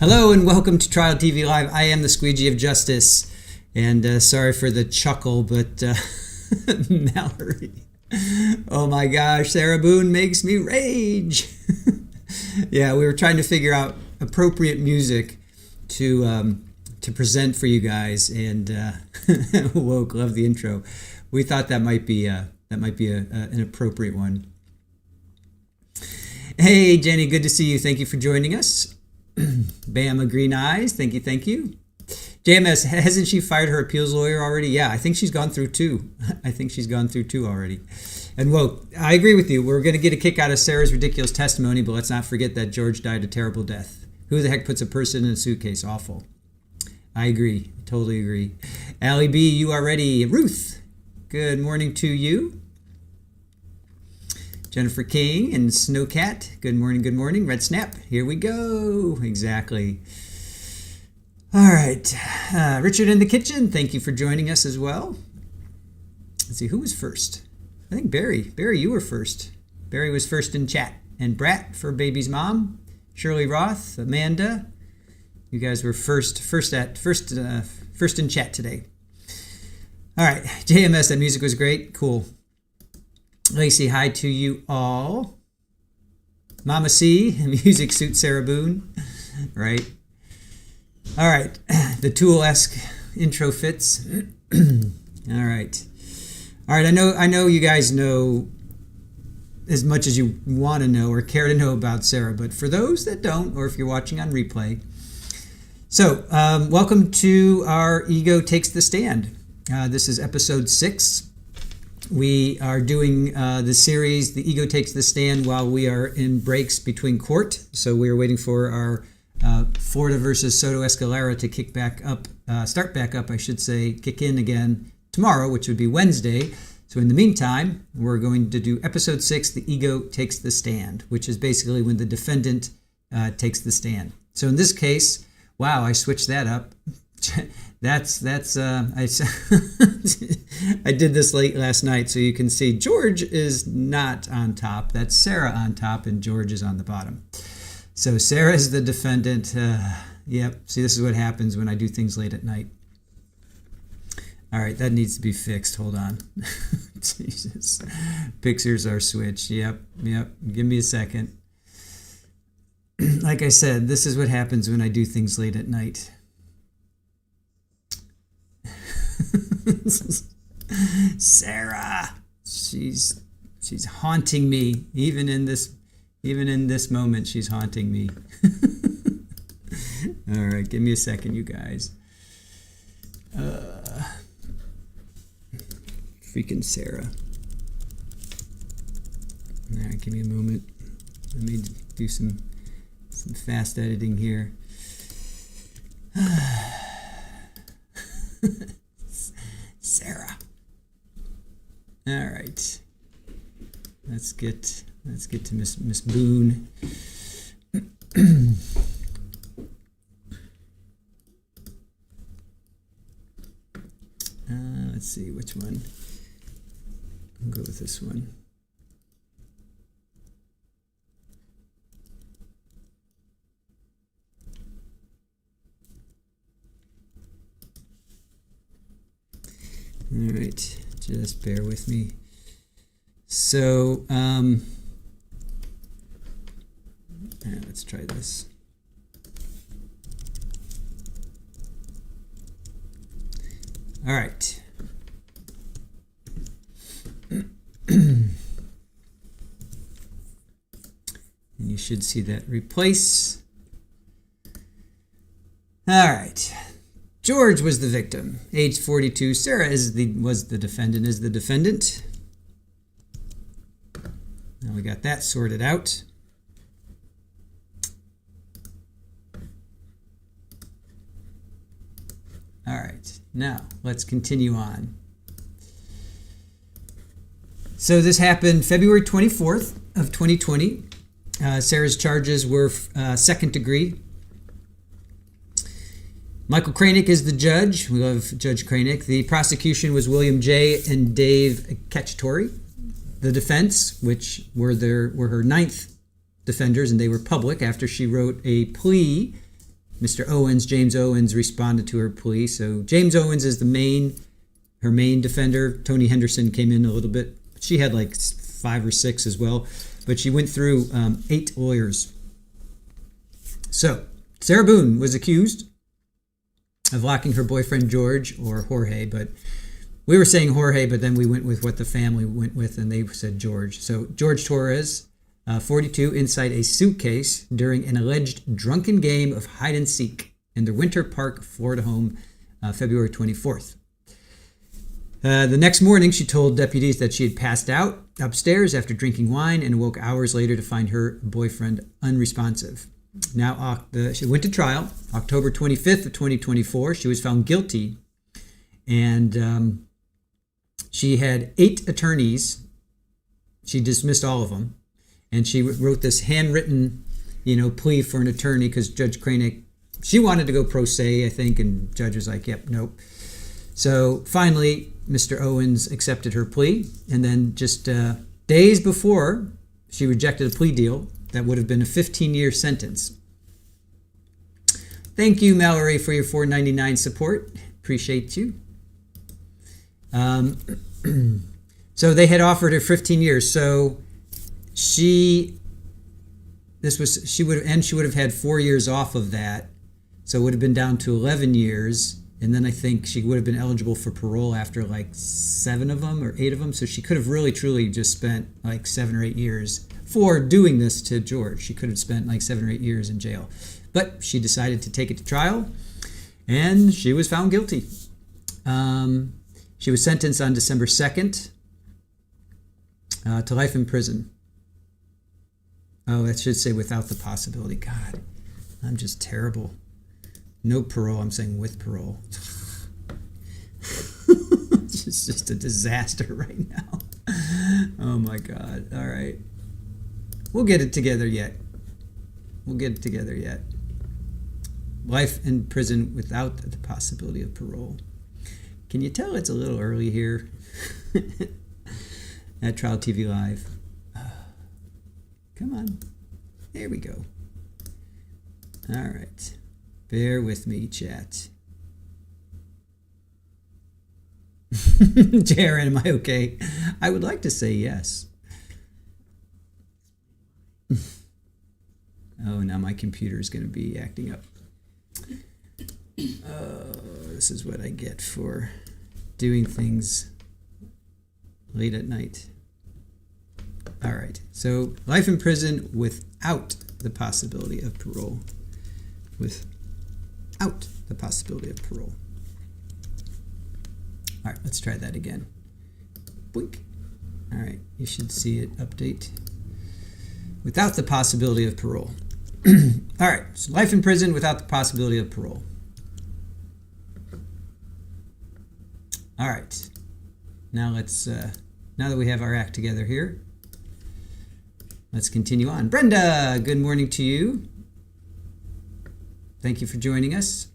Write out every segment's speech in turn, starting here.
Hello and welcome to Trial TV Live. I am the Squeegee of Justice, and sorry for the chuckle, but Mallory, oh my gosh, Sarah Boone makes me rage. Yeah, we were trying to figure out appropriate music to present for you guys, and woke, love the intro. We thought that might be an appropriate one. Hey Jenny, good to see you. Thank you for joining us. Bama Green Eyes, thank you. JMS, hasn't she fired her appeals lawyer already? Yeah, I think she's gone through two. Already. And whoa, I agree with you. We're going to get a kick out of Sarah's ridiculous testimony, but let's not forget that George died a terrible death. Who the heck puts a person in a suitcase? Awful. I agree. Totally agree. Allie B, you are ready. Ruth, good morning to you. Jennifer King and Snowcat, good morning. Red Snap, here we go. Exactly. All right. Richard in the kitchen, thank you for joining us as well. Let's see, who was first? I think Barry. Barry, you were first. Barry was first in chat. And Brat for baby's mom. Shirley Roth, Amanda. You guys were first in chat today. All right. JMS, that music was great. Cool. Lacey, hi to you all. Mama C, music suits Sarah Boone. Right. All right. The Tool-esque intro fits. All right. I know you guys know as much as you want to know or care to know about Sarah, but for those that don't, or if you're watching on replay, so welcome to our Ego Takes the Stand. This is episode 6. We are doing the series, The Ego Takes the Stand, while we are in breaks between court. So we are waiting for our Florida versus Soto Escalera to kick in again tomorrow, which would be Wednesday. So in the meantime, we're going to do episode 6, The Ego Takes the Stand, which is basically when the defendant takes the stand. So in this case, wow, I switched that up. I did this late last night, so you can see George is not on top. That's Sarah on top, and George is on the bottom. So Sarah is the defendant. Yep. See, this is what happens when I do things late at night. All right, that needs to be fixed. Hold on. Jesus. Pictures are switched. Yep. Give me a second. Like I said, this is what happens when I do things late at night. Sarah, she's haunting me. Even in this moment, she's haunting me. All right, give me a second, you guys. Freaking Sarah. All right, give me a moment. Let me do some fast editing here. Sarah. All right. Let's get to Miss Boone. Let's see which one. I'll go with this one. All right, just bear with me. So, let's try this. All right. And you should see that replace. All right. George was the victim, age 42. Sarah was the defendant. Now we got that sorted out. All right, now let's continue on. So this happened February 24th of 2020. Sarah's charges were second degree. Michael Kranick is the judge. We love Judge Kranick. The prosecution was William J. and Dave Cacciatore. The defense, which were her ninth defenders, and they were public after she wrote a plea Mr. Owens, James Owens, responded to her plea. So James Owens is her main defender. Tony Henderson came in a little bit. She had like 5 or 6 as well, but she went through 8 lawyers. So Sarah Boone was accused of locking her boyfriend George, or Jorge, but we were saying Jorge, but then we went with what the family went with, and they said George. So Jorge Torres, 42, inside a suitcase during an alleged drunken game of hide and seek in their Winter Park, Florida home, February 24th. The next morning, she told deputies that she had passed out upstairs after drinking wine and awoke hours later to find her boyfriend unresponsive. Now, she went to trial October 25th of 2024. She was found guilty, and she had 8 attorneys. She dismissed all of them, and she wrote this handwritten, plea for an attorney because Judge Cranick, she wanted to go pro se, I think, and judge was like, yep, nope. So finally, Mr. Owens accepted her plea, and then just days before, she rejected a plea deal that would have been a 15-year sentence. Thank you, Mallory, for your $4.99 support. Appreciate you. So they had offered her 15 years. So she would have had 4 years off of that. So it would have been down to 11 years. And then I think she would have been eligible for parole after like 7 of them or 8 of them. So she could have really, truly just spent like 7 or 8 years for doing this to George. She could have spent like 7 or 8 years in jail. But she decided to take it to trial, and she was found guilty. She was sentenced on December 2nd to life in prison. Oh, that should say without the possibility. God, I'm just terrible. No parole, I'm saying with parole. It's just a disaster right now. Oh my God. All right. We'll get it together yet. Life in prison without the possibility of parole. Can you tell it's a little early here at Trial TV Live? Come on. There we go. All right. Bear with me, chat. Jaron, am I okay? I would like to say yes. Oh, now my computer is going to be acting up. Oh, this is what I get for doing things late at night. All right, so life in prison without the possibility of parole. Without the possibility of parole. All right, let's try that again. Boink. All right, you should see it update. Without the possibility of parole. All right, so life in prison without the possibility of parole. All right, now let's, now that we have our act together here, let's continue on. Brenda, good morning to you. Thank you for joining us.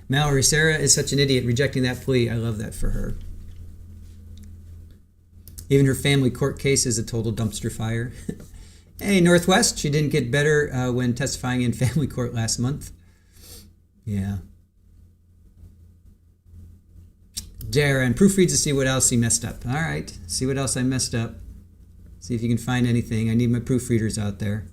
Mallory, Sarah is such an idiot rejecting that plea. I love that for her. Even her family court case is a total dumpster fire. Hey, Northwest, she didn't get better when testifying in family court last month. Yeah. Darren, proofreads to see what else he messed up. All right, see what else I messed up. See if you can find anything. I need my proofreaders out there.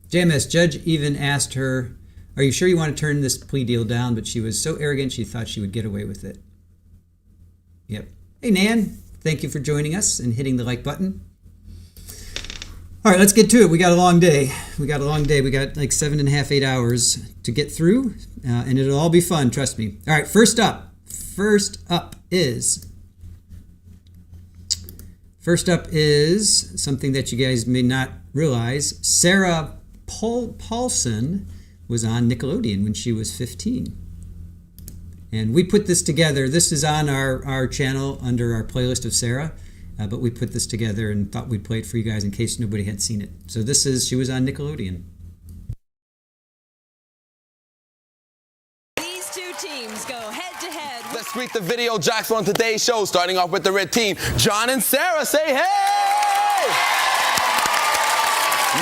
JMS, judge even asked her, are you sure you want to turn this plea deal down? But she was so arrogant she thought she would get away with it. Yep. Hey, Nan, thank you for joining us and hitting the like button. All right, let's get to it. We got a long day. We got like 7.5, 8 hours to get through, and it'll all be fun, trust me. All right, first up is something that you guys may not realize. Sarah Paulson was on Nickelodeon when she was 15. And we put this together. This is on our channel under our playlist of Sarah. But we put this together and thought we'd play it for you guys in case nobody had seen it. So she was on Nickelodeon. These two teams go head to head. Let's greet the video jocks on today's show, starting off with the red team. John and Sarah, say hey!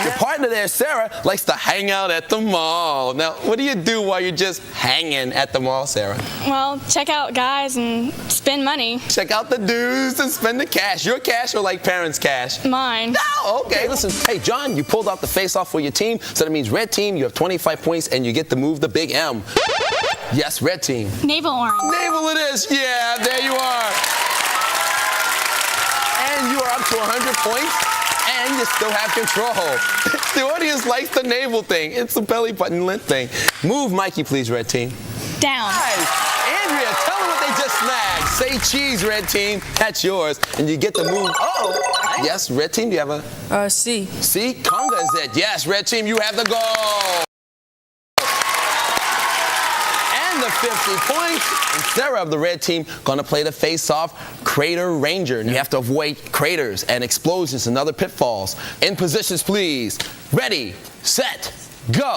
Your partner there, Sarah, likes to hang out at the mall. Now, what do you do while you're just hanging at the mall, Sarah? Well, check out guys and spend money. Check out the dudes and spend the cash. Your cash or like parents' cash? Mine. Oh, okay. Listen, hey, John, you pulled out the face-off for your team, so that means red team, you have 25 points, and you get to move the big M. Yes, red team. Navel orange. Navel it is. Yeah, there you are. And you are up to 100 points, and you still have control. The audience likes the navel thing. It's the belly button lint thing. Move, Mikey, please, red team. Down. Nice. Andrea, tell them what they just snagged. Say cheese, red team. That's yours. And you get to move. Oh, yes, red team, do you have a? C. C, conga is it. Yes, red team, you have the goal. And the 50 points. And Sarah of the red team gonna play the face-off Crater Ranger. And you have to avoid craters and explosions and other pitfalls. In positions, please. Ready, set, go.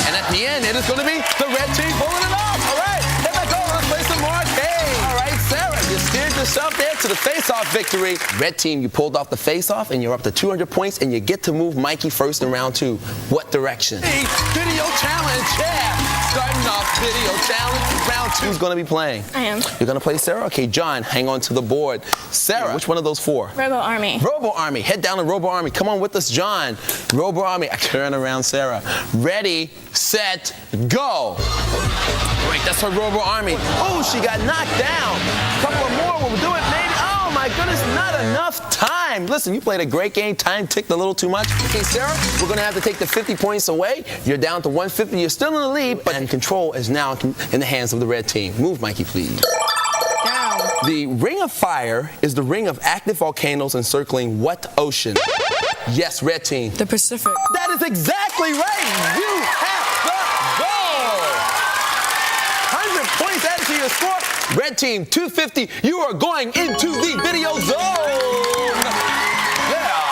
And at the end, it is going to be the red team pulling it off. All right, hit back over. Let's play some more arcade. All right, Sarah, you steered yourself there to the face-off victory. Red team, you pulled off the face-off, and you're up to 200 points, and you get to move Mikey first in round 2. What direction? Video challenge, yeah. Starting off video challenge. Round 2 is going to be playing. I am. You're going to play Sarah? Okay, John, hang on to the board. Sarah, which one of those 4? Robo Army. Robo Army. Head down to Robo Army. Come on with us, John. Robo Army. I turn around Sarah. Ready, set, go. Great, that's her Robo Army. Oh, she got knocked down. A couple of more will do it, maybe. Oh, my goodness, not enough time. Listen, you played a great game. Time ticked a little too much. Okay, Sarah, we're going to have to take the 50 points away. You're down to 150. You're still in the lead, but control is now in the hands of the red team. Move, Mikey, please. Down. The Ring of Fire is the ring of active volcanoes encircling what ocean? Yes, red team. The Pacific. That is exactly right. You have the goal. 100 points added to your score. Red team, 250. You are going into the video zone. Yeah.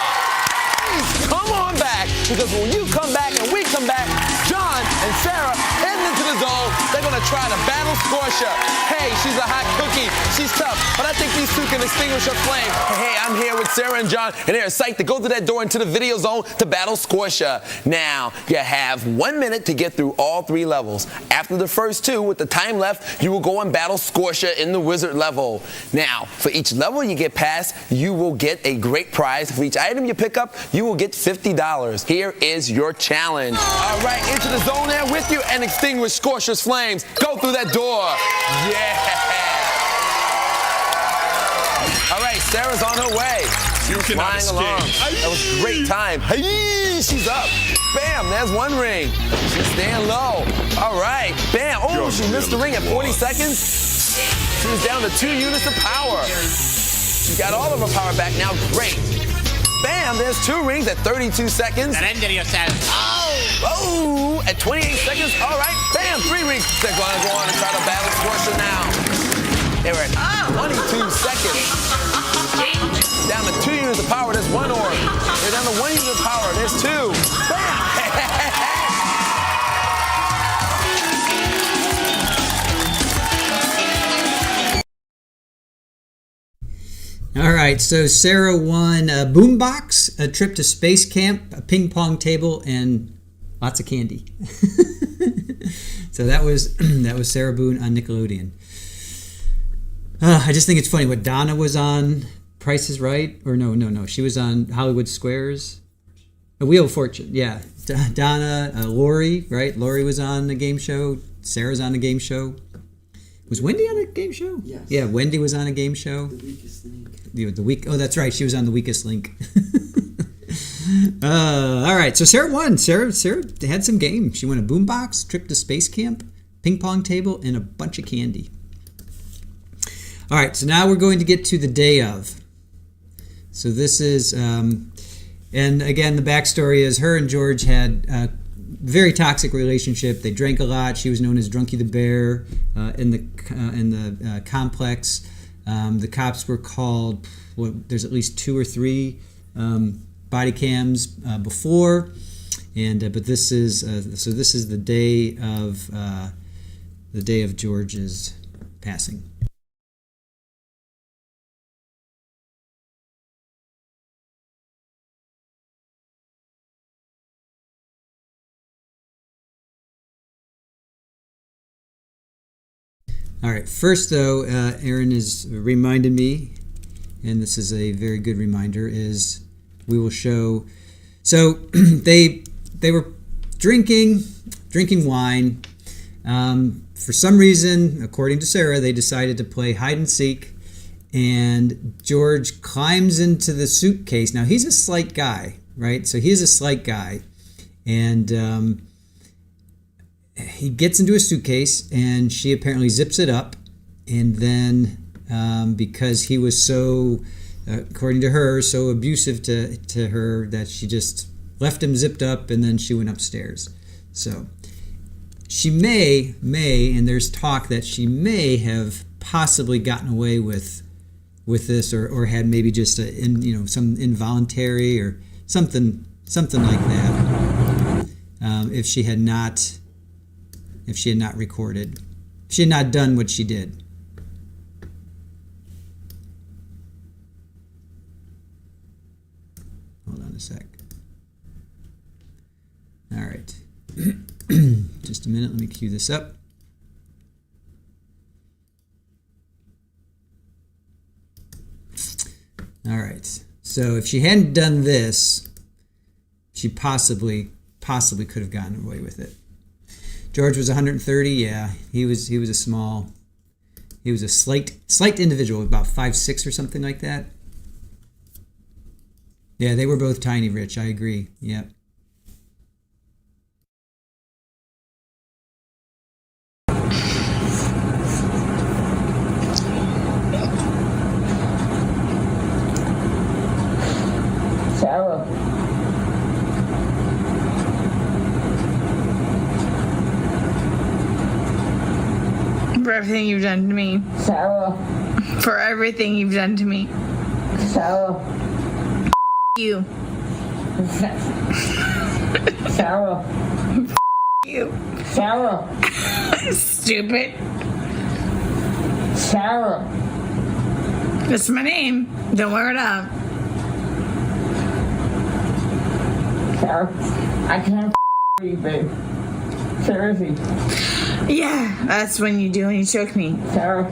Please come on back, because when you come back and we come back, John and Sarah heading into the zone. They're going to try to battle Scortia. Hey, she's a hot cookie. She's tough, but I think these two can extinguish her flame. Hey, I'm here with Sarah and John, and they're psyched to go through that door into the video zone to battle Scortia. Now, you have 1 minute to get through all 3 levels. After the first 2, with the time left, you will go and battle Scortia in the wizard level. Now, for each level you get past, you will get a great prize. For each item you pick up, you will get $50. Here is your challenge. All right, into the zone there with you and extinguish Scortia's flames. Go through that door. Yeah. All right, Sarah's on her way. You cannot Flying along. That was a great time. Hey, she's up. Bam, there's 1 ring. She's staying low. All right, bam. Oh, she missed the ring at 40 seconds. She's down to 2 units of power. She got all of her power back now. Great. Bam, there's 2 rings at 32 seconds. Oh, at 28 seconds. All right, bam, 3 rings. They're going to go on and try to battle Scortia now. They were at 22 seconds. Down to 2 units of power, there's 1 orb. They're down to 1 unit of power, there's 2. Bam! All right, so Sarah won a boombox, a trip to space camp, a ping pong table, and lots of candy. So that was Sarah Boone on Nickelodeon. I just think it's funny what Donna was on. Price is Right, or no. She was on Hollywood Squares, A Wheel of Fortune. Yeah, Donna, Lori, right? Lori was on the game show. Sarah's on the game show. Was Wendy on a game show? Yes. Yeah, Wendy was on a game show. The weakest link. Oh, that's right. She was on The Weakest Link. All right. So Sarah won. Sarah had some game. She won a boombox, trip to space camp, ping pong table, and a bunch of candy. All right. So now we're going to get to the day of. So this is, and again, the backstory is her and George had a very toxic relationship. They drank a lot. She was known as Drunky the Bear in the complex. The cops were called. There's at least 2 or 3 body cams before, and but this is the day of George's passing. All right. First, though, Aaron has reminded me, and this is a very good reminder, is we will show. So they were drinking wine. For some reason, according to Sarah, they decided to play hide and seek, and George climbs into the suitcase. Now, he's a slight guy, right? So he is a slight guy, and he gets into a suitcase, and she apparently zips it up, and then because he was so, according to her, so abusive to her, that she just left him zipped up, and then she went upstairs. So she may, and there's talk that she may have possibly gotten away with this, or had maybe just some involuntary or something like that. If she had not recorded, if she had not done what she did. Hold on a sec. All right. Just a minute, let me cue this up. All right. So if she hadn't done this, she possibly could have gotten away with it. George was 130. Yeah, he was a slight individual, about 5'6" or something like that. Yeah, they were both tiny, Rich. I agree. Yep. Sarah. For everything you've done to me. Sarah. For everything you've done to me. Sarah. You. Sarah. You. Sarah. Stupid. Sarah. That's my name. Don't wear it up. Sarah. I can't breathe, babe. Seriously. Yeah, that's when you do when you choke me. Sarah.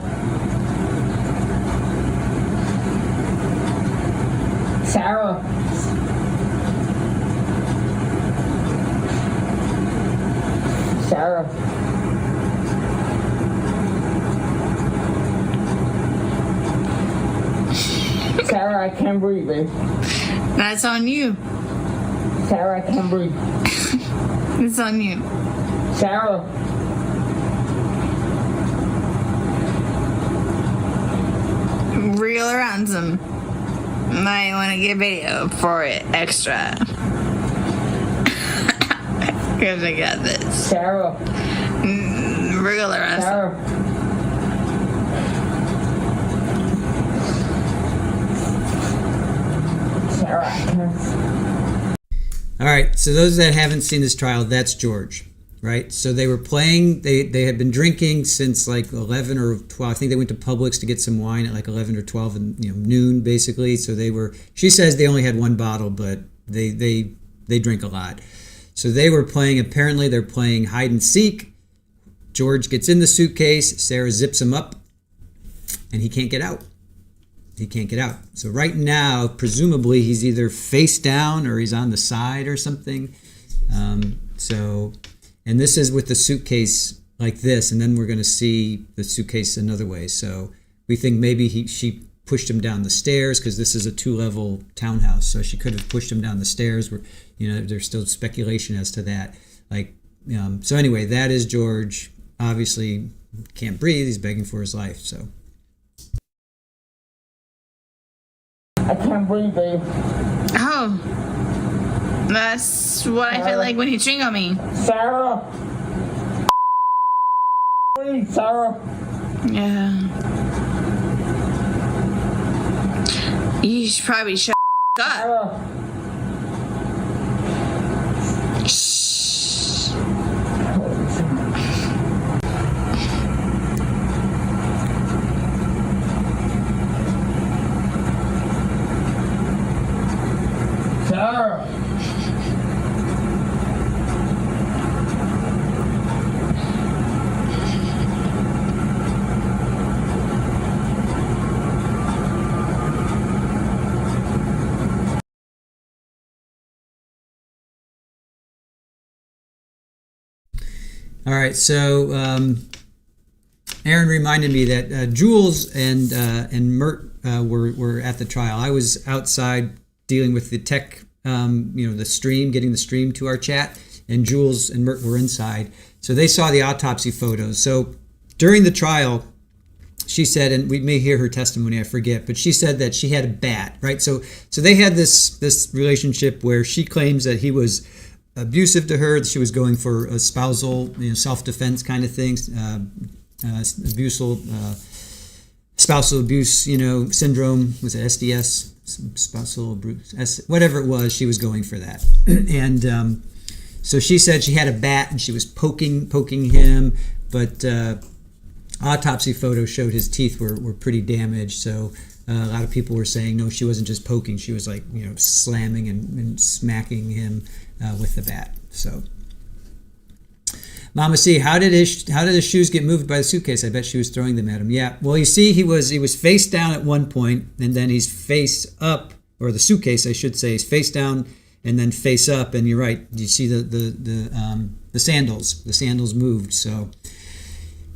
Sarah. Sarah. Sarah, I can't breathe, babe. That's on you. Sarah, I can't breathe. It's on you. Sarah. Real or ransom. Might want to get video for it extra. Because I got this. Sarah. Real or ransom. Sarah. Sarah, I can't. All right, so those that haven't seen this trial, that's George, right? So they were playing, they had been drinking since like 11 or 12. I think they went to Publix to get some wine at like 11 or 12 and noon basically. So they were, she says they only had one bottle, but they drink a lot. So they were playing, apparently they're playing hide and seek. George gets in the suitcase, Sarah zips him up, and he can't get out. He can't get out. So right now, presumably, he's either face down or he's on the side or something. And this is with the suitcase like this, and then we're going to see the suitcase another way. So we think maybe she pushed him down the stairs, because this is a 2-level townhouse. So she could have pushed him down the stairs. Where there's still speculation as to that. So anyway, that is George. Obviously, can't breathe. He's begging for his life. So. I can't breathe, babe. Oh. That's what I feel like when you drink on me. Sarah. Breathe, Sarah. Yeah. You should probably shut up. Sarah. Shh. Sarah. All right, so Aaron reminded me that Jules and Mert were at the trial. I was outside dealing with the tech, the stream, getting the stream to our chat, and Jules and Mert were inside. So they saw the autopsy photos. So during the trial, she said, and we may hear her testimony, I forget, but she said that she had a bat, right? So they had this relationship where she claims that he was abusive to her, that she was going for a spousal, self-defense kind of things, spousal abuse, syndrome, was it SDS, spousal abuse, whatever it was, she was going for that. And so she said she had a bat and she was poking him, but autopsy photos showed his teeth were pretty damaged. So a lot of people were saying, no, she wasn't just poking, she was slamming and smacking him with the bat. So Mama C, how did his shoes get moved by the suitcase? I bet she was throwing them at him. Yeah, well, you see, he was face down at one point, and then he's face up, or the suitcase, I should say, is face down and then face up. And you're right, you see the sandals. The sandals moved. So,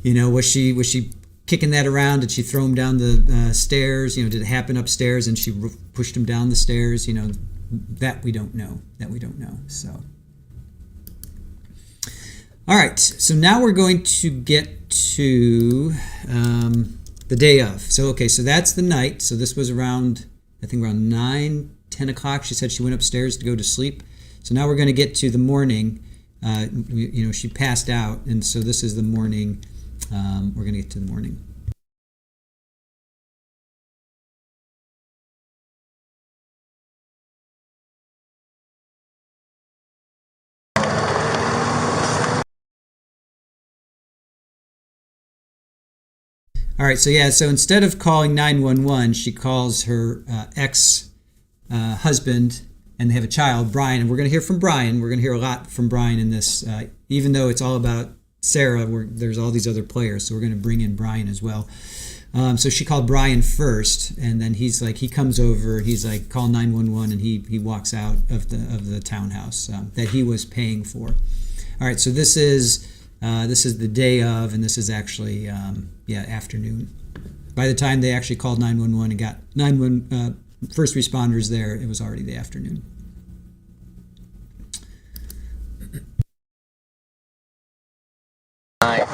was she kicking that around? Did she throw him down the stairs? Did it happen upstairs and she pushed him down the stairs? That we don't know. So. All right, so now we're going to get to the day of. So that's the night. So this was around 9, 10 o'clock. She said she went upstairs to go to sleep. So now we're going to get to the morning. She passed out, and so this is the morning. We're going to get to the morning. All right, so instead of calling 911, she calls her ex-husband, and they have a child, Brian, and we're going to hear from Brian. We're going to hear a lot from Brian in this, even though it's all about Sarah, there's all these other players, so we're going to bring in Brian as well. So she called Brian first, and then he comes over, he's like, call 911, and he walks out of the townhouse that he was paying for. All right, so this is the day of, and this is actually afternoon. By the time they actually called 911 and got first responders there, it was already the afternoon.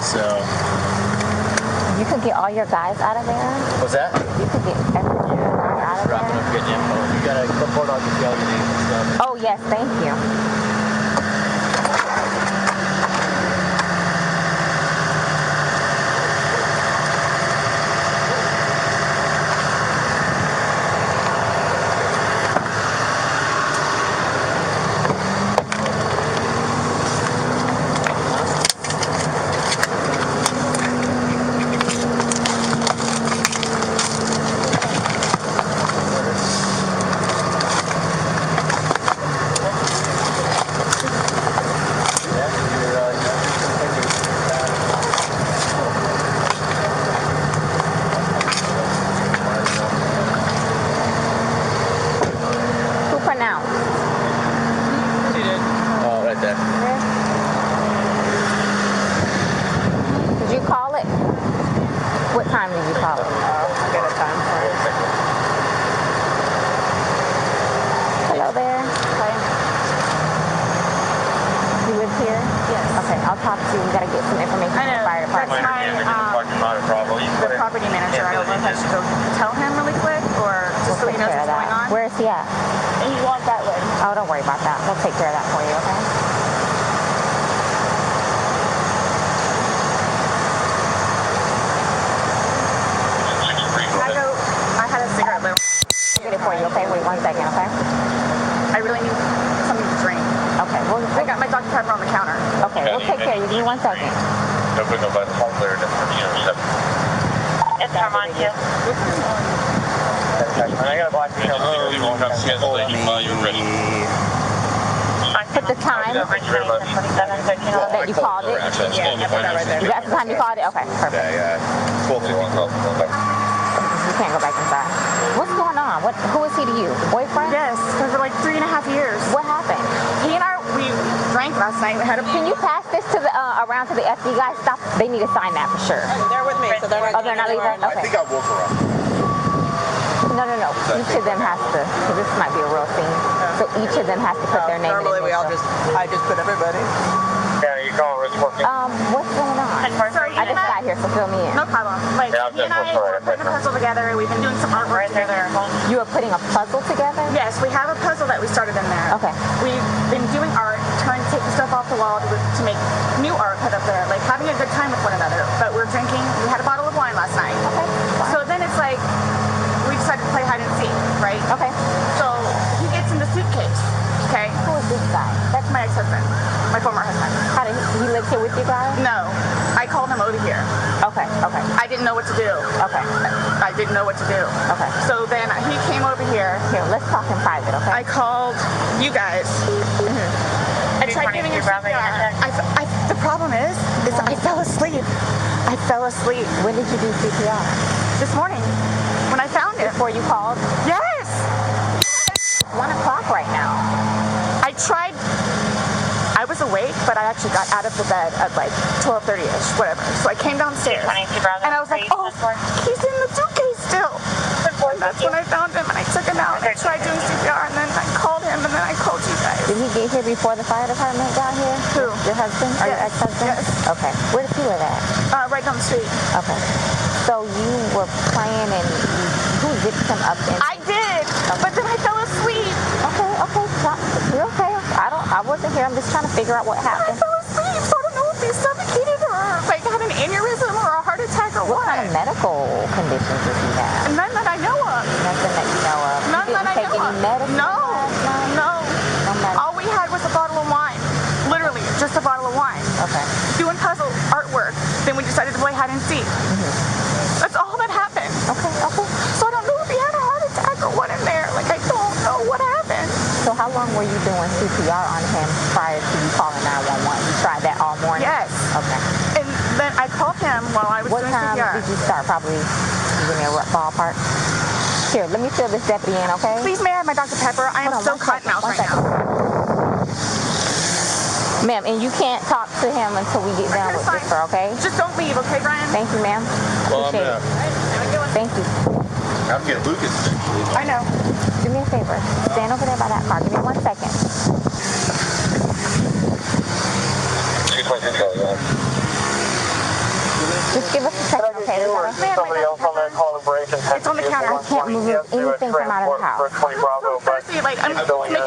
So you could get all your guys out of there. what's that? You could get everyone out of Wrapping there. up getting info. You got a clipboard, I'll give you all your names and stuff. Oh yes, thank you. last night. We had a. Can you pass this to the around to the FD guys? Stop. They need to sign that for sure. They're with me, so they're not. Oh, they're not leaving. I Okay. think I woke her up. No. Each of them has to. So this might be a real thing. So each of them has to put their name. Normally in we all I just put everybody. Yeah, you calling Rich Working? What's going on? So I just got here, so fill me in. No problem. Like, Yeah, I'm he and I just were putting a puzzle together. We've been doing some artwork together. You are putting a puzzle together? Yes, we have a puzzle that we started in there. Okay. We've been doing art, trying to take the stuff off the wall to make new art put up there, like having a good time with one another. But we're drinking. We had a bottle of wine last night. Okay. So then it's like, we decided to play hide and seek, right? Okay. So he gets in the suitcase, okay? Who is this guy? That's my ex-husband, my former husband. How did he lives here with you guys? No, I called him over here. Okay. I didn't know what to do. Okay. I didn't know what to do. Okay. So then he came over here. Here, let's talk in private, okay? I called you guys. I tried giving him CPR. The problem is I fell asleep. I fell asleep. When did you do CPR? This morning, when I found him. Before you called? Yes. 1 o'clock right now. I tried. I was awake, but I actually got out of the bed at like 12:30ish, whatever. So I came downstairs, and I was like, oh, he's in the suitcase still. And that's when I found him, and I took him out, and I tried doing CPR, and then I called him, and then I called you guys. Did he get here before the fire department got here? Who? Your husband or your Yes. ex-husband? Yes. Okay. Where does he live at? Right down the street. Okay. So you were playing and who zipped him up in? I did, but then I fell asleep. Okay. You're okay. I wasn't here. I'm just trying to figure out what I happened. fell asleep, so I don't know if he suffocated or like had an aneurysm or a heart attack or What what. kind of medical conditions does he have? None that I know of. Nothing that you know of. None You that I didn't take know any of. medicine No. last night? No. No medicine. All we had was a bottle of wine. Literally, just a bottle of wine. Okay. Doing puzzle artwork. Then we decided to play hide and seek. That's all that happened. Okay. So I don't know if he had a heart attack or what in there. Like, I don't know what happened. So how long were you doing CPR on him prior to you calling 911? You tried that all morning? Yes. Okay. And then I called him while I was What doing time CPR. did you start? Probably, give me a rough ballpark. Here, let me fill this deputy in, okay? Please, may I have my Dr. Pepper? I am Hold on, so one cotton second, mouth one right second. now. Ma'am, and you can't talk to him until we get done That's with fine. this, sir, okay? Just don't leave, okay, Brian? Thank you, ma'am. Well, Appreciate it. Have a good one. Thank you. I'm getting Lucas. I know. Do me a favor. Stand over there by that car. Give me 1 second. Just give us a second, okay? Somebody else on that call and break and It's on the counter. I can't move anything from out of the house. Bravo, but Thirsty, like, I'm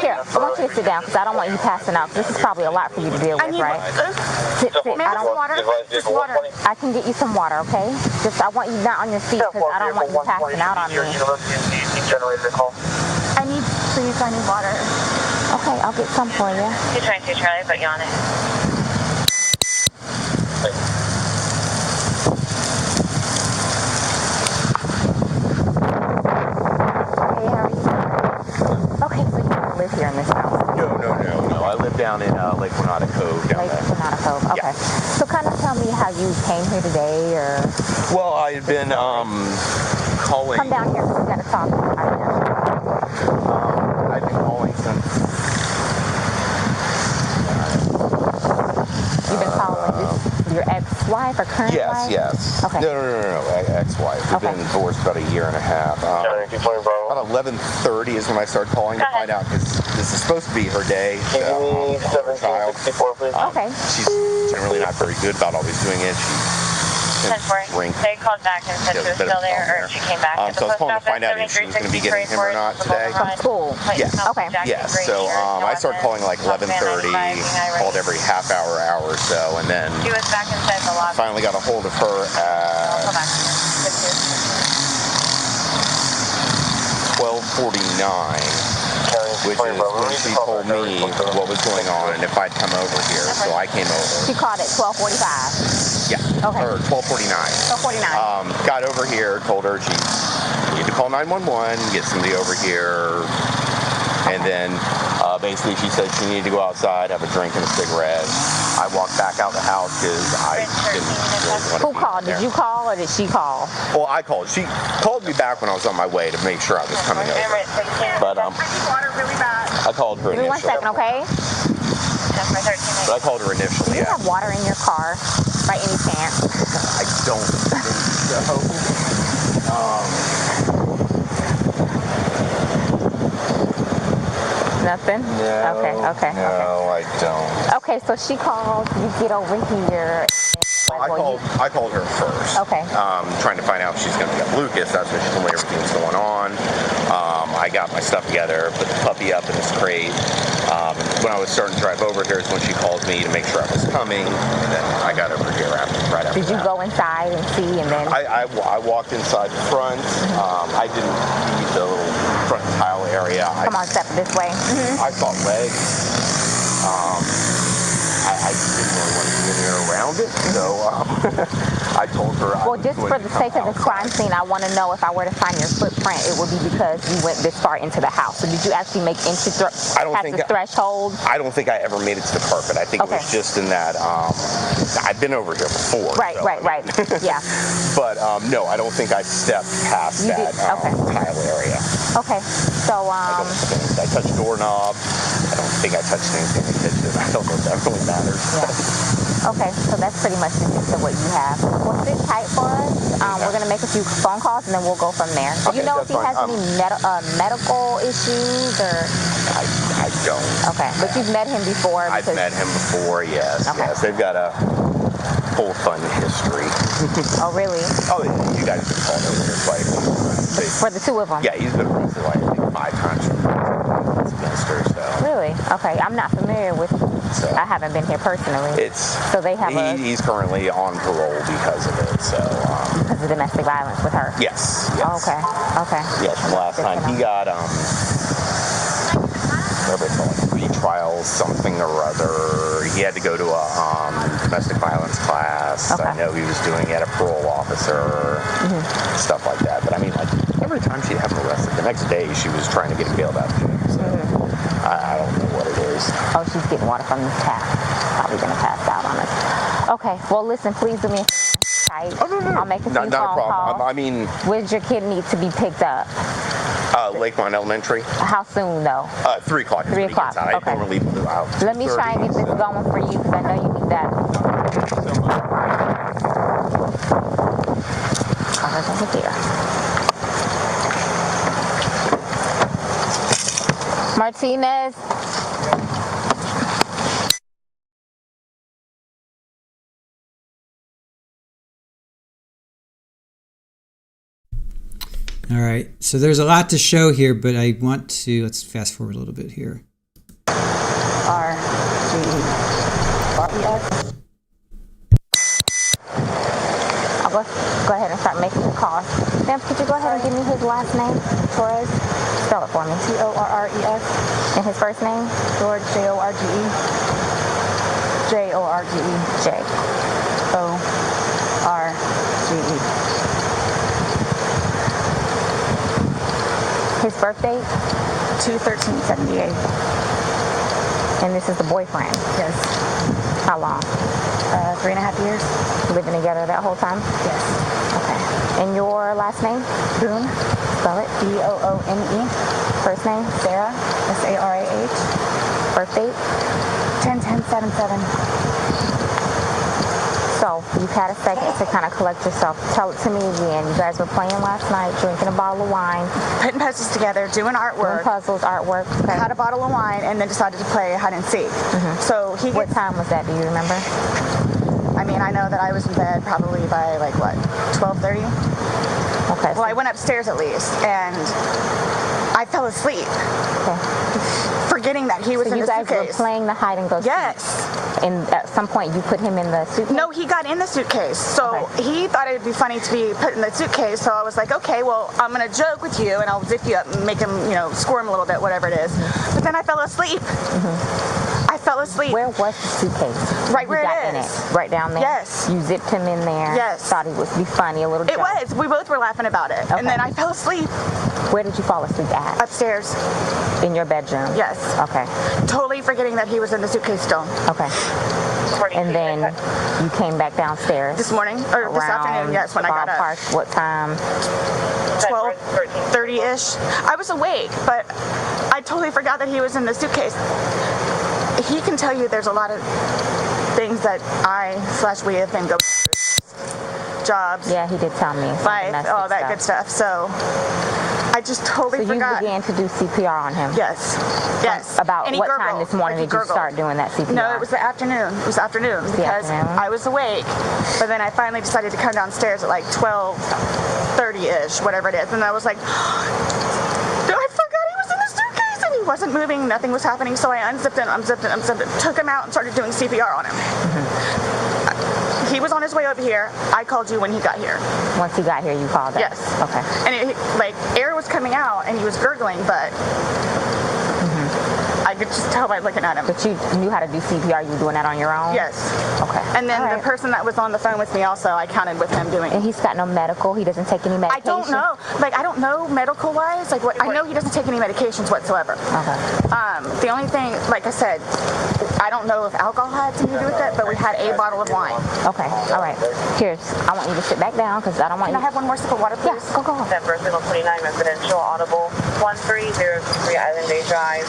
Here, I want you to sit down because I don't want you passing out. This is probably a lot for you to deal I with, need right? water. Sit. Ma'am, I don't. water. Just water. I can get you some water, okay? Just I want you not on your seat because I don't want you passing out on me. generated a call. I need water. Okay, I'll get some for you. 222 Charlie, put you on it. Hey, how are you? Okay, so you don't live here in this house. No. I live down in Lake Renata Cove down Lake there. Renata Cove. Okay. Yeah. So kind of tell me how you came here today, or Well, I've been calling. come down here because we got to talk. I've been calling since. You've been following your ex-wife or current wife? Yes. Okay. No. Ex-wife. We've Okay. been divorced about a year and a half. About 11:30 is when I started calling to find out because this is supposed to be her day. So, her child. Okay. She's generally not very good about always doing it. She tends to drink. They called back and said she was still there, or she came back. So I was calling to find out if she was going to be getting him or not today. From school? Yes. Okay. Yes. So I started calling like 11:30, called every half hour or so, and then She was back inside the lobby. finally got a hold of her I'll call at back. 12:49, which is when she told me what was going on and if I'd come over here. So I came over. She called at 12:45. Yeah. Okay. Or 12:49. 12:49. Got over here, told her she needed to call 911, get somebody over here, and then basically she said she needed to go outside, have a drink and a cigarette. I walked back out the house because I didn't really want to Who be called? there. Did you call or did she call? Well, I called. She called me back when I was on my way to make sure I was coming over. But I need water really bad. I called her Give me 1 initially. second, okay? Customer 13. But I called her initially. Do you have water in your car by any chance? I don't think so. Nothing? No. Okay. No, I don't. Okay, so she called, you get over here. I called her first. Okay. Trying to find out if she's going to get Lucas. That's when she told me everything was going on. I got my stuff together, put the puppy up in this crate. When I was starting to drive over here is when she called me to make sure I was coming. And then I got over here right after Did you go inside and see and then? I walked inside the front. I didn't see the little front tile area. Come on, step this way. I saw legs. I didn't really want to be in here around it, so I told her. Well, just for the sake of the crime scene, I want to know if I were to find your footprint, it would be because you went this far into the house. So did you actually make entry past the threshold? I don't think I ever made it to the carpet. I think it was just in that. I've been over here before. Right. Yeah. But no, I don't think I stepped past that tile area. Okay. So I touched doorknob. I don't think I touched anything in the kitchen. I don't know if that really matters. Yeah. Okay, so that's pretty much the gist of what you have. Well, sit tight for us. We're going to make a few phone calls, and then we'll go from there. Do you know if he has any medical issues, or? I don't. Okay, but you've met him before? I've met him before, yes. Okay. Yes, they've got a whole fun history. Oh, really? Oh, yeah, you guys have called over here twice. For the two of them? Yeah, he's been arrested like I think 5 times for Westminster, so. Really? Okay, I'm not familiar with. I haven't been here personally. So they have he's currently on parole because of it. So because of domestic violence with her. Yes. Oh, okay. Yes. From last time he got whatever it's called, retrial something or other. He had to go to a domestic violence class. Okay. I know he was doing it at a parole officer, stuff like that. But I mean, like every time she'd have him arrested, the next day she was trying to get him bailed out of jail. So I don't know what it is. Oh, she's getting water from this tap. Probably gonna pass out on us. Okay. Well, listen, please do me a tight. Oh, no. I'll make a few phone not a problem. calls. I mean, where does your kid need to be picked up? Lakemont Elementary. How soon though? 3 o'clock. 3 o'clock. Okay. I don't leave until out. Let me try and get this going for you because I know you need that. Over there. Martinez. All right, so there's a lot to show here, but I want to, let's fast forward a little bit here. R-G-E-R-E-S. I'll go ahead and start making the calls. Ma'am, could you go ahead and give me his last name? Torres? Spell it for me. T-O-R-R-E-S. And his first name? George, J-O-R-G-E. J-O-R-G-E. J-O-R-G-E. His birth date? 2/13/78. And this is the boyfriend? Yes. How long? 3.5 years. Living together that whole time? Yes. Okay. And your last name? Boone. Spell it. B-O-O-N-E. First name? Sarah. S-A-R-A-H. Birth date? 10/10/77. So, you've had a second to kind of collect yourself. Tell it to me again. You guys were playing last night, drinking a bottle of wine. Putting puzzles together, doing artwork. Doing puzzles, artwork. Okay. Had a bottle of wine and then decided to play hide and seek. So he What time was that? Do you remember? I mean, I know that I was in bed probably by like, what, 12:30? Okay. Well, I went upstairs at least, and I fell asleep. Okay. Forgetting that he was So in you the guys suitcase. were playing the hide and go seek. Yes. And at some point you put him in the suitcase? No, he got in the suitcase. So he thought it would be funny to be put in the suitcase. So I was like, okay, well, I'm going to joke with you, and I'll zip you up and make him, squirm a little bit, whatever it is. But then I fell asleep. I fell asleep. Where was the suitcase? Right where got it in is. it? Right down there? Yes. You zipped him in there? Yes. Thought he would be funny, a little joke? It was. We both were laughing about it. Okay. And then I fell asleep. Where did you fall asleep at? Upstairs. In your bedroom? Yes. Okay. Totally forgetting that he was in the suitcase still. Okay. And then you came back downstairs? This morning? Or this afternoon, yes, when I got up. What time? 12:30-ish. I was awake, but I totally forgot that he was in the suitcase. he can tell you there's a lot of things that we have been going jobs. Yeah, he did tell me. Like all that good stuff. So I just totally forgot. So you began to do CPR on him? Yes. Yes. About what time this morning did you start doing that CPR? No, it was the afternoon. It was afternoon because I was awake, but then I finally decided to come downstairs at like 12:30-ish, whatever it is, and I was like, I forgot he was in the suitcase, and he wasn't moving, nothing was happening, so I unzipped it, took him out and started doing CPR on him. He was on his way over here. I called you when he got here. Once he got here, you called us? Yes. Okay. And air was coming out, and he was gurgling, but I could just tell by looking at him. But you knew how to do CPR. You were doing that on your own? Yes. Okay. And then the person that was on the phone with me also, I counted with him doing. And he's got no medical? He doesn't take any medication? I don't know. I don't know medical-wise. I know he doesn't take any medications whatsoever. Okay. The only thing, like I said, I don't know if alcohol had to do with it, but we had a bottle of wine. Okay. All right. Here's. I want you to sit back down because I don't want Can I have one more sip of water, please? Yeah. Go. Denver, Signal 29, residential, audible, 1303 Island Bay Drive.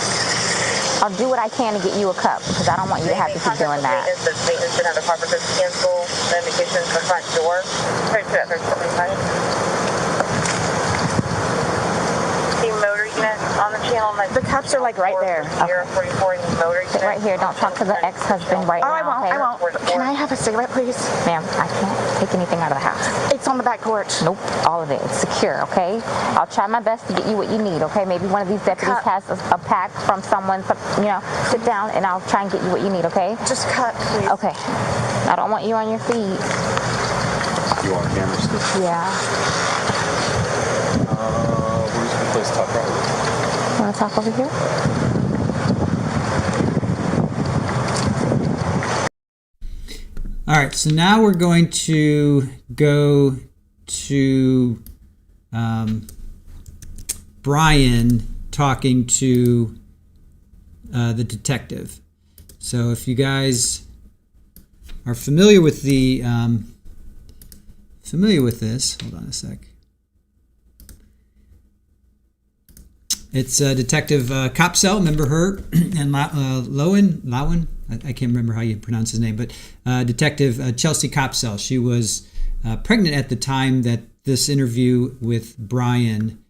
I'll do what I can to get you a cup because I don't want you to have to keep doing that. The maintenance should have the proper cancel the indications in the front door. Right to that first side. The motor unit on the channel. The cups are like right there. 044 motor unit. Sit right here. Don't talk to the ex-husband right now. I won't. Can I have a cigarette, please? Ma'am, I can't take anything out of the house. It's on the back porch. Nope, all of it. It's secure, okay? I'll try my best to get you what you need, okay? Maybe one of these deputies has a pack from someone, sit down and I'll try and get you what you need, okay? Just cut, please. Okay. I don't want you on your feet. You want camera still? Yeah. Where's the place to talk about? Want to talk over here? All right, so now we're going to go to Brian talking to the detective. So if you guys are familiar with this, hold on a sec. It's Detective Copsell, remember her, and Lowen. I can't remember how you pronounce his name, but Detective Chelsea Copsell. She was pregnant at the time that this interview with Brian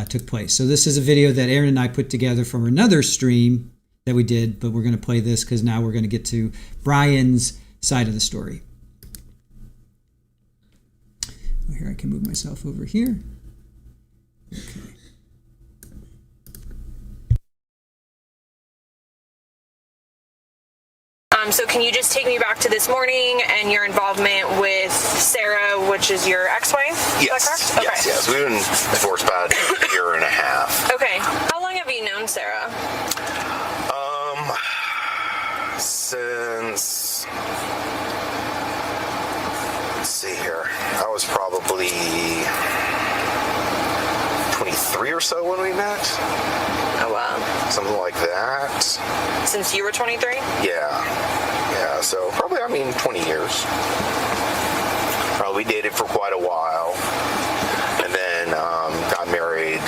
took place. So this is a video that Aaron and I put together from another stream that we did, but we're going to play this because now we're going to get to Brian's side of the story. Here, I can move myself over here. Okay. So can you just take me back to this morning and your involvement with Sarah, which is your ex-wife? Yes. Is that correct? Yes. We've been divorced about a year and a half. Okay. How long have you known Sarah? Since, let's see here, I was probably 23 or so when we met. Oh, wow. Something like that. Since you were 23? Yeah, so probably, 20 years. We dated for quite a while, and then got married,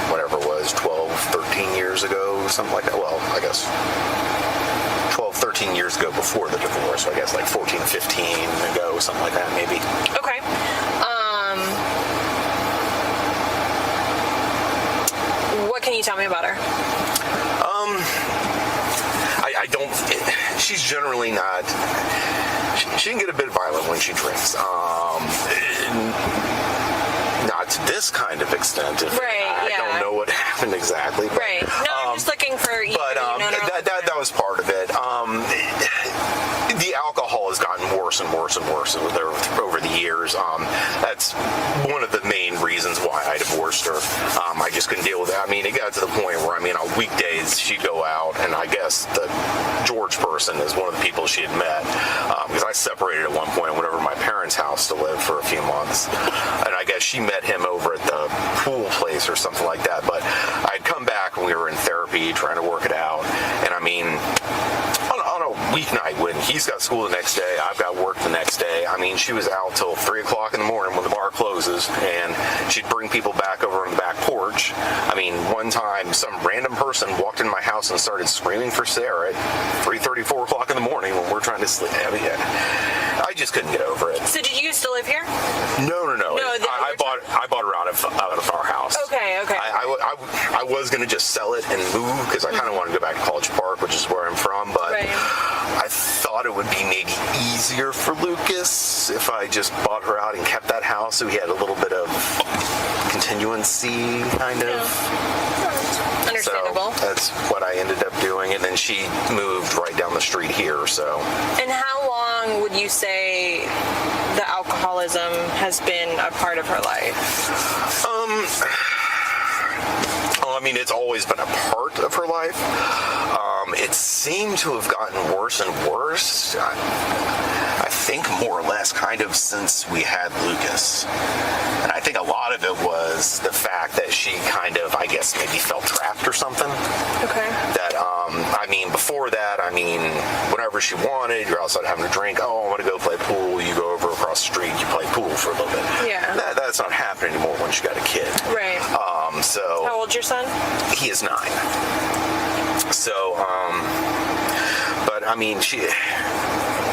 whatever it was, 12, 13 years ago, something like that. Well, I guess 12, 13 years ago before the divorce, so I guess like 14, 15 ago, something like that, maybe. Okay. What can you tell me about her? I don't. She's generally not. She can get a bit violent when she drinks. Not to this kind of extent. I don't know what happened exactly. But, right. No, I'm just looking for. That was part of it. The alcohol has gotten worse and worse and worse over the years. That's one of the main reasons why I divorced her. I just couldn't deal with it. It got to the point where, on weekdays she'd go out, and I guess the George person is one of the people she had met. Because I separated at one point and went over to my parents' house to live for a few months. And I guess she met him over at the pool place or something like that. But I'd come back and we were in therapy trying to work it out. And on a weeknight when he's got school the next day, I've got work the next day. I mean, she was out till 3 o'clock in the morning when the bar closes, and she'd bring people back over on the back porch. I mean, one time, some random person walked in my house and started screaming for Sarah at 3:30, 4 o'clock in the morning when we're trying to sleep. I mean, I just couldn't get over it. So did you still live here? No. I bought her out of our house. Okay. I was going to just sell it and move because I kind of wanted to go back to College Park, which is where I'm from, but I thought it would be maybe easier for Lucas if I just bought her out and kept that house so he had a little bit of continuancy, kind of. Understandable. So that's what I ended up doing, and then she moved right down the street here, so. And how long would you say the alcoholism has been a part of her life? I mean, it's always been a part of her life. It seemed to have gotten worse and worse. I think more or less kind of since we had Lucas. And I think a lot of it was the fact that she kind of, I guess, maybe felt trapped or something. Okay. That, I mean, before that, I mean, whenever she wanted, you're outside having a drink, oh, I want to go play pool, you go over across the street, you play pool for a little bit. Yeah. That's not happening anymore when she got a kid. Right. So. How old's your son? He is 9. So, but I mean, she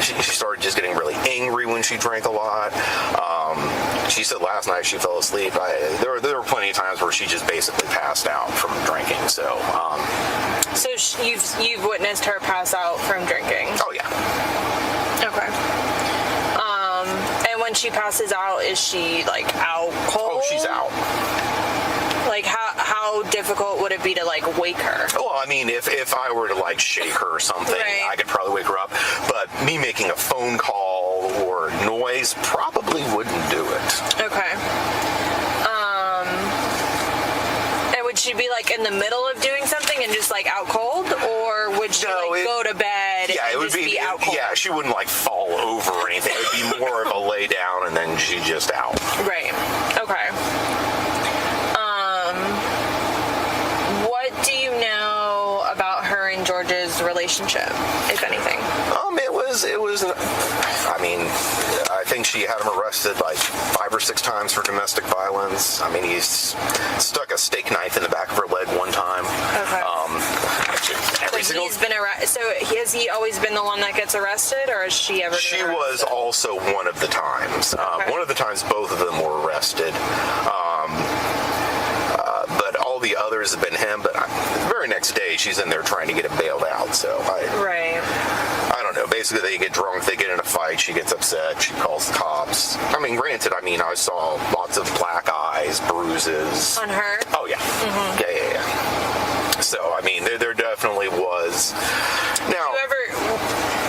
started just getting really angry when she drank a lot. She said last night she fell asleep. There were plenty of times where she just basically passed out from drinking. So, so you've witnessed her pass out from drinking? Oh yeah. Okay. And when she passes out, is she like out cold? Oh, she's out. Like how difficult would it be to like wake her? Well, I mean, if I were to like shake her or something, I could probably wake her up. But me making a phone call or noise probably wouldn't do it. Okay. And would she be like in the middle of doing something and just like out cold, or would she go to bed and just be out cold? Yeah, she wouldn't like fall over or anything. It would be more of a lay down and then she just out. Right. Okay. What do you know about her and George's relationship, if anything? It was. I mean, I think she had him arrested like 5 or 6 times for domestic violence. I mean, he's stuck a steak knife in the back of her leg one time. Okay. He's been arrested. So has he always been the one that gets arrested, or has she ever? She was also one of the times. One of the times, both of them were arrested. But all the others have been him. But the very next day, she's in there trying to get him bailed out. So I don't know. Basically, they get drunk, they get in a fight, she gets upset, she calls the cops. I mean, granted, I saw lots of black eyes, bruises. On her? Oh, yeah. Mm-hmm. Yeah. So, I mean, there definitely was. Now,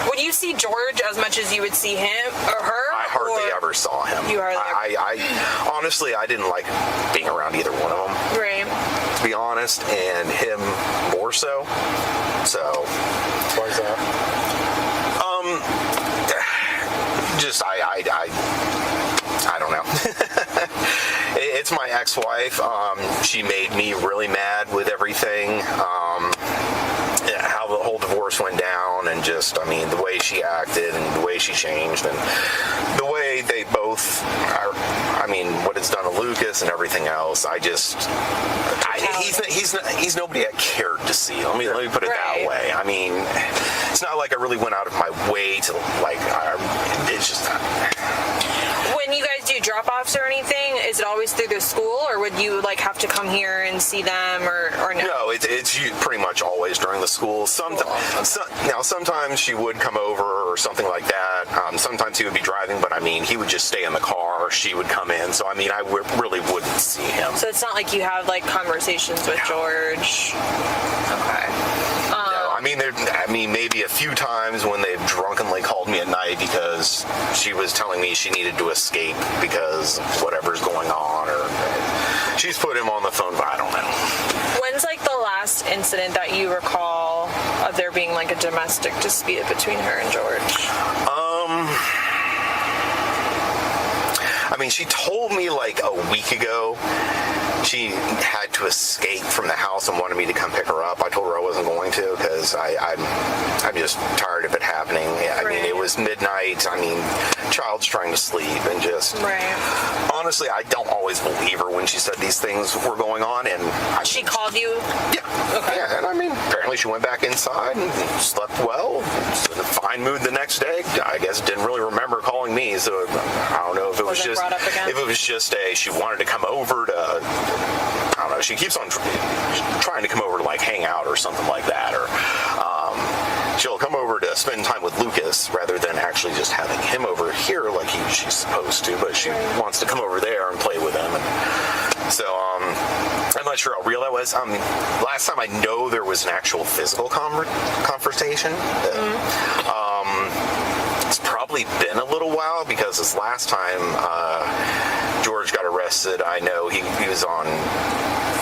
would you see George as much as you would see him or her? I hardly ever saw him. You hardly ever? Honestly, I didn't like being around either one of them. Right. To be honest, and him more so. So, why is that? Just I don't know. It's my ex-wife. She made me really mad with everything. How the whole divorce went down, and just, I mean, the way she acted and the way she changed, and the way they both are, I mean, what it's done to Lucas and everything else. He's nobody I cared to see. Let me put it that way. I mean, it's not like I really went out of my way to it's just not. When you guys do drop-offs or anything, is it always through the school, or would you like have to come here and see them, or no? No, it's pretty much always during the school. Sometimes she would come over or something like that. Sometimes he would be driving, but I mean, he would just stay in the car. She would come in, so I mean, I really wouldn't see him. So it's not like you have like conversations with George. Okay. I mean, maybe a few times when they've drunkenly called me at night because she was telling me she needed to escape because whatever's going on, or she's put him on the phone, but I don't know. When's like the last incident that you recall of there being like a domestic dispute between her and George? I mean, she told me like a week ago. she had to escape from the house and wanted me to come pick her up. I told her I wasn't going to because I'm just tired of it happening. I mean, it was midnight. I mean, child's trying to sleep and just... Honestly, I don't always believe her when she said these things were going on. And she called you? Yeah. Okay. Yeah, and I mean, apparently she went back inside and slept well. Was in a fine mood the next day. I guess didn't really remember calling me, so I don't know if it was just... If it was just she wanted to come over to... I don't know, she keeps on trying to come over to, like, hang out or something like that, or... she'll come over to spend time with Lucas rather than actually just having him over here like she's supposed to, but she wants to come over there and play with him. And so, I'm not sure how real that was. Last time I know there was an actual physical confrontation. It's probably been a little while because this last time George got arrested, I know he was on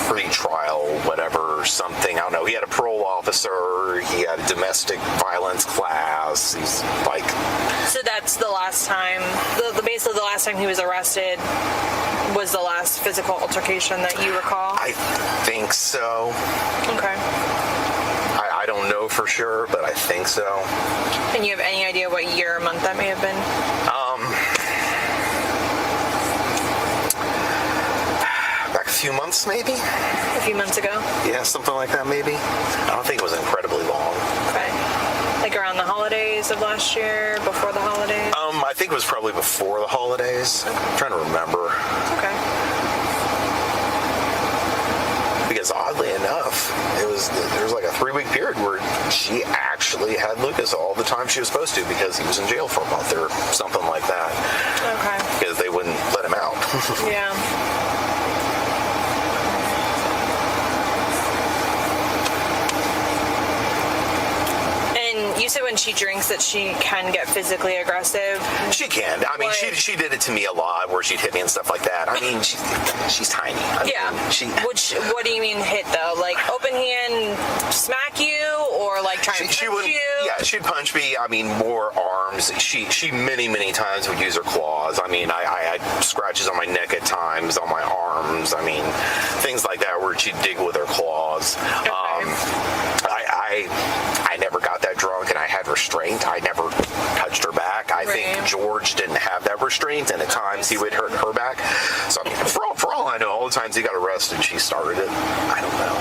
pre-trial, whatever, something. I don't know. He had a parole officer. He had a domestic violence class. He's like... So that's the last time, basically the last time he was arrested was the last physical altercation that you recall? I think so. Okay. I don't know for sure, but I think so. And you have any idea what year or month that may have been? Back a few months, maybe? A few months ago? Yeah, something like that, maybe. I don't think it was incredibly long. Okay. Like around the holidays of last year, before the holidays? I think it was probably before the holidays. I'm trying to remember. Okay. Because oddly enough, there was like a 3-week period where she actually had Lucas all the time she was supposed to because he was in jail for a month or something like that. Okay. Because they wouldn't let him out. Yeah. You said when she drinks that she can get physically aggressive. She can. I mean, she did it to me a lot, where she'd hit me and stuff like that. I mean, she's tiny. I mean, what do you mean hit though? Like open hand smack you, or like try and punch you? Yeah, she'd punch me. I mean, more arms. She many times would use her claws. I mean, I had scratches on my neck at times, on my arms. I mean, things like that where she'd dig with her claws. Okay. I never got that drunk, and I had restraint. I never touched her back. I think George didn't have that restraint, and at times he would hurt her back. So, I mean, for all I know, all the times he got arrested, she started it. I don't know.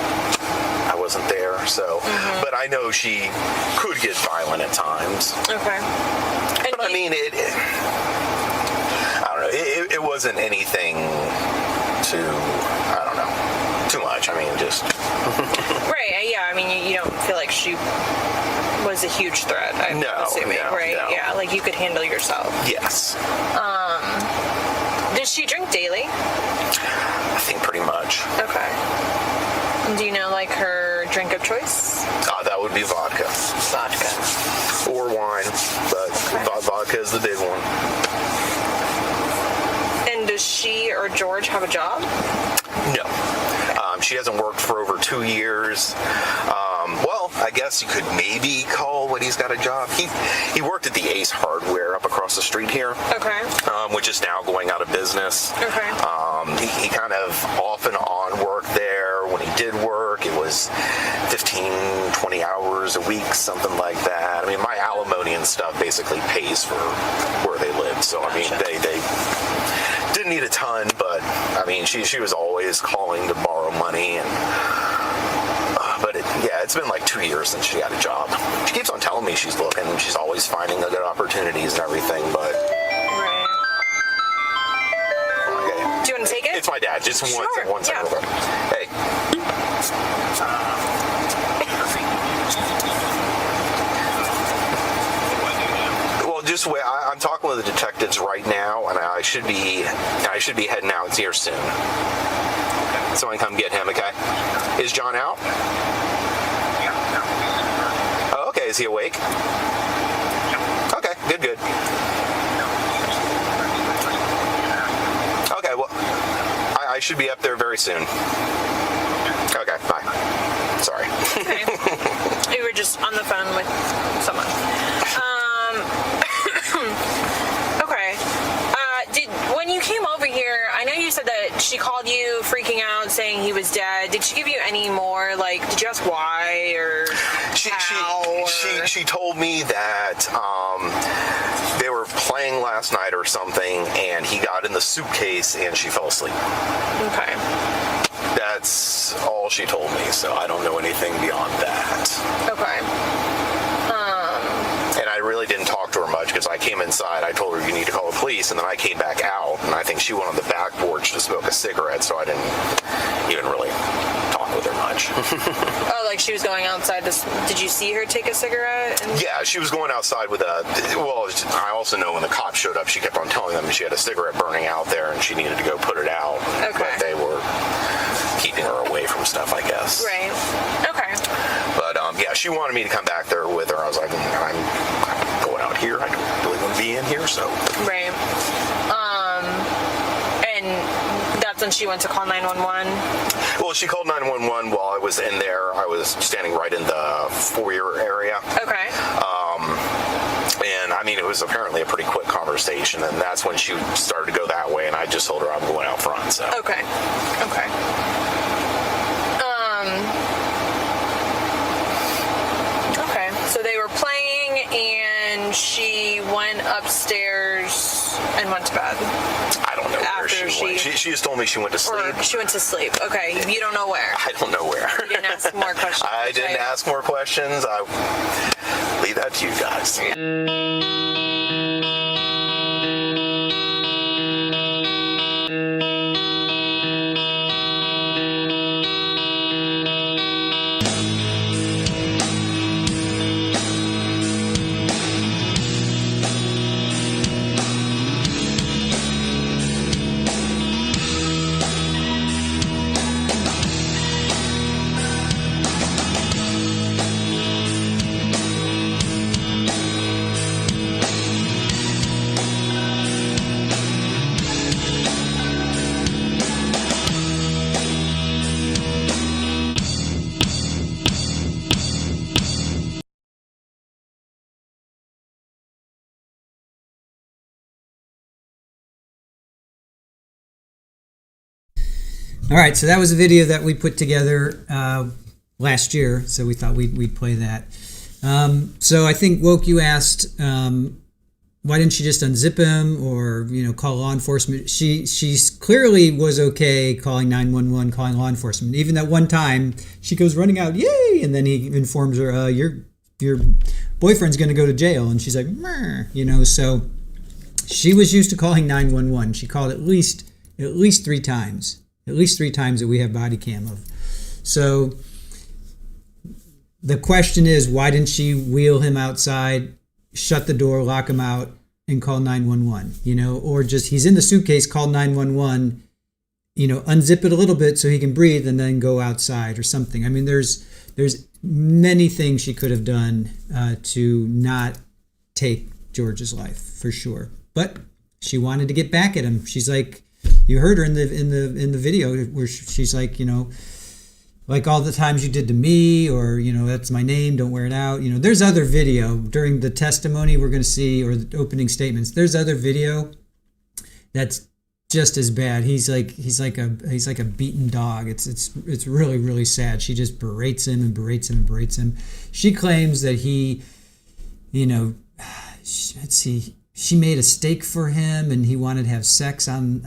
I wasn't there, so. But I know she could get violent at times. Okay. But I mean, I don't know. It wasn't anything too much. I mean, just... Right, yeah. I mean, you don't feel like she was a huge threat, I'm assuming, right? No. Yeah, like you could handle yourself. Yes. Does she drink daily? I think pretty much. Okay. Do you know, like, her drink of choice? That would be vodka. Vodka. Or wine, but vodka is the big one. And does she or George have a job? No. She hasn't worked for over 2 years. Well, I guess you could maybe call what he's got a job. He worked at the Ace Hardware up across the street here. Okay. Which is now going out of business. Okay. He kind of off and on worked there. When he did work, it was 15, 20 hours a week, something like that. I mean, my alimony and stuff basically pays for where they lived. So, I mean, they didn't need a ton, but, I mean, she was always calling to borrow money, and but it's been like 2 years since she got a job. She keeps on telling me she's looking, and she's always finding the good opportunities and everything, but... Right. Okay. Do you want to take it? It's my dad. Just one second. Hey. Well, just wait. I'm talking with the detectives right now, and I should be heading out. It's here soon. So I can come get him, okay? Is John out? Oh, okay. Is he awake? Okay, good. Okay, well, I should be up there very soon. Okay, bye. Sorry. Okay. We were just on the phone with someone. Okay. When you came over here, I know you said that she called you freaking out saying he was dead. Did she give you any more, like, did you ask why or how? She told me that they were playing last night or something, and he got in the suitcase and she fell asleep. Okay. That's all she told me, so I don't know anything beyond that. Okay. And I really didn't talk to her much because I came inside, I told her you need to call the police, and then I came back out, and I think she went on the back porch to smoke a cigarette, so I didn't even really talk with her much. Oh, like she was going outside did you see her take a cigarette? Yeah, she was going outside with I also know when the cops showed up, she kept on telling them she had a cigarette burning out there and she needed to go put it out. Okay. But they were keeping her away from stuff, I guess. Right. Okay. But yeah, she wanted me to come back there with her. I was like, I'm going out here. I don't really want to be in here, so. Right. And that's when she went to call 911? Well, she called 911 while I was in there. I was standing right in the foyer area. Okay. And I mean, it was apparently a pretty quick conversation, and that's when she started to go that way, and I just told her I'm going out front, so. Okay. Okay. Okay, so they were playing, and she went upstairs and went to bed. I don't know where she went. She just told me she went to sleep. Or she went to sleep. Okay, you don't know where. I don't know where. You didn't ask more questions. I didn't ask more questions. I leave that to you guys. All right, so that was a video that we put together last year, so we thought we'd play that. So I think Woke, you asked, why didn't she just unzip him or call law enforcement? She clearly was okay calling 911, calling law enforcement. Even that one time, she goes running out, yay, and then he informs her, your boyfriend's going to go to jail, and she's like, meh, so she was used to calling 911. She called at least 3 times. At least 3 times that we have body cam of. So the question is, why didn't she wheel him outside, shut the door, lock him out, and call 911? Or just he's in the suitcase, call 911, unzip it a little bit so he can breathe and then go outside or something. I mean, there's many things she could have done to not take George's life, for sure. But she wanted to get back at him. She's like, you heard her in the video where she's like, like all the times you did to me, or that's my name, don't wear it out. There's other video during the testimony we're going to see, or the opening statements. There's other video that's just as bad. He's like a beaten dog. It's really, really sad. She just berates him and berates him and berates him. She claims that he, let's see. She made a steak for him, and he wanted to have sex on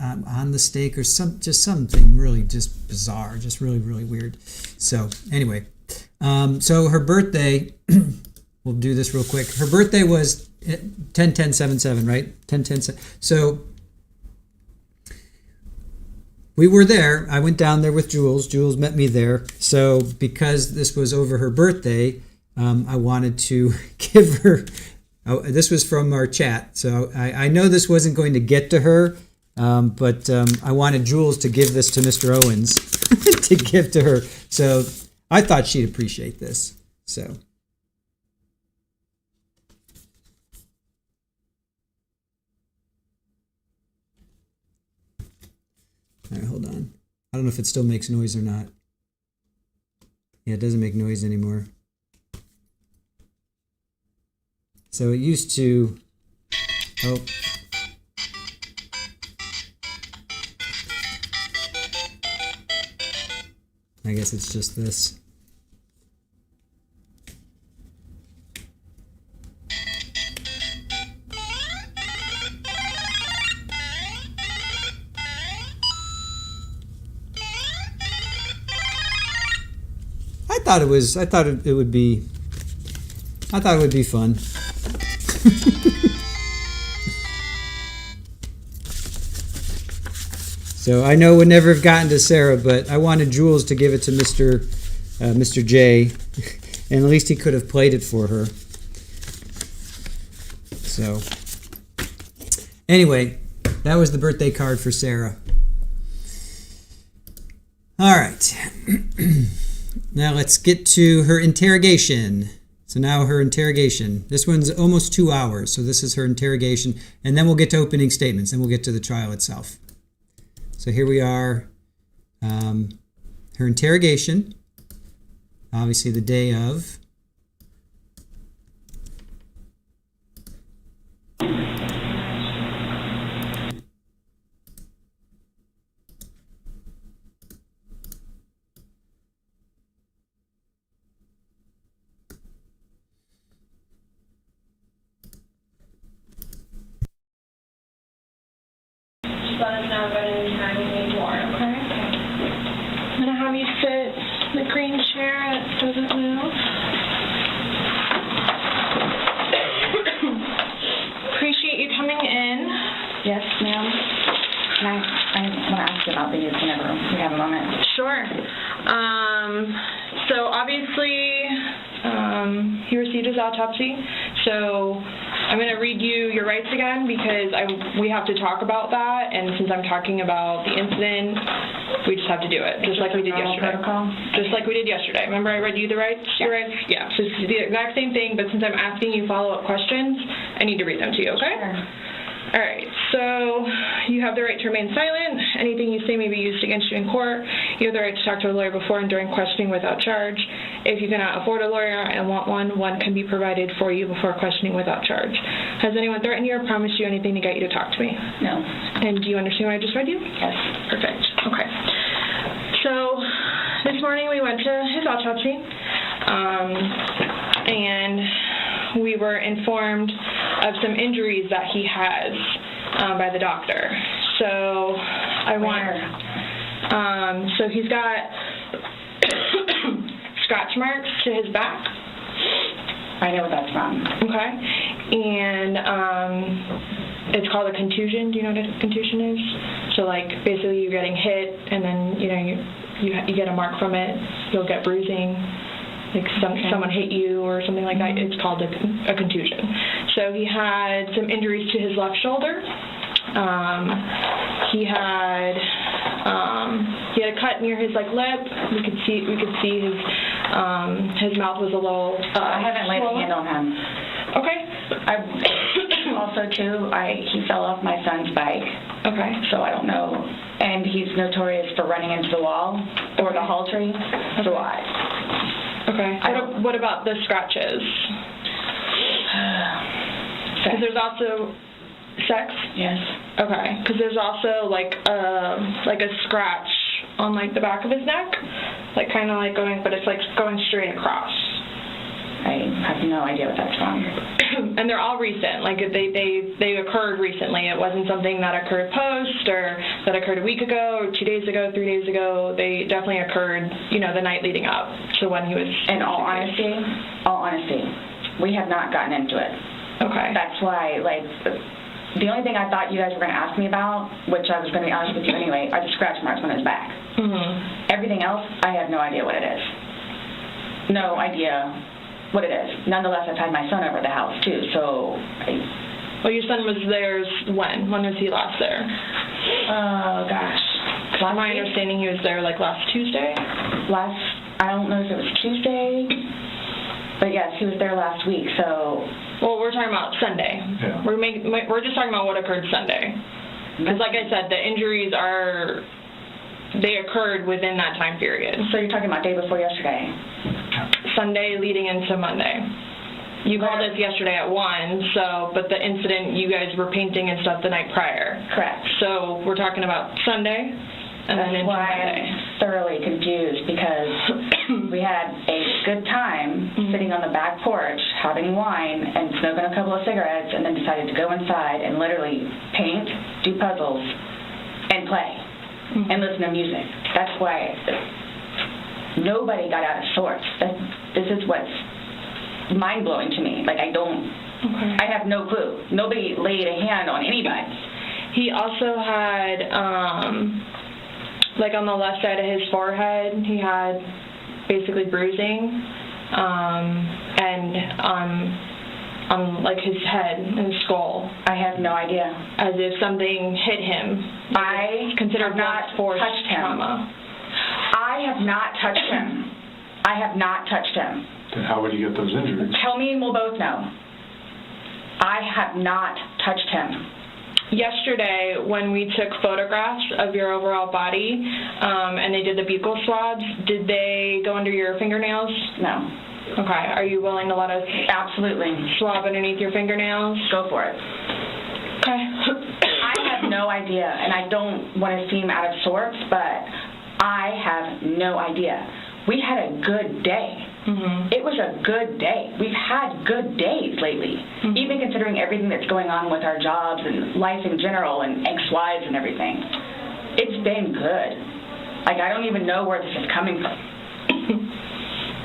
the steak, or something really just bizarre, just really, really weird. So anyway, so her birthday, we'll do this real quick. Her birthday was 10/10/77, right? 10/10. So we were there. I went down there with Jules. Jules met me there. So because this was over her birthday, I wanted to give her. This was from our chat, so I know this wasn't going to get to her, but I wanted Jules to give this to Mr. Owens to give to her. So I thought she'd appreciate this. So. All right, hold on. I don't know if it still makes noise or not. Yeah, it doesn't make noise anymore. So it used to, I guess it's just this. I thought it would be fun. So I know it would never have gotten to Sarah, but I wanted Jules to give it to Mr. J, and at least he could have played it for her. So anyway, that was the birthday card for Sarah. All right. Now let's get to her interrogation. So now her interrogation. This one's almost 2 hours, so this is her interrogation, and then we'll get to opening statements, and we'll get to the trial itself. So here we are, her interrogation, obviously the day of. Let us know about any time you need more, okay? I'm going to have you sit in the green chair that doesn't move. Appreciate you coming in. Yes, ma'am. I want to ask you about these whenever we have a moment. Sure. So obviously, he received his autopsy. So I'm going to read you your rights again because we have to talk about that. And since I'm talking about the incident, we just have to do it, just like we did yesterday. Protocol? Just like we did yesterday. Remember I read you the rights? Your rights? Yeah. So it's the exact same thing, but since I'm asking you follow-up questions, I need to read them to you, okay? Sure. All right, so you have the right to remain silent. Anything you say may be used against you in court. You have the right to talk to a lawyer before and during questioning without charge. If you cannot afford a lawyer and want one can be provided for you before questioning without charge. Has anyone threatened you or promised you anything to get you to talk to me? No. And do you understand what I just read you? Yes. Perfect. Okay. So this morning we went to his autopsy, and we were informed of some injuries that he has by the doctor. So so he's got scratch marks to his back. I know what that's from. Okay. And it's called a contusion. Do you know what a contusion is? So like basically you're getting hit and then you get a mark from it. You'll get bruising. Like someone hit you or something like that. It's called a contusion. So he had some injuries to his left shoulder. He had a cut near his lip. We could see his mouth was a little. I haven't laid a hand on him. Okay. Also too, he fell off my son's bike. Okay. So I don't know, and he's notorious for running into the wall or the hall tree. So Okay. What about the scratches? Because there's also sex. Yes. Okay. Because there's also like a scratch on like the back of his neck, like kind of like going, but it's like going straight across. I have no idea what that's from. And they're all recent. Like they occurred recently. It wasn't something that occurred post or that occurred a week ago or 2 days ago, 3 days ago. They definitely occurred, the night leading up to when he was. In all honesty, we have not gotten into it. Okay. That's why, the only thing I thought you guys were going to ask me about, which I was going to be honest with you anyway, are the scratch marks on his back. Mm-hmm. Everything else, I have no idea what it is. No idea what it is. Nonetheless, I've had my son over at the house too, so. Well, your son was there when? When was he last there? Oh, gosh. My understanding he was there last Tuesday? I don't know if it was Tuesday, but yes, he was there last week, so. Well, we're talking about Sunday. Yeah. We're just talking about what occurred Sunday. Because like I said, the injuries they occurred within that time period. So you're talking about day before yesterday? Sunday leading into Monday. You called us yesterday at 1, but the incident, you guys were painting and stuff the night prior. Correct. So we're talking about Sunday? and then That's into why Monday. I'm thoroughly confused, because we had a good time sitting on the back porch having wine and smoking a couple of cigarettes, and then decided to go inside and literally paint, do puzzles, and play and listen to music. That's why nobody got out of sorts. This is what's mind-blowing to me. Like, I have no clue. Nobody laid a hand on anybody. He also had, like on the left side of his forehead, he had basically bruising, and on like his head and his skull. I have no idea. As if something hit him. I considered not force touched him. trauma. I have not touched him. I have not touched him. Then how would you get those injuries? Tell me and we'll both know. I have not touched him. Yesterday, when we took photographs of your overall body, and they did the buccal swabs, did they go under your fingernails? No. Okay. Are you willing to let us absolutely swab underneath your fingernails? Go for it. Okay. I have no idea, and I don't want to seem out of sorts, but I have no idea. We had a good day. It was a good day. We've had good days lately, even considering everything that's going on with our jobs and life in general and ex-wives and everything. It's been good. Like, I don't even know where this is coming from.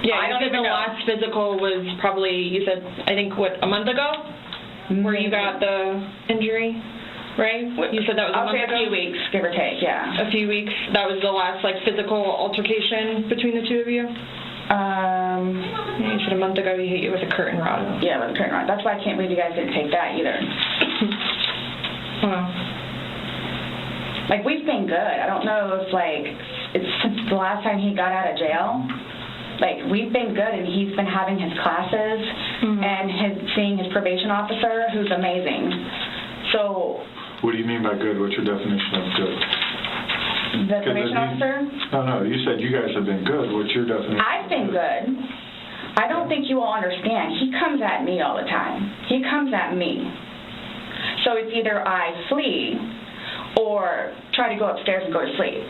Yeah, I don't even know. The last physical was probably, you said, I think, what, a month ago? Where you got the injury, right? You said that was a month ago? A few weeks, give or take, yeah. A few weeks. That was the last, like, physical altercation between the two of you? You said a month ago he hit you with a curtain rod. Yeah, with a curtain rod. That's why I can't believe you guys didn't take that either. Like, we've been good. I don't know if, like, it's since the last time he got out of jail. Like, we've been good, and he's been having his classes and seeing his probation officer, who's amazing. So... What do you mean by good? What's your definition of good? The probation officer? No, you said you guys have been good. What's your definition? I've been good. I don't think you all understand. He comes at me all the time. He comes at me. So it's either I flee or try to go upstairs and go to sleep.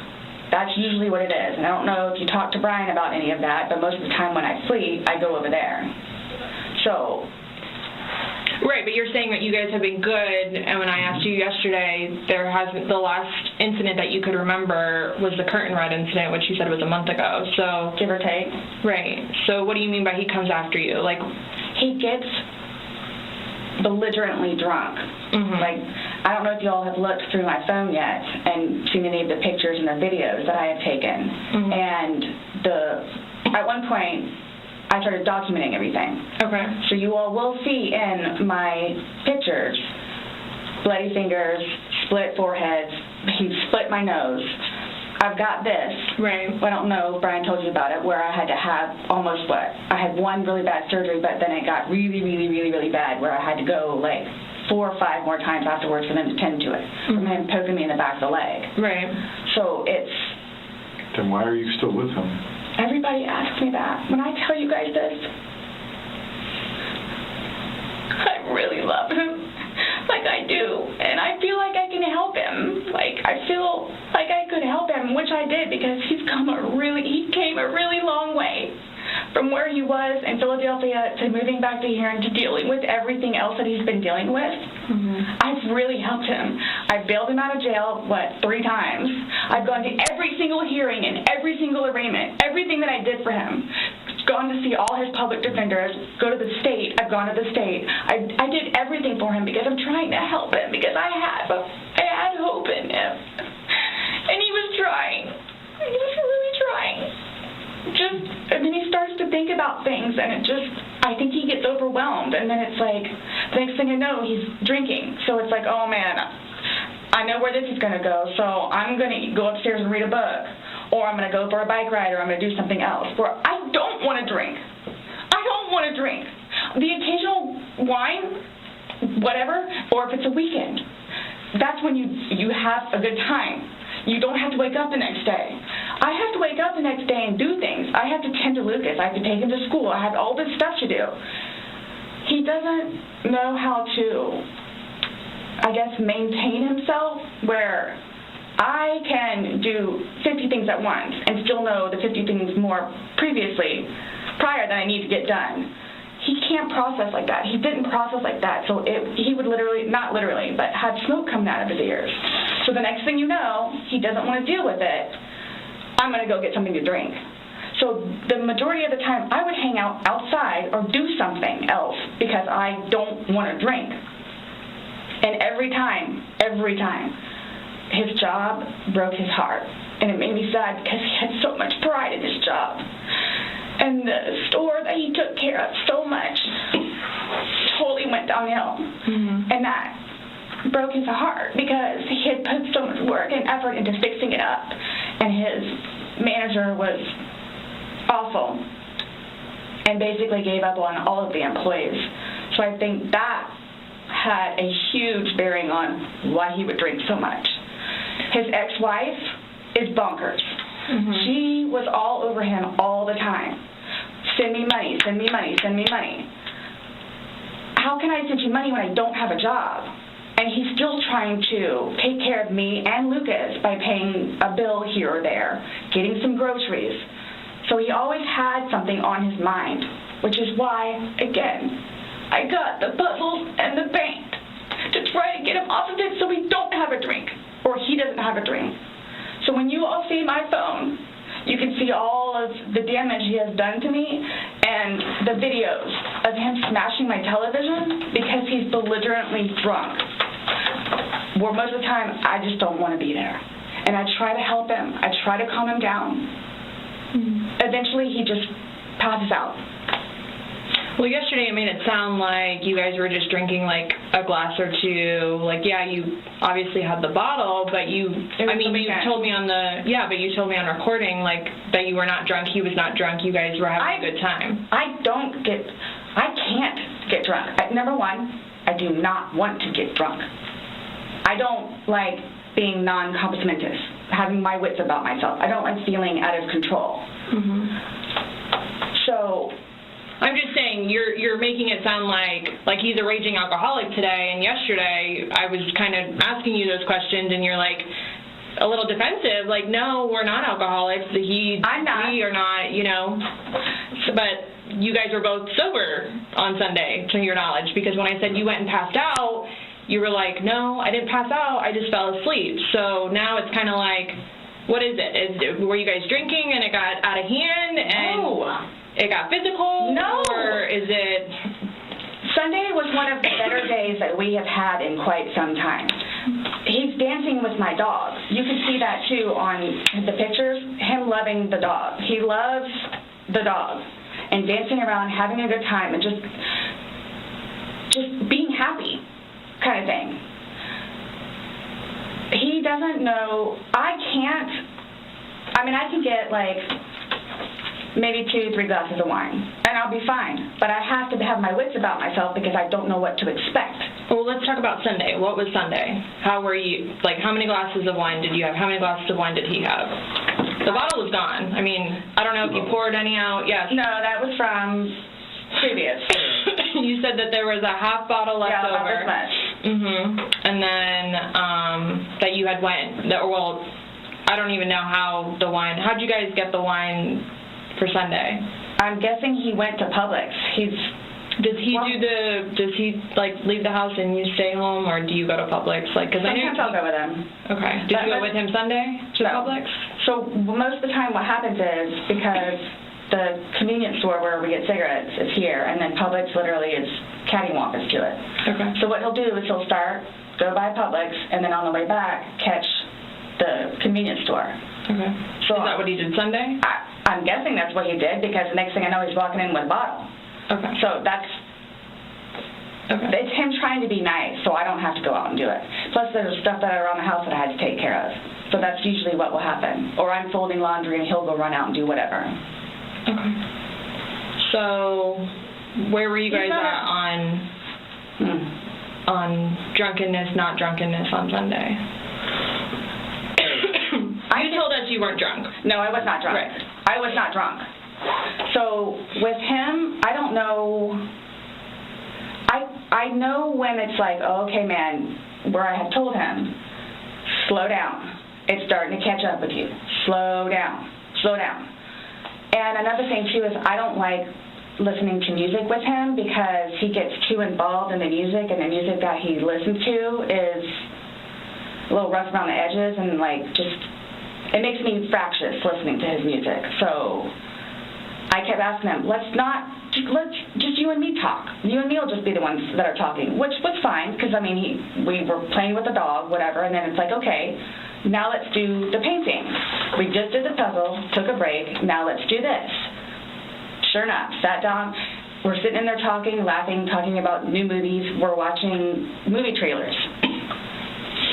That's usually what it is. And I don't know if you talked to Brian about any of that, but most of the time when I flee, I go over there. So... Right, but you're saying that you guys have been good, and when I asked you yesterday, the last incident that you could remember was the curtain rod incident, which you said was a month ago, so... Give or take. Right, so what do you mean by he comes after you? Like, he gets belligerently drunk. Like, I don't know if you all have looked through my phone yet and seen any of the pictures and the videos that I have taken. And at one point, I started documenting everything. Okay. So you all will see in my pictures bloody fingers, split foreheads, he split my nose. I've got this. Right. I don't know if Brian told you about it, where I had to have almost I had one really bad surgery, but then it got really, really, really, really bad, where I had to go like 4 or 5 more times afterwards for them to tend to it, from him poking me in the back of the leg. Right. So it's... Then why are you still with him? Everybody asks me that. When I tell you guys this, I really love him. Like, I do. And I feel like I can help him. Like, I feel like I could help him, which I did, because he came a really long way from where he was in Philadelphia to moving back to here and to dealing with everything else that he's been dealing with. I've really helped him. I've bailed him out of jail, 3 times. I've gone to every single hearing and every single arraignment, everything that I did for him. Gone to see all his public defenders, go to the state. I've gone to the state. I did everything for him because I'm trying to help him, because I had hope in him. And he was trying. He was really trying. And then he starts to think about things, and I think he gets overwhelmed, and then it's like, the next thing I know, he's drinking. So it's like, oh man, I know where this is going to go, so I'm going to go upstairs and read a book, or I'm going to go for a bike ride, or I'm going to do something else, where I don't want to drink. I don't want to drink. The occasional wine, whatever, or if it's a weekend, that's when you have a good time. You don't have to wake up the next day. I have to wake up the next day and do things. I have to tend to Lucas. I have to take him to school. I have all this stuff to do. He doesn't know how to, I guess, maintain himself, where I can do 50 things at once and still know the 50 things more prior that I need to get done. He can't process like that. He didn't process like that. So he would literally, not literally, but have smoke coming out of his ears. So the next thing you know, he doesn't want to deal with it. I'm going to go get something to drink. So the majority of the time, I would hang out outside or do something else because I don't want to drink. And every time, his job broke his heart. And it made me sad because he had so much pride in his job. And the store that he took care of so much totally went downhill. And that broke his heart because he had put so much work and effort into fixing it up. And his manager was awful and basically gave up on all of the employees. So I think that had a huge bearing on why he would drink so much. His ex-wife is bonkers. She was all over him all the time. Send me money, send me money, send me money. How can I send you money when I don't have a job? And he's still trying to take care of me and Lucas by paying a bill here or there, getting some groceries. So he always had something on his mind, which is why, again, I got the puzzles and the paint to try to get him off of it so we don't have a drink, or he doesn't have a drink. So when you all see my phone, you can see all of the damage he has done to me and the videos of him smashing my television because he's belligerently drunk. Where most of the time, I just don't want to be there. And I try to help him. I try to calm him down. Eventually, he just passes out. Well, yesterday it made it sound like you guys were just drinking like a glass or two. Like, yeah, you obviously had the bottle, but you told me on recording like that you were not drunk. He was not drunk. You guys were having a good time. I can't get drunk. Number one, I do not want to get drunk. I don't like being non-compos mentis, having my wits about myself. I don't like feeling out of control. So I'm just saying you're making it sound like he's a raging alcoholic today, and yesterday I was kind of asking you those questions and you're like a little defensive, like, no, we're not alcoholics. I'm not. We are not, you know. But you guys were both sober on Sunday, to your knowledge, because when I said you went and passed out, you were like, no, I didn't pass out, I just fell asleep. So now it's kind of like, what is it? Were you guys drinking and it got out of hand and it got physical? No. Or is it... Sunday was one of the better days that we have had in quite some time. He's dancing with my dog. You can see that too on the pictures, him loving the dog. He loves the dog and dancing around, having a good time, and just being happy kind of thing. He doesn't know. I can get like maybe 2-3 glasses of wine, and I'll be fine. But I have to have my wits about myself because I don't know what to expect. Well, let's talk about Sunday. What was Sunday? How were you? Like, how many glasses of wine did you have? How many glasses of wine did he have? The bottle was gone. I mean, I don't know if you poured any out. Yes. No, that was from previous. You said that there was a half bottle left over. Yeah, about this much. And then that you had went. Well, I don't even know how the wine. How'd you guys get the wine for Sunday? I'm guessing he went to Publix. Does he like leave the house and you stay home, or do you go to Publix? Like, because I know I'll go with him. Okay. Did you go with him Sunday to Publix? So most of the time, what happens is because the convenience store where we get cigarettes is here, and then Publix literally is cattywampus to it. Okay. So what he'll do is he'll go by Publix, and then on the way back catch the convenience store. Okay. So is that what he did Sunday? I'm guessing that's what he did, because the next thing I know, he's walking in with a bottle. Okay. So it's him trying to be nice, so I don't have to go out and do it. Plus, there's stuff that are around the house that I had to take care of. So that's usually what will happen. Or I'm folding laundry and he'll go run out and do whatever. Okay. So where were you guys at on drunkenness, not drunkenness on Sunday? You told us you weren't drunk. No, I was not drunk. Right. I was not drunk. So with him, I don't know. I know when it's like, oh, okay, man, where I had told him, slow down. it's starting to catch up with you. Slow down. Slow down. And another thing, too, is I don't like listening to music with him because he gets too involved in the music, and the music that he listens to is a little rough around the edges, and, like, just, it makes me fractious listening to his music. So I kept asking him, let's just you and me talk. You and me will just be the ones that are talking, which was fine, because, I mean, we were playing with the dog, whatever, and then it's like, okay, now let's do the painting. We just did the puzzle, took a break, now let's do this. Sure enough, sat down, we're sitting in there talking, laughing, talking about new movies, we're watching movie trailers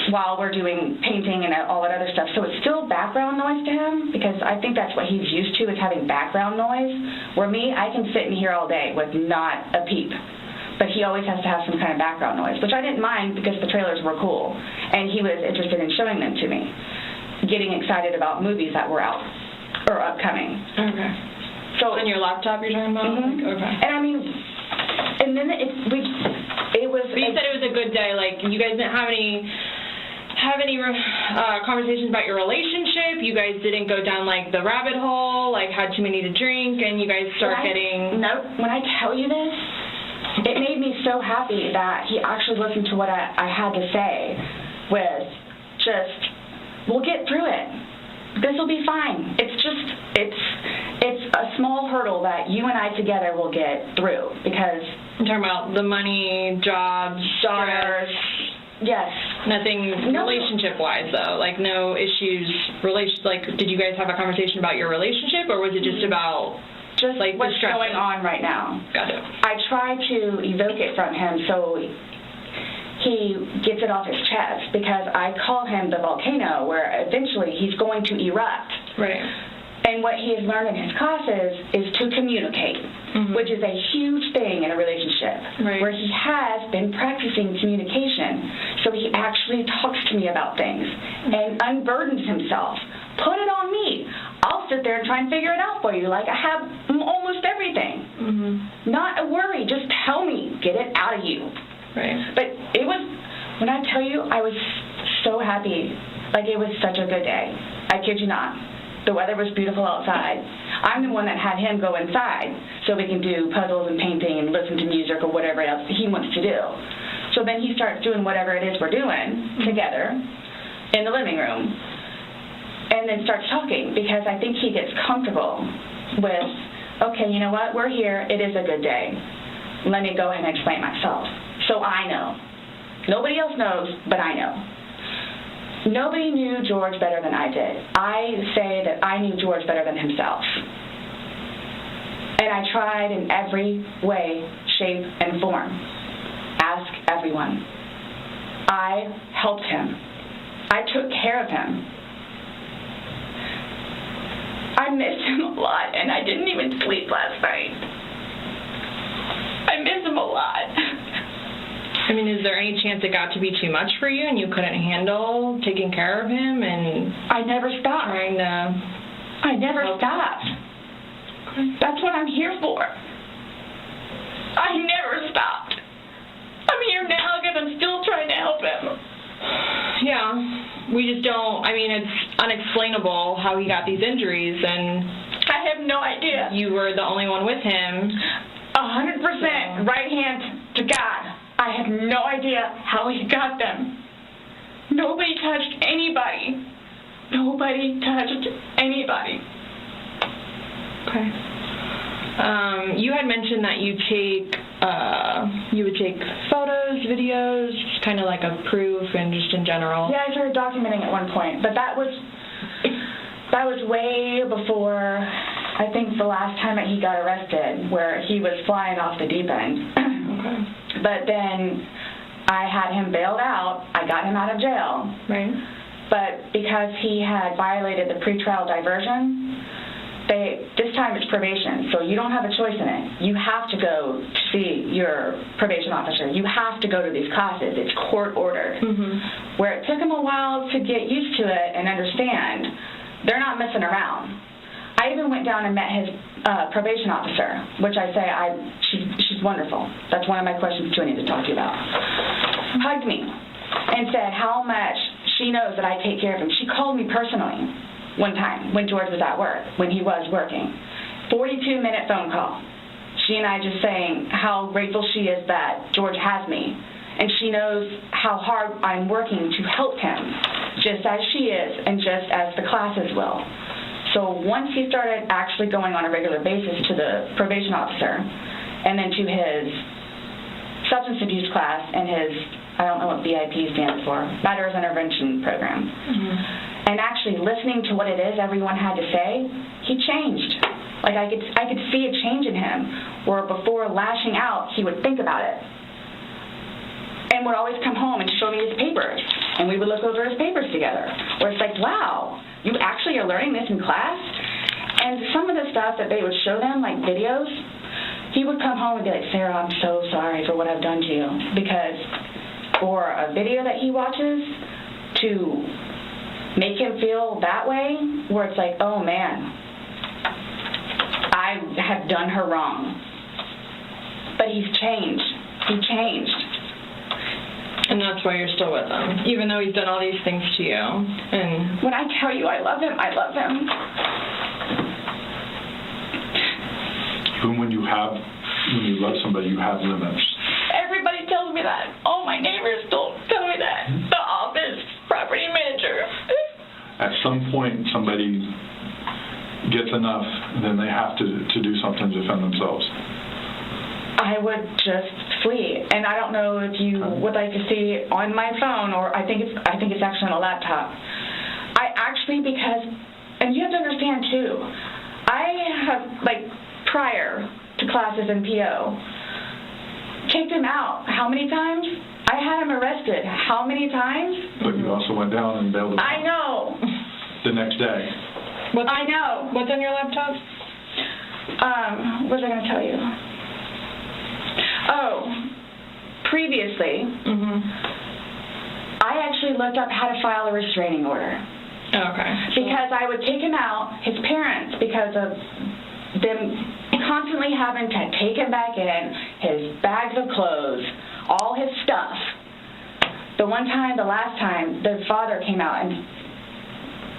while we're doing painting and all that other stuff. So it's still background noise to him, because I think that's what he's used to, is having background noise, where me, I can sit in here all day with not a peep. But he always has to have some kind of background noise, which I didn't mind because the trailers were cool, and he was interested in showing them to me, getting excited about movies that were out or upcoming. Okay. So on your laptop you're talking about? Mm-hmm. Like, okay. And I mean, and then it was... But you said it was a good day, like you guys didn't have any conversations about your relationship? You guys didn't go down, like, the rabbit hole, like, had too many to drink, and you guys start getting... No, when I tell you this, it made me so happy that he actually listened to what I had to say with just, we'll get through it. This will be fine. It's just, it's a small hurdle that you and I together will get through, because... I'm talking about the money, jobs, daughters... Yes. Nothing relationship-wise, though. Like, no issues. Like, did you guys have a conversation about your relationship, or was it just about like what's going on right now? Got it. I try to evoke it from him so he gets it off his chest, because I call him the volcano, where eventually he's going to erupt. Right. And what he has learned in his classes is to communicate, which is a huge thing in a relationship, where he has been practicing communication. So he actually talks to me about things and unburdens himself. Put it on me. I'll sit there and try and figure it out for you. Like, I have almost everything. Not a worry. Just tell me. Get it out of you. Right. But it was, when I tell you, I was so happy. Like, it was such a good day. I kid you not. The weather was beautiful outside. I'm the one that had him go inside so we can do puzzles and painting and listen to music or whatever else he wants to do. So then he starts doing whatever it is we're doing together in the living room, and then starts talking, because I think he gets comfortable with, okay, you know what, we're here, it is a good day. Let me go ahead and explain myself. So I know. Nobody else knows, but I know. Nobody knew George better than I did. I say that I knew George better than himself. And I tried in every way, shape, and form. Ask everyone. I helped him. I took care of him. I missed him a lot, and I didn't even sleep last night. I miss him a lot. I mean, is there any chance it got to be too much for you and you couldn't handle taking care of him? And I never stopped. I never stopped. That's what I'm here for. I never stopped. I'm here now because I'm still trying to help him. Yeah, we just don't, I mean, it's unexplainable how he got these injuries, and I have no idea. You were the only one with him. 100% right hand to God. I have no idea how he got them. Nobody touched anybody. Nobody touched anybody. Okay. You had mentioned that you would take photos, videos, just kind of like a proof and just in general. Yeah, I started documenting at one point, but that was way before, I think, the last time that he got arrested, where he was flying off the deep end. Okay. But then I had him bailed out. I got him out of jail. Right. But because he had violated the pretrial diversion, this time it's probation, so you don't have a choice in it. You have to go to see your probation officer. You have to go to these classes. It's court ordered. Where it took him a while to get used to it and understand, they're not messing around. I even went down and met his probation officer, which I say she's wonderful. That's one of my questions too I need to talk to you about. Hugged me and said how much she knows that I take care of him. She called me personally one time when George was at work, when he was working. 42-minute phone call. She and I just saying how grateful she is that George has me. And she knows how hard I'm working to help him, just as she is and just as the classes will. So once he started actually going on a regular basis to the probation officer and then to his substance abuse class and his, I don't know what BIP stands for, Matters Intervention Program, and actually listening to what it is everyone had to say, he changed. Like I could see a change in him, where before lashing out, he would think about it. And would always come home and show me his papers, and we would look over his papers together, where it's like, wow, you actually are learning this in class? And some of the stuff that they would show them, like videos, he would come home and be like, Sarah, I'm so sorry for what I've done to you. Because for a video that he watches to make him feel that way, where it's like, oh man, I have done her wrong. But he's changed. He changed. And that's why you're still with him, even though he's done all these things to you. And when I tell you I love him, I love him. Even when you love somebody, you have limits. Everybody tells me that. All my neighbors still tell me that. The office, property manager. At some point, somebody gets enough, then they have to do something to defend themselves. I would just flee, and I don't know if you would like to see on my phone, or I think it's actually on a laptop. I actually, because, and you have to understand too, I have, like, prior to classes in PO, kicked him out. How many times? I had him arrested. How many times? But you also went down and bailed him out. I know. The next day. I know. What's on your laptop? What was I going to tell you? Oh, previously, I actually looked up how to file a restraining order. Okay. Because I would take him out, his parents, because of them constantly having to take him back in, his bags of clothes, all his stuff. The last time, the father came out and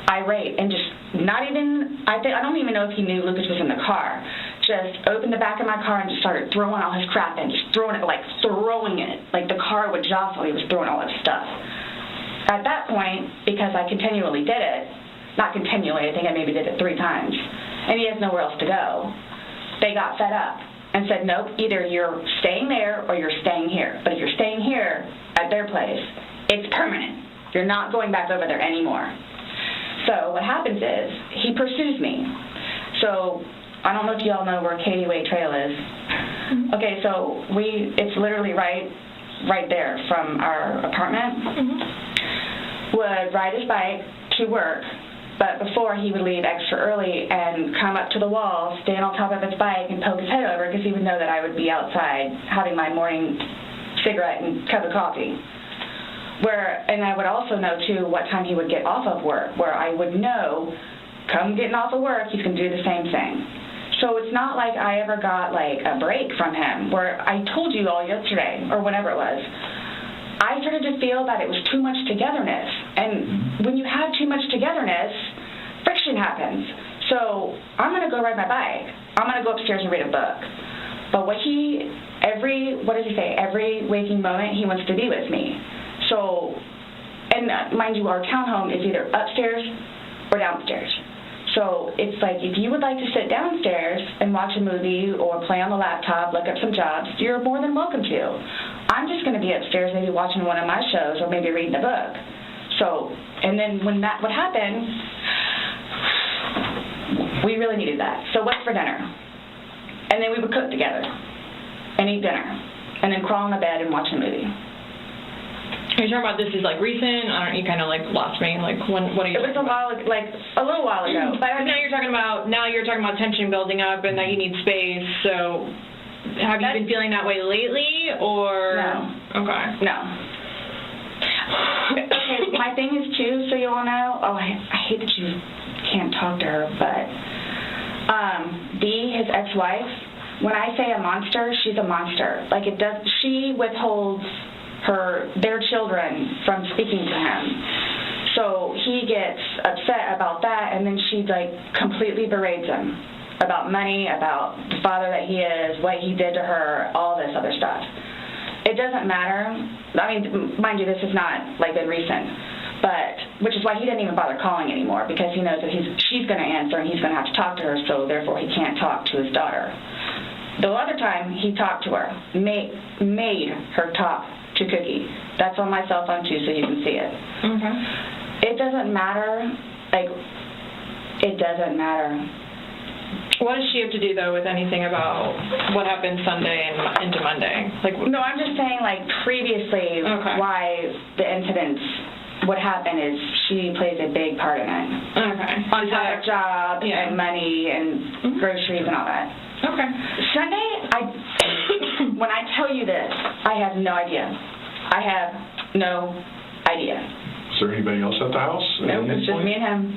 irate and just not even, I don't even know if he knew Lucas was in the car. Just opened the back of my car and just started throwing all his crap in, just throwing it. Like the car would jostle, he was throwing all his stuff. At that point, because I continually did it, not continually, I think I maybe did it 3 times, and he has nowhere else to go, they got fed up and said, nope, either you're staying there or you're staying here. But if you're staying here at their place, it's permanent. You're not going back over there anymore. So what happens is, he pursues me. So I don't know if you all know where Katie Way Trail is. Okay, so it's literally right there from our apartment. Would ride his bike to work, but before he would leave extra early and come up to the wall, stand on top of his bike and poke his head over, because he would know that I would be outside having my morning cigarette and cup of coffee. And I would also know too what time he would get off of work, where I would know, come getting off of work, he's going to do the same thing. So it's not like I ever got like a break from him, where I told you all yesterday, or whenever it was, I started to feel that it was too much togetherness. And when you have too much togetherness, friction happens. So I'm going to go ride my bike. I'm going to go upstairs and read a book. But every waking moment, he wants to be with me. So, and mind you, our townhome is either upstairs or downstairs. So it's like, if you would like to sit downstairs and watch a movie or play on the laptop, look up some jobs, you're more than welcome to. I'm just going to be upstairs maybe watching one of my shows or maybe reading a book. So, and then when that would happen, we really needed that. So what's for dinner? And then we would cook together and eat dinner and then crawl in the bed and watch a movie. Are you talking about this is like recent? You kind of like lost me. Like what are you? It was a little while ago. But now you're talking about tension building up and that you need space. So have you been feeling that way lately, or no? Okay. No. Okay. My thing is too, so you all know. Oh, I hate that you can't talk to her, but Dee, his ex-wife. When I say a monster, she's a monster. Like it does. She withholds their children from speaking to him. So he gets upset about that, and then she like completely berates him about money, about the father that he is, what he did to her, all this other stuff. It doesn't matter. I mean, mind you, this is not like been recent, but which is why he didn't even bother calling anymore, because he knows that she's going to answer and he's going to have to talk to her, so therefore he can't talk to his daughter. The other time he talked to her, made her talk to Cookie. That's on my cell phone too, so you can see it. Okay. It doesn't matter. Like, it doesn't matter. What does she have to do, though, with anything about what happened Sunday and into Monday? Like, no, I'm just saying, like, previously, why the incidents would happen is she plays a big part in it. Okay. On top of job and money and groceries and all that. Okay. Sunday, when I tell you this, I have no idea. I have no idea. Is there anybody else at the house? No, it's just me and him.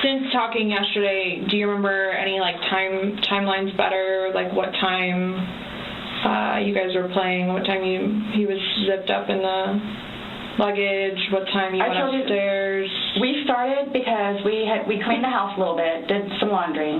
Since talking yesterday, do you remember any like timelines better? Like what time you guys were playing? What time he was zipped up in the luggage? What time you went upstairs? We started because we cleaned the house a little bit, did some laundry.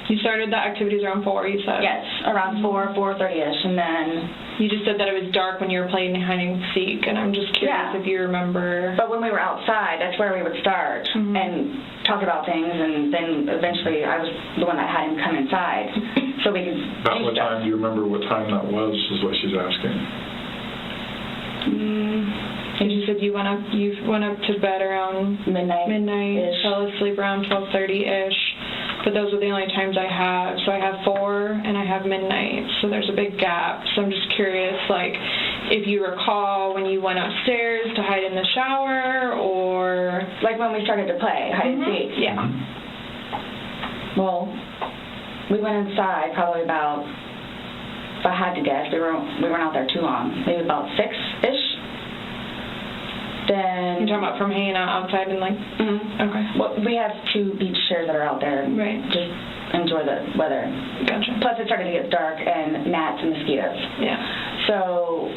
You started the activities around 4, you said? Yes, around 4:30ish, and then... You just said that it was dark when you were playing hide and seek, and I'm just curious if you remember... But when we were outside, that's where we would start and talk about things, and then eventually I was the one that had him come inside so we could About what time? Do you remember what time that was, is what she's asking. And you said you went up to bed around midnight, fell asleep around 12:30ish. But those are the only times I have. So I have 4 and I have midnight. So there's a big gap. So I'm just curious, like, if you recall when you went upstairs to hide in the shower, or like when we started to play hide and seek. Yeah. Well, we went inside probably about, if I had to guess, we weren't out there too long. Maybe about 6-ish. Then you're talking about from hanging out outside and like. Okay. Well, we have 2 beach chairs that are out there. Right. Just enjoy the weather. Gotcha. Plus, it's starting to get dark and gnats and mosquitoes. Yeah. So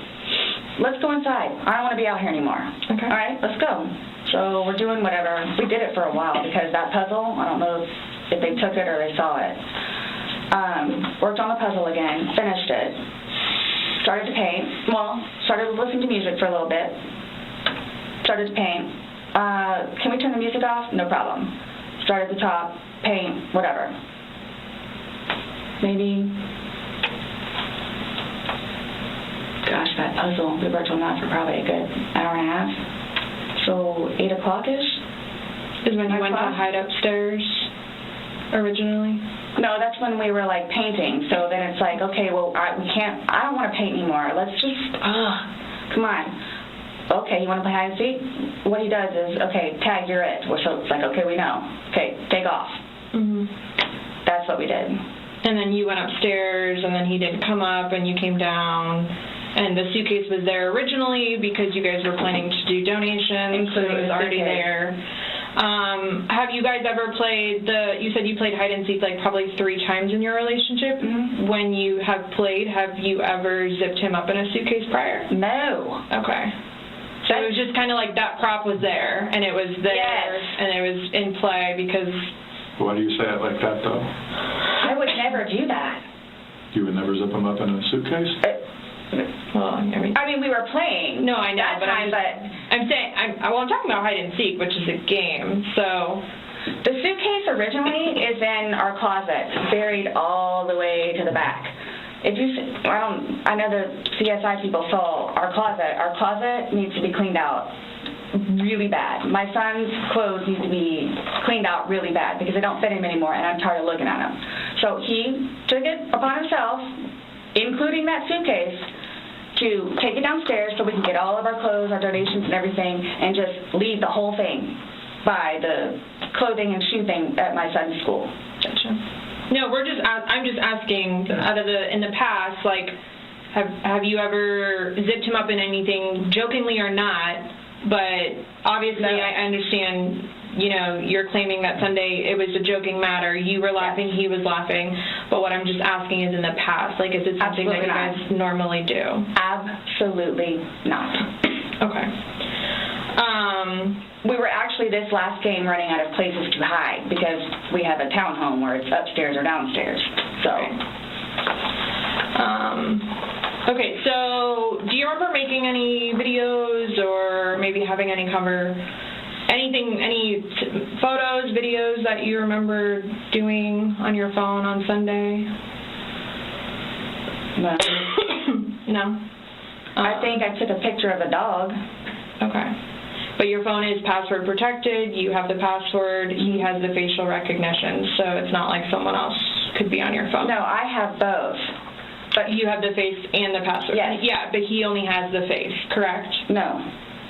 let's go inside. I don't want to be out here anymore. Okay. All right, let's go. So we're doing whatever. We did it for a while because that puzzle, I don't know if they took it or they saw it. Worked on the puzzle again, finished it, started to paint. Well, started listening to music for a little bit. Started to paint. Can we turn the music off? No problem. Start at the top, paint, whatever. Maybe, gosh, that puzzle, we worked on that for probably a good hour and a half. So 8 o'clock-ish? Is when you went to hide upstairs originally? No, that's when we were like painting. So then it's like, okay, well, I don't want to paint anymore. Let's just, come on. Okay, you want to play hide and seek? What he does is, okay, tag, you're it. So it's like, okay, we know. Okay, take off. That's what we did. And then you went upstairs, and then he didn't come up, and you came down, and the suitcase was there originally because you guys were planning to do donations, so it was already there. Have you guys ever played you said you played hide and seek like probably 3 times in your relationship. When you have played, have you ever zipped him up in a suitcase prior? No. Okay. So it was just kind of like that prop was there, and it was there, and it was in play because... Why do you say it like that, though? I would never do that. You would never zip them up in a suitcase? Well, I mean, we were playing. No, I know, but I'm talking about hide and seek, which is a game, so... The suitcase originally is in our closet, buried all the way to the back. If you, I know the CSI people saw our closet. Our closet needs to be cleaned out really bad. My son's clothes need to be cleaned out really bad because they don't fit him anymore, and I'm tired of looking at them. So he took it upon himself, including that suitcase, to take it downstairs so we can get all of our clothes, our donations, and everything, and just leave the whole thing by the clothing and shoe thing at my son's school. Gotcha. No, I'm just asking, in the past, like, have you ever zipped him up in anything, jokingly or not, but obviously I understand you're claiming that Sunday it was a joking matter. You were laughing, he was laughing. But what I'm just asking is in the past, like, is it something that you guys normally do? Absolutely not. Okay. We were actually this last game running out of places to hide because we have a townhome where it's upstairs or downstairs. So. Okay, so do you remember making any videos or maybe having any photos, videos that you remember doing on your phone on Sunday? No. No? I think I took a picture of a dog. Okay. But your phone is password protected, you have the password, he has the facial recognition, so it's not like someone else could be on your phone. No, I have both. But you have the face and the password? Yes. Yeah, but he only has the face, correct? No.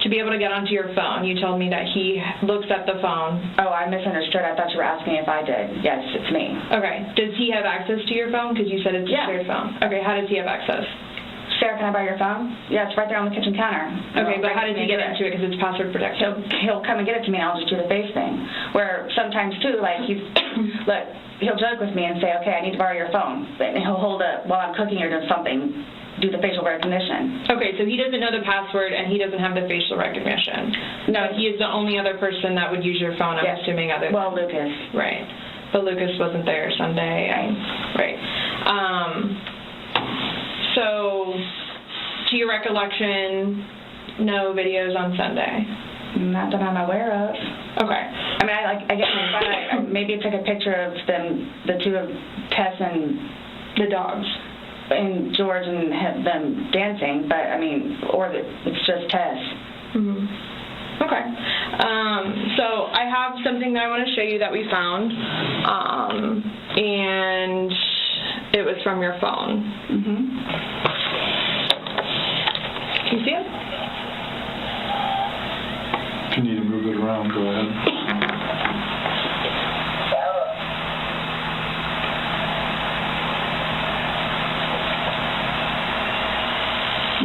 To be able to get onto your phone, you told me that he looks at the phone. Oh, I misunderstood. I thought you were asking if I did. Yes, it's me. Okay. Does he have access to your phone? Because you said it's a shared phone. Okay, how does he have access? Sarah, can I borrow your phone? Yeah, it's right there on the kitchen counter. Okay, but how does he get into it because it's password protected? He'll come and get it to me and I'll just do the face thing. Where sometimes too, like he'll joke with me and say, okay, I need to borrow your phone. And he'll hold it while I'm cooking or doing something, do the facial recognition. Okay, so he doesn't know the password and he doesn't have the facial recognition. No. But he is the only other person that would use your phone, I'm assuming, other than... Well, Lucas. Right. But Lucas wasn't there Sunday. Right. So, to your recollection, no videos on Sunday? Not that I'm aware of. Okay. I mean, I get my phone. I maybe took a picture of the two of Tess and the dogs, and George and them dancing. But I mean, it's just Tess. Mm-hmm. Okay. So I have something that I want to show you that we found, and it was from your phone. Mm-hmm. Can you see it? If you need to move it around, go ahead.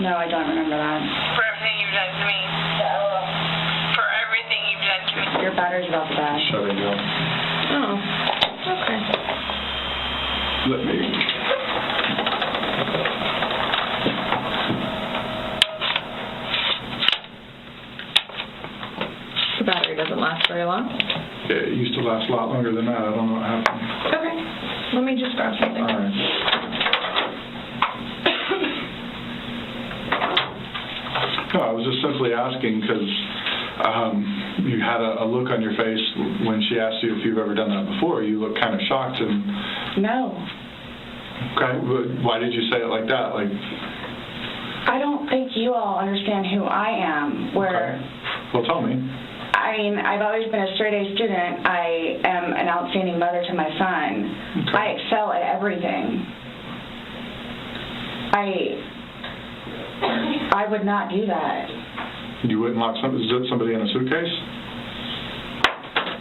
No, I don't remember that. For everything you've done to me. For everything you've done to me. Your battery's about to die. Shut it down. Oh, okay. Let me... The battery doesn't last very long. Yeah, it used to last a lot longer than that. I don't know what happened. Okay. Let me just grab something. All right. No, I was just simply asking because you had a look on your face when she asked you if you've ever done that before. You looked kind of shocked and... No. Okay, but why did you say it like that? Like... I don't think you all understand who I am. Okay. Well, tell me. I mean, I've always been a straight-A student. I am an outstanding mother to my son. Okay. I excel at everything. I would not do that. You wouldn't lock somebody in a suitcase?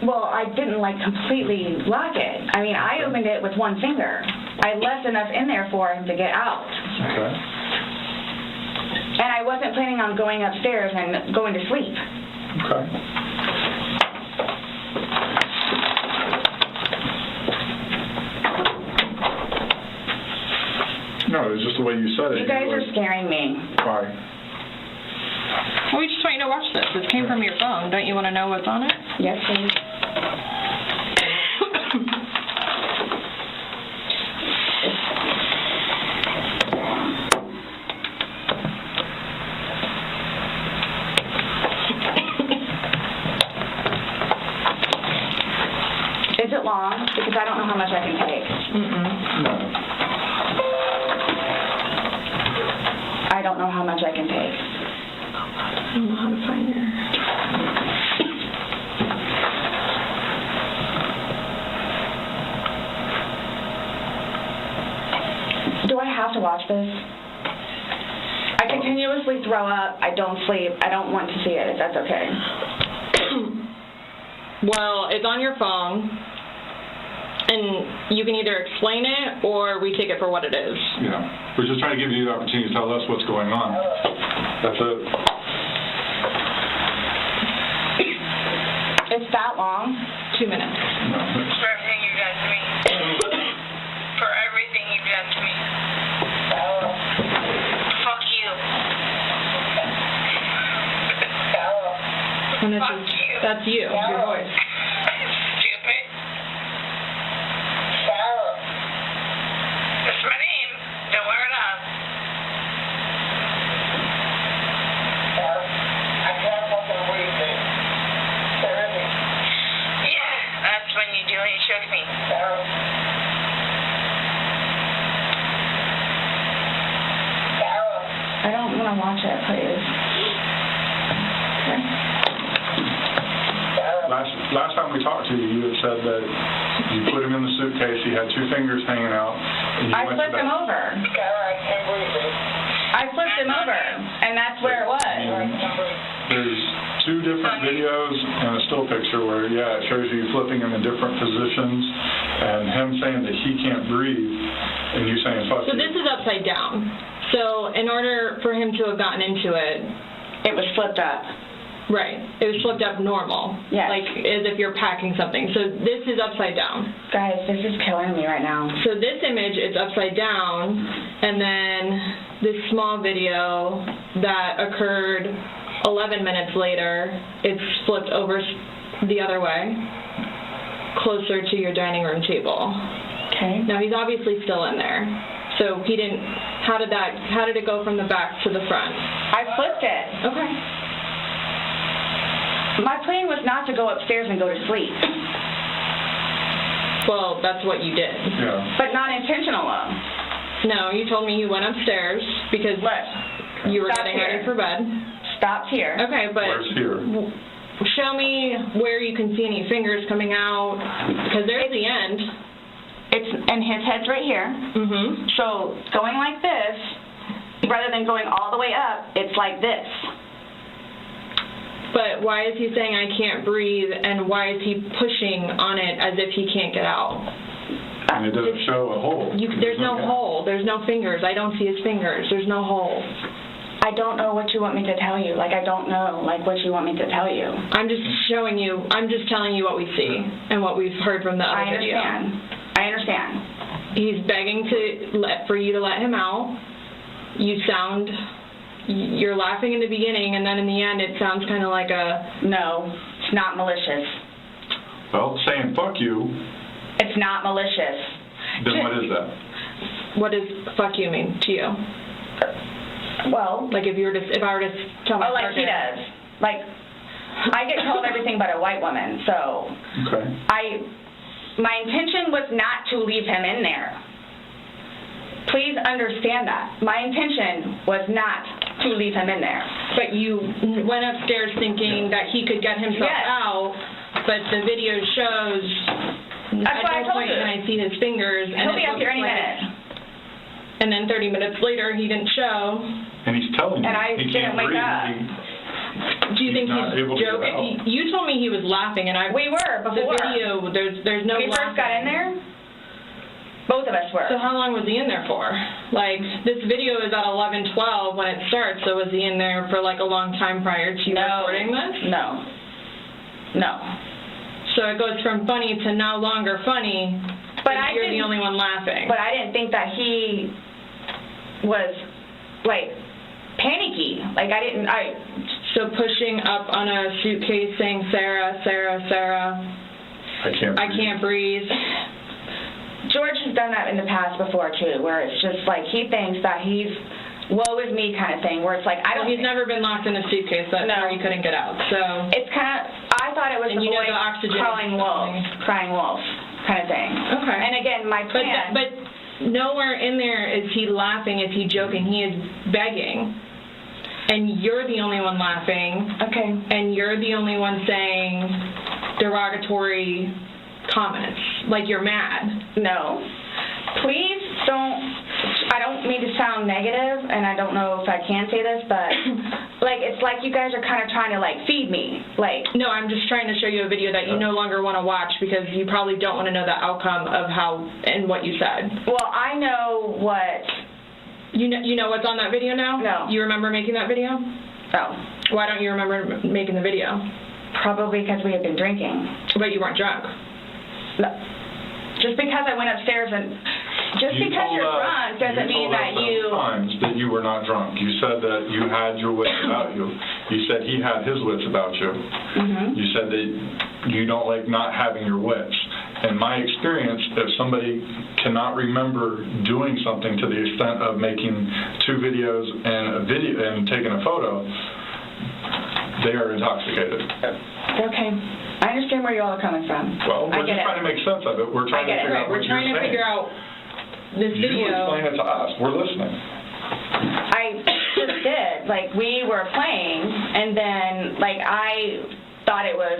Well, I didn't, completely lock it. I mean, I opened it with one finger. I left enough in there for him to get out. Okay. And I wasn't planning on going upstairs and going to sleep. Okay. No, it was just the way you said it. You guys are scaring me. Why? Well, we just want you to watch this. This came from your phone. Don't you want to know what's on it? Yes, please. Is it long? Because I don't know how much I can take. No. I don't know how much I can take. I don't know how to find her. Do I have to watch this? I continuously throw up. I don't sleep. I don't want to see it, if that's okay. Well, it's on your phone, and you can either explain it or we take it for what it is. Yeah. We're just trying to give you the opportunity to tell us what's going on. That's it. It's that long? 2 minutes. For everything you've done to me. For everything you've done to me. Fuck you. And this Fuck is, you. that's you, your voice. Stupid. That's my name. Don't wear it up. I can't fucking breathe, babe. Yeah, that's when you do it. You choke me. I don't want to watch it, please. Last time we talked to you, you had said that you put him in the suitcase, he had 2 fingers hanging out. And you I went flipped to him over. I flipped him over, and that's where it was. There's 2 different videos and a still picture where, it shows you flipping him in different positions and him saying that he can't breathe and you saying fuck you. So this is upside down. So in order for him to have gotten into it, it was flipped up. Right. It was flipped up normal. Yes. Like as if you're packing something. So this is upside down. Guys, this is killing me right now. So this image is upside down, and then this small video that occurred 11 minutes later, it's flipped over the other way, closer to your dining room table. Okay. Now he's obviously still in there. So he didn't, how did it go from the back to the front? I flipped it. Okay. My plan was not to go upstairs and go to sleep. Well, that's what you did. Yeah. But not intentional. No, you told me you went upstairs because you were getting ready for bed. Stopped here. Okay, but Where's here? show me where you can see any fingers coming out, because there's the end. And his head's right here. Mm-hmm. So going like this, rather than going all the way up, it's like this. But why is he saying I can't breathe, and why is he pushing on it as if he can't get out? And it doesn't show a hole. There's no hole. There's no fingers. I don't see his fingers. There's no hole. I don't know what you want me to tell you. I don't know, what you want me to tell you. I'm just showing you. I'm just telling you what we see and what we've heard from the other video. I understand. He's begging for you to let him out. You're laughing in the beginning, and then in the end, it sounds kind of like a... No, it's not malicious. Well, saying fuck you... It's not malicious. Then what is that? What does fuck you mean to you? Well... Like if I were to tell my partner... he does. I get called everything but a white woman, so... Okay. My intention was not to leave him in there. Please understand that. My intention was not to leave him in there. But you went upstairs thinking that he could get himself out, but the video shows That's what I told you. And I see his fingers. He'll be up here any minute. And then 30 minutes later, he didn't show. And he's telling you. And I didn't wake up. Do you think he's joking? You told me he was laughing, and we were before. The video, there's no. When we first got in there, both of us were. So how long was he in there for? This video is at 11:12 when it starts. So was he in there for a long time prior to recording this? No. So it goes from funny to no longer funny. But you're the only one laughing. But I didn't think that he was panicky. So pushing up on a suitcase saying Sarah, Sarah, Sarah. I can't breathe. George has done that in the past before too, where it's just he thinks that he's woe is me kind of thing, where it's he's never been locked in a suitcase. That's where he couldn't get out. So it's I thought it was the voice crying wolf kind of thing. Okay. And again, my plan. But nowhere in there is he laughing. Is he joking? He is begging. And you're the only one laughing. Okay. And you're the only one saying derogatory comments. You're mad. No. Please don't. I don't mean to sound negative, and I don't know if I can say this, but it's you guys are kind of trying to feed me. No, I'm just trying to show you a video that you no longer want to watch because you probably don't want to know the outcome of how and what you said. Well, I know what. You know what's on that video now? No. You remember making that video? No. Why don't you remember making the video? Probably because we had been drinking. But you weren't drunk. No. Just because I went upstairs and... Just because you're drunk doesn't mean that you... times that you were not drunk. You said that you had your wits about you. You said he had his wits about you. Mm-hmm. You said that you don't like not having your wits. In my experience, if somebody cannot remember doing something to the extent of making 2 videos and taking a photo, they are intoxicated. Okay. I understand where you all are coming from. Well, we're just trying to make sense of it. We're trying to figure out what you're saying. We're trying to figure out this video. You explain it to us. We're listening. I just did. Like, we were playing, and then, like, I thought it was...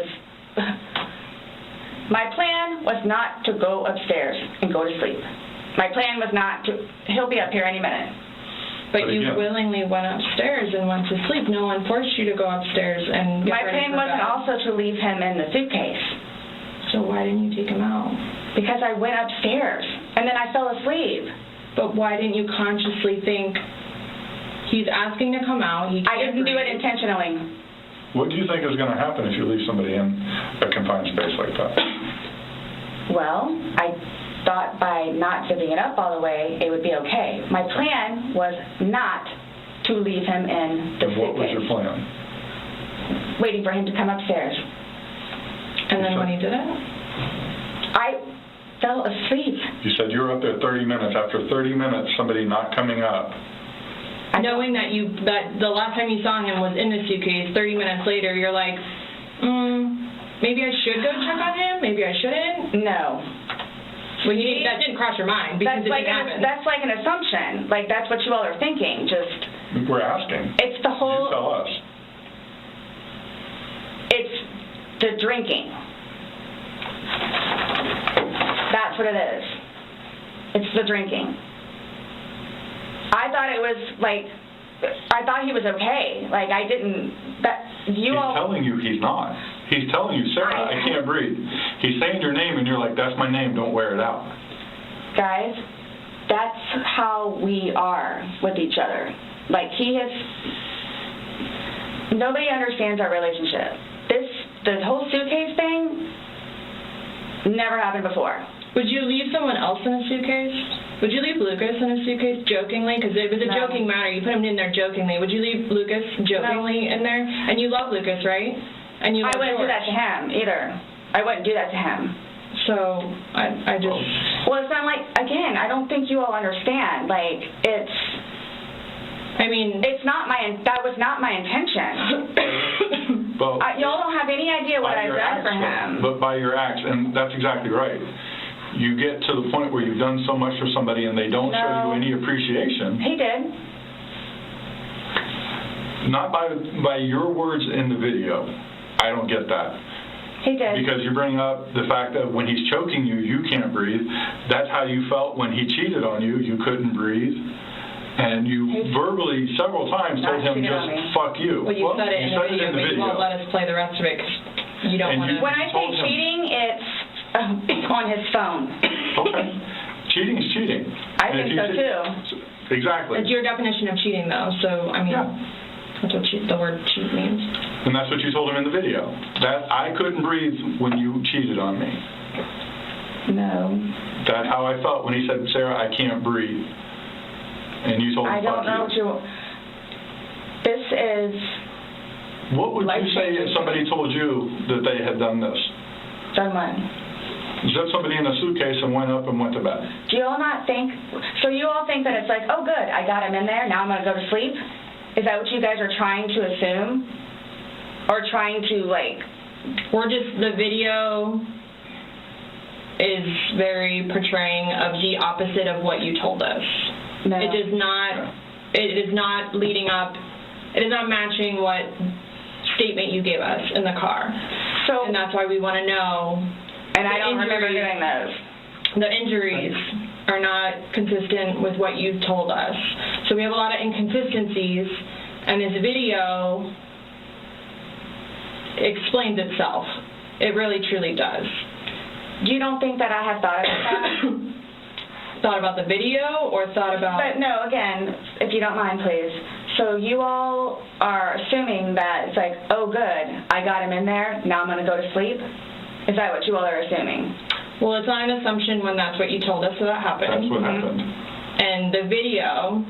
My plan was not to go upstairs and go to sleep. My plan was not to... He'll be up here any minute. But you willingly went upstairs and went to sleep. No one forced you to go upstairs and get My ready plan for wasn't bed. also to leave him in the suitcase. So why didn't you take him out? Because I went upstairs, and then I fell asleep. But why didn't you consciously think, he's asking to come out, he can't I didn't do it breathe. intentionally. What do you think is going to happen if you leave somebody in a confined space like that? Well, I thought by not giving it up all the way, it would be okay. My plan was not to leave him in the suitcase. What was your plan? Waiting for him to come upstairs. And then when he did it? I fell asleep. You said you were up there 30 minutes. After 30 minutes, somebody not coming up. Knowing that the last time you saw him was in the suitcase, 30 minutes later, you're like, maybe I should go check on him? Maybe I shouldn't? No. That didn't cross your mind because it didn't happen. That's like an assumption. Like, that's what you all are thinking. Just... We're asking. It's the whole... You tell us. It's the drinking. That's what it is. It's the drinking. I thought it was like, I thought he was okay. Like, I didn't, He's telling you he's not. He's telling you, Sarah, I can't breathe. He's saying your name and you're like, that's my name, don't wear it out. Guys, that's how we are with each other. Like, nobody understands our relationship. The whole suitcase thing never happened before. Would you leave someone else in a suitcase? Would you leave Lucas in a suitcase jokingly? Because it was a joking matter. You put him in there jokingly. Would you leave Lucas jokingly in there? And you love Lucas, right? And you love I wouldn't do that to him either. I wouldn't do that to him. So I just... Well, it's not like, again, I don't think you all understand. Like, it's... I mean... That was not my intention. Well, y'all don't have any idea what I've done for him. But by your acts, and that's exactly right. You get to the point where you've done so much for somebody and they don't show you any appreciation. He did. Not by your words in the video. I don't get that. He did. Because you bring up the fact that when he's choking you, you can't breathe. That's how you felt when he cheated on you. You couldn't breathe. And you verbally several times told him just fuck you. Well, you said it in the video, but you won't let us play the rest of it because you don't want to... When I say cheating, it's on his phone. Okay. Cheating is cheating. I think so, too. Exactly. It's your definition of cheating, though, so, I mean, that's what the word cheat means. And that's what you told him in the video. That I couldn't breathe when you cheated on me. No. That's how I felt when he said, Sarah, I can't breathe. And you told him, I don't know what you... This is... What would you say if somebody told you that they had done this? Done what? Zip somebody in a suitcase and went up and went to bed. Do you all not think... So you all think that it's like, oh, good, I got him in there, now I'm going to go to sleep? Is that what you guys are trying to assume? Or trying to, like... The video is very portraying of the opposite of what you told us. No. It is not leading up, it is not matching what statement you gave us in the car. And that's why we want to know. And I don't remember doing those. The injuries are not consistent with what you told us. So we have a lot of inconsistencies, and this video explains itself. It really, truly does. You don't think that I have thought about that? Thought about the video or thought about... But no, again, if you don't mind, please. So you all are assuming that it's like, oh good, I got him in there, now I'm going to go to sleep? Is that what you all are assuming? Well, it's not an assumption when that's what you told us that happened. That's what happened. And the video,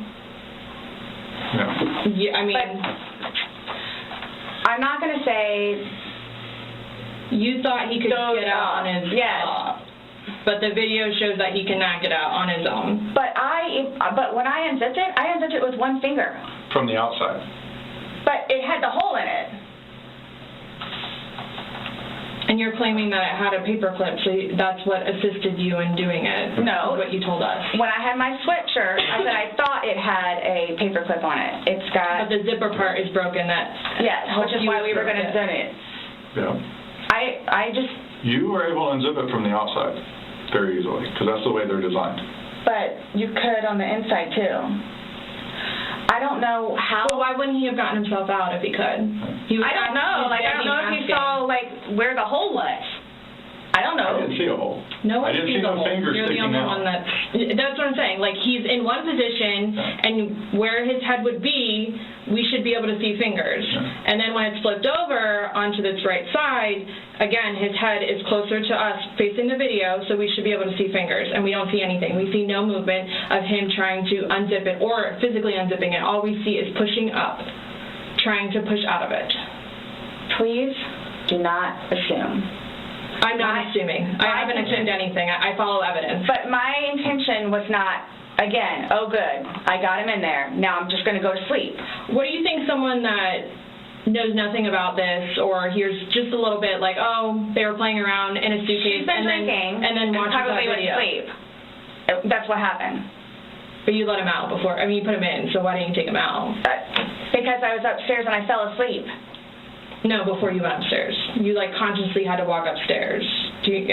yeah, I mean... But I'm not going to say... You thought he could get out on his own. But the video shows that he cannot get out on his own. But when I unzipped it with one finger. From the outside. But it had the hole in it. And you're claiming that it had a paper clip, so that's what assisted you in doing it. No. Is what you told us. When I had my sweatshirt, I said I thought it had a paper clip on it. It's got... But the zipper part is broken. Yes, which is why we were going to zip it. Yeah. I just... You were able to unzip it from the outside very easily, because that's the way they're designed. But you could on the inside, too. I don't know how... Well, why wouldn't he have gotten himself out if he could? I don't know. I don't know if he saw, where the hole was. I don't know. I didn't see a hole. No one I didn't see no fingers You're the sticking only out. one that's what I'm saying. Like, he's in one position, and where his head would be, we should be able to see fingers. And then when it's flipped over onto this right side, again, his head is closer to us facing the video, so we should be able to see fingers. And we don't see anything. We see no movement of him trying to unzip it or physically unzipping it. All we see is pushing up, trying to push out of it. Please do not assume. I'm not assuming. I haven't assumed anything. I follow evidence. But my intention was not, again, oh good, I got him in there, now I'm just going to go to sleep. What do you think someone that knows nothing about this or hears just a little bit like, oh, they were playing around in a suitcase and then watches that probably video? went to sleep. That's what happened. But you let him out before. I mean, you put him in, so why didn't you take him out? Because I was upstairs and I fell asleep. No, before you went upstairs. You, consciously had to walk upstairs. You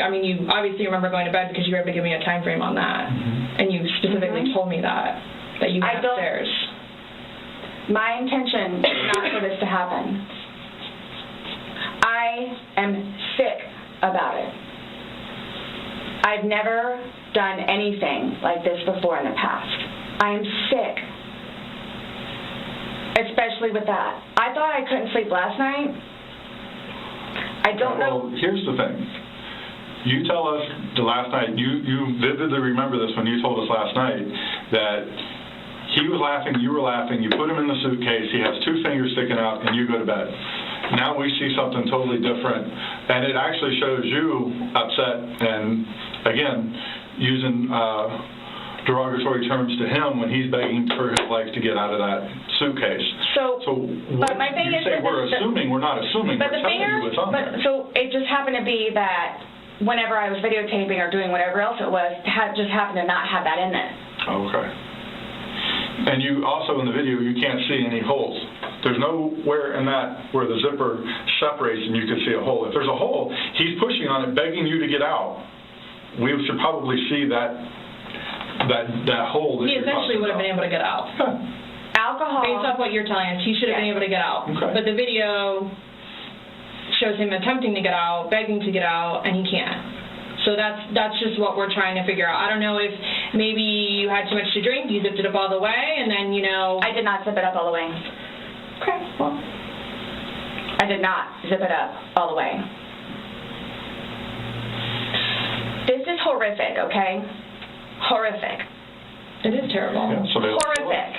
obviously remember going to bed because you were able to give me a time frame on that. Mm-hmm. And you specifically told me that you went upstairs. My intention is not for this to happen. I am sick about it. I've never done anything like this before in the past. I am sick. Especially with that. I thought I couldn't sleep last night. I don't know. Well, here's the thing. You tell us the last night, you vividly remember this when you told us last night, that he was laughing, you were laughing, you put him in the suitcase, he has two fingers sticking out, and you go to bed. Now we see something totally different, and it actually shows you upset and, again, using derogatory terms to him when he's begging for his life to get out of that suitcase. So what my thing you is say we're assuming, we're not assuming, but we're telling you what's on there. So it just happened to be that whenever I was videotaping or doing whatever else it was, just happened to not have that in it. Okay. And you also, in the video, you can't see any holes. There's nowhere in that where the zipper separates and you can see a hole. If there's a hole, he's pushing on it, begging you to get out. We should probably see that hole. He essentially would have been able to get out. Alcohol. Based off what you're telling us, he should have been able to get out. Okay. But the video shows him attempting to get out, begging to get out, and he can't. So that's just what we're trying to figure out. I don't know if maybe you had too much to drink, you zipped it up all the way, and then, I did not zip it up all the way. Okay, well. I did not zip it up all the way. This is horrific, okay? Horrific. It is terrible. Yeah, horrific.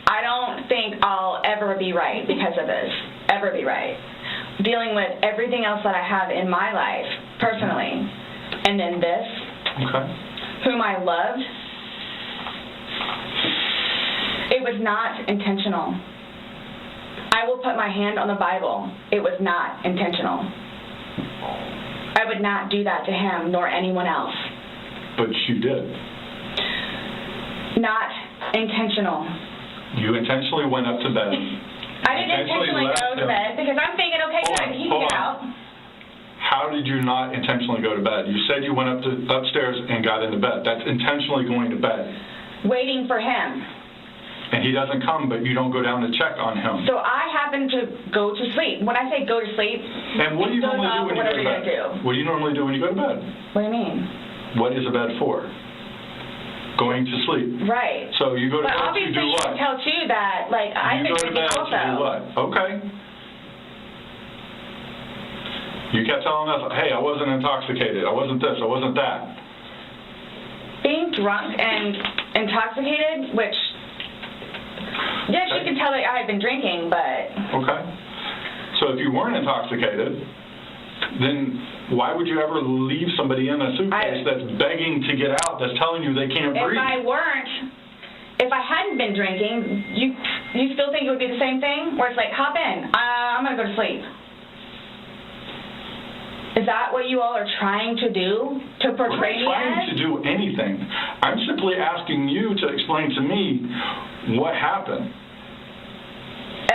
I don't think I'll ever be right because of this. Ever be right. Dealing with everything else that I have in my life, personally, and then this, whom I loved, it was not intentional. I will put my hand on the Bible. It was not intentional. I would not do that to him nor anyone else. But you did. Not intentional. You intentionally went up to bed. I didn't intentionally go to bed because I'm thinking, okay, good, he can get out. How did you not intentionally go to bed? You said you went upstairs and got into bed. That's intentionally going to bed. Waiting for him. And he doesn't come, but you don't go down to check on him. So I happen to go to sleep. When I say go to sleep, and what do you normally do when you go to bed? What do you normally do when you go to bed? What do you mean? What is a bed for? going to sleep. Right. So you go to but bed to obviously do you what? can tell too that like I've been You go to drinking bed also. to do what? Okay. You kept telling us, hey, I wasn't intoxicated. I wasn't this. I wasn't that. Being drunk and intoxicated, which yes, you can tell that I had been drinking, but Okay. So if you weren't intoxicated, then why would you ever leave somebody in a suitcase that's begging to get out, that's telling you they can't breathe? if I hadn't been drinking, you still think it would be the same thing? Where it's like, hop in, I'm going to go to sleep. Is that what you all are trying to do? To portray me We're not trying to do anything. I'm simply asking you to explain to me what happened.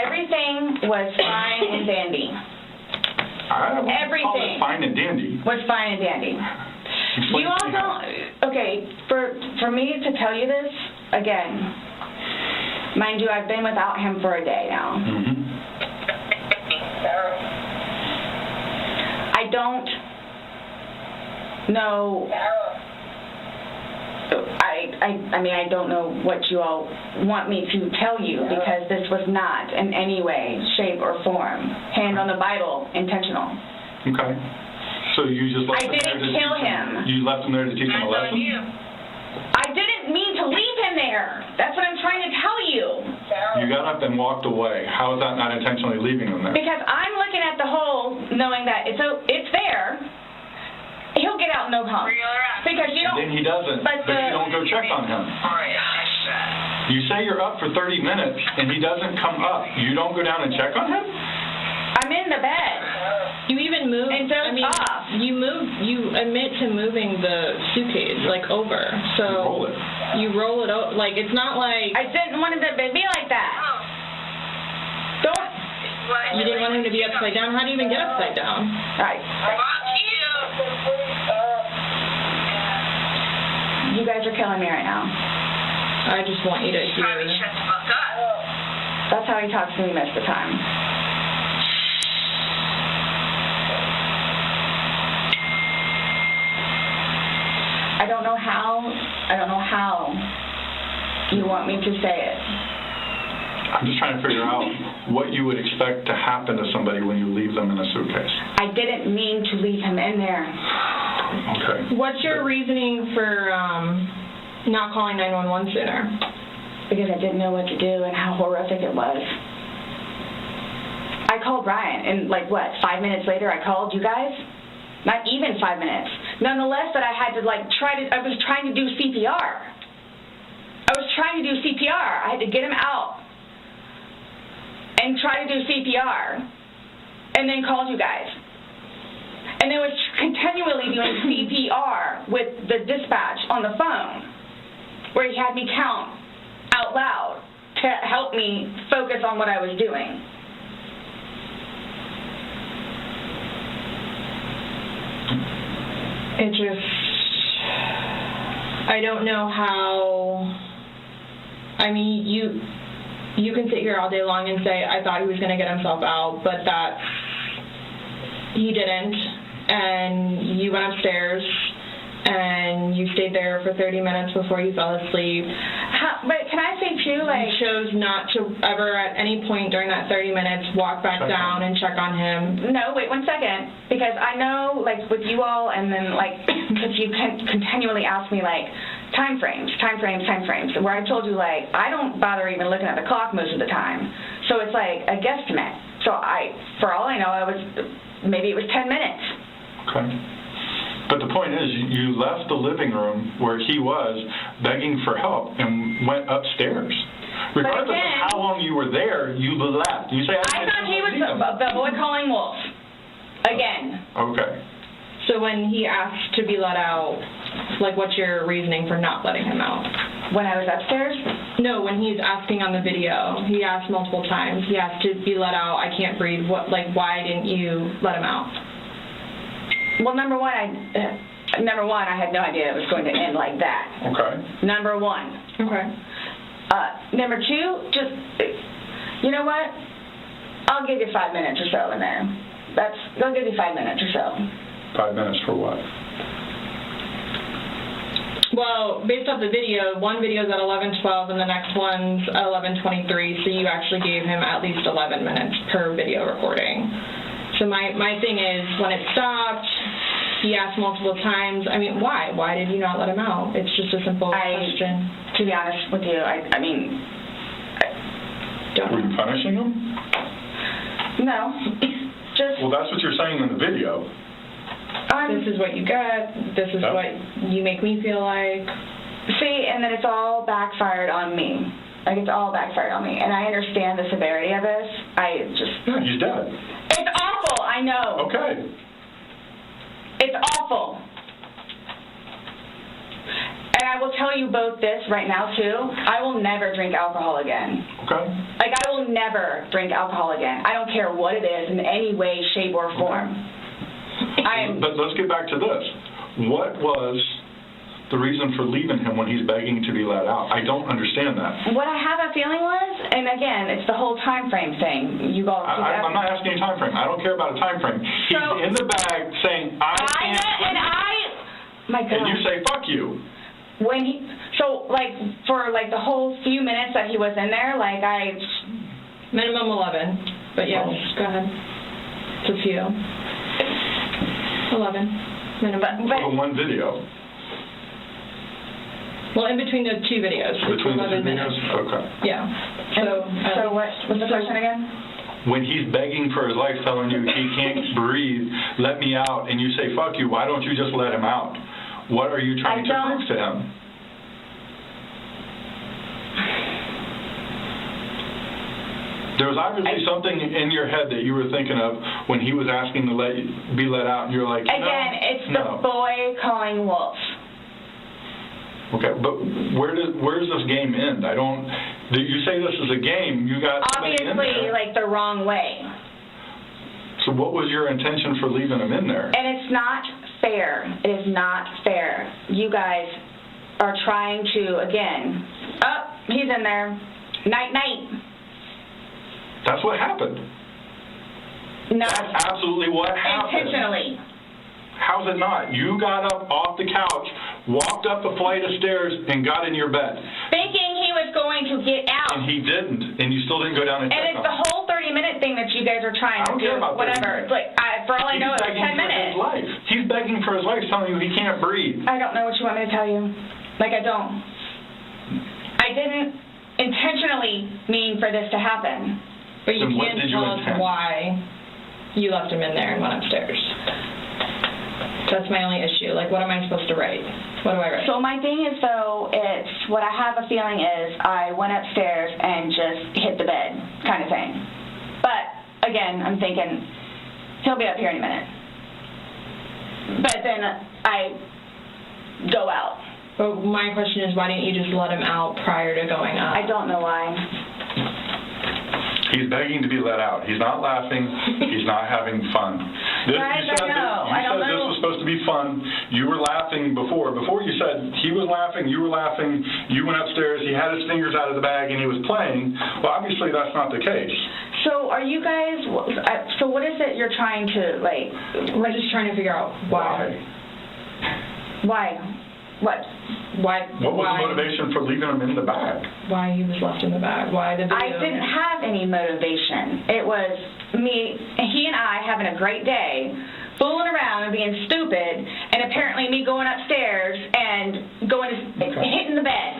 Everything was fine and dandy. I don't call it fine and dandy. Was fine and dandy. Explain You all don't, okay, for me to tell you this, again, mind you, I've been without him for a day now. Mm-hmm. I don't know, I mean, I don't know what you all want me to tell you because this was not in any way, shape, or form, hand on the Bible, intentional. Okay. So you just left I him there didn't to kill teach him. You left him there to teach him a lesson? I didn't mean to leave him there. That's what I'm trying to tell you. You got up and walked away. How is that not intentionally leaving him there? Because I'm looking at the hole knowing that it's there. He'll get out no harm. Because you don't. Then he doesn't, but you don't go check on him. You say you're up for 30 minutes and he doesn't come up. You don't go down and check on him? I'm in the bed. You even moved. And off. You admit to moving the suitcase like over. So you roll it over. Like it's not like I didn't want it to be like that. Don't. You didn't want him to be upside down. How do you even get upside down? Right. You guys are killing me right now. I just want you to hear. That's how he talks to me most of the time. I don't know how you want me to say it. I'm just trying to figure out what you would expect to happen to somebody when you leave them in a suitcase. I didn't mean to leave him in there. Okay. What's your reasoning for not calling 911 sooner? Because I didn't know what to do and how horrific it was. I called Ryan, and 5 minutes later I called you guys? Not even 5 minutes. Nonetheless, that I had to I was trying to do CPR. I had to get him out and try to do CPR, and then called you guys. And then was continually doing CPR with the dispatch on the phone, where he had me count out loud to help me focus on what I was doing. It just, I don't know how, I mean, you can sit here all day long and say, I thought he was going to get himself out, but that he didn't, and you went upstairs, and you stayed there for 30 minutes before you fell asleep. But can I say, too, you chose not to ever at any point during that 30 minutes walk back down and check on him. No, wait 1 second, because I know, with you all, and then, because you continually ask me, time frames, where I told you, I don't bother even looking at the clock most of the time. So it's a guesstimate. So for all I know, maybe it was 10 minutes. Okay. But the point is, you left the living room where he was begging for help and went upstairs. Regardless of how long you were there, you left. You say, I thought he was the boy calling wolf. Again. Okay. So when he asked to be let out, what's your reasoning for not letting him out? When I was upstairs? No, when he's asking on the video. He asked multiple times. He asked to be let out. I can't breathe. Why didn't you let him out? Well, number one, I had no idea it was going to end like that. Okay. Number one. Okay. Number two, just, you know what? I'll give you 5 minutes or so in there. I'll give you 5 minutes or so. 5 minutes for what? Well, based off the video, one video's at 11:12 and the next one's at 11:23, so you actually gave him at least 11 minutes per video recording. So my thing is, when it stopped, he asked multiple times, I mean, why? Why did you not let him out? It's just a simple question. To be honest with you, I don't Were you punishing him? No. Just... Well, that's what you're saying in the video. This is what you got. This is what you make me feel like. See, and then it's all backfired on me. Like, it's all backfired on me. And I understand the severity of this. Yeah, he's dead. It's awful, I know. Okay. It's awful. And I will tell you both this right now, too. I will never drink alcohol again. Okay. Like, I will never drink alcohol again. I don't care what it is in any way, shape, or form. But let's get back to this. What was the reason for leaving him when he's begging to be let out? I don't understand that. What I have a feeling was, and again, it's the whole time frame thing. You all. I'm not asking a time frame. I don't care about a time frame. He's in the bag saying, my God. And you say, fuck you. When he, for the whole few minutes that he was in there, minimum 11. But yes, go ahead. It's a few. 11 minimum. For one video. Well, in between the two videos. Between the two videos? Okay. Yeah. So what's the question again? When he's begging for his life, telling you he can't breathe, let me out, and you say, fuck you, why don't you just let him out? What are you trying to prove to him? There was obviously something in your head that you were thinking of when he was asking to be let out, and you're like, again, it's the boy calling wolf. Okay, but where does this game end? You say this is a game, you got obviously in there. The wrong way. So what was your intention for leaving him in there? And it's not fair. It is not fair. You guys are trying to, again, he's in there. Night, night. That's what happened. No. That's absolutely what happened. Intentionally. How's it not? You got up off the couch, walked up a flight of stairs, and got in your bed. Thinking he was going to get out. And he didn't, and you still didn't go down and check it's on him. the whole 30-minute thing that you guys are trying to do. About whatever. For all I know, it's 10 minutes. He's begging for his life, telling you he can't breathe. I don't know what you want me to tell you. I don't. I didn't intentionally mean for this to happen. But you can't tell us why you left him in there and went upstairs. That's my only issue. What am I supposed to write? What do I write? So my thing is, it's what I have a feeling is I went upstairs and just hit the bed kind of thing. But, again, I'm thinking he'll be up here in a minute. But then I go out. But my question is, why didn't you just let him out prior to going up? I don't know why. He's begging to be let out. He's not laughing. He's not having fun. You said this was supposed to be fun. You were laughing before. Before you said he was laughing, you were laughing, you went upstairs, he had his fingers out of the bag, and he was playing. Well, obviously that's not the case. So are you guys, so what is it you're trying to, We're just trying to figure out why. Why? What? Why? What was the motivation for leaving him in the bag? Why he was left in the bag? Why the video? I didn't have any motivation. It was he and I having a great day, fooling around and being stupid, and apparently me going upstairs and hitting the bed,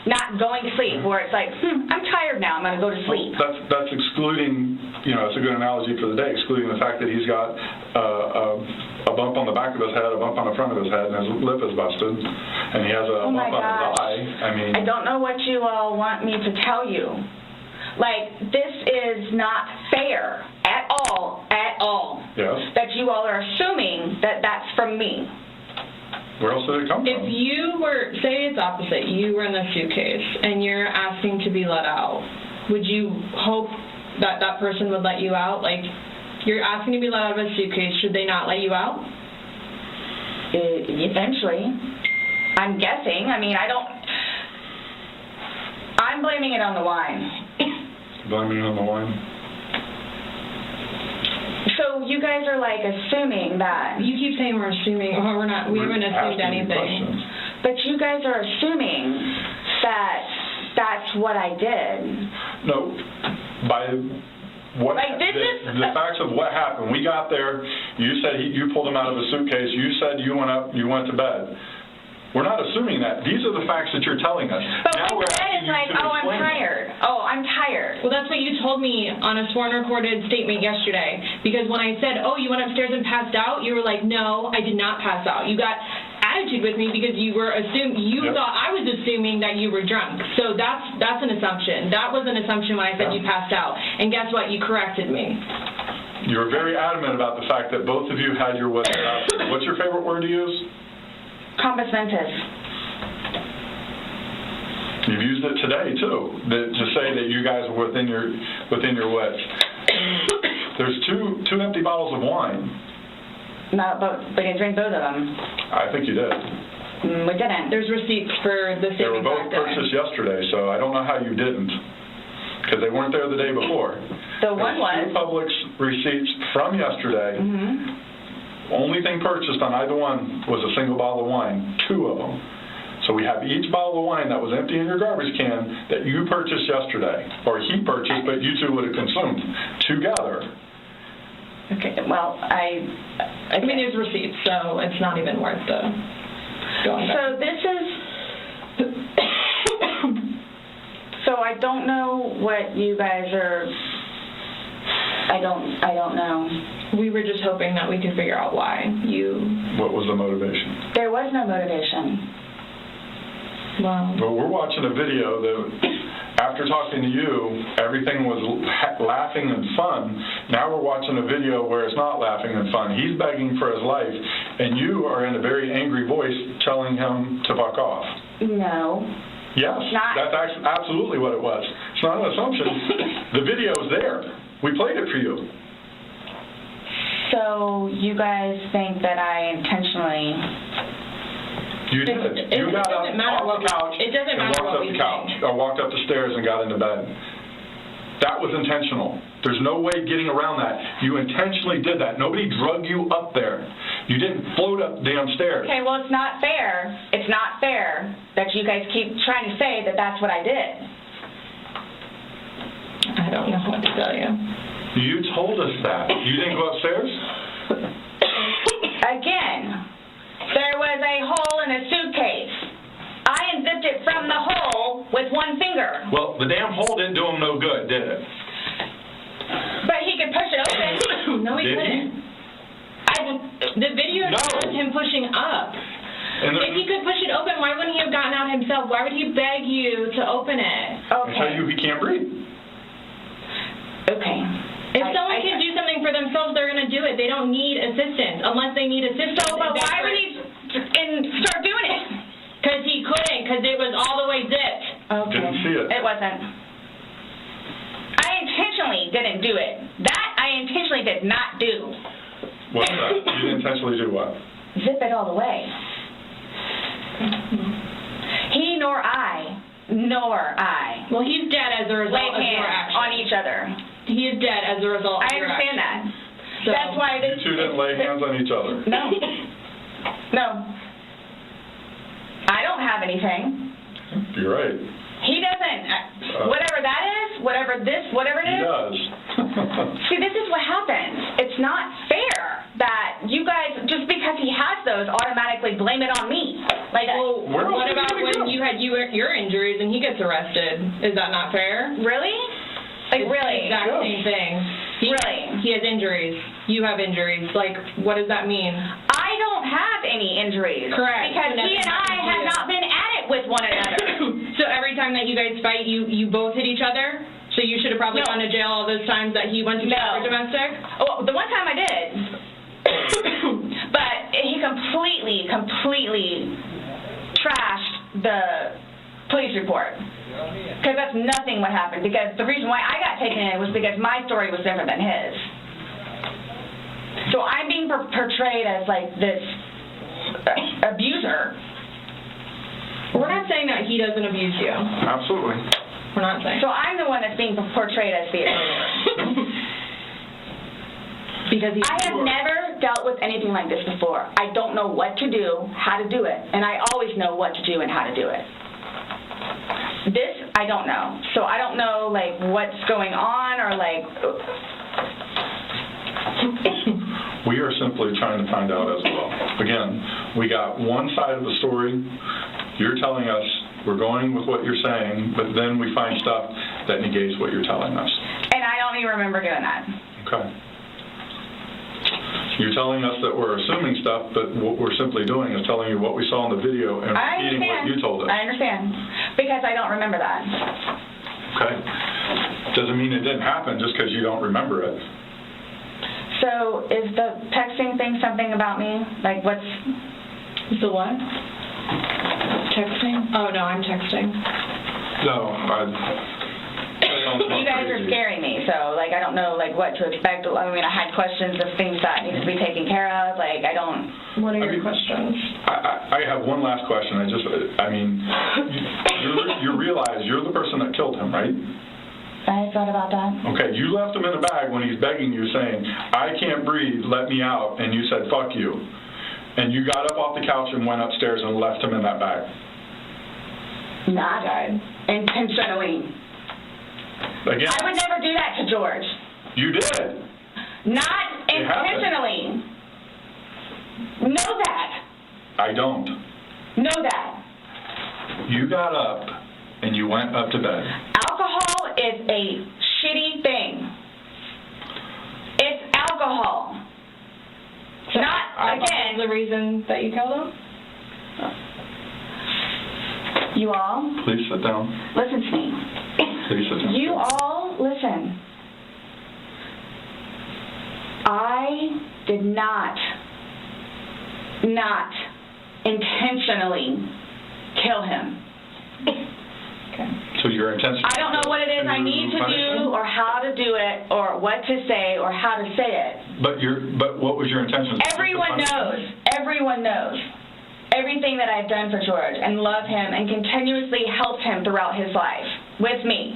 not going to sleep, where it's like, I'm tired now, I'm going to go to sleep. That's excluding, it's a good analogy for the day, excluding the fact that he's got a bump on the back of his head, a bump on the front of his head, and his lip is busted, and he has a bump on his eye. I don't know what you all want me to tell you. This is not fair at all. Yes. That you all are assuming that that's from me. Where else did it come from? If you were, say it's opposite, you were in the suitcase, and you're asking to be let out, would you hope that that person would let you out? You're asking to be let out of a suitcase, should they not let you out? Eventually. I'm guessing. I'm blaming it on the wine. Blaming it on the wine? So you guys are assuming that. You keep saying we're assuming, we haven't assumed anything. But you guys are assuming that that's what I did. No, by what the facts of what happened. We got there. You said you pulled him out of a suitcase. You said you went to bed. We're not assuming that. These are the facts that you're telling us. But now what you said is like, oh, I'm tired. Oh, I'm tired. Well, that's what you told me on a sworn recorded statement yesterday. Because when I said, oh, you went upstairs and passed out, you were like, no, I did not pass out. You got attitude with me because you were thought I was assuming that you were drunk. So that's an assumption. That was an assumption when I said you passed out. And guess what? You corrected me. You were very adamant about the fact that both of you had your wits about you. What's your favorite word to use? Compass mentis. You've used it today too, to say that you guys were within your wits. There's two empty bottles of wine. No, but we didn't drink both of them. I think you did. We didn't. There's receipts for the They were both purchased yesterday, so I don't know how you didn't, because they weren't there the day before. The one was. Two Publix receipts from yesterday. Mm-hmm. Only thing purchased on either one was a single bottle of wine, 2 of them. So we have each bottle of wine that was empty in your garbage can that you purchased yesterday, or he purchased, but you two would have consumed together. Okay, well, I mean, there's receipts, so it's not even worth the going back. So this is, so I don't know what you guys are, I don't know. We were just hoping that we could figure out why you... What was the motivation? There was no motivation. Wow. Well, we're watching a video that, after talking to you, everything was laughing and fun. Now we're watching a video where it's not laughing and fun. He's begging for his life, and you are in a very angry voice telling him to fuck off. No. Yes, that's absolutely what it was. It's not an assumption. The video's there. We played it for you. So you guys think that I intentionally... You did. You got up off the couch and walked up the couch, or walked up the stairs and got into bed. That was intentional. There's no way getting around that. You intentionally did that. Nobody drug you up there. You didn't float up damn stairs. Okay, well, it's not fair. It's not fair that you guys keep trying to say that that's what I did. I don't know what to tell you. You told us that. You didn't go upstairs? Again, there was a hole in a suitcase. I unzipped it from the hole with one finger. Well, the damn hole didn't do him no good, did it? But he could push it open. No, he couldn't. The video shows him pushing up. If he could push it open, why wouldn't he have gotten out himself? Why would he beg you to open it? Okay. I tell you he can't breathe. Okay. If someone can do something for themselves, they're going to do it. They don't need assistance unless they need assistance. So, but why would he start doing it? Because he couldn't, because it was all the way zipped. Okay. Didn't see it. It wasn't. I intentionally didn't do it. That I intentionally did not do. What's that? You didn't intentionally do what? Zip it all the way. He nor I. Well, he's dead as a result of your action. On each other. He is dead as a result of your action. I understand that. So that's why this... You two didn't lay hands on each other. No. No. I don't have anything. You're right. He doesn't. Whatever that is, whatever it is. He does. See, this is what happens. It's not fair that you guys, just because he has those, automatically blame it on me. Like, well, what about when you had your injuries and he gets arrested? Is that not fair? Really? Like, it's really? The exact same thing. Really? He has injuries. You have injuries. Like, what does that mean? I don't have any injuries. Correct. Because he and I have not been at it with one another. So every time that you guys fight, you both hit each other? So you should have probably gone to jail all those times that he went to jail for domestic? Oh, the one time I did. But he completely trashed the police report. Because that's nothing what happened. Because the reason why I got taken in was because my story was different than his. So I'm being portrayed as like this abuser. We're not saying that he doesn't abuse you. Absolutely. We're not saying. So I'm the one that's being portrayed as the abuser. Because I have never dealt with anything like this before. I don't know what to do, how to do it, and I always know what to do and how to do it. This, I don't know. So I don't know, like, what's going on or, like... We are simply trying to find out as well. Again, we got one side of the story. You're telling us we're going with what you're saying, but then we find stuff that negates what you're telling us. And I don't even remember doing that. Okay. You're telling us that we're assuming stuff, but what we're simply doing is telling you what we saw in the video and repeating what you told us. I understand. Because I don't remember that. Okay. Doesn't mean it didn't happen just because you don't remember it. So is the texting thing something about me? Like, what's... The what? Texting? Oh, no, I'm texting. No, You guys are scaring me, so, like, I don't know, like, what to expect. I mean, I had questions of things that need to be taken care of. Like, I don't... What are your questions? I have one last question. You realize you're the person that killed him, right? I thought about that. Okay, you left him in the bag when he's begging you, saying, I can't breathe, let me out, and you said, fuck you. And you got up off the couch and went upstairs and left him in that bag. Not intentionally. Again, I would never do that to George. you did. Not intentionally. Know that. I don't. Know that. You got up and you went up to bed. Alcohol is a shitty thing. It's alcohol. So not, again, the reason that you killed him? You all, Please sit down. listen to me. Please sit down. You all, listen. I did not intentionally kill him. So your intention... I don't know what it is I need to do or how to do it or what to say or how to say it. But what was your intention? Everyone knows. Everyone knows. Everything that I've done for George and love him and continuously helped him throughout his life with me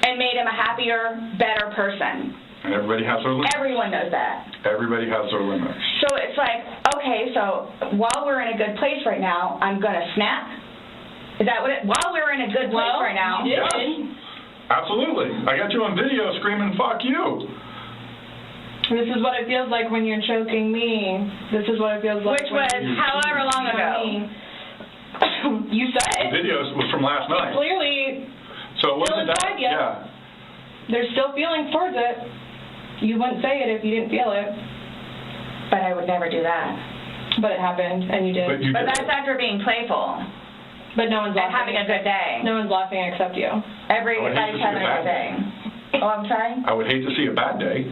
and made him a happier, better person. And everybody has their limits. Everyone knows that. Everybody has their limits. So it's like, okay, so while we're in a good place right now, I'm going to snap? Is that what it, while we're in a good place right now? You did. Yes. Absolutely. I got you on video screaming, fuck you. This is what it feels like when you're choking me. This is what it feels like. Which was however long ago. You said The video was from last night. Clearly, So it wasn't that. inside you. Yeah. There's still feelings towards it. You wouldn't say it if you didn't feel it. But I would never do that. But it happened, and you did. But that's after being playful. But no one's and laughing. having a good day. No one's laughing except you. Everybody's having a good day. Oh, I'm sorry? I would hate to see a bad day.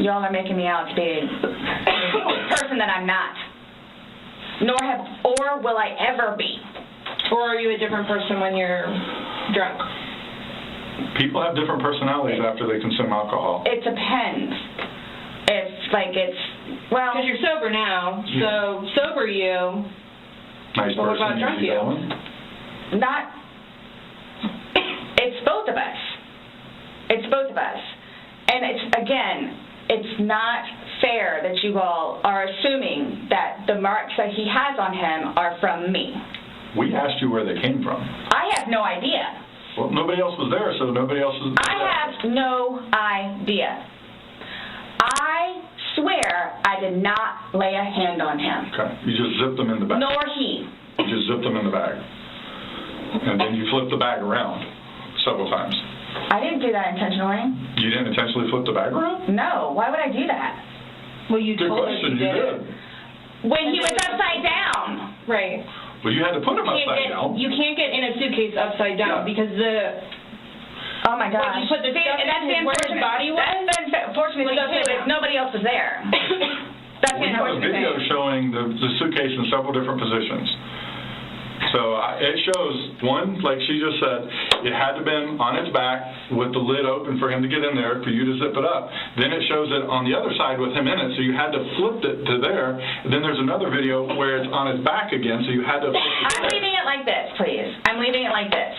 Y'all are making me out to be a person that I'm not. Or will I ever be. Or are you a different person when you're drunk? People have different personalities after they consume alcohol. It depends. Well... Because you're sober now, so sober you... Nice Well, what person. about drunk you? It's both of us. It's both of us. And it's not fair that you all are assuming that the marks that he has on him are from me. We asked you where they came from. I have no idea. Well, nobody else was there, so nobody else was there. I have no idea. I swear I did not lay a hand on him. Okay. You just zipped them in the bag. Nor he. You just zipped them in the bag. And then you flipped the bag around several times. I didn't do that intentionally. You didn't intentionally flip the bag around? No. Why would I do that? Well, you Good told us question. you You did. did. When he was upside down. Right. Well, you had to put him upside down. You can't get in a suitcase upside down because Oh my gosh. When you put the stuff in where his body was. That's the unfortunate thing too, is nobody else was there. That's the We have a unfortunate video thing. showing the suitcase in several different positions. So it shows, one, like she just said, it had to have been on its back with the lid open for him to get in there, for you to zip it up. Then it shows it on the other side with him in it, so you had to flip it to there. And then there's another video where it's on its back again, so you had to flip it. I'm leaving it like this, please. I'm leaving it like this.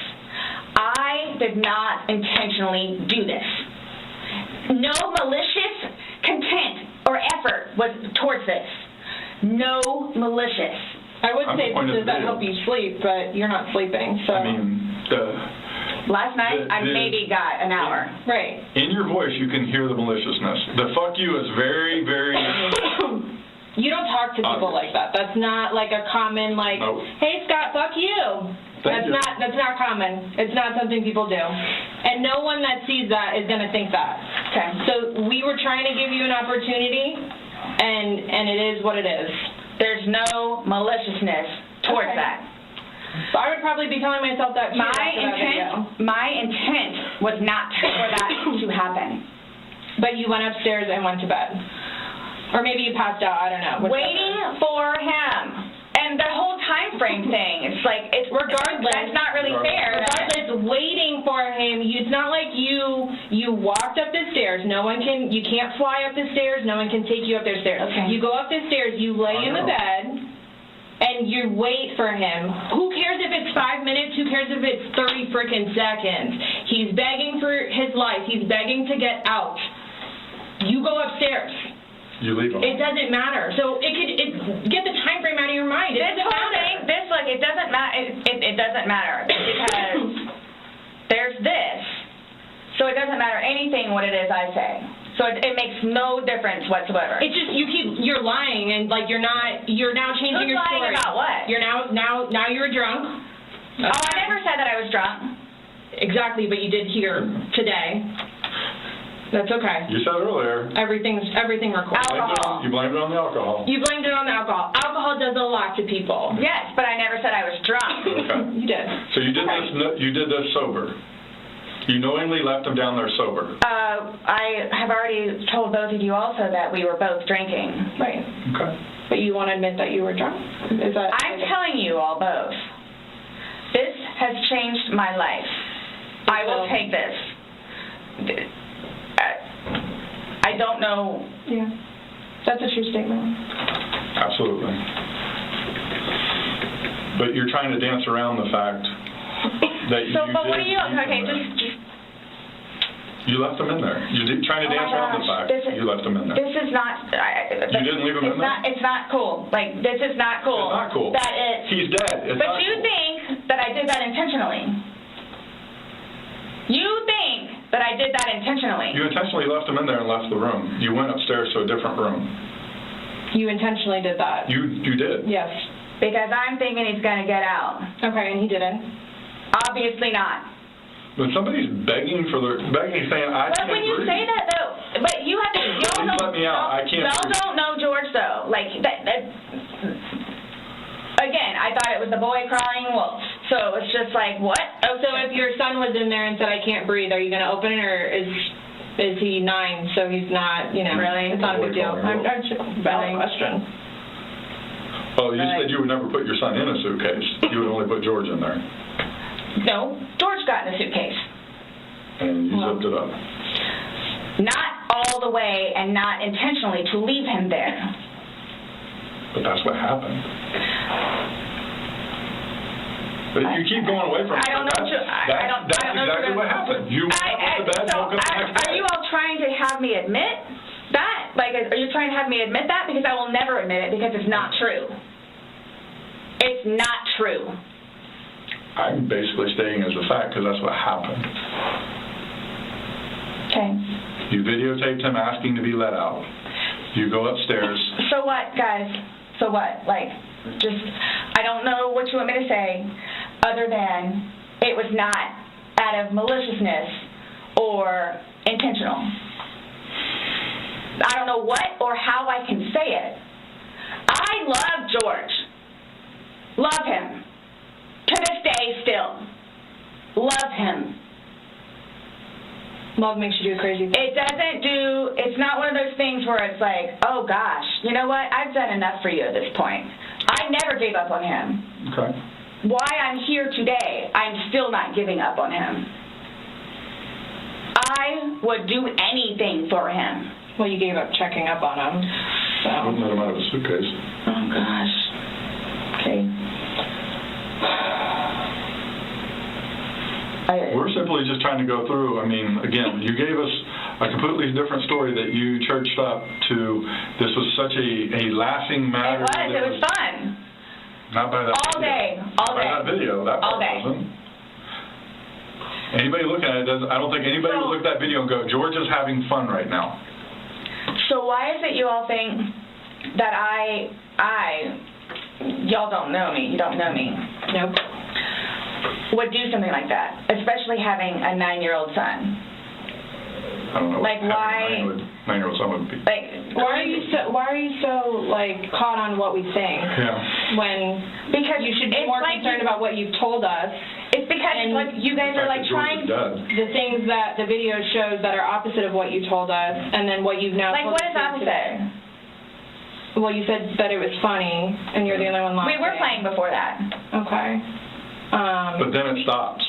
I did not intentionally do this. No malicious content or effort was towards this. No malicious. I would say this does help you sleep, but you're not sleeping, so. I mean, last night, I maybe got an hour. Right. In your voice, you can hear the maliciousness. The fuck you is very, very... You don't talk to people like that. That's not like a common, like, hey, Scott, fuck you. That's not common. It's not something people do. And no one that sees that is going to think that. Okay. So we were trying to give you an opportunity, and it is what it is. There's no maliciousness towards that. So I would probably be telling myself that too. My intent was not for that to happen. But you went upstairs and went to bed. Or maybe you passed out, I don't know. Waiting for him. And the whole time frame thing, it's like, regardless, that's not really fair. Regardless, waiting for him, it's not like you walked up the stairs. You can't fly up the stairs. No one can take you up the stairs. Okay. You go up the stairs, you lay in the bed, and you wait for him. Who cares if it's 5 minutes? Who cares if it's 30 freaking seconds? He's begging for his life. He's begging to get out. You go upstairs. You leave him. It doesn't matter. So get the time frame out of your mind. This whole thing, it doesn't matter. It doesn't matter because there's this. So it doesn't matter anything what it is I say. So it makes no difference whatsoever. It's just you're lying and like you're now changing your story. Lying about what? You're now you're drunk. I never said that I was drunk. Exactly, but you did here today. That's okay. You said earlier. Everything recorded. Alcohol. You blamed it on the alcohol. You blamed it on the alcohol. Alcohol does a lot to people. Yes, but I never said I was drunk. Okay. You did. So you did this. You did this sober. You knowingly left him down there sober. I have already told both of you also that we were both drinking. Right. Okay. But you want to admit that you were drunk? I'm telling you all both. This has changed my life. I will take this. I don't know. Yeah. That's a true statement. Absolutely. But you're trying to dance around the fact that you but what are you? Okay, just. You left them in there. You're trying to dance around the fact you left them in there. This is not. You didn't leave them in there? It's not cool. Like, this is not cool. It's not cool. He's dead. It's but not you cool. think that I did that intentionally. You think that I did that intentionally. You intentionally left him in there and left the room. You went upstairs to a different room. You intentionally did that. You did. Yes. Because I'm thinking he's going to get out. Okay, and he didn't. Obviously not. When somebody's begging, saying, I can't breathe. But when you say that, though, but you have to, y'all Please let me out. I can't breathe. don't know George, though. Like, again, I thought it was the boy crying wolf. So it's just like, what? Oh, so if your son was in there and said, I can't breathe, are you going to open it, or is he 9, so he's not, Really? It's not a big deal. I'm just valid question. Oh, you said you would never put your son in a suitcase. You would only put George in there. No, George got in the suitcase. And you zipped it up. Not all the way and not intentionally to leave him there. But that's what happened. But you keep going away from it. I don't know. That's exactly what happened. You went up to bed and woke up the next day. Are you all trying to have me admit that? Like, are you trying to have me admit that? Because I will never admit it because it's not true. It's not true. I'm basically stating as a fact because that's what happened. Okay. You videotaped him asking to be let out. You go upstairs. So what, guys? So what? Like, just, I don't know what you want me to say other than it was not out of maliciousness or intentional. I don't know what or how I can say it. I love George. Love him. To this day still. Love him. Love makes you do crazy things. It's not one of those things where it's like, oh gosh, you know what? I've done enough for you at this point. I never gave up on him. Okay. Why I'm here today, I'm still not giving up on him. I would do anything for him. Well, you gave up checking up on him. So. I wouldn't let him out of a suitcase. Oh gosh. Okay. We're simply just trying to go through. I mean, again, you gave us a completely different story that you churched up to. This was such a laughing matter. It was fun. Not by that all video. day. Not by that video. That all day. Wasn't. Anybody looking at it doesn't. I don't think anybody would look at that video and go, "George is having fun right now." So why is it you all think that y'all don't know me? You don't know me. Nope. Would do something like that, especially having a 9-year-old son. I don't know. Like why? 9-year-old son would be. Like why are you so like caught on what we think? Yeah. Because you should be more concerned about what you've told us. It's because like you guys are like trying the things that the video shows that are opposite of what you told us, and then what you've now. Like what is opposite? Today. Well, you said that it was funny, and you're the only one laughing. We were playing before that. Okay. But then it stops.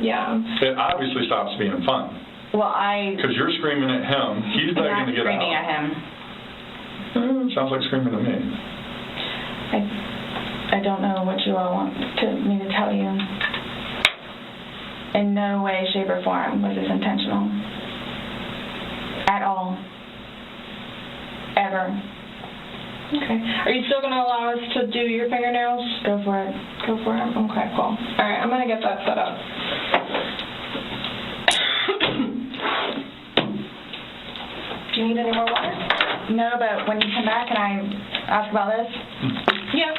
Yeah. It obviously stops being fun. Well, because you're screaming at him, he's begging to get screaming out. At him. Sounds like screaming to me. I don't know what you all want me to tell you. In no way, shape, or form was this intentional. At all. Ever. Okay. Are you still going to allow us to do your fingernails? Go for it. Go for it? Okay, cool. All right, I'm going to get that set up. Do you need any more water? No, but when you come back, can I ask about this? Yeah.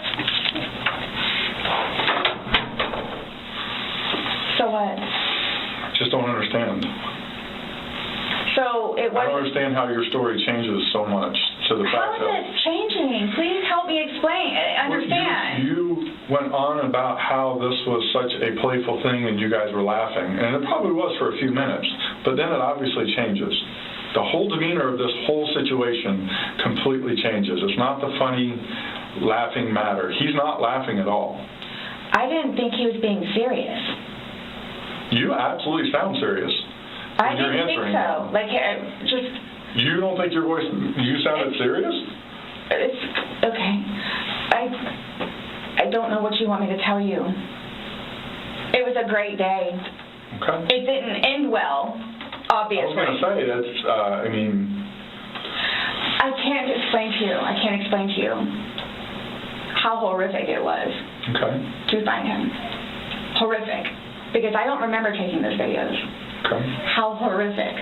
So what? Just don't understand. So it was. I don't understand how your story changes so much to the fact that. How is it changing? Please help me explain. Understand. You went on about how this was such a playful thing and you guys were laughing, and it probably was for a few minutes, but then it obviously changes. The whole demeanor of this whole situation completely changes. It's not the funny, laughing matter. He's not laughing at all. I didn't think he was being serious. You absolutely sound serious. I didn't think so. Like, just. You don't think your voice, you sounded serious? It's, okay. I don't know what you want me to tell you. It was a great day. Okay. It didn't end well, obviously. I was going to say, that's, I mean. I can't explain to you. I can't explain to you how horrific it was. Okay. To find him. Horrific. Because I don't remember taking those videos. Okay. How horrific.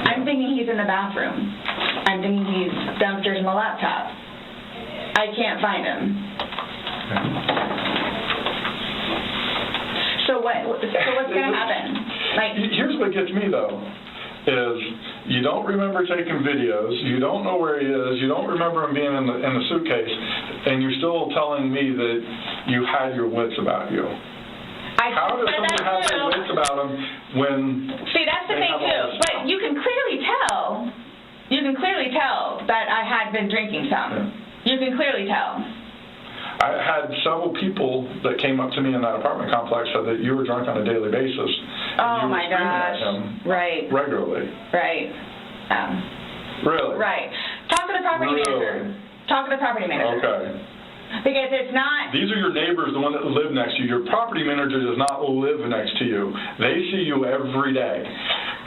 I'm thinking he's in the bathroom. I'm thinking he's downstairs in the laptop. I can't find him. So what's going to happen? Like, here's what gets me though, is you don't remember taking videos, you don't know where he is, you don't remember him being in the suitcase, and you're still telling me that you had your wits about you. How does someone have their wits about them when? See, that's the thing too. But you can clearly tell. You can clearly tell that I had been drinking some. You can clearly tell. I had several people that came up to me in that apartment complex said that you were drunk on a daily basis. Oh my gosh! Right. Regularly. Right. Really. Right. Talk to the property manager. Talk to the property manager. Okay. Because it's not. These are your neighbors, the one that live next to you. Your property manager does not live next to you. They see you every day.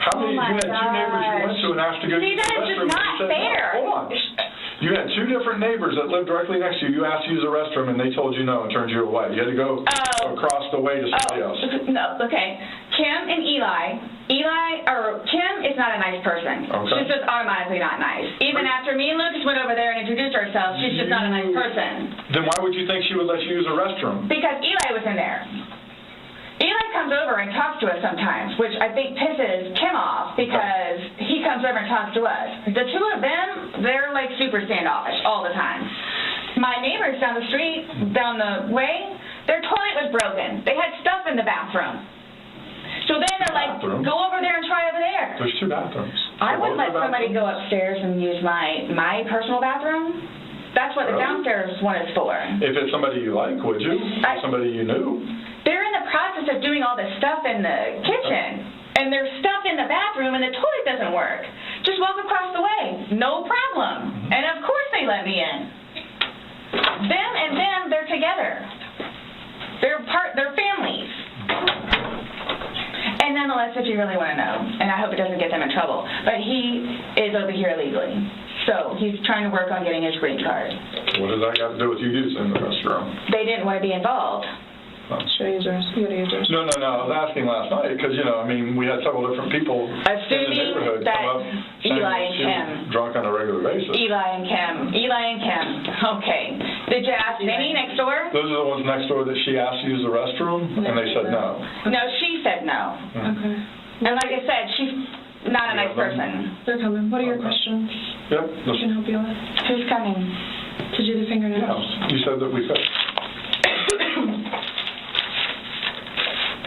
How many? You had two neighbors you went to and asked to go to the restroom. See, that is just not fair. No, hold on. You had two different neighbors that lived directly next to you. You asked to use the restroom, and they told you no and turned you away. You had to go across the way to somebody else. No, okay. Kim and Kim is not a nice person. Okay. She's just automatically not nice. Even after me and Lucas went over there and introduced ourselves, she's just not a nice person. Then why would you think she would let you use the restroom? Because Eli was in there. Eli comes over and talks to us sometimes, which I think pisses Kim off because he comes over and talks to us. The two of them, they're like super standoffish all the time. My neighbors down the street, down the way, their toilet was broken. They had stuff in the bathroom. So then they're like, go over there and try over there. There's two bathrooms. I wouldn't let somebody go upstairs and use my personal bathroom. That's what the downstairs one is for. If it's somebody you like, would you? Somebody you knew? They're in the process of doing all this stuff in the kitchen, and there's stuff in the bathroom, and the toilet doesn't work. Just walk across the way. No problem. And of course they let me in. Them and them, they're together. They're families. And nonetheless, if you really want to know, and I hope it doesn't get them in trouble, but he is over here illegally. So he's trying to work on getting his green card. What does that got to do with you using the restroom? They didn't want to be involved. Should I use yours? You gotta use yours. No. I was asking last night because, we had several different people in the neighborhood that come up saying Eli and she Kim. was drunk on a regular basis. Eli and Kim. Okay. Did you ask Vinny next door? Those are the ones next door that she asked to use the restroom, and they said no. No, she said no. Okay. And like I said, she's not a nice person. They're coming. What are your questions? Yep. I can help you with. Who's coming? To do the fingernails? Yeah, you said that we could.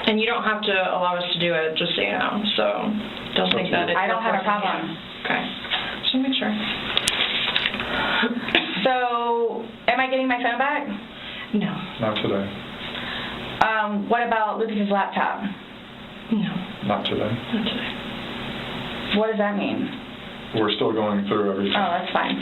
And you don't have to allow us to do it, just so you know. So don't think that it's... I don't have a problem. Okay. Just make sure. So, am I getting my phone back? No. Not today. What about Lucas's laptop? No. Not today. Not today. What does that mean? We're still going through everything. Oh, that's fine.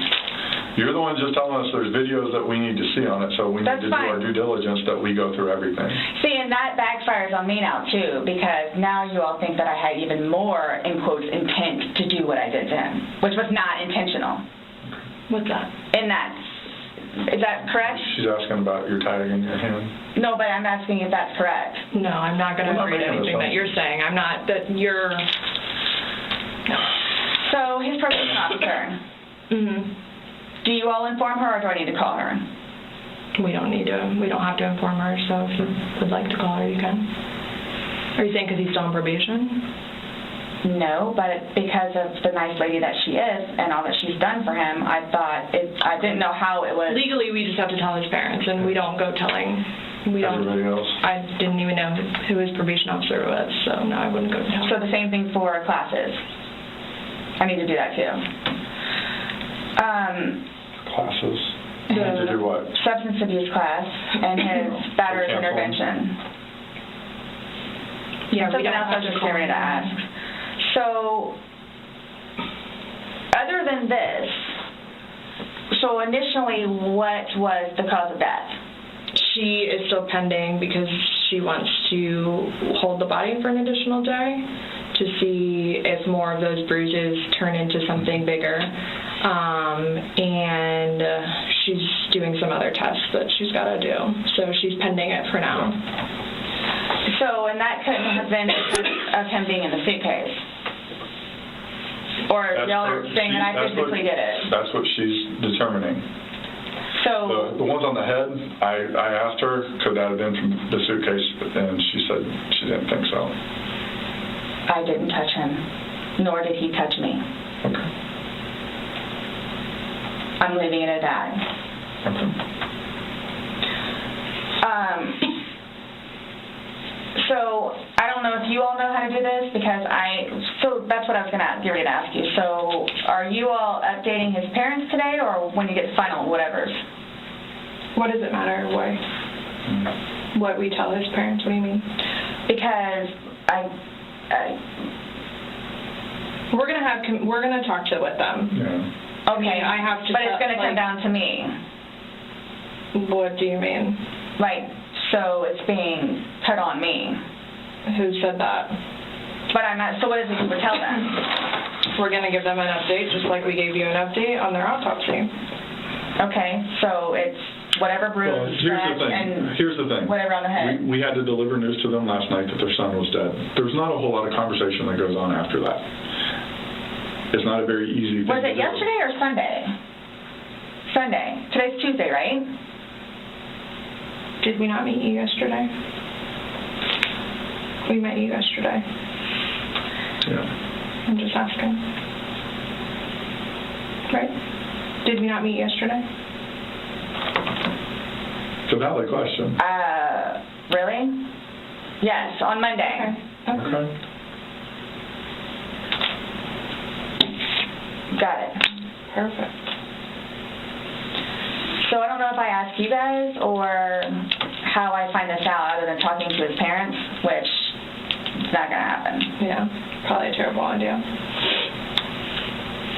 You're the one just telling us there's videos that we need to see on it, so we need to do our due diligence that we go through everything. See, and that backfires on me now, too, because now you all think that I had even more, in quotes, intent to do what I did to him, which was not intentional. What's that? Is that correct? She's asking about your tag in your hand. No, but I'm asking if that's correct. No, I'm not going to agree to anything that you're saying. I'm not, that you're... No. So, his probation officer. Mm-hmm. Do you all inform her, or do I need to call her? We don't have to inform her, so if you would like to call her, you can. Are you saying because he's still on probation? No, but because of the nice lady that she is and all that she's done for him, I didn't know how it was. Legally, we just have to tell his parents, and we don't go telling. Everybody else? I didn't even know who his probation officer was, so no, I wouldn't go tell. So the same thing for classes. I need to do that too. Classes? You need to do what? Substance abuse class and his battery intervention. Yeah, something else I was just getting ready to ask. So, other than this, so initially, what was the cause of death? She is still pending because she wants to hold the body for an additional day to see if more of those bruises turn into something bigger. And she's doing some other tests that she's got to do. So she's pending it for now. So, and that couldn't have been of him being in the suitcase? Or y'all are saying that I physically did it? That's what she's determining. So the ones on the head, I asked her, could that have been from the suitcase, and she said she didn't think so. I didn't touch him, nor did he touch me. Okay. I'm leaving it at that. Okay. So I don't know if you all know how to do this, because so that's what I was going to get ready to ask you. So are you all updating his parents today, or when you get final whatevers? What does it matter? Why? What we tell his parents? What do you mean? Because we're gonna talk with them. Yeah. Okay, I have to. But it's going to come down to me. What do you mean? So it's being put on me. Who said that? But I'm not. So what is it you would tell them? We're going to give them an update, just like we gave you an update on their autopsy. Okay, so it's whatever bruise, Here's the thing. Whatever on the head. We had to deliver news to them last night that their son was dead. There's not a whole lot of conversation that goes on after that. It's not a very easy thing. Was it yesterday or Sunday? Sunday. Today's Tuesday, right? Did we not meet you yesterday? We met you yesterday. Yeah. I'm just asking. Right? Did we not meet yesterday? It's a valid question. Really? Yes, on Monday. Okay. Got it. Perfect. So I don't know if I asked you guys or how I find this out other than talking to his parents, which is not going to happen. Yeah, probably a terrible idea.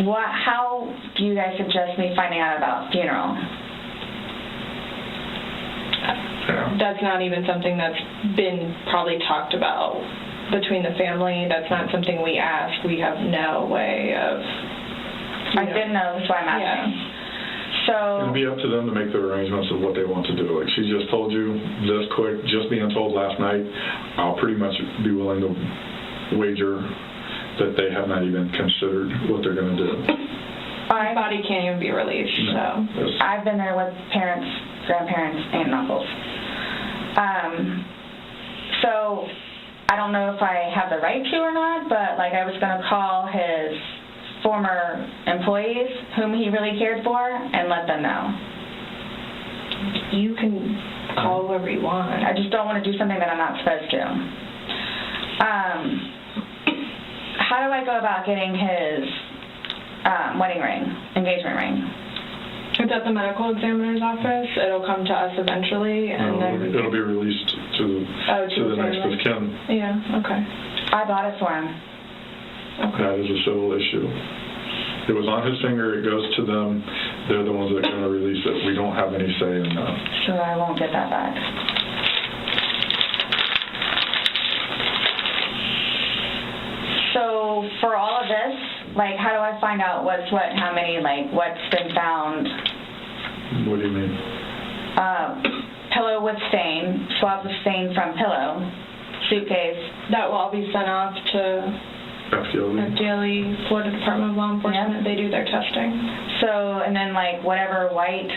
How do you guys suggest me finding out about funeral? That's not even something that's been probably talked about between the family. That's not something we ask. We have no way of... I didn't know, that's why I'm asking. Yeah. So... It'll be up to them to make the arrangements of what they want to do. Like, she just told you this quick, just being told last night, I'll pretty much be willing to wager that they have not even considered what they're going to do. My body can't even be released, so... I've been there with parents, grandparents, and uncles. So, I don't know if I have the right to or not, but, like, I was going to call his former employees, whom he really cared for, and let them know. You can call whoever you want. I just don't want to do something that I'm not supposed to. How do I go about getting his wedding ring, engagement ring? It's at the medical examiner's office. It'll come to us eventually, and then... It'll be released to the next of kin. Yeah, okay. I bought it for him. Okay. That is a civil issue. It was on his finger. It goes to them. They're the ones that are going to release it. We don't have any say in that. So I won't get that back. So for all of this, like, how do I find out what's what, how many, like, what's been found? What do you mean? Pillow with stain, swabs of stain from pillow, suitcase. That will all be sent off to FDLE, Florida Department of Law Enforcement. They do their testing. So, and then, like, whatever white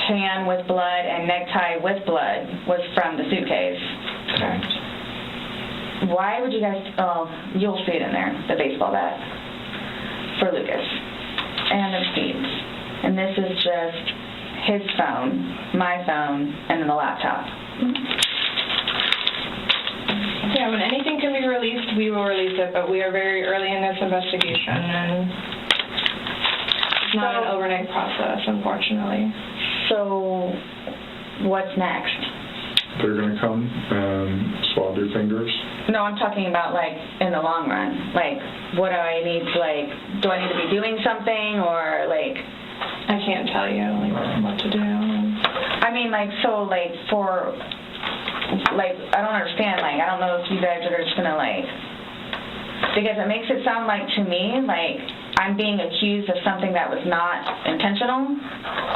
can with blood and necktie with blood was from the suitcase. Correct. Why would you guys, you'll see it in there, the baseball bat for Lucas and the receipts. And this is just his phone, my phone, and then the laptop. Yeah, when anything can be released, we will release it, but we are very early in this investigation, and it's not an overnight process, unfortunately. So, what's next? They're going to come and swab your fingers. No, I'm talking about, like, in the long run. Like, what do I need to, like, do I need to be doing something, or, like... I can't tell you, like, what to do. I mean, like, so, like, for... Like, I don't understand, like, I don't know if you guys are just gonna, like... Because it makes it sound like, to me, like, I'm being accused of something that was not intentional.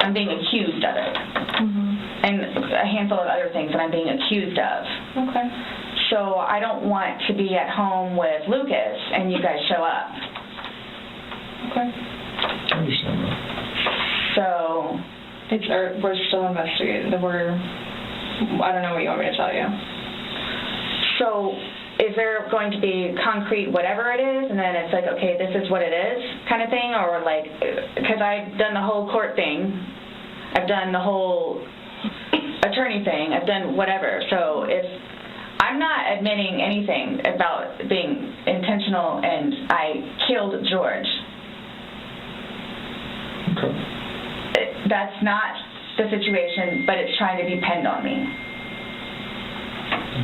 I'm being accused of it. And a handful of other things that I'm being accused of. Okay. So I don't want to be at home with Lucas and you guys show up. Okay. I understand that. So we're still investigating. I don't know what you want me to tell you. So is there going to be concrete whatever it is, and then it's like, okay, this is what it is kind of thing? Or like, because I've done the whole court thing. I've done the whole attorney thing. I've done whatever. So if I'm not admitting anything about being intentional and I killed George. Okay. That's not the situation, but it's trying to be pinned on me.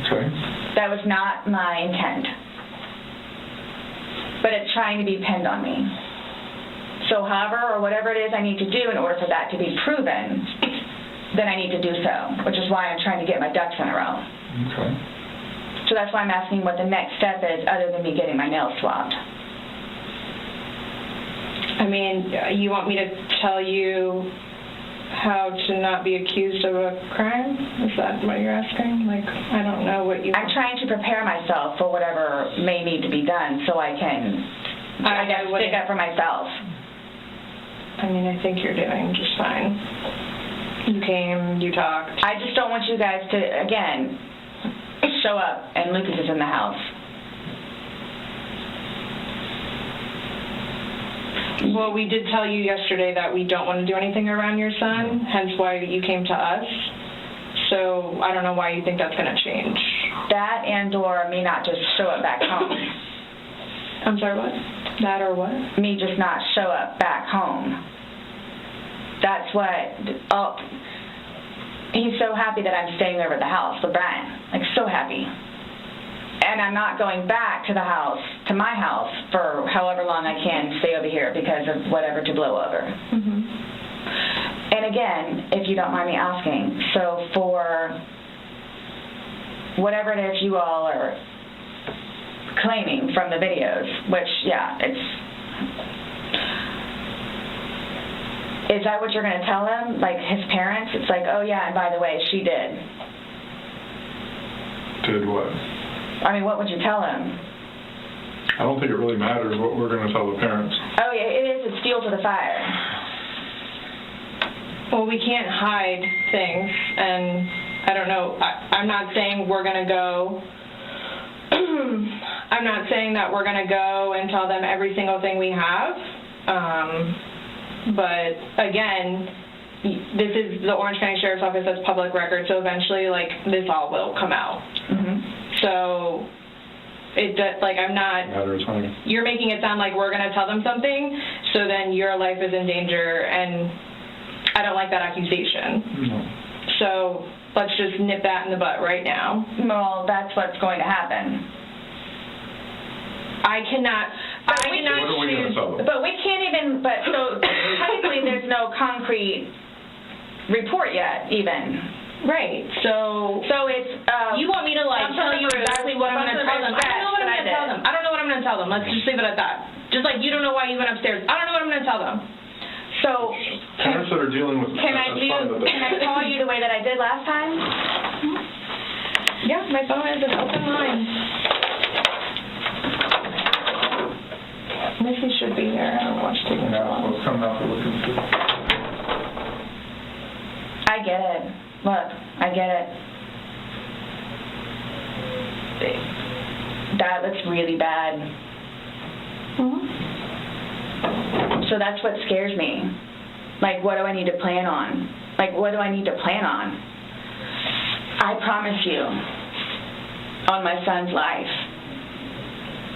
Okay. That was not my intent. But it's trying to be pinned on me. So however or whatever it is I need to do in order for that to be proven, then I need to do so, which is why I'm trying to get my ducks in a row. Okay. So that's why I'm asking what the next step is other than me getting my nails swabbed. I mean, you want me to tell you how to not be accused of a crime? Is that what you're asking? Like, I don't know what you... I'm trying to prepare myself for whatever may need to be done so I can, I guess, stick up for myself. I mean, I think you're doing just fine. You came, you talked. I just don't want you guys to, again, show up and Lucas is in the house. Well, we did tell you yesterday that we don't want to do anything around your son, hence why you came to us. So I don't know why you think that's going to change. That and or me not just show up back home. I'm sorry, what? That or what? Me just not show up back home. That's what, he's so happy that I'm staying over at the house with Brian. Like, so happy. And I'm not going back to the house, to my house, for however long I can stay over here because of whatever to blow over. And again, if you don't mind me asking, so for whatever it is you all are claiming from the videos, which, yeah, is that what you're going to tell them? Like, his parents? It's like, oh, yeah, and by the way, she did. Did what? I mean, what would you tell him? I don't think it really matters what we're going to tell the parents. Oh, yeah, it is. It's fuel to the fire. Well, we can't hide things, and I don't know. I'm not saying we're going to go. I'm not saying that we're going to go and tell them every single thing we have. But again, this is the Orange County Sheriff's Office, that's public record, so eventually, like, this all will come out. So, I'm not, you're making it sound like we're going to tell them something, so then your life is in danger, and I don't like that accusation. So, let's just nip that in the butt right now. Well, that's what's going to happen. I cannot choose. But we can't even, so technically there's no concrete report yet, even. Right. So it's, you want me to, tell you exactly what I'm going to tell them. I don't know what I'm going to tell them. I don't know what I'm going to tell them. Let's just leave it at that. Just like you don't know why you went upstairs. I don't know what I'm going to tell them. So, parents that are dealing with can I call you the way that I did last time? Yeah, my phone is an open line. Missy should be here. I don't watch TV. What's coming out for looking through? I get it. Look, I get it. That looks really bad. So that's what scares me. Like, what do I need to plan on? Like, what do I need to plan on? I promise you, on my son's life,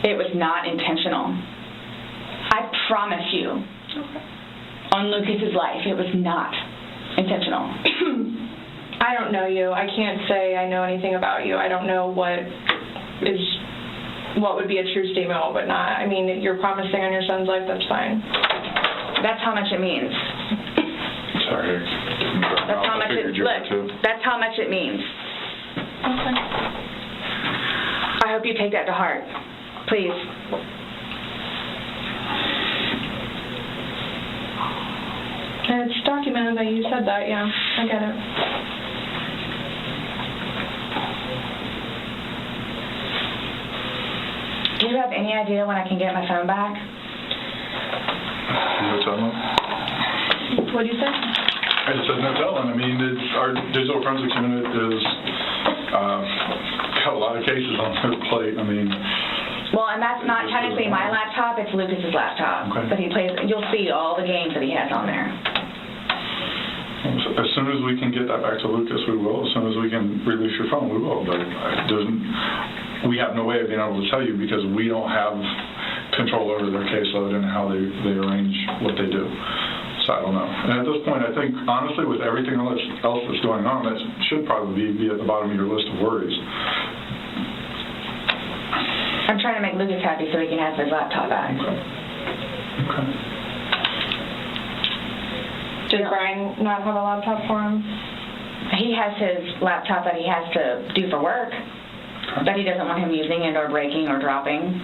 it was not intentional. I promise you, on Lucas's life, it was not intentional. I don't know you. I can't say I know anything about you. I don't know what would be a true statement, what would not. I mean, you're promising on your son's life, that's fine. That's how much it means. Sorry. That's how much that's how much it means. Okay. I hope you take that to heart. Please. And it's documented that you said that, yeah. I get it. Do you have any idea when I can get my phone back? No telling. What did you say? I just said no telling. I mean, our digital forensics unit is got a lot of cases on their plate. I mean. Well, and that's not technically my laptop. It's Lucas's laptop. Okay. But he plays. You'll see all the games that he has on there. As soon as we can get that back to Lucas, we will. As soon as we can release your phone, we will. But we have no way of being able to tell you because we don't have control over their caseload and how they arrange what they do. So I don't know. And at this point, I think, honestly, with everything else that's going on, that should probably be at the bottom of your list of worries. I'm trying to make Lucas happy so he can have his laptop back. Okay. Did Brian not have a laptop for him? He has his laptop that he has to do for work, that he doesn't want him using it or breaking or dropping.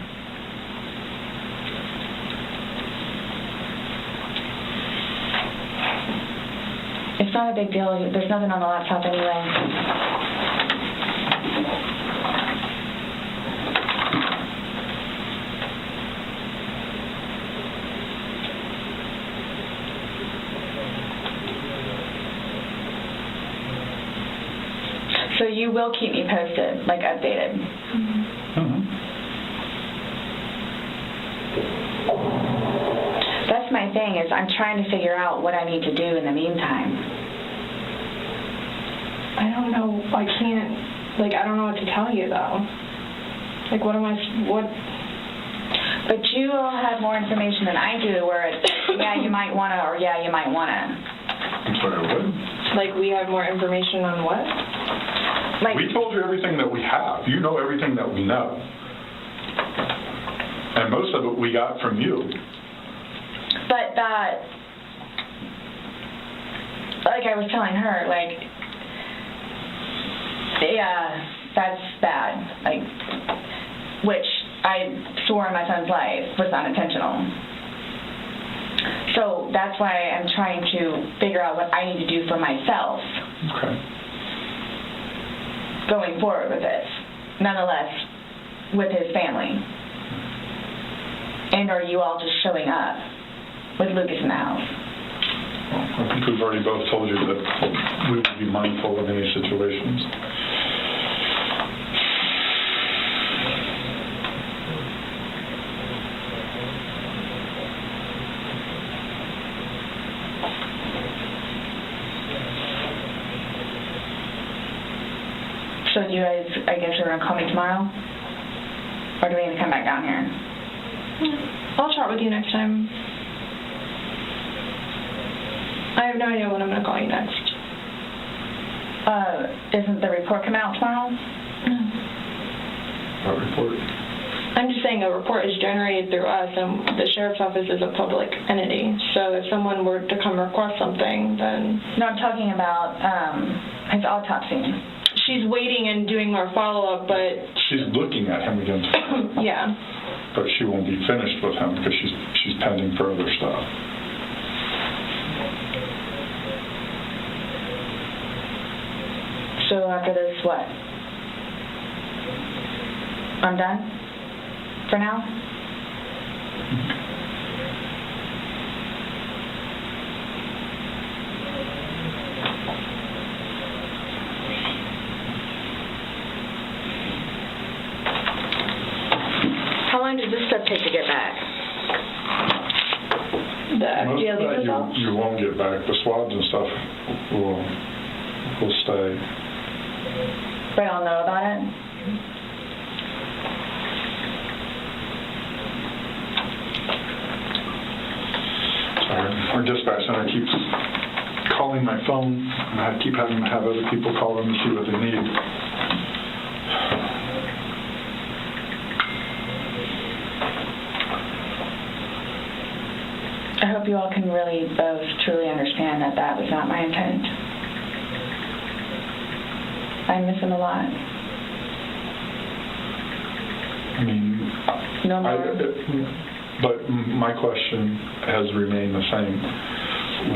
It's not a big deal. There's nothing on the laptop anyway. So you will keep me posted, like updated. That's my thing, is I'm trying to figure out what I need to do in the meantime. I don't know. I can't, I don't know what to tell you, though. What? But you all have more information than I do, where it's, yeah, you might want to, or yeah, you might want to. I'm sorry, what? We have more information on what? We told you everything that we have. You know everything that we know. And most of it we got from you. But that, like I was telling her, yeah, that's bad. Which I swore on my son's life was not intentional. So that's why I'm trying to figure out what I need to do for myself. Okay. Going forward with this, nonetheless, with his family. And are you all just showing up with Lucas in the house? Well, I think we've already both told you that we would be mindful of any situations. So you guys, I guess you're going to call me tomorrow? Or do we need to come back down here? I'll chat with you next time. I have no idea when I'm going to call you next. Isn't the report coming out tomorrow? No. What report? I'm just saying a report is generated through us, and the sheriff's office is a public entity. So if someone were to come request something, then... No, I'm talking about his autopsy. She's waiting and doing more follow-up, but... She's looking at him again. Yeah. But she won't be finished with him because she's pending further stuff. So after this, what? I'm done? For now? How long does this stuff take to get back? The Most FDA of that results? you won't get back. The swabs and stuff will stay. But I'll know about it? Sorry. Our dispatch center keeps calling my phone, and I keep having to have other people call them to see what they need. I hope you all can really both truly understand that that was not my intent. I miss him a lot. I mean, No more. but my question has remained the same.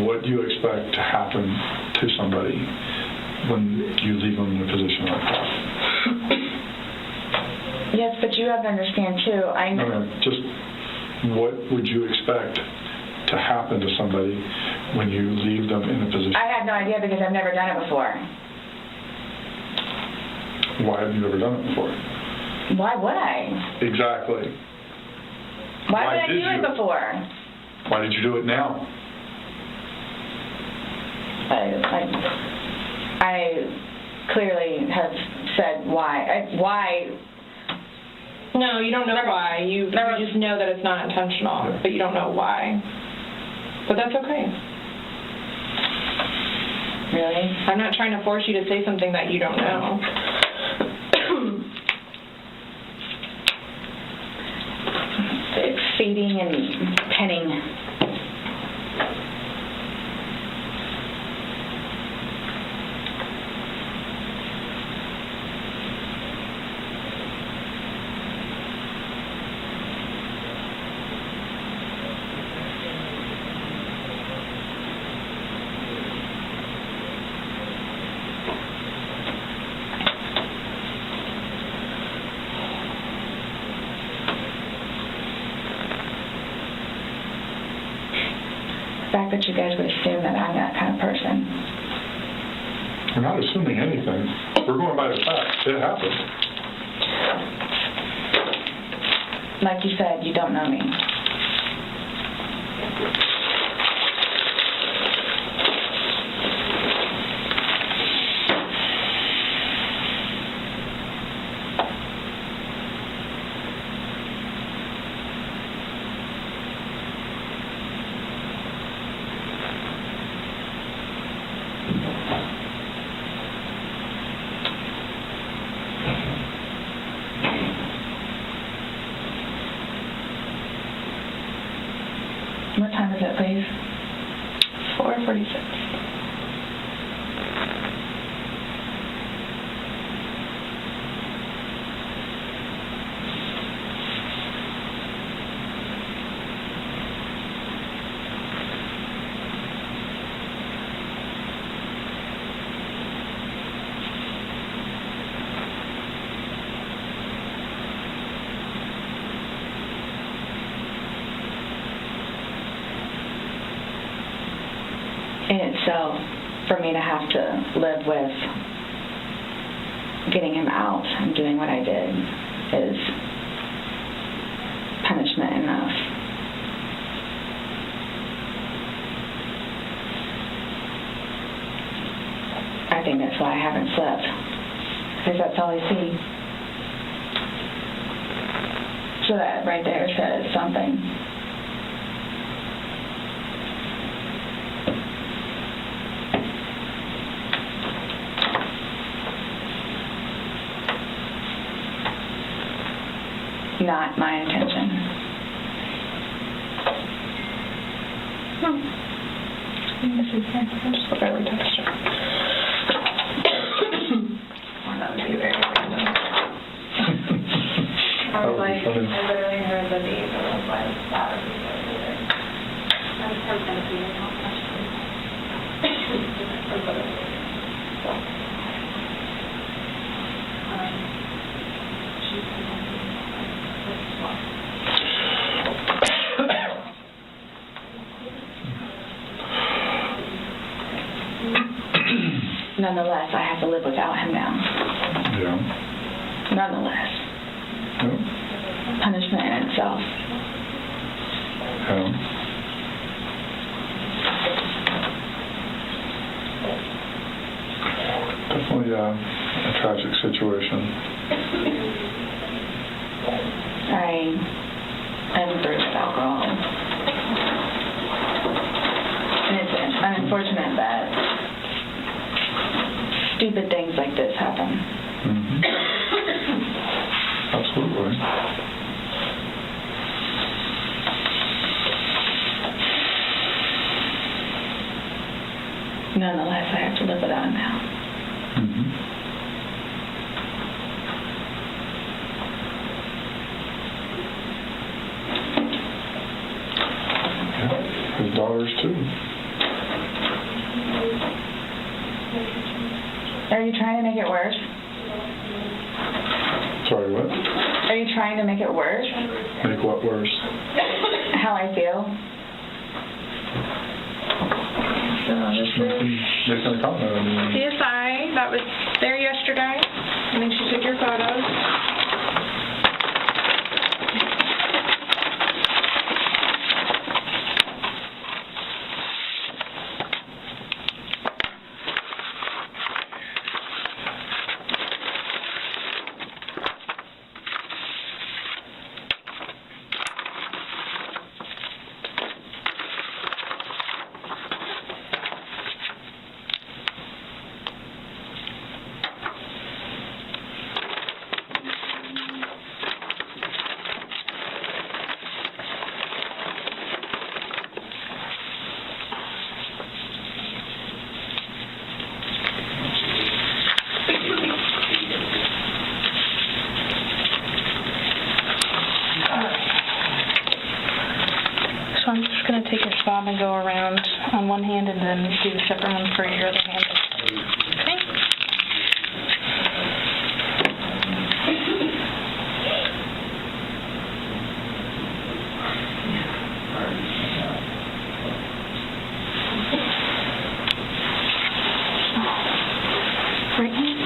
What do you expect to happen to somebody when you leave them in a position like that? Yes, but you have to understand too. No, just what would you expect to happen to somebody when you leave them in a position? I have no idea because I've never done it before. Why have you never done it before? Why would I? Exactly. Why would I do it before? Why did you do it now? I clearly have said why. Why? No, you don't know why. You just know that it's not intentional, but you don't know why. But that's okay. Really? I'm not trying to force you to say something that you don't know. It's feeding and petting. The fact that you guys would assume that I'm that kind of person. We're not assuming anything. We're going by the facts. It happened. Like you said, you don't know me. What time is it, please? 4:46. in itself, for me to have to live with getting him out and doing what I did is punishment enough. I think that's why I haven't slept, because that's all I see. So that right there says something. Not my intention. This is here. I'll just go barely touched her. Well, that would be very random. I was like, I literally heard the beep, and I was like, that would be really weird. I was kind of feeling how much Nonetheless, I have to live without him now. Yeah. Nonetheless. Yeah. Punishment in itself. Yeah. Definitely a tragic situation. I am through with alcohol. And it's unfortunate that stupid things like this happen. Mm-hmm. Absolutely. Nonetheless, I have to live without him now. Mm-hmm. Yeah, his daughters too. Are you trying to make it worse? Sorry, what? Are you trying to make it worse? Make what worse? How I feel? Making a comment. I mean, CSI, that was there yesterday. I think she took your photos. So I'm just going to take your swab and go around on one hand and then do a separate one for your other hand. Okay? Right hand.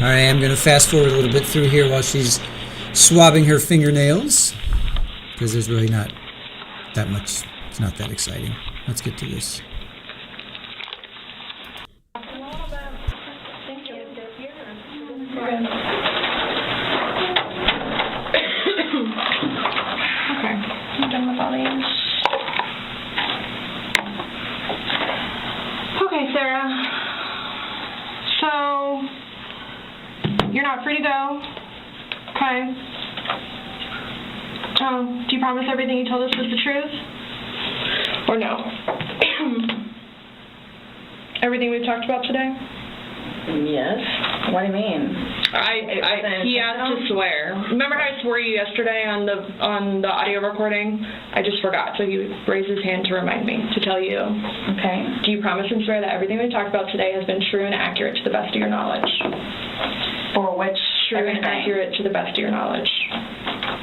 right, I'm going to fast forward a little bit through here while she's swabbing her fingernails, because there's really not that much. It's not that exciting. Let's get to this. Okay, I'm done with all these. Okay, Sarah. So, you're not free to go. Okay. Do you promise everything you told us was the truth? Or no? Everything we've talked about today? Yes. What do you mean? He asked to swear. Remember how I swore you yesterday on the audio recording? I just forgot, so he raised his hand to remind me to tell you. Okay. Do you promise and swear that everything we talked about today has been true and accurate to the best of your knowledge? For which? True and accurate to the best of your knowledge.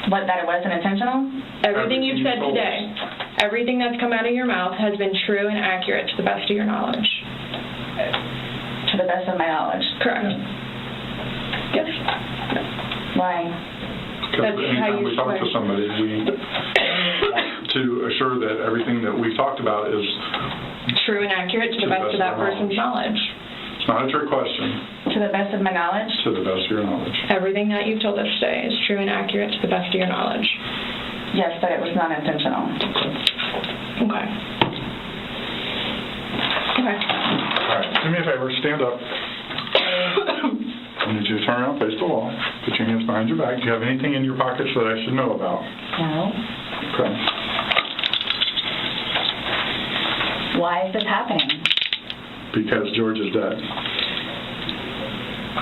What, that it wasn't intentional? Everything you've said today, everything that's come out of your mouth has been true and accurate to the best of your knowledge. To the best of my knowledge. Correct. Yes. Why? Because anytime we talk to somebody, we want to assure that everything that we talked about is true and accurate to the best of that person's knowledge. It's not a trick question. To the best of my knowledge? To the best of your knowledge. Everything that you've told us today is true and accurate to the best of your knowledge. Yes, but it was not intentional. Okay. Okay. All right, do me a favor, stand up. I need you to turn around, face the wall, put your hands behind your back. Do you have anything in your pockets that I should know about? No. Okay. Why is this happening? Because George is dead.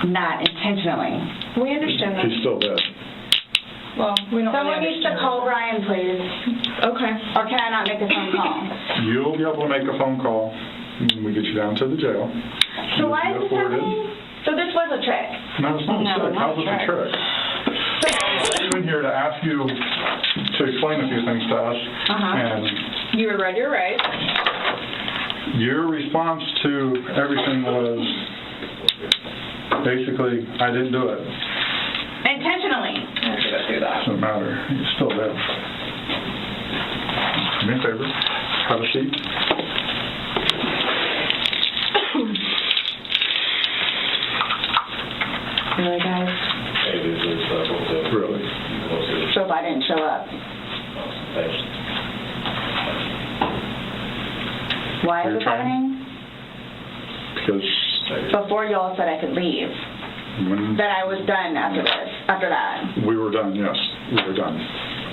Not intentionally. We understand that. He's still dead. Well, we don't Someone really needs to call Brian, please. Okay. Or can I not make a phone call? You'll be able to make a phone call when we get you down to the jail. So why is this happening? So this was a trick? No, it's not a trick. How's it a trick? I'm in here to ask you to explain a few things to us. And you were read your rights. Your response to everything was basically, I didn't do it. Intentionally. I have to go through that. Doesn't matter. You're still dead. Do me a favor. Have a seat. Really, guys? Really? So if I didn't show up? Why is this happening? Because before y'all said I could leave. That I was done after this, after that. We were done, yes. We were done.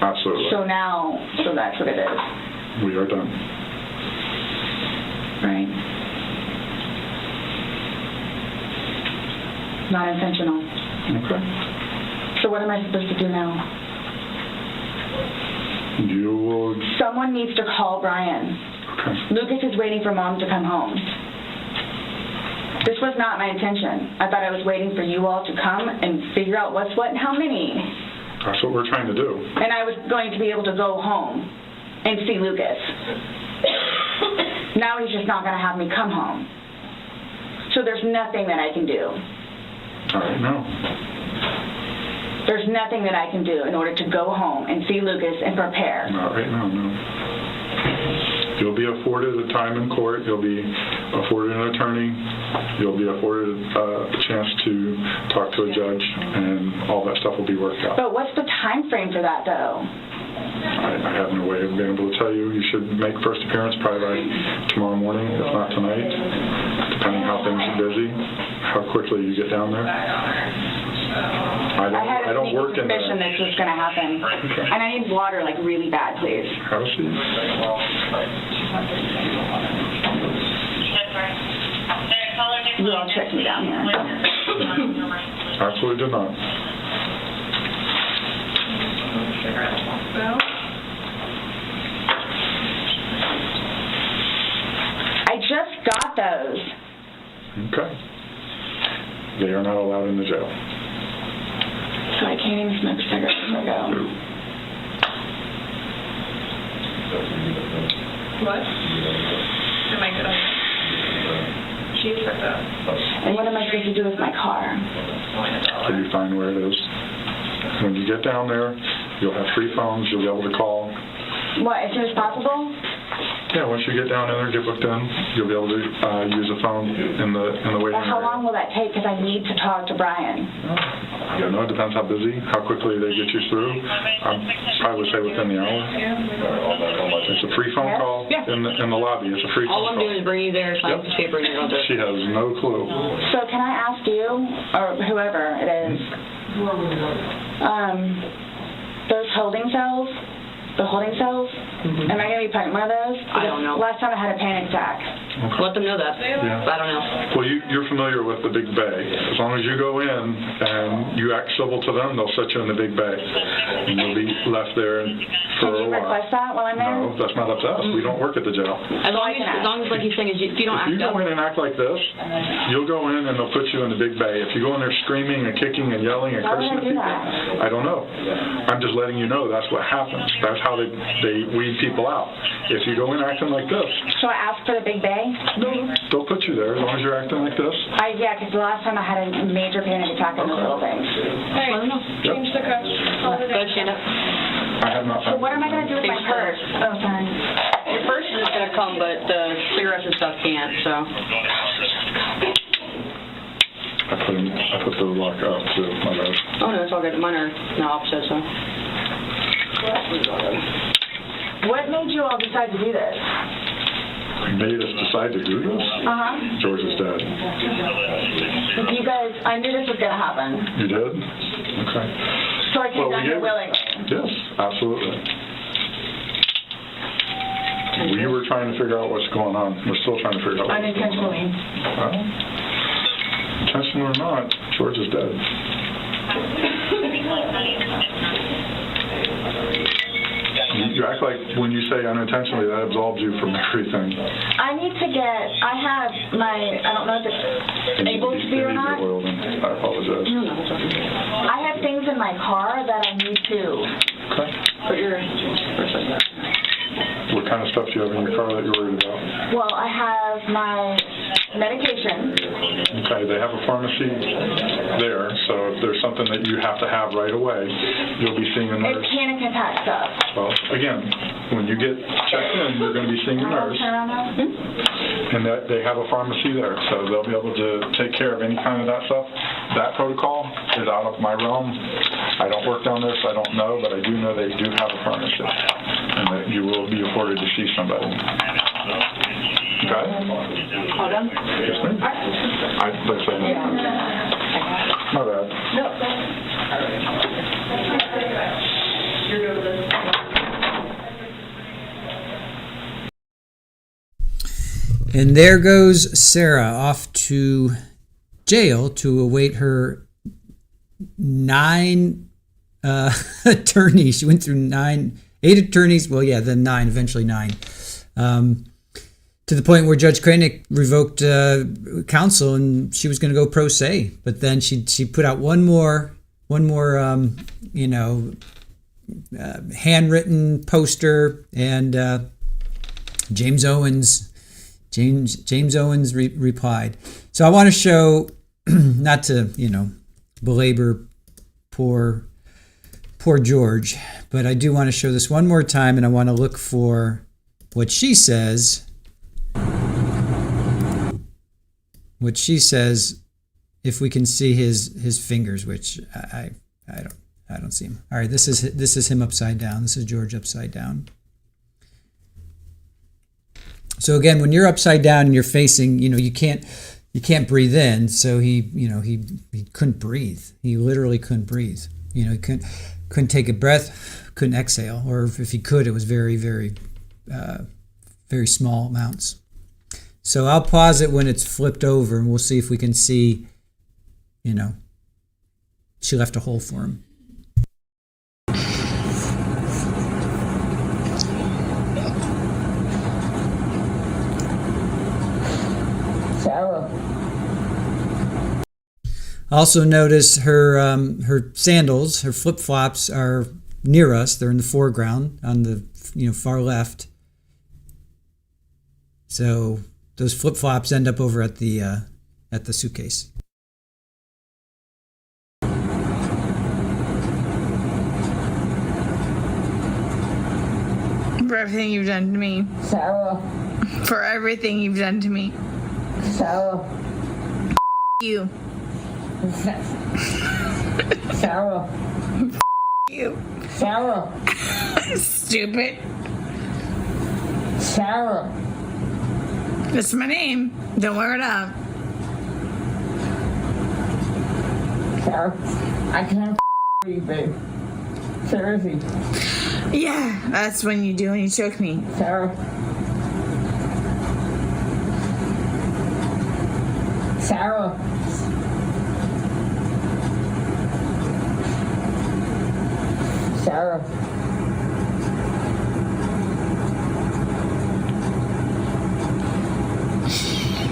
Absolutely. So now, so that's what it is. We are done. Right. Not intentional. Okay. So what am I supposed to do now? You will... Someone needs to call Brian. Okay. Lucas is waiting for Mom to come home. This was not my intention. I thought I was waiting for you all to come and figure out what's what and how many. That's what we're trying to do. And I was going to be able to go home and see Lucas. Now he's just not going to have me come home. So there's nothing that I can do. All right, no. There's nothing that I can do in order to go home and see Lucas and prepare. Not right now, no. You'll be afforded a time in court. You'll be afforded an attorney. You'll be afforded a chance to talk to a judge, and all that stuff will be worked out. But what's the time frame for that, though? I have no way of being able to tell you. You should make first appearance probably by tomorrow morning, if not tonight, depending how things are busy, how quickly you get down there. I don't work in suspicion this was going to happen. Okay. And I need water, like, really bad, please. Have a seat. You all checked me down here. Absolutely did not. I just got those. Okay. They are not allowed in the jail. So I can't even smoke cigarettes as I go. What? Am I good on that? And what am I supposed to do with my car? So you find where it is. When you get down there, you'll have free phones. You'll be able to call. What, as soon as possible? Yeah, once you get down in there, get booked in, you'll be able to use a phone in the waiting How area. long will that take? Because I need to talk to Brian. I don't know. It depends how busy, how quickly they get you through. I would say within the hour. It's a free phone call in the lobby. It's a free phone call. All I'm doing is bring you there, sign the paper, and you're all good. She has no clue. So can I ask you, or whoever it is, those holding cells, the holding cells, am I going to be put in one of those? I don't know. Last time I had a panic attack. Let them know that. Yeah. I don't know. Well, you're familiar with the Big Bay. As long as you go in and you act civil to them, they'll set you in the Big Bay. And you'll be left there for a while. Can you request that while I'm there? No, that's not up to us. We don't work at the jail. As long as like he's saying, if you don't If you go in and act like this, you'll go in and they'll put you in the Big Bay. If you go in there screaming and kicking and yelling and Why would cursing I at do people, that? I don't know. I'm just letting you know that's what happens. That's how they weed people out. If you go in acting like this, So I ask for the Big Bay? they'll put you there as long as you're acting like this. Yeah, because the last time I had a major panic attack on the little things. Hey, change the cuffs. Call it Go stand up. I have not. So what am I going to do with my purse? Oh, sorry. Your purse is going to come, but the cigarettes and stuff can't, so. I put the lock up too, my bad. Oh, no, it's all good. Mine are now opposite, so. What made you all decide to do this? Made us decide to do this? George is dead. You guys, I knew this was going to happen. You did? Okay. So I came down here willingly. Yes, absolutely. We were trying to figure out what's going on. We're still trying to figure out what's going on. Unintentionally. Intentional or not, George is dead. You act like when you say unintentionally, that absolves you from everything. I don't know if it's able to be or not. I apologize. I have things in my car that I need to. Okay. Put your purse like that. What kind of stuff do you have in your car that you're worried about? Well, I have my medication. Okay, they have a pharmacy there, so if there's something that you have to have right away, you'll be seeing a nurse. It's panic attack stuff. Well, again, when you get checked in, you're going to be seeing a nurse, and that they have a pharmacy there, so they'll be able to take care of any kind of that stuff. That protocol is out of my realm. I don't work down there, so I don't know, but I do know they do have a pharmacy, and that you will be afforded to see somebody. Okay? All done? Yes, ma'am. Let's say no. My bad. And there goes Sarah off to jail to await her 9 attorneys. She went through 8 attorneys. Well, yeah, then 9, eventually 9. To the point where Judge Kranick revoked counsel and she was going to go pro se. But then she put out one more handwritten poster, and James Owens replied. So I want to show, not to belabor poor George, but I do want to show this one more time, and I want to look for what she says. What she says, if we can see his fingers, which I don't see him. All right, this is him upside down. This is George upside down. So again, when you're upside down and you're facing, you can't breathe in. So he couldn't breathe. He literally couldn't breathe. He couldn't take a breath, couldn't exhale, or if he could, it was very, very, very small amounts. So I'll pause it when it's flipped over, and we'll see if we can see, she left a hole for him. Sarah. Also notice her sandals, her flip-flops are near us. They're in the foreground on the far left. So those flip-flops end up over at the suitcase. For everything you've done to me. Sarah. For everything you've done to me. Sarah. You. Sarah. You. Sarah. Stupid. Sarah. That's my name. Don't wear it up. Sarah. I can't breathe, babe. Seriously. Yeah, that's when you do when you choke me. Sarah. Sarah. Sarah.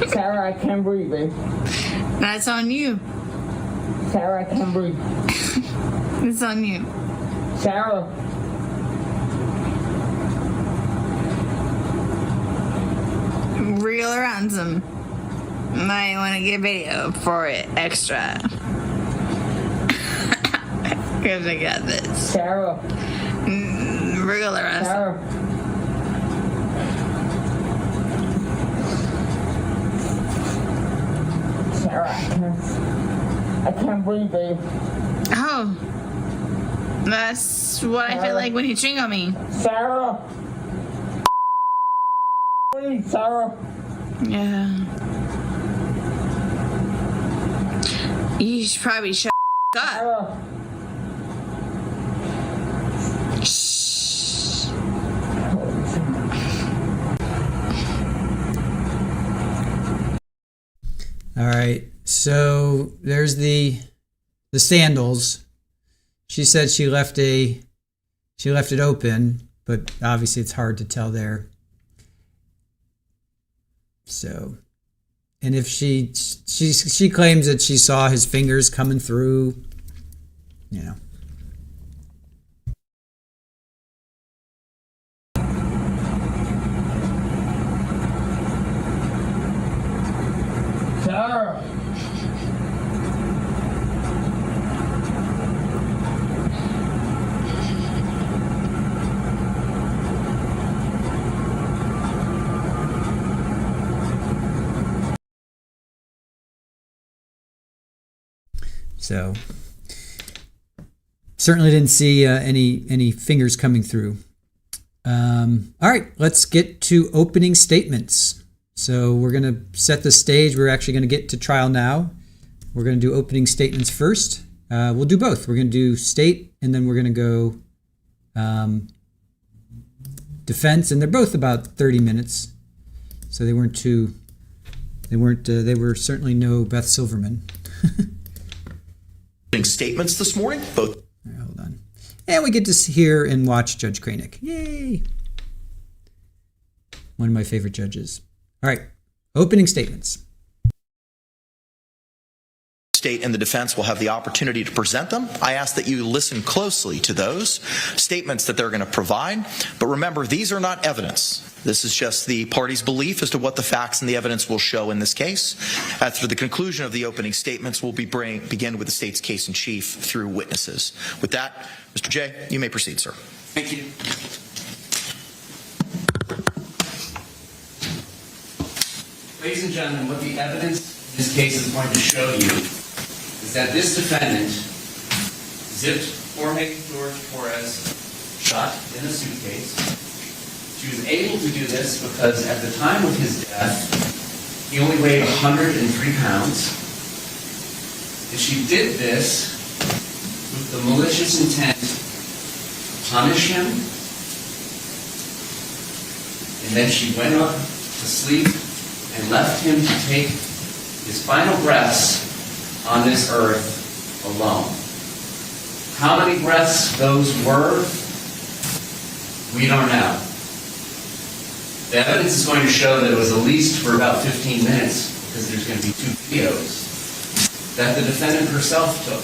Sarah, I can't breathe, babe. That's on you. Sarah, I can't breathe. It's on you. Sarah. Real or ransom. Might want to get video for it extra. Because I got this. Sarah. Real or ransom. Sarah. Sarah, I can't breathe, babe. Oh. That's what I feel like when you ching on me. Sarah. Breathe, Sarah. Yeah. You should probably shut up. Sarah. Shh. All right, so there's the sandals. She said she left it open, but obviously it's hard to tell there. So, and if she claims that she saw his fingers coming through, you know. Sarah. So certainly didn't see any fingers coming through. All right, let's get to opening statements. So we're going to set the stage. We're actually going to get to trial now. We're going to do opening statements first. We'll do both. We're going to do state, and then we're going to go defense, and they're both about 30 minutes. So they were certainly no Beth Silverman. Statements this morning, both. Right, hold on. And we get to hear and watch Judge Kranick. Yay! One of my favorite judges. All right, opening statements. State and the defense will have the opportunity to present them. I ask that you listen closely to those statements that they're going to provide. But remember, these are not evidence. This is just the party's belief as to what the facts and the evidence will show in this case. After the conclusion of the opening statements, we'll begin with the state's case in chief through witnesses. With that, Mr. J, you may proceed, sir. Thank you. Ladies and gentlemen, what the evidence in this case is going to show you is that this defendant zipped Jorge Torres shot in a suitcase. She was able to do this because at the time of his death, he only weighed 103 pounds. And she did this with the malicious intent to punish him. And then she went up to sleep and left him to take his final breaths on this earth alone. How many breaths those were, we don't know. The evidence is going to show that it was at least for about 15 minutes, because there's going to be 2 videos that the defendant herself took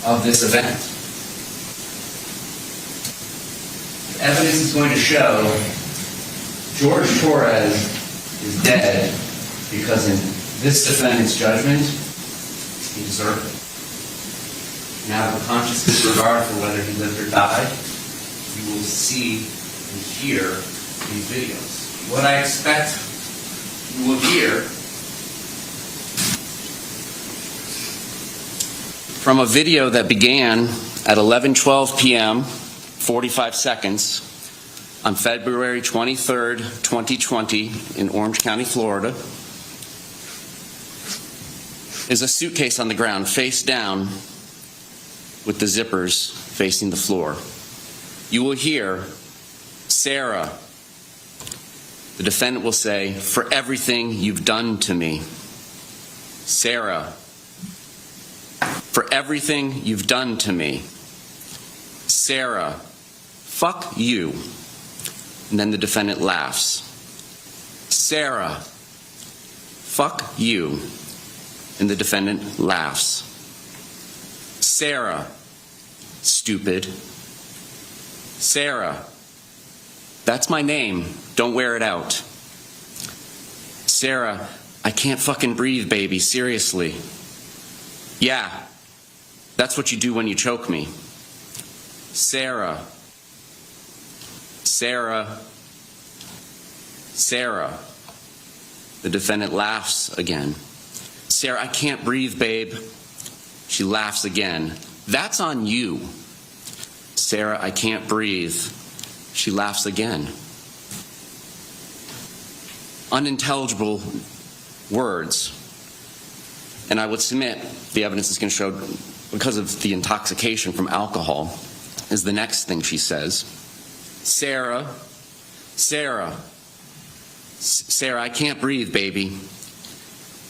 of this event. The evidence is going to show Jorge Torres is dead because in this defendant's judgment, he deserved it. And out of a conscious disregard for whether he lived or died, you will see and hear these videos. What I expect you will hear from a video that began at 11:12 p.m., 45 seconds, on February 23rd, 2020, in Orange County, Florida, is a suitcase on the ground, face down, with the zippers facing the floor. You will hear Sarah, the defendant will say, "For everything you've done to me." Sarah, "For everything you've done to me." Sarah, "Fuck you." And then the defendant laughs. Sarah, "Fuck you." And the defendant laughs. Sarah, "Stupid." Sarah, "That's my name. Don't wear it out." Sarah, "I can't fucking breathe, baby. Seriously." "Yeah, that's what you do when you choke me." Sarah, Sarah, Sarah. The defendant laughs again. Sarah, "I can't breathe, babe." She laughs again. "That's on you." Sarah, "I can't breathe." She laughs again. Unintelligible words. And I would submit the evidence is going to show, because of the intoxication from alcohol, is the next thing she says. Sarah, Sarah, Sarah, "I can't breathe, baby."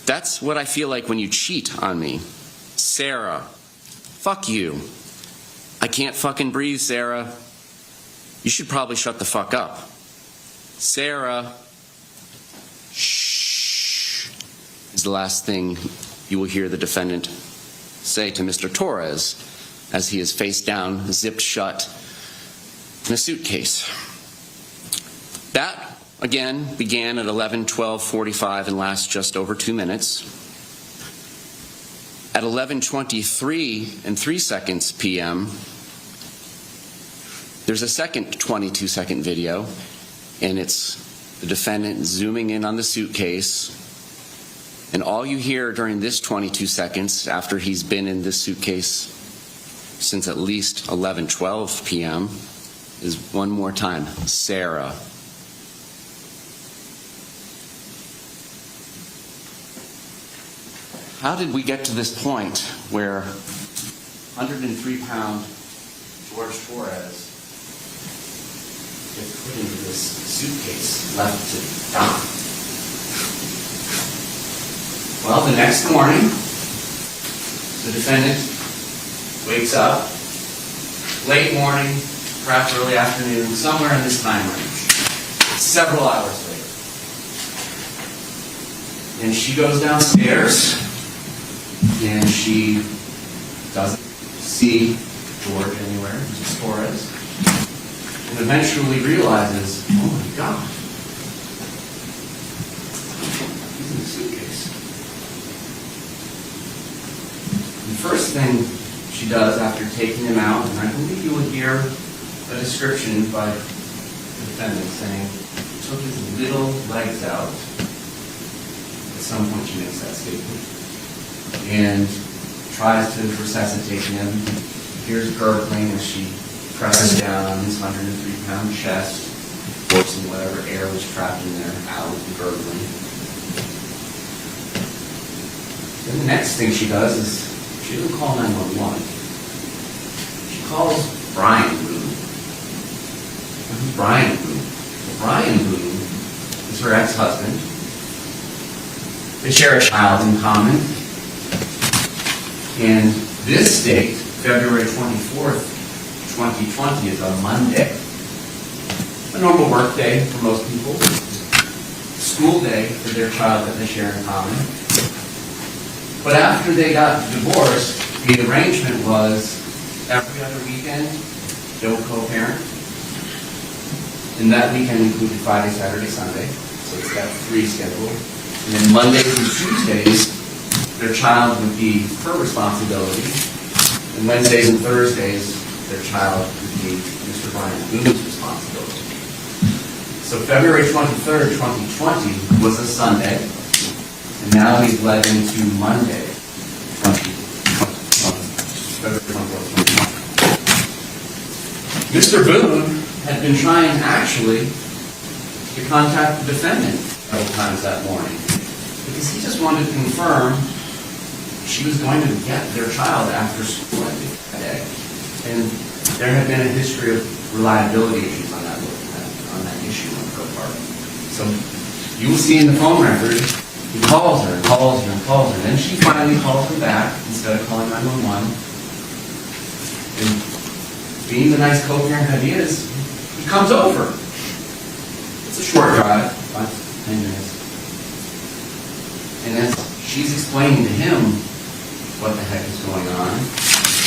"That's what I feel like when you cheat on me." Sarah, "Fuck you." "I can't fucking breathe, Sarah." "You should probably shut the fuck up." Sarah, "Shh," is the last thing you will hear the defendant say to Mr. Torres as he is face down, zipped shut, in a suitcase. That, again, began at 11:12:45 and lasts just over 2 minutes. At 11:23 and 3 seconds p.m., there's a second 22-second video, and it's the defendant zooming in on the suitcase. And all you hear during this 22 seconds, after he's been in this suitcase since at least 11:12 p.m., is one more time, Sarah. How did we get to this point where 103-pound Jorge Torres gets put into this suitcase, left to die? Well, the next morning, the defendant wakes up, late morning, perhaps early afternoon, somewhere in this time range, several hours later. And she goes downstairs, and she doesn't see George anywhere, Mrs. Torres, and eventually realizes, oh my God, he's in the suitcase. The first thing she does after taking him out, and I believe you will hear a description by the defendant saying, he took his little legs out. At some point she makes that statement. And tries to resuscitate him. Hears gurgling as she presses down on his 103-pound chest, forcing whatever air was trapped in there out and gurgling. Then the next thing she does is she doesn't call 911. She calls Brian Boone. Who's Brian Boone? Well, Brian Boone is her ex-husband. They share a child in common. And this date, February 24th, 2020, is a Monday. A normal work day for most people. School day for their child that they share in common. But after they got divorced, the arrangement was every other weekend, they'll co-parent. And that weekend included Friday, Saturday, Sunday. so it's that 3 schedule. And then Mondays and Tuesdays, their child would be her responsibility. And Wednesdays and Thursdays, their child would be Mr. Brian Boone's responsibility. So February 23rd, 2020 was a Sunday, and now we've led into Monday, February 24th, 2020. Mr. Boone had been trying actually to contact the defendant several times that morning because he just wanted to confirm she was going to get their child after school that day. And there had been a history of reliability issues on that issue on her part. So you will see in the phone record, he calls her and calls her and calls her. And then she finally calls him back instead of calling 911. And being the nice co-parent that he is, he comes over. It's a short drive, 10 minutes. And as she's explaining to him what the heck is going on,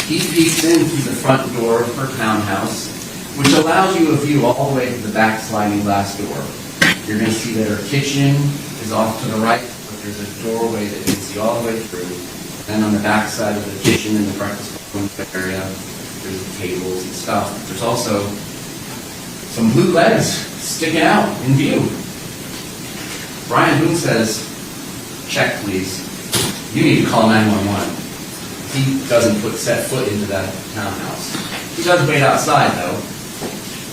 he peeks in through the front door of her townhouse, which allows you a view all the way to the back sliding glass door. You're going to see that her kitchen is off to the right, but there's a doorway that you can see all the way through. Then on the back side of the kitchen in the breakfast room area, there's tables and stuff. There's also some blue legs sticking out in view. Brian Boone says, "Check, please. You need to call 911. He doesn't set foot into that townhouse. He does wait outside, though,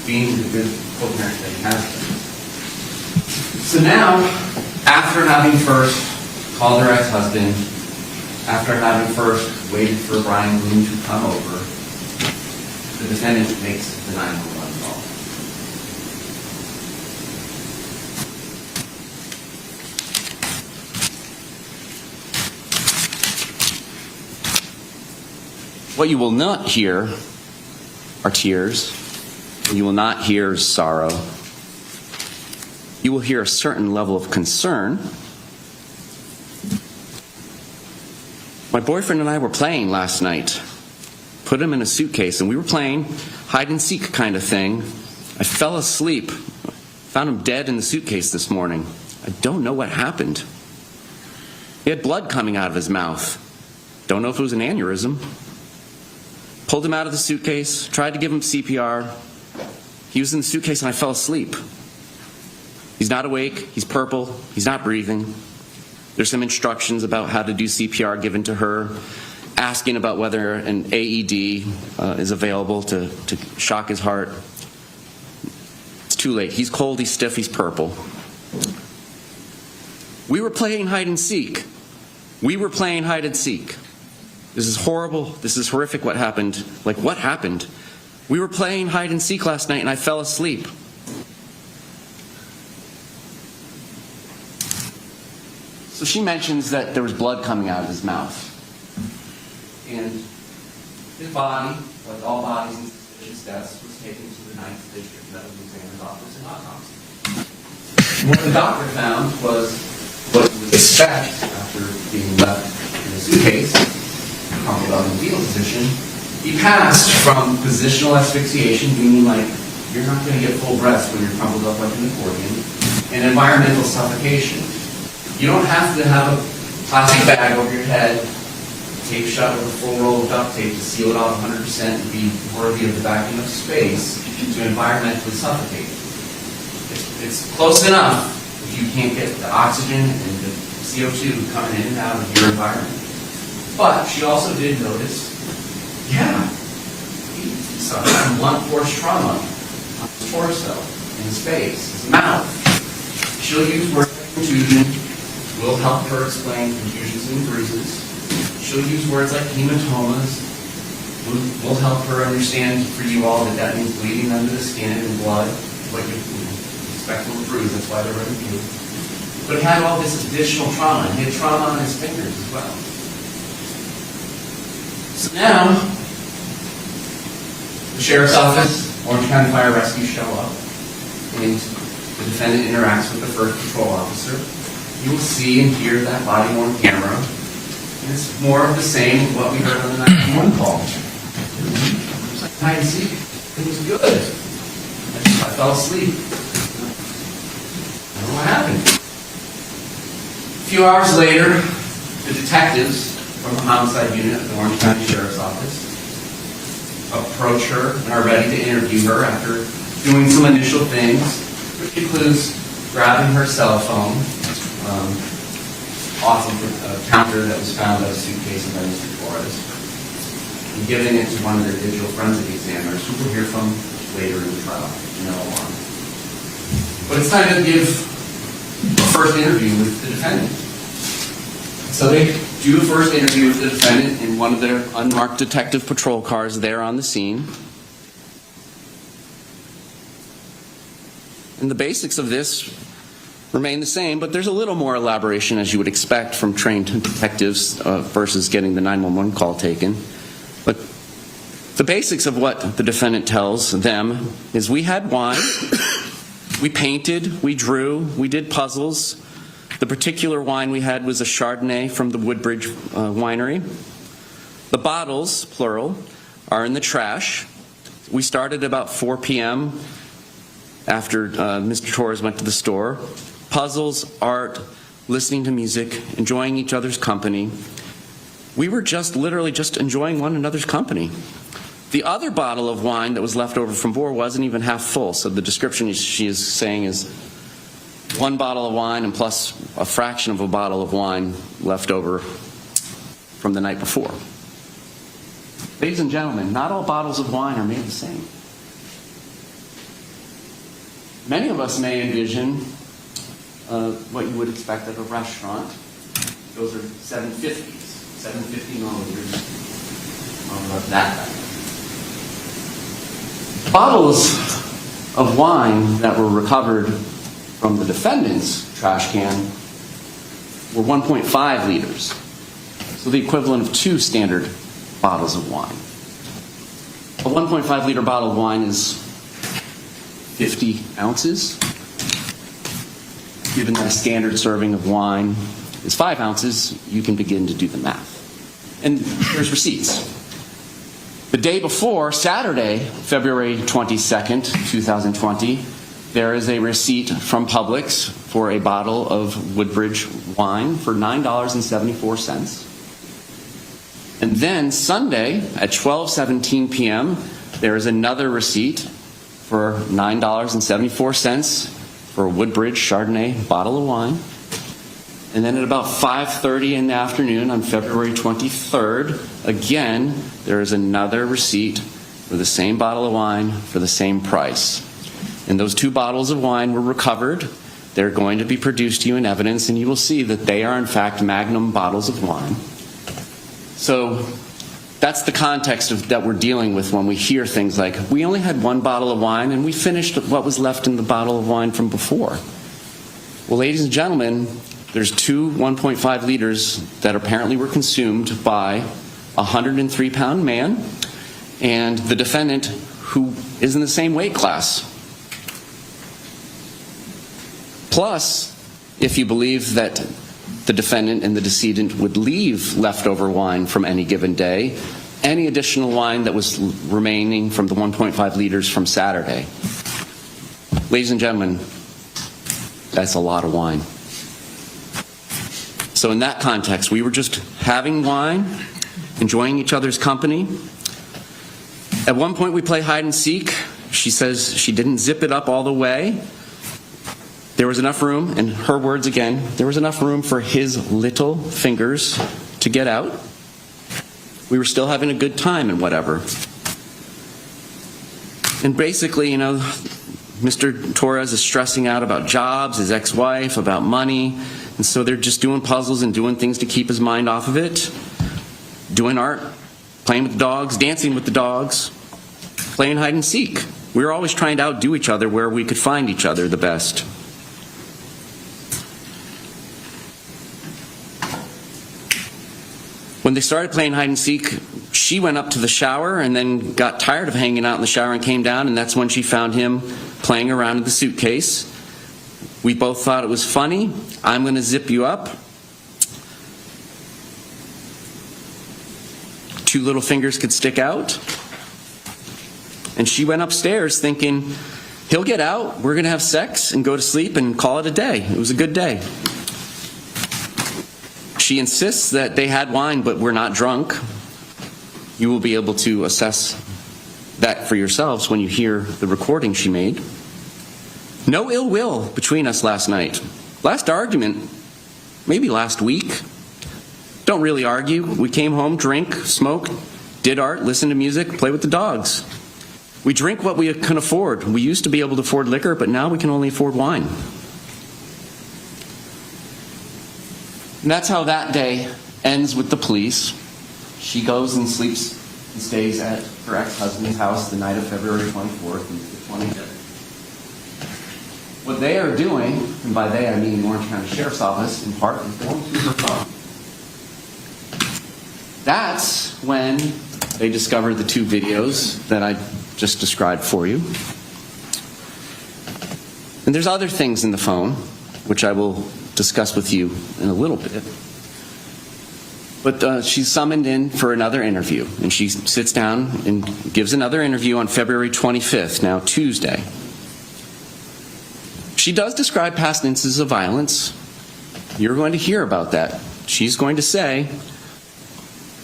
being the good co-parent that he has been. So now, after having first called her ex-husband, after having first waited for Brian Boone to come over, the defendant makes the 911 call. What you will not hear are tears. You will not hear sorrow. You will hear a certain level of concern. My boyfriend and I were playing last night. Put him in a suitcase, and we were playing hide-and-seek kind of thing. I fell asleep. Found him dead in the suitcase this morning. I don't know what happened. He had blood coming out of his mouth. Don't know if it was an aneurysm. Pulled him out of the suitcase, tried to give him CPR. He was in the suitcase and I fell asleep. He's not awake, he's purple, he's not breathing. There's some instructions about how to do CPR given to her, asking about whether an AED is available to shock his heart. It's too late. He's cold, he's stiff, he's purple. We were playing hide and seek. We were playing hide and seek. This is horrible. This is horrific what happened. Like, what happened? We were playing hide and seek last night and I fell asleep. So she mentions that there was blood coming out of his mouth. And his body, like all bodies in suspicious deaths, was taken to the 9th District Medical Examiner's office and autopsy. What the doctor found was what you would expect after being left in a suitcase, crumpled up in the fetal position. He passed from positional asphyxiation, meaning like you're not going to get full breaths when you're crumpled up like an accordion, and environmental suffocation. You don't have to have a plastic bag over your head, tape shut with a full roll of duct tape to seal it off 100% and be worthy of the vacuum of space to environmentally suffocate. It's close enough if you can't get the oxygen and the CO2 coming in and out of your environment. But she also did notice, he suffered from blunt force trauma on his torso, in his face, his mouth. She'll use words like contusion, will help her explain contusions and bruises. She'll use words like hematomas, will help her understand for you all that means bleeding under the skin and blood, what you expect from a bruise, that's why they're running you. But he had all this additional trauma, and he had trauma on his fingers as well. So now, the Sheriff's Office, Orange County Fire Rescue show up, and the defendant interacts with the first patrol officer. You will see and hear that body-worn camera. And it's more of the same as what we heard on the 911 call. It was like hide and seek. It was good. I fell asleep. I What happened? A few hours later, the detectives from the homicide unit of the Orange County Sheriff's Office approach her and are ready to interview her after doing some initial things, which includes grabbing her cell phone off of a counter that was found at a suitcase by Mr. Torres, and giving it to one of their digital forensic examiners, who we'll hear from later in the trial, on. But it's time to give a first interview with the defendant. So they do a first interview with the defendant in one of their unmarked detective patrol cars there on the scene. And the basics of this remain the same, but there's a little more elaboration, as you would expect from trained detectives versus getting the 911 call taken. But the basics of what the defendant tells them is we had wine, we painted, we drew, we did puzzles. The particular wine we had was a Chardonnay from the Woodbridge winery. The bottles, plural, are in the trash. We started about 4 p.m. after Mr. Torres went to the store. Puzzles, art, listening to music, enjoying each other's company. We were literally just enjoying one another's company. The other bottle of wine that was left over from Boer wasn't even half full, so the description she is saying is 1 bottle of wine and plus a fraction of a bottle of wine left over from the night before. Ladies and gentlemen, not all bottles of wine are made the same. Many of us may envision what you would expect at a restaurant. Those are 750s, 750 milliliters of that. Bottles of wine that were recovered from the defendant's trash can were 1.5 liters, so the equivalent of 2 standard bottles of wine. A 1.5 liter bottle of wine is 50 ounces. Given that a standard serving of wine is 5 ounces, you can begin to do the math. And there's receipts. The day before, Saturday, February 22nd, 2020, there is a receipt from Publix for a bottle of Woodbridge wine for $9.74. And then Sunday at 12:17 p.m., there is another receipt for $9.74 for a Woodbridge Chardonnay bottle of wine. And then at about 5:30 in the afternoon on February 23rd, again, there is another receipt for the same bottle of wine for the same price. And those 2 bottles of wine were recovered. They're going to be produced to you in evidence, and you will see that they are in fact Magnum bottles of wine. So that's the context that we're dealing with when we hear things like, we only had 1 bottle of wine and we finished what was left in the bottle of wine from before. Well, ladies and gentlemen, there's 2 1.5 liters that apparently were consumed by a 103-pound man and the defendant, who is in the same weight class. Plus, if you believe that the defendant and the decedent would leave leftover wine from any given day, any additional wine that was remaining from the 1.5 liters from Saturday. Ladies and gentlemen, that's a lot of wine. So in that context, we were just having wine, enjoying each other's company. At one point we play hide and seek. She says she didn't zip it up all the way. There was enough room, in her words again, there was enough room for his little fingers to get out. We were still having a good time and whatever. And basically, Mr. Torres is stressing out about jobs, his ex-wife, about money. And so they're just doing puzzles and doing things to keep his mind off of it. Doing art, playing with the dogs, dancing with the dogs, playing hide and seek. We were always trying to outdo each other where we could find each other the best. When they started playing hide and seek, she went up to the shower and then got tired of hanging out in the shower and came down, and that's when she found him playing around in the suitcase. We both thought it was funny. I'm going to zip you up. 2 little fingers could stick out. And she went upstairs thinking He'll get out, we're going to have sex and go to sleep and call it a day. It was a good day. She insists that they had wine but were not drunk. You will be able to assess that for yourselves when you hear the recording she made. No ill will between us last night. Last argument, maybe last week. Don't really argue. We came home, drink, smoke, did art, listen to music, play with the dogs. We drink what we can afford. We used to be able to afford liquor, but now we can only afford wine. And that's how that day ends with the police. She goes and sleeps and stays at her ex-husband's house the night of February 24th and the 25th. What they are doing, and by they I mean the Orange County Sheriff's Office in part, is going through her phone. That's when they discovered the 2 videos that I just described for you. And there's other things in the phone, which I will discuss with you in a little bit. But she's summoned in for another interview, and she sits down and gives another interview on February 25th, now Tuesday. She does describe past instances of violence. You're going to hear about that. She's going to say,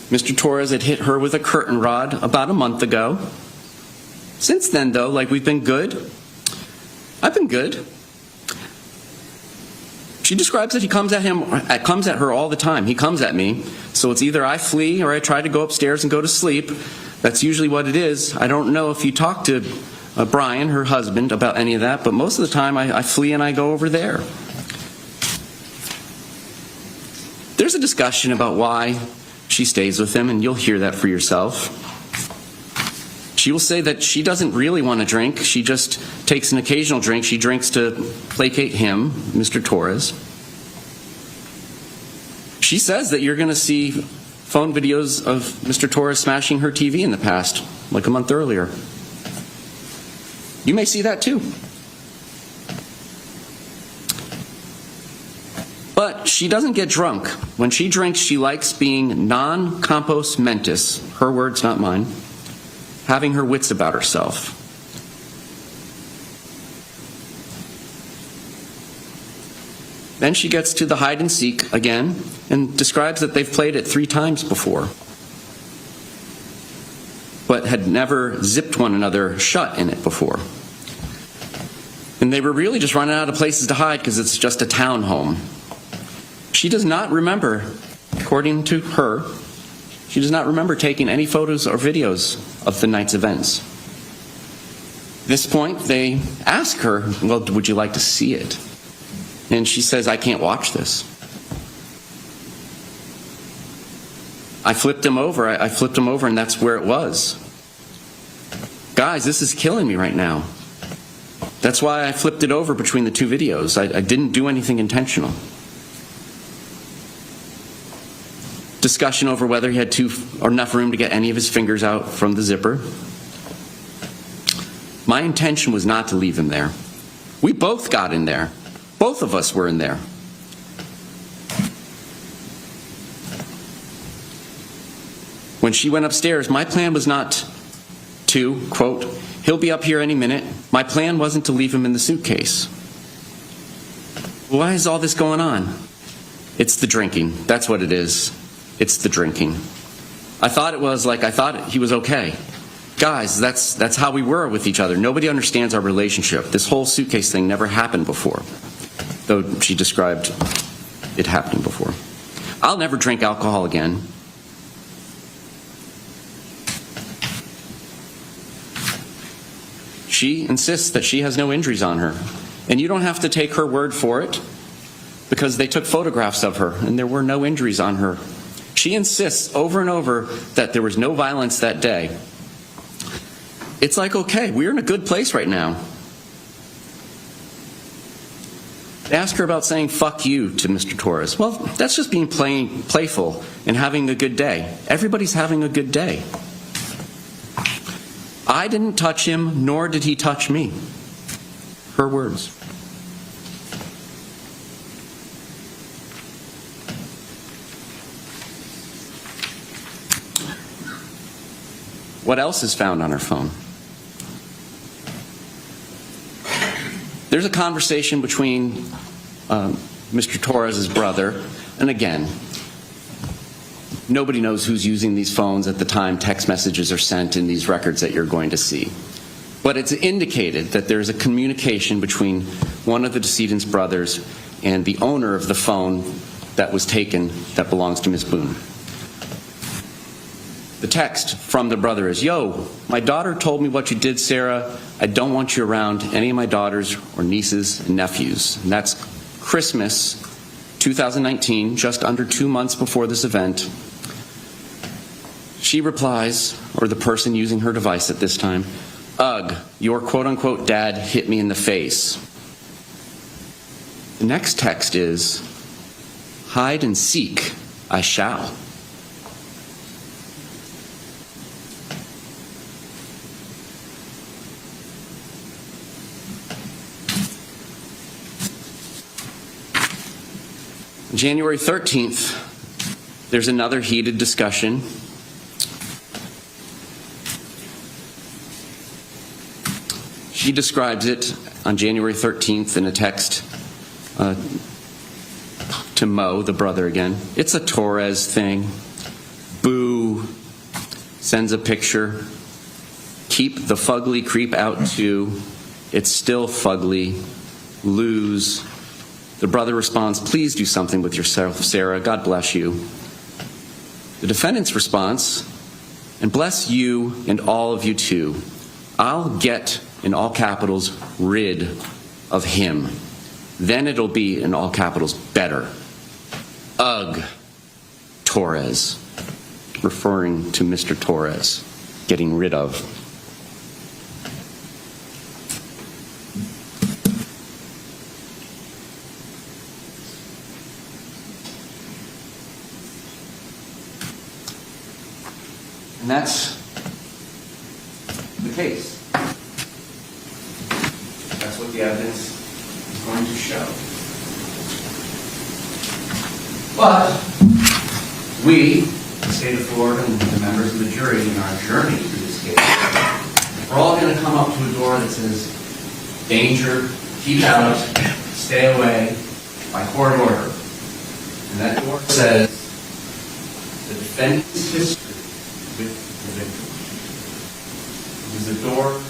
Mr. Torres had hit her with a curtain rod about a month ago. Since then, though, we've been good. I've been good. She describes that he comes at her all the time. He comes at me, so it's either I flee or I try to go upstairs and go to sleep. That's usually what it is. I don't know if you talk to Brian, her husband, about any of that, but most of the time I flee and I go over there. There's a discussion about why she stays with him, and you'll hear that for yourself. She will say that she doesn't really want to drink. She just takes an occasional drink. She drinks to placate him, Mr. Torres. She says that you're going to see phone videos of Mr. Torres smashing her TV in the past, like a month earlier. You may see that too. But she doesn't get drunk. When she drinks, she likes being non-compos mentis, her words, not mine, having her wits about herself. Then she gets to the hide and seek again and describes that they've played it 3 times before, but had never zipped one another shut in it before. And they were really just running out of places to hide because it's just a townhome. She does not remember, according to her, she does not remember taking any photos or videos of the night's events. At this point, they ask her, well, would you like to see it? And she says, I can't watch this. I flipped him over, and that's where it was. Guys, this is killing me right now. That's why I flipped it over between the 2 videos. I didn't do anything intentional. Discussion over whether he had enough room to get any of his fingers out from the zipper. My intention was not to leave him there. We both got in there. Both of us were in there. When she went upstairs, my plan was not to, quote, he'll be up here any minute. My plan wasn't to leave him in the suitcase. Why is all this going on? It's the drinking. That's what it is. It's the drinking. I thought he was okay. Guys, that's how we were with each other. Nobody understands our relationship. This whole suitcase thing never happened before, though she described it happening before. I'll never drink alcohol again. She insists that she has no injuries on her, and you don't have to take her word for it because they took photographs of her and there were no injuries on her. She insists over and over that there was no violence that day. It's like, okay, we're in a good place right now. They ask her about saying fuck you to Mr. Torres. Well, that's just being playful and having a good day. Everybody's having a good day. I didn't touch him, nor did he touch me. Her words. What else is found on her phone? There's a conversation between Mr. Torres' brother, and again, nobody knows who's using these phones at the time text messages are sent in these records that you're going to see. But it's indicated that there's a communication between one of the decedent's brothers and the owner of the phone that was taken that belongs to Ms. Boone. The text from the brother is, "Yo, my daughter told me what you did, Sarah. I don't want you around any of my daughters or nieces and nephews." And that's Christmas 2019, just under 2 months before this event. She replies, or the person using her device at this time, "Ugh, your quote-unquote dad hit me in the face." The next text is, "Hide and seek, I shall." January 13th, there's another heated discussion. She describes it on January 13th in a text to Mo, the brother again. "It's a Torres thing. Boo." Sends a picture. "Keep the fugly creep out too. It's still fugly. Lose." The brother responds, "Please do something with yourself, Sarah. God bless you." The defendant's response, "And bless you and all of you too. I'll get," in all capitals, "rid of him. Then it'll be," in all capitals, "better. Ugh, Torres," referring to Mr. Torres, getting rid of. And that's the case. That's what the evidence is going to show. But we, the state of Florida, and the members of the jury in our journey through this case, we're all going to come up to a door that says, "Danger, keep out, stay away, by court order." And that door says, "The defendant's history with the victim. It is a door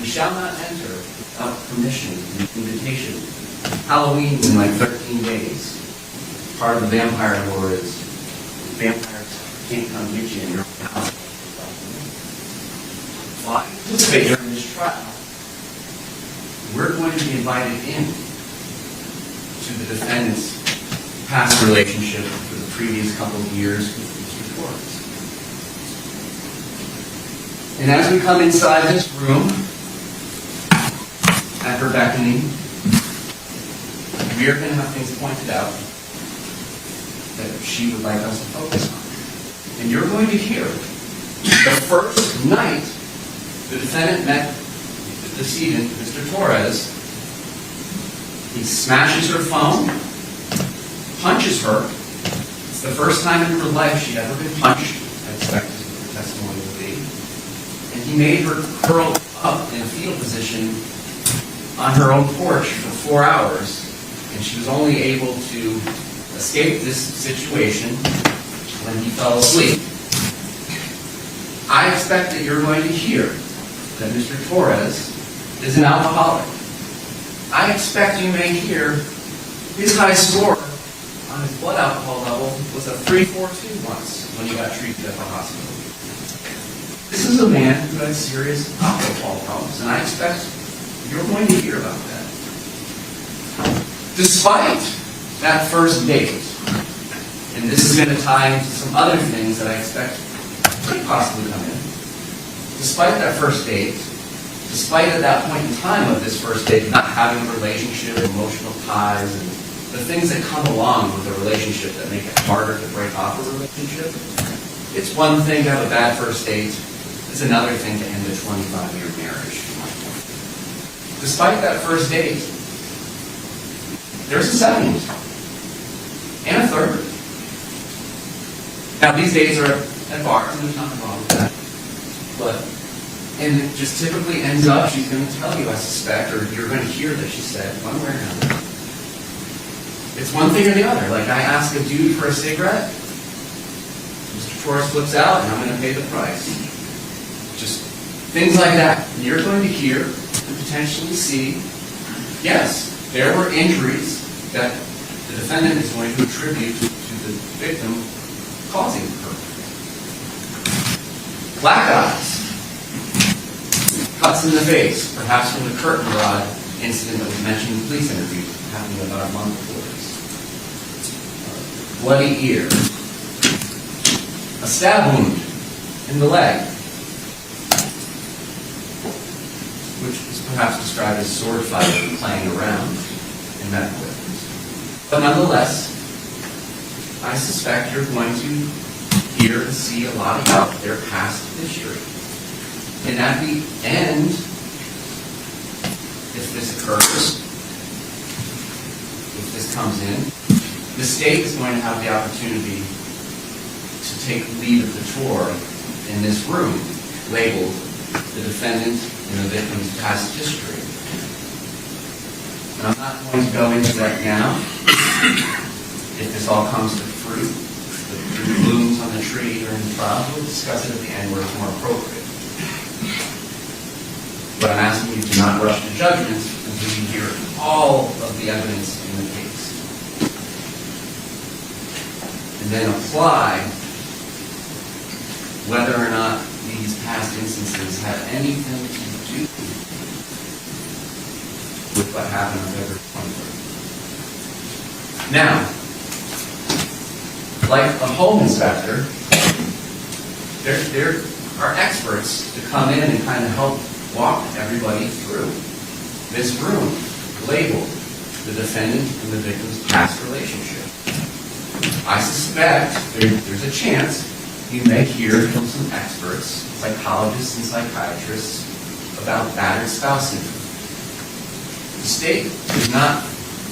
we shall not enter without permission and invitation." Halloween in like 13 days. Part of the vampire lore is vampires can't come get you in your own house. Well, I anticipate during this trial, we're going to be invited in to the defendant's past relationship for the previous couple of years with Mr. Torres. And as we come inside this room, at her beckoning, we are going to have things pointed out that she would like us to focus on. And you're going to hear the first night the defendant met the decedent, Mr. Torres, he smashes her phone, punches her. It's the first time in her life she'd ever been punched, I expect the testimony will be. And he made her curl up in a fetal position on her own porch for 4 hours, and she was only able to escape this situation when he fell asleep. I expect that you're going to hear that Mr. Torres is an alcoholic. I expect you may hear his high score on his blood alcohol level was a 342 once when he got treated at the hospital. This is a man who had serious alcohol problems, and I expect you're going to hear about that. Despite that first date, and this is going to tie into some other things that I expect could possibly come in. Despite that first date, despite at that point in time of this first date not having a relationship, emotional ties, and the things that come along with a relationship that make it harder to break off a relationship, it's one thing to have a bad first date, it's another thing to end a 25-year marriage. Despite that first date, there's a second and a third. Now, these days are at bars, and there's nothing wrong with that. But And it just typically ends up, she's going to tell you, I suspect, or you're going to hear that she said, one way or another. It's one thing or the other. Like, I ask a dude for a cigarette, Mr. Torres flips out, and I'm going to pay the price. Just things like that. And you're going to hear and potentially see, yes, there were injuries that the defendant is going to attribute to the victim causing her. Black eyes. Cuts in the face, perhaps from the curtain rod incident that was mentioned in the police interview happening about a month before this. Bloody ear. A stab wound in the leg, which is perhaps described as sword fighting, playing around in medical evidence. But nonetheless, I suspect you're going to hear and see a lot about their past history. And at the end, if this occurs, if this comes in, the state is going to have the opportunity to take lead of the tour in this room, labeled the defendant and the victim's past history. And I'm not going to go into that now. If this all comes to fruit, the blooms on the tree during the trial, we'll discuss it at the end where it's more appropriate. But I'm asking you to not rush to judgment until you hear all of the evidence in the case. And then apply whether or not these past instances have anything to do with what happened on February 23rd. Now, like a home inspector, there are experts to come in and kind of help walk everybody through this room, labeled the defendant and the victim's past relationship. I suspect there's a chance you may hear from some experts, psychologists and psychiatrists, about battered spouse syndrome. The state is not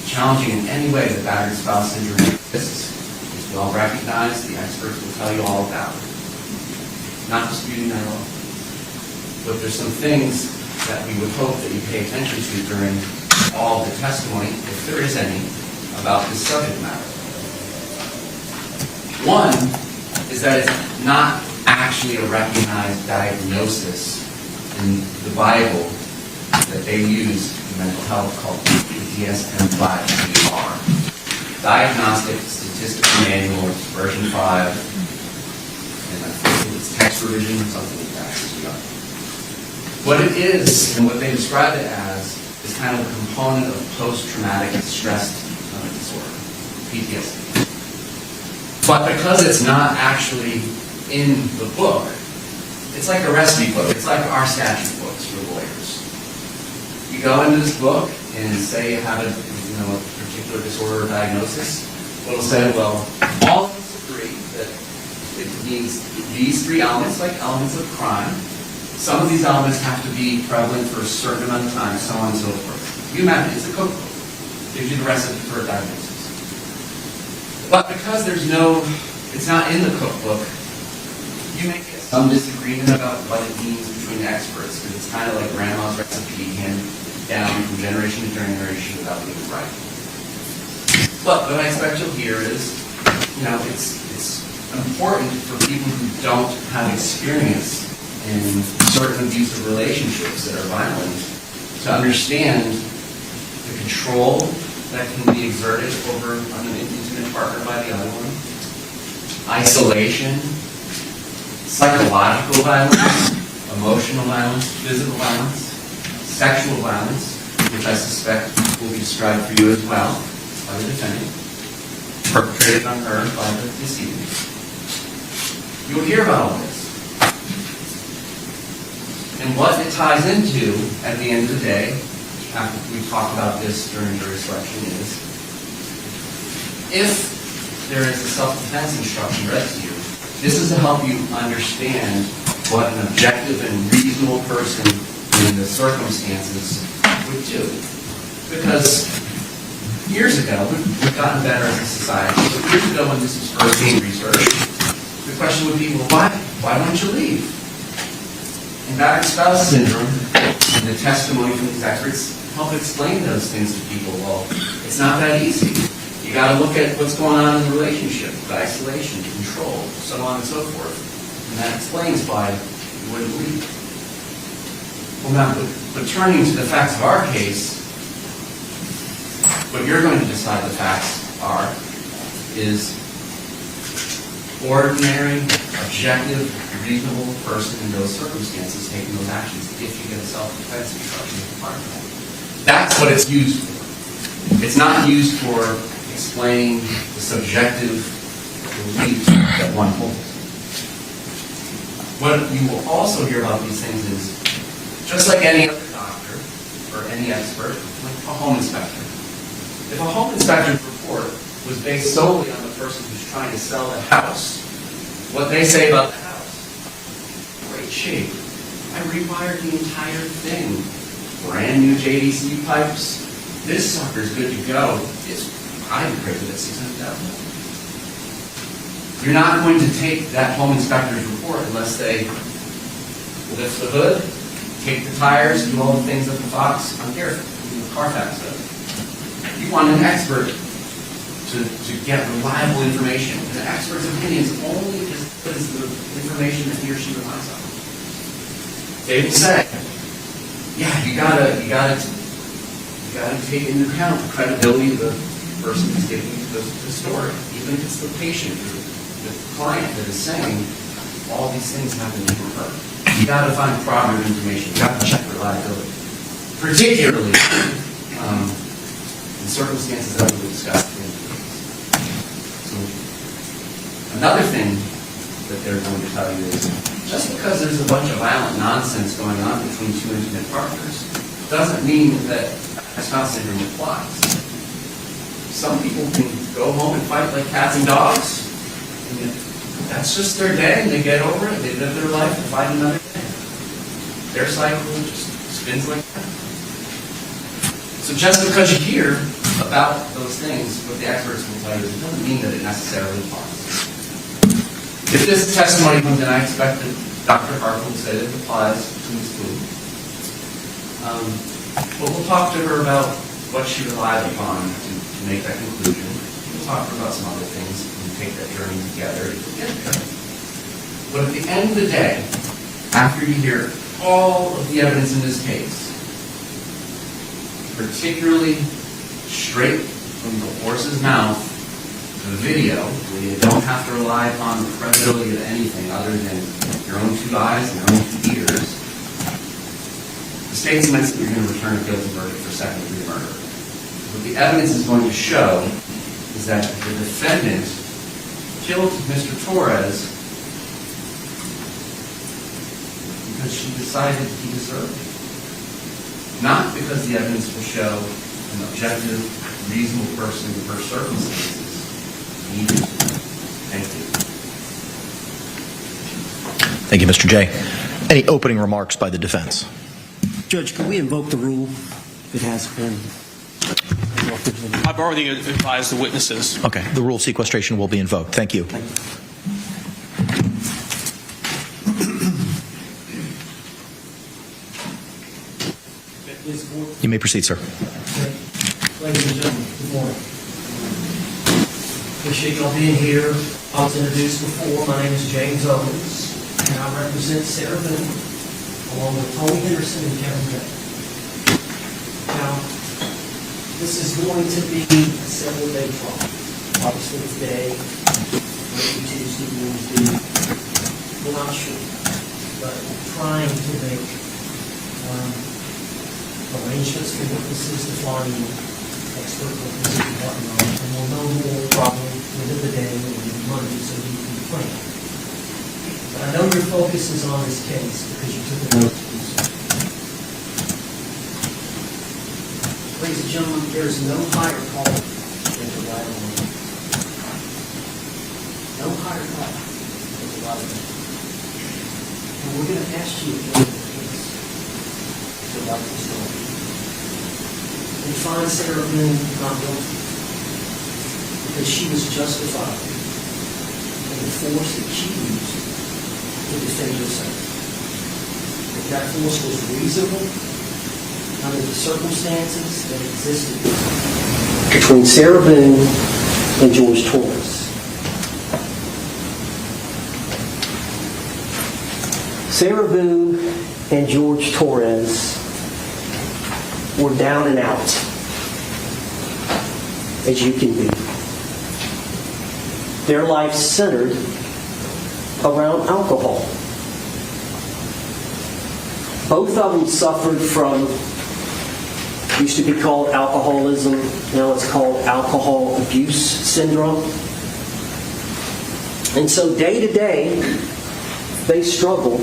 challenging in any way that battered spouse syndrome exists. It's well recognized. The experts will tell you all about it. Not disputing that at all. But there's some things that we would hope that you pay attention to during all the testimony, if there is any, about this subject matter. One is that it's not actually a recognized diagnosis in the Bible that they use in mental health called the DSM-5-DR. Diagnostic Statistical Manual, version 5, and I think it's text revision or something like that. What it is, and what they describe it as, is kind of a component of post-traumatic stress disorder, PTSD. But because it's not actually in the book, it's like a recipe book. It's like our statute books for lawyers. You go into this book and say you have a particular disorder or diagnosis. It'll say, well, all of us agree that it needs these three elements, like elements of crime. Some of these elements have to be prevalent for a certain amount of time, so on and so forth. You imagine it's a cookbook. It gives you the recipe for a diagnosis. But because it's not in the cookbook, you may get some disagreement about what it means between experts, because it's kind of like grandma's recipe handed down from generation to generation without being right. But what I expect you'll hear is, it's important for people who don't have experience in certain abusive relationships that are violent to understand the control that can be exerted over on an intimate partner by the other one, isolation, psychological violence, emotional violence, physical violence, sexual violence, which I suspect will be described for you as well by the defendant, perpetrated on her by the decedent. You will hear about all this. And what it ties into at the end of the day, after we talked about this during jury selection, is if there is a self-defense instruction read to you, this is to help you understand what an objective and reasonable person in the circumstances would do. Because years ago, we've gotten better as a society, but years ago when this was first being researched, the question would be, well, why don't you leave? And battered spouse syndrome and the testimony from these experts help explain those things to people. Well, it's not that easy. You got to look at what's going on in the relationship, the isolation, control, so on and so forth. And that explains why you wouldn't leave. Well, now, but turning to the facts of our case, what you're going to decide the facts are is ordinary, objective, reasonable person in those circumstances taking those actions if you get a self-defense instruction as part of that. That's what it's used for. It's not used for explaining the subjective beliefs that one holds. What you will also hear about these things is, just like any other doctor or any expert, like a home inspector. If a home inspector's report was based solely on the person who's trying to sell the house, what they say about the house, great shape. I rewired the entire thing. Brand new JDC pipes. This sucker's good to go. I'm equipped at $600,000. You're not going to take that home inspector's report unless they lift the hood, take the tires, do all the things that the Fox on here, the Carfax does. You want an expert to get reliable information. And the expert's opinion is only as good as the information that he or she relies on. They will say, yeah, you gotta take into account the credibility of the person who's giving you the story, even if it's the patient or the client that is saying all these things happen to her. You got to find corroborative information. You got to check reliability, particularly in circumstances that we discussed. So another thing that they're going to tell you is just because there's a bunch of violent nonsense going on between two intimate partners doesn't mean that spouse syndrome applies. Some people can go home and fight like cats and dogs. And that's just their day, and they get over it. They live their life and fight another day. Their cycle just spins like that. So just because you hear about those things, what the experts will tell you, it doesn't mean that it necessarily applies. If this testimony comes in, I expect that Dr. Harper will say that it applies to Ms. Boone. But we'll talk to her about what she relied upon to make that conclusion. We'll talk to her about some other things and take that journey together. But at the end of the day, after you hear all of the evidence in this case, particularly straight from the horse's mouth to the video, where you don't have to rely upon the credibility of anything other than your own two eyes and your own two ears, the state submits that you're going to return a guilty verdict for second-degree murder. What the evidence is going to show is that the defendant killed Mr. Torres because she decided he deserved it. Not because the evidence will show an objective, reasonable person in her circumstances needed to. Thank you. Thank you, Mr. J. Any opening remarks by the defense? Judge, can we invoke the rule that has been? I've already advised the witnesses. Okay. The rule of sequestration will be invoked. Thank you. Thank you. You may proceed, sir. Ladies and gentlemen, good morning. Appreciate y'all being here. I was introduced before. My name is James Owens, and I represent Sarah Boone, along with Tony Henderson and Kevin Gray. Now, this is going to be a several-day trial. Obviously, today, maybe Tuesday, Wednesday, we're not sure. But we're trying to make arrangements for witnesses to fly in, expert witnesses and whatnot, and we'll know more probably within the day or within Monday, so you can plan. But I know your focus is on this case because you took a note to do so. Ladies and gentlemen, there is no higher call than to write a will. No higher call than to write a will. And we're going to ask you again in the case to write the story. And find Sarah Boone not guilty because she was justified in the force that she used to defend herself. that force was reasonable under the circumstances that existed between Sarah Boone and Jorge Torres. Sarah Boone and Jorge Torres were down and out, as you can be. Their life centered around alcohol. Both of them suffered from, used to be called alcoholism, now it's called alcohol abuse syndrome. And so day to day, they struggle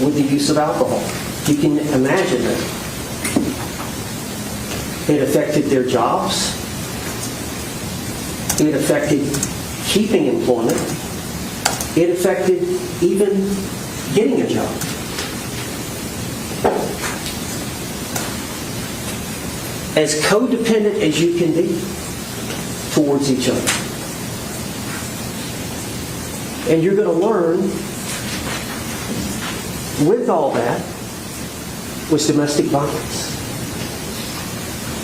with the use of alcohol. You can imagine that. It affected their jobs. It affected keeping employment. It affected even getting a job. As codependent as you can be towards each other. And you're going to learn with all that was domestic violence.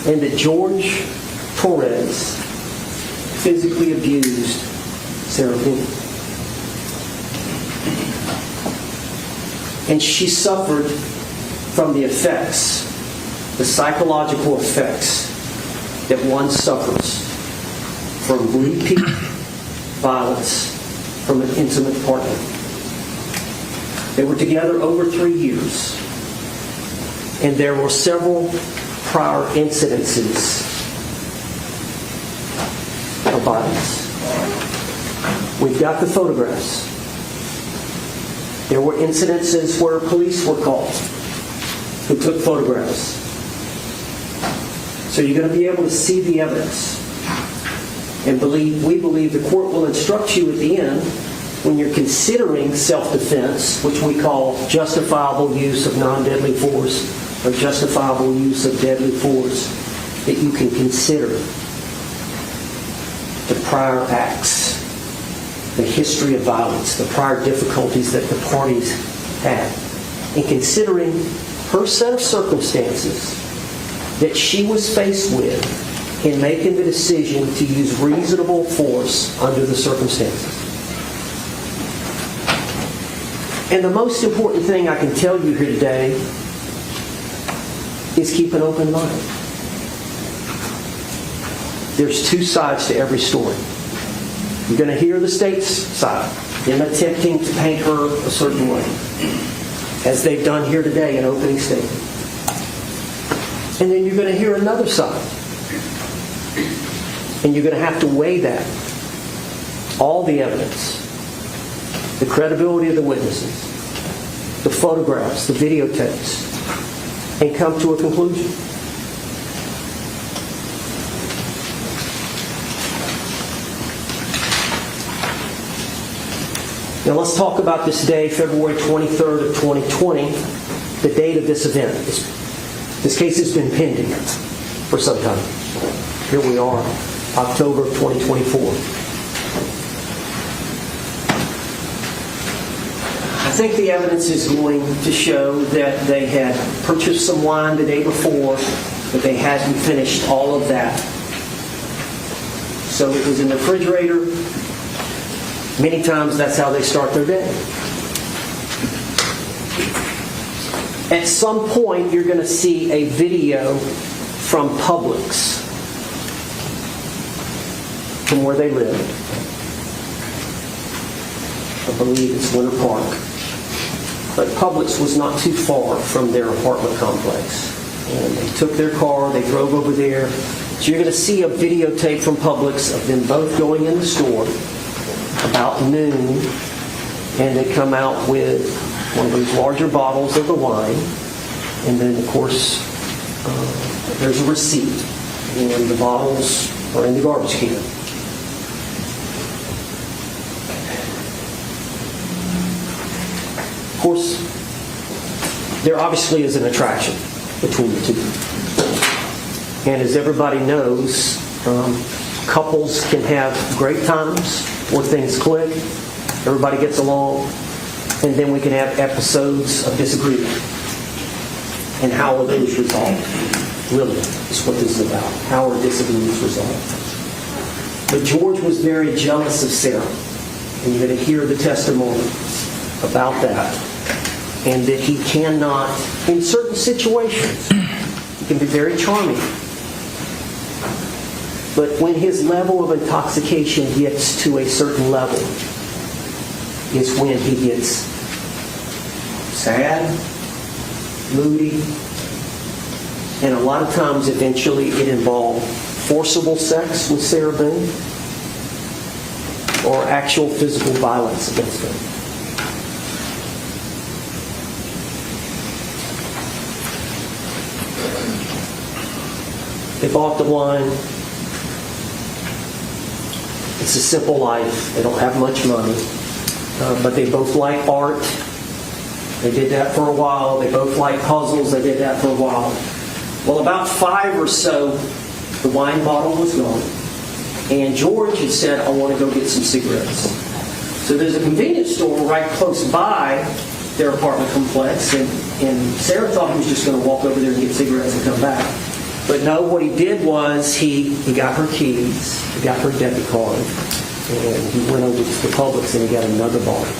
And that Jorge Torres physically abused Sarah Boone. And she suffered from the effects, the psychological effects that one suffers from repeat violence from an intimate partner. They were together over 3 years, and there were several prior incidences of violence. We've got the photographs. There were incidences where police were called who took photographs. So you're going to be able to see the evidence. And we believe the court will instruct you at the end when you're considering self-defense, which we call justifiable use of non-deadly force or justifiable use of deadly force, that you can consider the prior acts, the history of violence, the prior difficulties that the parties had, and considering her set of circumstances that she was faced with in making the decision to use reasonable force under the circumstances. And the most important thing I can tell you here today is keep an open mind. There's two sides to every story. You're going to hear the state's side, them attempting to paint her a certain way, as they've done here today in opening statement. And then you're going to hear another side. And you're going to have to weigh that. All the evidence, the credibility of the witnesses, the photographs, the videotapes, and come to a conclusion. Now let's talk about this day, February 23rd of 2020, the date of this event. This case has been pending for some time. Here we are, October of 2024. I think the evidence is going to show that they had purchased some wine the day before, but they hadn't finished all of that. So it was in the refrigerator. Many times that's how they start their day. At some point you're going to see a video from Publix, from where they live. I believe it's Winter Park. But Publix was not too far from their apartment complex. And they took their car, they drove over there. So you're going to see a videotape from Publix of them both going in the store about noon, and they come out with one of those larger bottles of the wine, and then of course there's a receipt, and the bottles are in the garbage can. Of course, there obviously is an attraction between the two, and as everybody knows, couples can have great times where things click, everybody gets along, and then we can have episodes of disagreement. And how are those resolved? Really, is what this is about. How are disagreements resolved? But George was very jealous of Sarah. And you're going to hear the testimony about that. And that he cannot, in certain situations, he can be very charming. But when his level of intoxication gets to a certain level, is when he gets sad, moody, and a lot of times eventually it involved forcible sex with Sarah Boone or actual physical violence against her. They bought the wine. It's a simple life. They don't have much money. But they both like art. They did that for a while. They both like puzzles. They did that for a while. Well, about 5 or so, the wine bottle was gone. And George had said, I want to go get some cigarettes. So there's a convenience store right close by their apartment complex. And Sarah thought he was just going to walk over there and get cigarettes and come back. But no, what he did was he got her keys, he got her debit card, and he went over to the Publix and he got another bottle.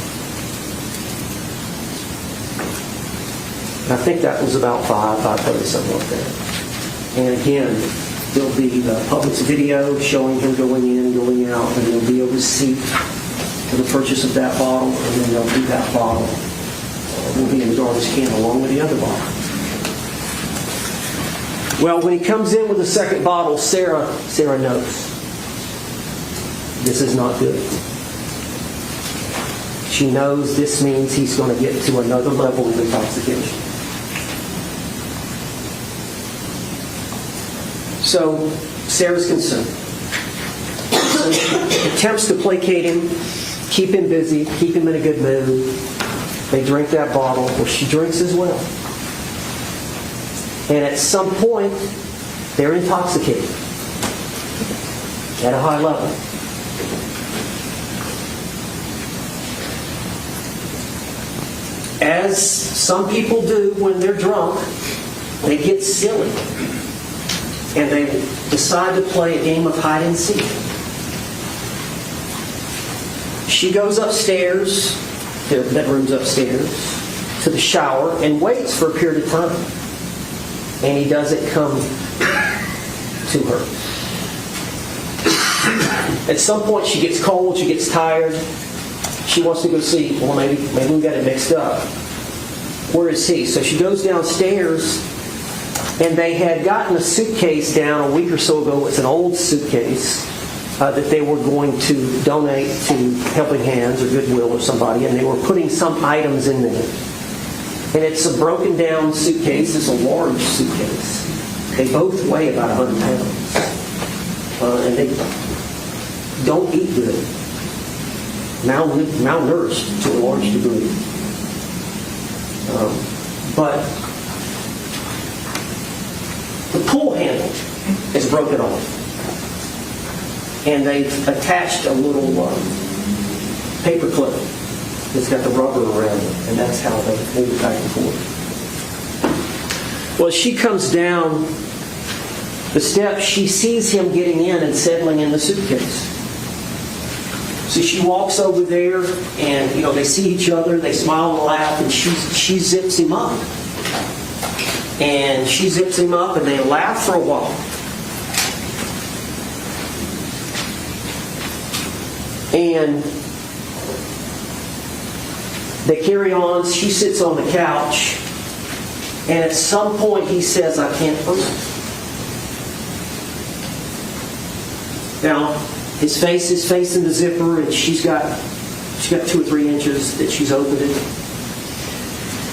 And I think that was about 5:30, something like that. And again, there'll be the Publix video showing him going in, going out, and there'll be a receipt for the purchase of that bottle, and then there'll be that bottle will be in the garbage can along with the other bottle. Well, when he comes in with the second bottle, Sarah knows this is not good. She knows this means he's going to get to another level of intoxication. So Sarah's concerned. So she attempts to placate him, keep him busy, keep him in a good mood. They drink that bottle. Well, she drinks as well. And at some point, they're intoxicated at a high level. As some people do when they're drunk, they get silly. And they decide to play a game of hide and seek. She goes upstairs, their bedroom's upstairs, to the shower and waits for a period of time. And he doesn't come to her. At some point she gets cold, she gets tired. She wants to go see, well, maybe we got it mixed up. Where is he? So she goes downstairs, and they had gotten a suitcase down a week or so ago. It's an old suitcase that they were going to donate to Helping Hands or Goodwill or somebody, and they were putting some items in there. And it's a broken down suitcase. It's a large suitcase. They both weigh about 100 pounds. And they don't eat good. Malnourished to a large degree. But the pull handle is broken off. And they've attached a little paper clip. It's got the rubber around it, and that's how they move it back and forth. Well, as she comes down the steps, she sees him getting in and settling in the suitcase. So she walks over there, and they see each other, they smile and laugh, and she zips him up. And she zips him up, and they laugh for a while. And they carry on. She sits on the couch. And at some point he says, I can't breathe. Now, his face is facing the zipper, and she's got 2 or 3 inches that she's opened it.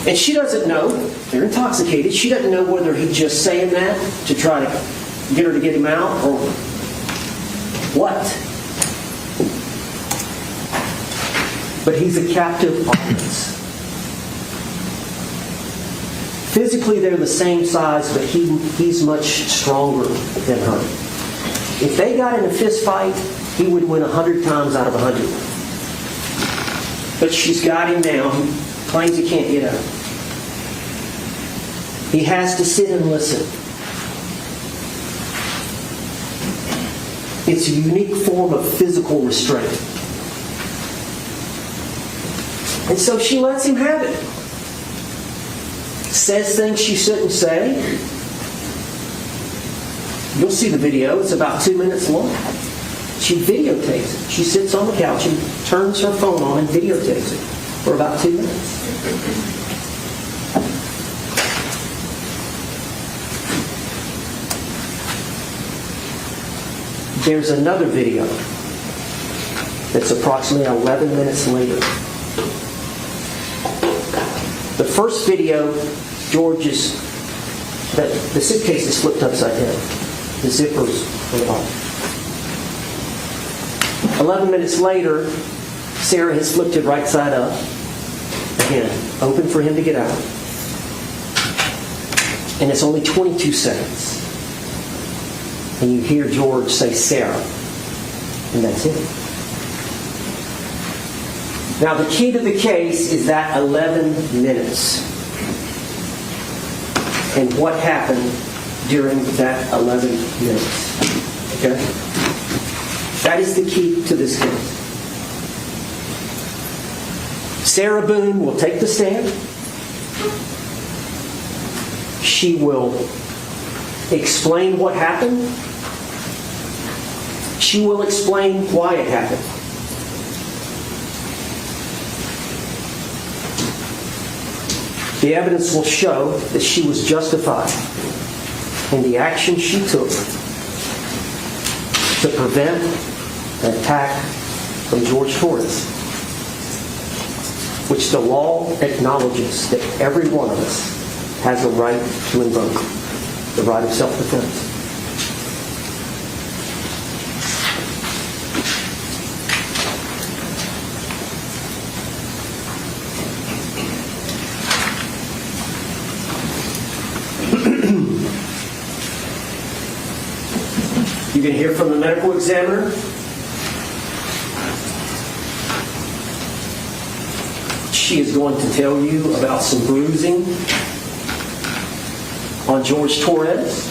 And she doesn't know. They're intoxicated. She doesn't know whether he's just saying that to try to get her to get him out or what. But he's a captive audience. Physically, they're the same size, but he's much stronger than her. If they got in a fist fight, he would win 100 times out of 100. But she's got him now. He claims he can't get up. He has to sit and listen. It's a unique form of physical restraint. And so she lets him have it. Says things she shouldn't say. You'll see the video. It's about 2 minutes long. She videotapes it. She sits on the couch and turns her phone on and videotapes it for about 2 minutes. There's another video that's approximately 11 minutes later. The first video, the suitcase is flipped upside down. The zippers are off. 11 minutes later, Sarah has flipped it right side up. Again, open for him to get out. And it's only 22 seconds. And you hear George say, "Sarah." And that's it. Now, the key to the case is that 11 minutes. And what happened during that 11 minutes. Okay? That is the key to this case. Sarah Boone will take the stand. She will explain what happened. She will explain why it happened. The evidence will show that she was justified in the action she took to prevent an attack from Jorge Torres, which the law acknowledges that every one of us has a right to invoke, the right of self-defense. You can hear from the medical examiner. She is going to tell you about some bruising on Jorge Torres.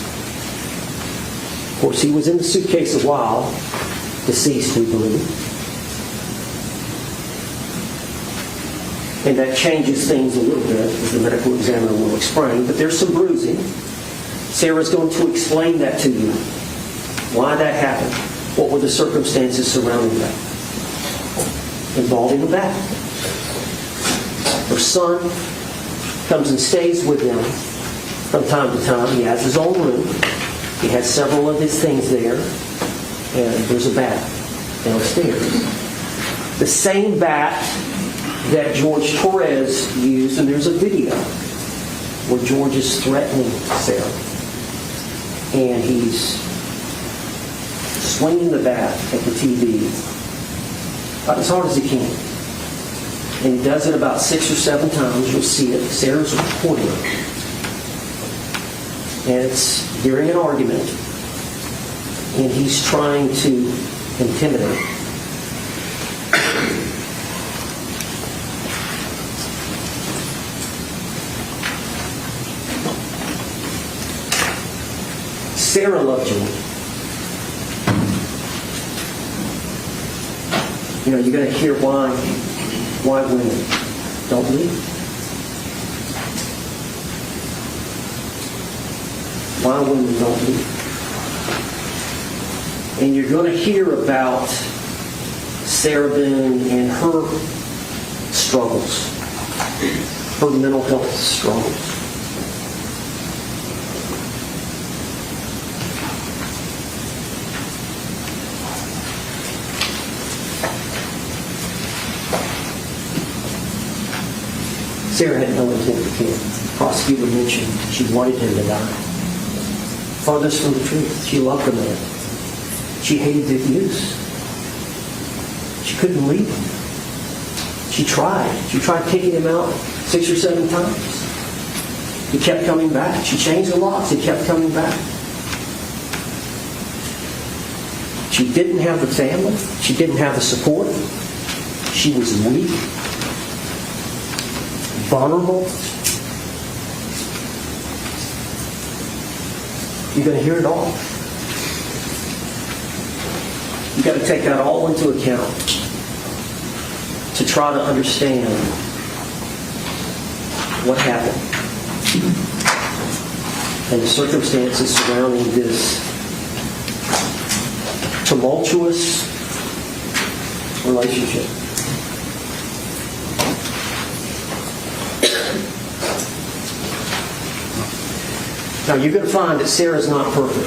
Of course, he was in the suitcase a while, deceased, we believe. And that changes things a little bit, as the medical examiner will explain. But there's some bruising. Sarah's going to explain that to you. Why that happened. What were the circumstances surrounding that? Involving the bat. Her son comes and stays with them from time to time. He has his own room. He has several of his things there. And there's a bat downstairs. The same bat that Jorge Torres used, and there's a video where George is threatening Sarah. And he's swinging the bat at the TV about as hard as he can. And he does it about 6 or 7 times. You'll see it. Sarah's recording it. And it's during an argument. And he's trying to intimidate. Sarah loved you. You know, you're going to hear why women don't leave. Why women don't leave. And you're going to hear about Sarah Boone and her struggles, her mental health struggles. Sarah had no intent to kill. The prosecutor mentioned she wanted him to die. Farthest from the truth. She loved the man. She hated the abuse. She couldn't leave him. She tried. She tried kicking him out 6 or 7 times. He kept coming back. She changed the locks. He kept coming back. She didn't have the family. She didn't have the support. She was weak. vulnerable, you're going to hear it all. You've got to take that all into account to try to understand what happened and the circumstances surrounding this tumultuous relationship. Now, you're going to find that Sarah's not perfect.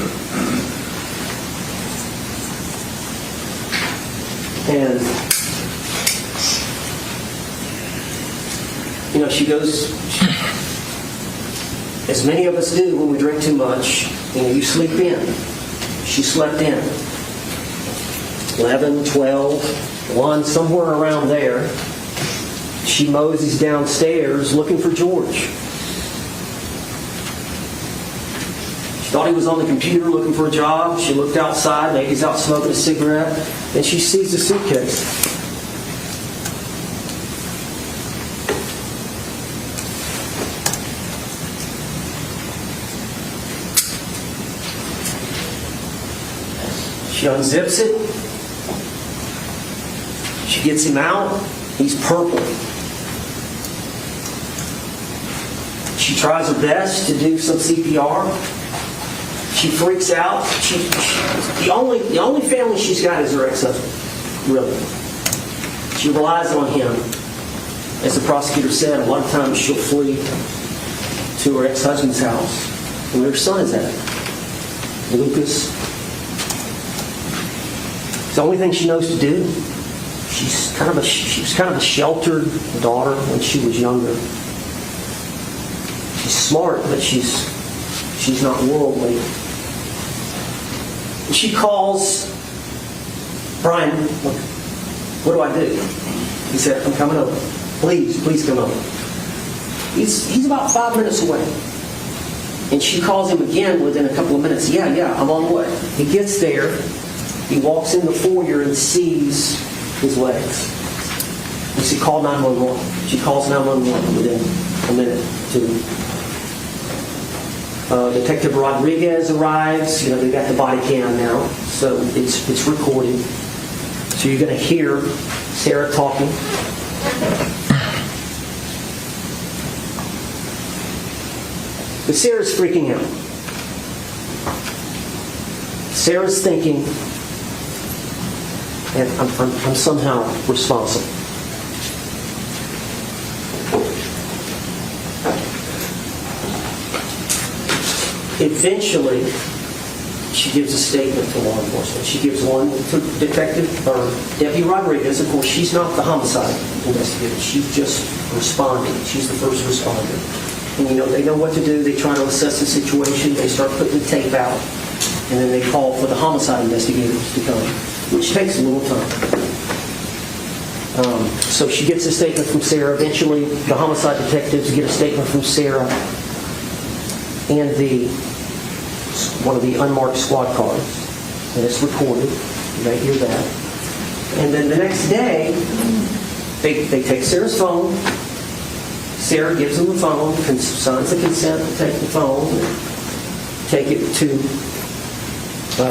And, you know, she goes, as many of us do when we drink too much, you know, you sleep in. She slept in. 11, 12, 1, somewhere around there. She moseys downstairs looking for George. She thought he was on the computer looking for a job. She looked outside, maybe he's out smoking a cigarette, and she sees the suitcase. She unzips it. She gets him out. He's purple. She tries her best to do some CPR. She freaks out. The only family she's got is her ex-husband, really. She relies on him. As the prosecutor said, a lot of times she'll flee to her ex-husband's house, where her son is at, Lucas. It's the only thing she knows to do. She was kind of a sheltered daughter when she was younger. She's smart, but she's not worldly. She calls Brian. Look, what do I do? He said, I'm coming over. Please come over. He's about 5 minutes away. And she calls him again within a couple of minutes. Yeah, I'm on the way. He gets there. He walks in the foyer and sees his legs. And she called 911. She calls 911 within a minute, 2. Detective Rodriguez arrives. You know, they've got the body cam now, so it's recorded. So you're going to hear Sarah talking. But Sarah's freaking out. Sarah's thinking, and I'm somehow responsible. Eventually, she gives a statement to law enforcement. She gives one to Deputy Rodriguez. Of course, she's not the homicide investigator. She's just responding. She's the first responder. And they know what to do. They try to assess the situation. They start putting the tape out, and then they call for the homicide investigators to come, which takes a little time. So she gets a statement from Sarah. Eventually, the homicide detectives get a statement from Sarah and one of the unmarked squad cars, and it's recorded. You may hear that. And then the next day, they take Sarah's phone. Sarah gives them the phone, signs the consent to take the phone, take it to.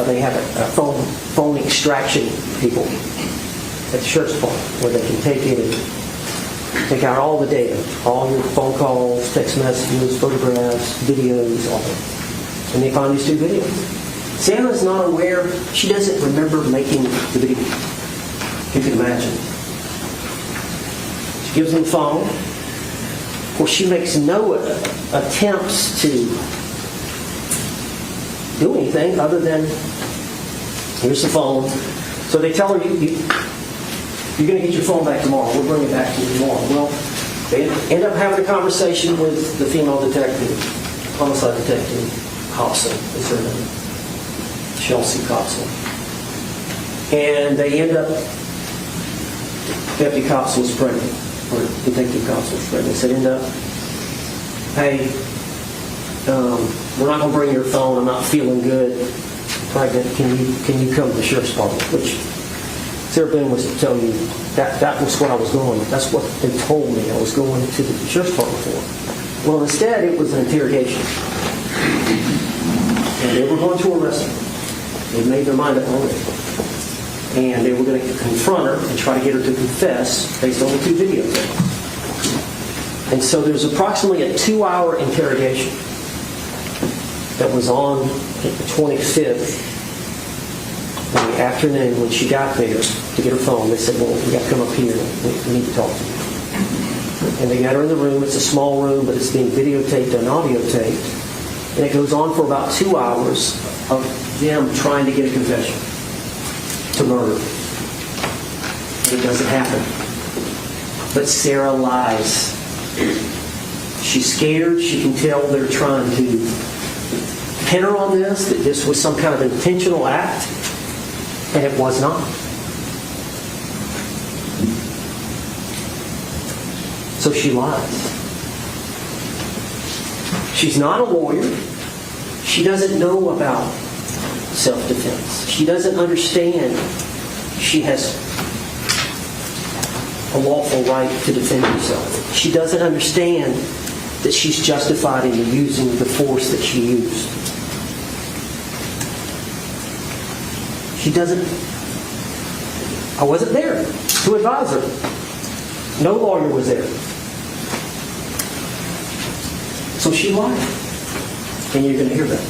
They have a phone extraction people at the sheriff's department where they can take it and take out all the data, all your phone calls, text messages, photographs, videos, all that. And they find these 2 videos. Sarah's not aware. She doesn't remember making the video. You can imagine. She gives them the phone. Of course, she makes no attempts to do anything other than, here's the phone. So they tell her, you're going to get your phone back tomorrow. We'll bring it back to you tomorrow. Well, they end up having a conversation with the female detective, homicide detective, Hobson is her name, Chelsea Hobson. And they end up, Deputy Hobson was pregnant, or Detective Hobson was pregnant. They end up, hey, we're not going to bring your phone. I'm not feeling good. Pregnant. Can you come to the sheriff's department? Which Sarah Boone was telling you that was what I was going. That's what they told me I was going to the sheriff's department for. Well, instead, it was an interrogation. And they were going to arrest her. They made their mind up already. And they were going to confront her and try to get her to confess based on the 2 videos. And so there's approximately a 2-hour interrogation that was on the 25th in the afternoon. When she got there to get her phone, they said, well, we got to come up here. We need to talk to you. And they got her in the room. It's a small room, but it's being videotaped and audio taped. And it goes on for about 2 hours of them trying to get a confession to murder. And it doesn't happen. But Sarah lies. She's scared. She can tell they're trying to pin her on this, that this was some kind of intentional act, and it was not. So she lies. She's not a lawyer. She doesn't know about self-defense. She doesn't understand she has a lawful right to defend herself. She doesn't understand that she's justified in using the force that she used. She doesn't. I wasn't there to advise her. No lawyer was there. So she lied. And you're going to hear that.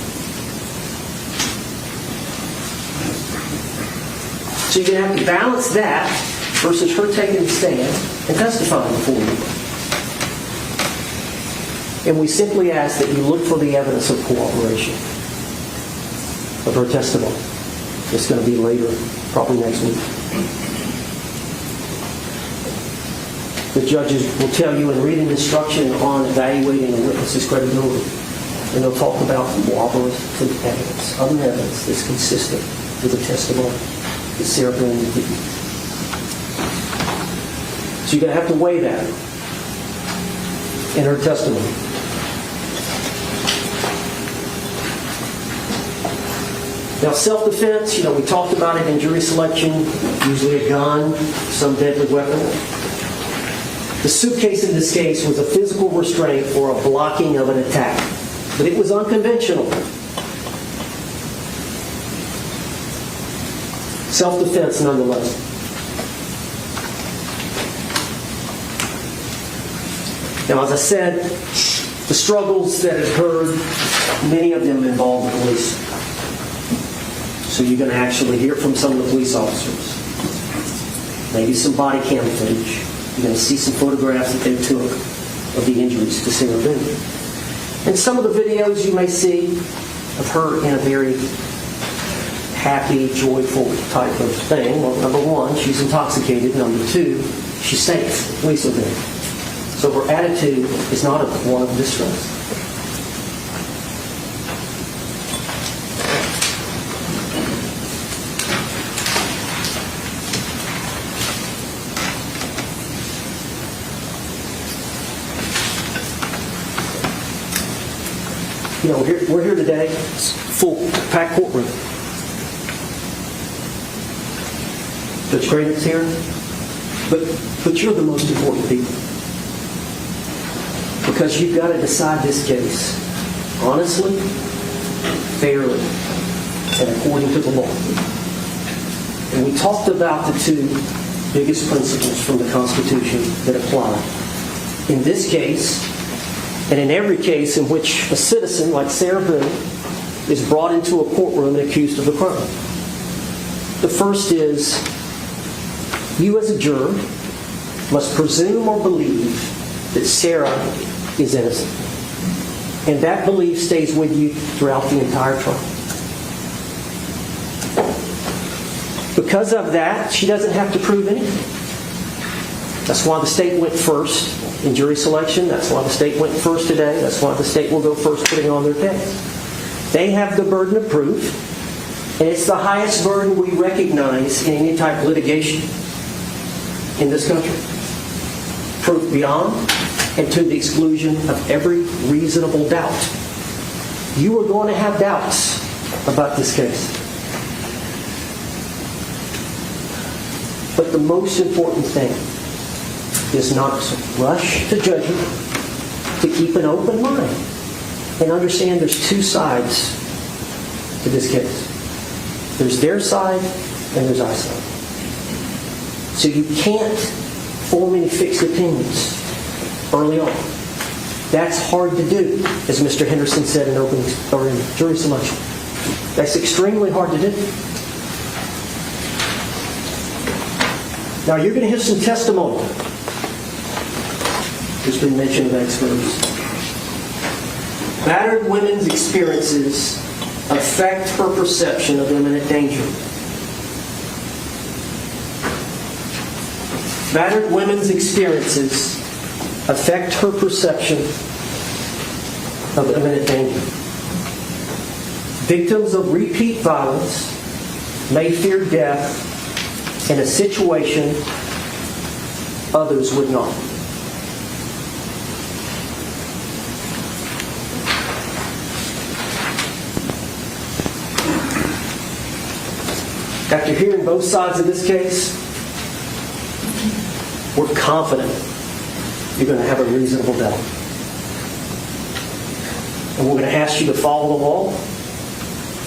So you're going to have to balance that versus her taking the stand and testifying before you. And we simply ask that you look for the evidence of cooperation of her testimony. It's going to be later, probably next week. The judges will tell you in reading instruction on evaluating a witness's credibility. And they'll talk about corroborative evidence, other evidence that's consistent with the testimony that Sarah Boone will give you. So you're going to have to weigh that in her testimony. Now, self-defense, we talked about it in jury selection, usually a gun, some deadly weapon. The suitcase in this case was a physical restraint or a blocking of an attack, but it was unconventional. Self-defense nonetheless. Now, as I said, the struggles that occurred, many of them involved the police. So you're going to actually hear from some of the police officers. Maybe some body cam footage. You're going to see some photographs that they took of the injuries to Sarah Boone. And some of the videos you may see of her in a very happy, joyful type of thing. Well, number one, she's intoxicated. Number two, she's safe, at least with him. So her attitude is not one of distress. We're here today, full packed courtroom. Judge Craven's here, but you're the most important people. Because you've got to decide this case honestly, fairly, and according to the law. And we talked about the two biggest principles from the Constitution that apply. In this case, and in every case in which a citizen like Sarah Boone is brought into a courtroom and accused of a crime. The first is, you as a juror must presume or believe that Sarah is innocent. And that belief stays with you throughout the entire trial. Because of that, she doesn't have to prove anything. That's why the state went first in jury selection. That's why the state went first today. That's why the state will go first putting on their case. They have the burden of proof, and it's the highest burden we recognize in any type of litigation in this country. Proof beyond and to the exclusion of every reasonable doubt. You are going to have doubts about this case. But the most important thing is not to rush to judgment, to keep an open mind, and understand there's two sides to this case. There's their side and there's our side. So you can't form any fixed opinions early on. That's hard to do, as Mr. Henderson said in jury selection. That's extremely hard to do. Now you're going to hear some testimony. There's been mention of experts. Battered women's experiences affect her perception of imminent danger. Battered women's experiences affect her perception of imminent danger. Victims of repeat violence may fear death in a situation others would not. After hearing both sides of this case, we're confident you're going to have a reasonable doubt. And we're going to ask you to follow the law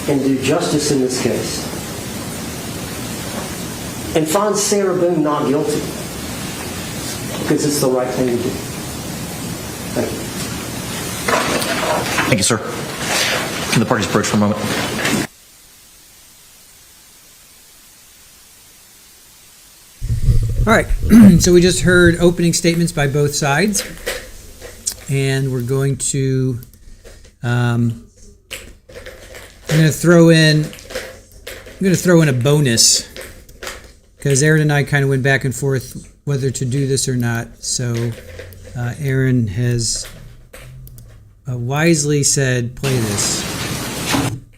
and do justice in this case. And find Sarah Boone not guilty, because it's the right thing to do. Thank you. Thank you, sir. Can the parties approach for a moment? All right, so we just heard opening statements by both sides, and we're going to, I'm going to throw in a bonus, because Aaron and I kind of went back and forth whether to do this or not. So Aaron has wisely said, play this,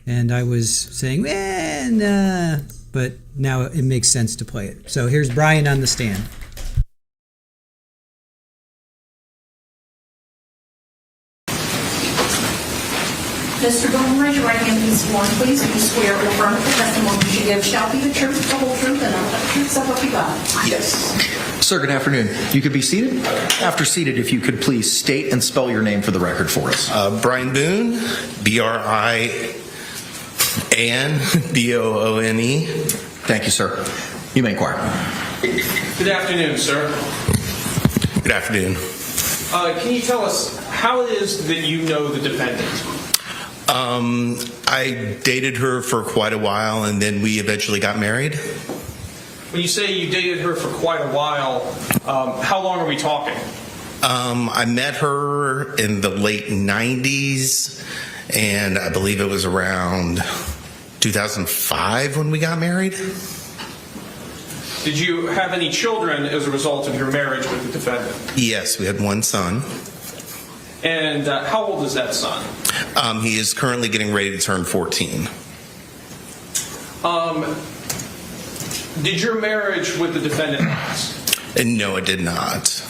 and I was saying, nah, but now it makes sense to play it. So here's Brian on the stand. Mr. Boone, raise your right hand and be sworn, please. Do you swear or affirm that the testimony you give shall be the truth, the whole truth, and nothing but the truth, so help you God? Yes. Sir, good afternoon. You could be seated. After seated, if you could please state and spell your name for the record for us. Brian Boone, B-R-I-A-N, B-O-O-N-E. Thank you, sir. You may inquire. Good afternoon, sir. Good afternoon. Can you tell us how it is that you know the defendant? I dated her for quite a while, and then we eventually got married. When you say you dated her for quite a while, how long are we talking? I met her in the late 90s, and I believe it was around 2005 when we got married. Did you have any children as a result of your marriage with the defendant? Yes, we had one son. And how old is that son? He is currently getting ready to turn 14. Did your marriage with the defendant last? No, it did not.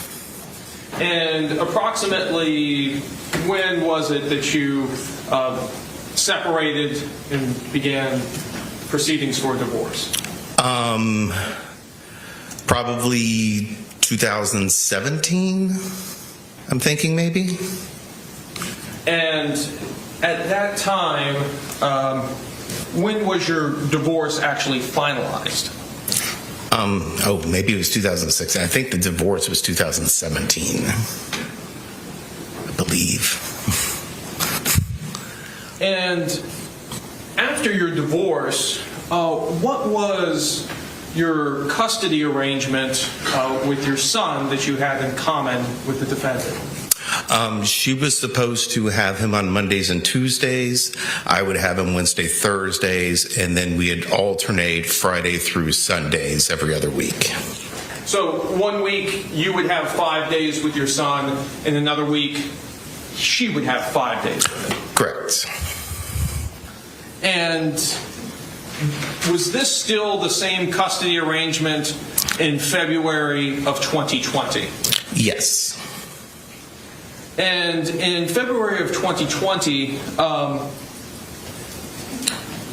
And approximately when was it that you separated and began proceedings for divorce? Probably 2017, I'm thinking maybe. And at that time, when was your divorce actually finalized? Maybe it was 2006. I think the divorce was 2017, I believe. And after your divorce, what was your custody arrangement with your son that you had in common with the defendant? She was supposed to have him on Mondays and Tuesdays. I would have him Wednesday, Thursdays, and then we'd alternate Friday through Sundays every other week. So 1 week you would have 5 days with your son, and another week she would have 5 days with him. Correct. And was this still the same custody arrangement in February of 2020? Yes. And in February of 2020,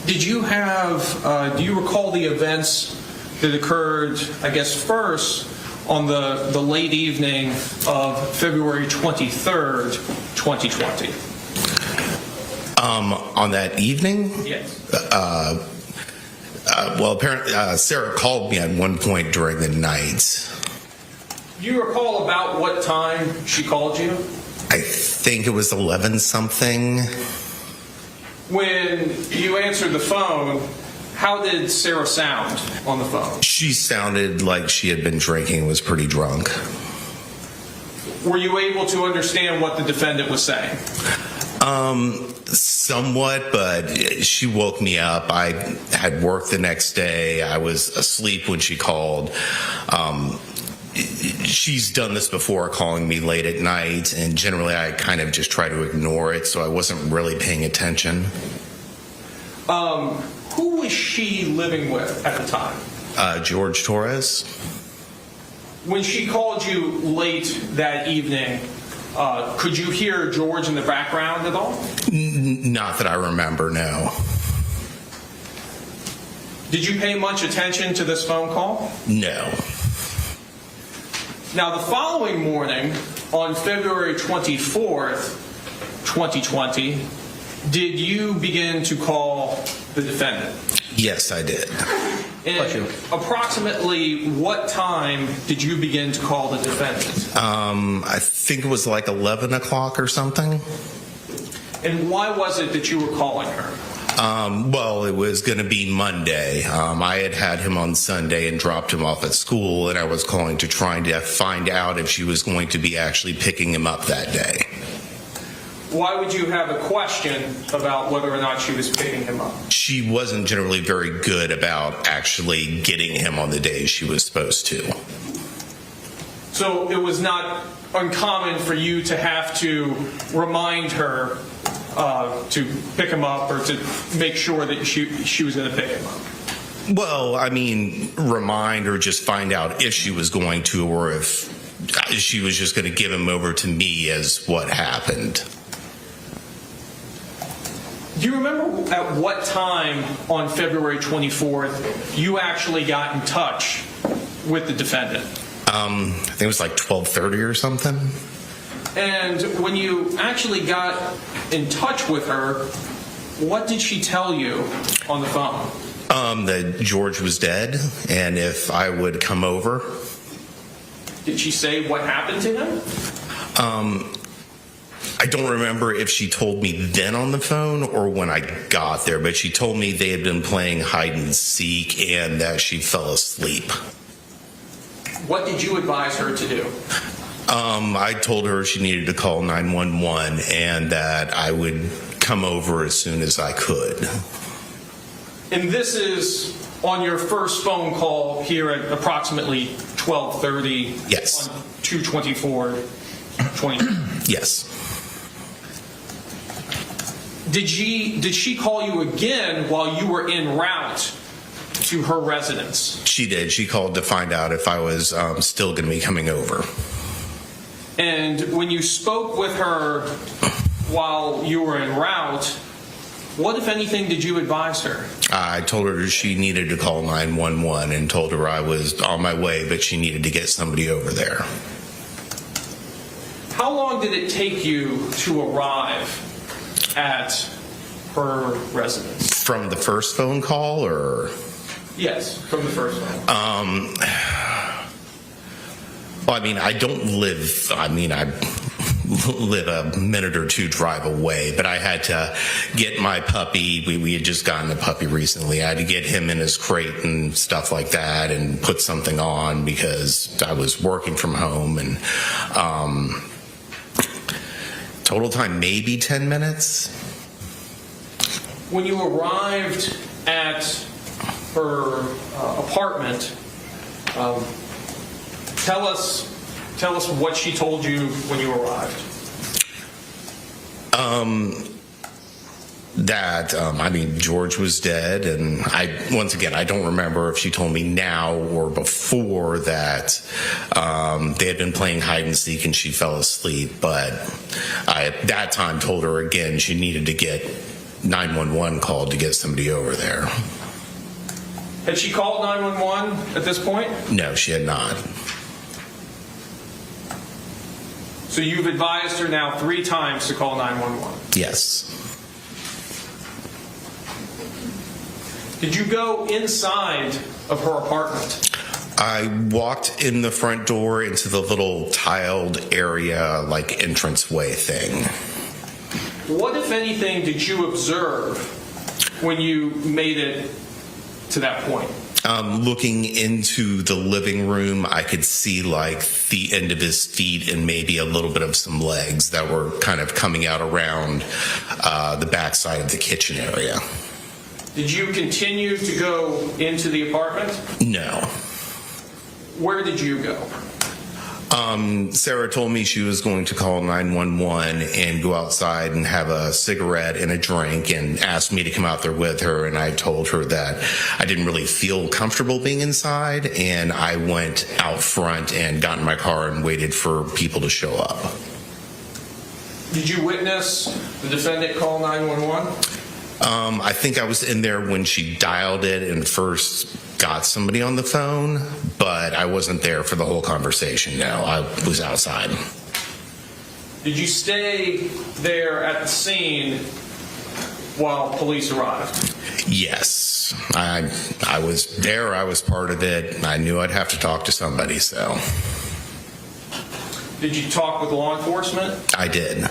did you have, do you recall the events that occurred, I guess, first on the late evening of February 23rd, 2020? On that evening? Yes. Well, apparently Sarah called me at one point during the night. Do you recall about what time she called you? I think it was 11 something. When you answered the phone, how did Sarah sound on the phone? She sounded like she had been drinking and was pretty drunk. Were you able to understand what the defendant was saying? Somewhat, but she woke me up. I had work the next day. I was asleep when she called. She's done this before, calling me late at night, and generally I kind of just try to ignore it, so I wasn't really paying attention. Who was she living with at the time? Jorge Torres. When she called you late that evening, could you hear George in the background at all? Not that I remember, no. Did you pay much attention to this phone call? No. Now, the following morning, on February 24th, 2020, did you begin to call the defendant? Yes, I did. And approximately what time did you begin to call the defendant? I think it was like 11 o'clock or something. And why was it that you were calling her? Well, it was going to be Monday. I had him on Sunday and dropped him off at school, and I was calling to try to find out if she was going to be actually picking him up that day. Why would you have a question about whether or not she was picking him up? She wasn't generally very good about actually getting him on the day she was supposed to. So it was not uncommon for you to have to remind her to pick him up or to make sure that she was going to pick him up? Well, I mean, remind or just find out if she was going to, or if she was just going to give him over to me as what happened. Do you remember at what time on February 24th you actually got in touch with the defendant? I think it was like 12:30 or something. And when you actually got in touch with her, what did she tell you on the phone? That George was dead, and if I would come over. Did she say what happened to him? I don't remember if she told me then on the phone or when I got there, but she told me they had been playing hide and seek and that she fell asleep. What did you advise her to do? I told her she needed to call 911 and that I would come over as soon as I could. And this is on your first phone call here at approximately 12:30. Yes. On 2/24/20. Yes. Did she call you again while you were en route to her residence? She did. She called to find out if I was still going to be coming over. And when you spoke with her while you were en route, what, if anything, did you advise her? I told her she needed to call 911 and told her I was on my way, but she needed to get somebody over there. How long did it take you to arrive at her residence? From the first phone call, or? Yes, from the first phone. Well, I mean, I live a minute or two drive away, but I had to get my puppy. We had just gotten a puppy recently. I had to get him in his crate and stuff like that and put something on because I was working from home. And total time, maybe 10 minutes. When you arrived at her apartment, tell us what she told you when you arrived. George was dead, and I don't remember if she told me now or before that they had been playing hide and seek and she fell asleep, but I at that time told her again she needed to get 911 called to get somebody over there. Had she called 911 at this point? No, she had not. So you've advised her now 3 times to call 911? Yes. Did you go inside of her apartment? I walked in the front door into the little tiled area, like entranceway thing. What, if anything, did you observe when you made it to that point? Looking into the living room, I could see like the end of his feet and maybe a little bit of some legs that were kind of coming out around the backside of the kitchen area. Did you continue to go into the apartment? No. Where did you go? Sarah told me she was going to call 911 and go outside and have a cigarette and a drink, and asked me to come out there with her, and I told her that I didn't really feel comfortable being inside, and I went out front and got in my car and waited for people to show up. Did you witness the defendant call 911? I think I was in there when she dialed it and first got somebody on the phone, but I wasn't there for the whole conversation. No, I was outside. Did you stay there at the scene while police arrived? Yes. I was there. I was part of it. I knew I'd have to talk to somebody, so. Did you talk with law enforcement? I did.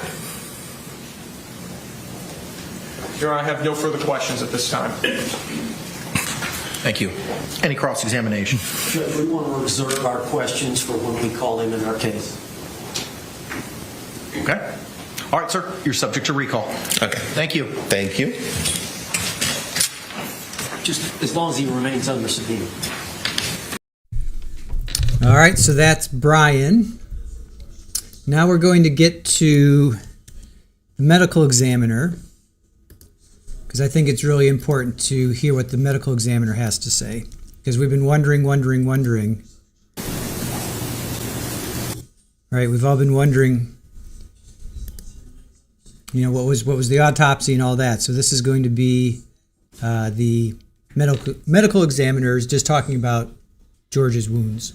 Your Honor, I have no further questions at this time. Thank you. Any cross-examination? Judge, we want to reserve our questions for when we call him in our case. Okay. All right, sir. You're subject to recall. Okay. Thank you. Thank you. Just as long as he remains under subpoena. All right, so that's Brian. Now we're going to get to the medical examiner, because I think it's really important to hear what the medical examiner has to say, because we've been wondering. All right, we've all been wondering, what was the autopsy and all that. So this is going to be the medical examiners just talking about George's wounds.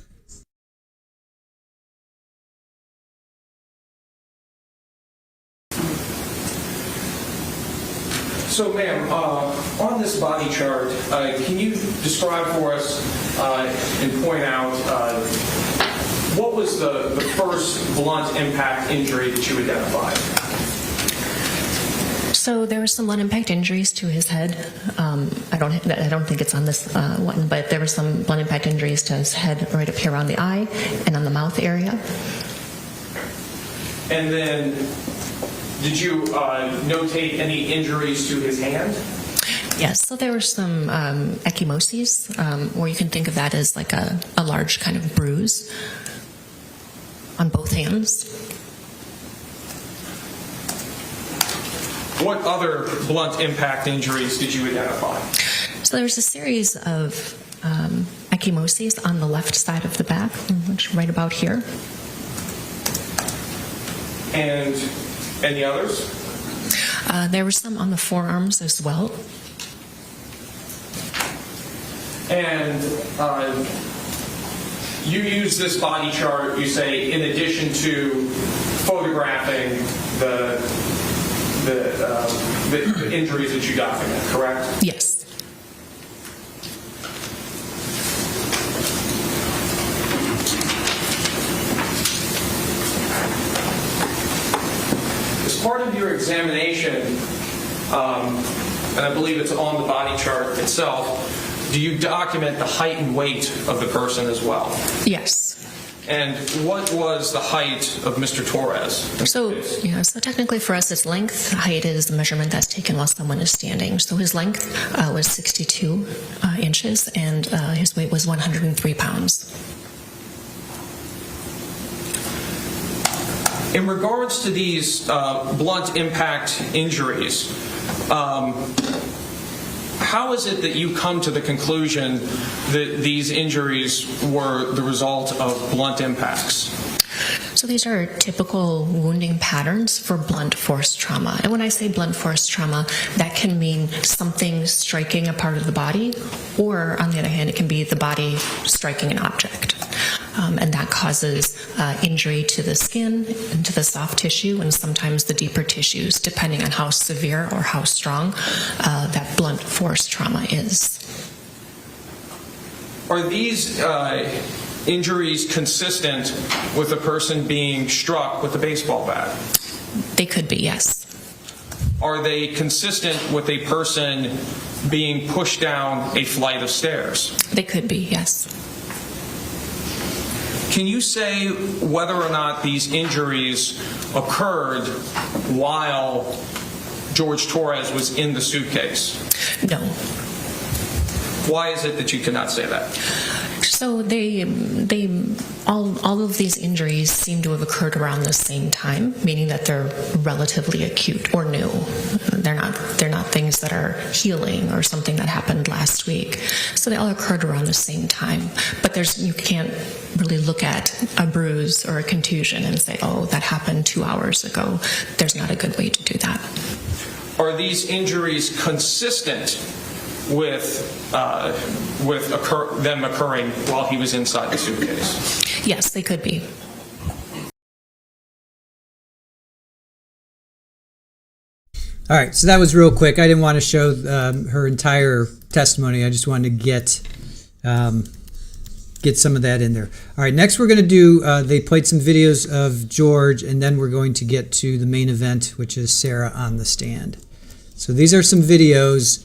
So, ma'am, on this body chart, can you describe for us and point out what was the first blunt impact injury that you identified? So there were some blunt impact injuries to his head. I don't think it's on this one, but there were some blunt impact injuries to his head right up here around the eye and on the mouth area. And then, did you notate any injuries to his hand? Yes, so there were some ecchymoses, or you can think of that as like a large kind of bruise on both hands. What other blunt impact injuries did you identify? So there's a series of ecchymoses on the left side of the back, which right about here. And any others? There were some on the forearms as well. And you use this body chart, you say, in addition to photographing the injuries that you document, correct? Yes. As part of your examination, and I believe it's on the body chart itself, do you document the height and weight of the person as well? Yes. And what was the height of Mr. Torres? So technically for us, it's length. Height is the measurement that's taken while someone is standing. So his length was 62 inches, and his weight was 103 pounds. In regards to these blunt impact injuries, how is it that you come to the conclusion that these injuries were the result of blunt impacts? So these are typical wounding patterns for blunt force trauma. And when I say blunt force trauma, that can mean something striking a part of the body, or on the other hand, it can be the body striking an object. And that causes injury to the skin and to the soft tissue and sometimes the deeper tissues, depending on how severe or how strong that blunt force trauma is. Are these injuries consistent with a person being struck with a baseball bat? They could be, yes. Are they consistent with a person being pushed down a flight of stairs? They could be, yes. Can you say whether or not these injuries occurred while George Torres was in the suitcase? No. Why is it that you cannot say that? So all of these injuries seem to have occurred around the same time, meaning that they're relatively acute or new. They're not things that are healing or something that happened last week. So they all occurred around the same time. But you can't really look at a bruise or a contusion and say, oh, that happened 2 hours ago. There's not a good way to do that. Are these injuries consistent with them occurring while he was inside the suitcase? Yes, they could be. All right, so that was real quick. I didn't want to show her entire testimony. I just wanted to get some of that in there. All right, next we're going to do, they played some videos of George, and then we're going to get to the main event, which is Sarah on the stand. So these are some videos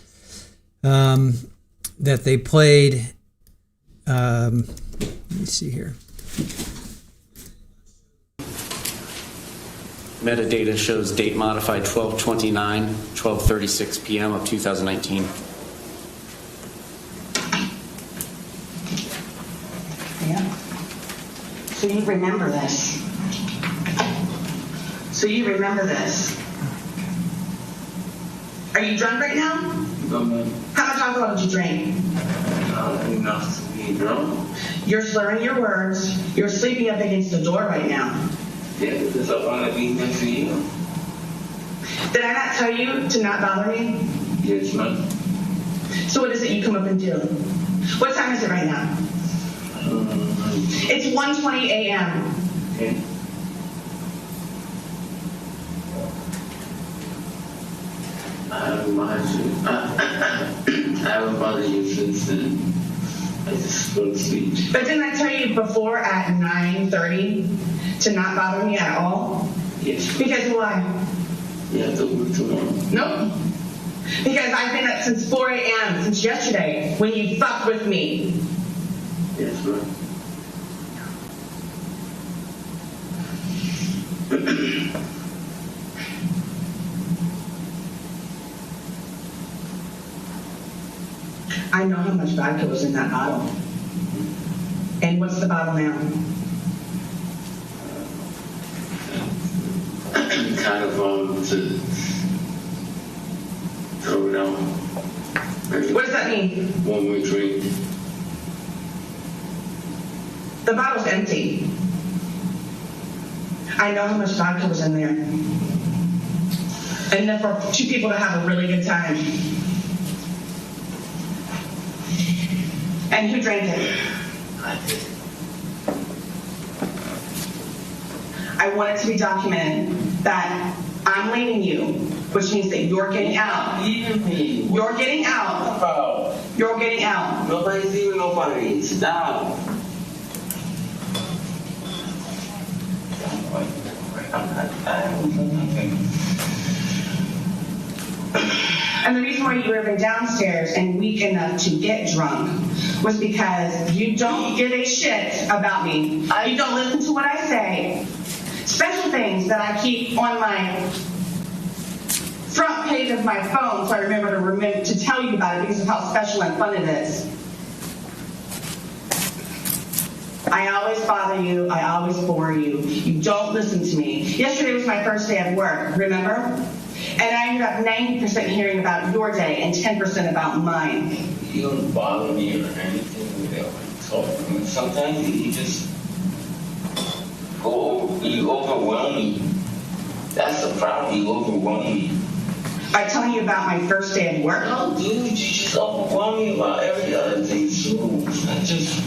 that they played. Let me see here. Metadata shows date modified 12/29, 12:36 p.m. of 2019. Yeah. So you remember this. Are you drunk right now? No. How much alcohol did you drink? Enough to be drunk. You're slurring your words. You're sleeping up against the door right now. Yeah, because I want to be next to you. Did I not tell you to not bother me? Yes, ma'am. So what is it you come up and do? What time is it right now? It's 1:20 a.m. Okay. I haven't bothered you since then. I just go to sleep. But didn't I tell you before at 9:30 to not bother me at all? Yes. Because why? You have to work tomorrow. Nope. Because I've been up since 4 a.m. since yesterday when you fucked with me. Yes, ma'am. I know how much vodka was in that bottle. And what's the bottle now? Kind of to throw it out. What does that mean? One more drink. The bottle's empty. I know how much vodka was in there. Enough for 2 people to have a really good time. And who drank it? I did. I want it to be documented that I'm leaving you, which means that you're getting out. Leaving me? You're getting out. About? You're getting out. Nobody's leaving nobody. Stop. And the reason why you were even downstairs and weak enough to get drunk was because you don't give a shit about me. You don't listen to what I say. Special things that I keep on my front page of my phone so I remember to tell you about it because of how special and fun it is. I always bother you. I always bore you. You don't listen to me. Yesterday was my first day of work, remember? And I ended up 90% hearing about your day and 10% about mine. You don't bother me or anything without talking. Sometimes you just You overwhelm me. That's the problem. You overwhelm me. By telling you about my first day at work? No, dude, you just overwhelm me about every other thing too. I just,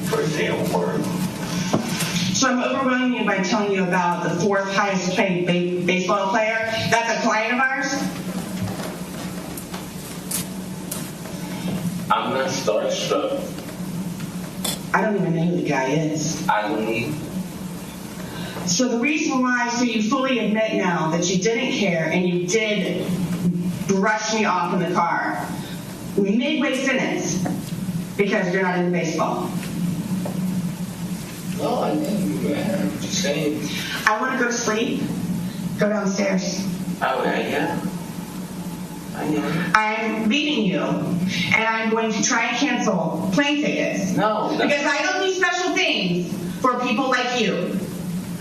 first day at work. So I'm overwhelming you by telling you about the fourth highest paid baseball player. That's a client of ours. I'm not starstruck. I don't even know who the guy is. I don't need. So the reason why, so you fully admit now that you didn't care and you did brush me off in the car. Midway sentence. Because you're not into baseball. No, I never, man. I'm just saying. I want to go to sleep. Go downstairs. Oh, yeah. I know. I'm leaving you, and I'm going to try and cancel plane tickets. No. Because I don't do special things for people like you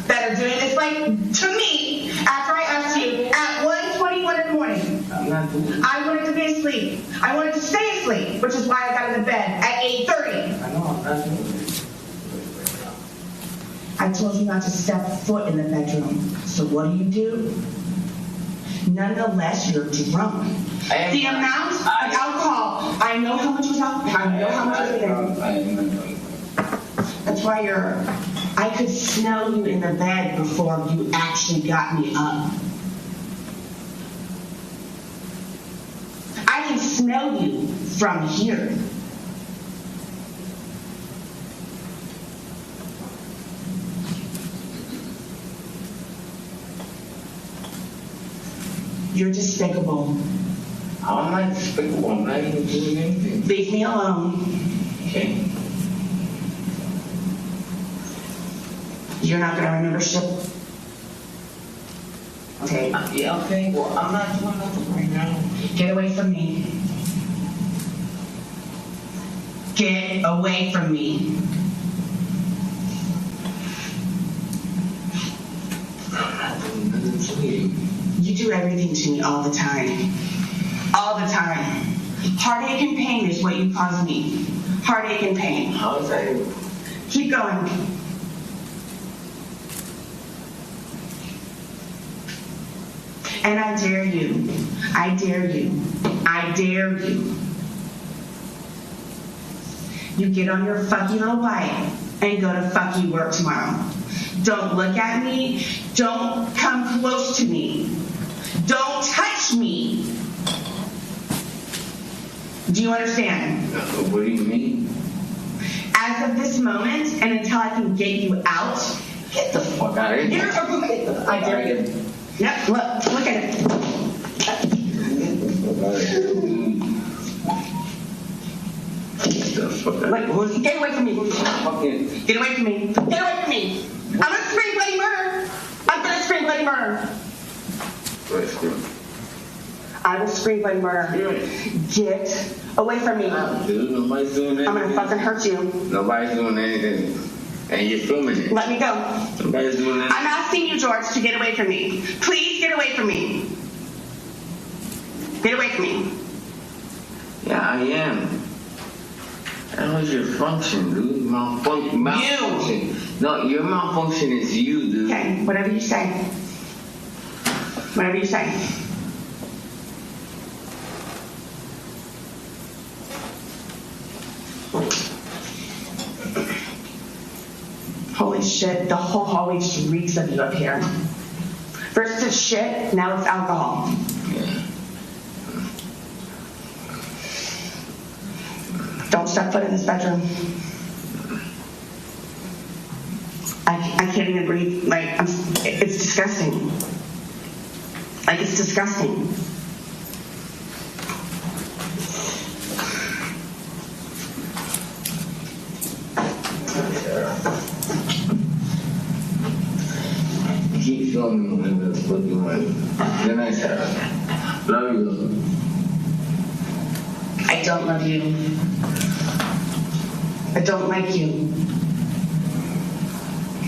that are doing this, like, to me, after I asked you at 1:21 in the morning. I'm not doing it. I wanted to be asleep. I wanted to stay asleep, which is why I got into bed at 8:30. I know, I'm not doing it. I told you not to step foot in the bedroom. So what do? Nonetheless, you're drunk. The amount of alcohol, I know how much was alcohol. I know how much was in there. That's why I could smell you in the bed before you actually got me up. I can smell you from here. You're despicable. I'm not despicable. I'm not even doing anything. Leave me alone. Okay. You're not gonna remember shit. Okay. Yeah, okay. Well, I'm not doing nothing right now. Get away from me. Get away from me. I'm not doing nothing to you. You do everything to me all the time. All the time. Heartache and pain is what you cause me. Heartache and pain. How is that? Keep going. And I dare you. I dare you. I dare you. You get on your fucking little bike and go to fuck you work tomorrow. Don't look at me. Don't come close to me. Don't touch me. Do you understand? What do you mean? As of this moment, and until I can get you out, Get the fuck out of here. I dare you. Yep, look at it. Look, get away from me. Get away from me. Get away from me. I'm gonna scream bloody murder. I'm gonna scream bloody murder. I will scream bloody murder. Get away from me. Dude, nobody's doing anything. I'm gonna fucking hurt you. Nobody's doing anything. And you're filming it. Let me go. Nobody's doing anything. I'm asking you, George, to get away from me. Please get away from me. Get away from me. Yeah, I am. That was your function, dude. Malfunction. No, your malfunction is you, dude. Okay, whatever you say. Whatever you say. Holy shit, the whole hallway just reeks of you up here. First it's shit, now it's alcohol. Don't step foot in this bedroom. I can't even breathe. Like, it's disgusting. Like, it's disgusting. Keep filming me with what you want. Then I said, love you. I don't love you. I don't like you.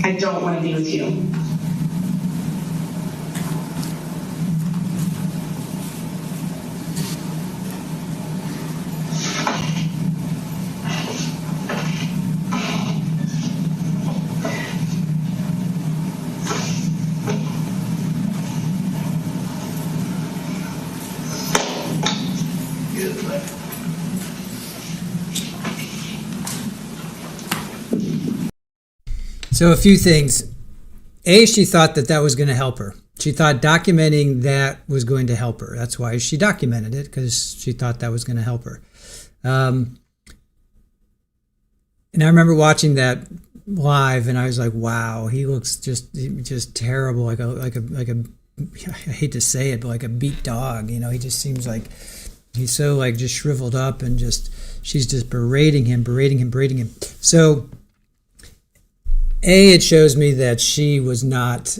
I don't want to be with you. So a few things. A, she thought that was going to help her. She thought documenting that was going to help her. That's why she documented it, because she thought that was going to help her. And I remember watching that live, and I was like, "Wow, he looks just terrible, like a I hate to say it, but like a beat dog. You know, he just seems like he's so like just shriveled up, and she's just berating him. So, it shows me that she was not.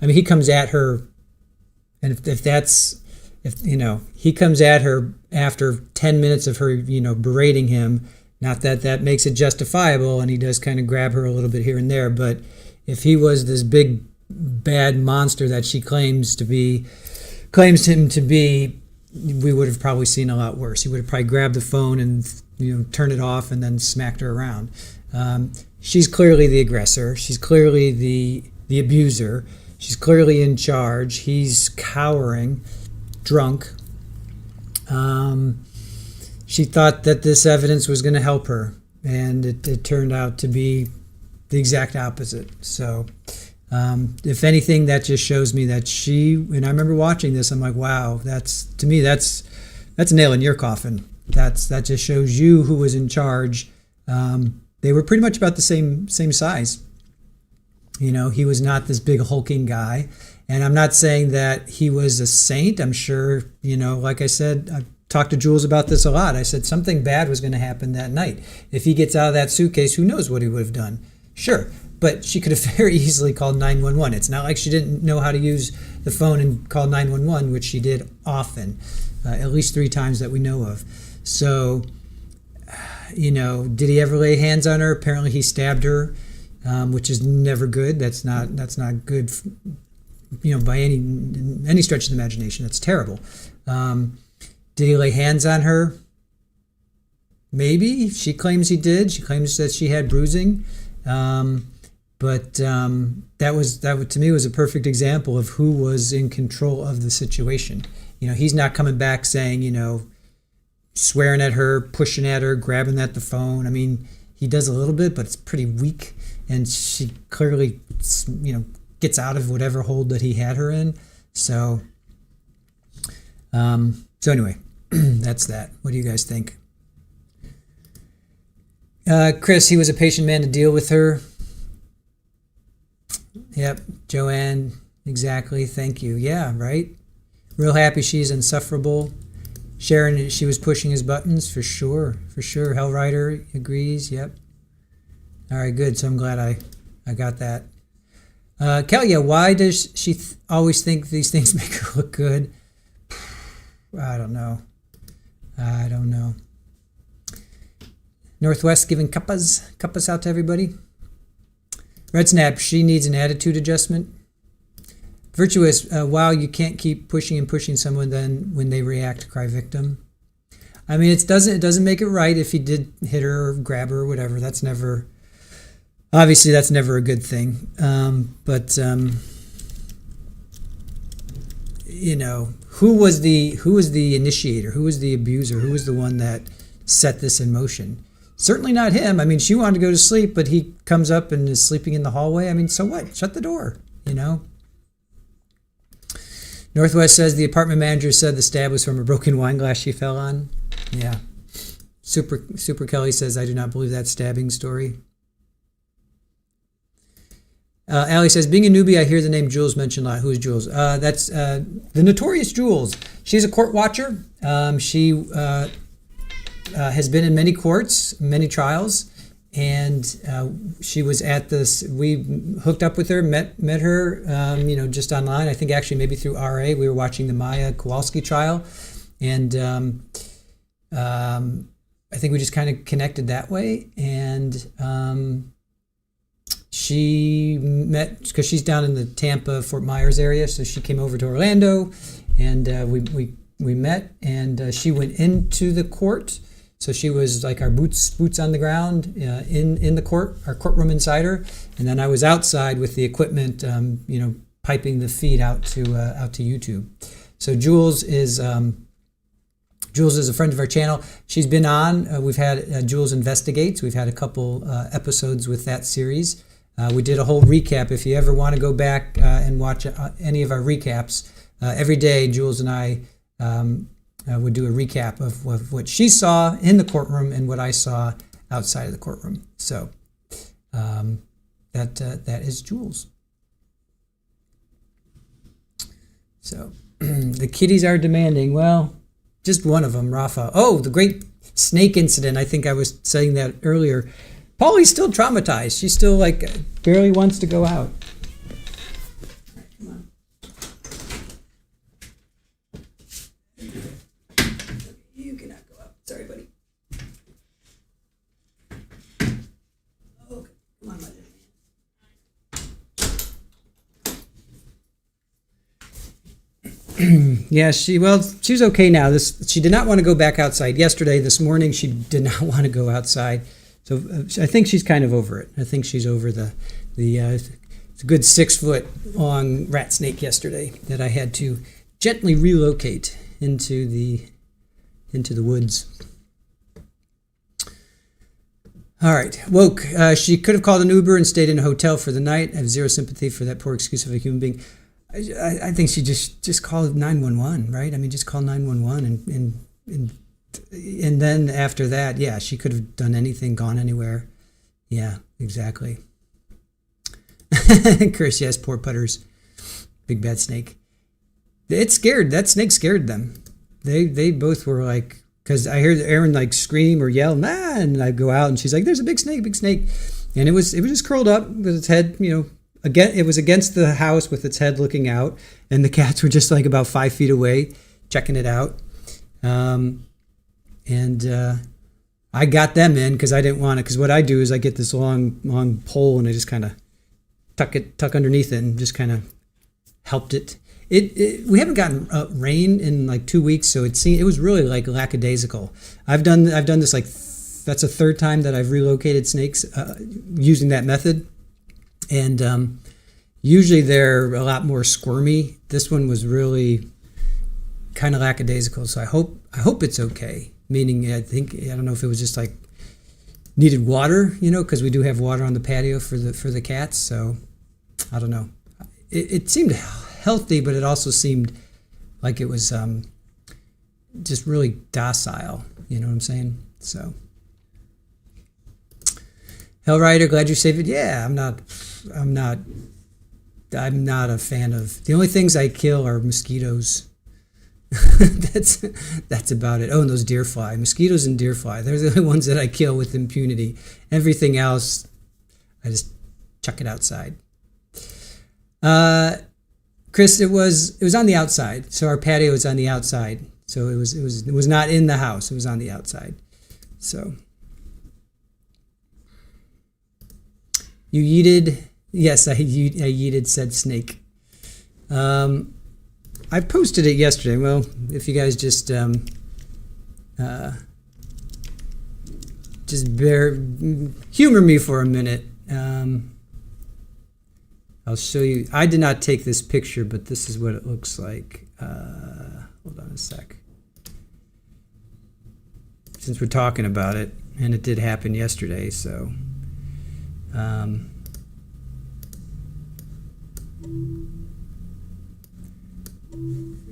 I mean, he comes at her, and if he comes at her after 10 minutes of her, berating him. Not that makes it justifiable, and he does kind of grab her a little bit here and there. But if he was this big bad monster that she claims him to be, we would have probably seen a lot worse. He would have probably grabbed the phone and turned it off and then smacked her around. She's clearly the aggressor. She's clearly the abuser. She's clearly in charge. He's cowering, drunk. She thought that this evidence was going to help her, and it turned out to be the exact opposite. So, if anything, that just shows me that and I remember watching this, I'm like, wow, that's a nail in your coffin. That just shows you who was in charge. They were pretty much about the same size. He was not this big hulking guy. And I'm not saying that he was a saint. I'm sure, like I said, I've talked to Jules about this a lot. I said something bad was going to happen that night. If he gets out of that suitcase, who knows what he would have done? Sure. But she could have very easily called 911. It's not like she didn't know how to use the phone and call 911, which she did often, at least 3 times that we know of. So, did he ever lay hands on her? Apparently he stabbed her, which is never good. That's not good, by any stretch of the imagination. That's terrible. Did he lay hands on her? Maybe. She claims he did. She claims that she had bruising. But that to me was a perfect example of who was in control of the situation. He's not coming back saying, swearing at her, pushing at her, grabbing at the phone. I mean, he does a little bit, but it's pretty weak. And she clearly, gets out of whatever hold that he had her in. So anyway, that's that. What do you guys think? Chris, he was a patient man to deal with her. Yep, Joanne, exactly. Thank you. Yeah, right. Real happy she's insufferable. Sharon, she was pushing his buttons for sure. Hellrider agrees. Yep. All right, good. So I'm glad I got that. Kelly, why does she always think these things make her look good? I don't know. Northwest giving cuppas out to everybody. Red Snap, she needs an attitude adjustment. Virtuous, wow, you can't keep pushing someone then when they react, cry victim. I mean, it doesn't make it right if he did hit her or grab her or whatever. That's never a good thing. But who was the initiator? Who was the abuser? Who was the one that set this in motion? Certainly not him. I mean, she wanted to go to sleep, but he comes up and is sleeping in the hallway. I mean, so what? Shut the door, Northwest says the apartment manager said the stab was from a broken wine glass she fell on. Yeah. Super Kelly says, I do not believe that stabbing story. Allie says, being a newbie, I hear the name Jules mentioned a lot. Who is Jules? That's the notorious Jules. She's a court watcher. She has been in many courts, many trials, and she was at this. We hooked up with her, met her, just online. I think actually maybe through RA. We were watching the Maya Kowalski trial, and I think we just kind of connected that way. And she met because she's down in the Tampa, Fort Myers area, so she came over to Orlando, and we met, and she went into the court. So she was like our boots on the ground in the court, our courtroom inside her, and then I was outside with the equipment, piping the feed out to YouTube. So Jules is a friend of our channel. She's been on. We've had Jules Investigates. We've had a couple episodes with that series. We did a whole recap. If you ever want to go back and watch any of our recaps, every day Jules and I would do a recap of what she saw in the courtroom and what I saw outside of the courtroom. So that is Jules. So the kitties are demanding. Well, just one of them, Rafa. Oh, the great snake incident. I think I was saying that earlier. Paulie's still traumatized. She still barely wants to go out. Come on. You cannot go out. Sorry, buddy. Oh, come on, buddy. Yeah, she's okay now. She did not want to go back outside yesterday. This morning, she did not want to go outside. So I think she's kind of over it. I think she's over the it's a good 6 foot long rat snake yesterday that I had to gently relocate into the woods. All right, woke. She could have called an Uber and stayed in a hotel for the night. I have zero sympathy for that poor excuse of a human being. I think she just called 911, right? I mean, just call 911 and then after that, yeah, she could have done anything, gone anywhere. Yeah, exactly. Chris, yes, poor putters. Big bad snake. That snake scared them. They both were like, because I heard Aaron scream or yell, nah, and I go out and she's like, there's a big snake. And it was just curled up with its head, again, it was against the house with its head looking out, and the cats were just about 5 feet away checking it out. And I got them in because I didn't want it. Because what I do is I get this long pole and I just kind of tuck underneath it and just kind of helped it. We haven't gotten rain in 2 weeks, so it was really lackadaisical. I've done this that's a third time that I've relocated snakes using that method, and usually they're a lot more squirmy. This one was really kind of lackadaisical, so I hope it's okay. Meaning, I don't know if it was just needed water, because we do have water on the patio for the cats. So I don't know. It seemed healthy, but it also seemed like it was just really docile. You know what I'm saying? So, Hellrider, glad you saved it. Yeah, I'm not a fan of. The only things I kill are mosquitoes. That's about it. Oh, and those deer fly. Mosquitoes and deer fly. They're the only ones that I kill with impunity. Everything else, I just chuck it outside. Chris, it was on the outside. So our patio is on the outside. So it was not in the house. It was on the outside. So you yeeted. Yes, I yeeted said snake. I posted it yesterday. Well, if you guys just humor me for a minute. I'll show you. I did not take this picture, but this is what it looks like. Hold on a sec. Since we're talking about it, and it did happen yesterday, so.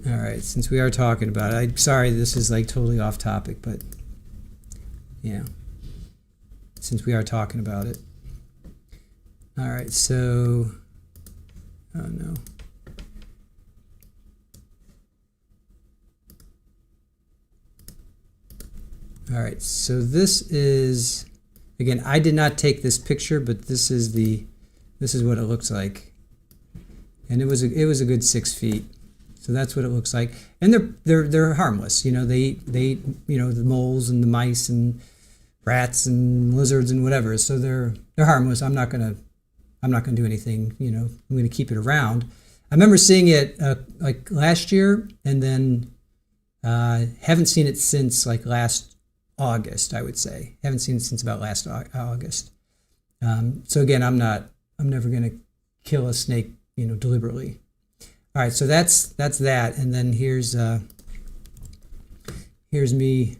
All right, since we are talking about it, I'm sorry this is totally off topic, but yeah, since we are talking about it. All right, so, oh no. All right, so this is, again, I did not take this picture, but this is what it looks like, and it was a good 6 feet. So that's what it looks like, and they're harmless. They eat the moles and the mice and rats and lizards and whatever. So they're harmless. I'm not gonna do anything. I'm gonna keep it around. I remember seeing it last year, and then haven't seen it since last August. I would say haven't seen it since about last August. So again, I'm never gonna kill a snake deliberately. All right, so that's that, and then here's me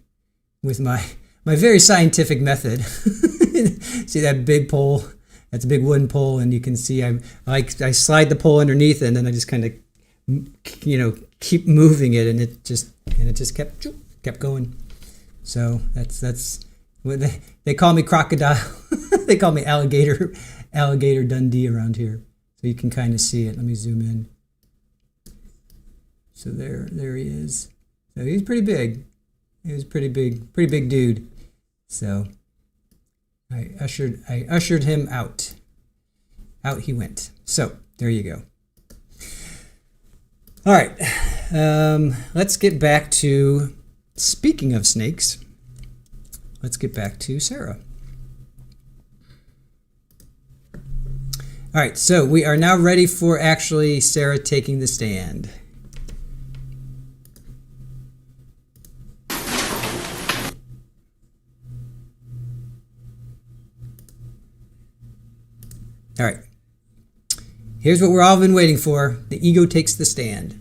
with my very scientific method. See that big pole That's a big wooden pole, and you can see I slide the pole underneath it, and then I just kind of, keep moving it, and it just kept going. So that's what they call me crocodile. They call me alligator Dundee around here. So you can kind of see it. Let me zoom in. So there he is. So he's pretty big. He was pretty big dude. So I ushered him out. Out he went. So there you go. All right. Let's get back to, speaking of snakes, let's get back to Sarah. All right, so we are now ready for actually Sarah taking the stand. All right. Here's what we've all been waiting for. The ego takes the stand.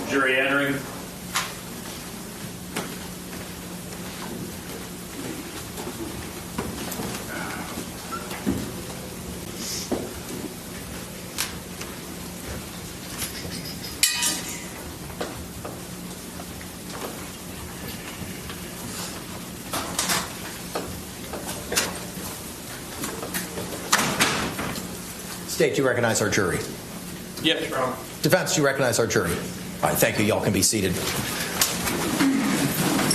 Jury entering. State, do you recognize our jury? Yes, Your Honor. Defense, do you recognize our jury? All right, thank you. Y'all can be seated.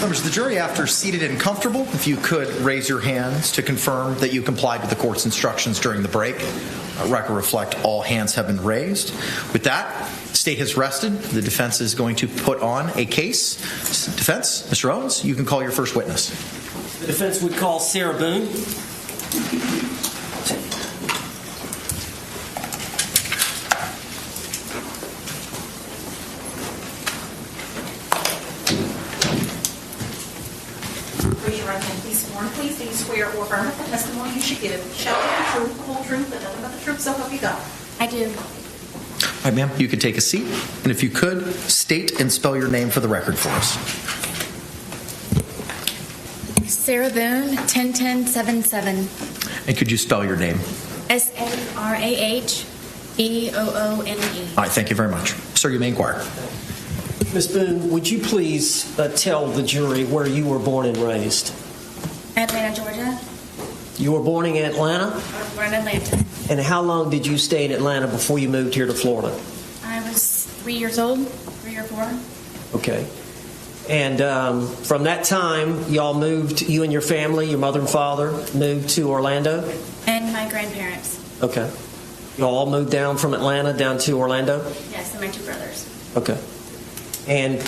Members of the jury, after seated and comfortable, if you could raise your hands to confirm that you complied with the court's instructions during the break. Record reflect all hands have been raised. With that, the state has rested. The defense is going to put on a case. Defense, Mr. Owens, you can call your first witness. The defense would call Sarah Boone. Raise your right hand, please. Sworn, please. Do you swear or affirm that the testimony you should give shall be the truth, the whole truth, and nothing but the truth, so help you God? I do. All right, ma'am, you could take a seat. And if you could, state and spell your name for the record for us. Sarah Boone, 101077. And could you spell your name? SARAHBOONE. All right, thank you very much. Sir, you may inquire. Ms. Boone, would you please tell the jury where you were born and raised? Atlanta, Georgia. You were born in Atlanta? I was born in Atlanta. And how long did you stay in Atlanta before you moved here to Florida? I was 3 years old, 3 or 4. Okay. And from that time, y'all moved, you and your family, your mother and father, moved to Orlando? And my grandparents. Okay. Y'all all moved down from Atlanta down to Orlando? Yes, and my 2 brothers. Okay. And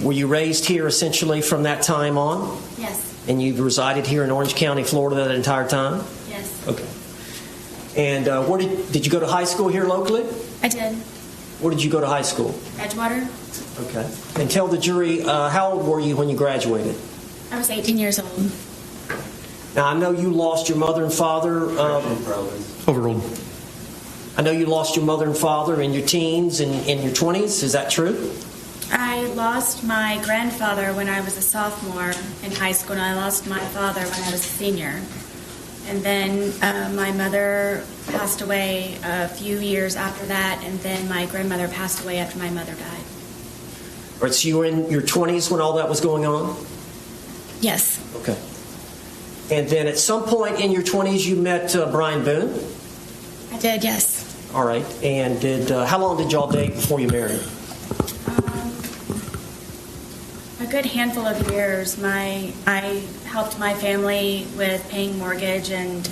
were you raised here essentially from that time on? Yes. And you've resided here in Orange County, Florida that entire time? Yes. Okay. And where did you go to high school here locally? I did. Where did you go to high school? Edgewater. Okay. And tell the jury, how old were you when you graduated? I was 18 years old. Now, I know you lost your mother and father. Overruled. I know you lost your mother and father in your teens and in your 20s. Is that true? I lost my grandfather when I was a sophomore in high school, and I lost my father when I was a senior. And then my mother passed away a few years after that, and then my grandmother passed away after my mother died. All right, so you were in your 20s when all that was going on? Yes. Okay. And then at some point in your 20s, you met Brian Boone? I did, yes. All right. And how long did y'all date before you married? A good handful of years. I helped my family with paying mortgage and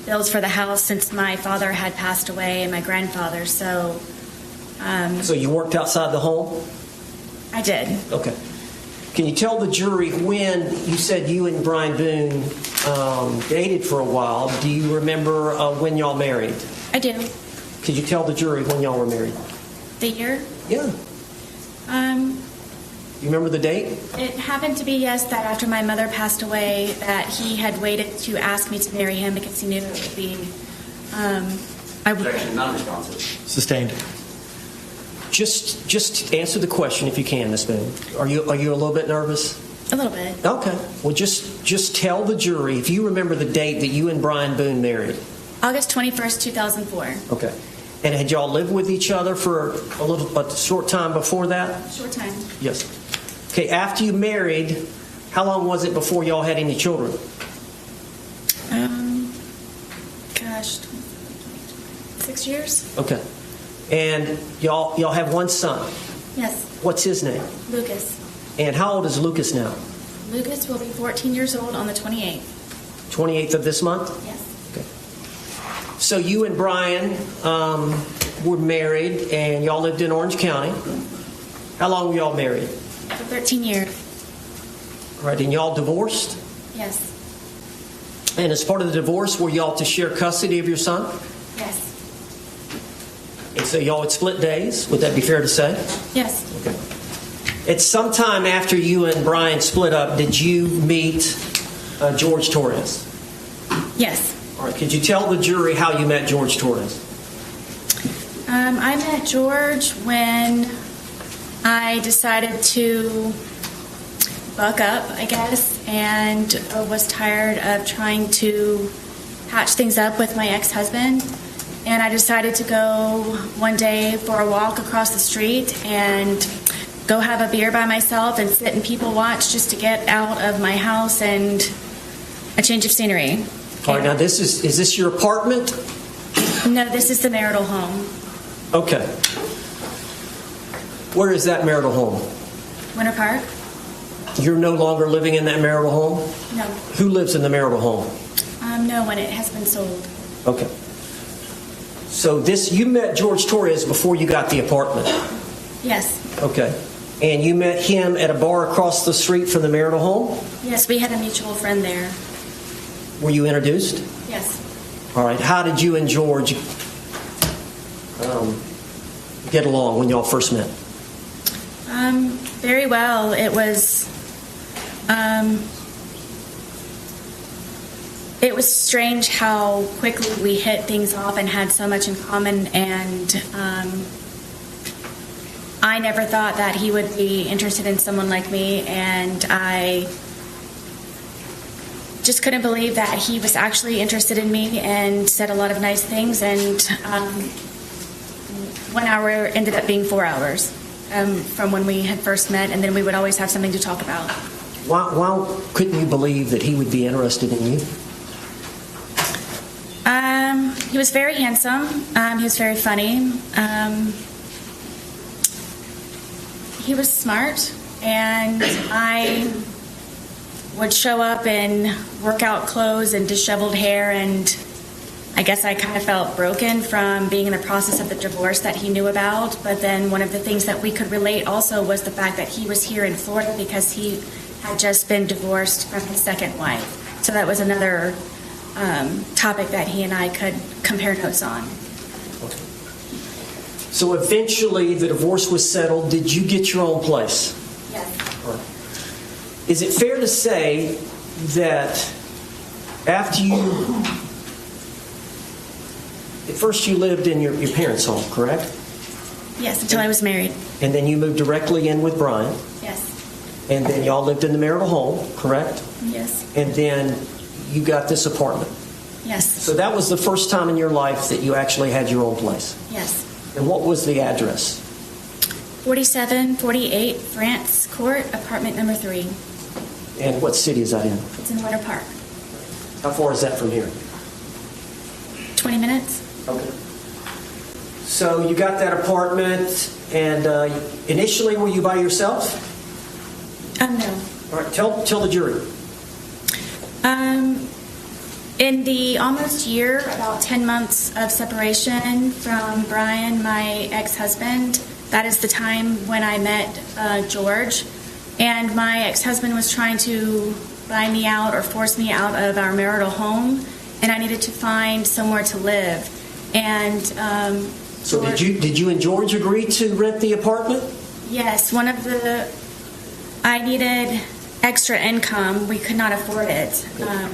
bills for the house since my father had passed away and my grandfather. So you worked outside the home? I did. Okay. Can you tell the jury when you said you and Brian Boone dated for a while? Do you remember when y'all married? I do. Could you tell the jury when y'all were married? The year? Yeah. You remember the date? It happened to be, yes, that after my mother passed away, that he had waited to ask me to marry him because he knew it would be. Objection, non-responsive. Sustained. Just answer the question if you can, Miss Boone. Are you a little bit nervous? A little bit. Okay. Well, just tell the jury if you remember the date that you and Brian Boone married. August 21st, 2004. Okay. And had y'all lived with each other for a short time before that? Short time. Yes. Okay. After you married, how long was it before y'all had any children? Gosh, 6 years. Okay. And y'all have one son. Yes. What's his name? Lucas. And how old is Lucas now? Lucas will be 14 years old on the 28th. 28th of this month? Yes. Okay. So you and Brian were married, and y'all lived in Orange County. How long were y'all married? For 13 years. Right. And y'all divorced? Yes. And as part of the divorce, were y'all to share custody of your son? Yes. And so y'all would split days? Would that be fair to say? Yes. Okay. At some time after you and Brian split up, did you meet Jorge Torres? Yes. All right. Could you tell the jury how you met Jorge Torres? I met George when I decided to buck up, I guess, and was tired of trying to patch things up with my ex-husband. And I decided to go one day for a walk across the street and go have a beer by myself and sit and people watch just to get out of my house and a change of scenery. All right, now is this your apartment? No, this is the marital home. Okay. Where is that marital home? Winter Park? You're no longer living in that marital home? No. Who lives in the marital home? No one. It has been sold. Okay. So you met Jorge Torres before you got the apartment? Yes. Okay. And you met him at a bar across the street from the marital home? Yes, we had a mutual friend there. Were you introduced? Yes. All right. How did you and George get along when y'all first met? Very well. It was strange how quickly we hit things off and had so much in common, and I never thought that he would be interested in someone like me, and I just couldn't believe that he was actually interested in me and said a lot of nice things, and 1 hour ended up being 4 hours from when we had first met, and then we would always have something to talk about. Why couldn't you believe that he would be interested in you? He was very handsome. He was very funny. He was smart, and I would show up in workout clothes and disheveled hair, and I guess I kind of felt broken from being in the process of the divorce that he knew about. But then one of the things that we could relate also was the fact that he was here in Florida because he had just been divorced from his second wife. So that was another topic that he and I could compare notes on. Okay. So eventually the divorce was settled. Did you get your own place? Yes. Right. Is it fair to say that after at first you lived in your parents' home, correct? Yes, until I was married. And then you moved directly in with Brian? Yes. And then y'all lived in the marital home, correct? Yes. And then you got this apartment? Yes. So that was the first time in your life that you actually had your own place? Yes. And what was the address? 4748 France Court, apartment number 3. And what city is that in? It's in Winter Park. How far is that from here? 20 minutes. Okay. So you got that apartment, and initially were you by yourself? No. All right, tell the jury. In the almost year, about 10 months of separation from Brian, my ex-husband, that is the time when I met George. And my ex-husband was trying to buy me out or force me out of our marital home, and I needed to find somewhere to live. And so did you and George agree to rent the apartment? yes, I needed extra income. We could not afford it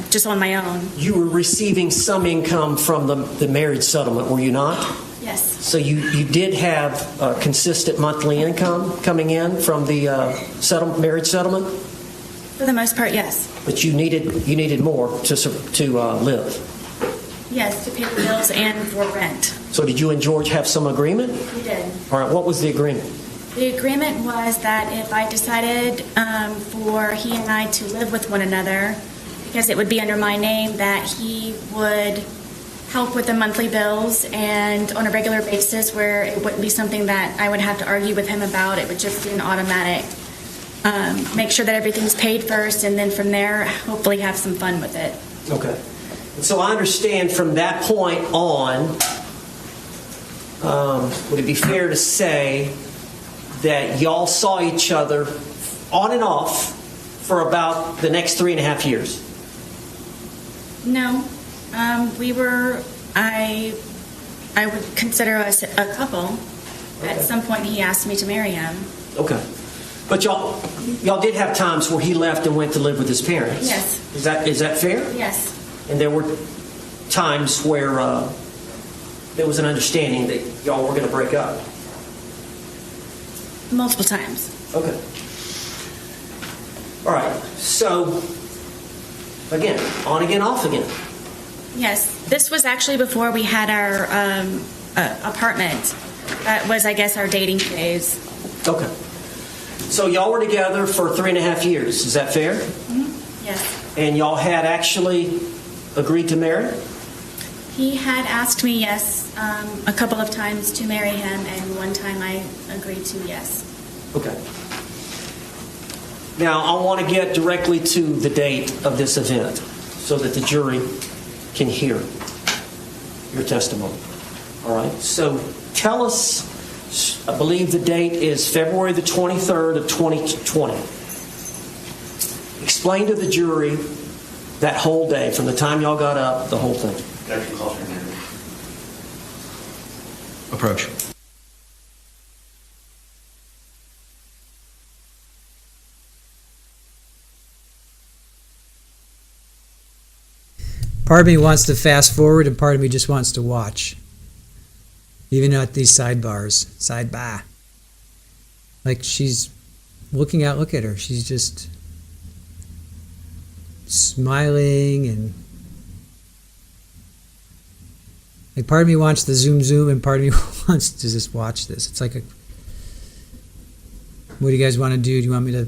just on my own. You were receiving some income from the marriage settlement, were you not? Yes. So you did have consistent monthly income coming in from the marriage settlement? For the most part, yes. But you needed more to live. Yes, to pay the bills and for rent. So did you and George have some agreement? We did. All right, what was the agreement? The agreement was that if I decided for he and I to live with one another, because it would be under my name, that he would help with the monthly bills and on a regular basis where it wouldn't be something that I would have to argue with him about. It would just be an automatic. Make sure that everything's paid first, and then from there, hopefully have some fun with it. Okay. So I understand from that point on, would it be fair to say that y'all saw each other on and off for about the next 3.5 years? No. I would consider us a couple. Okay. At some point, he asked me to marry him. Okay. But y'all did have times where he left and went to live with his parents. Yes. Is that fair? Yes. And there were times where there was an understanding that y'all were going to break up. Multiple times. Okay. All right. So, again, on again, off again. Yes. This was actually before we had our apartment. That was, I guess, our dating phase. Okay. So y'all were together for 3.5 years. Is that fair? Mm-hmm. Yes. And y'all had actually agreed to marry? He had asked me, yes, a couple of times to marry him, and one time I agreed to yes. Okay. Now, I want to get directly to the date of this event so that the jury can hear your testimony. All right? So tell us, I believe the date is February the 23rd of 2020. Explain to the jury that whole day, from the time y'all got up, the whole thing. Approach. Part of me wants to fast forward and part of me just wants to watch. Even at these sidebars. Sidebar. Like she's looking out, look at her. She's just smiling and like part of me wants to zoom and part of me wants to just watch this. It's like what do you guys want to do? Do you want me to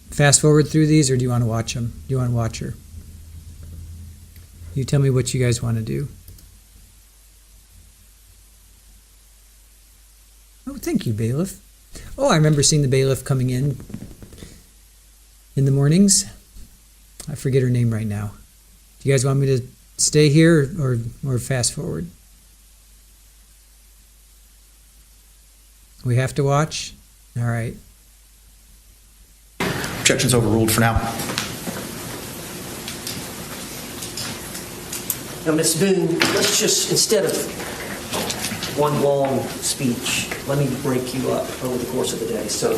fast forward through these or do you want to watch them? Do you want to watch her? You tell me what you guys want to do. Oh, thank you, bailiff. Oh, I remember seeing the bailiff coming in the mornings. I forget her name right now. Do you guys want me to stay here or fast forward? We have to watch? All right. Objection's overruled for now. Now, Ms. Boone, let's just, instead of one long speech, let me break you up over the course of the day. So,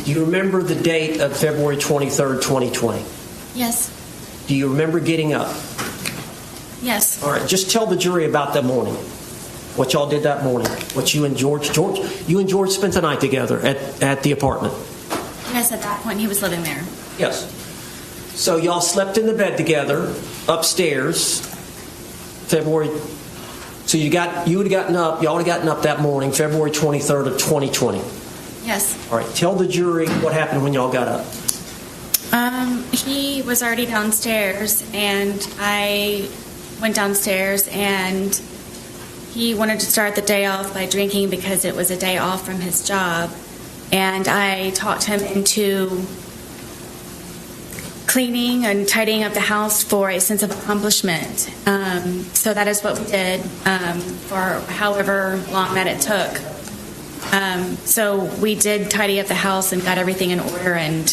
do you remember the date of February 23rd, 2020? Yes. Do you remember getting up? Yes. All right, just tell the jury about that morning. What y'all did that morning. What you and George spent the night together at the apartment. Yes, at that point he was living there. Yes. So y'all slept in the bed together upstairs. February. So y'all would have gotten up that morning, February 23rd of 2020. Yes. All right. Tell the jury what happened when y'all got up. He was already downstairs, and I went downstairs, and he wanted to start the day off by drinking because it was a day off from his job. And I talked him into cleaning and tidying up the house for a sense of accomplishment. So that is what we did for however long that it took. So we did tidy up the house and got everything in order, and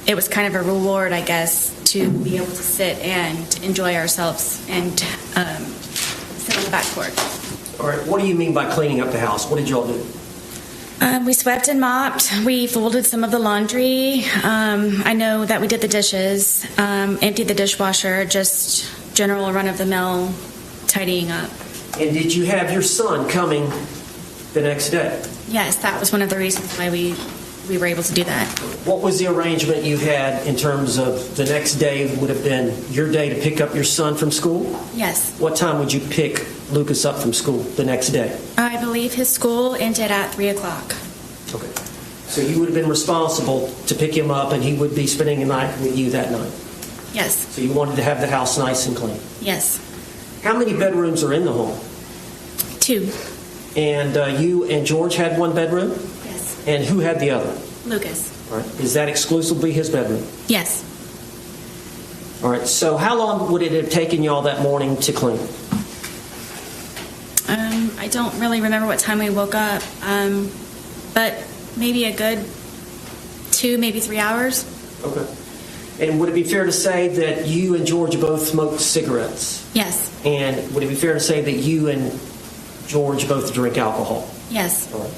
it was kind of a reward, I guess, to be able to sit and enjoy ourselves and sit on the back porch. All right, what do you mean by cleaning up the house? What did y'all do? We swept and mopped. We folded some of the laundry. I know that we did the dishes, emptied the dishwasher, just general run-of-the-mill tidying up. And did you have your son coming the next day? Yes, that was one of the reasons why we were able to do that. What was the arrangement you had in terms of the next day would have been your day to pick up your son from school? Yes. What time would you pick Lucas up from school the next day? I believe his school ended at 3 o'clock. Okay. So you would have been responsible to pick him up, and he would be spending the night with you that night? Yes. So you wanted to have the house nice and clean? Yes. How many bedrooms are in the home? 2. And you and George had one bedroom? Yes. And who had the other? Lucas. All right. Is that exclusively his bedroom? Yes. All right. So how long would it have taken y'all that morning to clean? I don't really remember what time we woke up, but maybe a good 2, maybe 3 hours. Okay. And would it be fair to say that you and George both smoked cigarettes? Yes. And would it be fair to say that you and George both drink alcohol? Yes. All right.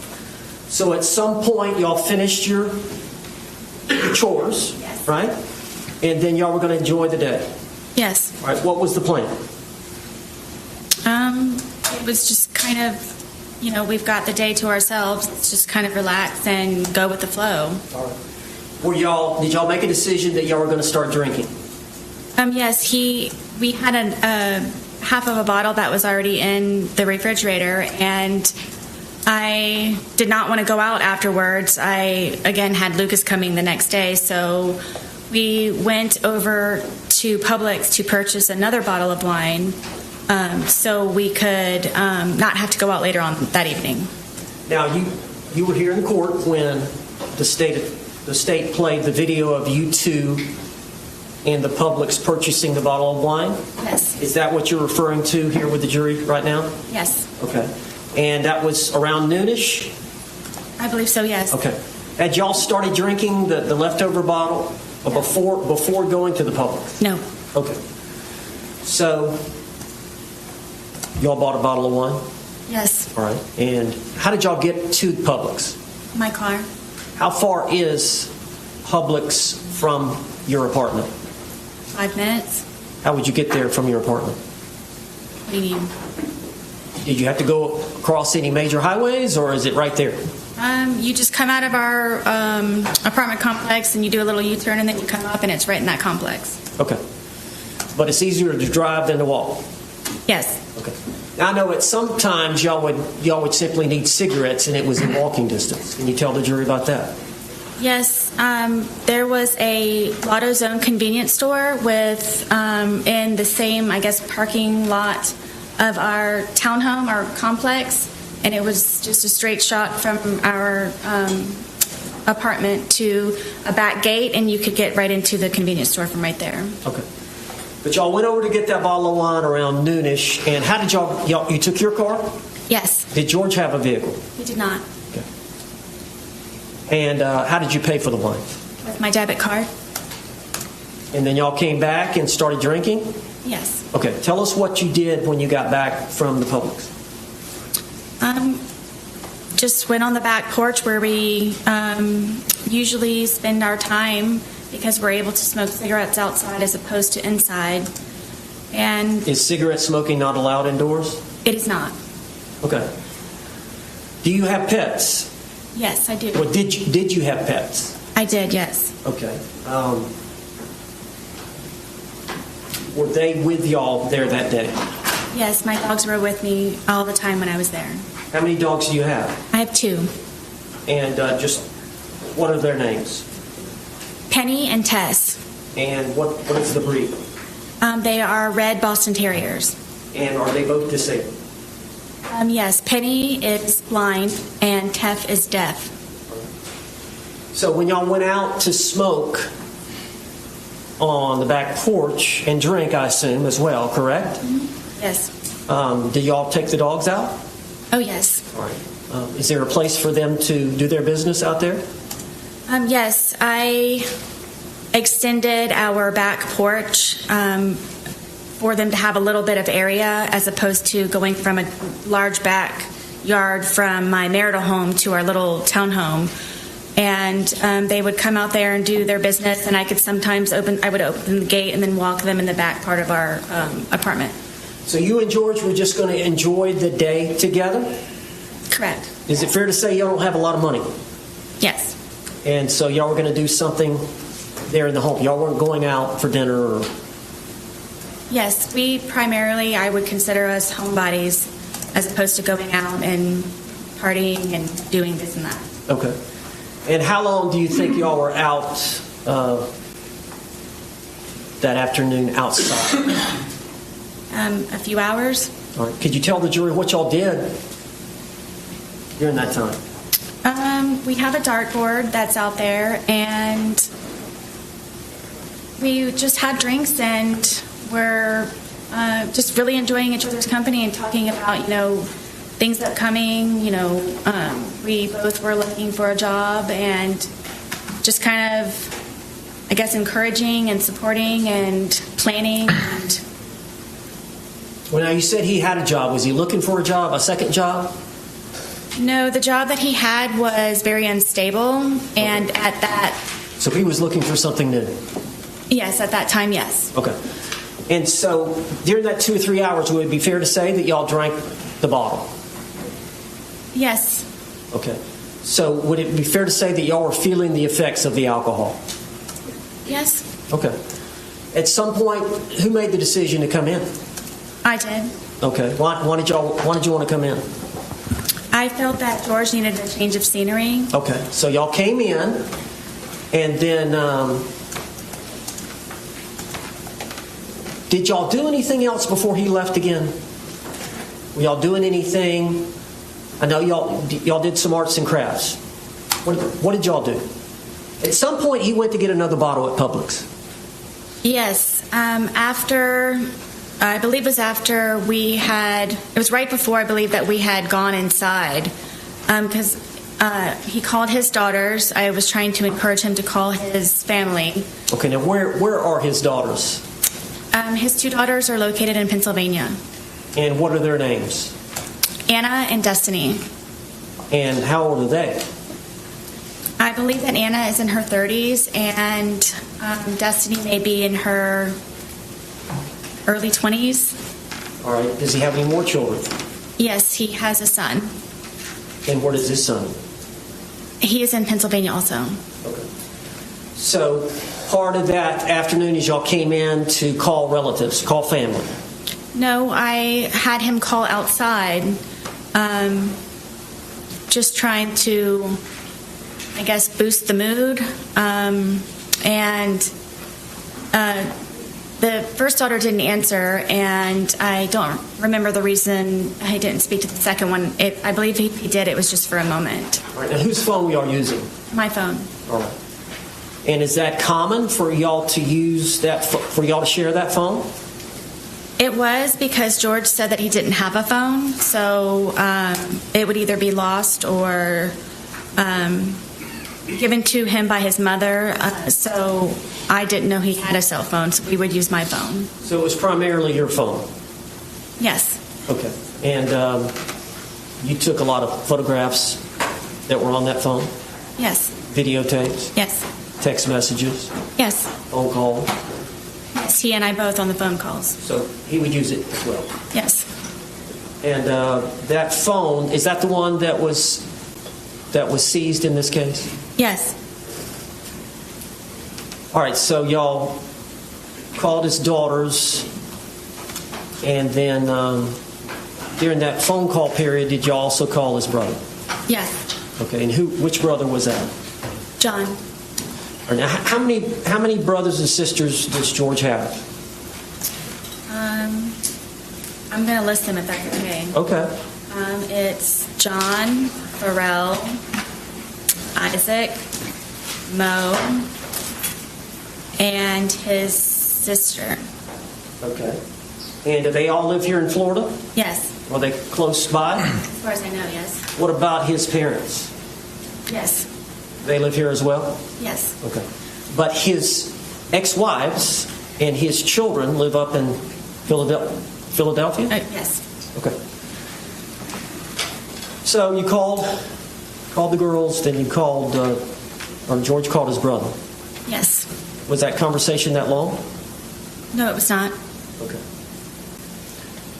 So at some point, y'all finished your chores, yes, right? And then y'all were going to enjoy the day. Yes. All right. What was the plan? It was just kind of, we've got the day to ourselves. Let's just kind of relax and go with the flow. All right. Did y'all make a decision that y'all were going to start drinking? Yes. We had a half of a bottle that was already in the refrigerator, and I did not want to go out afterwards. I, again, had Lucas coming the next day, so we went over to Publix to purchase another bottle of wine so we could not have to go out later on that evening. Now, you were here in court when the state played the video of you two and the Publix purchasing the bottle of wine? Yes. Is that what you're referring to here with the jury right now? Yes. Okay. And that was around noonish? I believe so, yes. Okay. Had y'all started drinking the leftover bottle before going to the Publix? No. Okay. So, y'all bought a bottle of wine? Yes. All right. And how did y'all get to Publix? My car. How far is Publix from your apartment? 5 minutes. How would you get there from your apartment? What do you mean? Did you have to go across any major highways, or is it right there? You just come out of our apartment complex and you do a little U-turn, and then you come up and it's right in that complex. Okay. But it's easier to drive than to walk? Yes. Okay. Now, I know at some times y'all would simply need cigarettes and it was in walking distance. Can you tell the jury about that? Yes. There was a Lotto Zone convenience store with in the same, I guess, parking lot of our townhome, our complex, and it was just a straight shot from our apartment to a back gate, and you could get right into the convenience store from right there. Okay. But y'all went over to get that bottle of wine around noonish, and how did y'all you took your car? Yes. Did George have a vehicle? He did not. Okay. And how did you pay for the wine? With my debit card. And then y'all came back and started drinking? Yes. Okay. Tell us what you did when you got back from the Publix. Just went on the back porch where we usually spend our time because we're able to smoke cigarettes outside as opposed to inside. And is cigarette smoking not allowed indoors? It is not. Okay. Do you have pets? Yes, I do. Well, did you have pets? I did, yes. Okay. Were they with y'all there that day? Yes, my dogs were with me all the time when I was there. How many dogs do you have? I have 2. And just what are their names? Penny and Tess. And what is the breed? They are red Boston Terriers. And are they both disabled? Yes, Penny is blind and Teff is deaf. So when y'all went out to smoke, on the back porch and drink, I assume, as well, correct? Yes. Did y'all take the dogs out? Oh, yes. All right. Is there a place for them to do their business out there? Yes, I extended our back porch for them to have a little bit of area as opposed to going from a large backyard from my marital home to our little townhome. And they would come out there and do their business, and I could sometimes open the gate and then walk them in the back part of our apartment. So you and George were just going to enjoy the day together? Correct. Is it fair to say y'all don't have a lot of money? Yes. And so y'all were going to do something there in the home. Y'all weren't going out for dinner or... Yes, we primarily, I would consider us homebodies as opposed to going out and partying and doing this and that. Okay. And how long do you think y'all were out that afternoon outside? A few hours. All right. Could you tell the jury what y'all did during that time? We have a dartboard that's out there, and we just had drinks, and we're just really enjoying each other's company and talking about, things upcoming. We both were looking for a job and just kind of, I guess, encouraging and supporting and planning. And well, now you said he had a job. Was he looking for a job, a second job? no, the job that he had was very unstable, and at that... So he was looking for something new? Yes, at that time, yes. Okay. And so during that 2 or 3 hours, would it be fair to say that y'all drank the bottle? Yes. Okay. So would it be fair to say that y'all were feeling the effects of the alcohol? Yes. Okay. At some point, who made the decision to come in? I did. Okay. Why did you want to come in? I felt that George needed a change of scenery. Okay. So y'all came in, and then did y'all do anything else before he left again? Were y'all doing anything? I know y'all did some arts and crafts. What did y'all do? At some point, he went to get another bottle at Publix. Yes. I believe it was after it was right before, I believe, that we had gone inside. Because he called his daughters. I was trying to encourage him to call his family. Okay, now where are his daughters? His 2 daughters are located in Pennsylvania. And what are their names? Anna and Destiny. And how old are they? I believe that Anna is in her 30s, and Destiny may be in her early 20s. All right. Does he have any more children? Yes, he has a son. And where is his son? He is in Pennsylvania also. Okay. So part of that afternoon is y'all came in to call relatives, call family? No, I had him call outside, just trying to, I guess, boost the mood. The first daughter didn't answer, and I don't remember the reason I didn't speak to the second one. I believe he did. It was just for a moment. All right. Now, whose phone were y'all using? My phone. All right. And is that common for y'all to use that, for y'all to share that phone? It was, because George said that he didn't have a phone, so it would either be lost or given to him by his mother. So I didn't know he had a cell phone, so we would use my phone. So it was primarily your phone? Yes. Okay. And you took a lot of photographs that were on that phone? Yes. Videotapes? Yes. Text messages? Yes. Phone calls? Yes, he and I both on the phone calls. So he would use it as well? Yes. And that phone, is that the one that was seized in this case? Yes. All right, so y'all called his daughters, and then during that phone call period, did y'all also call his brother? Yes. Okay, and which brother was that? John. All right, now, how many brothers and sisters does George have? I'm going to list them if that's okay. Okay. It's John, Pharrell, Isaac, Mo, and his sister. Okay. And do they all live here in Florida? Yes. Are they close by? As far as I know, yes. What about his parents? Yes. They live here as well? Yes. Okay. But his ex-wives and his children live up in Philadelphia? Yes. Okay. So you called the girls, then you called, or George called his brother. Yes. Was that conversation that long? No, it was not. Okay.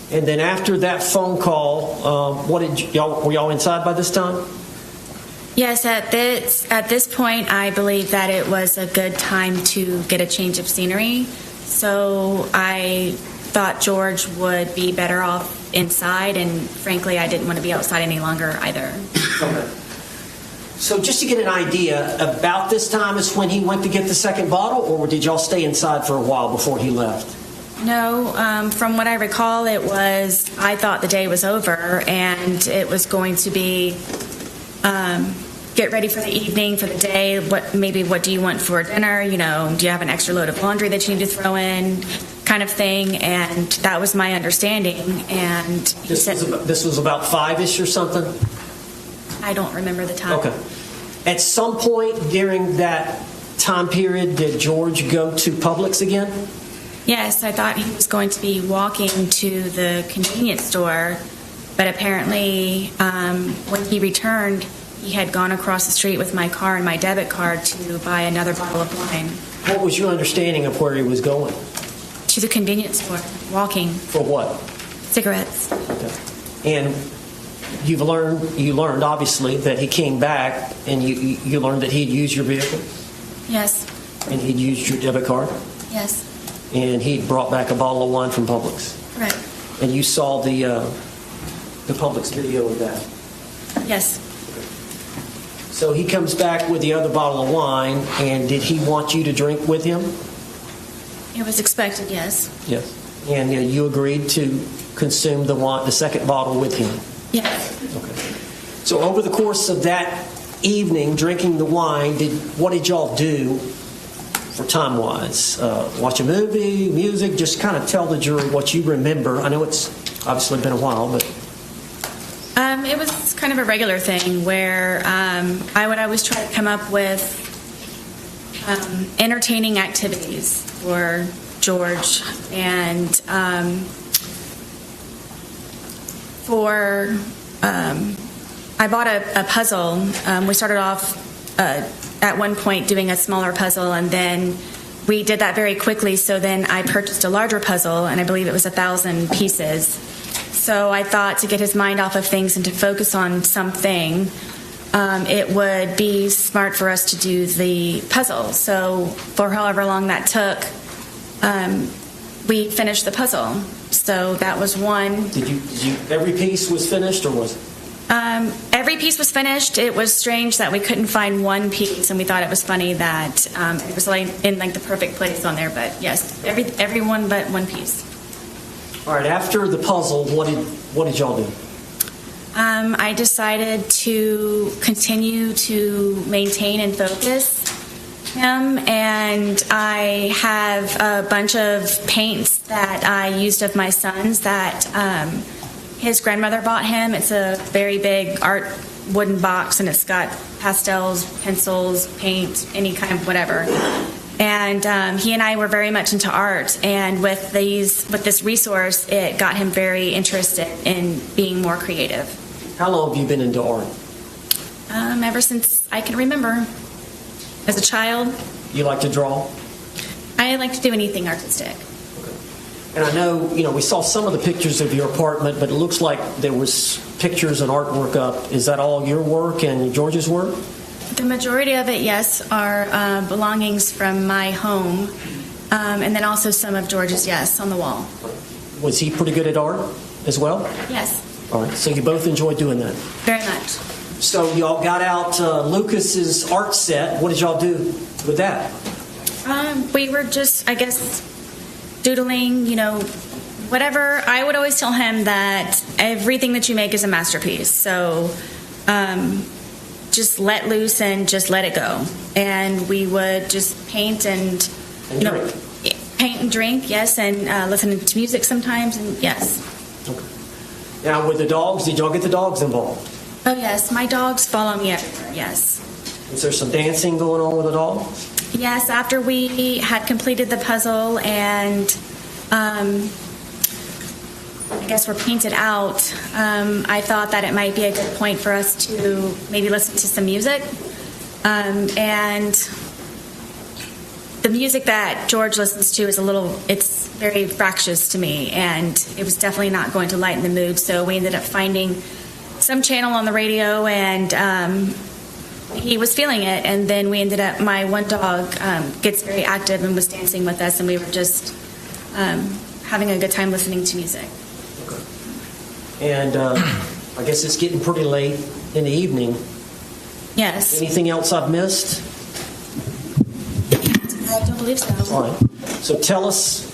And then after that phone call, were y'all inside by this time? Yes, at this point, I believe that it was a good time to get a change of scenery. So I thought George would be better off inside, and frankly, I didn't want to be outside any longer either. Okay. So just to get an idea, about this time is when he went to get the second bottle, or did y'all stay inside for a while before he left? No, from what I recall, I thought the day was over, and it was going to be get ready for the evening, for the day. What do you want for dinner? Do you have an extra load of laundry that you need to throw in, kind of thing. And that was my understanding. And this was about 5-ish or something? I don't remember the time. Okay. At some point during that time period, did George go to Publix again? Yes, I thought he was going to be walking to the convenience store, but apparently when he returned, he had gone across the street with my car and my debit card to buy another bottle of wine. What was your understanding of where he was going? To the convenience store, walking. For what? Cigarettes. Okay. And you learned obviously that he came back, and you learned that he'd used your vehicle? Yes. And he'd used your debit card? Yes. And he brought back a bottle of wine from Publix. Right. And you saw the Publix video of that. Yes. So he comes back with the other bottle of wine, and did he want you to drink with him? It was expected, yes. Yes. And you agreed to consume the second bottle with him? Yes. Okay. So over the course of that evening, drinking the wine, what did y'all do? For time-wise, watch a movie, music, just kind of tell the jury what you remember. I know it's obviously been a while, but... It was kind of a regular thing where I would always try to come up with entertaining activities for George, and I bought a puzzle. We started off at one point doing a smaller puzzle, and then we did that very quickly, so then I purchased a larger puzzle, and I believe it was 1,000 pieces. So I thought to get his mind off of things and to focus on something, it would be smart for us to do the puzzle. So for however long that took, we finished the puzzle. So that was one. Did you every piece was finished, or was it? Every piece was finished. It was strange that we couldn't find one piece, and we thought it was funny that it was in the perfect place on there. But yes, every one but one piece. All right. After the puzzle, what did y'all do? I decided to continue to maintain and focus him, and I have a bunch of paints that I used of my son's that his grandmother bought him. It's a very big art wooden box, and it's got pastels, pencils, paint, any kind of whatever. And he and I were very much into art, and with this resource, it got him very interested in being more creative. How long have you been into art? Ever since I can remember. As a child. You like to draw? I like to do anything artistic. And I know, we saw some of the pictures of your apartment, but it looks like there was pictures and artwork up. Is that all your work and George's work? The majority of it, yes, are belongings from my home, and then also some of George's, yes, on the wall. Was he pretty good at art as well? Yes. All right, so you both enjoyed doing that? Very much. So y'all got out Lucas's art set. What did y'all do with that? We were just, I guess, doodling, whatever. I would always tell him that everything that you make is a masterpiece. So just let loose and just let it go. And we would just paint and And drink? Paint and drink, yes, and listening to music sometimes, and yes. Okay. Now, with the dogs, did y'all get the dogs involved? Oh, yes, my dogs follow me everywhere, yes. Is there some dancing going on with the dogs? Yes, after we had completed the puzzle and I guess we're painted out, I thought that it might be a good point for us to maybe listen to some music. And the music that George listens to is it's very fractious to me, and it was definitely not going to lighten the mood. So we ended up finding some channel on the radio, and he was feeling it. And then we ended up, my one dog gets very active and was dancing with us, and we were just having a good time listening to music. Okay. And I guess it's getting pretty late in the evening. Yes. Anything else I've missed? I don't believe so. All right. So tell us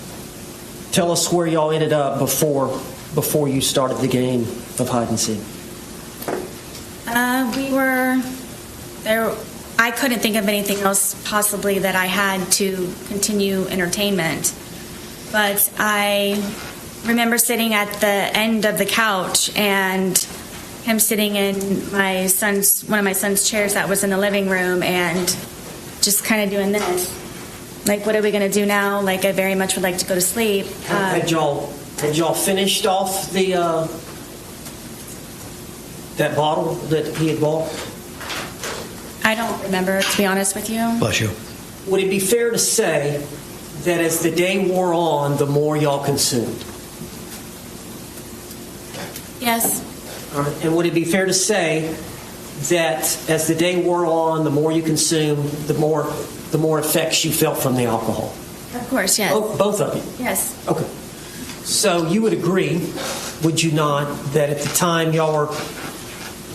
where y'all ended up before you started the game of hide and seek. We were there. I couldn't think of anything else possibly that I had to continue entertainment. But I remember sitting at the end of the couch and him sitting in one of my son's chairs that was in the living room, and just kind of doing this. Like, what are we going to do now? Like, I very much would like to go to sleep. Had y'all finished off that bottle that he had bought? I don't remember, to be honest with you. Bless you. Would it be fair to say that as the day wore on, the more y'all consumed? Yes. All right. And would it be fair to say that as the day wore on, the more you consumed, the more effects you felt from the alcohol? Of course, yes. Both of you? Yes. Okay. So you would agree, would you not, that at the time y'all were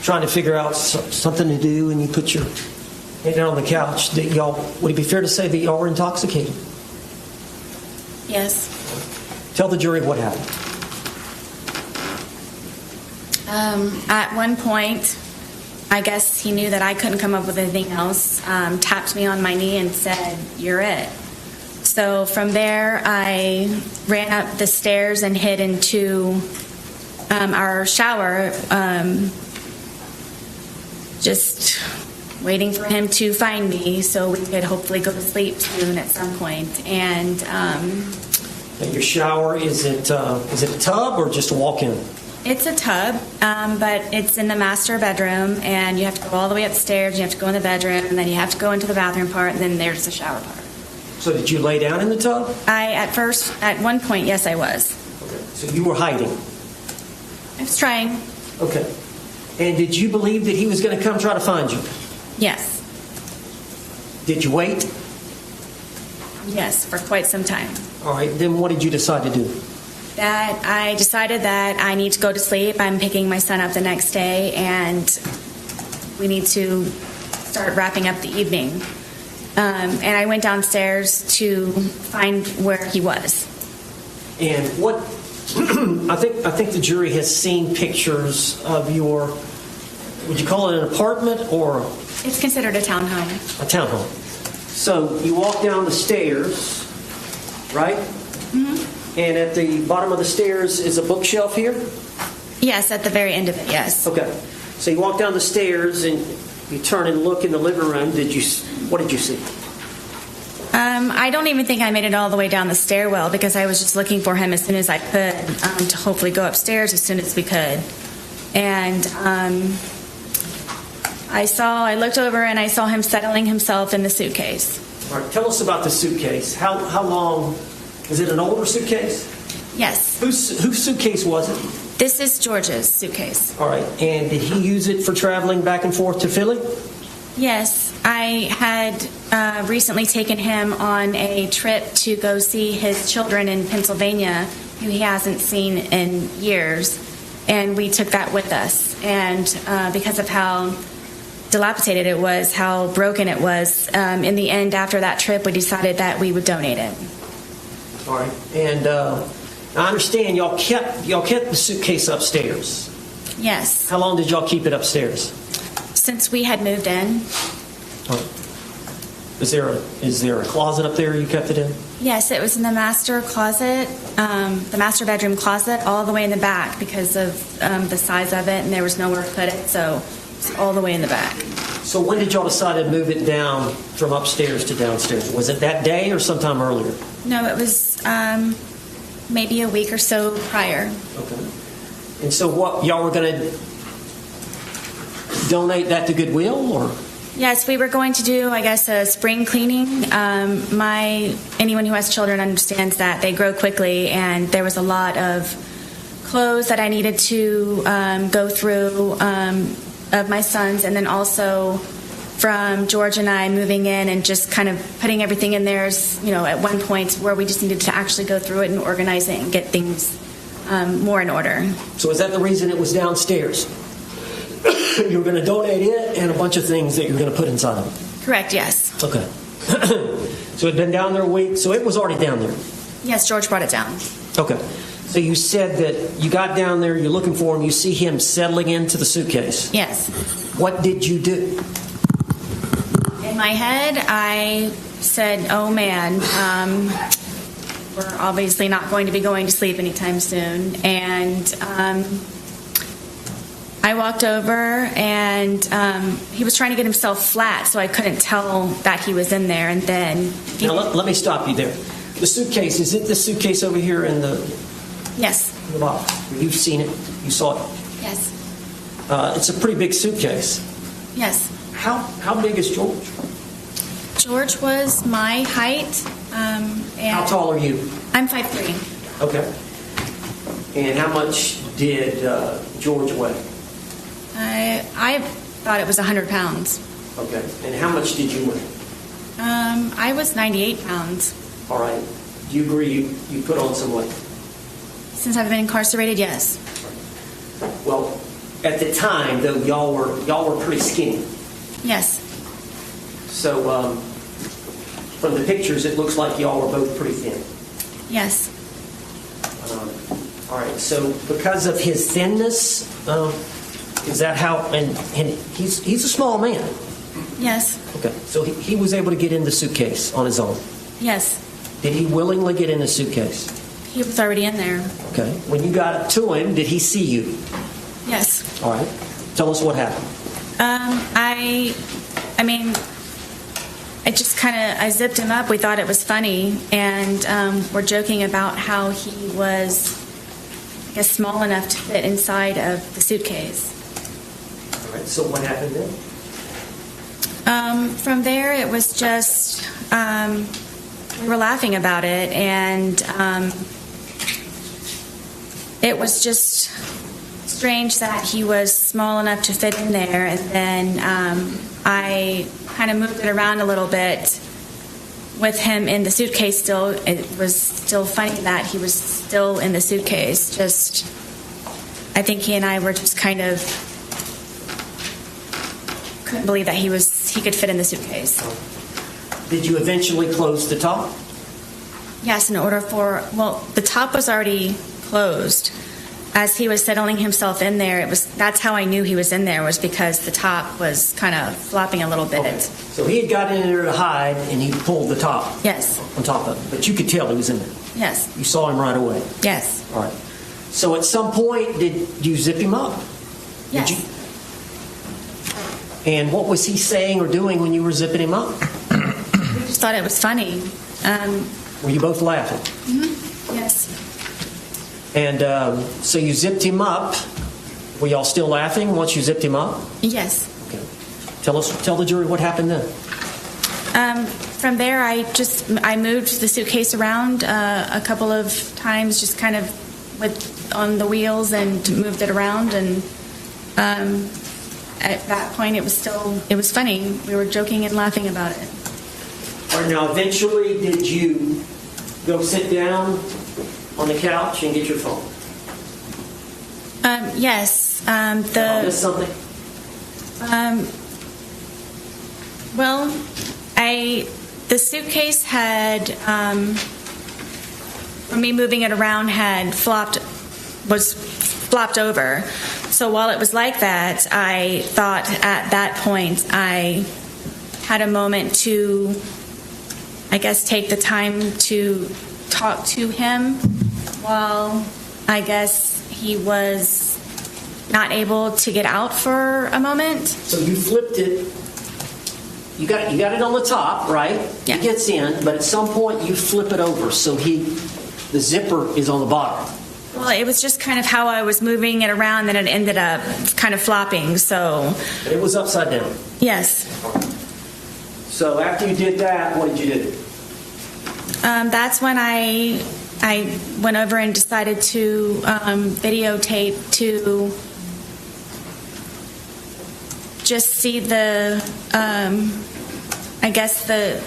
trying to figure out something to do and you put your head down on the couch, that would it be fair to say that y'all were intoxicated? Yes. Tell the jury what happened. At one point, I guess he knew that I couldn't come up with anything else, tapped me on my knee and said, "You're it." So from there, I ran up the stairs and hid into our shower, just waiting for him to find me so we could hopefully go to sleep soon at some point. And your shower, is it a tub or just a walk-in? It's a tub, but it's in the master bedroom, and you have to go all the way upstairs, you have to go in the bedroom, and then you have to go into the bathroom part, and then there's the shower part. So did you lay down in the tub? At one point, yes, I was. Okay. So you were hiding? I was trying. Okay. And did you believe that he was going to come try to find you? Yes. Did you wait? Yes, for quite some time. All right. Then what did you decide to do? That I decided that I need to go to sleep. I'm picking my son up the next day, and we need to start wrapping up the evening. And I went downstairs to find where he was. And what? I think the jury has seen pictures of your. Would you call it an apartment or? It's considered a townhome. A townhome. So you walk down the stairs, right? Mm-hmm. And at the bottom of the stairs is a bookshelf here? Yes, at the very end of it, yes. Okay. So you walk down the stairs and you turn and look in the living room. What did you see? I don't even think I made it all the way down the stairwell because I was just looking for him as soon as I could to hopefully go upstairs as soon as we could. And I looked over and I saw him settling himself in the suitcase. All right. Tell us about the suitcase. How long? Is it an older suitcase? Yes. Whose suitcase was it? This is George's suitcase. All right. And did he use it for traveling back and forth to Philly? Yes. I had recently taken him on a trip to go see his children in Pennsylvania, who he hasn't seen in years. And we took that with us. And because of how dilapidated it was, how broken it was, in the end, after that trip, we decided that we would donate it. All right. And I understand y'all kept the suitcase upstairs. Yes. How long did y'all keep it upstairs? Since we had moved in. Is there a closet up there you kept it in? Yes, it was in the master closet, the master bedroom closet, all the way in the back because of the size of it, and there was nowhere to put it, so it's all the way in the back. So when did y'all decide to move it down from upstairs to downstairs? Was it that day or sometime earlier? No, it was maybe a week or so prior. Okay. And so what, y'all were going to donate that to Goodwill, or? Yes, we were going to do, I guess, a spring cleaning. Anyone who has children understands that they grow quickly, and there was a lot of clothes that I needed to go through of my sons, and then also from George and I moving in and just kind of putting everything in there, at one point where we just needed to actually go through it and organize it and get things more in order. So is that the reason it was downstairs? You were going to donate it and a bunch of things that you were going to put inside of it? Correct, yes. Okay. So it had been down there a week, so it was already down there? Yes, George brought it down. Okay. So you said that you got down there, you're looking for him, you see him settling into the suitcase. Yes. What did you do? In my head, I said, oh man, we're obviously not going to be going to sleep anytime soon. And I walked over, and he was trying to get himself flat, so I couldn't tell that he was in there. And then now let me stop you there. The suitcase, is it the suitcase over here in the yes, in the box? You've seen it, you saw it. Yes. It's a pretty big suitcase. Yes. How big is George? George was my height. And how tall are you? I'm 5'3". Okay. And how much did George weigh? I thought it was 100 pounds. Okay. And how much did you weigh? I was 98 pounds. All right. Do you agree you put on some weight? Since I've been incarcerated, yes. Well, at the time, though, y'all were pretty skinny. Yes. So, from the pictures, it looks like y'all were both pretty thin. Yes. All right. So, because of his thinness, is that how? And he's a small man. Yes. Okay. So he was able to get in the suitcase on his own. Yes. Did he willingly get in the suitcase? He was already in there. Okay. When you got to him, did he see you? Yes. All right. Tell us what happened. I mean, I zipped him up. We thought it was funny, and we're joking about how he was, I guess, small enough to fit inside of the suitcase. All right. So what happened then? From there, it was just we were laughing about it, and it was just strange that he was small enough to fit in there. And then I kind of moved it around a little bit with him in the suitcase still. It was still funny that he was still in the suitcase. Just, I think he and I were just kind of couldn't believe that he could fit in the suitcase. Did you eventually close the top? Yes, the top was already closed. As he was settling himself in there, that's how I knew he was in there, was because the top was kind of flopping a little bit. Okay. So he had got in there to hide, and he pulled the top. Yes. On top of it, but you could tell he was in there. Yes. You saw him right away. Yes. All right. So at some point, did you zip him up? Yes. Did you? And what was he saying or doing when you were zipping him up? We just thought it was funny. Were you both laughing? Mm-hmm. Yes. And so you zipped him up. Were y'all still laughing once you zipped him up? Yes. Okay. Tell the jury what happened then. From there, I moved the suitcase around a couple of times, just kind of on the wheels, and moved it around. And at that point, it was funny. We were joking and laughing about it. All right. Now, eventually, did you go sit down on the couch and get your phone? Yes. I missed something? Well, the suitcase had, from me moving it around, was flopped over. So while it was like that, I thought at that point I had a moment to, I guess, take the time to talk to him while I guess he was not able to get out for a moment. So you flipped it. You got it on the top, right? Yeah. It gets in, but at some point you flip it over so the zipper is on the bottom. Well, it was just kind of how I was moving it around that it ended up kind of flopping, so... But it was upside down. Yes. So after you did that, what did you do? That's when I went over and decided to videotape to just see the, I guess, the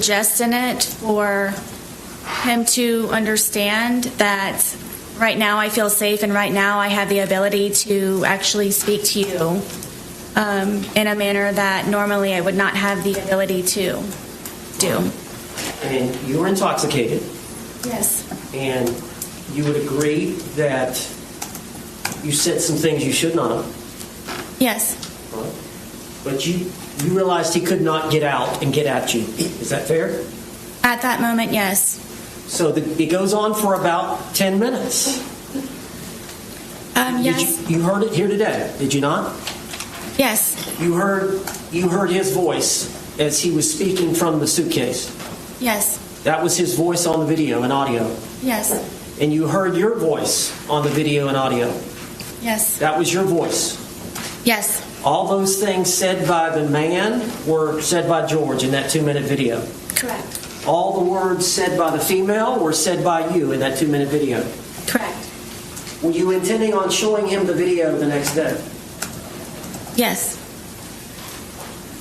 jest in it for him to understand that right now I feel safe and right now I have the ability to actually speak to you in a manner that normally I would not have the ability to do. And you were intoxicated. Yes. And you would agree that you said some things you should not have. Yes. Right. But you realized he could not get out and get at you. Is that fair? At that moment, yes. So it goes on for about 10 minutes. Yes. You heard it here today, did you not? Yes. You heard his voice as he was speaking from the suitcase. Yes. That was his voice on the video and audio. Yes. And you heard your voice on the video and audio. Yes. That was your voice. Yes. All those things said by the man were said by George in that 2-minute video. Correct. All the words said by the female were said by you in that 2-minute video. Correct. Were you intending on showing him the video the next day? Yes.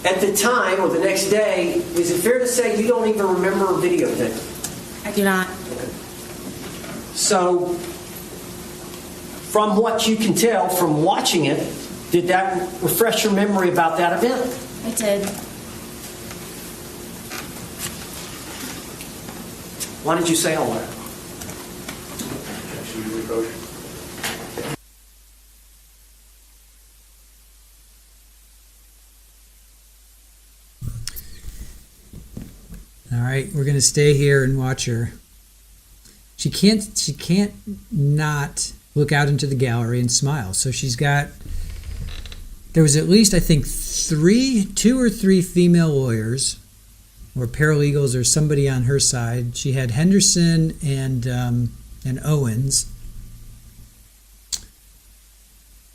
At the time or the next day, is it fair to say you don't even remember a videotape? I do not. So, from what you can tell from watching it, did that refresh your memory about that event? I did. Why did you say all that? All right, we're going to stay here and watch her. She can't not look out into the gallery and smile. So there was at least, I think, 2 or 3 female lawyers or paralegals or somebody on her side. She had Henderson and Owens.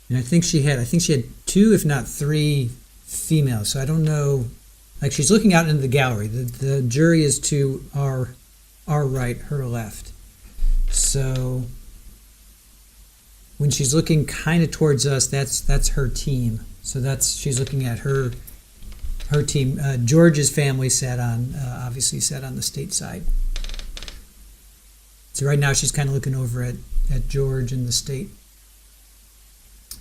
And I think she had 2, if not 3 females. So I don't know. Like, she's looking out into the gallery. The jury is to our right, her left. So when she's looking kind of towards us, that's her team. So she's looking at her team. George's family obviously sat on the state side. So right now she's kind of looking over at George and the state.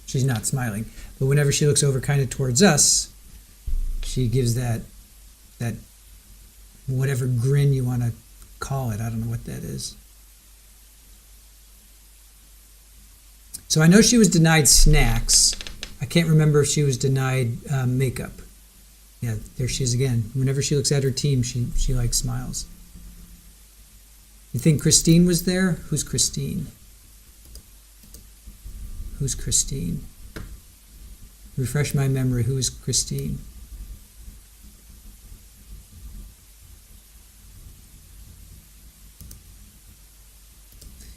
She's not smiling, but whenever she looks over kind of towards us, she gives that whatever grin you want to call it. I don't know what that is. So I know she was denied snacks. I can't remember if she was denied makeup. Yeah, there she is again. Whenever she looks at her team, she like smiles. You think Christine was there? Who's Christine? Who's Christine? Refresh my memory. Who is Christine?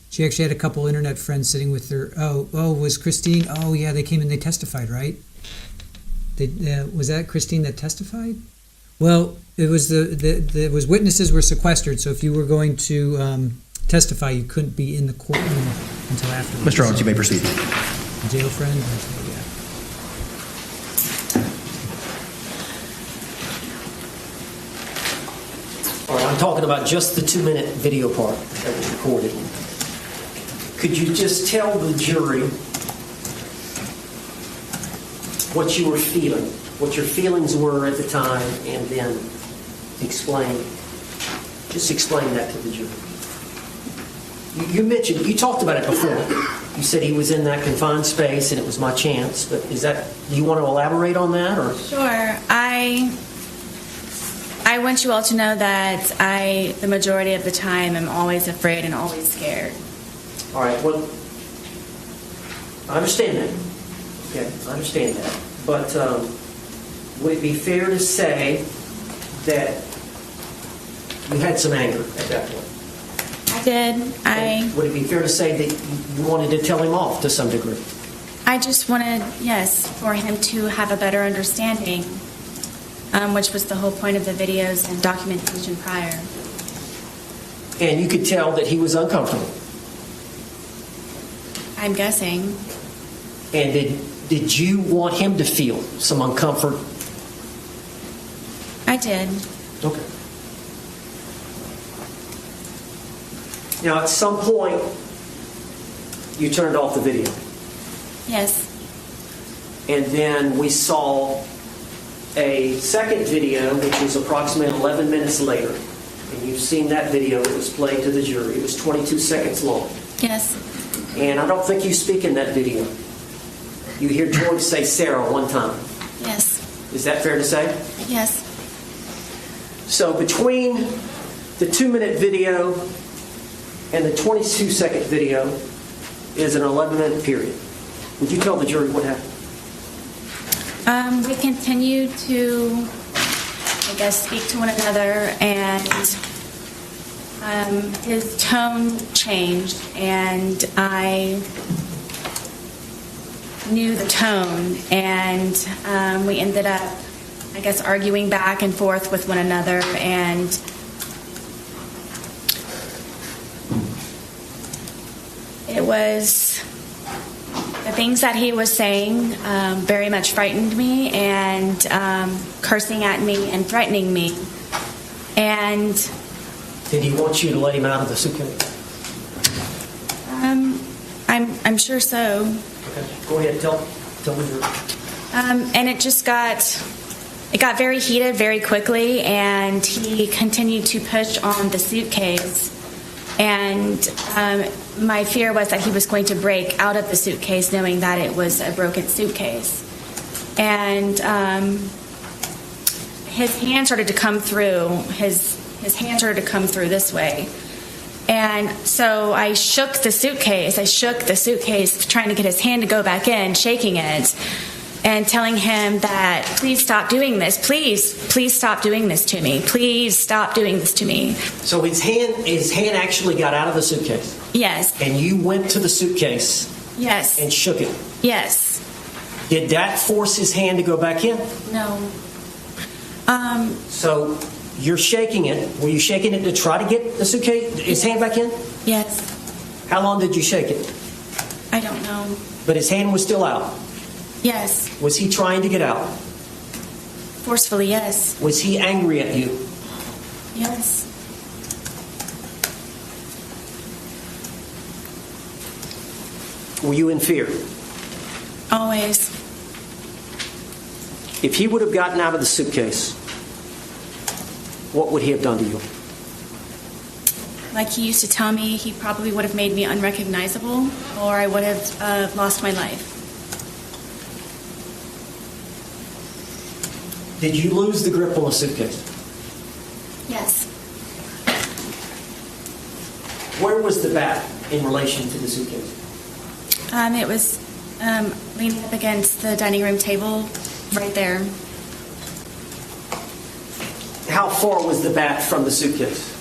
She actually had a couple internet friends sitting with her. Oh, was Christine? Oh, yeah, they came and they testified, right? Was that Christine that testified? Well, it was it was witnesses were sequestered, so if you were going to testify, you couldn't be in the courtroom until afterwards. Mr. Owens, you may proceed. Jail friend? Yeah. All right, I'm talking about just the 2-minute video part that was recorded. Could you just tell the jury what you were feeling, what your feelings were at the time, and then explain that to the jury? You talked about it before. You said he was in that confined space and it was my chance, but do you want to elaborate on that? Or? Sure. I want you all to know that I, the majority of the time, am always afraid and always scared. All right, well, I understand that. Okay, I understand that. But would it be fair to say that you had some anger at that point? I did. Would it be fair to say that you wanted to tell him off to some degree? I just wanted, yes, for him to have a better understanding, which was the whole point of the videos and documentation prior. And you could tell that he was uncomfortable. I'm guessing. And did you want him to feel some uncomfort? I did. Okay. Now, at some point, you turned off the video. Yes. And then we saw a second video, which was approximately 11 minutes later. And you've seen that video that was played to the jury. It was 22 seconds long. Yes. And I don't think you speak in that video. You hear George say Sarah one time. Yes. Is that fair to say? Yes. So between the 2-minute video and the 22-second video is an 11-minute period. Would you tell the jury what happened? We continued to, I guess, speak to one another, and his tone changed, and I knew the tone, and we ended up, I guess, arguing back and forth with one another, and it was the things that he was saying very much frightened me, and cursing at me and threatening me. And did he want you to let him out of the suitcase? I'm sure so. Okay, go ahead. Tell me your. And it just got very heated very quickly, and he continued to push on the suitcase. And my fear was that he was going to break out of the suitcase, knowing that it was a broken suitcase. And his hand started to come through. His hand started to come through this way. And so I shook the suitcase, trying to get his hand to go back in, shaking it, and telling him that, please stop doing this. Please stop doing this to me. Please stop doing this to me. So his hand actually got out of the suitcase? Yes. And you went to the suitcase? Yes. And shook it? Yes. Did that force his hand to go back in? No. So you're shaking it. Were you shaking it to try to get the suitcase, his hand back in? Yes. How long did you shake it? I don't know. But his hand was still out? Yes. Was he trying to get out? Forcefully, yes. Was he angry at you? Yes. Were you in fear? Always. If he would have gotten out of the suitcase, what would he have done to you? Like he used to tell me, he probably would have made me unrecognizable, or I would have lost my life. Did you lose the grip on the suitcase? Yes. Where was the bat in relation to the suitcase? It was leaning up against the dining room table, right there. How far was the bat from the suitcase?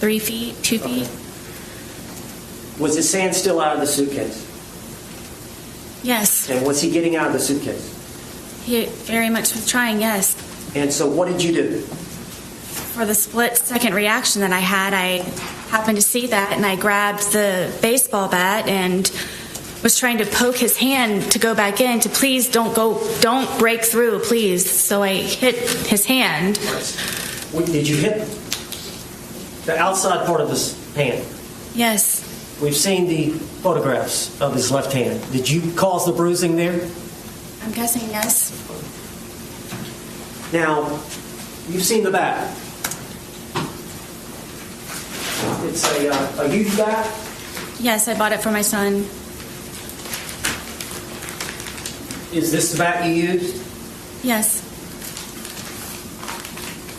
3 feet, 2 feet. Was his hand still out of the suitcase? Yes. And was he getting out of the suitcase? He very much was trying, yes. And so what did you do? For the split-second reaction that I had, I happened to see that, and I grabbed the baseball bat and was trying to poke his hand to go back in, to please don't break through, please. So I hit his hand. Did you hit the outside part of his hand? Yes. We've seen the photographs of his left hand. Did you cause the bruising there? I'm guessing yes. Now, you've seen the bat. It's a youth bat? Yes, I bought it for my son. Is this the bat you used? Yes.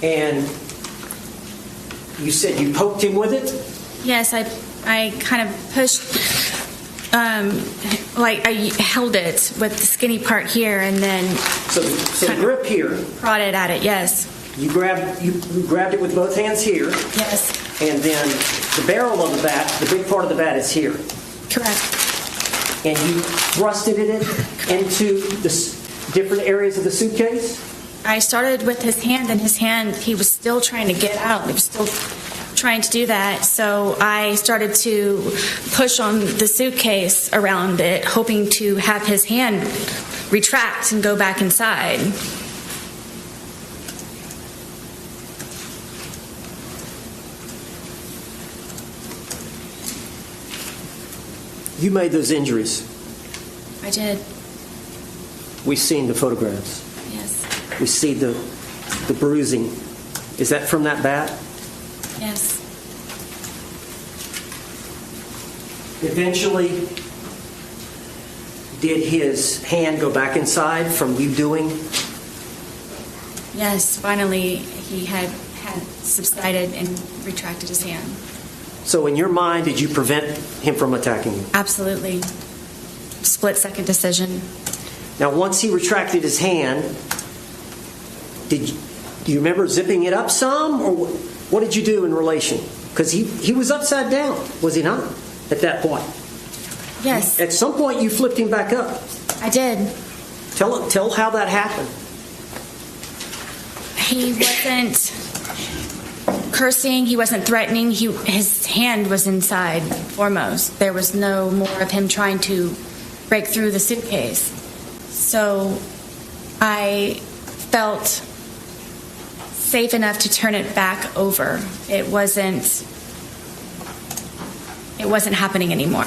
And you said you poked him with it? Yes, I kind of pushed, like I held it with the skinny part here, and then So the grip here. prodded at it. Yes. You grabbed it with both hands here. Yes. And then the barrel of the bat, the big part of the bat is here. Correct. And you thrusted it into the different areas of the suitcase? I started with his hand, and his hand, he was still trying to get out. He was still trying to do that. So I started to push on the suitcase around it, hoping to have his hand retract and go back inside. You made those injuries. I did. We've seen the photographs. Yes. We see the bruising. Is that from that bat? Yes. Eventually, did his hand go back inside from you doing? Yes. Finally, he had subsided and retracted his hand. So in your mind, did you prevent him from attacking you? Absolutely. Split-second decision. Now, once he retracted his hand, do you remember zipping it up some, or what did you do in relation? Because he was upside down, was he not, at that point? Yes. At some point, you flipped him back up. I did. Tell how that happened. He wasn't cursing. He wasn't threatening. His hand was inside foremost. There was no more of him trying to break through the suitcase. So I felt safe enough to turn it back over. It wasn't happening anymore.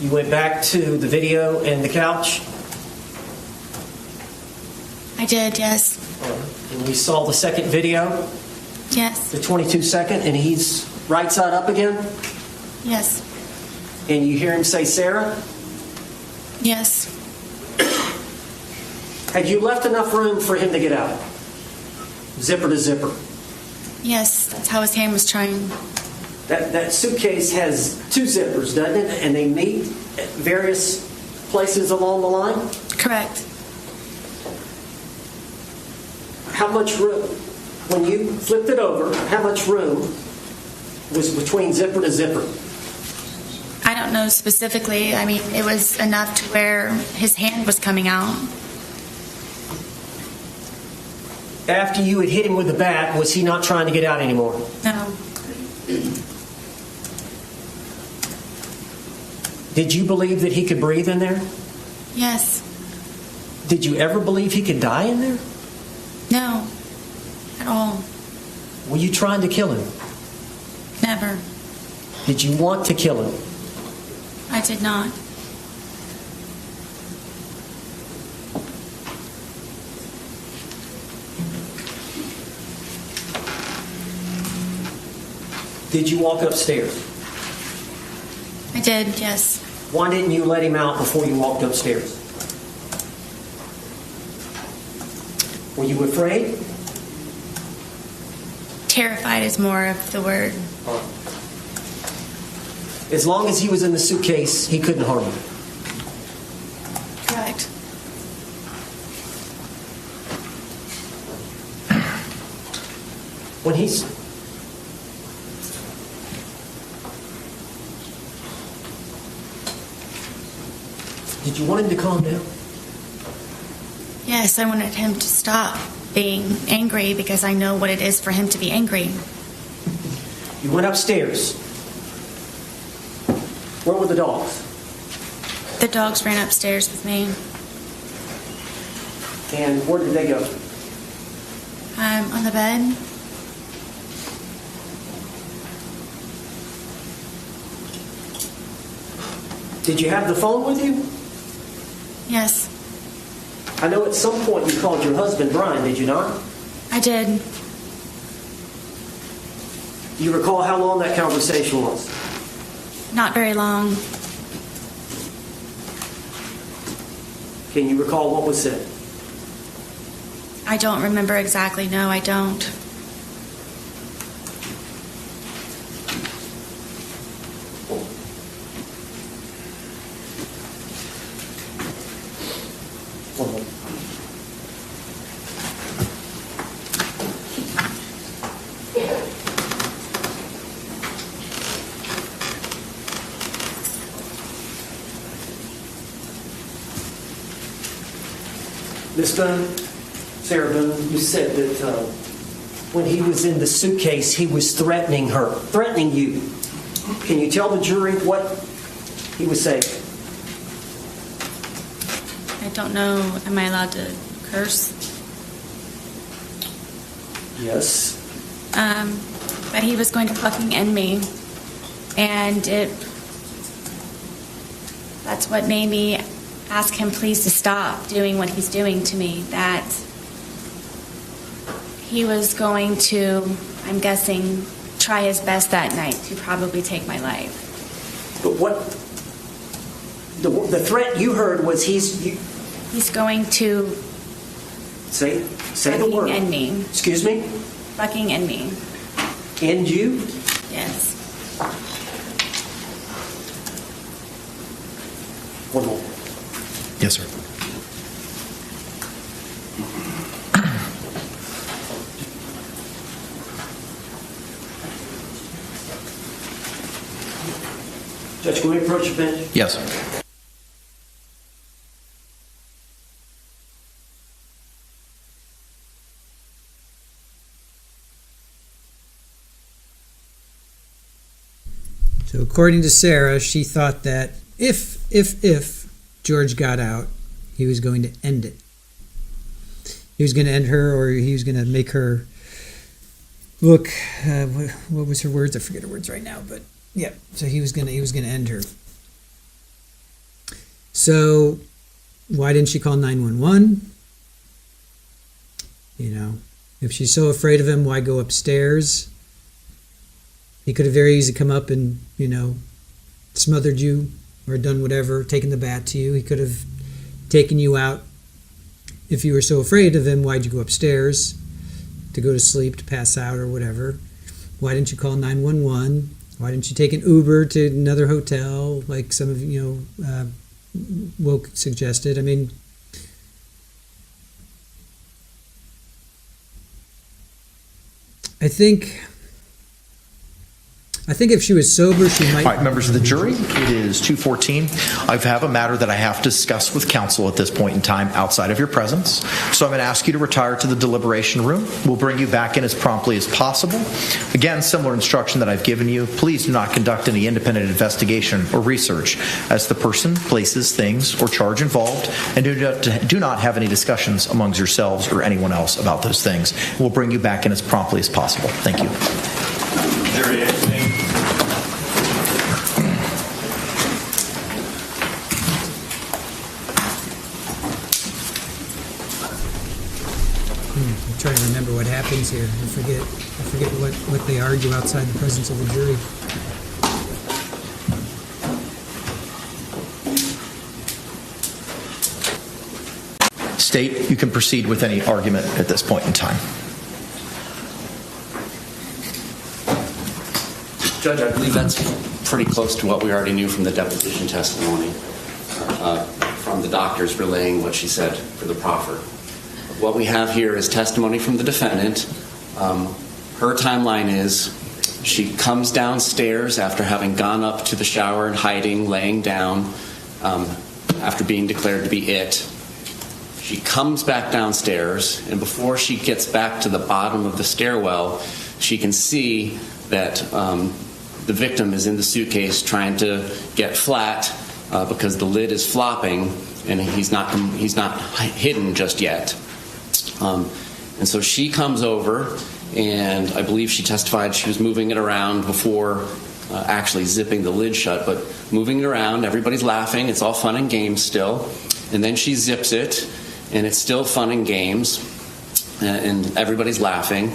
You went back to the video and the couch? I did, yes. And we saw the second video? Yes. The 22-second, and he's right side up again? Yes. And you hear him say, Sarah? Yes. Had you left enough room for him to get out? Zipper to zipper? Yes, that's how his hand was trying. That suitcase has two zippers, doesn't it? And they meet at various places along the line? Correct. How much room, when you flipped it over, how much room was between zipper to zipper? I don't know specifically. I mean, it was enough to where his hand was coming out. After you had hit him with the bat, was he not trying to get out anymore? No. Did you believe that he could breathe in there? Yes. Did you ever believe he could die in there? No. At all. Were you trying to kill him? Never. Did you want to kill him? I did not. Did you walk upstairs? I did, yes. Why didn't you let him out before you walked upstairs? Were you afraid? Terrified is more of the word. As long as he was in the suitcase, he couldn't harm you. Correct. When he's... Did you want him to calm down? Yes, I wanted him to stop being angry because I know what it is for him to be angry. You went upstairs. Where were the dogs? The dogs ran upstairs with me. And where did they go? On the bed. Did you have the phone with you? Yes, I know at some point you called your husband, Brian, did you not? I did. Do you recall how long that conversation was? Not very long. Can you recall what was said? I don't remember exactly. No, I don't. Ms. Boone, Sarah Boone, you said that when he was in the suitcase, he was threatening you. Can you tell the jury what he was saying? I don't know. Am I allowed to curse? Yes. But he was going to fucking end me. And that's what made me ask him please to stop doing what he's doing to me. That he was going to, I'm guessing, try his best that night to probably take my life. But what the threat you heard was he's going to say the word. End me. Excuse me? Fucking end me. End you? Yes. One more. Yes, sir. Judge, can we approach the bench? Yes. So according to Sarah, she thought that if George got out, he was going to end it. He was going to end her, or he was going to make her look. What was her words? I forget her words right now, but yeah. So he was going to end her. So why didn't she call 911? You know, if she's so afraid of him, why go upstairs? He could have very easily come up and, you know, smothered you or done whatever, taken the bat to you. He could have taken you out. If you were so afraid of him, why'd you go upstairs to go to sleep, to pass out or whatever? Why didn't you call 911? Why didn't you take an Uber to another hotel like some of, you know, Woke suggested? I mean, I think if she was sober, she might... All right, members of the jury, it is 2:14. I have a matter that I have to discuss with counsel at this point in time outside of your presence. So I'm going to ask you to retire to the deliberation room. We'll bring you back in as promptly as possible. Again, similar instruction that I've given you. Please do not conduct any independent investigation or research as the person, places, things, or charge involved, and do not have any discussions amongst yourselves or anyone else about those things. We'll bring you back in as promptly as possible. Thank you. Jury, I'm trying to remember what happens here. I forget what they argue outside the presence of the jury. State, you can proceed with any argument at this point in time. Judge, I believe that's pretty close to what we already knew from the deposition testimony, from the doctors relaying what she said for the proffer. What we have here is testimony from the defendant. Her timeline is she comes downstairs after having gone up to the shower and hiding, laying down, after being declared to be it. She comes back downstairs, and before she gets back to the bottom of the stairwell, she can see that the victim is in the suitcase trying to get flat because the lid is flopping and he's not hidden just yet. And so she comes over, and I believe she testified she was moving it around before actually zipping the lid shut, but moving it around, everybody's laughing, it's all fun and games still, and then she zips it, and it's still fun and games, and everybody's laughing,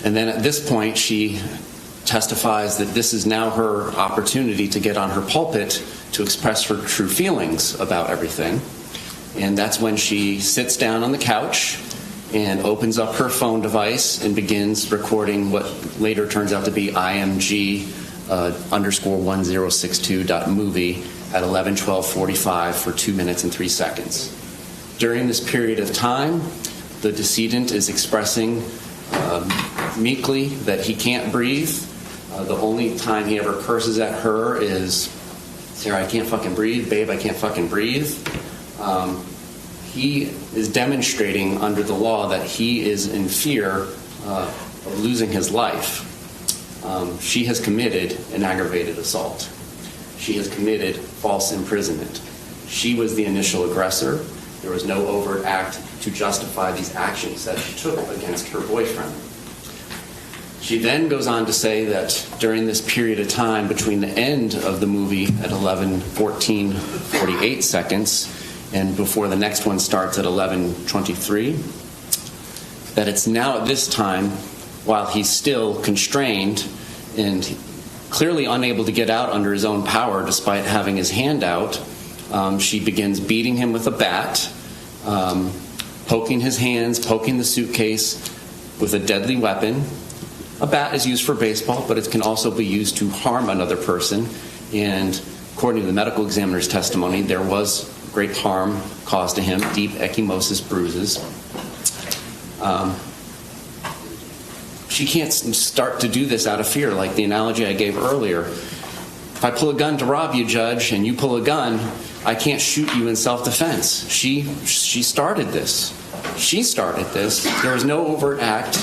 and then at this point she testifies that this is now her opportunity to get on her pulpit to express her true feelings about everything. And that's when she sits down on the couch and opens up her phone device and begins recording what later turns out to be IMG _1062.movie at 11:12:45 for 2 minutes and 3 seconds. During this period of time, the decedent is expressing meekly that he can't breathe. The only time he ever curses at her is, Sarah, I can't fucking breathe. Babe, I can't fucking breathe. He is demonstrating under the law that he is in fear of losing his life. She has committed an aggravated assault. She has committed false imprisonment. She was the initial aggressor. There was no overt act to justify these actions that she took against her boyfriend. She then goes on to say that during this period of time between the end of the movie at 11:14:48 seconds and before the next one starts at 11:23, that it's now at this time, while he's still constrained and clearly unable to get out under his own power despite having his hand out, she begins beating him with a bat, poking his hands, poking the suitcase with a deadly weapon. A bat is used for baseball, but it can also be used to harm another person. And according to the medical examiner's testimony, there was great harm caused to him, deep ecchymosis bruises. She can't start to do this out of fear, like the analogy I gave earlier. If I pull a gun to rob you, Judge, and you pull a gun, I can't shoot you in self-defense. She started this. She started this. There was no overt act.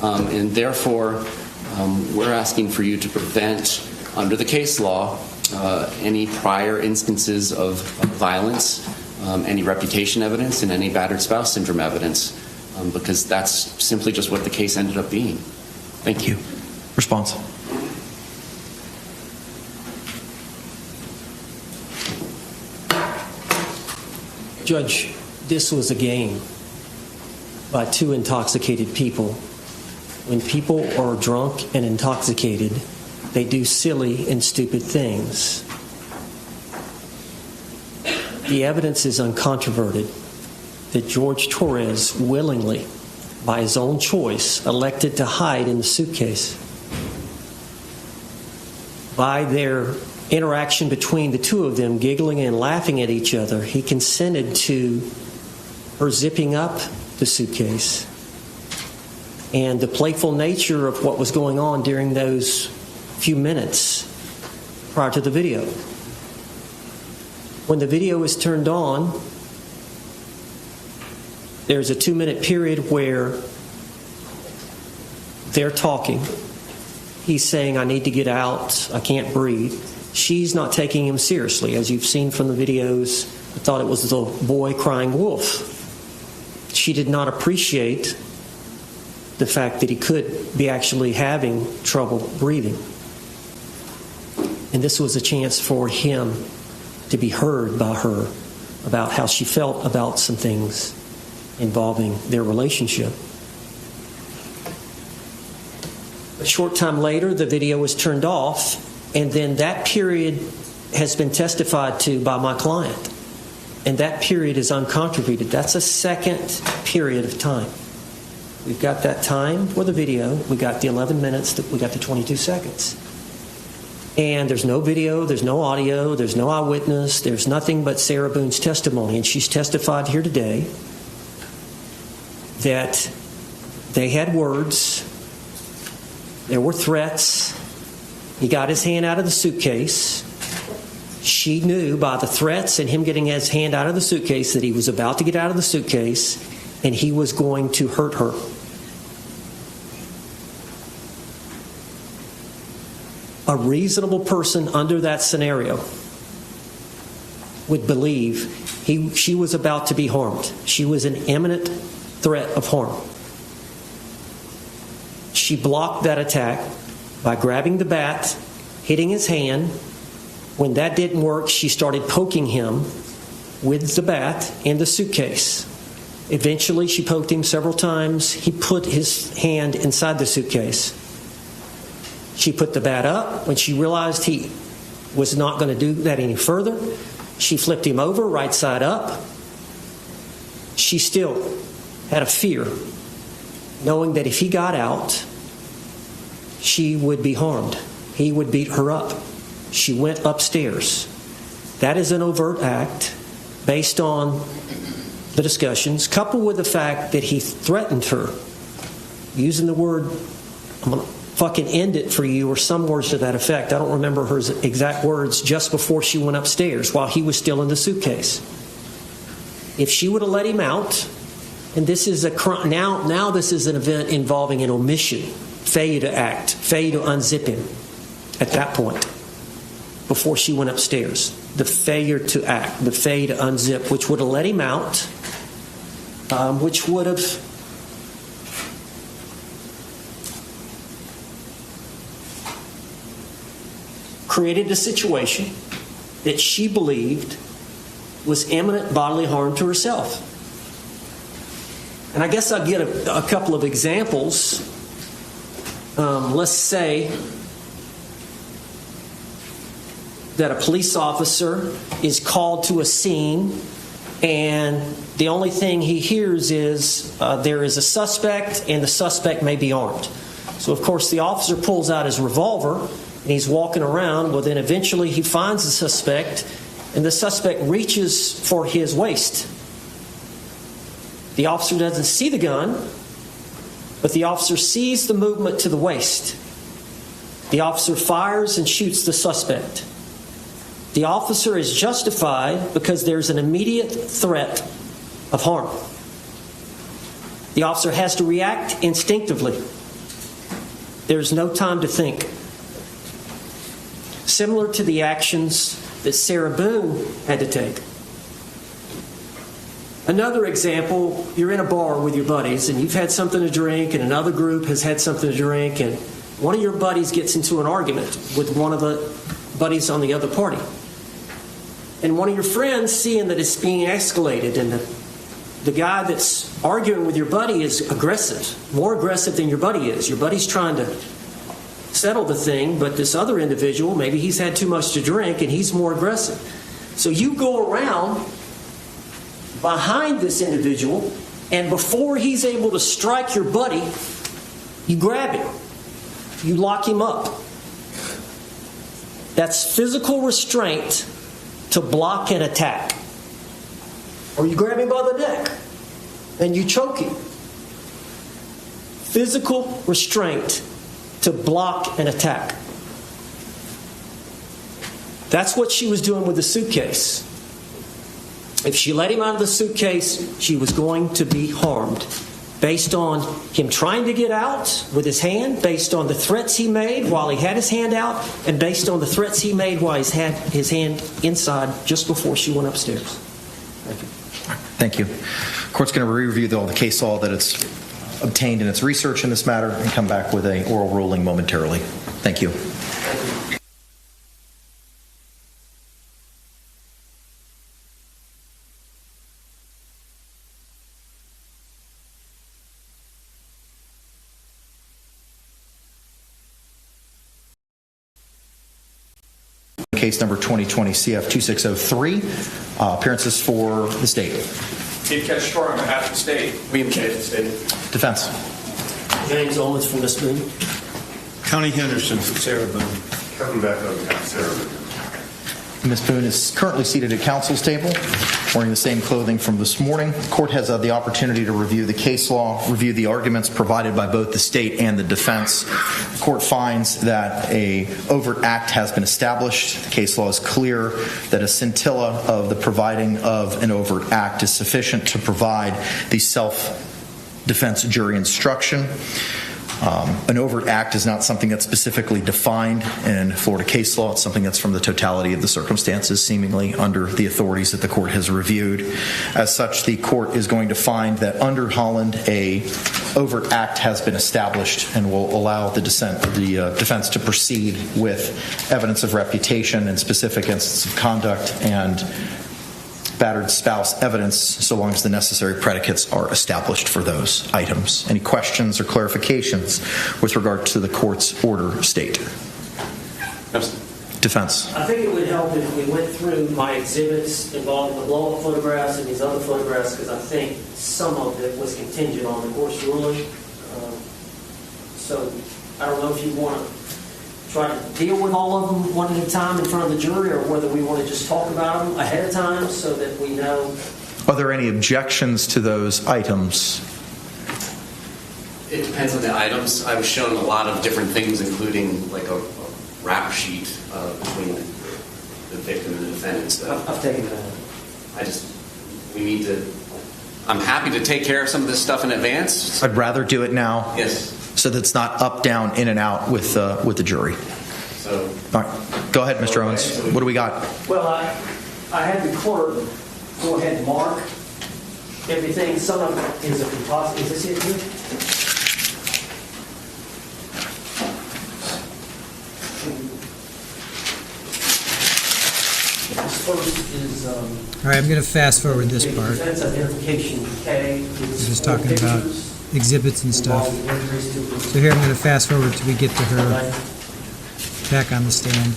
And therefore, we're asking for you to prevent, under the case law, any prior instances of violence, any reputation evidence, and any battered spouse syndrome evidence, because that's simply just what the case ended up being. Thank you. Response. Judge, this was a game by two intoxicated people. When people are drunk and intoxicated, they do silly and stupid things. The evidence is uncontroverted that Jorge Torres willingly, by his own choice, elected to hide in the suitcase. By their interaction between the two of them, giggling and laughing at each other, he consented to her zipping up the suitcase. And the playful nature of what was going on during those few minutes prior to the video. When the video is turned on, there's a 2-minute period where they're talking. He's saying, I need to get out, I can't breathe. She's not taking him seriously. As you've seen from the videos, I thought it was the boy crying wolf. She did not appreciate the fact that he could be actually having trouble breathing. And this was a chance for him to be heard by her about how she felt about some things involving their relationship. A short time later, the video was turned off, and then that period has been testified to by my client. And that period is uncontroverted. That's a second period of time. We've got that time for the video. We got the 11 minutes. We got the 22 seconds. And there's no video. There's no audio. There's no eyewitness. There's nothing but Sarah Boone's testimony. And she's testified here today that they had words. There were threats. He got his hand out of the suitcase. She knew by the threats and him getting his hand out of the suitcase that he was about to get out of the suitcase and he was going to hurt her. A reasonable person under that scenario would believe she was about to be harmed. She was an imminent threat of harm. She blocked that attack by grabbing the bat, hitting his hand. When that didn't work, she started poking him with the bat in the suitcase. Eventually, she poked him several times. He put his hand inside the suitcase. She put the bat up. When she realized he was not going to do that any further, she flipped him over right side up, she still had a fear, knowing that if he got out, she would be harmed. He would beat her up. She went upstairs. That is an overt act based on the discussions, coupled with the fact that he threatened her, using the word, "I'm going to fucking end it for you," or some words to that effect. I don't remember her exact words, just before she went upstairs while he was still in the suitcase. If she would have let him out, and this is a crime, now this is an event involving an omission, failure to act, failure to unzip him at that point, before she went upstairs. The failure to act, the failure to unzip, which would have let him out, which would have created a situation that she believed was imminent bodily harm to herself. And I guess I'll get a couple of examples. Let's say that a police officer is called to a scene and the only thing he hears is there is a suspect and the suspect may be armed. So, of course, the officer pulls out his revolver and he's walking around. Well, then eventually he finds the suspect and the suspect reaches for his waist. The officer doesn't see the gun, but the officer sees the movement to the waist. The officer fires and shoots the suspect. The officer is justified because there's an immediate threat of harm. The officer has to react instinctively. There's no time to think. Similar to the actions that Sarah Boone had to take. Another example, you're in a bar with your buddies and you've had something to drink and another group has had something to drink and one of your buddies gets into an argument with one of the buddies on the other party. And one of your friends, seeing that it's being escalated and the guy that's arguing with your buddy is aggressive, more aggressive than your buddy is. Your buddy's trying to settle the thing, but this other individual, maybe he's had too much to drink and he's more aggressive. So you go around behind this individual, and before he's able to strike your buddy, you grab him. You lock him up. That's physical restraint to block an attack. Or you grab him by the neck and you choke him. Physical restraint to block an attack. That's what she was doing with the suitcase. If she let him out of the suitcase, she was going to be harmed based on him trying to get out with his hand, based on the threats he made while he had his hand out, and based on the threats he made while he had his hand inside just before she went upstairs. Thank you. Thank you. Court's going to re-review all the case law that it's obtained in its research in this matter and come back with an oral ruling momentarily. Thank you. Case number 2020 CF 2603. Appearances for the state. Chief Judge Shore on behalf of the state. William K. the state. Defense. James Owens from Miss Boone. Connie Henderson from Sarah Boone. Kevin Beck on behalf of Sarah Boone. Ms. Boone is currently seated at counsel's table, wearing the same clothing from this morning. The court has had the opportunity to review the case law, review the arguments provided by both the state and the defense. The court finds that a overt act has been established. The case law is clear that a scintilla of the providing of an overt act is sufficient to provide the self-defense jury instruction. An overt act is not something that's specifically defined in Florida case law. It's something that's from the totality of the circumstances, seemingly under the authorities that the court has reviewed. As such, the court is going to find that under Holland, a overt act has been established and will allow the defense to proceed with evidence of reputation and specific instances of conduct and battered spouse evidence, so long as the necessary predicates are established for those items. Any questions or clarifications with regard to the court's order state? Yes. Defense. I think it would help if we went through my exhibits involving the blow-up photographs and these other photographs, because I think some of it was contingent on the court's ruling. So I don't know if you want to try to deal with all of them one at a time in front of the jury, or whether we want to just talk about them ahead of time so that we know. Are there any objections to those items? It depends on the items. I was shown a lot of different things, including like a rap sheet between the victim and the defendant. So I've taken that. I'm happy to take care of some of this stuff in advance. I'd rather do it now. Yes. So that it's not up, down, in and out with the jury. So, all right. Go ahead, Mr. Owens. What do we got? Well, I had the clerk go ahead and mark everything. Some of it is a composite. Is this it here? This first is. All right, I'm going to fast forward this part. Defense identification K. We're just talking about exhibits and stuff. So here I'm going to fast forward till we get to her back on the stand.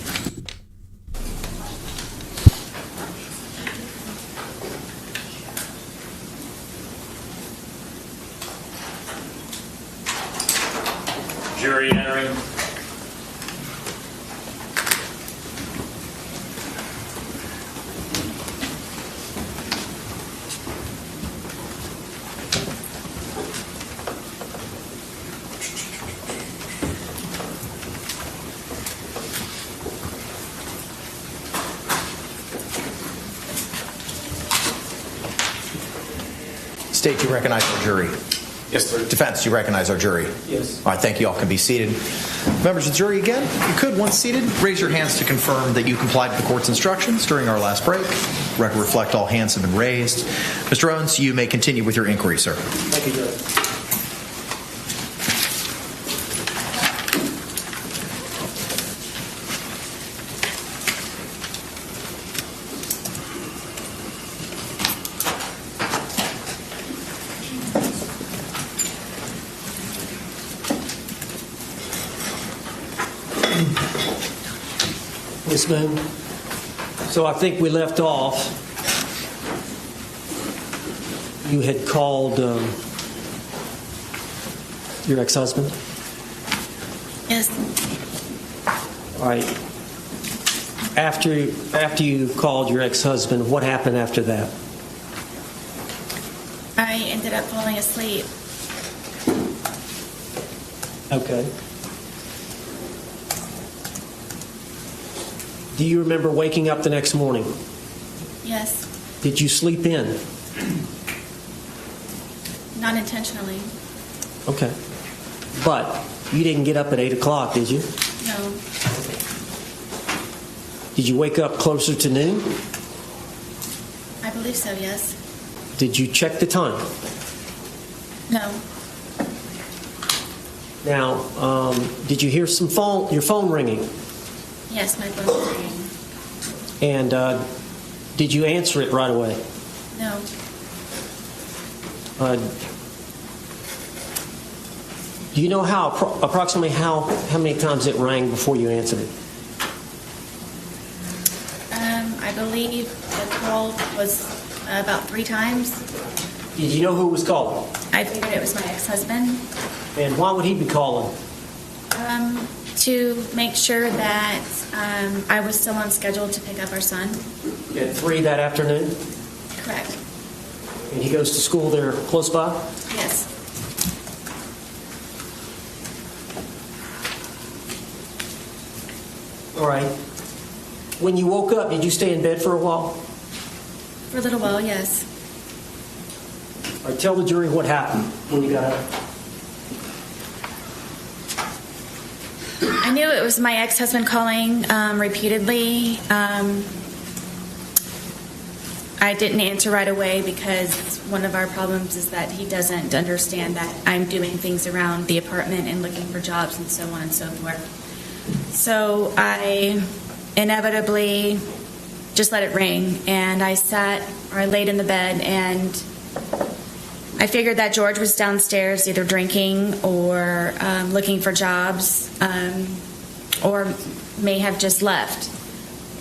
Jury entering. State, you recognize our jury? Yes, sir. Defense, you recognize our jury? Yes. All right, thank you. All can be seated. Members of the jury, again, if you could, once seated, raise your hands to confirm that you complied with the court's instructions during our last break. Record reflect all hands have been raised. Mr. Owens, you may continue with your inquiry, sir. Thank you, Judge. Ms. Boone, so I think we left off. You had called your ex-husband? Yes. All right. After you called your ex-husband, what happened after that? I ended up falling asleep. Okay. Do you remember waking up the next morning? Yes. Did you sleep in? Not intentionally. Okay. But you didn't get up at 8 o'clock, did you? No. Did you wake up closer to noon? I believe so, yes. Did you check the time? No. Now, did you hear your phone ringing? Yes, my phone was ringing. And did you answer it right away? No. Do you know approximately how many times it rang before you answered it? I believe the call was about 3 times. Did you know who was calling? I figured it was my ex-husband. And why would he be calling? To make sure that I was still on schedule to pick up our son. At 3 that afternoon? Correct. And he goes to school there close by? Yes. All right. When you woke up, did you stay in bed for a while? For a little while, yes. All right, tell the jury what happened when you got up. I knew it was my ex-husband calling repeatedly. I didn't answer right away because one of our problems is that he doesn't understand that I'm doing things around the apartment and looking for jobs and so on and so forth. So I inevitably just let it ring, and I laid in the bed, and I figured that George was downstairs either drinking or looking for jobs, or may have just left.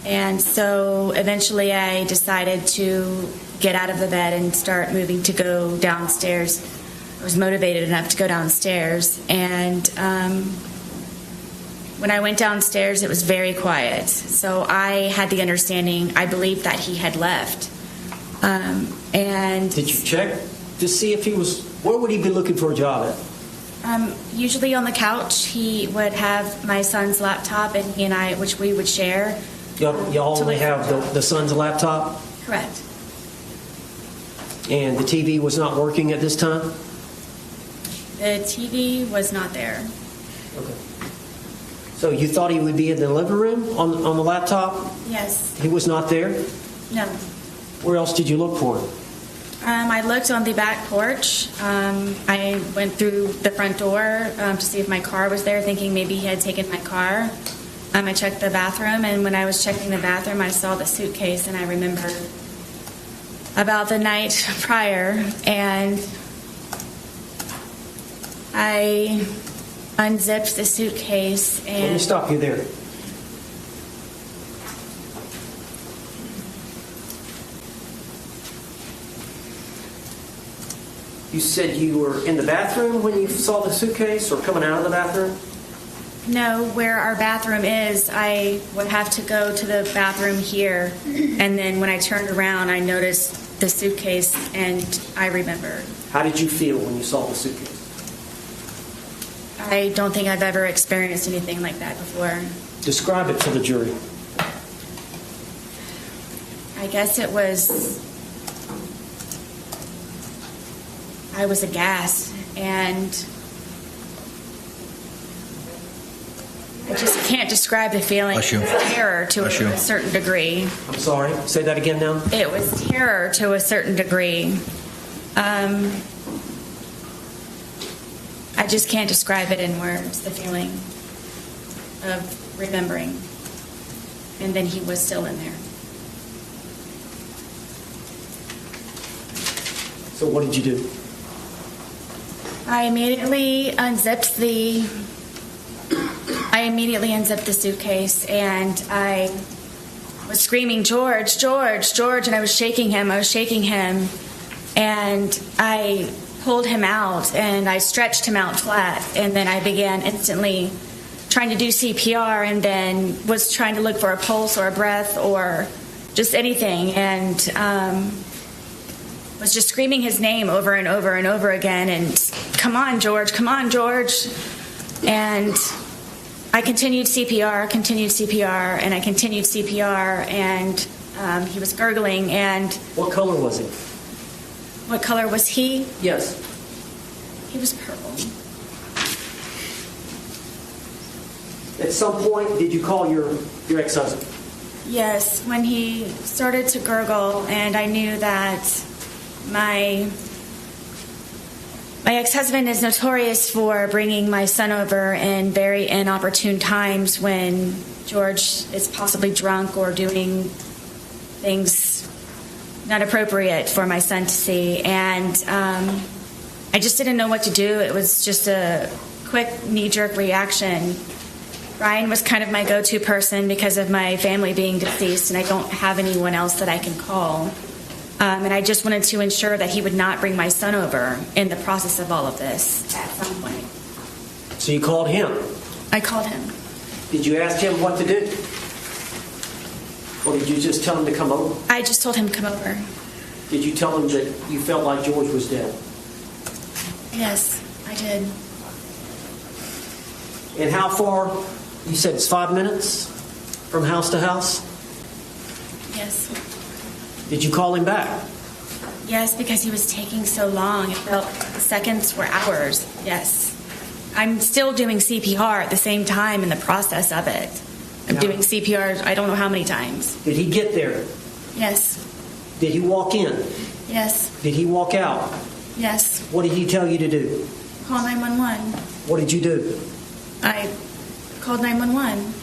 And so eventually I decided to get out of the bed and start moving to go downstairs. I was motivated enough to go downstairs. And when I went downstairs, it was very quiet. So I had the understanding, I believed that he had left. And did you check to see if he was, where would he be looking for a job at? Usually on the couch. He would have my son's laptop, and he and I, which we would share. Y'all only have the son's laptop? Correct. And the TV was not working at this time? The TV was not there. Okay. So you thought he would be in the living room on the laptop? Yes. He was not there? No. Where else did you look for him? I looked on the back porch. I went through the front door to see if my car was there, thinking maybe he had taken my car. I checked the bathroom, and when I was checking the bathroom, I saw the suitcase, and I remembered about the night prior, and I unzipped the suitcase. And let me stop you there. You said you were in the bathroom when you saw the suitcase, or coming out of the bathroom? No, where our bathroom is, I would have to go to the bathroom here, and then when I turned around, I noticed the suitcase, and I remembered. How did you feel when you saw the suitcase? I don't think I've ever experienced anything like that before. Describe it to the jury. I guess it was, I was aghast, and I just can't describe the feeling. It was terror to a certain degree. I'm sorry, say that again now. It was terror to a certain degree. I just can't describe it in words, the feeling of remembering. And then he was still in there. So what did you do? I immediately unzipped the suitcase, and I was screaming, "George, George, George," and I was shaking him, and I pulled him out, and I stretched him out flat, and then I began instantly trying to do CPR, and then was trying to look for a pulse or a breath or just anything, and was just screaming his name over and over and over again, and come on, George, and I continued CPR, and I continued CPR, and he was gurgling. And what color was he? What color was he? Yes. He was purple. At some point, did you call your ex-husband? Yes, when he started to gurgle, and I knew that my ex-husband is notorious for bringing my son over in very inopportune times when George is possibly drunk or doing things not appropriate for my son to see. And I just didn't know what to do. It was just a quick knee-jerk reaction. Ryan was kind of my go-to person because of my family being deceased, and I don't have anyone else that I can call. And I just wanted to ensure that he would not bring my son over in the process of all of this at some point. So you called him? I called him. Did you ask him what to do? Or did you just tell him to come over? I just told him to come over. Did you tell him that you felt like George was dead? Yes, I did. And how far? You said it's 5 minutes from house to house? Yes. Did you call him back? Yes, because he was taking so long. It felt seconds were hours. Yes. I'm still doing CPR at the same time in the process of it. I'm doing CPR I don't know how many times. Did he get there? Yes. Did he walk in? Yes. Did he walk out? Yes. What did he tell you to do? Call 911. What did you do? I called 911.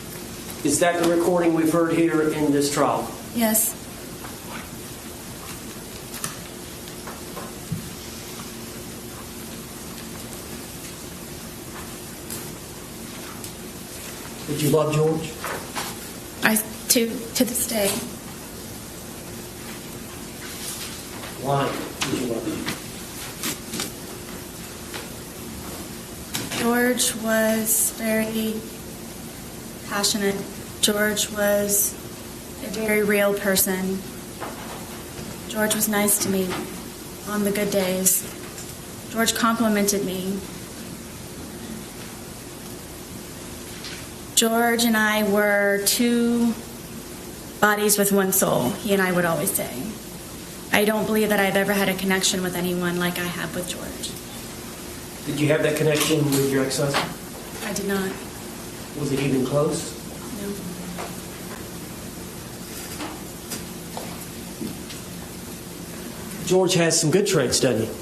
Is that the recording we've heard here in this trial? Yes. Did you love George? to this day. Why did you love him? George was very passionate. George was a very real person. George was nice to me on the good days. George complimented me. George and I were two bodies with one soul, he and I would always say. I don't believe that I've ever had a connection with anyone like I have with George. Did you have that connection with your ex-husband? I did not. Was it even close? No. George has some good traits, doesn't he?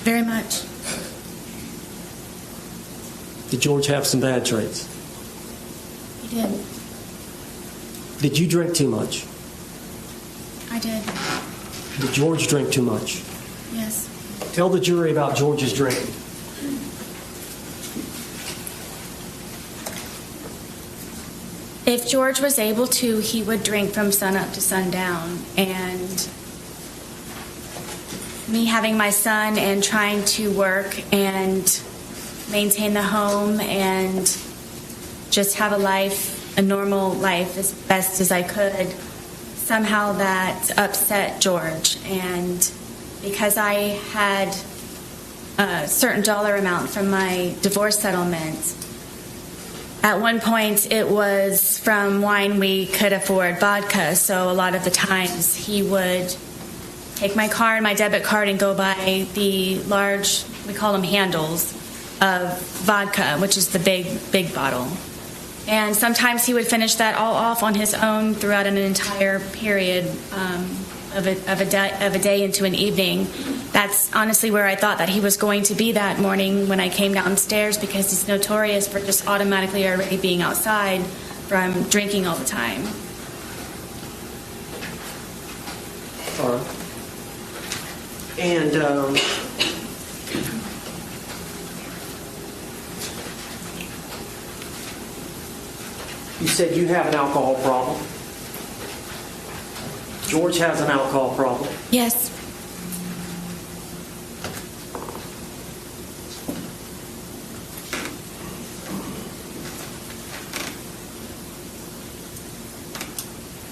Very much. Did George have some bad traits? He did. Did you drink too much? I did. Did George drink too much? Yes. Tell the jury about George's drinking. If George was able to, he would drink from sunup to sundown. And me having my son and trying to work and maintain the home and just have a life, a normal life as best as I could, somehow that upset George. And because I had a certain dollar amount from my divorce settlement, at one point it was from wine we could afford vodka, so a lot of the times he would take my card, my debit card, and go buy the large, we call them handles, of vodka, which is the big bottle. And sometimes he would finish that all off on his own throughout an entire period of a day into an evening. That's honestly where I thought that he was going to be that morning when I came downstairs, because he's notorious for just automatically already being outside from drinking all the time. All right. And you said you have an alcohol problem. George has an alcohol problem. Yes.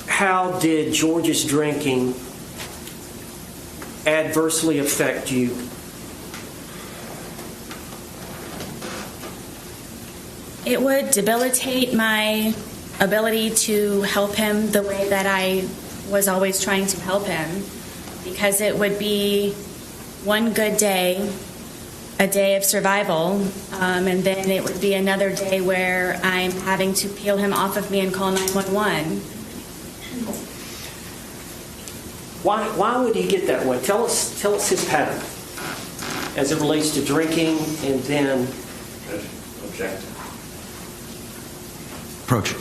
How did George's drinking adversely affect you? It would debilitate my ability to help him the way that I was always trying to help him, because it would be one good day, a day of survival, and then it would be another day where I'm having to peel him off of me and call 911. Why would he get that way? Tell us his pattern as it relates to drinking and then Object. Approach.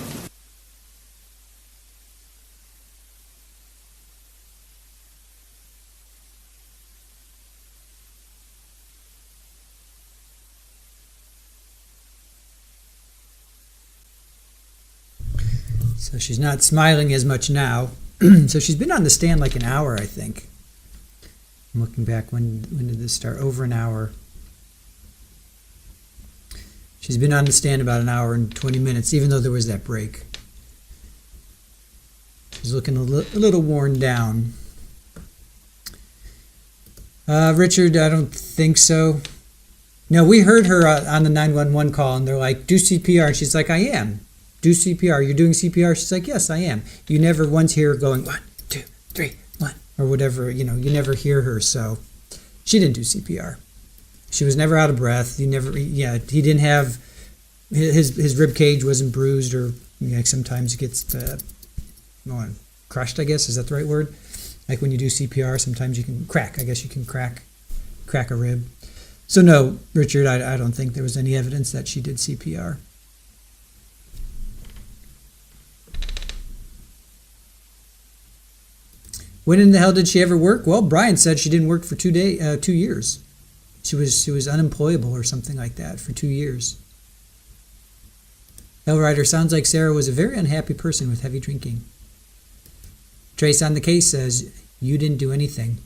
So she's not smiling as much now. So she's been on the stand like an hour, I think. I'm looking back. When did this start? Over an hour. She's been on the stand about an hour and 20 minutes, even though there was that break. She's looking a little worn down. Richard, I don't think so. No, we heard her on the 911 call, and they're like, do CPR. And she's like, I am. Do CPR. You're doing CPR? She's like, yes, I am. You never once hear her going, 1, 2, 3, 1, or whatever. You never hear her. So she didn't do CPR. She was never out of breath. He didn't have, his rib cage wasn't bruised, or sometimes it gets crushed, I guess. Is that the right word? Like when you do CPR, sometimes you can crack. I guess you can crack a rib. So no, Richard, I don't think there was any evidence that she did CPR. When in the hell did she ever work? Well, Brian said she didn't work for 2 years. She was unemployable or something like that for 2 years. Hellrider, sounds like Sarah was a very unhappy person with heavy drinking. Trace on the case says, you didn't do anything.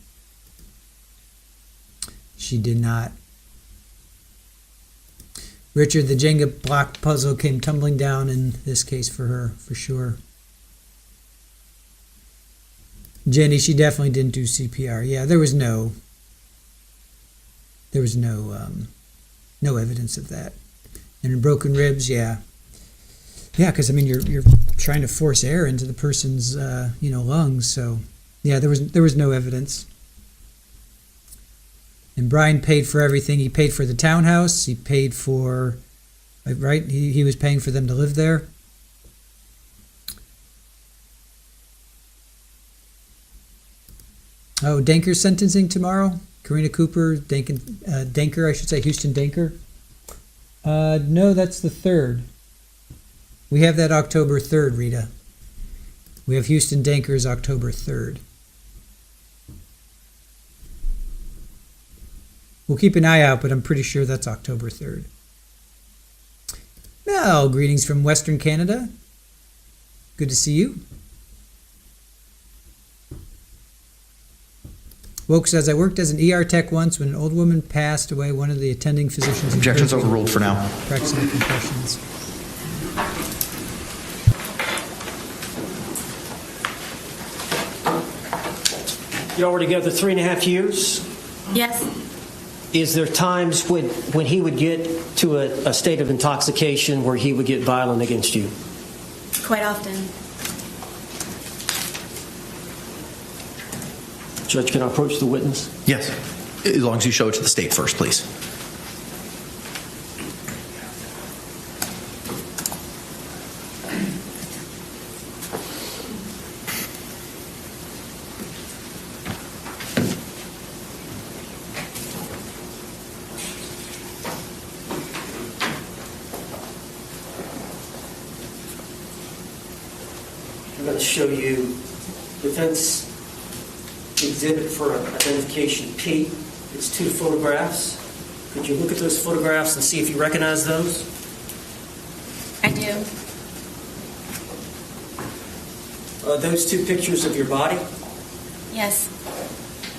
She did not. Richard, the Jenga block puzzle came tumbling down in this case for her, for sure. Jenny, she definitely didn't do CPR. Yeah, there was no evidence of that. And in broken ribs, yeah. Yeah, because, I mean, you're trying to force air into the person's, lungs. So, yeah, there was no evidence. And Brian paid for everything. He paid for the townhouse. He paid for, right? He was paying for them to live there. Oh, Danker's sentencing tomorrow. Karina Cooper, Danker, I should say, Houston Danker. No, that's the 3rd. We have that October 3rd, Rita. We have Houston Danker's October 3rd. We'll keep an eye out, but I'm pretty sure that's October 3rd. Well, greetings from Western Canada. Good to see you. Woke says, I worked as an ER tech once when an old woman passed away. One of the attending physicians... Objections overruled for now. Practicing confessions. Y'all were together 3.5 years? Yes. Is there times when he would get to a state of intoxication where he would get violent against you? Quite often. Judge, can I approach the witness? Yes, as long as you show it to the state first, please. I'm going to show you defense exhibit for identification P. It's 2 photographs. Could you look at those photographs and see if you recognize those? I do. Those 2 pictures of your body, Yes.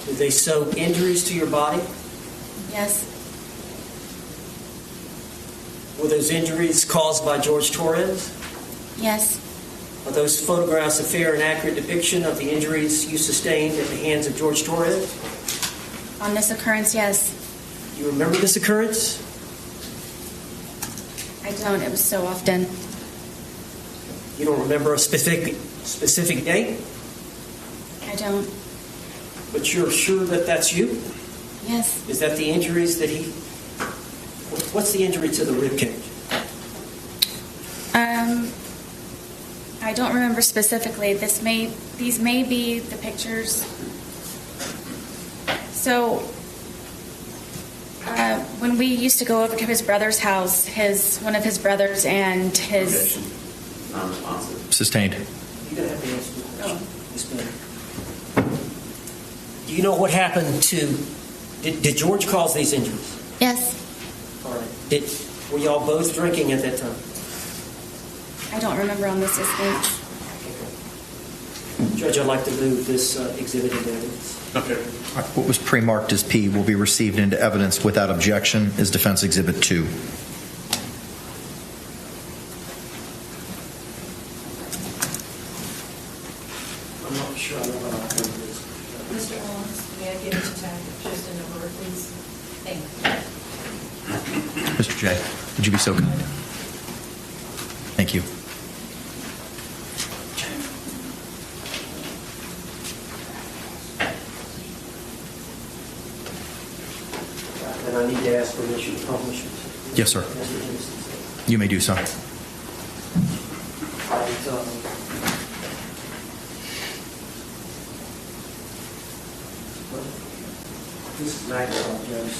do they show injuries to your body? Yes. Were those injuries caused by Jorge Torres? Yes. Are those photographs a fair and accurate depiction of the injuries you sustained at the hands of Jorge Torres? On this occurrence, yes. You remember this occurrence? I don't. It was so often. You don't remember a specific date? I don't. But you're sure that that's you? Yes. Is that the injuries that he... What's the injury to the rib cage? I don't remember specifically. These may be the pictures. So, when we used to go over to his brother's house, one of his brothers and his... Non-responsive. Sustained. You're going to have to answer the question. Do you know what happened to... Did George cause these injuries? Yes. All right. Were y'all both drinking at that time? I don't remember on this instance. Judge, I'd like to move this exhibit into evidence. Okay. What was pre-marked as P will be received into evidence without objection as Defense Exhibit 2. I'm not sure I know what I'll do this. Mr. Owens, may I get into time just a number, please? Thank you. Mr. J, would you be so kind? Thank you. And I need to ask permission to publish it. Yes, sir. You may do so. This is Maxwell Jones.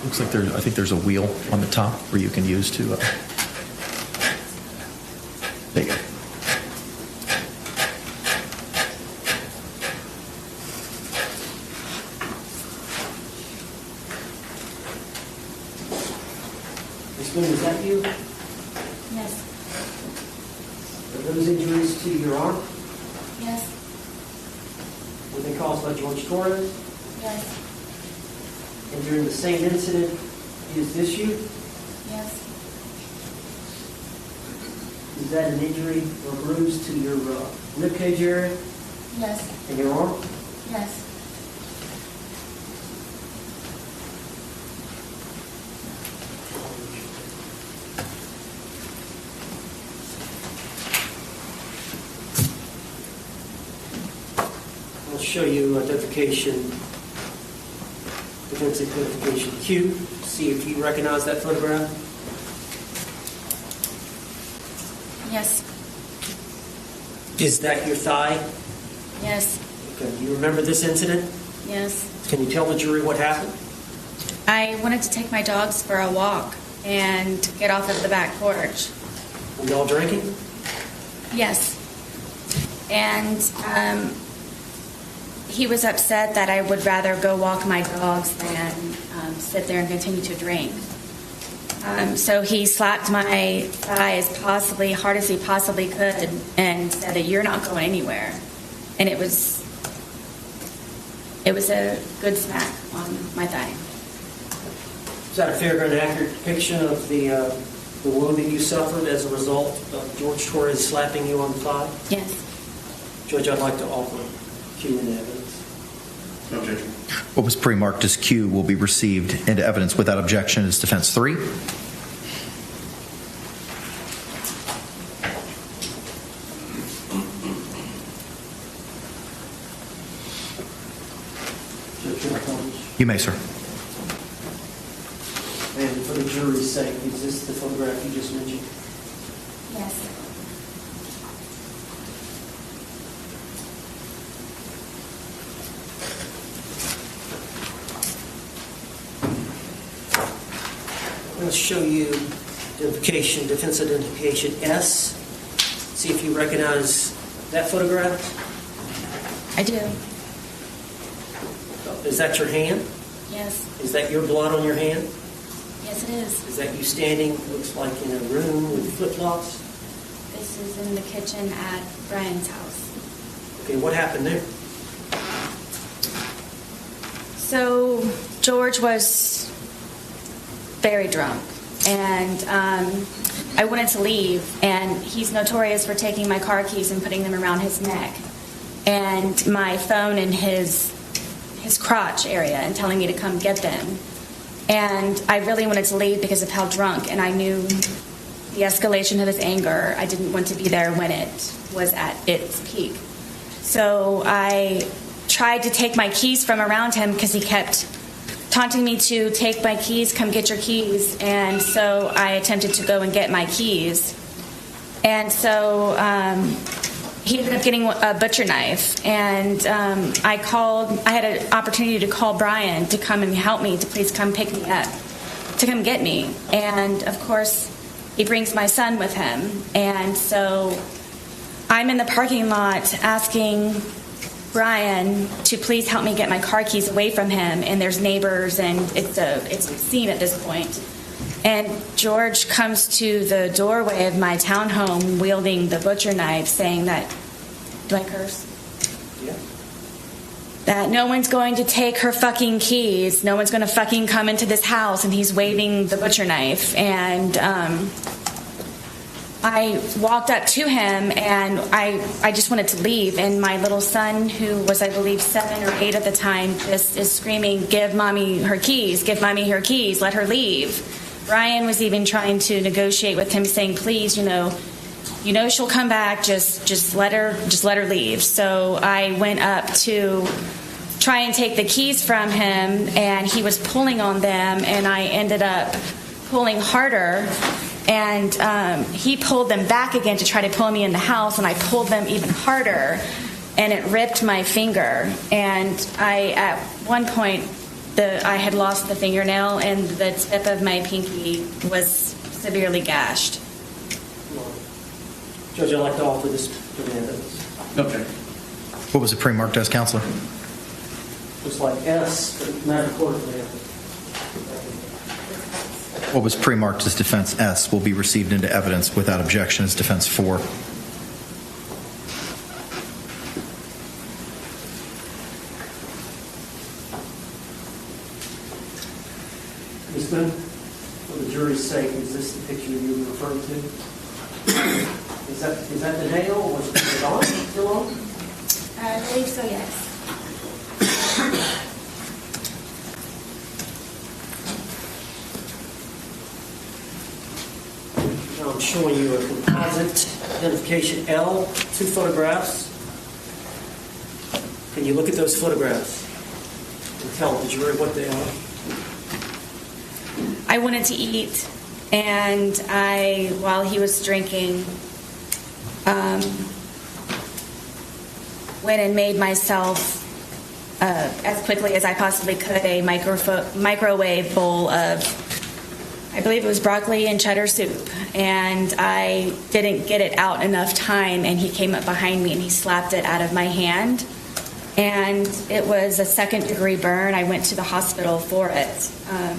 Looks like I think there's a wheel on the top where you can use to. There you go. Boone, is that you? Yes. Are those injuries to your arm? Yes. Were they caused by Jorge Torres? Yes. And during the same incident, is this you? Yes. Is that an injury or bruise to your ribcage area Yes. and your arm? Yes. I'll show you identification, defense identification Q. See if you recognize that photograph. Yes. Is that your thigh? Yes. Okay. Do you remember this incident? Yes. Can you tell the jury what happened? I wanted to take my dogs for a walk and get off of the back porch. Were y'all drinking? Yes. And he was upset that I would rather go walk my dogs than sit there and continue to drink. So he slapped my thigh as hard as he possibly could and said that you're not going anywhere. And it was a good smack on my thigh. Is that a fair and accurate depiction of the wound that you suffered as a result of Jorge Torres slapping you on the thigh? Yes. Judge, I'd like to offer Q in evidence. No objection. What was pre-marked as Q will be received into evidence without objection as defense 3. You may, sir. And for the jury's sake, is this the photograph you just mentioned? Yes. Let's show you identification, defense identification S. See if you recognize that photograph. I do. Is that your hand? Yes. Is that your blood on your hand? Yes, it is. Is that you standing, looks like in a room with flip-flops? This is in the kitchen at Brian's house. Okay, what happened there? So George was very drunk, and I wanted to leave, and he's notorious for taking my car keys and putting them around his neck and my phone in his crotch area and telling me to come get them. And I really wanted to leave because of how drunk, and I knew the escalation of his anger. I didn't want to be there when it was at its peak. So I tried to take my keys from around him because he kept taunting me to take my keys, come get your keys. And so I attempted to go and get my keys. And so he ended up getting a butcher knife. And I had an opportunity to call Brian to come and help me, to please come pick me up, to come get me. And of course, he brings my son with him. And so I'm in the parking lot asking Brian to please help me get my car keys away from him, and there's neighbors, and it's a scene at this point. And George comes to the doorway of my townhome wielding the butcher knife, saying that, do I curse? Yeah. That no one's going to take her fucking keys, no one's going to fucking come into this house, and he's waving the butcher knife. And I walked up to him, and I just wanted to leave. And my little son, who was, I believe, 7 or 8 at the time, just is screaming, give mommy her keys, give mommy her keys, let her leave. Brian was even trying to negotiate with him, saying, please, you know she'll come back, just let her leave. So I went up to try and take the keys from him, and he was pulling on them, and I ended up pulling harder. And he pulled them back again to try to pull me in the house, and I pulled them even harder, and it ripped my finger. And at one point, I had lost the fingernail, and the tip of my pinky was severely gashed. Judge, I'd like to offer this demand. Okay. What was it pre-marked as, Counselor? Looks like S, but not a court demand. What was pre-marked as defense S will be received into evidence without objection as defense 4. Ms. Boone, for the jury's sake, is this the picture you were referring to? Is that the nail? Was it on? Still on? I believe so, yes. Now I'm showing you a composite identification L, 2 photographs. Can you look at those photographs and tell the jury what they are? I wanted to eat, and while he was drinking, went and made myself, as quickly as I possibly could, a microwave bowl of, I believe it was broccoli and cheddar soup, and I didn't get it out enough time, and he came up behind me and he slapped it out of my hand, and it was a second-degree burn. I went to the hospital for it. Are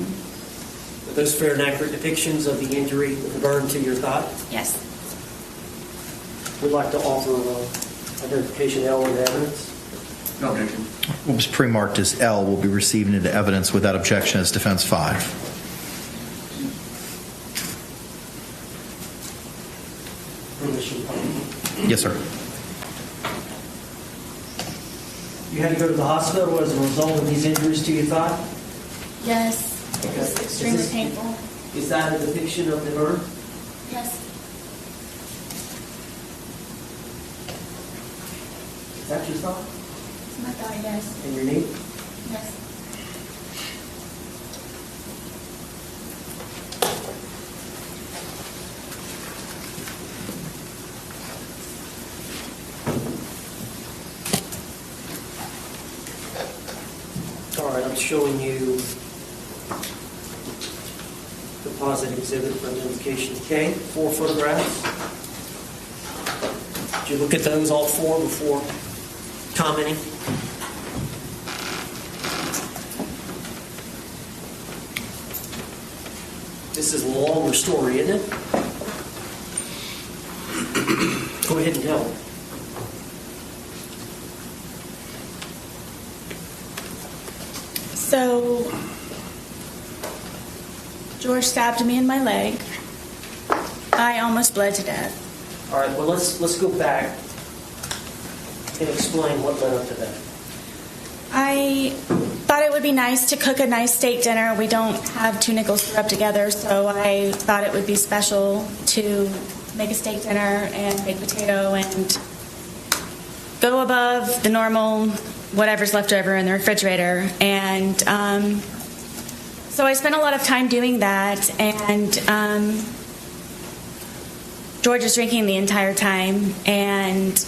those fair and accurate depictions of the injury, the burn to your thigh? Yes. We'd like to offer identification L into evidence. No objection. What was pre-marked as L will be received into evidence without objection as defense 5. Permission. Yes, sir. You had to go to the hospital as a result of these injuries to your thigh? Yes. It was extremely painful. Is that a depiction of the burn? Yes. Is that your thigh? It's my thigh, yes. And your knee? Yes. All right, I'm showing you composite exhibit for identification K, 4 photographs. Did you look at those all 4 before commenting? This is a longer story, isn't it? Go ahead and tell it. So, George stabbed me in my leg. I almost bled to death. All right, well, let's go back and explain what led up to that. I thought it would be nice to cook a nice steak dinner. We don't have 2 nickels to rub together, so I thought it would be special to make a steak dinner and baked potato and go above the normal whatever's left over in the refrigerator. And so I spent a lot of time doing that, and George was drinking the entire time, and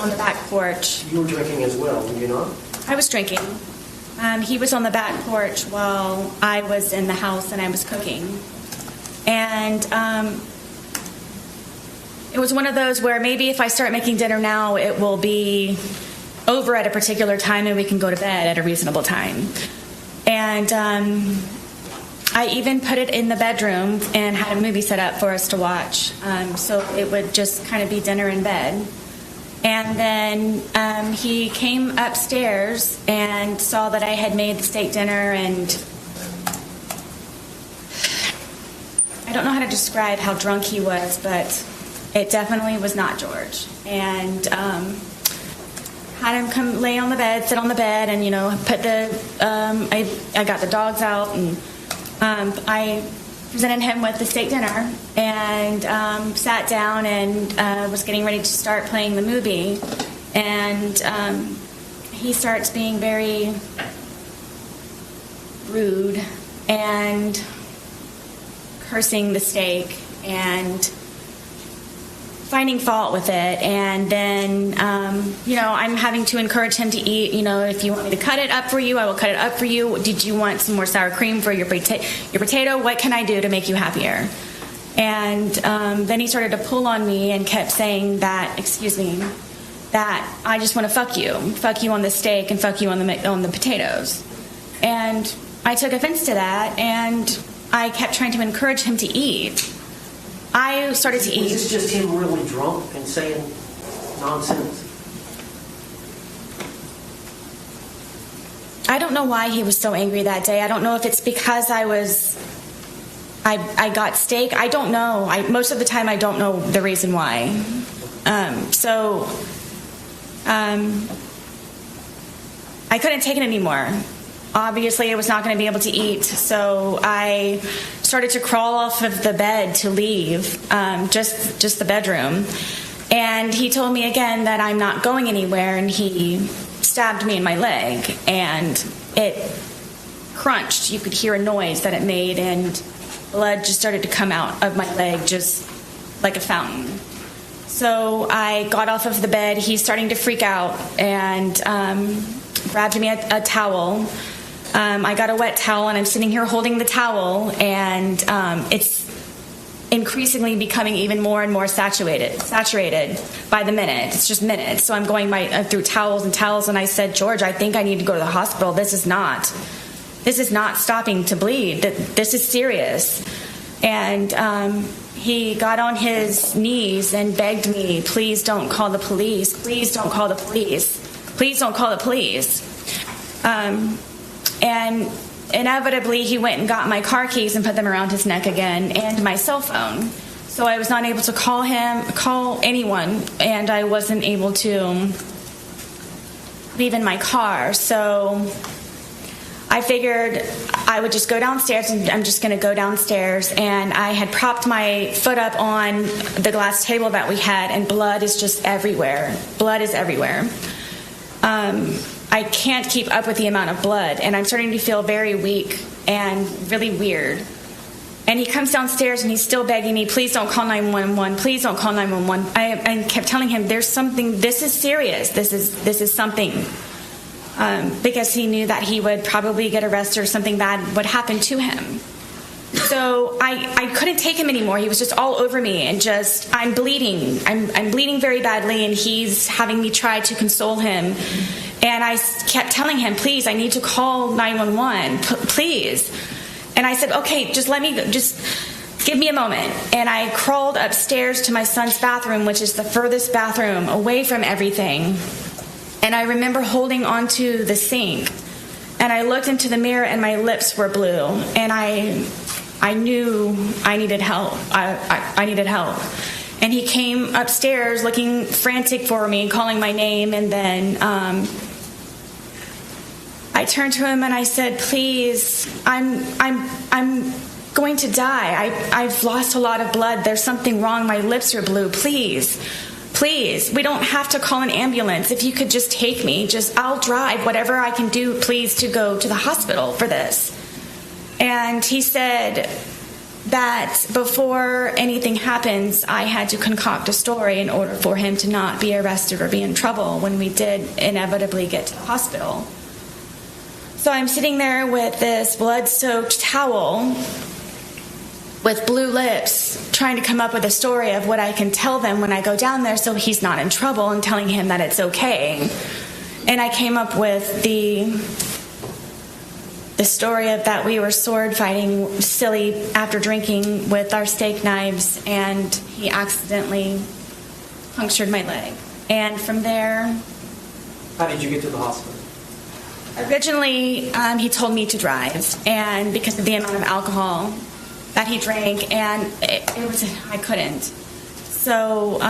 on the back porch. You were drinking as well, were you not? I was drinking. He was on the back porch while I was in the house and I was cooking. And it was one of those where maybe if I start making dinner now, it will be over at a particular time and we can go to bed at a reasonable time. And I even put it in the bedroom and had a movie set up for us to watch. So it would just kind of be dinner in bed. And then he came upstairs and saw that I had made the steak dinner, and I don't know how to describe how drunk he was, but it definitely was not George. And had him come lay on the bed, sit on the bed, and put the I got the dogs out, and I presented him with the steak dinner and sat down and was getting ready to start playing the movie, and he starts being very rude and cursing the steak and finding fault with it. And then I'm having to encourage him to eat. If you want me to cut it up for you, I will cut it up for you. Did you want some more sour cream for your potato? What can I do to make you happier? And then he started to pull on me and kept saying that I just want to fuck you on the steak and fuck you on the potatoes. And I took offense to that, and I kept trying to encourage him to eat. I started to eat. Was this just him really drunk and saying nonsense? I don't know why he was so angry that day. I don't know if it's because I got steak. I don't know. Most of the time I don't know the reason why. I couldn't take it anymore. Obviously, I was not going to be able to eat, so I started to crawl off of the bed to leave, just the bedroom. And he told me again that I'm not going anywhere, and he stabbed me in my leg, and it crunched. You could hear a noise that it made, and blood just started to come out of my leg just like a fountain. So I got off of the bed. He's starting to freak out and grabbed me a towel. I got a wet towel, and I'm sitting here holding the towel, and it's increasingly becoming even more and more saturated by the minute. It's just minutes. So I'm going through towels and towels, and I said, George, I think I need to go to the hospital. This is not stopping to bleed. This is serious. And he got on his knees and begged me, please don't call the police. Please don't call the police. Please don't call the police. And inevitably, he went and got my car keys and put them around his neck again, and my cell phone. So I was not able to call anyone, and I wasn't able to leave in my car. So I figured I would just go downstairs, and I'm just going to go downstairs. And I had propped my foot up on the glass table that we had, and blood is just everywhere. Blood is everywhere. I can't keep up with the amount of blood, and I'm starting to feel very weak and really weird. And he comes downstairs, and he's still begging me, please don't call 911, please don't call 911. I kept telling him, there's something, this is serious, this is something. Because he knew that he would probably get arrested or something bad would happen to him. So I couldn't take him anymore. He was just all over me, and just, I'm bleeding. I'm bleeding very badly, and he's having me try to console him. And I kept telling him, please, I need to call 911, please. And I said, okay, just give me a moment. And I crawled upstairs to my son's bathroom, which is the furthest bathroom away from everything. And I remember holding onto the sink, and I looked into the mirror, and my lips were blue. And I knew I needed help. I needed help. And he came upstairs looking frantic for me, calling my name, and then I turned to him and I said, please, I'm going to die. I've lost a lot of blood. There's something wrong. My lips are blue. Please, we don't have to call an ambulance. If you could just take me, I'll drive whatever I can do, please, to go to the hospital for this. And he said that before anything happens, I had to concoct a story in order for him to not be arrested or be in trouble when we did inevitably get to the hospital. So I'm sitting there with this blood-soaked towel with blue lips, trying to come up with a story of what I can tell them when I go down there so he's not in trouble, and telling him that it's okay. And I came up with the story of that we were sword fighting silly after drinking with our steak knives, and he accidentally punctured my leg. And from there... How did you get to the hospital? Originally, he told me to drive, and because of the amount of alcohol that he drank, and I couldn't. So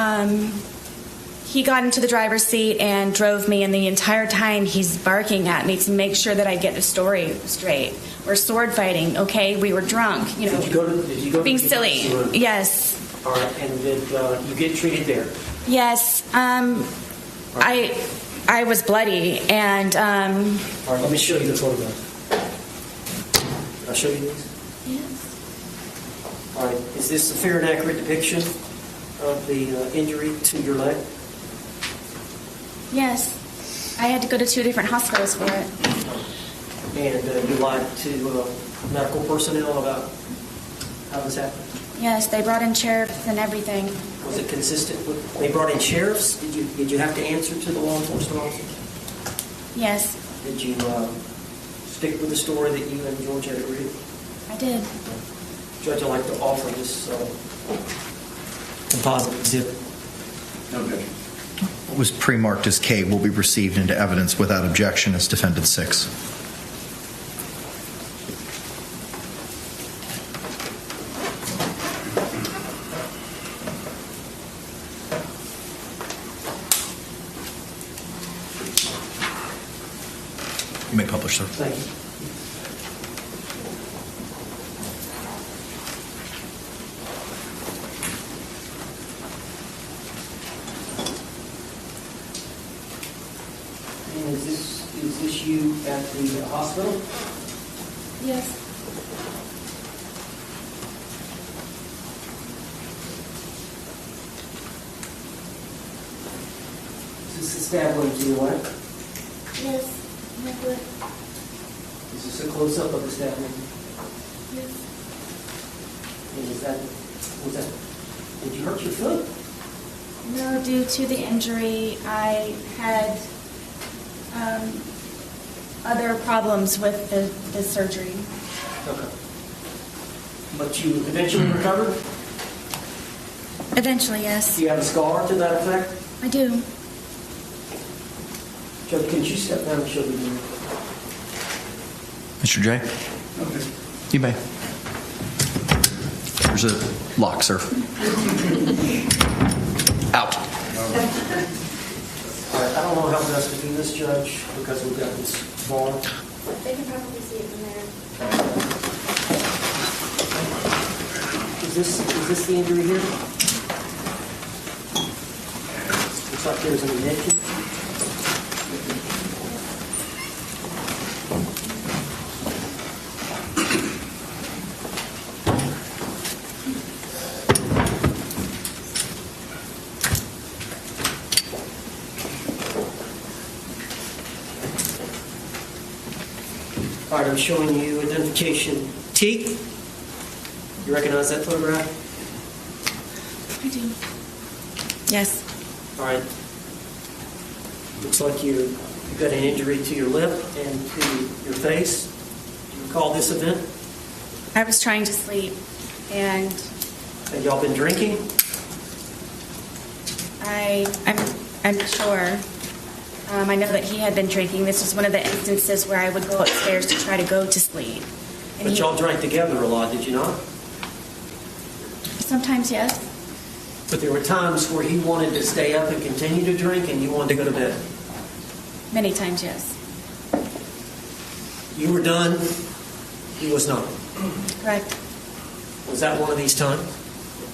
he got into the driver's seat and drove me, and the entire time he's barking at me to make sure that I get the story straight. We're sword fighting, okay? We were drunk, Did you go being to the silly. room? Yes. All right, and did you get treated there? Yes. I was bloody, and... All right, let me show you the photograph. Can I show you these? Yes. All right, is this a fair and accurate depiction of the injury to your leg? Yes. I had to go to 2 different hospitals for it. And you lied to medical personnel about how this happened? Yes, they brought in sheriffs and everything. Was it consistent with... They brought in sheriffs? Did you have to answer to the law enforcement officers? Yes. Did you stick with the story that you and George had agreed? I did. Judge, I'd like to offer this composite exhibit. No objection. What was pre-marked as K will be received into evidence without objection as Defendant 6. You may publish, sir. Thank you. And is this you at the hospital? Yes. Is this the stab wound to your leg? Yes. My foot. Is this a close-up of the stab wound? Yes. And was that, did you hurt your foot? No, due to the injury, I had other problems with the surgery. Okay. But you eventually recovered? Eventually, yes. Do you have a scar to that effect? I do. Judge, can you step down and show me the Mr. J? Okay. You may. There's a lock, sir. Out. All right, I don't know how best to do this, Judge, because we've got this ball. They can probably see it from there. Is this the injury here? Looks like there's an indentation. All right, I'm showing you identification T. You recognize that photograph? I do. Yes. All right. Looks like you've got an injury to your lip and to your face. Do you recall this event? I was trying to sleep, and Have y'all been drinking? I'm sure. I know that he had been drinking. This was one of the instances where I would go upstairs to try to go to sleep. And But y'all drank together a lot, did you not? Sometimes, yes. But there were times where he wanted to stay up and continue to drink and you wanted to go to bed. Many times, yes. You were done. He was not. Correct. Was that one of these times?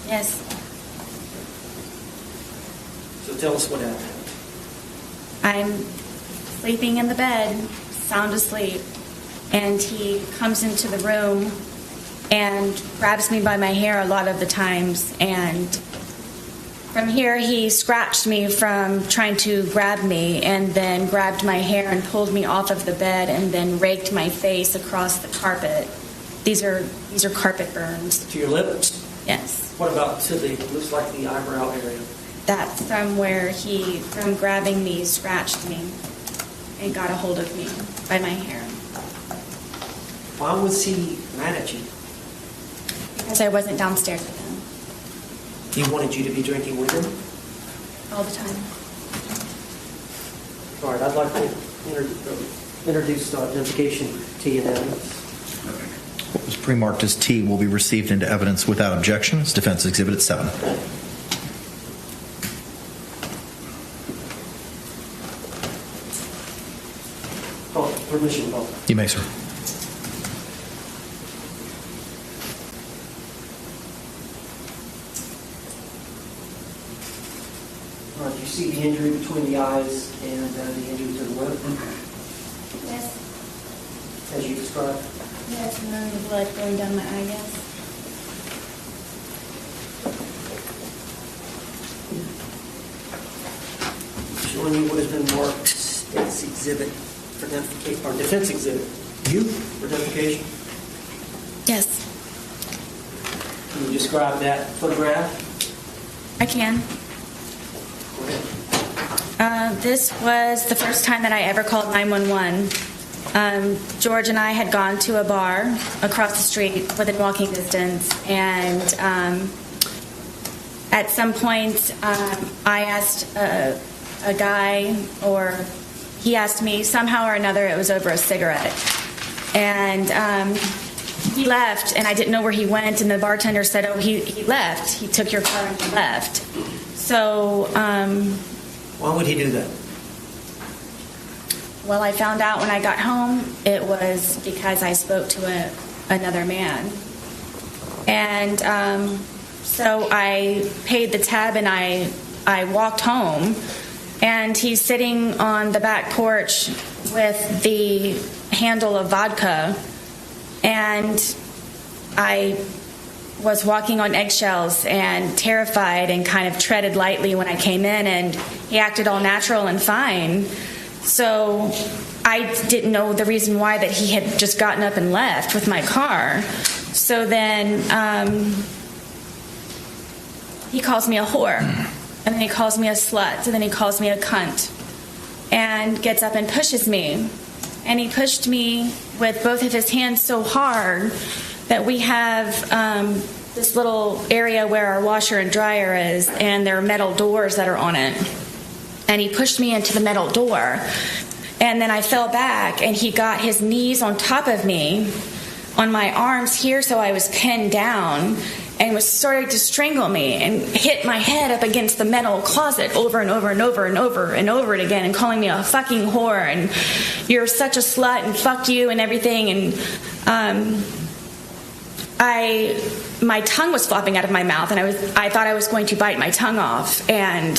Yes. So tell us what happened. I'm sleeping in the bed, sound asleep, and he comes into the room and grabs me by my hair a lot of the times, and from here he scratched me from trying to grab me, and then grabbed my hair and pulled me off of the bed, and then raked my face across the carpet. These are carpet burns. To your lips? Yes. What about to the, looks like the eyebrow area? That's from where he, from grabbing me, scratched me and got a hold of me by my hair. Why was he mad at you? Because I wasn't downstairs with him He wanted you to be drinking with him? all the time. All right, I'd like to introduce the identification T and evidence. What was pre-marked as T will be received into evidence without objection as Defense Exhibit 7. Oh, permission, Paul. You may, sir. All right, you see the injury between the eyes and the injury to the lip? Yes. As you described? Yes, and then the blood going down my eye, yes. Showing you what has been marked as exhibit for identification, or defense exhibit. You for identification? Yes, Can you describe that photograph? I can. Go ahead. This was the first time that I ever called 911. George and I had gone to a bar across the street within walking distance, and at some point I asked a guy, or he asked me, somehow or another it was over a cigarette, and he left, and I didn't know where he went, and the bartender said, oh, he left. He took your car and he left. So why would he do that? Well, I found out when I got home it was because I spoke to another man. And so I paid the tab and I walked home, and he's sitting on the back porch with the handle of vodka, and I was walking on eggshells and terrified and kind of treaded lightly when I came in, and he acted all natural and fine. So I didn't know the reason why that he had just gotten up and left with my car. So then he calls me a whore, and then he calls me a slut, and then he calls me a cunt, and gets up and pushes me. And he pushed me with both of his hands so hard that we have this little area where our washer and dryer is, and there are metal doors that are on it. And he pushed me into the metal door. And then I fell back, and he got his knees on top of me, on my arms here, so I was pinned down, and was starting to strangle me, and hit my head up against the metal closet over and over and over and over and over it again, and calling me a fucking whore, and you're such a slut, and fuck you, and everything. And my tongue was flopping out of my mouth, and I thought I was going to bite my tongue off, and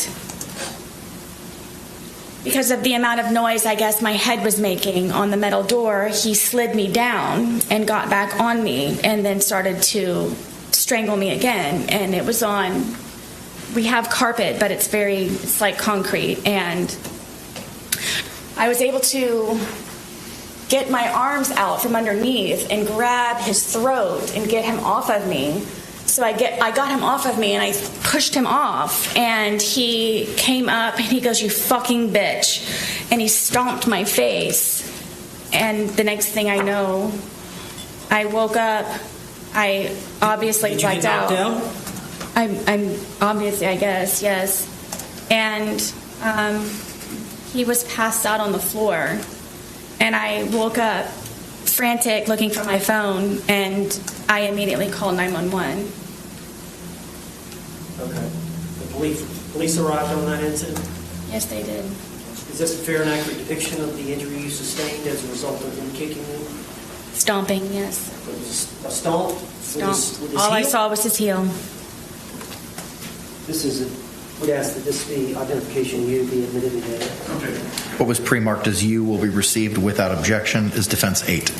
because of the amount of noise I guess my head was making on the metal door, he slid me down and got back on me, and then started to strangle me again. And it was on, we have carpet, but it's like concrete, and I was able to get my arms out from underneath and grab his throat and get him off of me. So I got him off of me, and I pushed him off, and he came up and he goes, "You fucking bitch," and he stomped my face. And the next thing I know, I woke up. I obviously blacked out. Did you get knocked out? I'm obviously, I guess, yes. And he was passed out on the floor, and I woke up frantic, looking for my phone, and I immediately called 911. Okay. The police arrived on that incident? Yes, they did. Is this a fair and accurate depiction of the injury you sustained as a result of him kicking you? Stomping, yes. It was a stomp? Stomp. With his All I heel? saw was his heel. We ask that this be identification of you be admitted today. Okay. What was pre-marked as you will be received without objection is defense 8.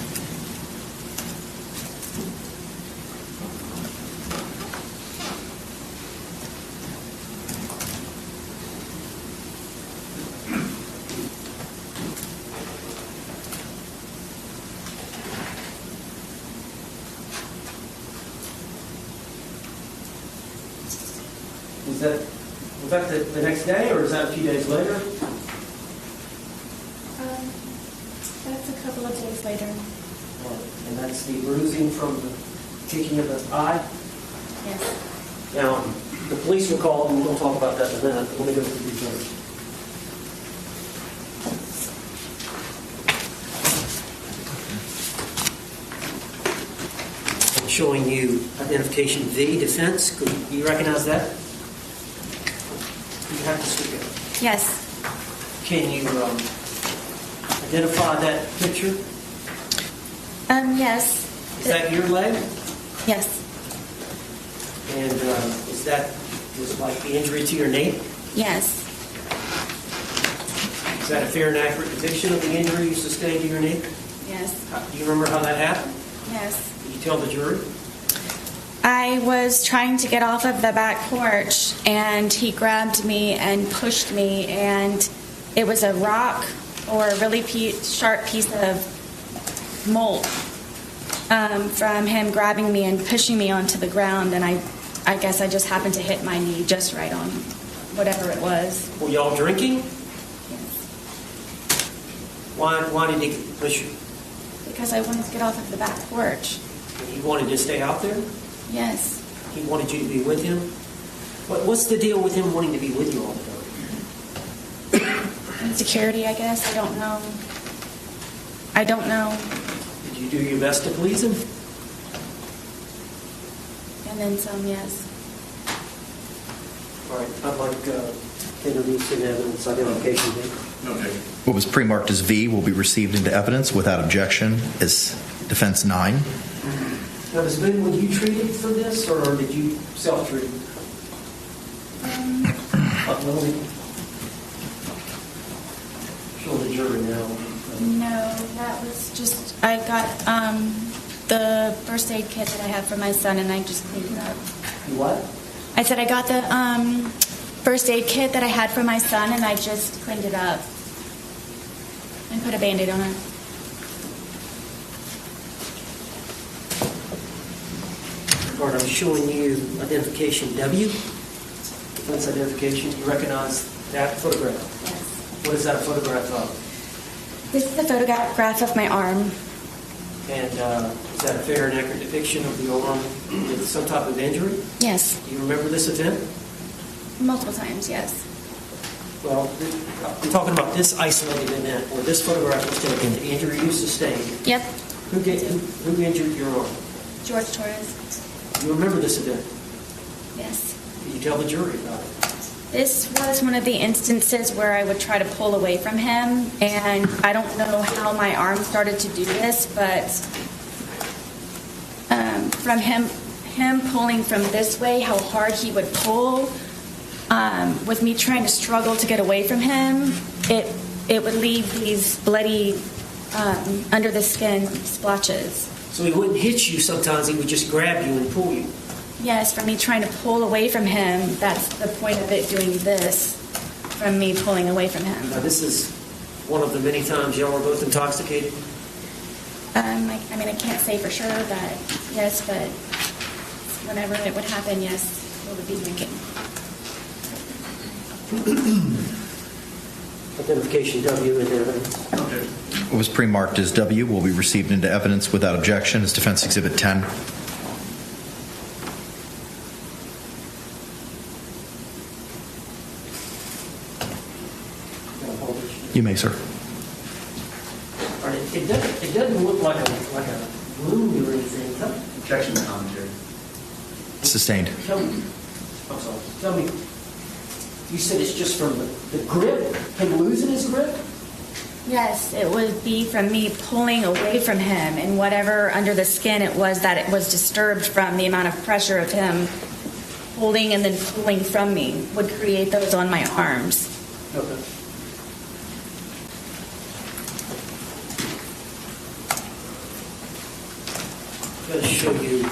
Was that the next day, or is that a few days later? That's a couple of days later. And that's the bruising from the kicking of the eye? Yes. Now, the police were called, and we'll talk about that in a minute. Let me go through these numbers. I'm showing you identification V, defense. Do you recognize that? You have to speak up. Yes. Can you identify that picture? Yes. Is that your leg? Yes. And is that like the injury to your knee? Yes. Is that a fair and accurate depiction of the injury you sustained to your knee? Yes. Do you remember how that happened? Yes. Can you tell the jury? I was trying to get off of the back porch, and he grabbed me and pushed me, and it was a rock or a really sharp piece of mold from him grabbing me and pushing me onto the ground, and I guess I just happened to hit my knee just right on whatever it was. Were y'all drinking? Yes. Why did he push you? Because I wanted to get off of the back porch. He wanted to stay out there? Yes. He wanted you to be with him? What's the deal with him wanting to be with you all the time? Insecurity, I guess. I don't know. Did you do your best to please him? And then some, yes. All right, I'd like to introduce an evidence identification. Okay. What was pre-marked as V will be received into evidence without objection as defense 9. Now, Ms. Boone, were you treated for this, or did you self-treat? Let me show the jury now. No, that was just, I got the first aid kit that I have for my son, and I just cleaned it up. What? I said I got the first aid kit that I had for my son, and I just cleaned it up and put a Band-Aid on it. All right, I'm showing you identification W. Defense identification. You recognize that photograph? Yes. What is that a photograph of? This is a photograph of my arm. And is that a fair and accurate depiction of the arm with some type of injury? Yes. Do you remember this event? Multiple times, yes. Well, I'm talking about this isolated event where this photograph was taken, the injury you sustained. Yep. Who injured your arm? Jorge Torres. You remember this event? Yes. Can you tell the jury about it? This was one of the instances where I would try to pull away from him, and I don't know how my arm started to do this, but from him pulling from this way, how hard he would pull, with me trying to struggle to get away from him, it would leave these bloody under the skin splotches. So he wouldn't hit you sometimes, he would just grab you and pull you. Yes, from me trying to pull away from him, that's the point of it, doing this, from me pulling away from him. Now, this is one of the many times y'all were both intoxicated? I mean, I can't say for sure that, yes, but whenever it would happen, yes, we would be drinking. Identification W in evidence. Okay. What was pre-marked as W will be received into evidence without objection as defense exhibit 10. You may, sir. All right, it doesn't look like a wound or anything. Objection to commentary. Sustained. Tell me, I'm sorry. Tell me, you said it's just from the grip, him losing his grip? Yes, it would be from me pulling away from him, and whatever under the skin it was that it was disturbed from, the amount of pressure of him holding and then pulling from me would create those on my arms. Okay. I'm going to show you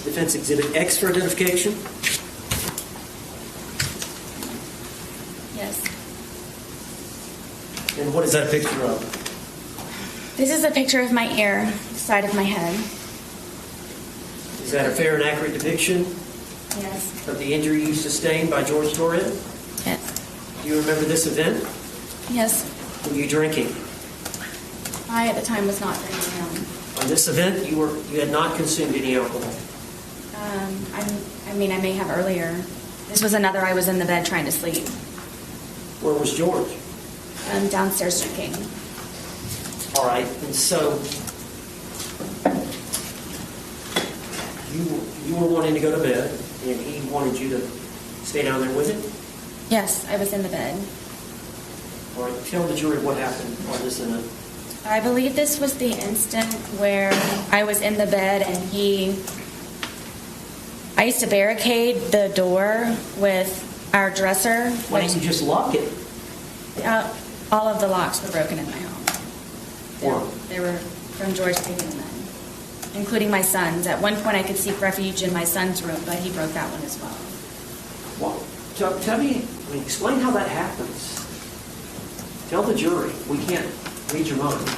Defense Exhibit X for identification. Yes. And what is that a picture of? This is a picture of my ear, the side of my head. Is that a fair and accurate depiction Yes. of the injury you sustained by Jorge Torres? Yes. Do you remember this event? Yes. Were you drinking? I at the time was not drinking. On this event, you had not consumed any alcohol. I mean, I may have earlier. This was another. I was in the bed trying to sleep. Where was George? Downstairs drinking. All right, and so you were wanting to go to bed, and he wanted you to stay down there with him? Yes, I was in the bed. All right, tell the jury what happened on this event. I believe this was the instant where I was in the bed and I used to barricade the door with our dresser. Why didn't you just lock it? All of the locks were broken in my home. Why? They were from George taking them in, including my son's. At one point I could seek refuge in my son's room, but he broke that one as well. Well, tell me, explain how that happens. Tell the jury. We can't read your mind.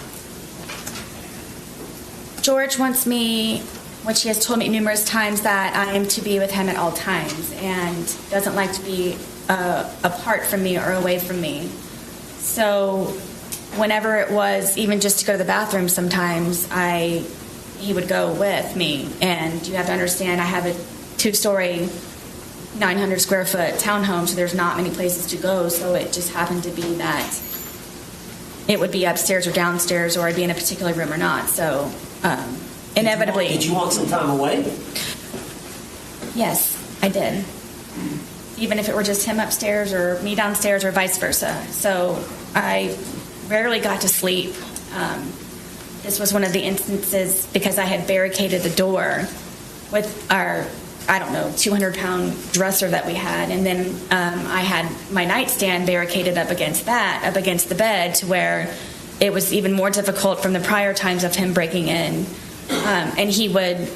George wants me, which he has told me numerous times, that I am to be with him at all times and doesn't like to be apart from me or away from me. So whenever it was, even just to go to the bathroom sometimes, he would go with me. And you have to understand, I have a 2-story, 900 square foot townhome, so there's not many places to go. So it just happened to be that it would be upstairs or downstairs, or I'd be in a particular room or not. So inevitably. Did you want some time away? Yes, I did. Even if it were just him upstairs or me downstairs or vice versa. So I rarely got to sleep. This was one of the instances because I had barricaded the door with our, 200-pound dresser that we had. And then I had my nightstand barricaded up against the bed, to where it was even more difficult from the prior times of him breaking in. And he would,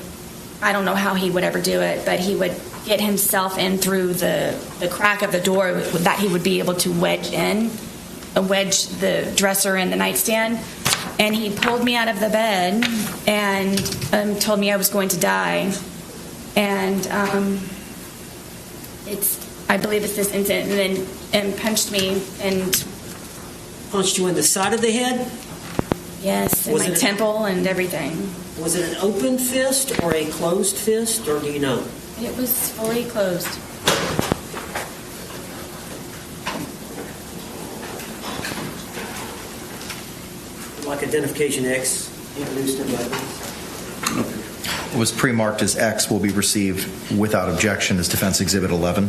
I don't know how he would ever do it, but he would get himself in through the crack of the door that he would be able to wedge the dresser in the nightstand. And he pulled me out of the bed and told me I was going to die. And I believe it's this incident, and punched me and Punched you in the side of the head? Yes, in my temple and everything. Was it an open fist or a closed fist, or do you know? It was fully closed. Like identification X introduced in evidence. What was pre-marked as X will be received without objection as Defense Exhibit 11.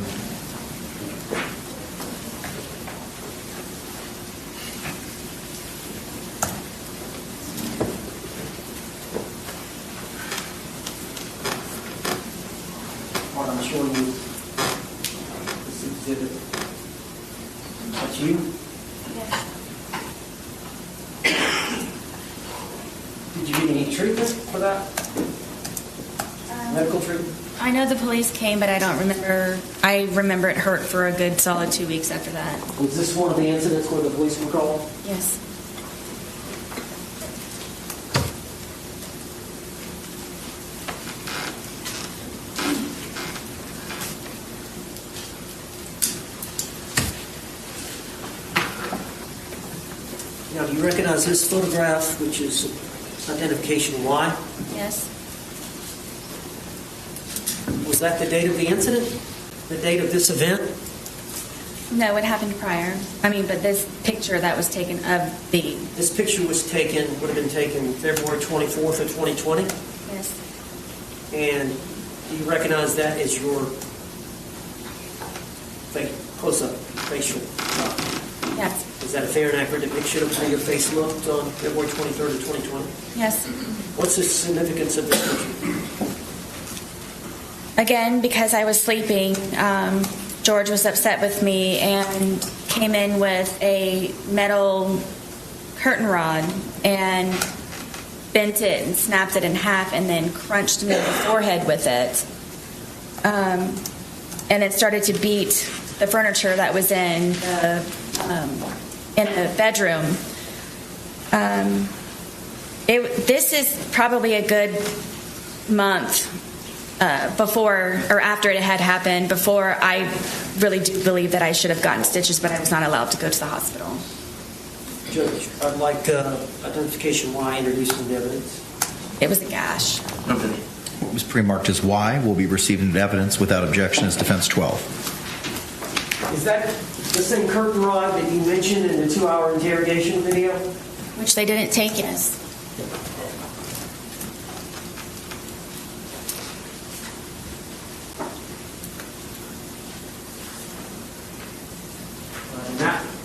What I'm showing you, this exhibit. That's you? Did you get any treatment for that? Medical treatment? I know the police came, but I don't remember. I remember it hurt for a good solid 2 weeks after that. Was this one of the incidents where the police were called? Yes. Now, do you recognize this photograph, which is identification Y? Yes. Was that the date of the incident? The date of this event? No, it happened prior. But this picture that was taken of the... This picture would have been taken February 24th of 2020? Yes. And do you recognize that as your close-up facial? Yes. Is that a fair and accurate depiction of how your face looked on February 23rd of 2020? Yes. What's the significance of this picture? Again, because I was sleeping, George was upset with me and came in with a metal curtain rod and bent it and snapped it in half and then crunched me in the forehead with it. And it started to beat the furniture that was in the bedroom. This is probably a good month before or after it had happened, before I really do believe that I should have gotten stitches, but I was not allowed to go to the hospital. Judge, I'd like identification Y introduced into evidence. It was a gash. Okay. What was pre-marked as Y will be received into evidence without objection as Defense 12. Is that the same curtain rod that you mentioned in the 2-hour interrogation video? Which they didn't take, yes.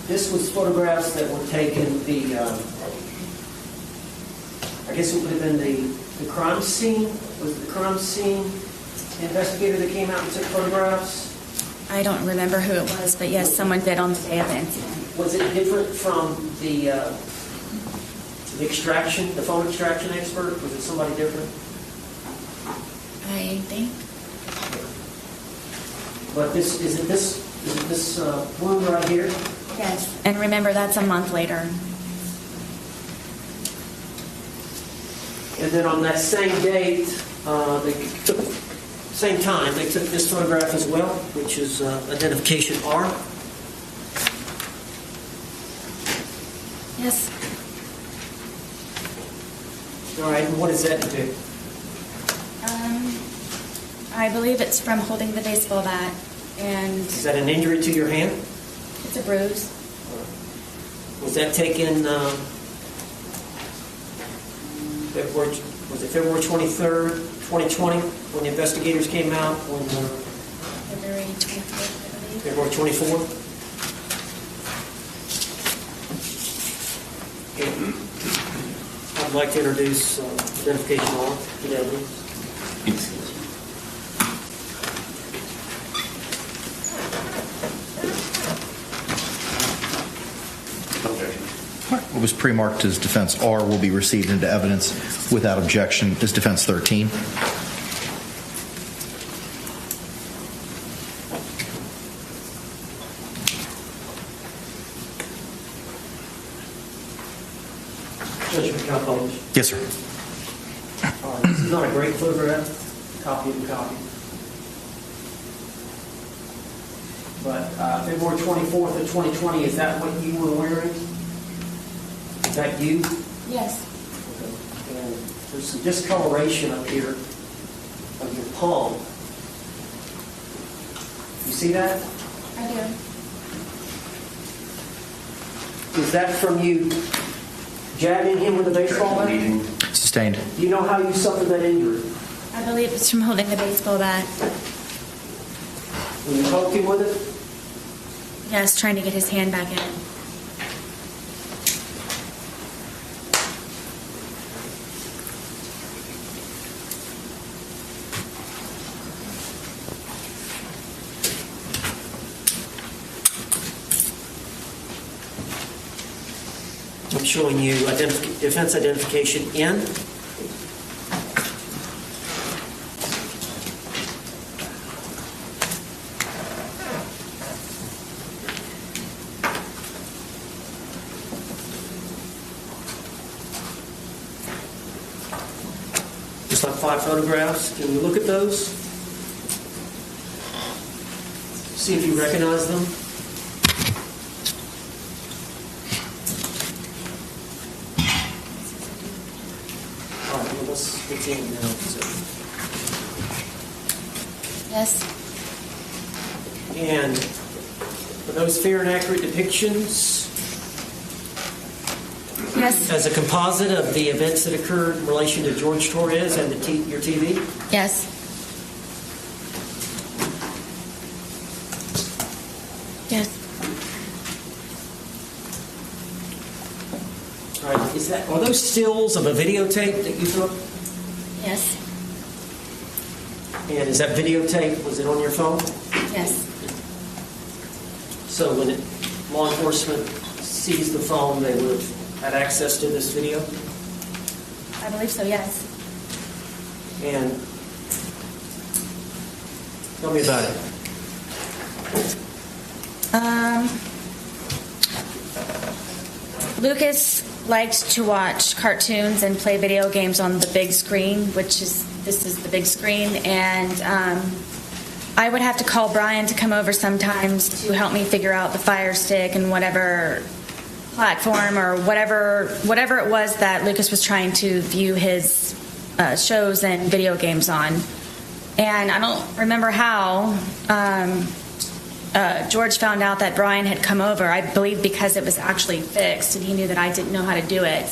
This was photographs that were taken, I guess it would have been the crime scene? Was it the crime scene investigator that came out and took photographs? I don't remember who it was, but yes, someone did on the day of the incident. Was it different from the extraction, the phone extraction expert? Was it somebody different? I think. But isn't this one right here? Yes, and remember, that's a month later. And then on that same date, same time, they took this photograph as well, which is identification R. Yes. All right, and what does that depict? I believe it's from holding the baseball bat, and Is that an injury to your hand? it's a bruise. Was that taken February 23rd, 2020, when the investigators came out? February 24th, I believe. February 24th? I'd like to introduce identification on today. What was pre-marked as defense R will be received into evidence without objection as defense 13. Judge McAlpine. Yes, sir. This is not a great photograph, copy of the copy. But February 24th of 2020, is that what you were wearing? Is that you? Yes. And there's some discoloration up here of your palm. You see that? I do. Is that from you jabbing him with a baseball bat? Sustained. Do you know how you suffered that injury? I believe it's from holding the baseball bat. When you poked him with it? Yes, trying to get his hand back in. I'm showing you defense identification N. Just like 5 photographs. Can you look at those? See if you recognize them. All right, well, let's continue now. Yes. And are those fair and accurate depictions? Yes. As a composite of the events that occurred in relation to Jorge Torres and your TV? Yes. Yes. All right, are those stills of a videotape that you took? Yes. And is that videotape, was it on your phone? Yes. So when law enforcement seized the phone, they would have had access to this video? I believe so, yes. And tell me about it. Lucas liked to watch cartoons and play video games on the big screen, this is the big screen, and I would have to call Brian to come over sometimes to help me figure out the Fire Stick and whatever platform or whatever it was that Lucas was trying to view his shows and video games on. And I don't remember how George found out that Brian had come over. I believe because it was actually fixed and he knew that I didn't know how to do it.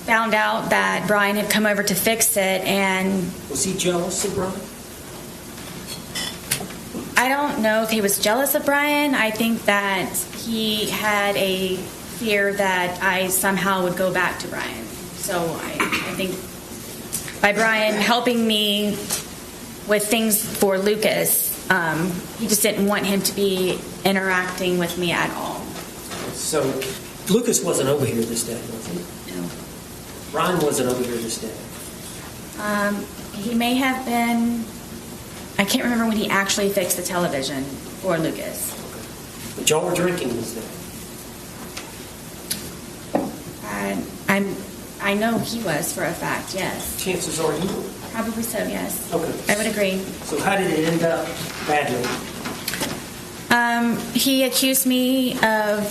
Found out that Brian had come over to fix it, and... Was he jealous of Brian? I don't know if he was jealous of Brian. I think that he had a fear that I somehow would go back to Brian. So I think by Brian helping me with things for Lucas, he just didn't want him to be interacting with me at all. So Lucas wasn't over here this day, was he? No. Brian wasn't over here this day. He may have been... I can't remember when he actually fixed the television for Lucas. But y'all were drinking this day. I know he was for a fact, yes. Chances are you were. Probably so, yes. Okay. I would agree. So how did it end up badly? He accused me of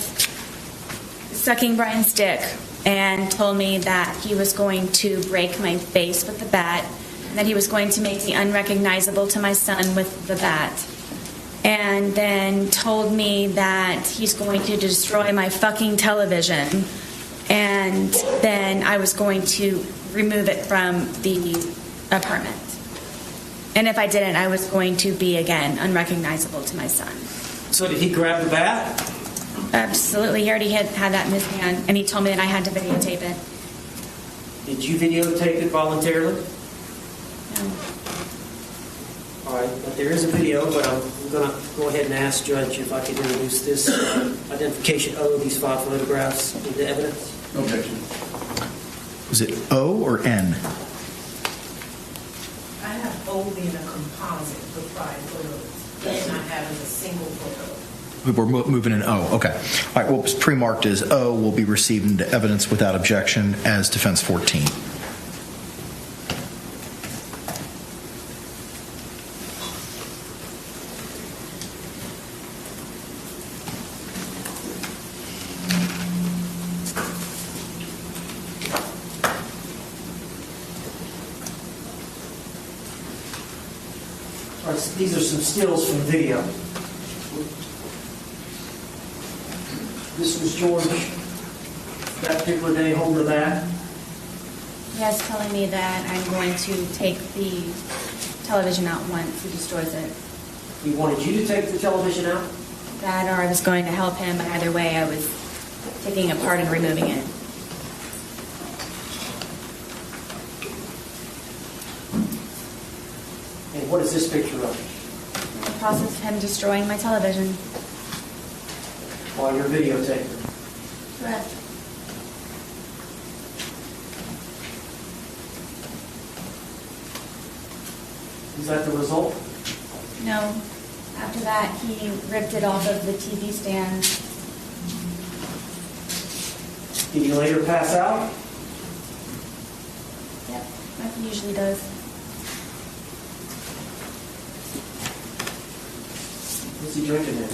sucking Brian's dick and told me that he was going to break my face with the bat, and that he was going to make me unrecognizable to my son with the bat, and then told me that he's going to destroy my fucking television, and then I was going to remove it from the apartment. And if I didn't, I was going to be, again, unrecognizable to my son. So did he grab the bat? Absolutely. He already had that in his hand, and he told me that I had to videotape it. Did you videotape it voluntarily? No. All right, but there is a video, but I'm going to go ahead and ask Judge if I could introduce this identification of these 5 photographs into evidence. No objection. Was it O or N? I have O being a composite of 5 photos, and not having a single photo. We're moving in O. Okay. All right. What was pre-marked as O will be received into evidence without objection as defense 14. All right, so these are some stills from the video. This was George that particular day holding the bat. Yes, telling me that I'm going to take the television out once he destroys it. He wanted you to take the television out? That, or I was going to help him. Either way, I was taking it apart and removing it. And what is this picture of? The process of him destroying my television. While you're videotaping? Correct. Is that the result? No. After that, he ripped it off of the TV stand. Did you later pass out? Yep, like he usually does. What's he drinking in?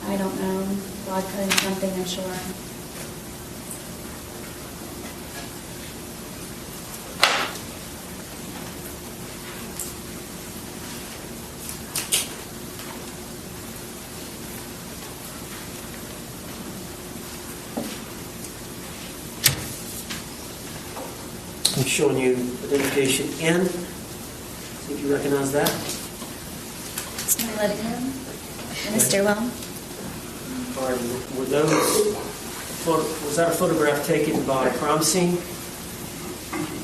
I don't know. Vodka and something, I'm sure. I'm showing you identification N. See if you recognize that. It's my living room in the stairwell. Or were those, was that a photograph taken by a crime scene?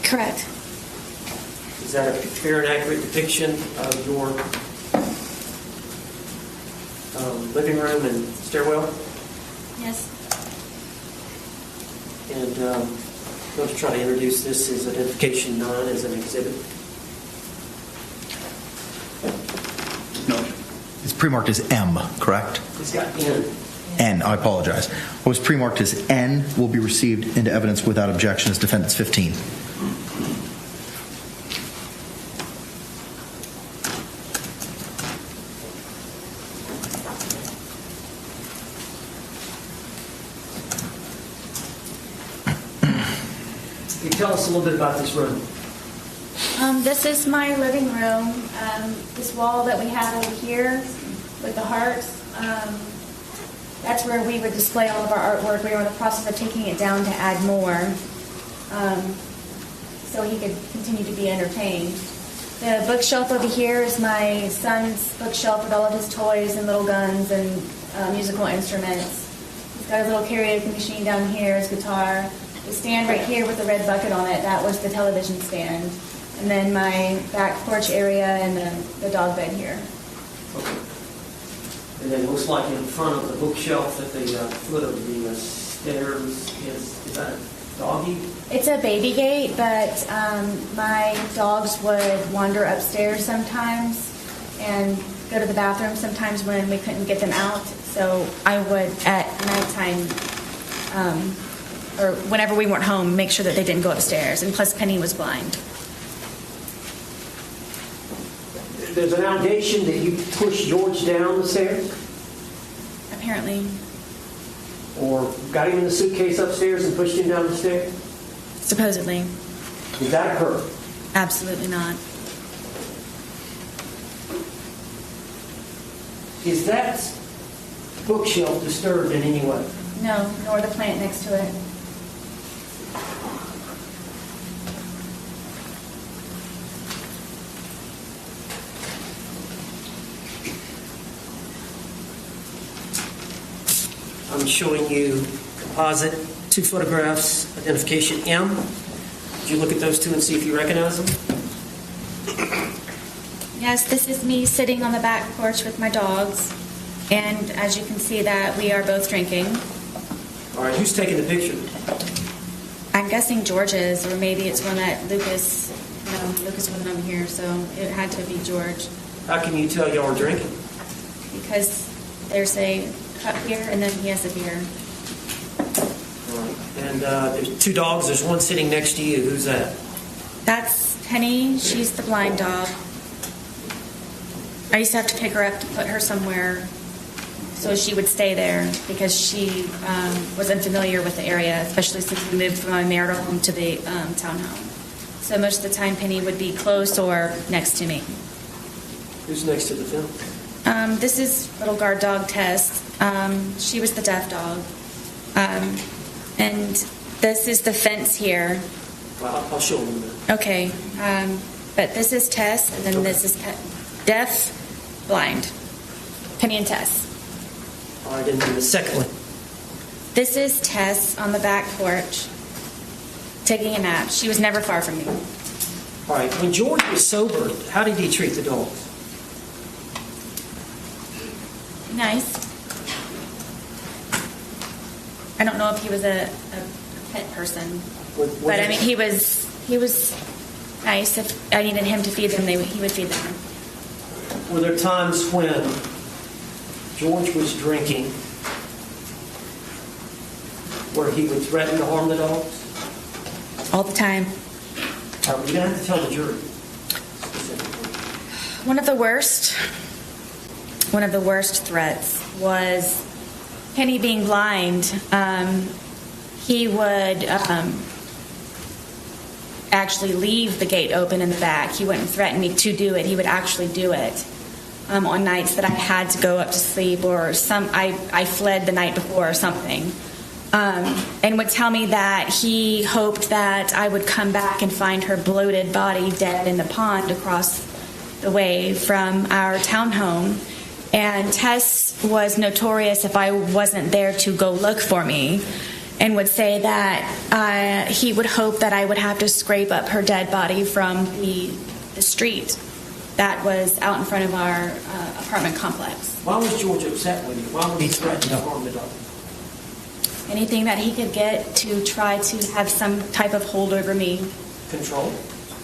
Correct. Is that a fair and accurate depiction of your living room and stairwell? Yes. And I'm going to try to introduce this as identification 9 as an exhibit. No. It's pre-marked as M, correct? It's got N. N, I apologize. What was pre-marked as N will be received into evidence without objection as defendants 15. Can you tell us a little bit about this room? This is my living room. This wall that we have over here with the hearts, that's where we would display all of our artwork. We were in the process of taking it down to add more, so he could continue to be entertained. The bookshelf over here is my son's bookshelf with all of his toys and little guns and musical instruments. He's got his little karaoke machine down here, his guitar. The stand right here with the red bucket on it, that was the television stand. And then my back porch area and the dog bed here. Okay. And then it looks like in front of the bookshelf at the foot of the stairs is that a doggy? It's a baby gate, but my dogs would wander upstairs sometimes and go to the bathroom sometimes when we couldn't get them out. So I would, at nighttime, or whenever we weren't home, make sure that they didn't go upstairs. And plus, Penny was blind. there's an allegation that you pushed George down the stairs? Apparently. Or got him in the suitcase upstairs and pushed him down the stairs? Supposedly. Did that occur? Absolutely not. Is that bookshelf disturbed in any way? No, nor the plant next to it. I'm showing you composite, 2 photographs, identification M. Did you look at those two and see if you recognize them? Yes, this is me sitting on the back porch with my dogs. And as you can see that we are both drinking. All right, who's taking the picture? I'm guessing George is, or maybe it's one that Lucas, no, Lucas wasn't over here, so it had to be George. How can you tell y'all are drinking? Because there's a cup here and then he has a beer. All right. And there's 2 dogs. There's one sitting next to you. Who's that? That's Penny. She's the blind dog. I used to have to pick her up to put her somewhere so she would stay there because she was unfamiliar with the area, especially since we moved from my marital home to the townhome. So most of the time Penny would be close or next to me. Who's next to the film? This is little guard dog Tess. She was the deaf dog. And this is the fence here. Well, I'll show them in a minute. Okay. But this is Tess, and then this is deaf, blind. Penny and Tess. All right, and then the second one. This is Tess on the back porch, taking a nap. She was never far from me. All right, when George was sober, how did he treat the dogs? Nice. I don't know if he was a pet person, but I mean he was nice. If I needed him to feed them, he would feed them. Were there times when George was drinking where he would threaten to harm the dogs? All the time. All right, you're going to have to tell the jury. One of the worst threats was Penny being blind. He would actually leave the gate open in the back. He wouldn't threaten me to do it. He would actually do it on nights that I had to go up to sleep or I fled the night before or something. And would tell me that he hoped that I would come back and find her bloated body dead in the pond across the way from our townhome. And Tess was notorious if I wasn't there to go look for me, and would say that he would hope that I would have to scrape up her dead body from the street that was out in front of our apartment complex. Why was George upset with you? Why would he threaten to harm the dog? Anything that he could get to try to have some type of hold over me. Control?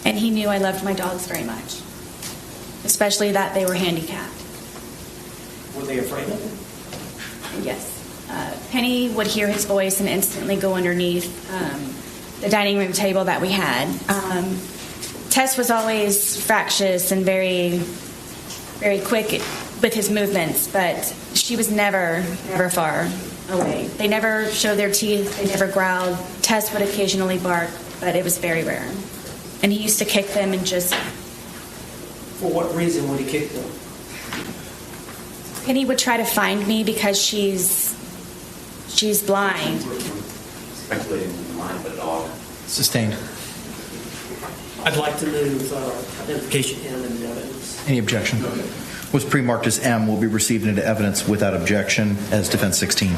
And he knew I loved my dogs very much, especially that they were handicapped. Were they afraid of him? Yes. Penny would hear his voice and instantly go underneath the dining room table that we had. Tess was always fractious and very, very quick with his movements, but she was never far away. They never showed their teeth. They never growled. Tess would occasionally bark, but it was very rare. And he used to kick them and just... For what reason would he kick them? Penny would try to find me because she's blind. Speculating in the mind of a dog. Sustained. I'd like to move identification M into evidence. Any objection? Was pre-marked as M will be received into evidence without objection as defense 16.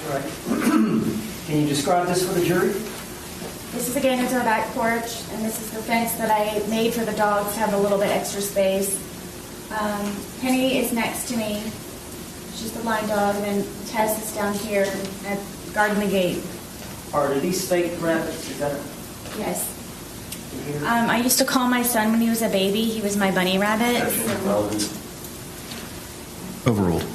All right. Can you describe this for the jury? This is again into the back porch, and this is the fence that I made for the dogs to have a little bit extra space. Penny is next to me. She's the blind dog, and then Tess is down here guarding the gate. Are these fake rabbits? Is that it? Yes. I used to call my son when he was a baby. He was my bunny rabbit. Overruled.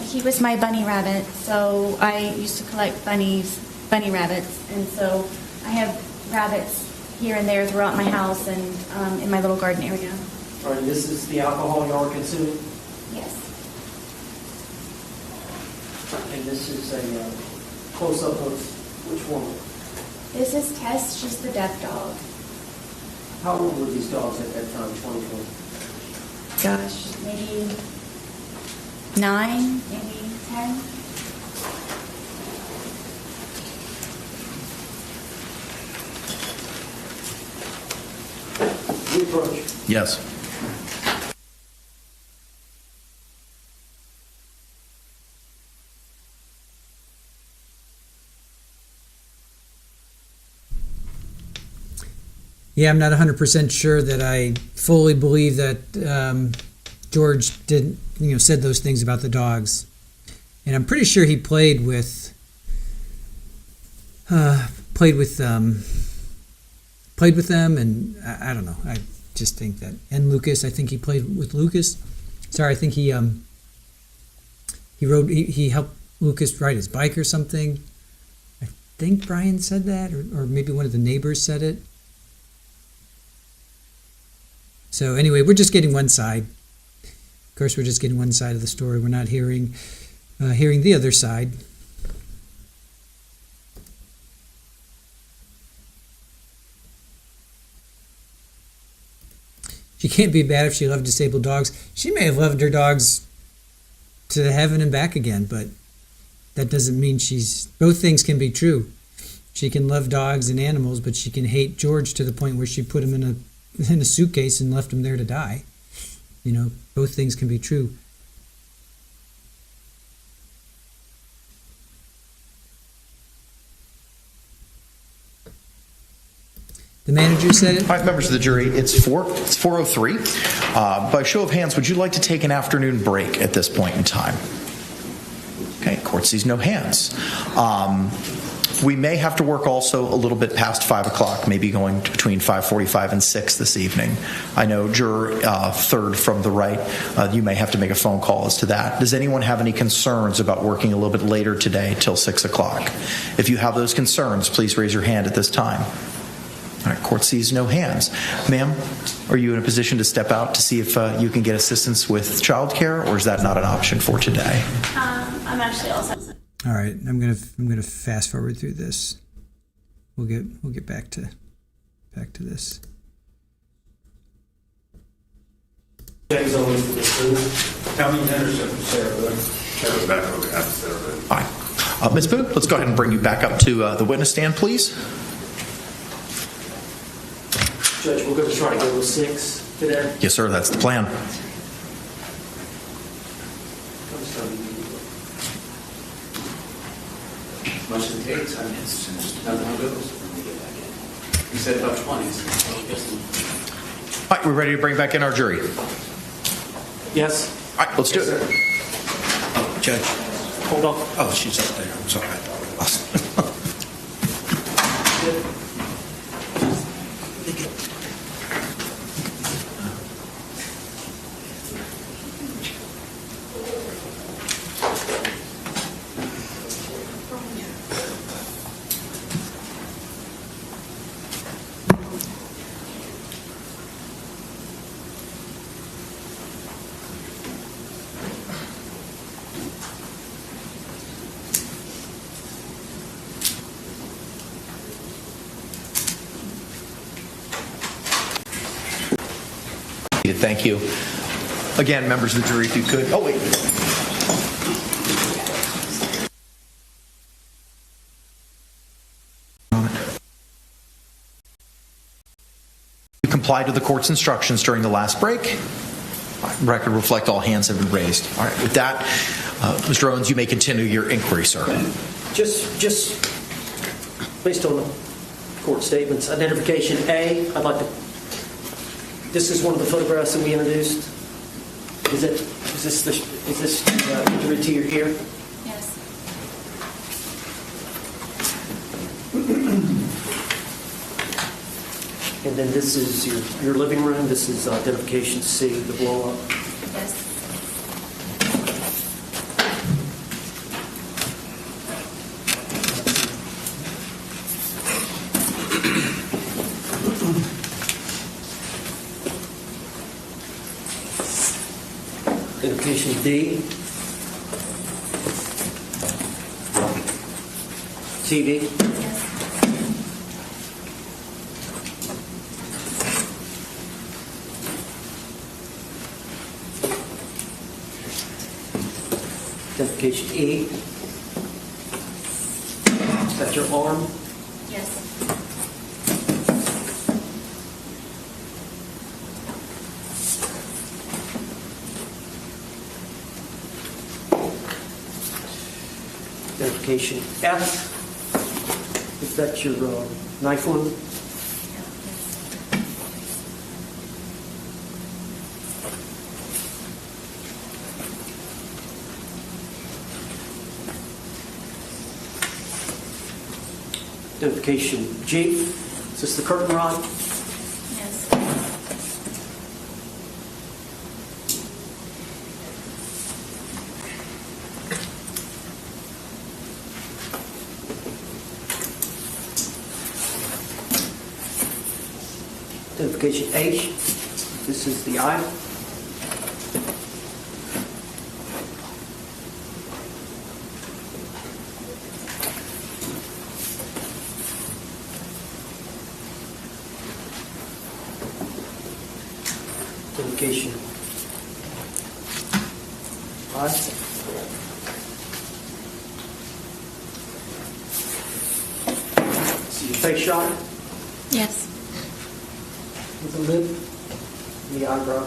He was my bunny rabbit, so I used to collect bunny rabbits, and so I have rabbits here and there throughout my house and in my little garden area. All right, this is the alcohol you are consuming? Yes. And this is a close-up of which one? This is Tess, she's the deaf dog. How old were these dogs at that time, 2020? Gosh, maybe 9, maybe 10. Reapproach. Yes. Yeah, I'm not 100% sure that I fully believe that George did, said those things about the dogs, and I'm pretty sure he played with them, and I don't know. I just think that, and Lucas, I think he played with Lucas. Sorry, I think he helped Lucas ride his bike or something. I think Brian said that, or maybe one of the neighbors said it. So anyway, we're just getting one side. Of course, we're just getting one side of the story. We're not hearing the other side. She can't be bad if she loved disabled dogs. She may have loved her dogs to heaven and back again, but that doesn't mean both things can be true. She can love dogs and animals, but she can hate George to the point where she put him in a suitcase and left him there to die. Both things can be true. The manager said it. All right, members of the jury, it's 4:03. By show of hands, would you like to take an afternoon break at this point in time? Okay, court sees no hands. We may have to work also a little bit past 5 o'clock, maybe going between 5:45 and 6 this evening. I know juror third from the right, you may have to make a phone call as to that. Does anyone have any concerns about working a little bit later today till 6 o'clock? If you have those concerns, please raise your hand at this time. All right, court sees no hands. Ma'am, are you in a position to step out to see if you can get assistance with childcare, or is that not an option for today? I'm actually all set. All right, I'm gonna fast forward through this. We'll get back to this. James Owens from the school. County Henderson from Sarah Boone. Sarah back over at Sarah Boone. All right. Ms. Boone, let's go ahead and bring you back up to the witness stand, please. Judge, we're going to try to go with 6 today. Yes, sir, that's the plan. Much as it takes, I mean, it's nothing how it goes when we get back in. You said about 20, so All right, we're ready to bring back in our jury. Yes. All right, let's do it. Oh, Judge. Hold on. Oh, she's up there. I'm sorry. I thought we lost her. Thank you. Again, members of the jury, if you could. Oh, wait. You complied with the court's instructions during the last break. Record reflect all hands have been raised. All right, with that, Mr. Owens, you may continue your inquiry, sir. Just based on the court statements, identification A, I'd like to. This is one of the photographs that we introduced. Is this injury to your ear? Yes. And And then this is your living room. This is identification C, the blow up. Yes. Identification D. TV. Identification E. Is that your arm? Yes. Identification F. Is that your knife wound? Identification G. Is this the curtain rod? Yes. Identification H. This is the eye. Identification I. See your face shot? Yes. With the lip, the eyebrow.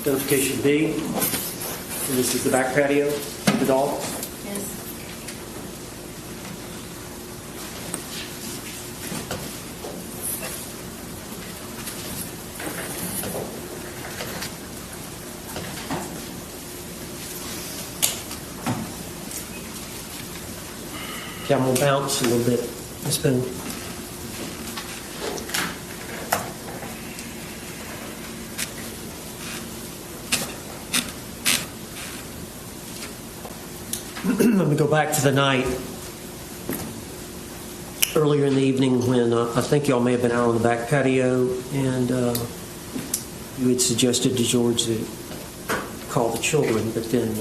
Identification B. And this is the back patio of the dog. Yes. Okay, I'm going to bounce a little bit. Miss Boone. Let me go back to the night earlier in the evening when I think y'all may have been out on the back patio, and you had suggested to George to call the children, but then I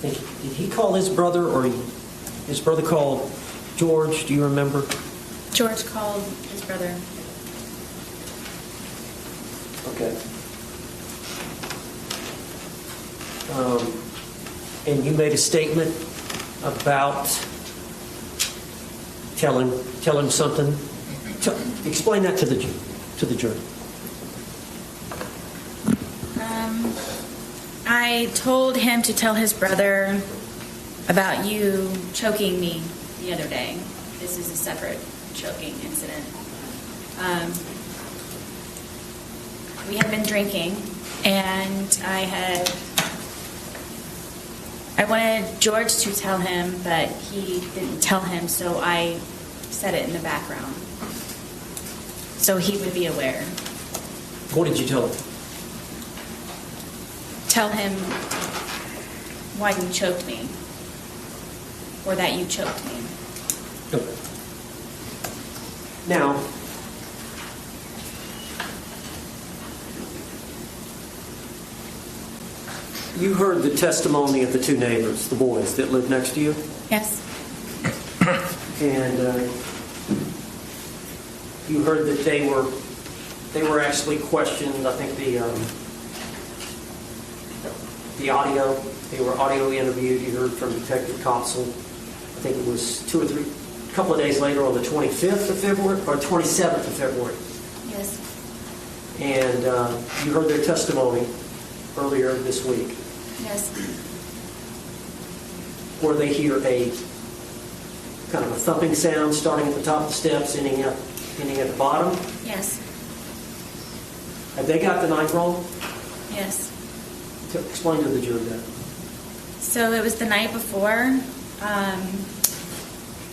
think, did he call his brother, or his brother called George? Do you remember? George called his brother. Okay. And you made a statement about tell him something. Explain that to the jury. I told him to tell his brother about you choking me the other day. This is a separate choking incident. We had been drinking, and I wanted George to tell him, but he didn't tell him, so I said it in the background, so he would be aware. What did you tell him? Tell him why you choked me, or that you choked me. Okay. Now, you heard the testimony of the two neighbors, the boys that lived next to you? Yes. And you heard that they were actually questioned. I think the audio, they were audio interviewed. You heard from Detective Copsell. I think it was a couple of days later on the 25th of February, or 27th of February. Yes. And you heard their testimony earlier this week. Yes. Where they hear a kind of a thumping sound starting at the top of the steps, ending at the bottom. Yes. Have they got the night wrong? Yes. Explain to the jury that. So it was the night before.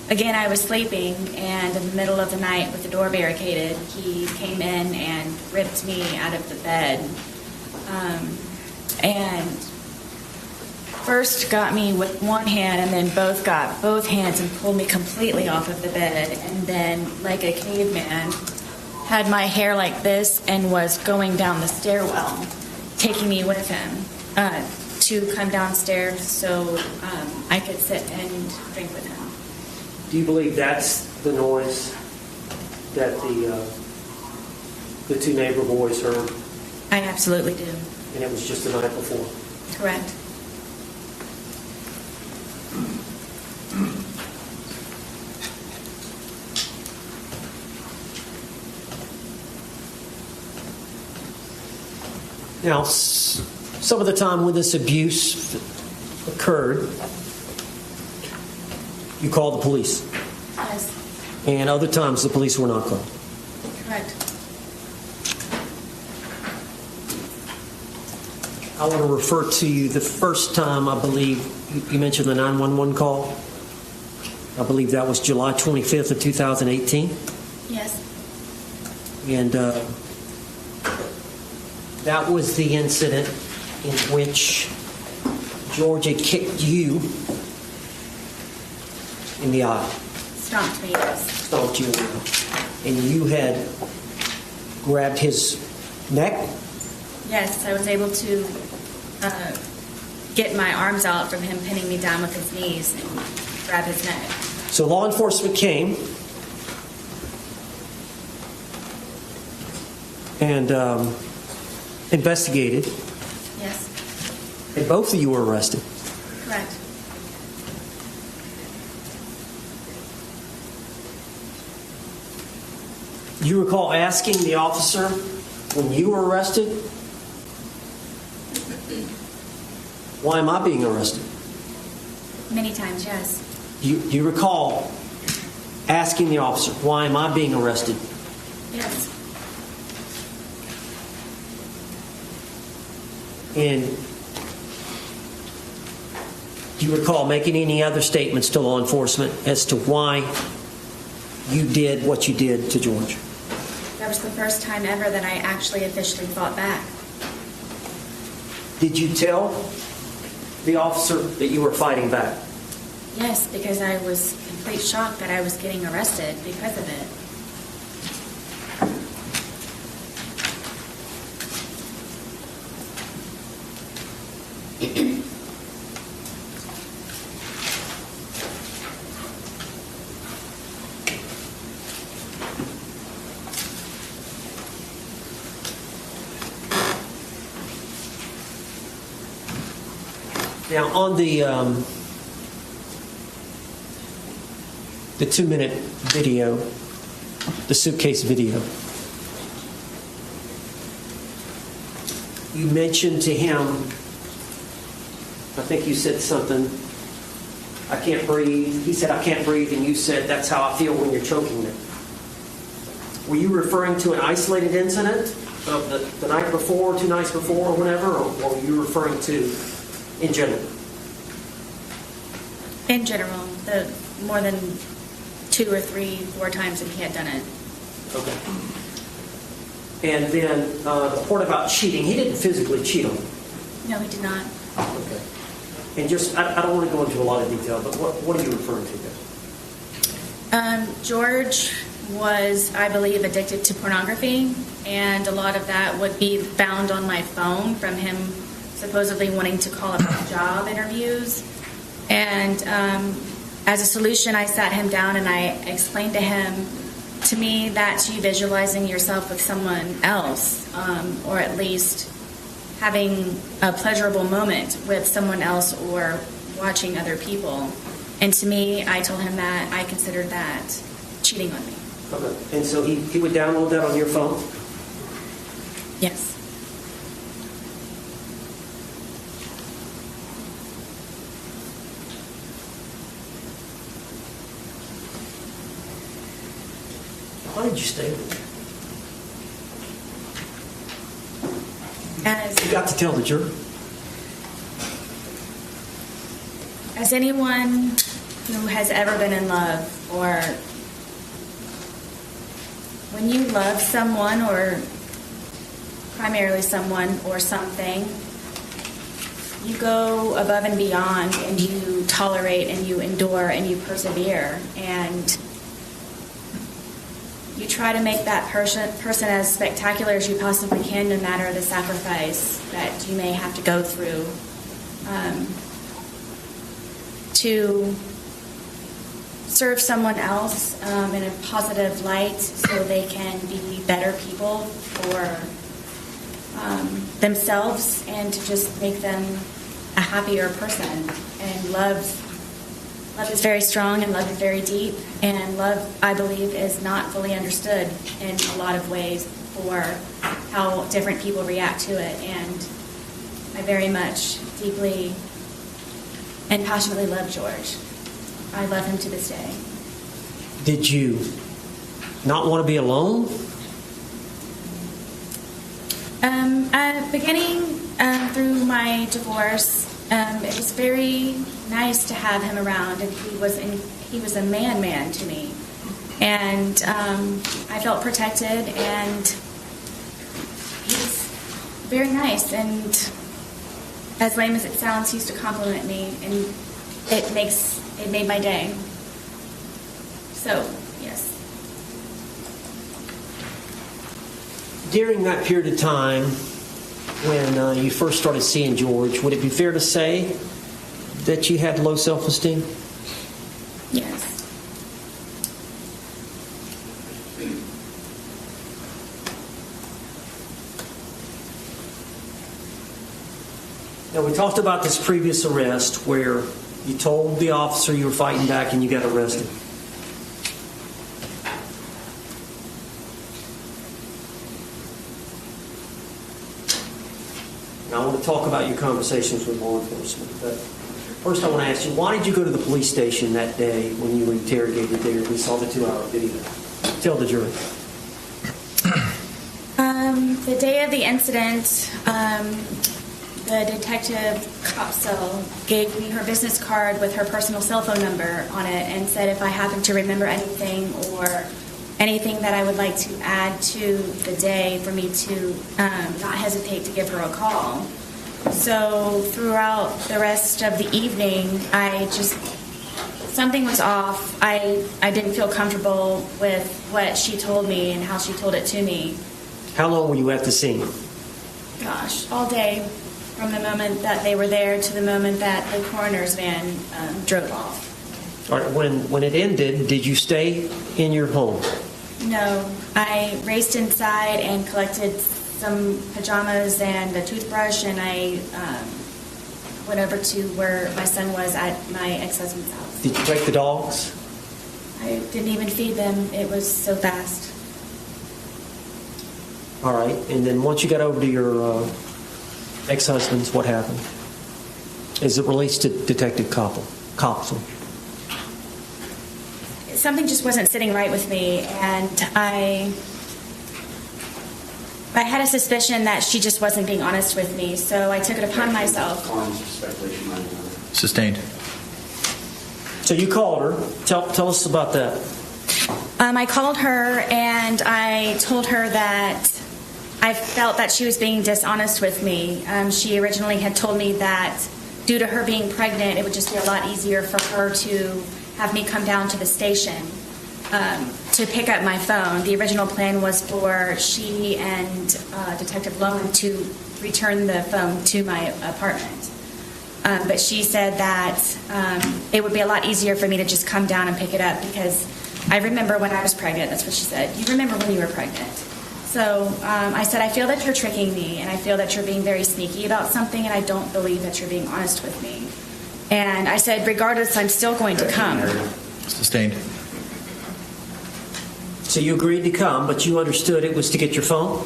Again, I was sleeping, and in the middle of the night with the door barricaded, he came in and ripped me out of the bed. And first got me with one hand, and then got both hands and pulled me completely off of the bed. And then, like a caveman, had my hair like this and was going down the stairwell, taking me with him to come downstairs so I could sit and drink with him. Do you believe that's the noise that the two neighbor boys heard? I absolutely do. And it was just the night before? Correct. Now, some of the time when this abuse occurred, you called the police. Yes. And other times the police were not called. Correct. I want to refer to you the first time, I believe, you mentioned the 911 call. I believe that was July 25th of 2018. Yes. And that was the incident in which Georgia kicked you in the eye. Stomped me, yes. Stomped you in the eye. And you had grabbed his neck? Yes, I was able to get my arms out from him pinning me down with his knees and grab his neck. So law enforcement came and investigated. Yes. And both of you were arrested. Correct. Do you recall asking the officer when you were arrested, why am I being arrested? Many times, yes. Do you recall asking the officer, why am I being arrested? Yes. And do you recall making any other statements to law enforcement as to why you did what you did to George? That was the first time ever that I actually officially fought back. Did you tell the officer that you were fighting back? Yes, because I was in complete shock that I was getting arrested because of it. Now, on the 2-minute video, the Suitcase video, you mentioned to him, I think you said something, I can't breathe. He said, I can't breathe, and you said, that's how I feel when you're choking me. Were you referring to an isolated incident of the night before, 2 nights before, or whatever, or were you referring to in general? In general, the more than 2 or 3, 4 times that he had done it. Okay. And then the part about cheating, he didn't physically cheat on you. No, he did not. Okay. And just, I don't want to go into a lot of detail, but what are you referring to there? George was, I believe, addicted to pornography, and a lot of that would be found on my phone from him supposedly wanting to call up job interviews. And as a solution, I sat him down and I explained to him, to me, that's you visualizing yourself with someone else, or at least having a pleasurable moment with someone else or watching other people. And to me, I told him that I considered that cheating on me. Okay. And so he would download that on your phone? Yes. Why did you stay with You got to tell the jury. As anyone who has ever been in love, or when you love someone, or primarily someone or something, you go above and beyond, and you tolerate and you endure and you persevere, and you try to make that person as spectacular as you possibly can, no matter the sacrifice that you may have to go through to serve someone else in a positive light, so they can be better people for themselves, and to just make them a happier person. And love is very strong, and love is very deep, and love, I believe, is not fully understood in a lot of ways for how different people react to it. And I very much, deeply, and passionately love George. I love him to this day. Did you not want to be alone? Beginning through my divorce, it was very nice to have him around, and he was a man to me, and I felt protected, and he's very nice, and as lame as it sounds, he used to compliment me, and it made my day. So, yes. During that period of time when you first started seeing George, would it be fair to say that you had low self-esteem? Yes. Now, we talked about this previous arrest where you told the officer you were fighting back and you got arrested. Now, I want to talk about your conversations with law enforcement. But first, I want to ask you, why did you go to the police station that day when you were interrogated there? We saw the 2-hour video. Tell the jury. The day of the incident, the detective Copsell gave me her business card with her personal cell phone number on it, and said if I happened to remember anything or anything that I would like to add to the day, for me to not hesitate to give her a call. So throughout the rest of the evening, something was off. I didn't feel comfortable with what she told me and how she told it to me. How long were you at the scene? Gosh, all day, from the moment that they were there to the moment that the coroner's van drove off. All right, when it ended, did you stay in your home? No, I raced inside and collected some pajamas and a toothbrush, and I went over to where my son was at my ex-husband's house. Did you take the dogs? I didn't even feed them. It was so fast. All right, and then once you got over to your ex-husband's, what happened? Is it released to Detective Copsell? Something just wasn't sitting right with me, and I had a suspicion that she just wasn't being honest with me, so I took it upon myself. Sustained. So you called her. Tell us about that. I called her, and I told her that I felt that she was being dishonest with me. She originally had told me that due to her being pregnant, it would just be a lot easier for her to have me come down to the station to pick up my phone. The original plan was for she and Detective Lowen to return the phone to my apartment. But she said that it would be a lot easier for me to just come down and pick it up, because I remember when I was pregnant. That's what she said. You remember when you were pregnant. So I said, I feel that you're tricking me, and I feel that you're being very sneaky about something, and I don't believe that you're being honest with me. And I said, regardless, I'm still going to come. Sustained. So you agreed to come, but you understood it was to get your phone?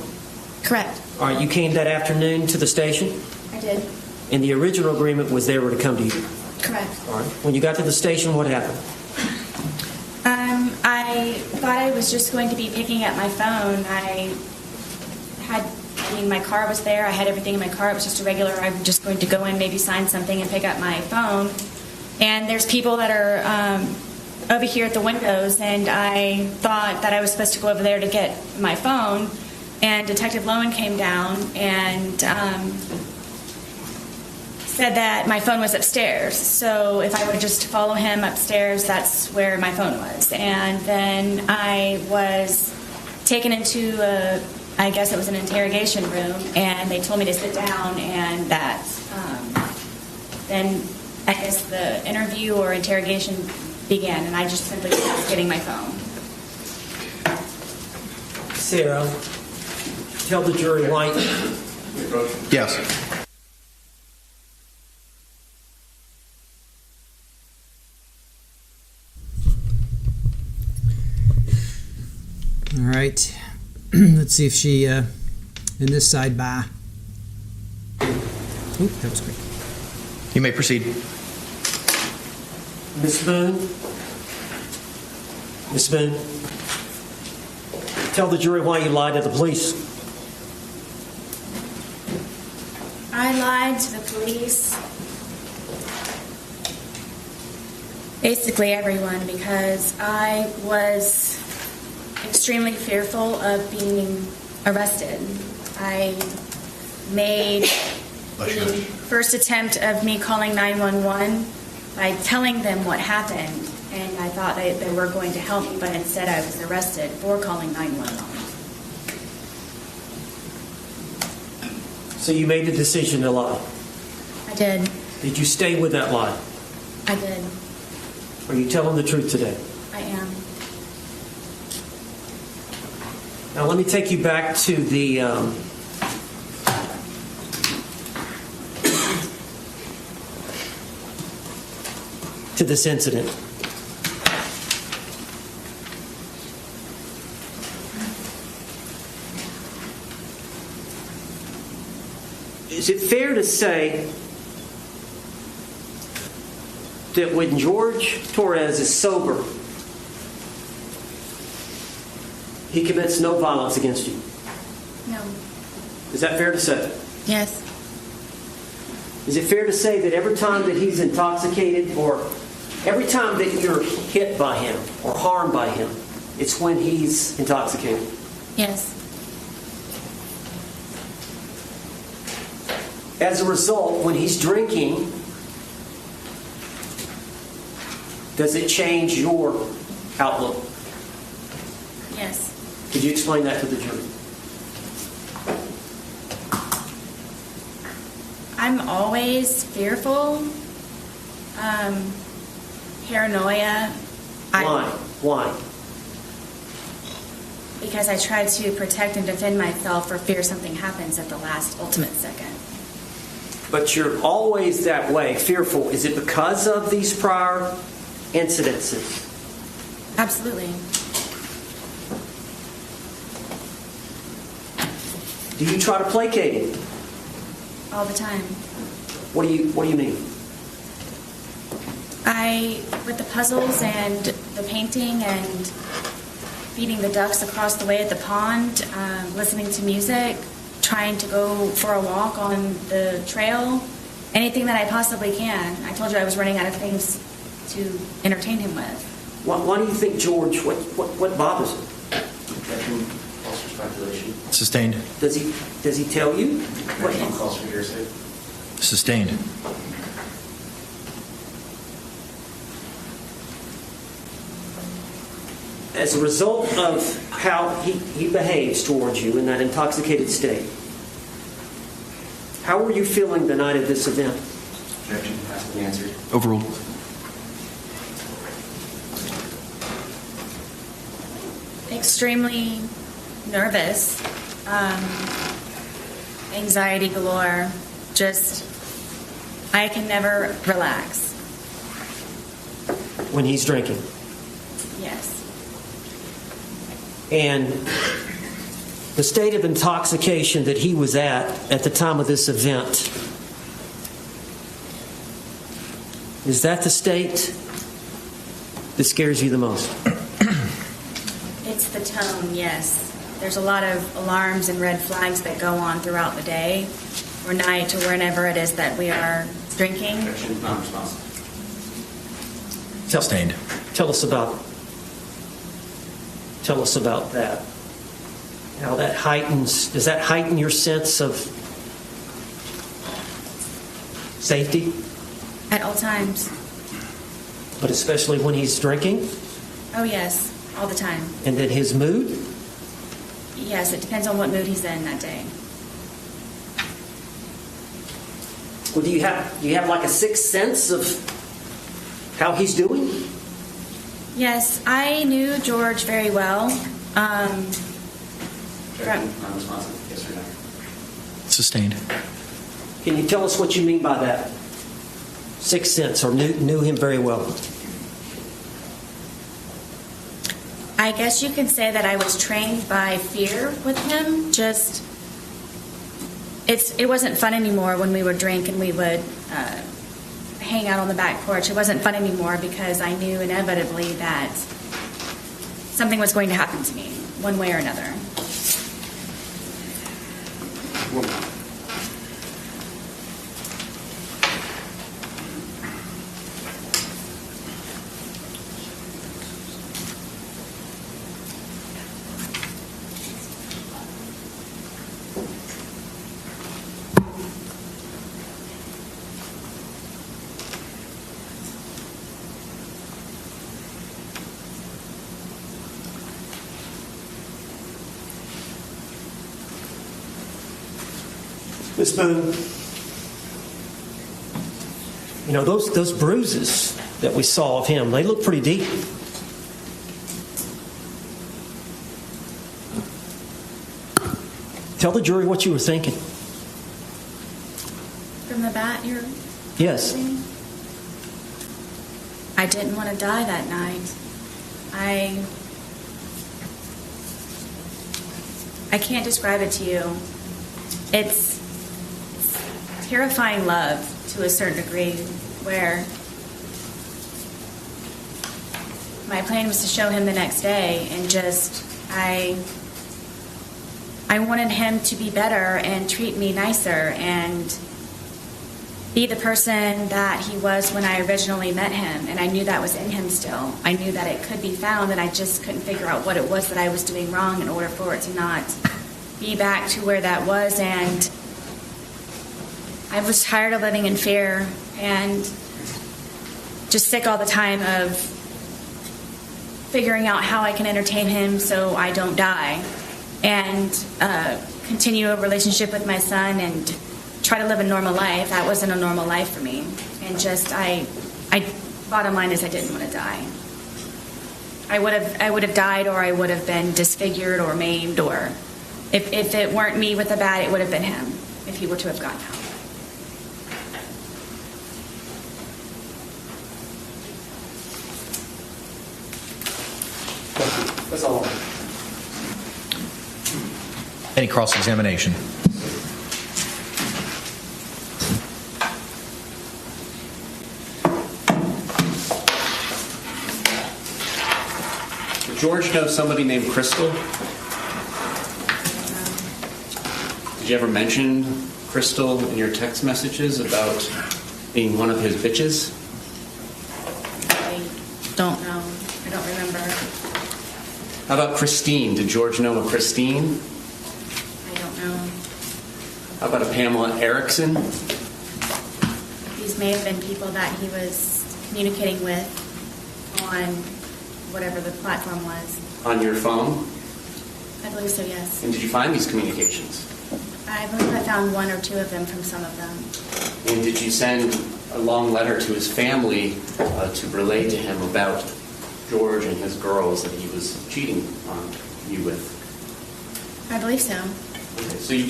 Correct. All right, you came that afternoon to the station? I did. And the original agreement was they were to come to you? Correct. All right. When you got to the station, what happened? I thought I was just going to be picking up my phone. I had I mean, my car was there. I had everything in my car. It was just a regular, I'm just going to go in, maybe sign something and pick up my phone. And there's people that are over here at the windows, and I thought that I was supposed to go over there to get my phone. And Detective Lowen came down and said that my phone was upstairs. So if I would just follow him upstairs, that's where my phone was. And then I was taken into I guess it was an interrogation room, and they told me to sit down, and that then I guess the interview or interrogation began, and I just simply was getting my phone. Sarah, tell the jury why. Yes. All right. Let's see if she, in this side by. Oop, that was quick. You may proceed. Miss Boone? Miss Boone? Tell the jury why you lied to the police. I lied to the police, basically everyone, because I was extremely fearful of being arrested. I made the first attempt of me calling 911 by telling them what happened, and I thought they were going to help me, but instead I was arrested for calling 911. So you made the decision to lie. I did. Did you stay with that lie? I did. Are you telling the truth today? I am. Now let me take you back to the to this incident. Is it fair to say that when Jorge Torres is sober, he commits no violence against you? No. Is that fair to say? Yes. Is it fair to say that every time that he's intoxicated, or every time that you're hit by him or harmed by him, it's when he's intoxicated? Yes. As a result, when he's drinking, does it change your outlook? Yes. Could you explain that to the jury? I'm always fearful, paranoia. Why? Because I try to protect and defend myself for fear something happens at the last ultimate second. But you're always that way, fearful. Is it because of these prior incidences? Absolutely. Do you try to placate him? All the time. What do you mean? With the puzzles and the painting and feeding the ducks across the way at the pond, listening to music, trying to go for a walk on the trail, anything that I possibly can. I told you I was running out of things to entertain him with. Why do you think George, what bothers him? False speculation. Sustained. Does he tell you? Calls for hearsay. Sustained. As a result of how he behaves towards you in that intoxicated state, how were you feeling the night of this event? Objection has been answered. Overruled. Extremely nervous, anxiety galore, just, I can never relax. When he's drinking? Yes. And the state of intoxication that he was at the time of this event, is that the state that scares you the most? It's the tone, yes. there's a lot of alarms and red flags that go on throughout the day or night or whenever it is that we are drinking. Objection, non-responsive. Sustained. Tell us about that. How that does that heighten your sense of safety? At all times. But especially when he's drinking? Oh, yes, all the time. And then his mood? Yes, it depends on what mood he's in that day. Well, do you have like a sixth sense of how he's doing? Yes, I knew George very well. Non-responsive. Yes or no? Sustained. Can you tell us what you mean by that? Sixth sense, or knew him very well? I guess you could say that I was trained by fear with him. Just, it wasn't fun anymore when we would drink and we would hang out on the back porch. It wasn't fun anymore because I knew inevitably that something was going to happen to me, one way or another. Miss Boone, you know, those bruises that we saw of him, they look pretty deep. Tell the jury what you were thinking. From the bat, you're Yes. saying? I didn't want to die that night. I can't describe it to you. It's terrifying love to a certain degree, where my plan was to show him the next day, and just I wanted him to be better and treat me nicer and be the person that he was when I originally met him, and I knew that was in him still. I knew that it could be found, and I just couldn't figure out what it was that I was doing wrong in order for it to not be back to where that was. And I was tired of living in fear and just sick all the time of figuring out how I can entertain him so I don't die, and continue a relationship with my son and try to live a normal life. That wasn't a normal life for me. And just, bottom line is I didn't want to die. I would have died, or I would have been disfigured or maimed, or if it weren't me with the bat, it would have been him if he were to have gotten out. That's all. Any cross-examination? Did George know somebody named Crystal? Did you ever mention Crystal in your text messages about being one of his bitches? I don't know. I don't remember. How about Christine? Did George know a Christine? I don't know. How about a Pamela Erickson? These may have been people that he was communicating with on whatever the platform was. On your phone? I believe so, yes. And did you find these communications? I believe I found one or two of them from some of them. And did you send a long letter to his family to relay to him about George and his girls that he was cheating on you with? I believe so. Okay, so you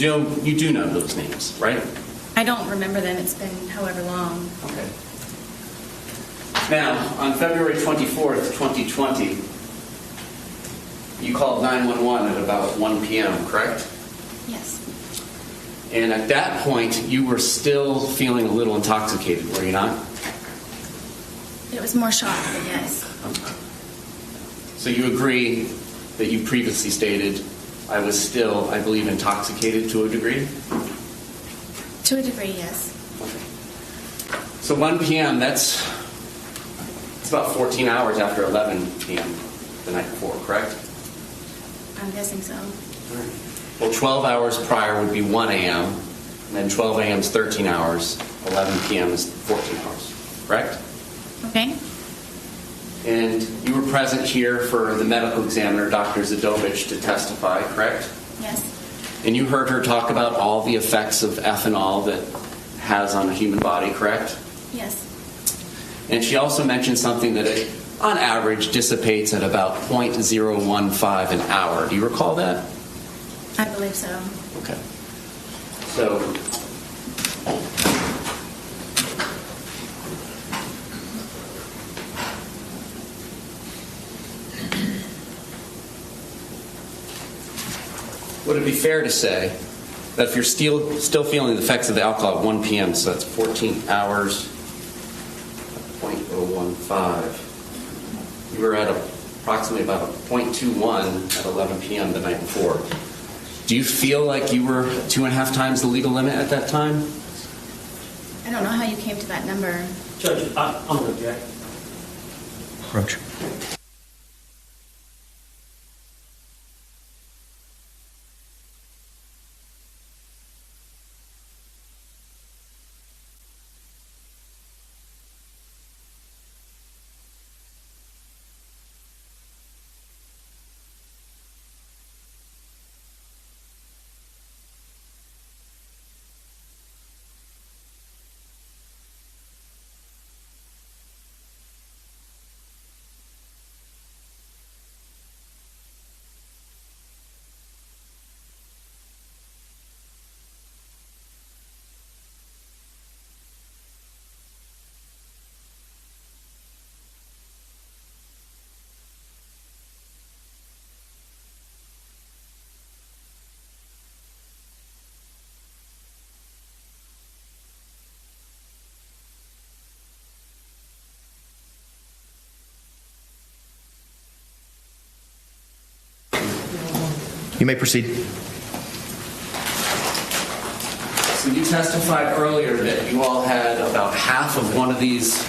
do know those names, right? I don't remember them. It's been however long. Okay. Now, on February 24th, 2020, you called 911 at about 1 p.m., correct? Yes. And at that point, you were still feeling a little intoxicated, were you not? It was more shock, but yes. So you agree that you previously stated I was still, I believe, intoxicated to a degree? To a degree, yes. So 1 p.m., it's about 14 hours after 11 p.m. the night before, correct? I'm guessing so. Well, 12 hours prior would be 1 a.m., and then 12 a.m. is 13 hours, 11 p.m. is 14 hours, correct? Okay. And you were present here for the medical examiner, Dr. Zadovich, to testify, correct? Yes. And you heard her talk about all the effects of ethanol that has on the human body, correct? Yes. And she also mentioned something that it, on average, dissipates at about 0.015 an hour. Do you recall that? I believe so. Okay. So, would it be fair to say that if you're still feeling the effects of the alcohol at 1 p.m., so that's 14 hours, 0.015, you were at approximately about a 0.21 at 11 p.m. the night before. Do you feel like you were 2.5 times the legal limit at that time? I don't know how you came to that number. Judge, I'm going to object. Roach. You may proceed. So you testified earlier that you all had about half of one of these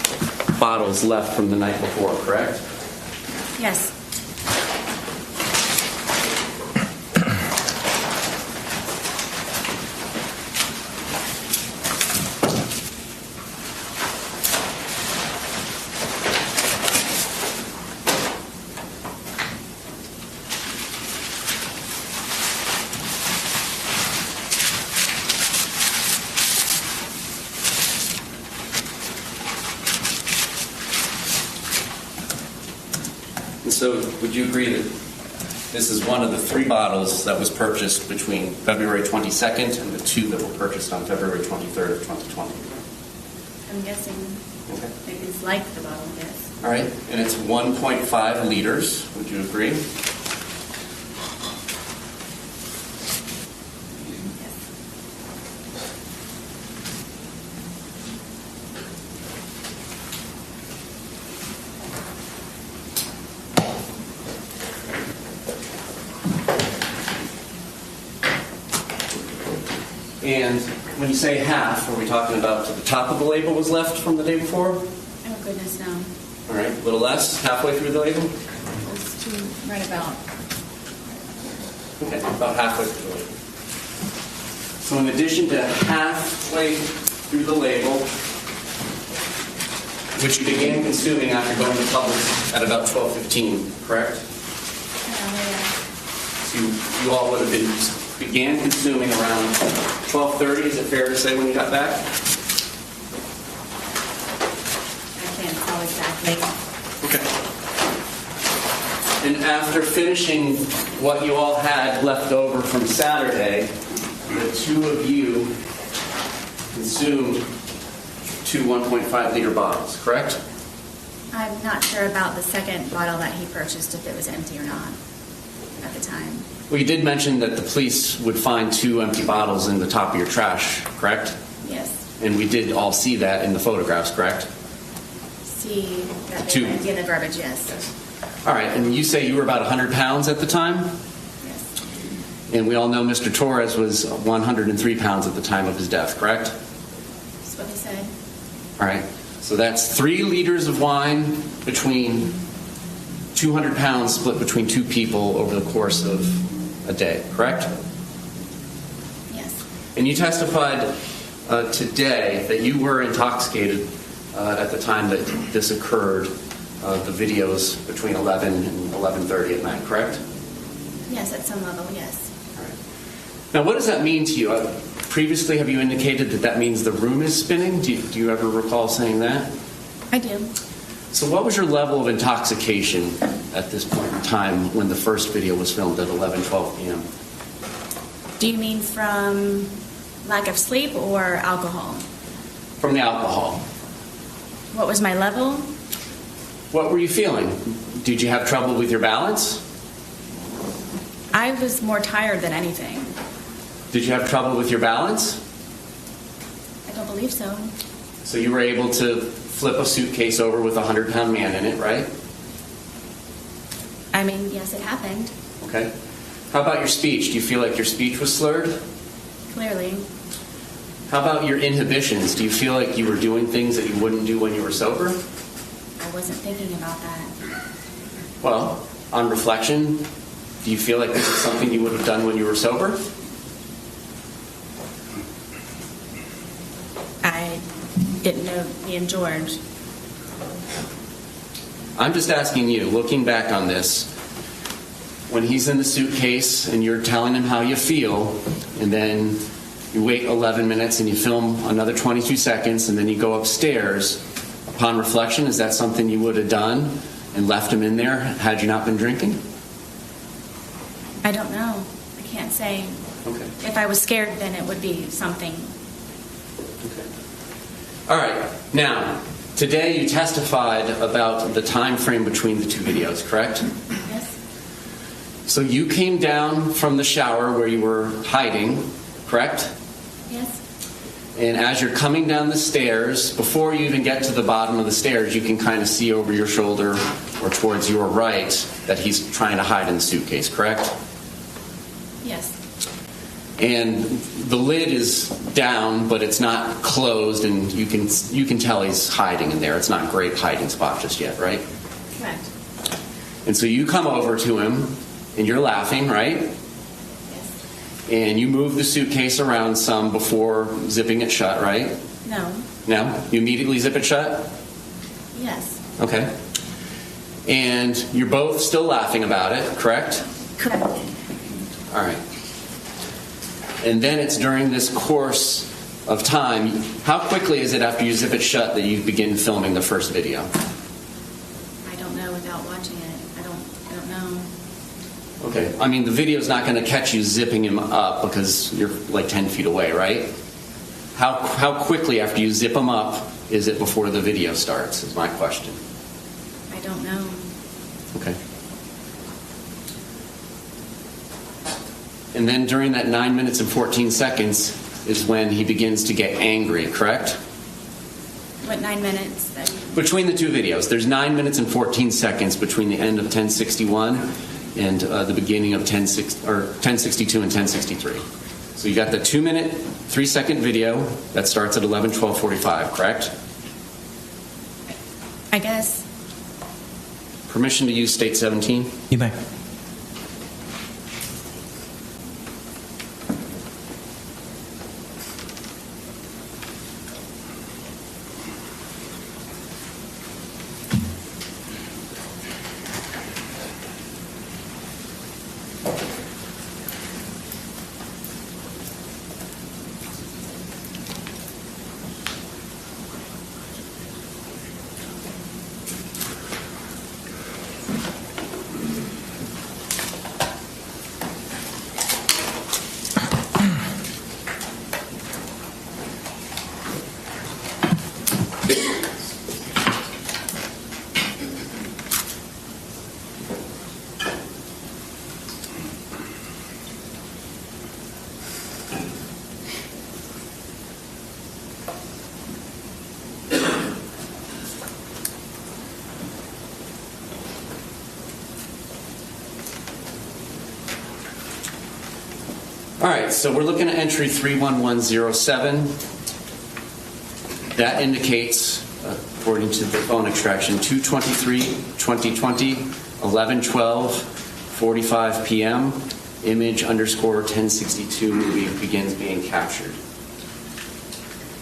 bottles left from the night before, correct? Yes. And so would you agree that this is one of the 3 bottles that was purchased between February 22nd and the 2 that were purchased on February 23rd of 2020? I'm guessing. Okay. Maybe it's like the bottle, yes. All right, and it's 1.5 liters. Would you agree? And when you say half, are we talking about to the top of the label was left from the day before? Oh, goodness, no. All right, a little less, halfway through the label? It's too right about. Okay, about halfway through the label. So in addition to halfway through the label, which you began consuming after going to Publix at about 12:15, correct? So you all would have began consuming around 12:30, is it fair to say, when you got back? I can't tell exactly. Okay. And after finishing what you all had left over from Saturday, the 2 of you consumed 2 1.5-liter bottles, correct? I'm not sure about the second bottle that he purchased, if it was empty or not at the time. Well, you did mention that the police would find 2 empty bottles in the top of your trash, correct? Yes. And we did all see that in the photographs, correct? See that they 2. were empty in the garbage, yes. All right, and you say you were about 100 pounds at the time? Yes. And we all know Mr. Torres was 103 pounds at the time of his death, correct? That's what they said. All right. So that's 3 liters of wine between 200 pounds split between 2 people over the course of a day, correct? Yes. And you testified today that you were intoxicated at the time that this occurred, the videos between 11 and 11:30 at night, correct? Yes, at some level, yes. Now, what does that mean to you? Previously, have you indicated that that means the room is spinning? Do you ever recall saying that? I do. So what was your level of intoxication at this point in time when the first video was filmed at 11:12 p.m.? Do you mean from lack of sleep or alcohol? From the alcohol. What was my level? What were you feeling? Did you have trouble with your balance? I was more tired than anything. Did you have trouble with your balance? I don't believe so. So you were able to flip a suitcase over with a 100-pound man in it, right? I mean, yes, it happened. Okay. How about your speech? Do you feel like your speech was slurred? Clearly. How about your inhibitions? Do you feel like you were doing things that you wouldn't do when you were sober? I wasn't thinking about that. Well, on reflection, do you feel like this is something you would have done when you were sober? I didn't know me and George. I'm just asking you, looking back on this, when he's in the suitcase and you're telling him how you feel, and then you wait 11 minutes and you film another 22 seconds and then you go upstairs, upon reflection, is that something you would have done and left him in there had you not been drinking? I don't know. I can't say. Okay. If I was scared, then it would be something. All right. Now, today you testified about the time frame between the 2 videos, correct? Yes. So you came down from the shower where you were hiding, correct? Yes. And as you're coming down the stairs, before you even get to the bottom of the stairs, you can kind of see over your shoulder or towards your right that he's trying to hide in the suitcase, correct? Yes. And the lid is down, but it's not closed, and you can tell he's hiding in there. It's not a great hiding spot just yet, right? Correct. And so you come over to him, and you're laughing, right? Yes. And you move the suitcase around some before zipping it shut, right? No. No? You immediately zip it shut? Yes. Okay. And you're both still laughing about it, correct? Correct. All right. And then it's during this course of time, how quickly is it after you zip it shut that you begin filming the first video? I don't know without watching it. I don't know. Okay. I mean, the video's not going to catch you zipping him up because you're like 10 feet away, right? How quickly after you zip him up is it before the video starts, is my question. I don't know. Okay. And then during that 9 minutes and 14 seconds is when he begins to get angry, correct? What 9 minutes? Between the 2 videos, there's 9 minutes and 14 seconds between the end of 1061 and the beginning of 1062 and 1063. So you got the 2-minute, 3-second video that starts at 11:12:45, correct? I guess. Permission to use State 17? You may. All right, so we're looking at entry 31107. That indicates, according to the phone extraction, 2/23/2020, 11:12:45 p.m. Image underscore 1062 movie begins being captured.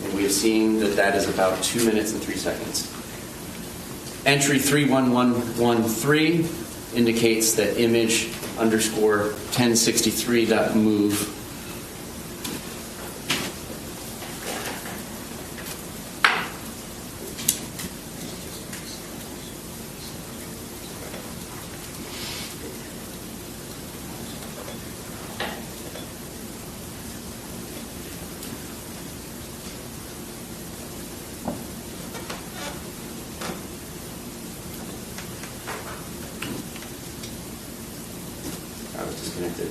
And we have seen that that is about 2 minutes and 3 seconds. Entry 31113 indicates that image underscore 1063.move disconnected.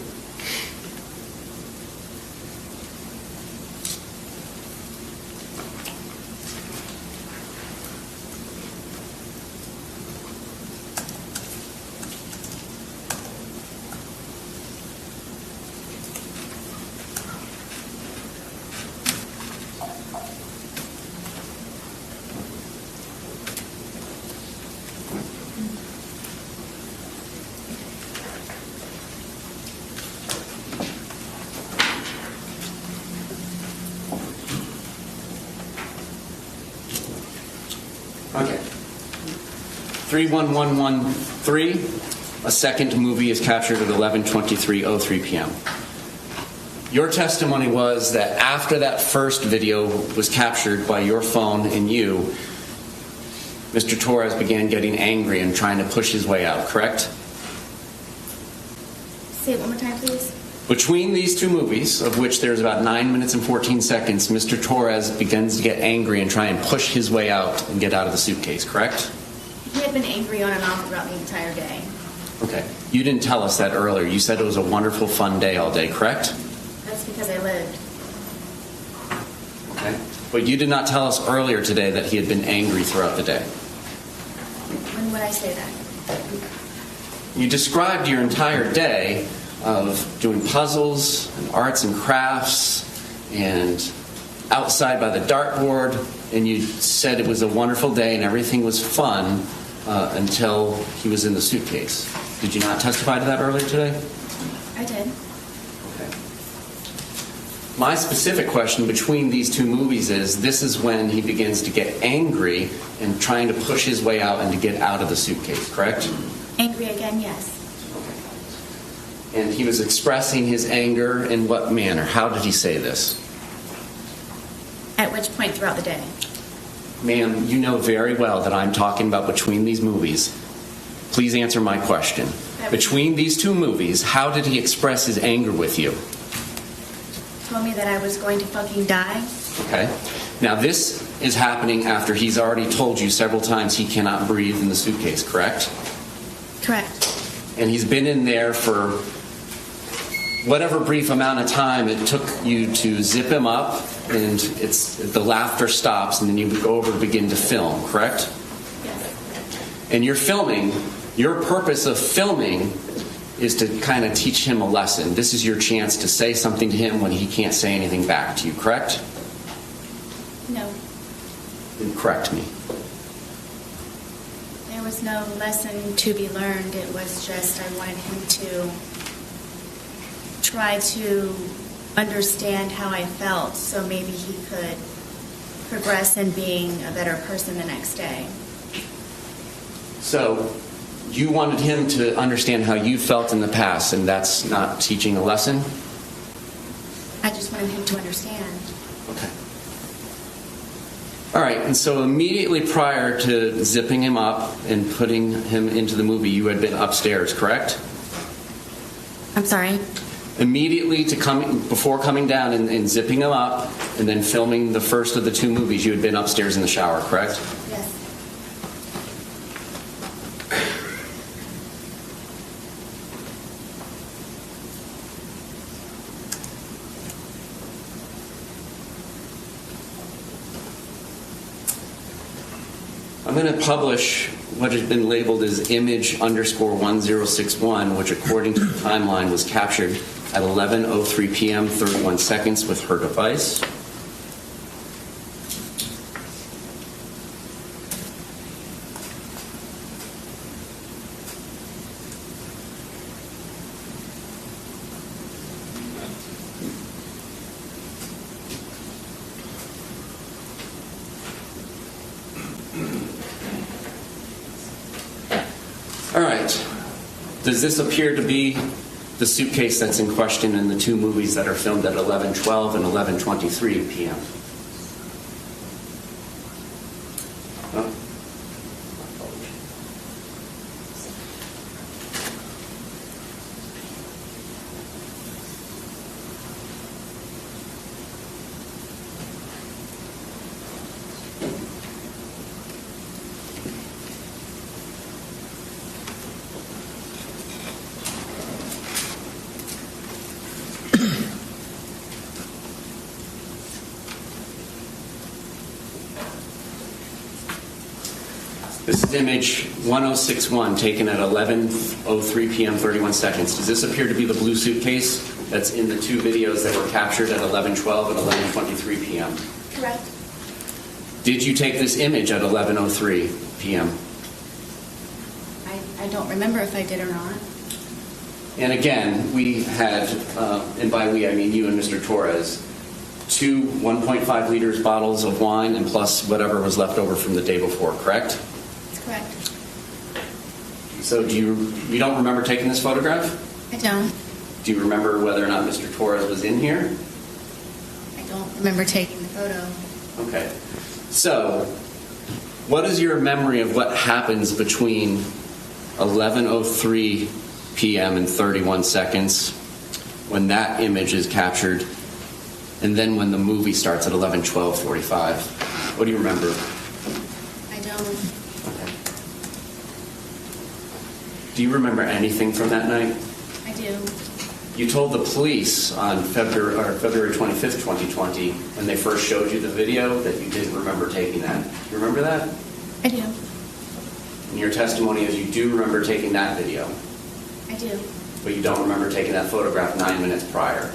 Okay. 31113, a second movie is captured at 11:23:03 p.m. Your testimony was that after that first video was captured by your phone and you, Mr. Torres began getting angry and trying to push his way out, correct? Say it one more time, please. Between these two movies, of which there's about 9 minutes and 14 seconds, Mr. Torres begins to get angry and try and push his way out and get out of the suitcase, correct? He had been angry on and off throughout the entire day. Okay. You didn't tell us that earlier. You said it was a wonderful, fun day all day, correct? That's because I lived. Okay. But you did not tell us earlier today that he had been angry throughout the day. When would I say that? You described your entire day of doing puzzles and arts and crafts and outside by the dartboard, and you said it was a wonderful day and everything was fun until he was in the suitcase. Did you not testify to that earlier today? I did. Okay. My specific question between these two movies is, this is when he begins to get angry and trying to push his way out and to get out of the suitcase, correct? Angry again, yes. And he was expressing his anger in what manner? How did he say this? At which point throughout the day? Ma'am, you know very well that I'm talking about between these movies. Please answer my question. Between these two movies, how did he express his anger with you? Told me that I was going to fucking die. Okay. Now this is happening after he's already told you several times he cannot breathe in the suitcase, correct? Correct. And he's been in there for whatever brief amount of time it took you to zip him up, and the laughter stops, and then you go over and begin to film, correct? Yes. And you're filming. Your purpose of filming is to kind of teach him a lesson. This is your chance to say something to him when he can't say anything back to you, correct? No. Then correct me. There was no lesson to be learned. It was just I wanted him to try to understand how I felt so maybe he could progress in being a better person the next day. So you wanted him to understand how you felt in the past, and that's not teaching a lesson? I just wanted him to understand. Okay. All right, and so immediately prior to zipping him up and putting him into the movie, you had been upstairs, correct? I'm sorry? Immediately before coming down and zipping him up and then filming the first of the two movies, you had been upstairs in the shower, correct? Yes. I'm going to publish what has been labeled as image underscore 1061, which according to the timeline was captured at 11:03 p.m., 31 seconds with her device. All right. Does this appear to be the suitcase that's in question in the two movies that are filmed at 11:12 and 11:23 p.m.? No? This is image 1061 taken at 11:03 p.m. 31 seconds. Does this appear to be the blue suitcase that's in the two videos that were captured at 11:12 and 11:23 p.m.? Correct. Did you take this image at 11:03 p.m.? I don't remember if I did or not. And again, we had, and by we I mean you and Mr. Torres, two 1.5 liters bottles of wine and plus whatever was left over from the day before, correct? Correct. So you don't remember taking this photograph? I don't. Do you remember whether or not Mr. Torres was in here? I don't remember taking the photo. Okay. So, what is your memory of what happens between 11:03 p.m. and 31 seconds when that image is captured, and then when the movie starts at 11:12:45? What do you remember? I don't. Do you remember anything from that night? I do. You told the police on February 25th, 2020, when they first showed you the video, that you didn't remember taking that. You remember that? I do. And your testimony is you do remember taking that video, I do. but you don't remember taking that photograph 9 minutes prior.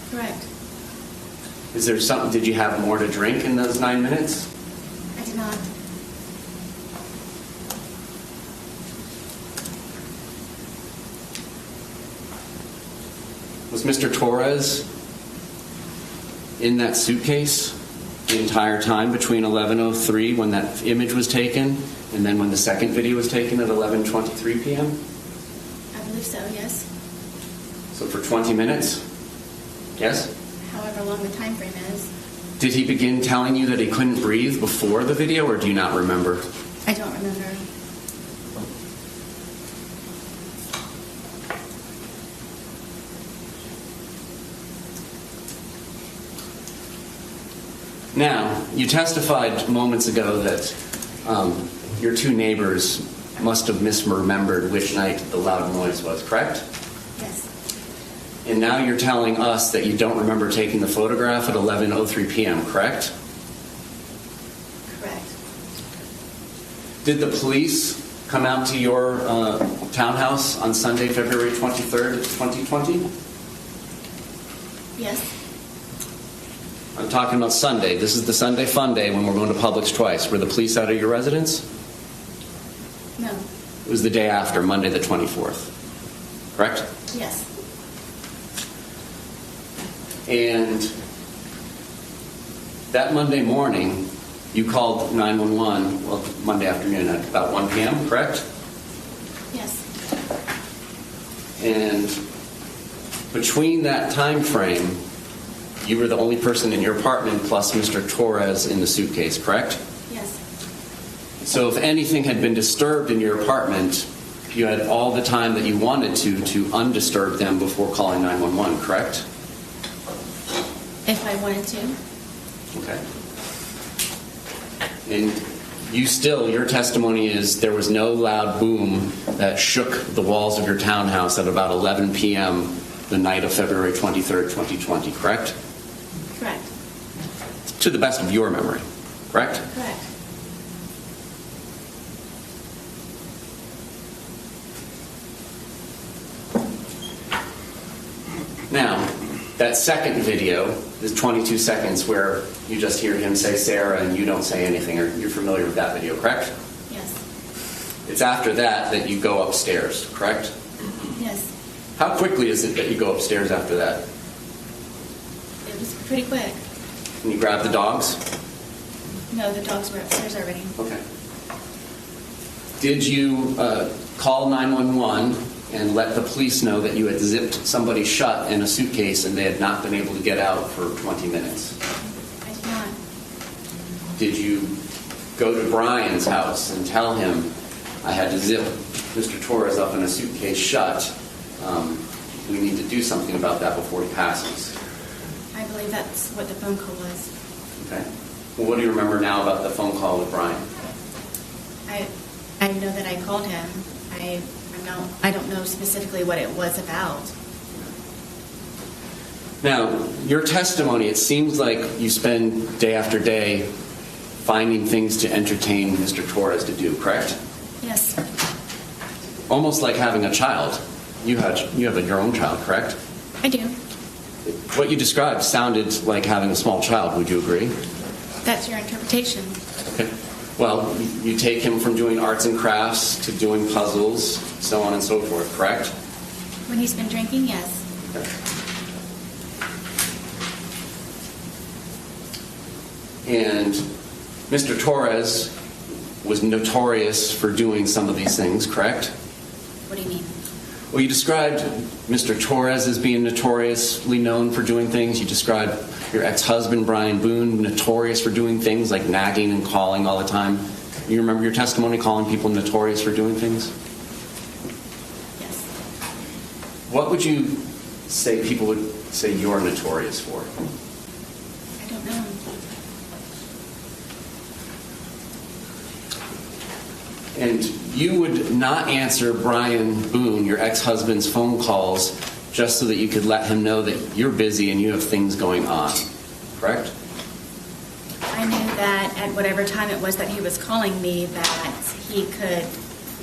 Correct. Is there something? Did you have more to drink in those 9 minutes? I did not. Was Mr. Torres in that suitcase the entire time between 11:03 when that image was taken and then when the second video was taken at 11:23 p.m.? I believe so, yes. So for 20 minutes? Yes? However long the time frame is. Did he begin telling you that he couldn't breathe before the video, or do you not remember? I don't remember. Now, you testified moments ago that your two neighbors must have misremembered which night the loud noise was, correct? Yes. And now you're telling us that you don't remember taking the photograph at 11:03 p.m., correct? Correct. Did the police come out to your townhouse on Sunday, February 23rd, 2020? Yes. I'm talking about Sunday. This is the Sunday fun day when we're going to Publix twice. Were the police out of your residence? No. It was the day after, Monday the 24th. Correct? Yes. And that Monday morning, you called 911, well, Monday afternoon at about 1 p.m., correct? Yes. And between that time frame, you were the only person in your apartment plus Mr. Torres in the suitcase, correct? Yes. So if anything had been disturbed in your apartment, you had all the time that you wanted to undisturb them before calling 911, correct? If I wanted to. Okay. And your testimony is there was no loud boom that shook the walls of your townhouse at about 11 p.m. the night of February 23rd, 2020, correct? Correct. To the best of your memory, correct? Correct. That second video is 22 seconds where you just hear him say Sarah and you don't say anything. You're familiar with that video, correct? Yes. It's after that you go upstairs, correct? Yes. How quickly is it that you go upstairs after that? It was pretty quick. And you grab the dogs? No, the dogs were upstairs already. Okay. Did you call 911 and let the police know that you had zipped somebody shut in a suitcase and they had not been able to get out for 20 minutes? I did not. Did you go to Brian's house and tell him, I had to zip Mr. Torres up in a suitcase shut? We need to do something about that before he passes. I believe that's what the phone call was. Okay. Well, what do you remember now about the phone call with Brian? I know that I called him. I don't know specifically what it was about. Now, your testimony, it seems like you spend day after day finding things to entertain Mr. Torres to do, correct? Yes. Almost like having a child. You have your own child, correct? I do. What you described sounded like having a small child. Would you agree? That's your interpretation. Okay. Well, you take him from doing arts and crafts to doing puzzles, so on and so forth, correct? When he's been drinking, yes. Okay. And Mr. Torres was notorious for doing some of these things, correct? What do you mean? Well, you described Mr. Torres as being notoriously known for doing things. You described your ex-husband, Brian Boone, notorious for doing things like nagging and calling all the time. You remember your testimony calling people notorious for doing things? Yes. What would you say people would say you're notorious for? I don't know. And you would not answer Brian Boone, your ex-husband's phone calls just so that you could let him know that you're busy and you have things going on, correct? I knew that at whatever time it was that he was calling me, that he could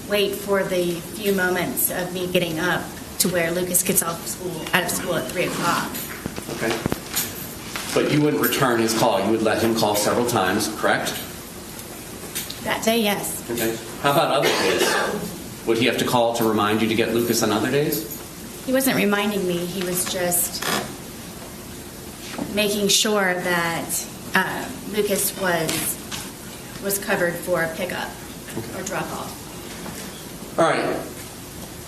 wait for the few moments of me getting up to where Lucas gets out of school at 3 o'clock. Okay. But you wouldn't return his call. You would let him call several times, correct? That day, yes. Okay. How about other days? Would he have to call to remind you to get Lucas on other days? He wasn't reminding me. He was just making sure that Lucas was covered for a pickup or drop-off. All right.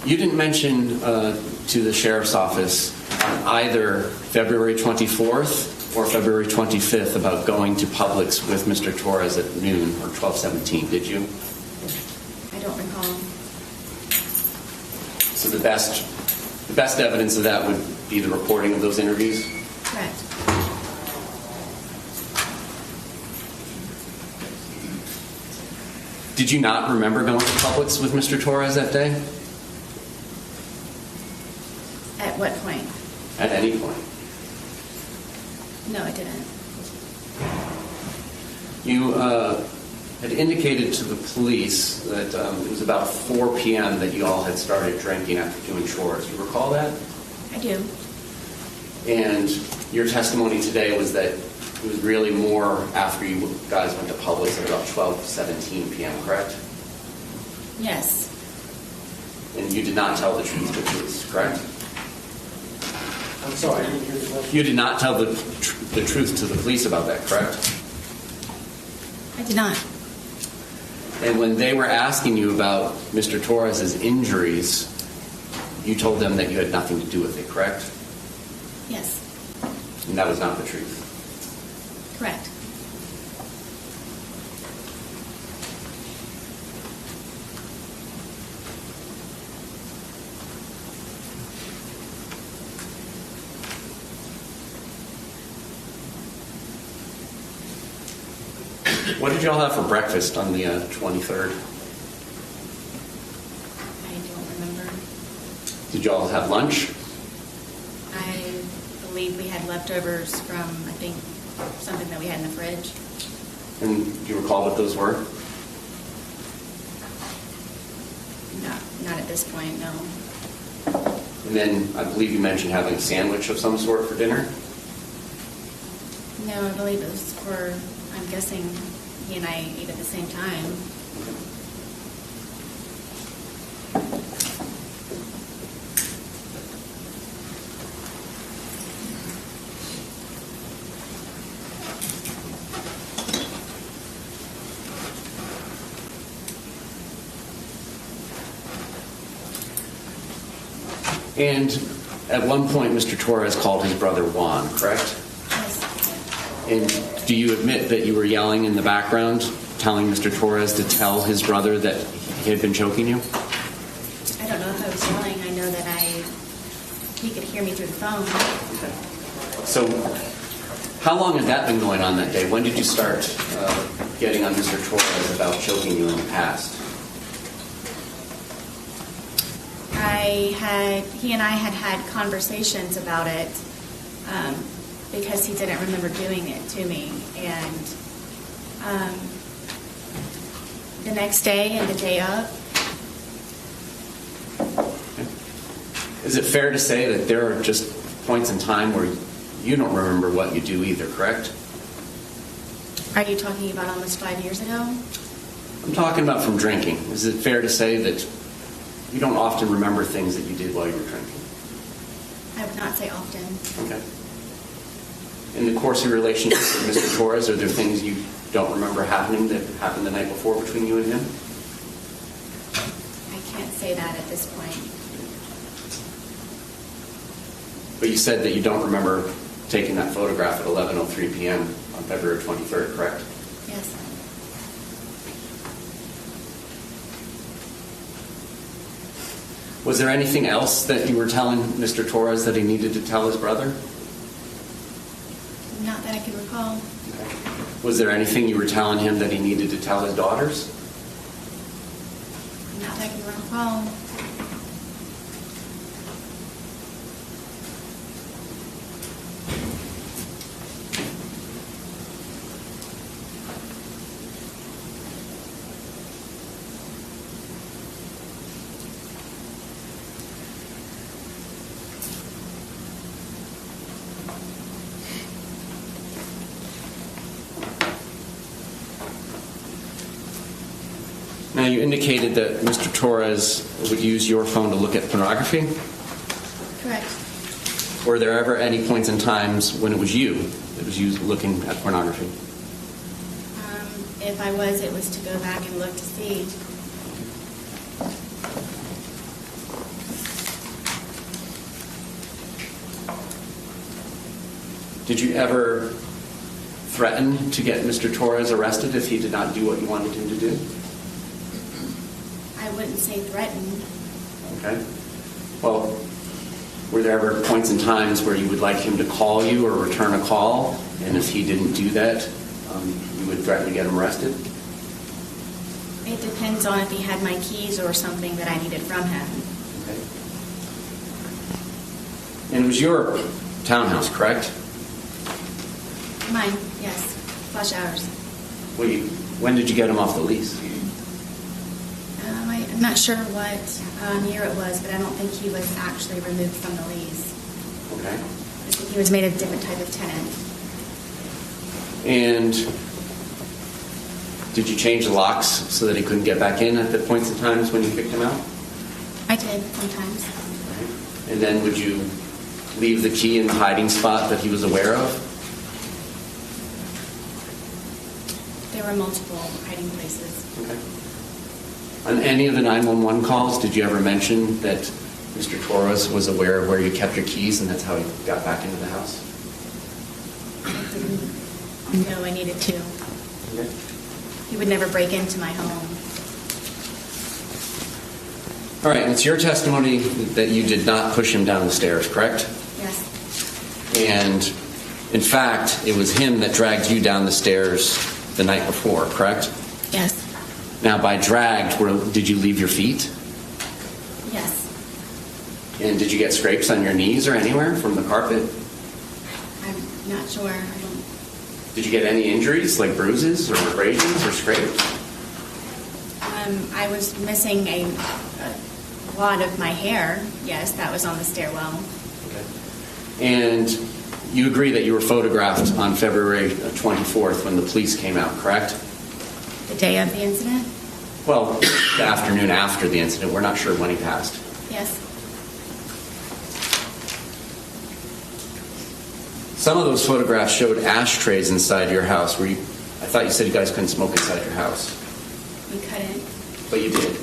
You didn't mention to the sheriff's office on either February 24th or February 25th about going to Publix with Mr. Torres at noon or 12:17, did you? I don't recall. So the best evidence of that would be the recording of those interviews? Correct. Did you not remember going to Publix with Mr. Torres that day? At what point? At any point. No, I didn't. You had indicated to the police that it was about 4 p.m. that you all had started drinking after doing chores. You recall that? I do. And your testimony today was that it was really more after you guys went to Publix at about 12:17 p.m., correct? Yes. And you did not tell the truth to the police, correct? I'm sorry, I didn't hear the question. You did not tell the truth to the police about that, correct? I did not. And when they were asking you about Mr. Torres's injuries, you told them that you had nothing to do with it, correct? Yes. And that was not the truth. Correct. What did y'all have for breakfast on the 23rd? I don't remember. Did y'all have lunch? I believe we had leftovers from, I think, something that we had in the fridge. And do you recall what those were? Not at this point, no. And then I believe you mentioned having a sandwich of some sort for dinner? No, I believe it was for, I'm guessing he and I ate at the same time. And at one point, Mr. Torres called his brother Juan, correct? Yes. And do you admit that you were yelling in the background, telling Mr. Torres to tell his brother that he had been choking you? I don't know if I was yelling. I know that he could hear me through the phone. Okay. So how long had that been going on that day? When did you start getting on Mr. Torres about choking you in the past? He and I had conversations about it because he didn't remember doing it to me. And the next day and the day of. Is it fair to say that there are just points in time where you don't remember what you do either, correct? Are you talking about almost 5 years ago? I'm talking about from drinking. Is it fair to say that you don't often remember things that you did while you were drinking? I would not say often. Okay. In the course of your relationship with Mr. Torres, are there things you don't remember happening that happened the night before between you and him? I can't say that at this point. But you said that you don't remember taking that photograph at 11:03 p.m. on February 23rd, correct? Yes. Was there anything else that you were telling Mr. Torres that he needed to tell his brother? Not that I can recall. Was there anything you were telling him that he needed to tell his daughters? Not that I can recall. Now, you indicated that Mr. Torres would use your phone to look at pornography. Correct. Were there ever any points in times when it was you that was you looking at pornography? If I was, it was to go back and look to see. Did you ever threaten to get Mr. Torres arrested if he did not do what you wanted him to do? I wouldn't say threatened. Okay. Well, were there ever points in times where you would like him to call you or return a call, and if he didn't do that, you would threaten to get him arrested? It depends on if he had my keys or something that I needed from him. Okay. And it was your townhouse, correct? Mine, yes. Flush hours. When did you get him off the lease? I'm not sure what year it was, but I don't think he was actually removed from the lease. Okay. I think he was made a different type of tenant. And did you change the locks so that he couldn't get back in at the points in times when you kicked him out? I did, sometimes. And then would you leave the key in the hiding spot that he was aware of? There were multiple hiding places. Okay. On any of the 911 calls, did you ever mention that Mr. Torres was aware of where you kept your keys and that's how he got back into the house? I didn't know I needed to. Okay. He would never break into my home. All right, and it's your testimony that you did not push him down the stairs, correct? Yes. And in fact, it was him that dragged you down the stairs the night before, correct? Yes. Now, by dragged, did you leave your feet? Yes. And did you get scrapes on your knees or anywhere from the carpet? I'm not sure. Did you get any injuries, like bruises or abrasions or scrapes? I was missing a wad of my hair, yes, that was on the stairwell. And you agree that you were photographed on February 24th when the police came out, correct? The day of the incident? Well, the afternoon after the incident. We're not sure when he passed. Yes. Some of those photographs showed ashtrays inside your house. I thought you said you guys couldn't smoke inside your house. We couldn't. But you did,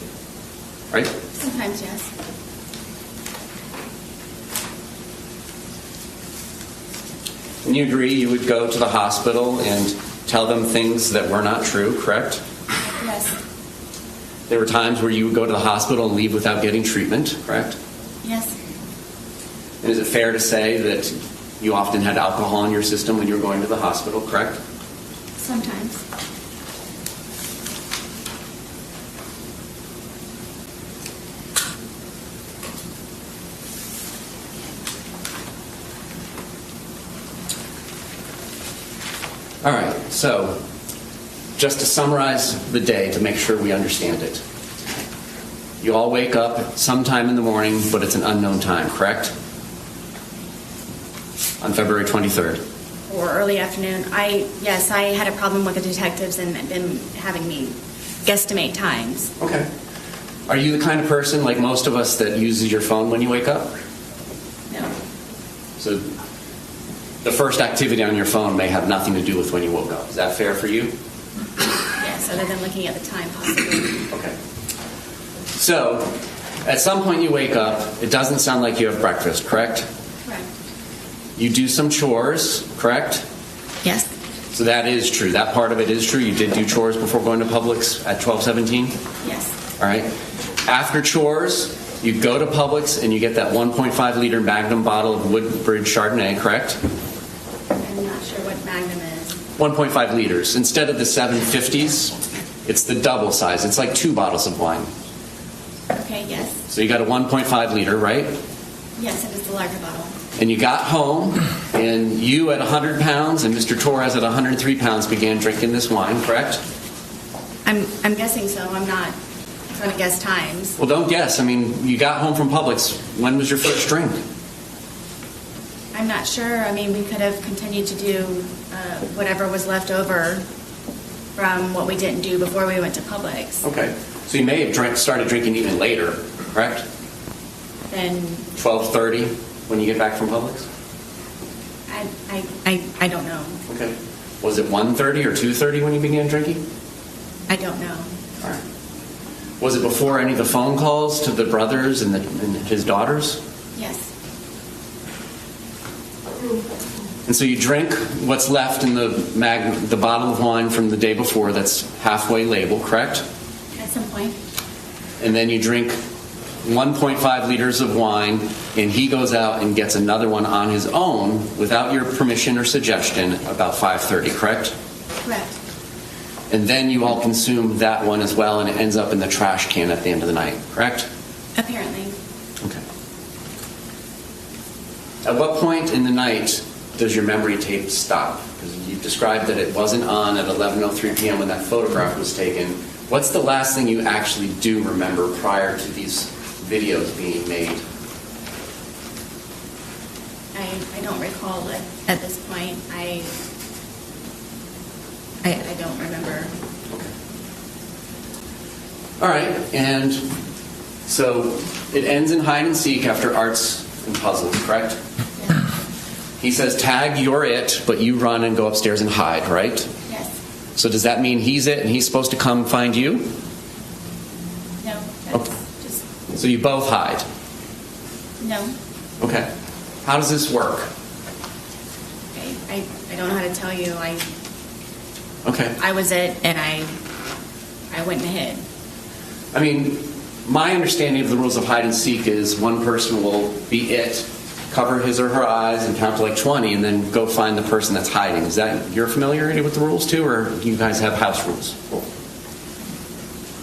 right? Sometimes, yes. And you agree you would go to the hospital and tell them things that were not true, correct? Yes. There were times where you would go to the hospital and leave without getting treatment, correct? Yes. And is it fair to say that you often had alcohol in your system when you were going to the hospital, correct? Sometimes. All right, so just to summarize the day to make sure we understand it. You all wake up sometime in the morning, but it's an unknown time, correct? On February 23rd. Or early afternoon. Yes, I had a problem with the detectives and them having me guesstimate times. Okay. Are you the kind of person, like most of us, that uses your phone when you wake up? No. So the first activity on your phone may have nothing to do with when you woke up. Is that fair for you? Yes, other than looking at the time, possibly. Okay. So, at some point you wake up, it doesn't sound like you have breakfast, correct? Correct. You do some chores, correct? Yes. So that is true. That part of it is true. You did do chores before going to Publix at 12:17? Yes. All right. After chores, you go to Publix and you get that 1.5 liter Magnum bottle of Woodbridge Chardonnay, correct? I'm not sure what Magnum is. 1.5 liters. Instead of the 750s, it's the double size. It's like 2 bottles of wine. Okay, yes. So you got a 1.5 liter, right? Yes, it is the larger bottle. And you got home, and you at 100 pounds and Mr. Torres at 103 pounds began drinking this wine, correct? I'm guessing so. I'm not going to guess times. Well, don't guess. I mean, you got home from Publix. When was your first drink? I'm not sure. I mean, we could have continued to do whatever was left over from what we didn't do before we went to Publix. Okay. So you may have started drinking even later, correct? Then 12:30 when you get back from Publix? I don't know. Okay. Was it 1:30 or 2:30 when you began drinking? I don't know. All right. Was it before any of the phone calls to the brothers and his daughters? Yes. And so you drink what's left in the bottle of wine from the day before that's halfway labeled, correct? At some point. And then you drink 1.5 liters of wine, and he goes out and gets another one on his own without your permission or suggestion about 5:30, correct? Correct. And then you all consume that one as well, and it ends up in the trash can at the end of the night, correct? Apparently. Okay. At what point in the night does your memory tape stop? Because you described that it wasn't on at 11:03 p.m. when that photograph was taken. What's the last thing you actually do remember prior to these videos being made? I don't recall it at this point. I don't remember. Okay. All right, and so it ends in hide and seek after arts and puzzles, correct? Yeah. He says, tag, you're it, but you run and go upstairs and hide, right? Yes. So does that mean he's it and he's supposed to come find you? No. Okay. So you both hide? No. Okay. How does this work? I don't know how to tell you. Okay. I was it, and I went and hid. I mean, my understanding of the rules of hide and seek is one person will be it, cover his or her eyes, and count to like 20, and then go find the person that's hiding. Is that your familiarity with the rules too, or do you guys have house rules?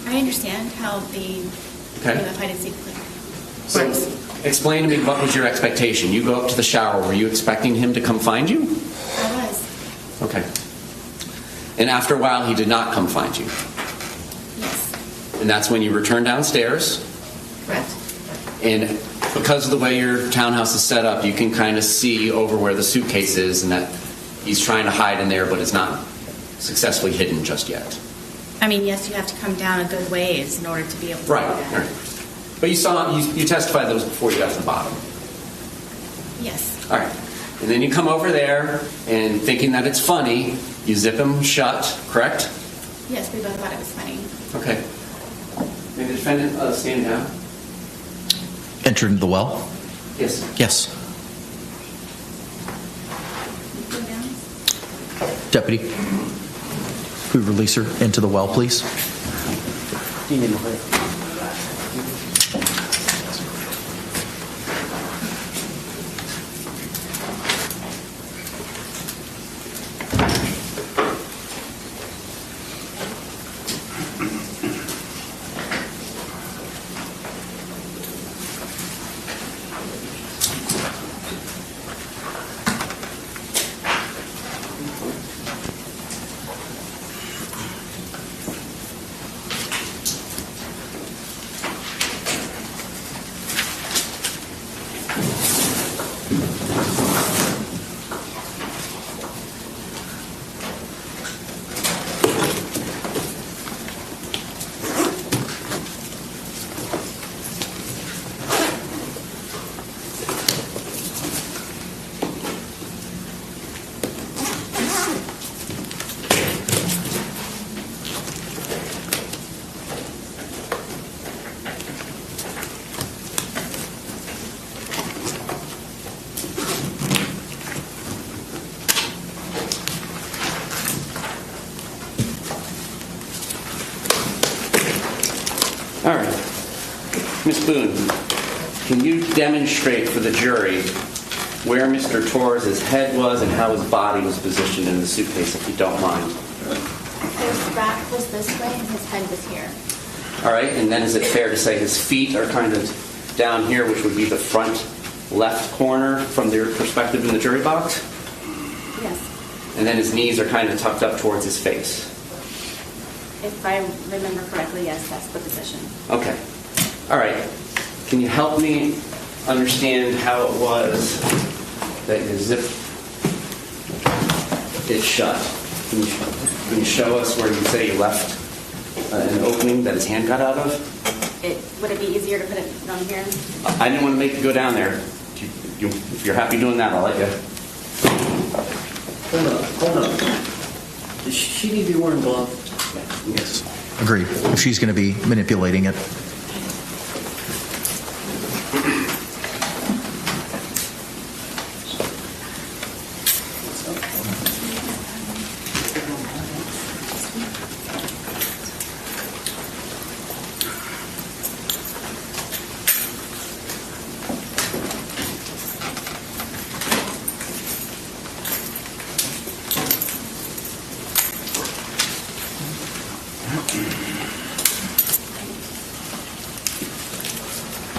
I understand how the game of hide and seek works. So, explain to me, what was your expectation? You go up to the shower. Were you expecting him to come find you? I was. Okay. And after a while, he did not come find you? Yes. And that's when you returned downstairs? Correct. And because of the way your townhouse is set up, you can kind of see over where the suitcase is, and that he's trying to hide in there, but it's not successfully hidden just yet. I mean, yes, you have to come down a good ways in order to be able to do Right. that. Right. But you testified that was before you got to the bottom. Yes. All right. And then you come over there, and thinking that it's funny, you zip him shut, correct? Yes, we both thought it was funny. Okay. May the defendant stand down? Entered into the well? Yes. Yes. Go down. Deputy, could we release her into the well, please? Do you need my All right. Ms. Boone, can you demonstrate for the jury where Mr. Torres' head was and how his body was positioned in the suitcase, if you don't mind? His back was this way and his head was here. All right, and then is it fair to say his feet are kind of down here, which would be the front left corner from their perspective in the jury box? Yes. And then his knees are kind of tucked up towards his face? If I remember correctly, yes, that's the position. Okay. All right. Can you help me understand how it was that you zipped it shut? Can you show us where you say you left an opening that his hand got out of? Would it be easier to put it on here? I didn't want to make you go down there. If you're happy doing that, I'll let you. Hold up. Does she need to be wearing gloves? Yes. Agreed. If she's going to be manipulating it.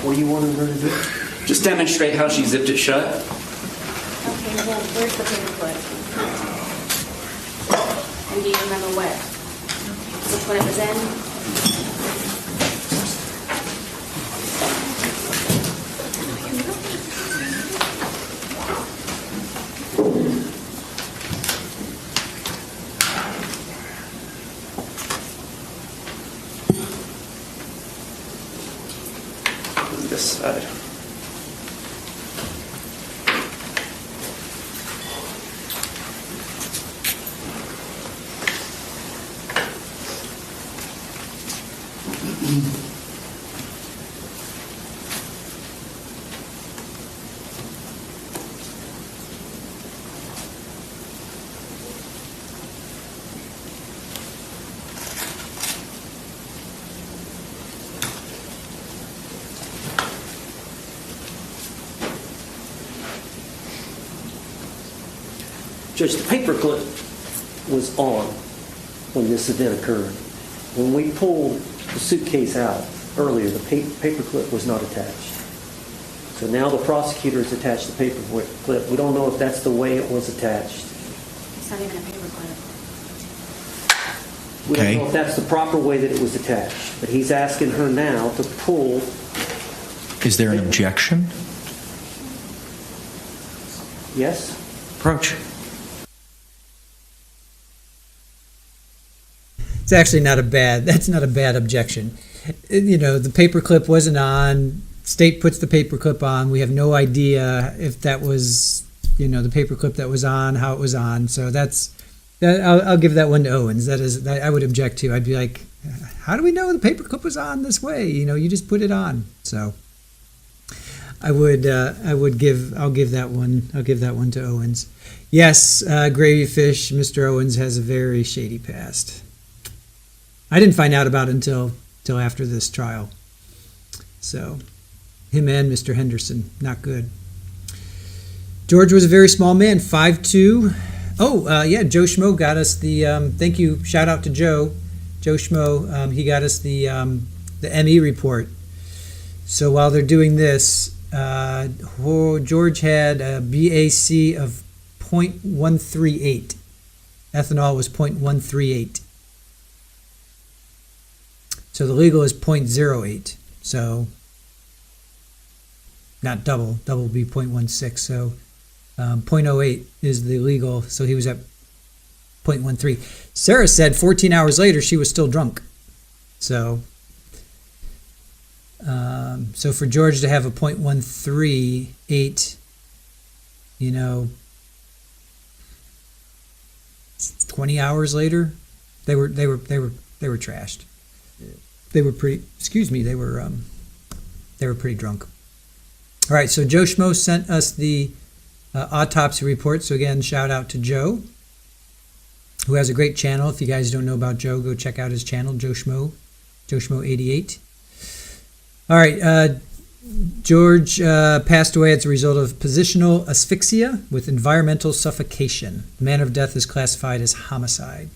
What do you want her to do? Just demonstrate how she zipped it shut. Okay, well, where's the paperclip? And do you remember which one it was in? This side. Judge, the paperclip was on when this event occurred. When we pulled the suitcase out earlier, the paperclip was not attached. So now the prosecutor has attached the paperclip. We don't know if that's the way it was attached. It's not even a paperclip. We don't know if that's the proper way that it was attached. But he's asking her now to pull Is there an objection? Yes? Approach. It's actually that's not a bad objection. You know, the paperclip wasn't on. State puts the paperclip on. We have no idea if that was, the paperclip that was on, how it was on. So I'll give that one to Owens. That I would object to. I'd be like, how do we know the paperclip was on this way? You just put it on. So I'll give that one to Owens. Yes, Gravy Fish, Mr. Owens has a very shady past. I didn't find out about it until after this trial. So him and Mr. Henderson, not good. George was a very small man, 5'2". Joe Schmo got us the, thank you, shout out to Joe Schmo. He got us the ME report. So while they're doing this, George had a BAC of 0.138. Ethanol was 0.138. So the legal is 0.08. So not double would be 0.16. So 0.08 is the legal. So he was at 0.13. Sarah said 14 hours later she was still drunk. So so for George to have a 0.138, 20 hours later, they were trashed. They were pretty. They were pretty drunk. All right. So Joe Schmo sent us the autopsy report. So again, shout out to Joe, who has a great channel. If you guys don't know about Joe, go check out his channel, Joe Schmo 88. All right. George passed away as a result of positional asphyxia with environmental suffocation. The manner of death is classified as homicide.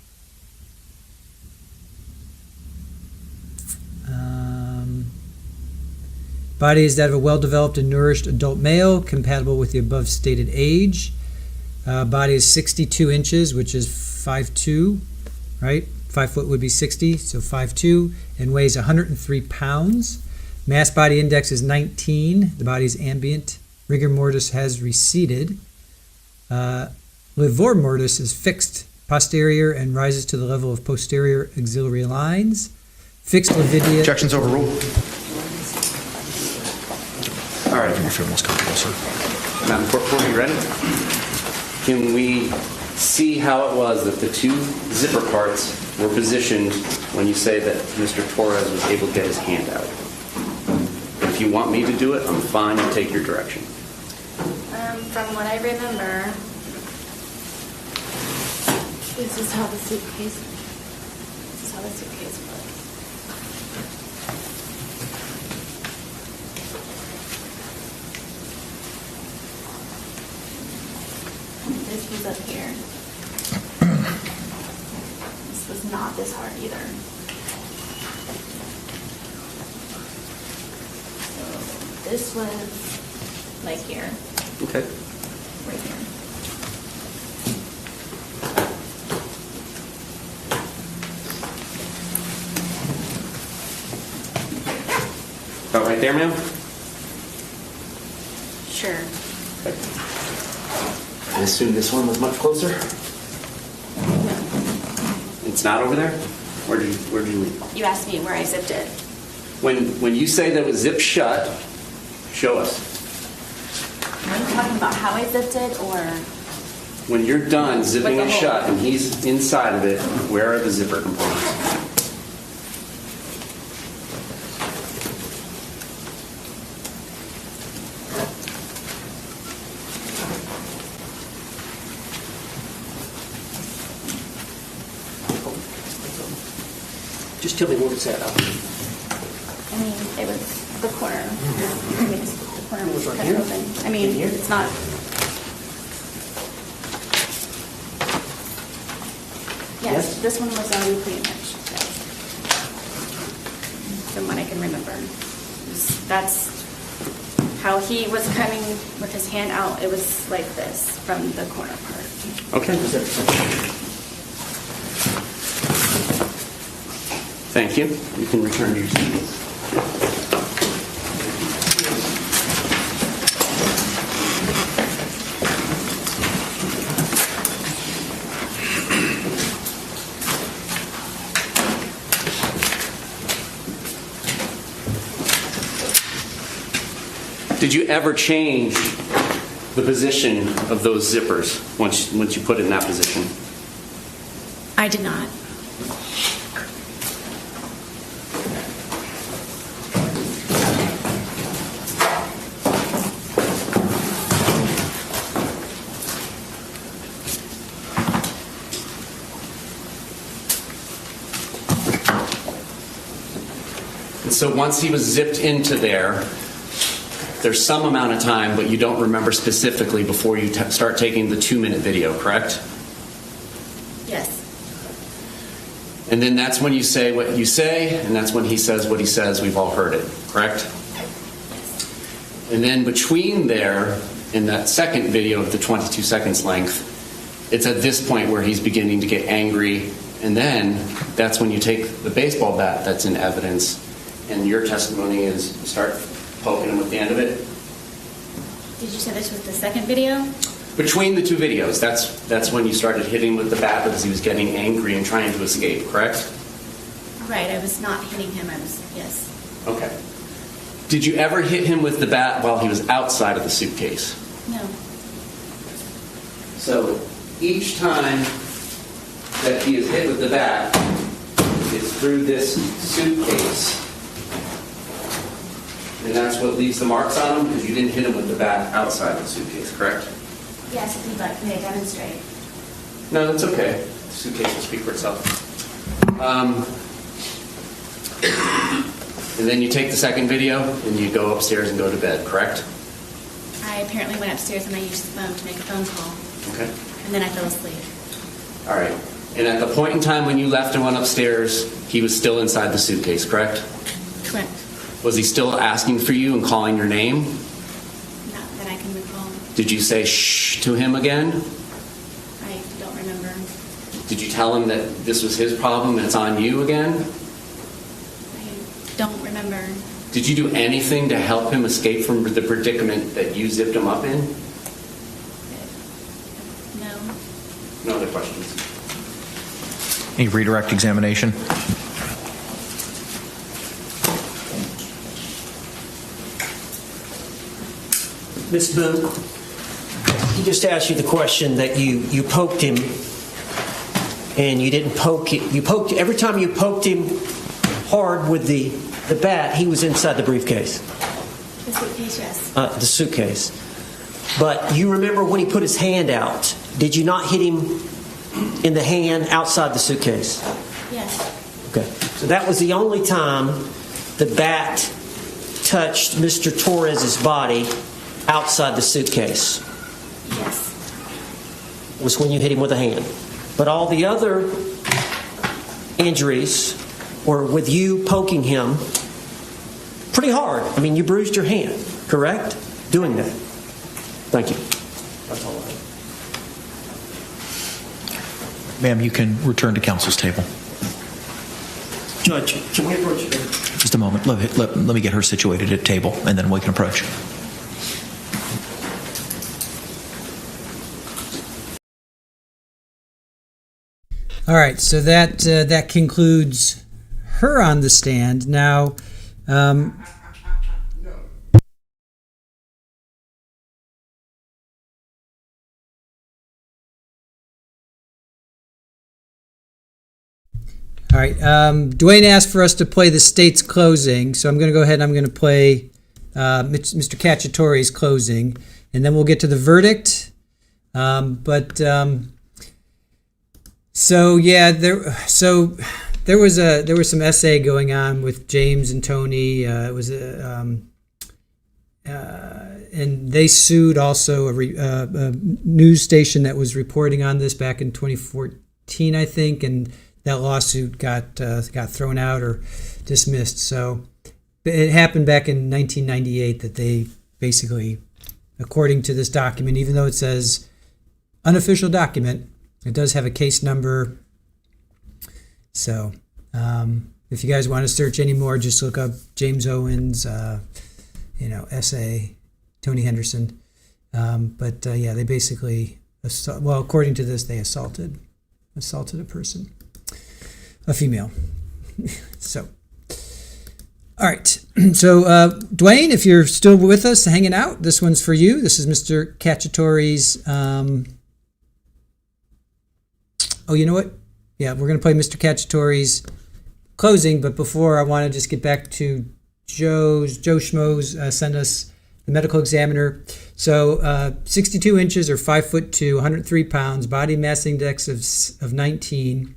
Body is that of a well-developed and nourished adult male, compatible with the above stated age. Body is 62 inches, which is 5'2", right? 5 foot would be 60, so 5'2", and weighs 103 pounds. Mass body index is 19. The body is ambient. Rigor mortis has receded. Livor mortis is fixed posterior and rises to the level of posterior axillary lines. Fixed lividia. Objections overruled. All right. If you feel most comfortable, sir. Madam Court Reporter, you ready? Can we see how it was that the two zipper parts were positioned when you say that Mr. Torres was able to get his hand out? If you want me to do it, I'm fine to take your direction. From what I remember, this is how the suitcase was. This was up here. This was not this hard either. So this was like here. Okay. Right here. About right there, ma'am? Sure. Okay. I assume this one was much closer? It's not over there? Where did you leave? You asked me where I zipped it. When you say that it was zipped shut, show us. Are you talking about how I zipped it, or? When you're done zipping With the it hole. shut and he's inside of it, where are the zipper components? Just tell me where it's at. I mean, it was the corner. I mean, the corner was right cut here? open. I mean, In here? it's not. Yes, this one was already pretty much. From what I can remember, that's how he was coming with his hand out. It was like this from the corner part. Okay. Thank you. You can return to your seat. Did you ever change the position of those zippers once you put it in that position? I did not. And so once he was zipped into there, there's some amount of time, but you don't remember specifically before you start taking the 2-minute video, correct? Yes. And then that's when you say what you say, and that's when he says what he says. We've all heard it, correct? And then between there, in that second video of the 22 seconds length, it's at this point where he's beginning to get angry, and then that's when you take the baseball bat that's in evidence, and your testimony is you start poking him with the end of it. Did you say this was the second video? Between the two videos, that's when you started hitting with the bat because he was getting angry and trying to escape, correct? Right, I was not hitting him. Yes. Okay. Did you ever hit him with the bat while he was outside of the suitcase? No. So each time that he is hit with the bat, it's through this suitcase. And that's what leaves the marks on him because you didn't hit him with the bat outside the suitcase, correct? Yes, if you'd like me to demonstrate. No, that's okay. The suitcase will speak for itself. And then you take the second video and you go upstairs and go to bed, correct? I apparently went upstairs and I used the phone to make a phone call. Okay. And then I fell asleep. All right. And at the point in time when you left and went upstairs, he was still inside the suitcase, correct? Correct. Was he still asking for you and calling your name? Not that I can recall. Did you say shh to him again? I don't remember. Did you tell him that this was his problem and it's on you again? I don't remember. Did you do anything to help him escape from the predicament that you zipped him up in? No. No other questions? Any redirect examination? Ms. Boone, he just asked you the question that you poked him and you didn't poke it. You poked every time you poked him hard with the bat, he was inside the briefcase. The suitcase, yes. The suitcase. But you remember when he put his hand out, did you not hit him in the hand outside the suitcase? Yes. Okay. So that was the only time the bat touched Mr. Torres's body outside the suitcase. Yes. Was when you hit him with a hand. But all the other injuries were with you poking him pretty hard. I mean, you bruised your hand, correct? Doing that. Thank you. That's all I have. Ma'am, you can return to counsel's table. Judge, can we approach you? Just a moment. Let me get her situated at table, and then we can approach. All right, so that concludes her on the stand. Now, all right, Dwayne asked for us to play the state's closing, so I'm going to go ahead and I'm going to play Mr. Cacciatore's closing, and then we'll get to the verdict. So yeah, there was some essay going on with James and Tony. It was and they sued also a news station that was reporting on this back in 2014, I think, and that lawsuit got thrown out or dismissed. So it happened back in 1998 that they basically, according to this document, even though it says unofficial document, it does have a case number. So if you guys want to search any more, just look up James Owens, essay, Tony Henderson. Yeah, they basically, according to this, they assaulted a person, a female. So, All right. So, Dwayne, if you're still with us, hanging out, this one's for you. This is Mr. Cacciatore's. Oh, you know what? Yeah, we're going to play Mr. Cacciatore's closing. But before, I want to just get back to Joe Schmoes sent us the medical examiner. So 62 inches or 5'2", 103 pounds, body mass index of 19.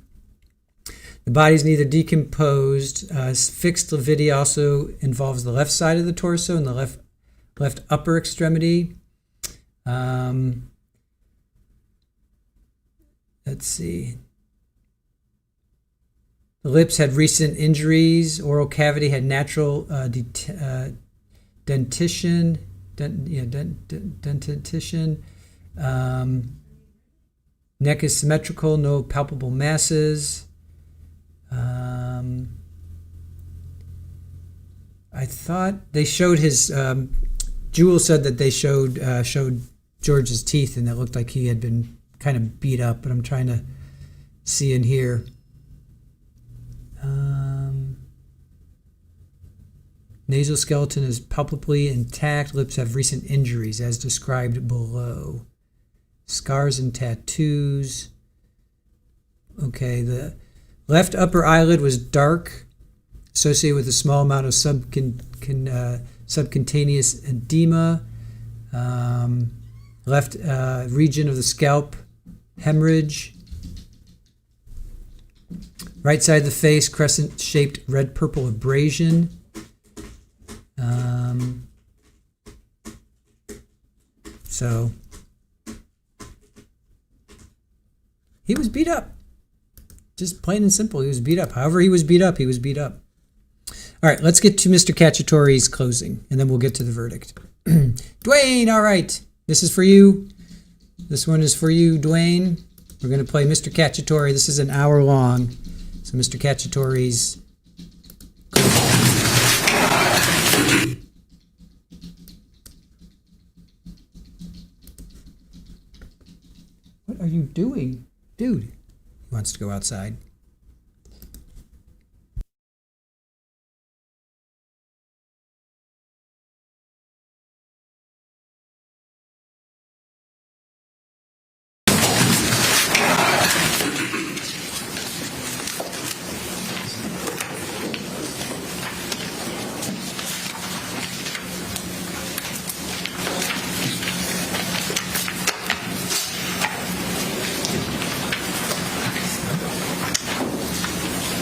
The body's neither decomposed. Fixed lividity also involves the left side of the torso and the left upper extremity. Let's see. The lips had recent injuries. Oral cavity had natural dentition. Neck is symmetrical. No palpable masses. I thought they showed his. Jewel said that they showed George's teeth, and it looked like he had been kind of beat up. But I'm trying to see in here. Nasal skeleton is palpably intact. Lips have recent injuries, as described below. Scars and tattoos. Okay, the left upper eyelid was dark, associated with a small amount of subcutaneous edema. Left region of the scalp, hemorrhage. Right side of the face, crescent-shaped red-purple abrasion. So he was beat up. Just plain and simple, he was beat up. However he was beat up, he was beat up. All right, let's get to Mr. Cacciatore's closing, and then we'll get to the verdict. Dwayne, all right. This is for you. This one is for you, Dwayne. We're going to play Mr. Cacciatore. This is an hour long. So Mr. Cacciatore's What are you doing? Dude, he wants to go outside.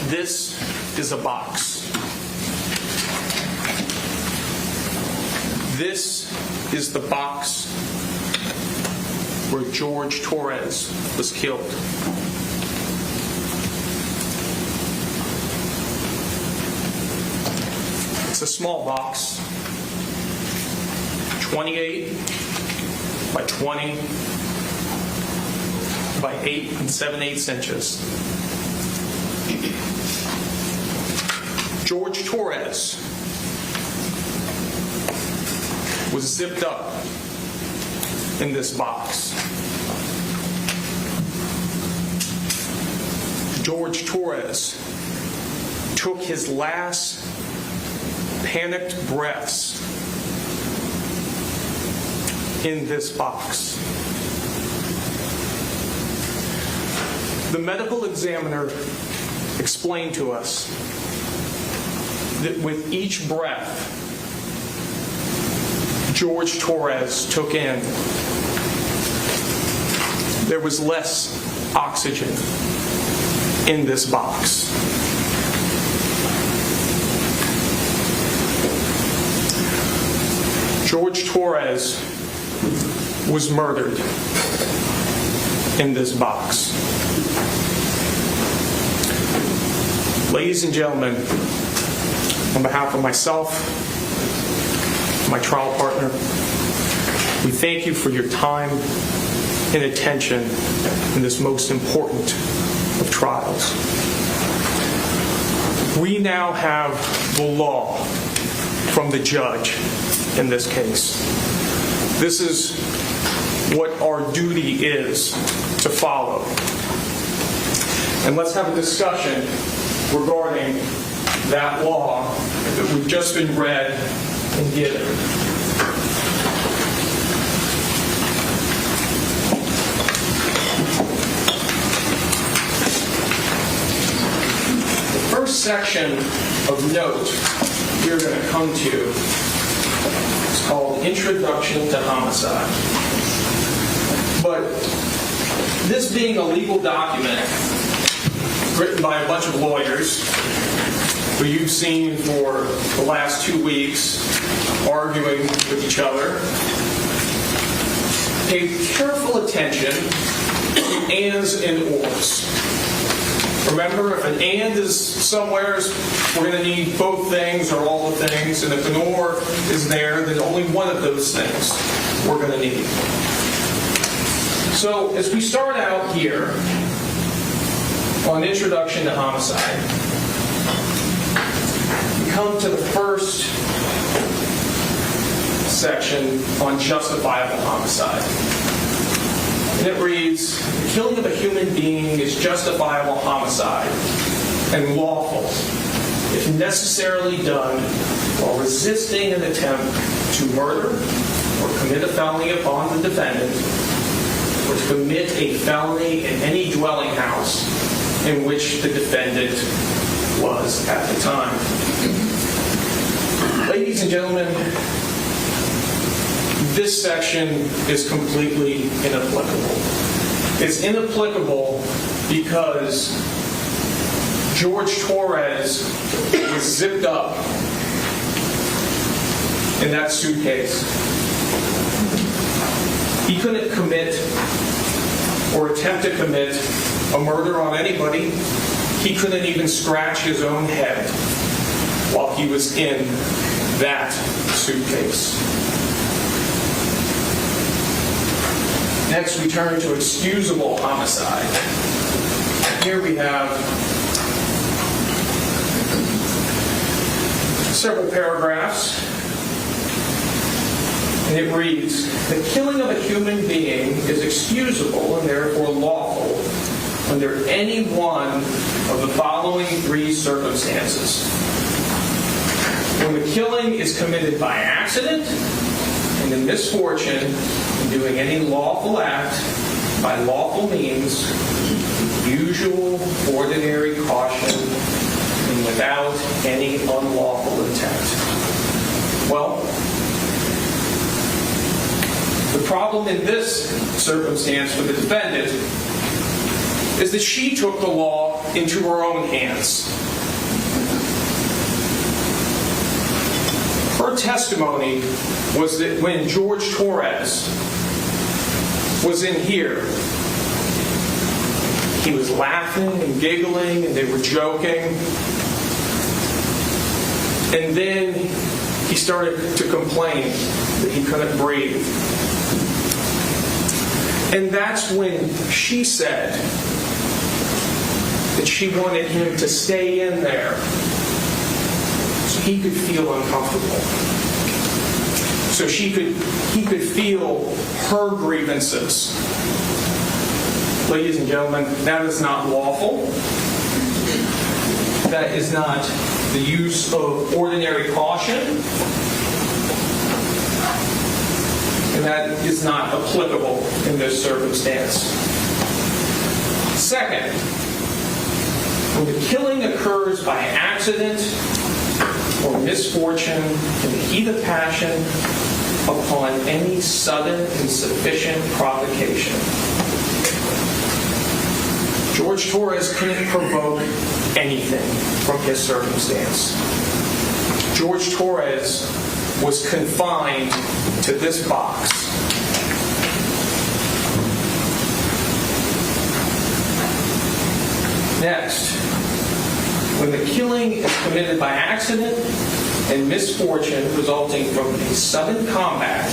This is a box. This is the box where Jorge Torres was killed. It's a small box, 28 by 20 by 8 7/8 inches. Jorge Torres was zipped up in this box. Jorge Torres took his last panicked breaths in this box. The medical examiner explained to us that with each breath Jorge Torres took in, there was less oxygen in this box. Jorge Torres was murdered in this box. Ladies and gentlemen, on behalf of myself, my trial partner, we thank you for your time and attention in this most important of trials. We now have the law from the judge in this case. This is what our duty is to follow. And let's have a discussion regarding that law that we have just been read and given. The first section of note we're going to come to is called Introduction to Homicide. But this being a legal document written by a bunch of lawyers who you've seen for the last 2 weeks arguing with each other, pay careful attention to ands and ors. Remember, if an and is somewhere, we're going to need both things or all the things, and if an or is there, then only one of those things we're going to need. So, as we start out here on Introduction to Homicide, we come to the first section on justifiable homicide. And it reads, the killing of a human being is justifiable homicide and lawful if necessarily done while resisting an attempt to murder or commit a felony upon the defendant, or to commit a felony in any dwelling house in which the defendant was at the time. Ladies and gentlemen, this section is completely inapplicable. It's inapplicable because Jorge Torres was zipped up in that suitcase. He couldn't commit or attempt to commit a murder on anybody. He couldn't even scratch his own head while he was in that suitcase. Next, we turn to excusable homicide. Here we have several paragraphs, and it reads, the killing of a human being is excusable and therefore lawful under any one of the following three circumstances. When the killing is committed by accident, and the misfortune in doing any lawful act by lawful means, usual, ordinary caution, and without any unlawful intent. Well, the problem in this circumstance for the defendant is that she took the law into her own hands. Her testimony was that when Jorge Torres was in here, he was laughing and giggling and they were joking. And then he started to complain that he couldn't breathe. And that's when she said that she wanted him to stay in there so he could feel uncomfortable. So he could feel her grievances. Ladies and gentlemen, that is not lawful. That is not the use of ordinary caution. And that is not applicable in this circumstance. Second, when the killing occurs by accident or misfortune in the heat of passion upon any sudden and sufficient provocation. Jorge Torres couldn't provoke anything from his circumstance. Jorge Torres was confined to this box. Next, when the killing is committed by accident and misfortune resulting from a sudden combat,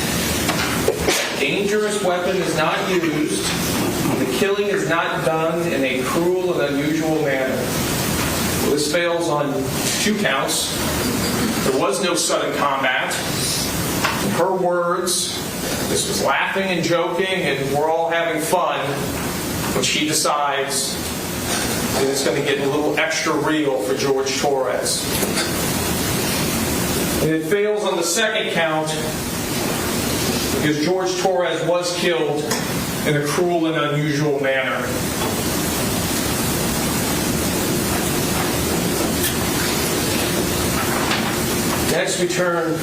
a dangerous weapon is not used, and the killing is not done in a cruel and unusual manner. Well, this fails on 2 counts. There was no sudden combat. In her words, this was laughing and joking and we're all having fun when she decides that it's going to get a little extra real for Jorge Torres. And it fails on the second count because George Torres was killed in a cruel and unusual manner. Next, we turn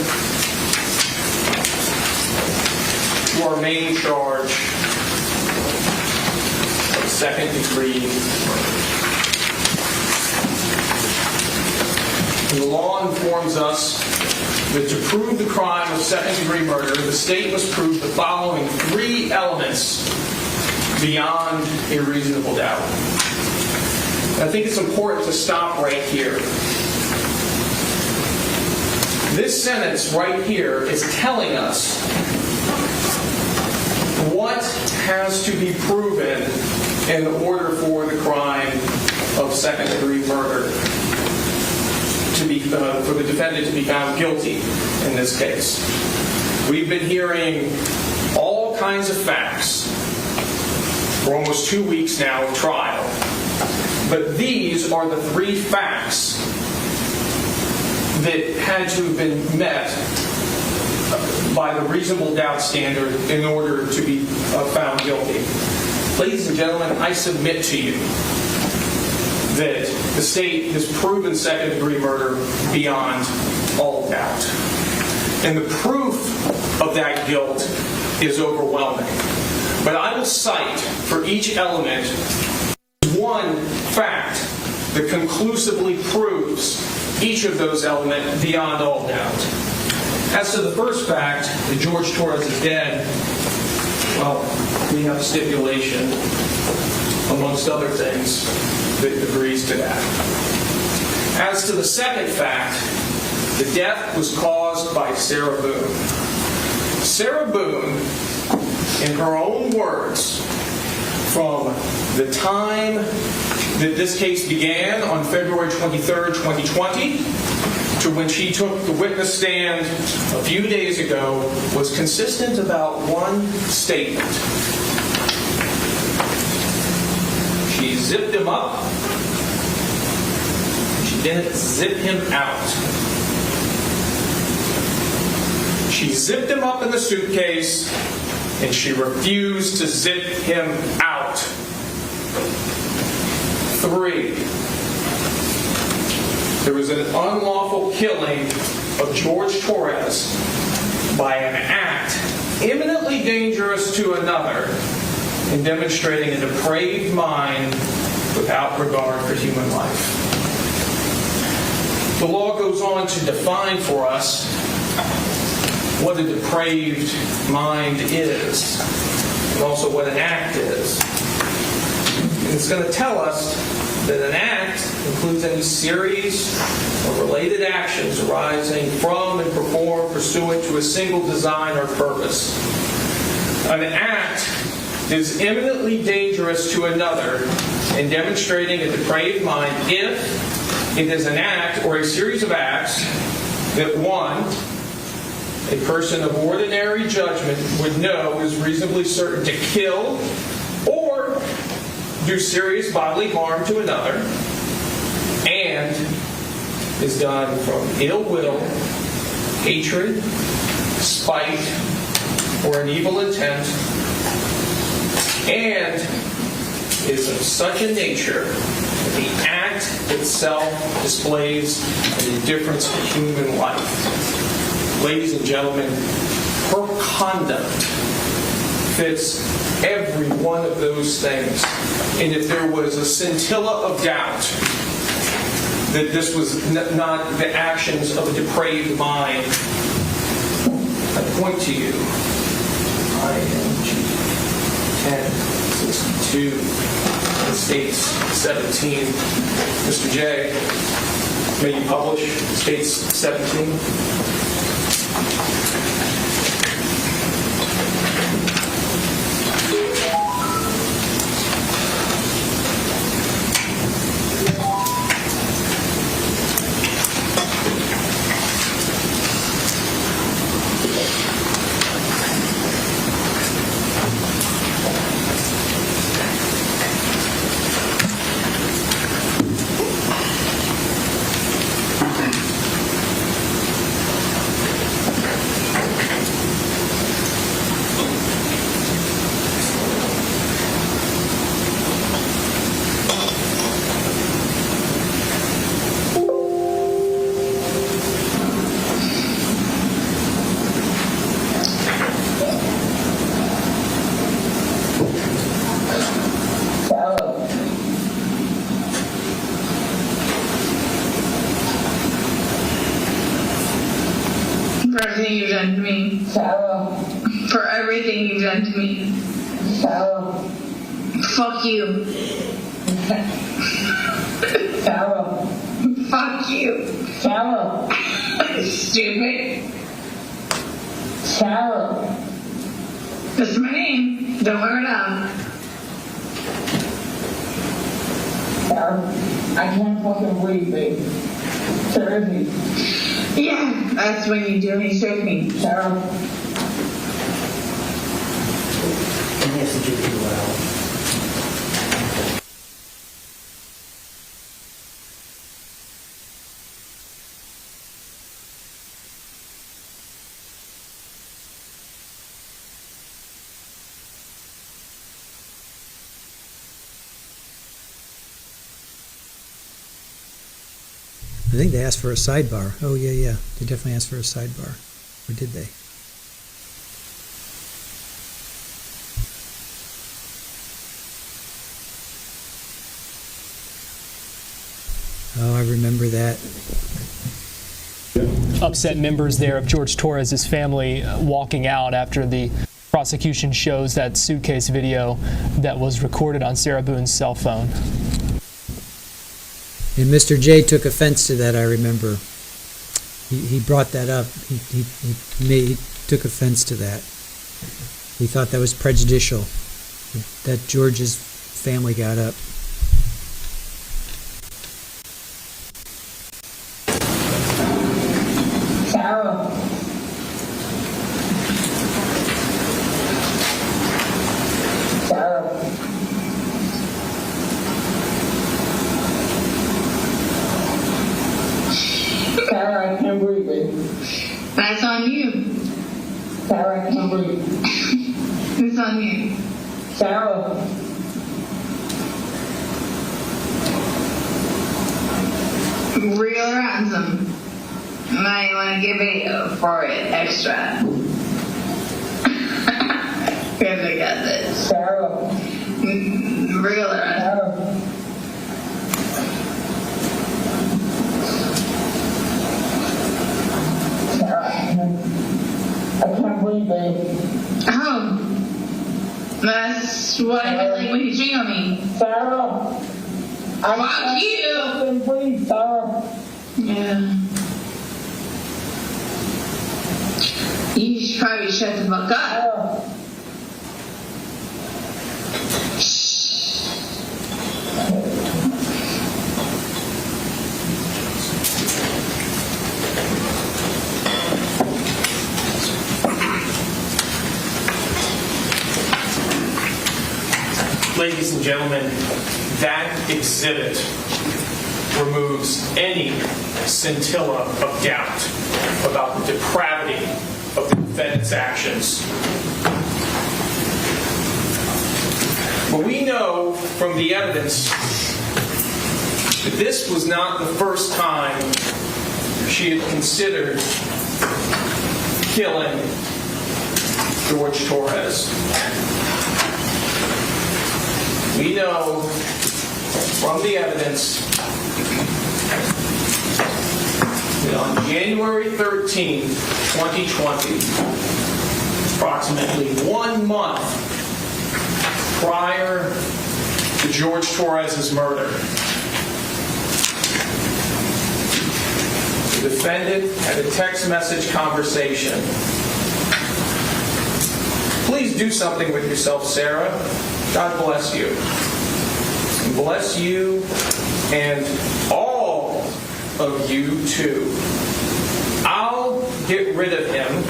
to our main charge of second degree murder. And the law informs us that to prove the crime of second-degree murder, the state must prove the following three elements beyond a reasonable doubt. I think it's important to stop right here. This sentence right here is telling us what has to be proven in order for the crime of second-degree murder to be for the defendant to be found guilty in this case. We've been hearing all kinds of facts for almost 2 weeks now of trial. But these are the three facts that had to have been met by the reasonable doubt standard in order to be found guilty. Ladies and gentlemen, I submit to you that the state has proven second-degree murder beyond all doubt. And the proof of that guilt is overwhelming. But I will cite for each element one fact that conclusively proves each of those elements beyond all doubt. As to the first fact, that George Torres is dead, well, we have a stipulation, amongst other things, that agrees to that. As to the second fact, the death was caused by Sarah Boone. Sarah Boone, in her own words, from the time that this case began on February 23rd, 2020, to when she took the witness stand a few days ago, was consistent about one statement. She zipped him up. She didn't zip him out. She zipped him up in the suitcase, and she refused to zip him out. 3, there was an unlawful killing of George Torres by an act imminently dangerous to another and demonstrating a depraved mind without regard for human life. The law goes on to define for us what a depraved mind is, and also what an act is. And it's going to tell us that an act includes any series of related actions arising from and performed pursuant to a single design or purpose. An act is imminently dangerous to another in demonstrating a depraved mind if it is an act or a series of acts that one, a person of ordinary judgment would know is reasonably certain to kill or do serious bodily harm to another, and is done from ill will, hatred, spite, or an evil intent, and is of such a nature that the act itself displays an indifference to human life. Ladies and gentlemen, her conduct fits every one of those things. And if there was a scintilla of doubt that this was not the actions of a depraved mind, I point to you. IMG 1062, the states 17. Mr. J, may you publish states 17? everything you've done to me. Sarah. For everything you've done to me. Sarah. Fuck you. Sarah. Fuck you. Sarah. Stupid. Sarah. That's my name. Don't wear it out. Sarah. I can't fucking breathe, babe. Seriously. Yeah, that's when you do me, choke me. Sarah. Yes, did you do well? I think they asked for a sidebar. Oh, yeah. They definitely asked for a sidebar. Or did they? Oh, I remember that. Upset members there of George Torres' family walking out after the prosecution shows that Suitcase video that was recorded on Sarah Boone's cell phone. And Mr. J took offense to that, I remember. He brought that up. He took offense to that. He thought that was prejudicial, that George's family got up. Sarah. Sarah. Sarah, I can't breathe, babe. That's on you. Sarah, I can't breathe. It's on you. Sarah. Real ransom. Might want to give video for it extra. Because I got this. Sarah. Real ransom. Sarah, I can't breathe, babe. Oh. That's what I meant like when you jingle me. Sarah. Fuck you. Breathe, Sarah. Yeah. You should probably shut the fuck up. Ladies and gentlemen, that exhibit removes any scintilla of doubt about the depravity of the defendant's actions. But we know from the evidence that this was not the first time she had considered killing George Torres. We know from the evidence that on January 13, 2020, approximately 1 month prior to George Torres' murder, the defendant had a text message conversation. Please do something with yourself, Sarah. God bless you. And bless you and all of you too. I'll get rid of him.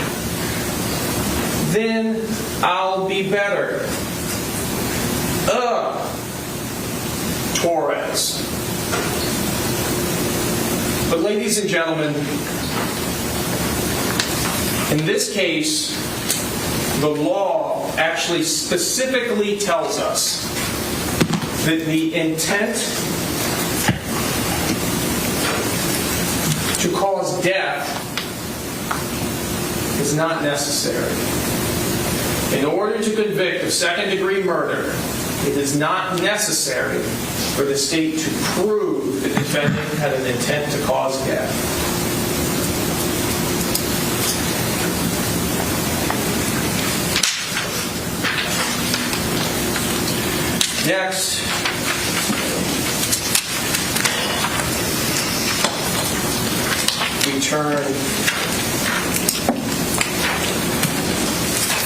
Then I'll be better. Torres. But ladies and gentlemen, in this case, the law actually specifically tells us that the intent to cause death is not necessary. In order to convict of second-degree murder, it is not necessary for the state to prove the defendant had an intent to cause death. Next, we turn.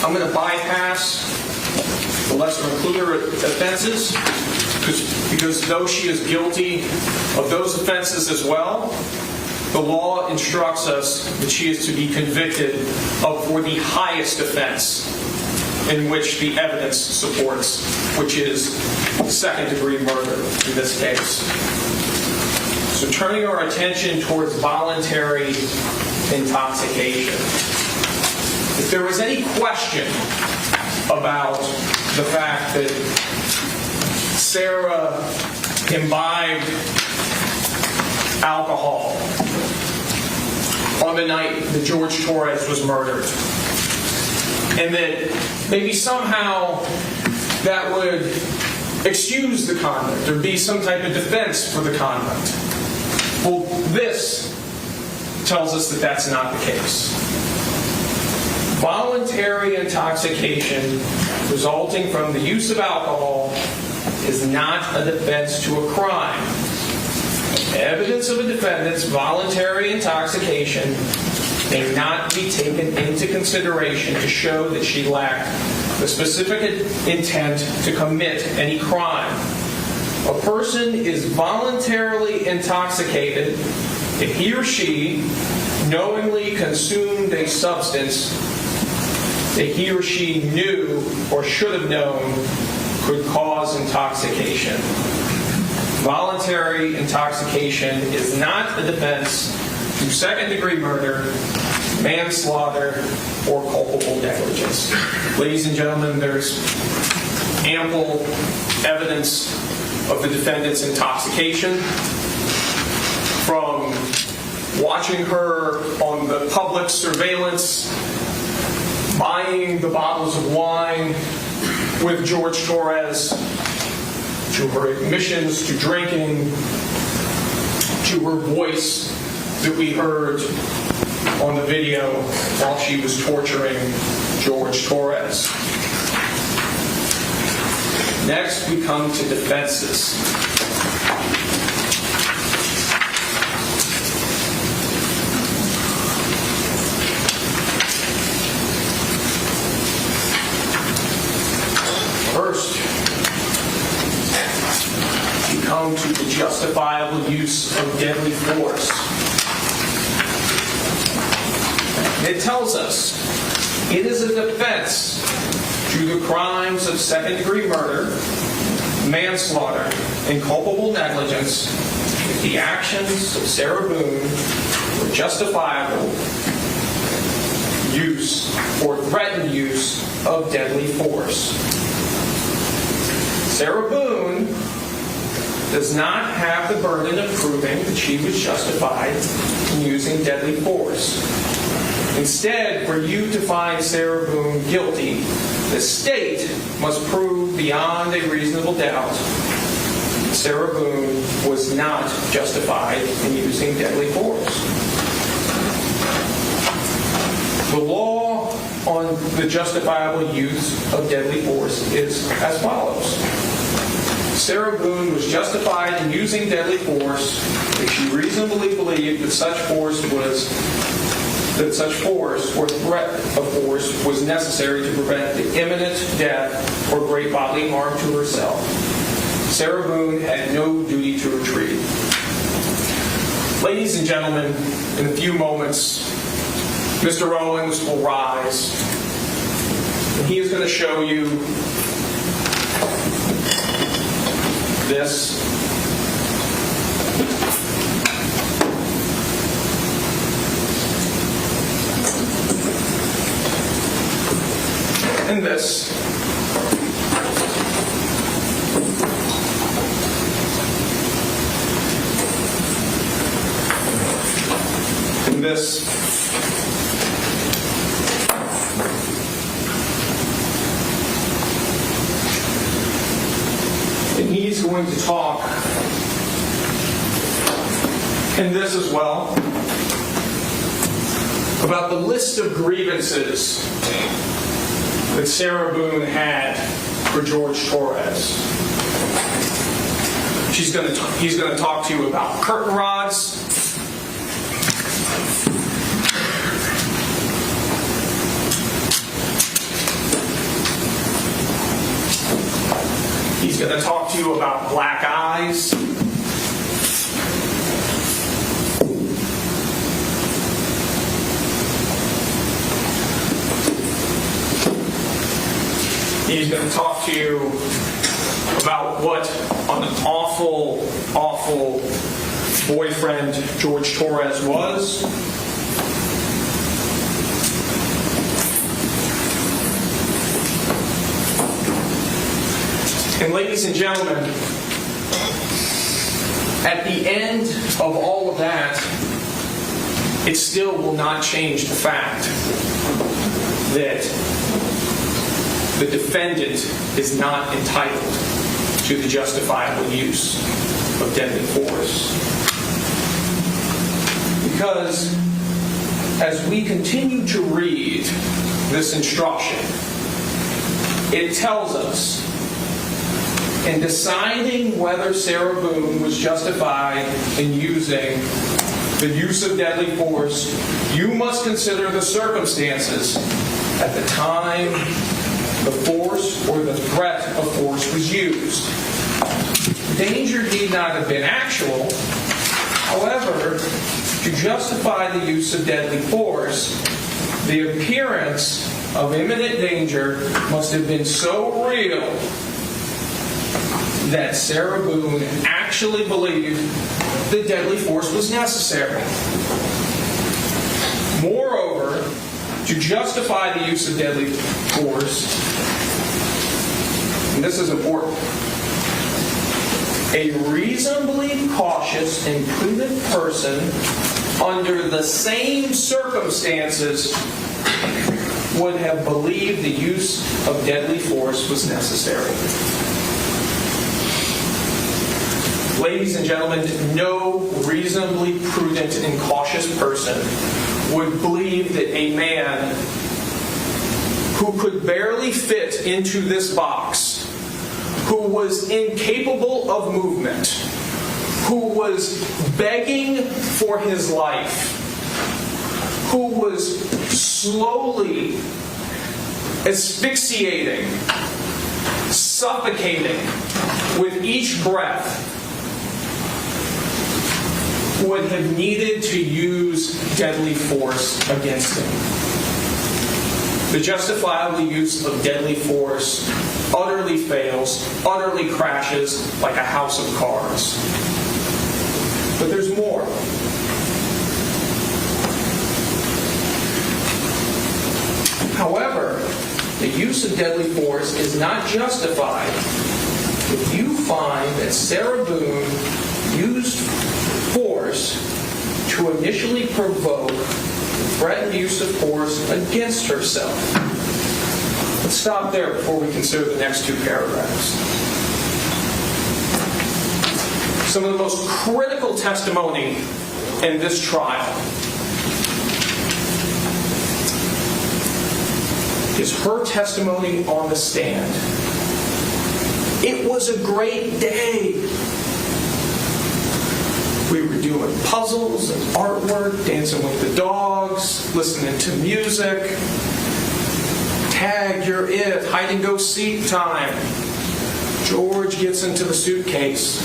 I'm going to bypass the lesser included offenses because though she is guilty of those offenses as well, the law instructs us that she is to be convicted of for the highest offense in which the evidence supports, which is second-degree murder in this case. So turning our attention towards voluntary intoxication. If there was any question about the fact that Sarah imbibed alcohol on the night that George Torres was murdered, and that maybe somehow that would excuse the conduct or be some type of defense for the conduct. Well, this tells us that that's not the case. Voluntary intoxication resulting from the use of alcohol is not a defense to a crime. Evidence of a defendant's voluntary intoxication may not be taken into consideration to show that she lacked the specific intent to commit any crime. A person is voluntarily intoxicated if he or she knowingly consumed a substance that he or she knew or should have known could cause intoxication. Voluntary intoxication is not a defense to second-degree murder, manslaughter, or culpable negligence. Ladies and gentlemen, there's ample evidence of the defendant's intoxication from watching her on the public surveillance, buying the bottles of wine with George Torres, to her admissions to drinking, to her voice that we heard on the video while she was torturing George Torres. Next, we come to defenses. First, we come to the justifiable use of deadly force. It tells us it is a defense to the crimes of second-degree murder, manslaughter, and culpable negligence if the actions of Sarah Boone were justifiable use or threatened use of deadly force. Sarah Boone does not have the burden of proving that she was justified in using deadly force. Instead, for you to find Sarah Boone guilty, the state must prove beyond a reasonable doubt that Sarah Boone was not justified in using deadly force. The law on the justifiable use of deadly force is as follows. Sarah Boone was justified in using deadly force if she reasonably believed that such force or threat of force was necessary to prevent the imminent death or great bodily harm to herself. Sarah Boone had no duty to retreat. Ladies and gentlemen, in a few moments, Mr. Owens will rise, and he is going to show you this. And this. And this. And he's going to talk in this as well about the list of grievances that Sarah Boone had for George Torres. He's going to talk to you about curtain rods. He's going to talk to you about black eyes. He's going to talk to you about what an awful, awful boyfriend Jorge Torres was. And ladies and gentlemen, at the end of all of that, it still will not change the fact that the defendant is not entitled to the justifiable use of deadly force. Because as we continue to read this instruction, it tells us, in deciding whether Sarah Boone was justified in using the use of deadly force, you must consider the circumstances at the time the force or the threat of force was used. Danger need not have been actual. However, to justify the use of deadly force, the appearance of imminent danger must have been so real that Sarah Boone actually believed that deadly force was necessary. Moreover, to justify the use of deadly force, and this is important, a reasonably cautious and prudent person under the same circumstances would have believed the use of deadly force was necessary. Ladies and gentlemen, no reasonably prudent and cautious person would believe that a man who could barely fit into this box, who was incapable of movement, who was begging for his life, who was slowly asphyxiating, suffocating with each breath, would have needed to use deadly force against him. The justifiable use of deadly force utterly fails, utterly crashes like a house of cards. But there's more. However, the use of deadly force is not justified if you find that Sarah Boone used force to initially provoke threatened use of force against herself. Let's stop there before we consider the next two paragraphs. Some of the most critical testimony in this trial is her testimony on the stand. It was a great day. We were doing puzzles and artwork, dancing with the dogs, listening to music. Tag, you're it. Hide and go seek time. George gets into the suitcase.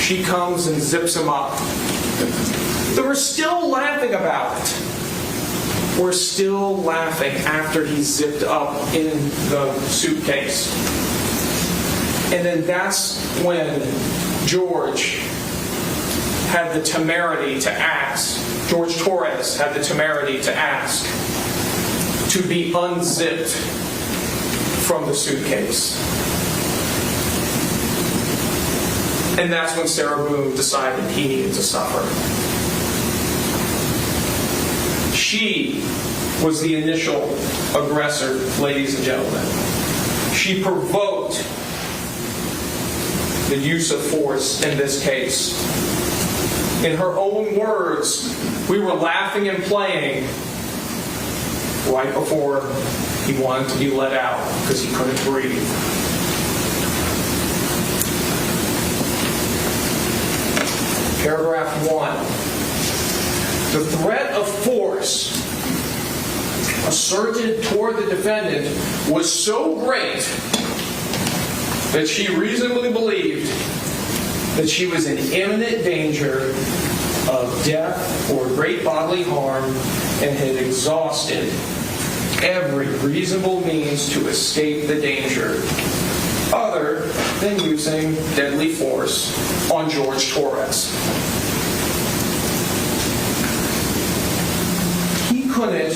She comes and zips him up. They were still laughing about it. We're still laughing after he's zipped up in the suitcase. And then that's when George had the temerity to ask, Jorge Torres had the temerity to ask to be unzipped from the suitcase. And that's when Sarah Boone decided he needed to suffer. She was the initial aggressor, ladies and gentlemen. She provoked the use of force in this case. In her own words, we were laughing and playing right before he wanted to be let out because he couldn't breathe. Paragraph 1. The threat of force asserted toward the defendant was so great that she reasonably believed that she was in imminent danger of death or great bodily harm and had exhausted every reasonable means to escape the danger other than using deadly force on George Torres. He couldn't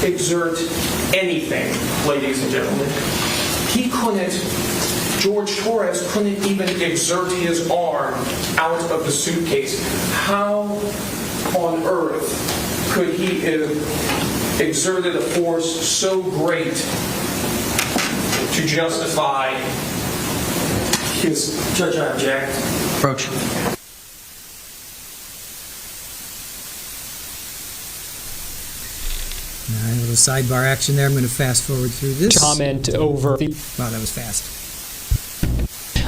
exert anything, ladies and gentlemen. George Torres couldn't even exert his arm out of the suitcase. How on earth could he have exerted a force so great to justify his... Judge, I object. Approach. All right, a little sidebar action there. I'm going to fast forward through this. Comment over the... Wow, that was fast.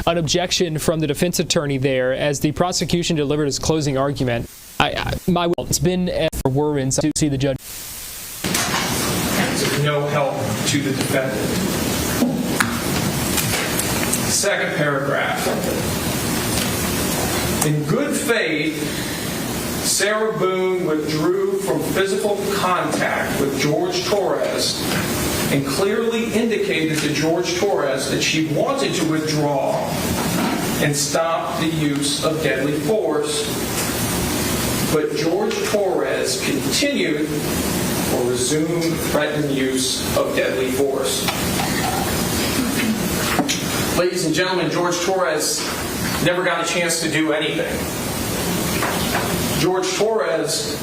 An objection from the defense attorney there as the prosecution delivered his closing argument. It's been for Warrens to see the judge. It's of no help to the defendant. Second paragraph. In good faith, Sarah Boone withdrew from physical contact with George Torres and clearly indicated to George Torres that she wanted to withdraw and stop the use of deadly force. But George Torres continued or resumed threatened use of deadly force. Ladies and gentlemen, George Torres never got a chance to do anything. George Torres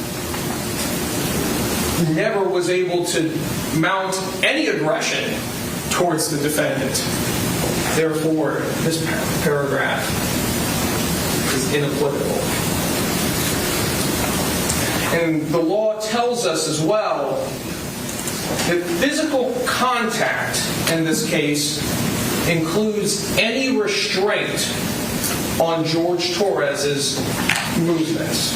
never was able to mount any aggression towards the defendant. Therefore, this paragraph is inapplicable. And the law tells us as well that physical contact in this case includes any restraint on George Torres's movements.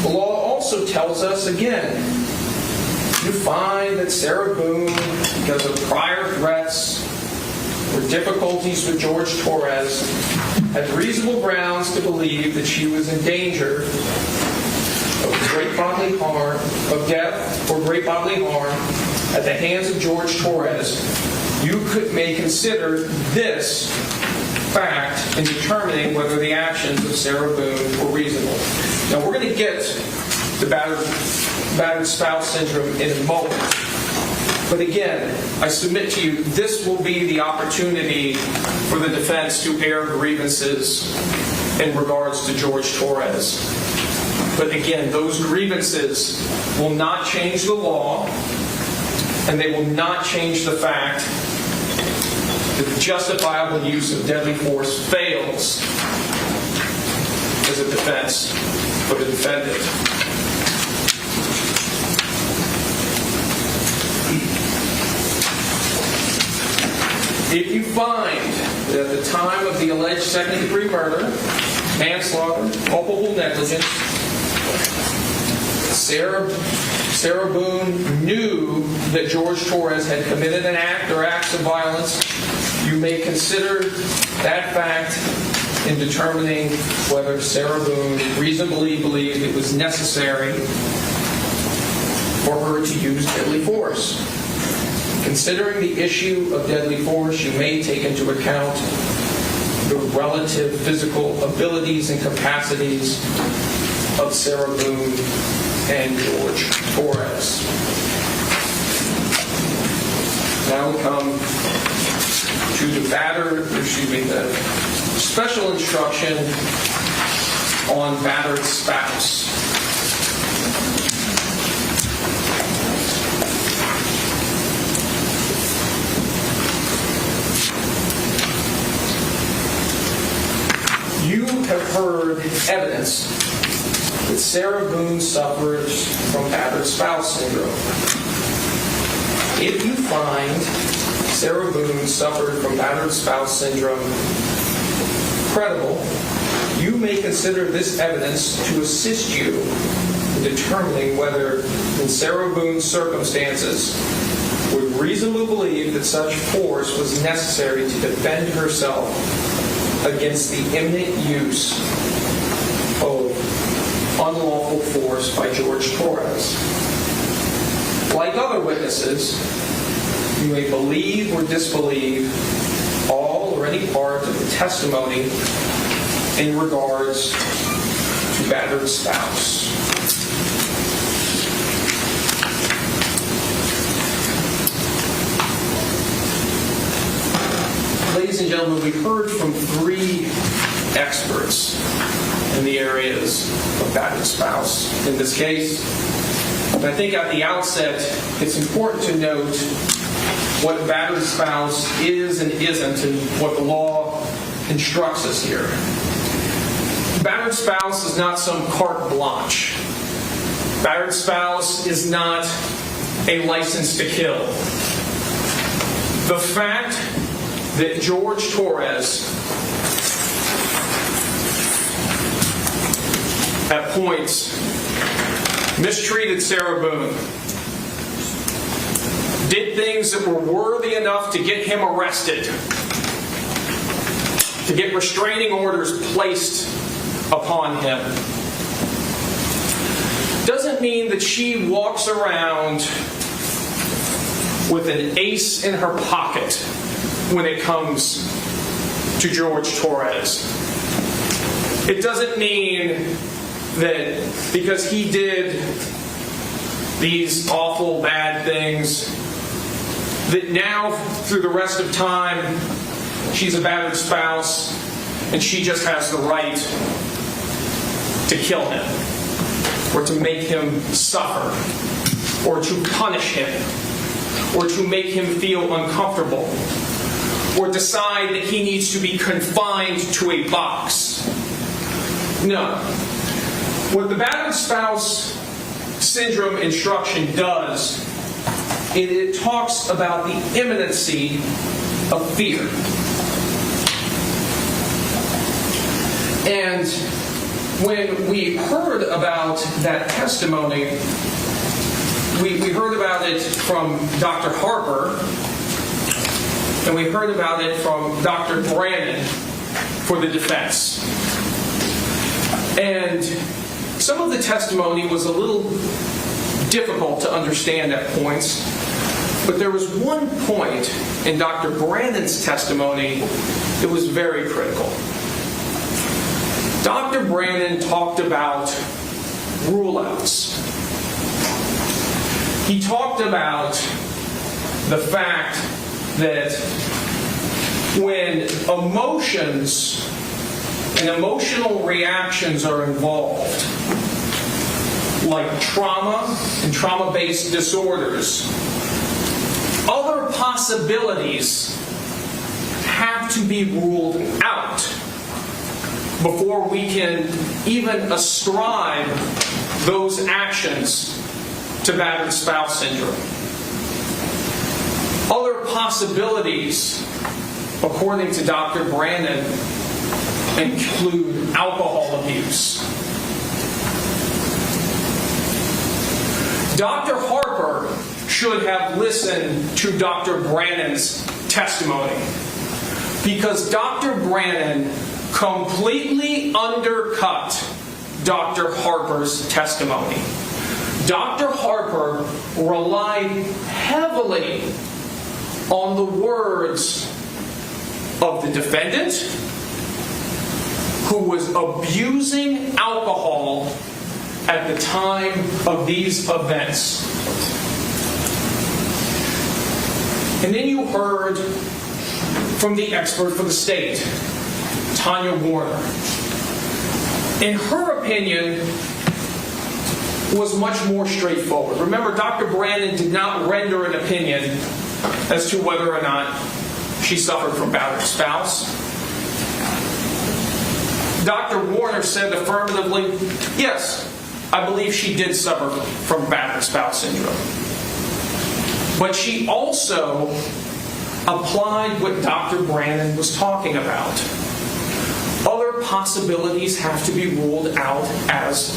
The law also tells us again, you find that Sarah Boone, because of prior threats or difficulties with George Torres, had reasonable grounds to believe that she was in danger of great bodily harm, of death or great bodily harm at the hands of George Torres. You may consider this fact in determining whether the actions of Sarah Boone were reasonable. Now, we're going to get to battered spouse syndrome in a moment. But again, I submit to you, this will be the opportunity for the defense to air grievances in regards to George Torres. But again, those grievances will not change the law, and they will not change the fact that the justifiable use of deadly force fails as a defense for the defendant. If you find that at the time of the alleged second-degree murder, manslaughter, culpable negligence, Sarah Boone knew that George Torres had committed an act or acts of violence, you may consider that fact in determining whether Sarah Boone reasonably believed it was necessary for her to use deadly force. Considering the issue of deadly force, you may take into account the relative physical abilities and capacities of Sarah Boone and George Torres. Now we come to the special instruction on battered spouse. You have heard evidence that Sarah Boone suffers from battered spouse syndrome. If you find Sarah Boone suffered from battered spouse syndrome credible, you may consider this evidence to assist you in determining whether, in Sarah Boone's circumstances, would reasonably believe that such force was necessary to defend herself against the imminent use of unlawful force by Jorge Torres. Like other witnesses, you may believe or disbelieve all or any part of the testimony in regards to battered spouse. Ladies and gentlemen, we've heard from 3 experts in the areas of battered spouse in this case. And I think at the outset, it's important to note what battered spouse is and isn't and what the law instructs us here. Battered spouse is not some carte blanche. Battered spouse is not a license to kill. The fact that Jorge Torres at points mistreated Sarah Boone, did things that were worthy enough to get him arrested, to get restraining orders placed upon him, doesn't mean that she walks around with an ace in her pocket when it comes to Jorge Torres. It doesn't mean that because he did these awful bad things that now through the rest of time she's a battered spouse and she just has the right to kill him or to make him suffer or to punish him or to make him feel uncomfortable or decide that he needs to be confined to a box. No. What the battered spouse syndrome instruction does, it talks about the imminency of fear. And when we heard about that testimony, we heard about it from Dr. Harper, and we heard about it from Dr. Brandon for the defense. And some of the testimony was a little difficult to understand at points, but there was one point in Dr. Brandon's testimony that was very critical. Dr. Brandon talked about rule-outs. He talked about the fact that when emotions and emotional reactions are involved, like trauma and trauma-based disorders, other possibilities have to be ruled out before we can even ascribe those actions to battered spouse syndrome. Other possibilities, according to Dr. Brandon, include alcohol abuse. Dr. Harper should have listened to Dr. Brandon's testimony because Dr. Brandon completely undercut Dr. Harper's testimony. Dr. Harper relied heavily on the words of the defendant, who was abusing alcohol at the time of these events. And then you heard from the expert for the state, Tanya Warner. And her opinion was much more straightforward. Remember, Dr. Brandon did not render an opinion as to whether or not she suffered from battered spouse. Dr. Warner said affirmatively, yes, I believe she did suffer from battered spouse syndrome. But she also applied what Dr. Brannon was talking about. Other possibilities have to be ruled out as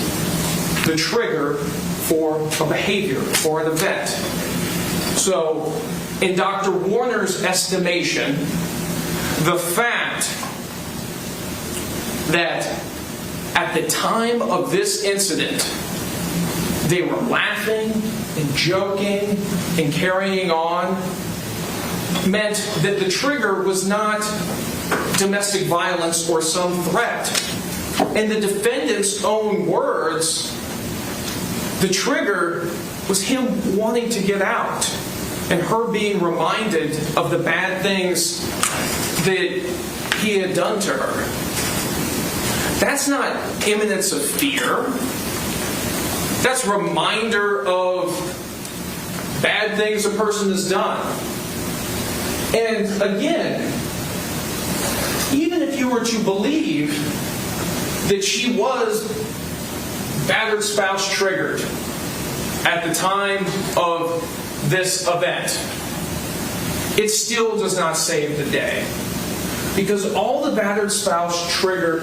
the trigger for a behavior, for an event. So, in Dr. Warner's estimation, the fact that at the time of this incident, they were laughing and joking and carrying on meant that the trigger was not domestic violence or some threat. In the defendant's own words, the trigger was him wanting to get out and her being reminded of the bad things that he had done to her. That's not imminence of fear. That's a reminder of bad things a person has done. And again, even if you were to believe that she was battered spouse triggered at the time of this event, it still does not save the day. Because all the battered spouse trigger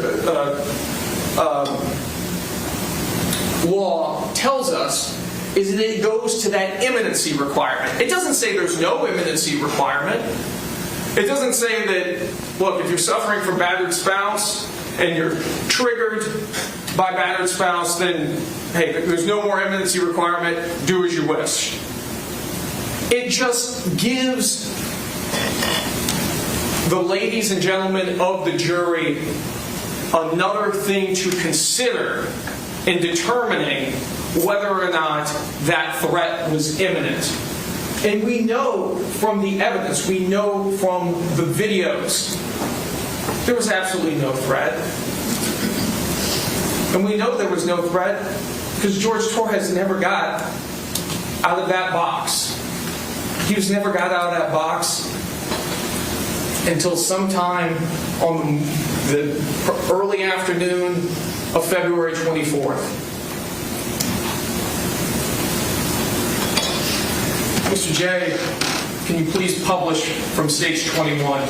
law tells us is that it goes to that imminency requirement. It doesn't say there's no imminency requirement. It doesn't say that, look, if you're suffering from battered spouse and you're triggered by battered spouse, then, hey, there's no more imminency requirement, do as you wish. It just gives the ladies and gentlemen of the jury another thing to consider in determining whether or not that threat was imminent. And we know from the evidence, we know from the videos, there was absolutely no threat. And we know there was no threat because Jorge Torres never got out of that box. He was never got out of that box until sometime on the early afternoon of February 24th. Mr. J, can you please publish from stage 21?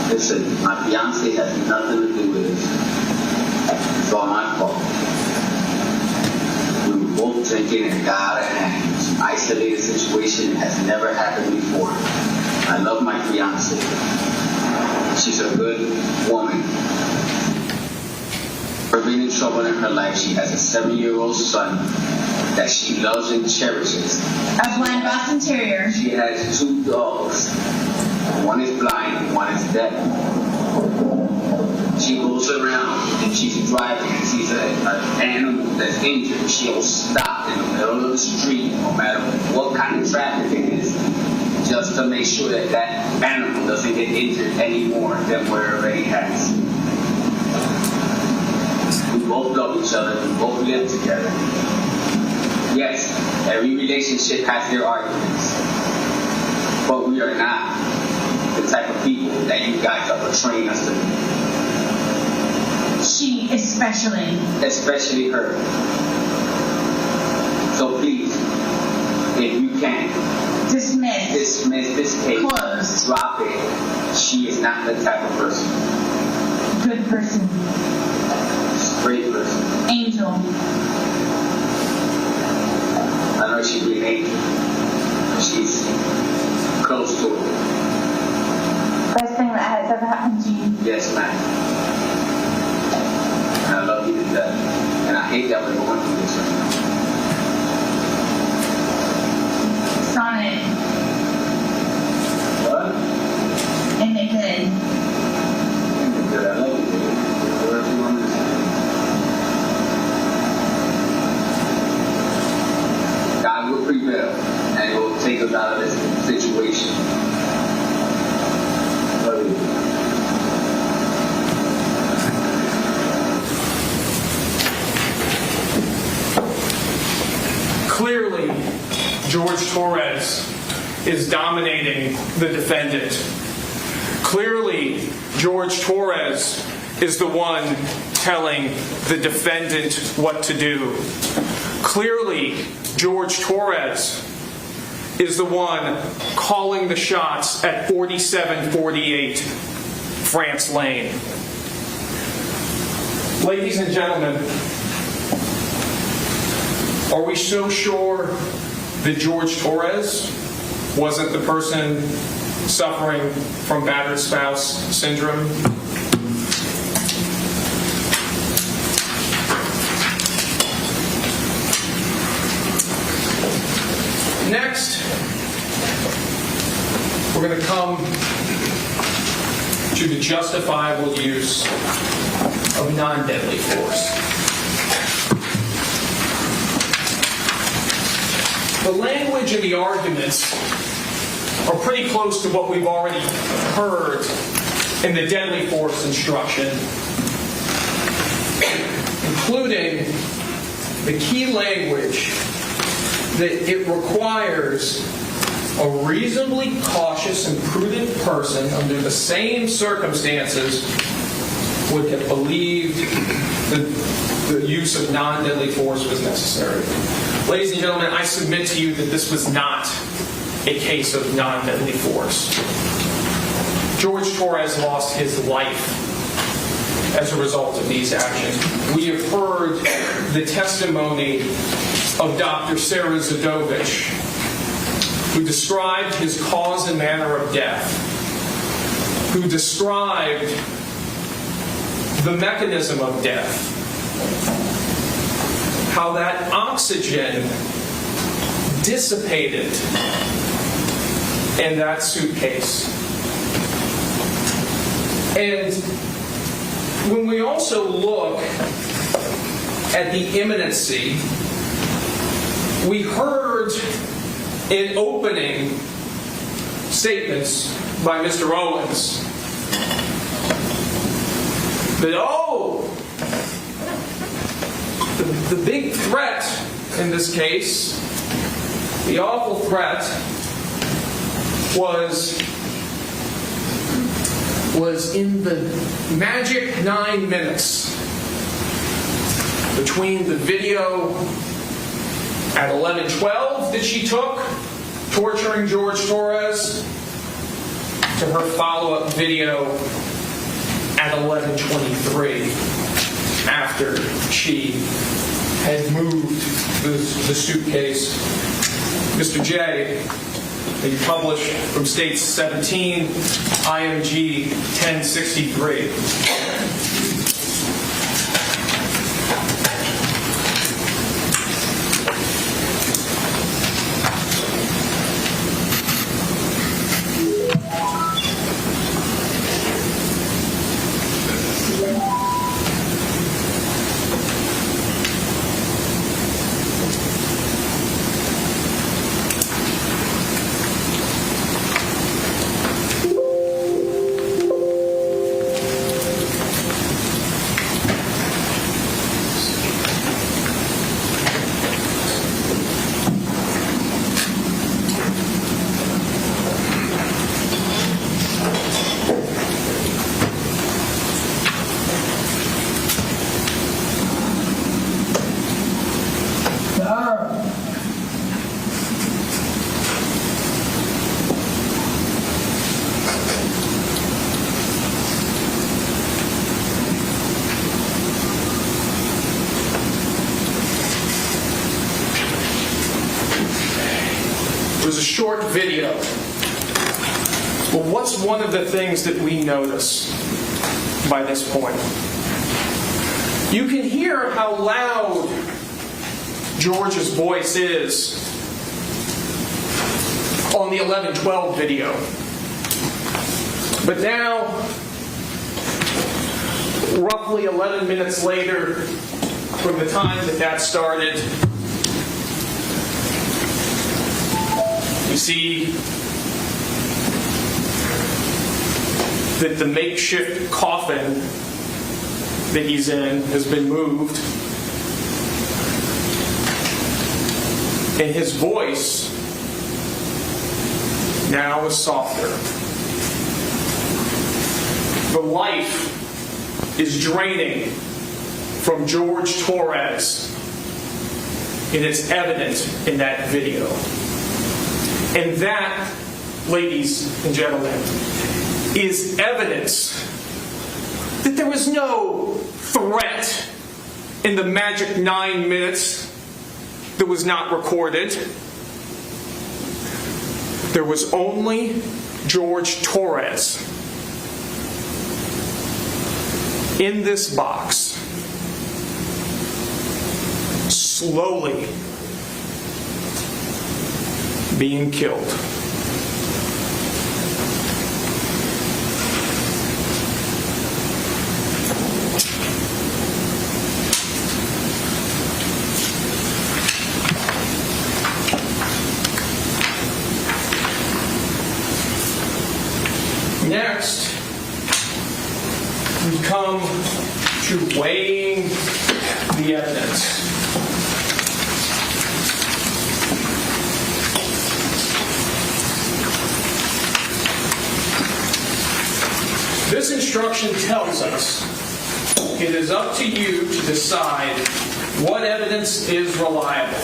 Listen, my fiance has nothing to do with this. It's all my fault. We were both drinking and got out of hand. It was an isolated situation. It has never happened before. I love my fiance. She's a good woman. For being in trouble in her life, she has a 7-year-old son that she loves and cherishes. A blind Boston Terrier. She has 2 dogs. One is blind, one is deaf. She goes around and she's driving and sees an animal that's injured. She'll stop in the middle of the street, no matter what kind of traffic it is, just to make sure that that animal doesn't get injured any more than where it already has. We both love each other. We both live together. Yes, every relationship has their arguments, but we are not the type of people that you guys are portraying us to be. She especially. Especially her. So please, if you can, dismiss this case. Closed. Drop it. She is not the type of person. Good person. her, she really hates her. She's close to her. Best thing that has ever happened to you. Yes, ma'am. And I love you to death. And I hate that we're going through this right now. Sonnet. What? And it good. Good, I love you, baby. Whatever you want to say. God will prevail and will take us out of this situation. Love you. Clearly, George Torres is dominating the defendant. Clearly, George Torres is the one telling the defendant what to do. Clearly, George Torres is the one calling the shots at 4748 France Lane. Ladies and gentlemen, are we so sure that George Torres wasn't the person suffering from battered spouse syndrome? Next, we're going to come to the justifiable use of non-deadly force. The language and the arguments are pretty close to what we've already heard in the deadly force instruction, including the key language that it requires a reasonably cautious and prudent person under the same circumstances would have believed the use of non-deadly force was necessary. Ladies and gentlemen, I submit to you that this was not a case of non-deadly force. George Torres lost his life as a result of these actions. We have heard the testimony of Dr. Sarah Zadovich, who described his cause and manner of death, who described the mechanism of death, how that oxygen dissipated in that suitcase. And when we also look at the imminency, we heard in opening statements by Mr. Owens that, the big threat in this case, the awful threat, was in the magic 9 minutes between the video at 11:12 that she took, torturing George Torres, to her follow-up video at 11:23, after she had moved the suitcase. Mr. J, they published from States 17, IMG 1063. It was a short video. Well, what's one of the things that we notice by this point? You can hear how loud George's voice is on the 11-12 video. But now, roughly 11 minutes later from the time that started, you see that the makeshift coffin that he's in has been moved, and his voice now is softer. The life is draining from Jorge Torres, and it's evident in that video. And that, ladies and gentlemen, is evidence that there was no threat in the magic 9 minutes that was not recorded. There was only Jorge Torres in this box, slowly being killed. Next, we come to weighing the evidence. This instruction tells us it is up to you to decide what evidence is reliable.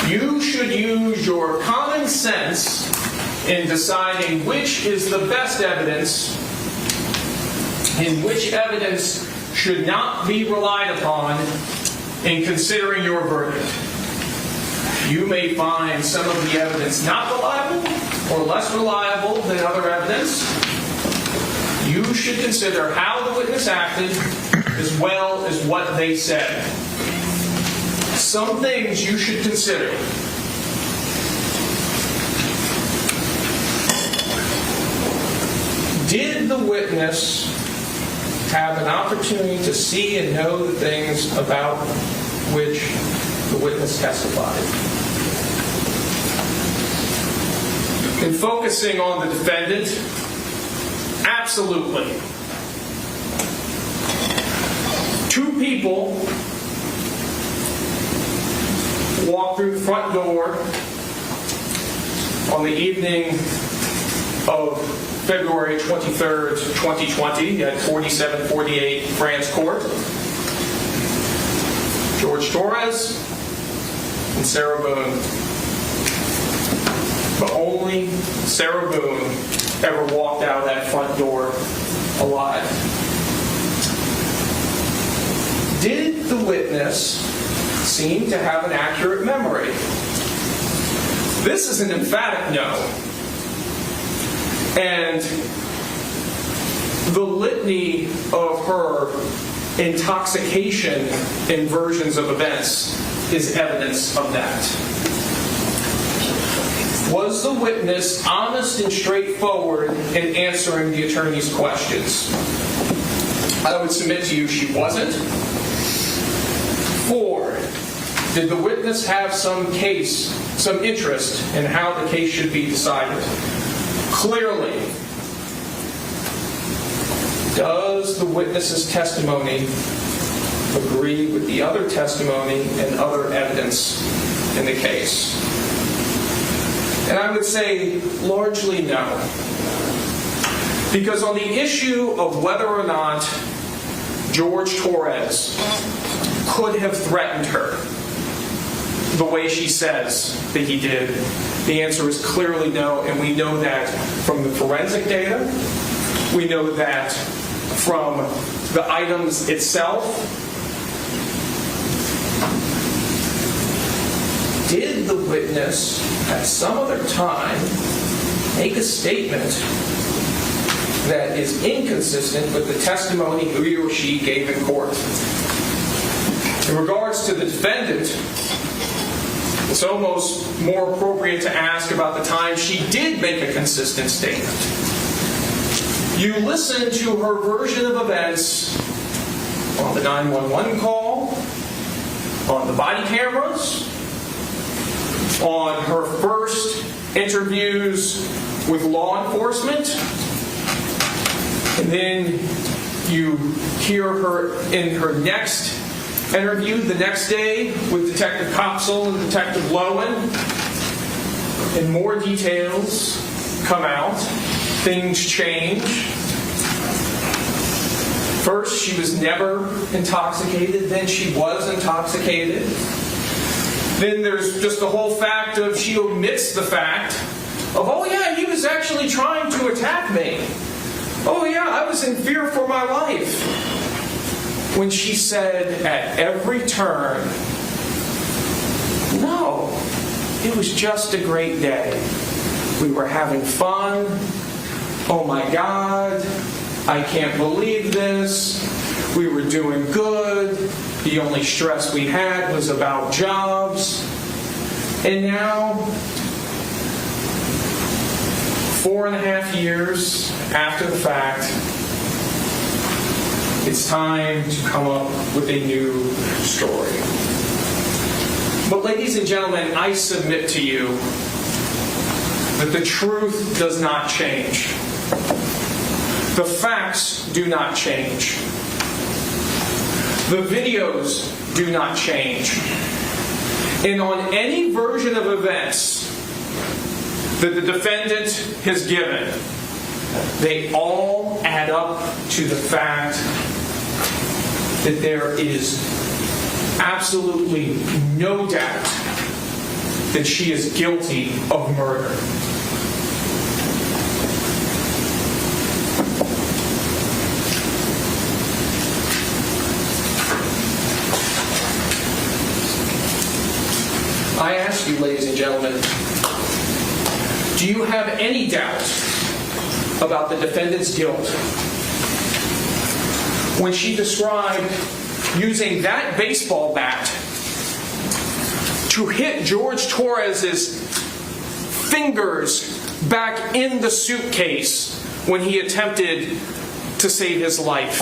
You should use your common sense in deciding which is the best evidence and which evidence should not be relied upon in considering your verdict. You may find some of the evidence not reliable or less reliable than other evidence. You should consider how the witness acted as well as what they said. Some things you should consider. Did the witness have an opportunity to see and know the things about which the witness testified? In focusing on the defendant, absolutely. Two people walked through the front door on the evening of February 23rd, 2020 at 4748 France Court. Jorge Torres and Sarah Boone. But only Sarah Boone ever walked out that front door alive. Did the witness seem to have an accurate memory? This is an emphatic no. And the litany of her intoxication in versions of events is evidence of that. Was the witness honest and straightforward in answering the attorney's questions? I would submit to you she wasn't. 4, did the witness have some interest in how the case should be decided? Clearly, does the witness's testimony agree with the other testimony and other evidence in the case? And I would say largely no. Because on the issue of whether or not Jorge Torres could have threatened her the way she says that he did, the answer is clearly no, and we know that from the forensic data. We know that from the items itself. did the witness at some other time make a statement that is inconsistent with the testimony he or she gave in court? In regards to the defendant, it's almost more appropriate to ask about the time she did make a consistent statement. You listen to her version of events on the 911 call, on the body cameras, on her first interviews with law enforcement, and then you hear her in her next interview the next day with Detective Kopsel and Detective Lowen, and more details come out. Things change. First, she was never intoxicated, then she was intoxicated. Then there's just the whole fact of she omits the fact of, oh yeah, he was actually trying to attack me. Oh yeah, I was in fear for my life. When she said at every turn, no, it was just a great day. We were having fun. Oh my God, I can't believe this. We were doing good. The only stress we had was about jobs. And now, 4.5 years after the fact, it's time to come up with a new story. But ladies and gentlemen, I submit to you that the truth does not change. The facts do not change. The videos do not change. And on any version of events that the defendant has given, they all add up to the fact that there is absolutely no doubt that she is guilty of murder. I ask you, ladies and gentlemen, do you have any doubt about the defendant's guilt when she described using that baseball bat to hit Jorge Torres's fingers back in the suitcase when he attempted to save his life?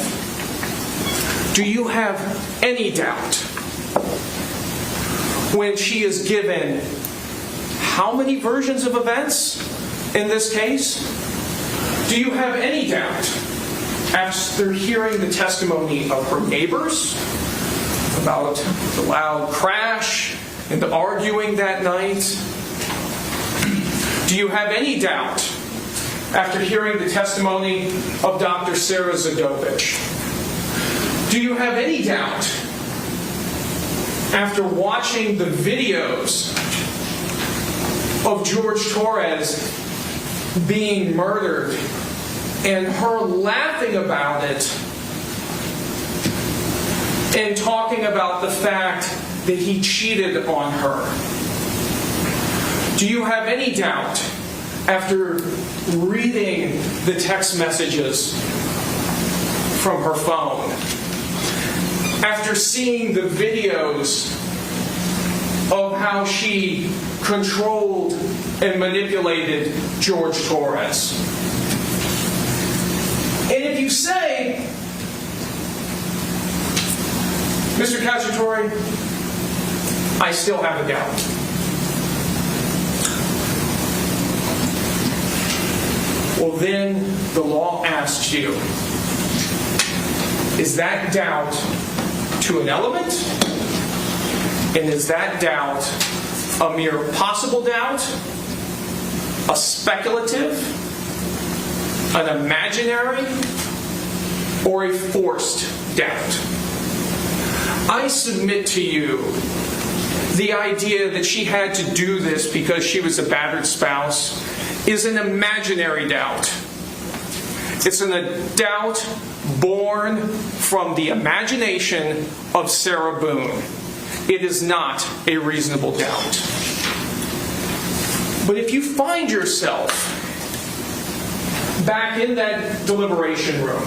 Do you have any doubt when she is given how many versions of events in this case? Do you have any doubt after hearing the testimony of her neighbors about the loud crash and the arguing that night? Do you have any doubt after hearing the testimony of Dr. Sarah Zadovich? Do you have any doubt after watching the videos of Jorge Torres being murdered and her laughing about it and talking about the fact that he cheated on her? Do you have any doubt after reading the text messages from her phone? After seeing the videos of how she controlled and manipulated Jorge Torres? And if you say, Mr. Cacciatore, I still have a doubt, well then the law asks you, is that doubt to an element? And is that doubt a mere possible doubt? A speculative? An imaginary? Or a forced doubt? I submit to you the idea that she had to do this because she was a battered spouse is an imaginary doubt. It's a doubt born from the imagination of Sarah Boone. it is not a reasonable doubt. But if you find yourself back in that deliberation room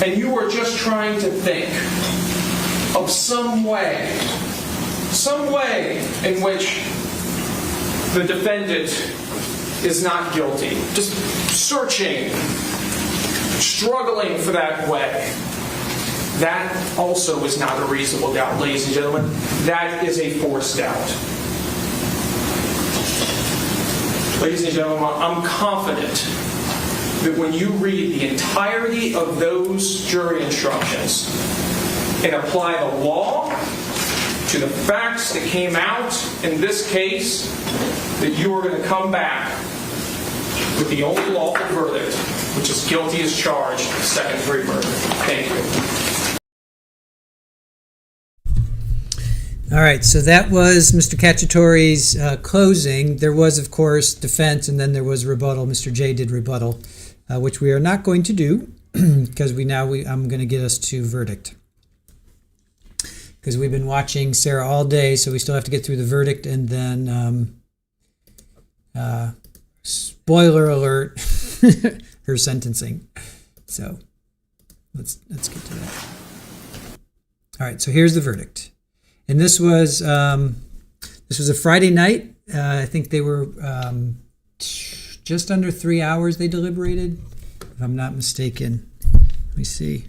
and you are just trying to think of some way in which the defendant is not guilty, just searching, struggling for that way, that also is not a reasonable doubt, ladies and gentlemen. That is a forced doubt. Ladies and gentlemen, I'm confident that when you read the entirety of those jury instructions and apply the law to the facts that came out in this case, that you are going to come back with the only lawful verdict, which is guilty as charged, second-degree murder. Thank you. All right, so that was Mr. Cacciatore's closing. There was, of course, defense, and then there was rebuttal. Mr. J did rebuttal, which we are not going to do because I'm going to get us to verdict. Because we've been watching Sarah all day, so we still have to get through the verdict, and then spoiler alert, her sentencing. So let's get to that. All right, so here's the verdict. And this was a Friday night. I think they were just under 3 hours they deliberated, if I'm not mistaken. Let me see.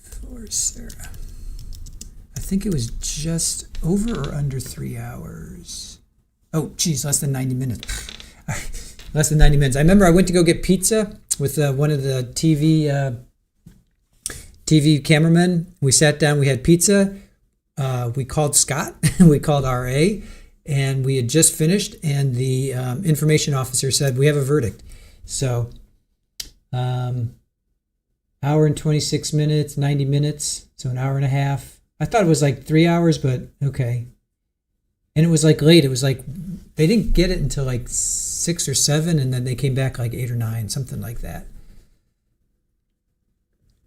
For Sarah. I think it was just over or under 3 hours. Oh, geez, less than 90 minutes. Less than 90 minutes. I remember I went to go get pizza with one of the TV cameramen. We sat down, we had pizza. We called Scott, we called RA, and we had just finished, and the information officer said, we have a verdict. So, hour and 26 minutes, 90 minutes, so an hour and a half. I thought it was like 3 hours, but okay. And it was like late. It was like they didn't get it until like 6 or 7, and then they came back like 8 or 9, something like that.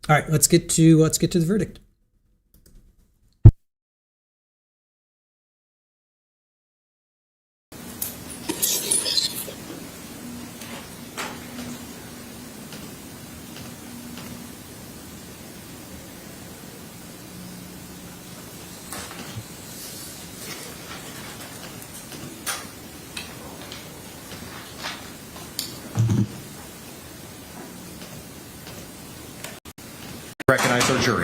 All right, let's get to the verdict. Recognize our jury.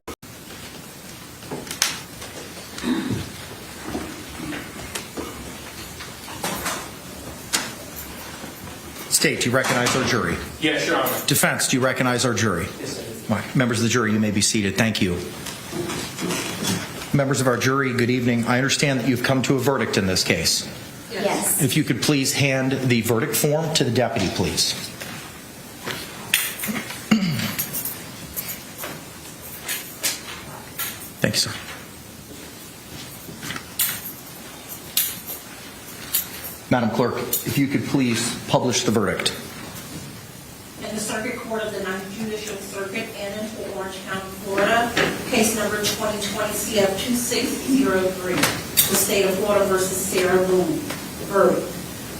State, do you recognize our jury? Yes, Your Honor. Defense, do you recognize our jury? Yes, I do. Right. Members of the jury, you may be seated. Thank you. Members of our jury, good evening. I understand that you've come to a verdict in this case. Yes. If you could please hand the verdict form to the deputy, please. Thank you, sir. Madam Clerk, if you could please publish the verdict. In the Circuit Court of the 9th Judicial Circuit and in Orange County, Florida, case number 2020 CF 2603, the State of Florida versus Sarah Boone. Verdict.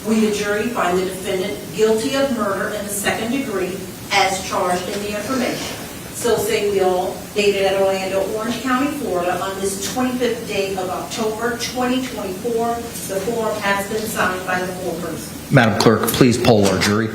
We, the jury, find the defendant guilty of murder in the second degree as charged in the information. So say we all, dated at Orlando, Orange County, Florida, on this 25th day of October 2024. The form has been signed by the foreperson. Madam Clerk, please poll our jury.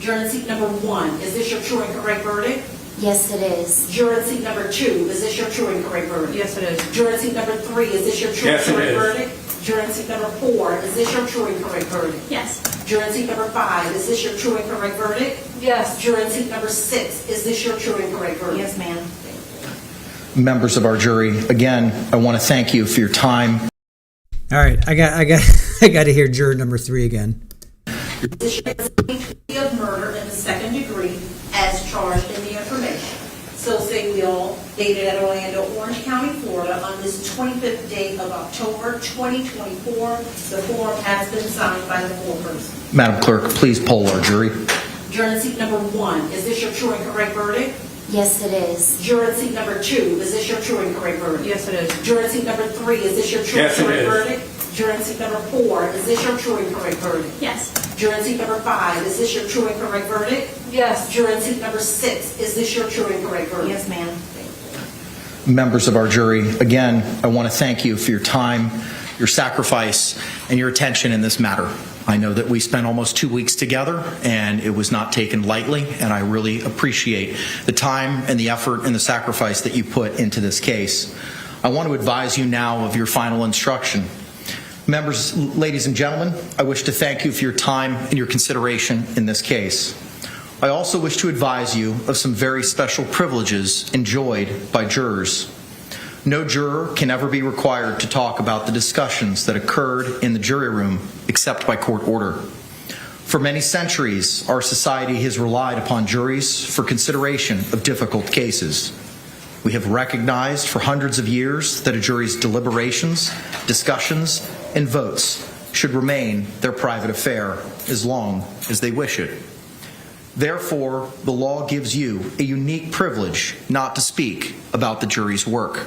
Juror in seat number 1, is this your true and correct verdict? Yes, it is. Juror in seat number 2, is this your true and correct verdict? Yes, it is. Juror in seat number 3, is this your true Yes, and it correct is. verdict? Juror in seat number 4, is this your true and correct verdict? Yes. Juror in seat number 5, is this your true and correct verdict? Yes. Juror in seat number 6, is this your true and correct verdict? Yes, ma'am. Members of our jury, again, I want to thank you for your time. All right, I got to hear juror number 3 again. This is guilty of murder in the second degree as charged in the information. So say we all, dated at Orlando, Orange County, Florida, on this 25th day of October 2024. The form has been signed by the foreperson. Madam Clerk, please poll our jury. Juror in seat number 1, is this your true and correct verdict? Yes, it is. Juror in seat number 2, is this your true and correct verdict? Yes, it is. Juror in seat number 3, is this your true Yes, and it correct is. verdict? Juror in seat number 4, is this your true and correct verdict? Yes. Juror in seat number 5, is this your true and correct verdict? Yes. Juror in seat number 6, is this your true and correct verdict? Yes, ma'am. Members of our jury, again, I want to thank you for your time, your sacrifice, and your attention in this matter. I know that we spent almost 2 weeks together, and it was not taken lightly, and I really appreciate the time and the effort and the sacrifice that you put into this case. I want to advise you now of your final instruction. Members, ladies and gentlemen, I wish to thank you for your time and your consideration in this case. I also wish to advise you of some very special privileges enjoyed by jurors. No juror can ever be required to talk about the discussions that occurred in the jury room except by court order. For many centuries, our society has relied upon juries for consideration of difficult cases. We have recognized for hundreds of years that a jury's deliberations, discussions, and votes should remain their private affair as long as they wish it. Therefore, the law gives you a unique privilege not to speak about the jury's work.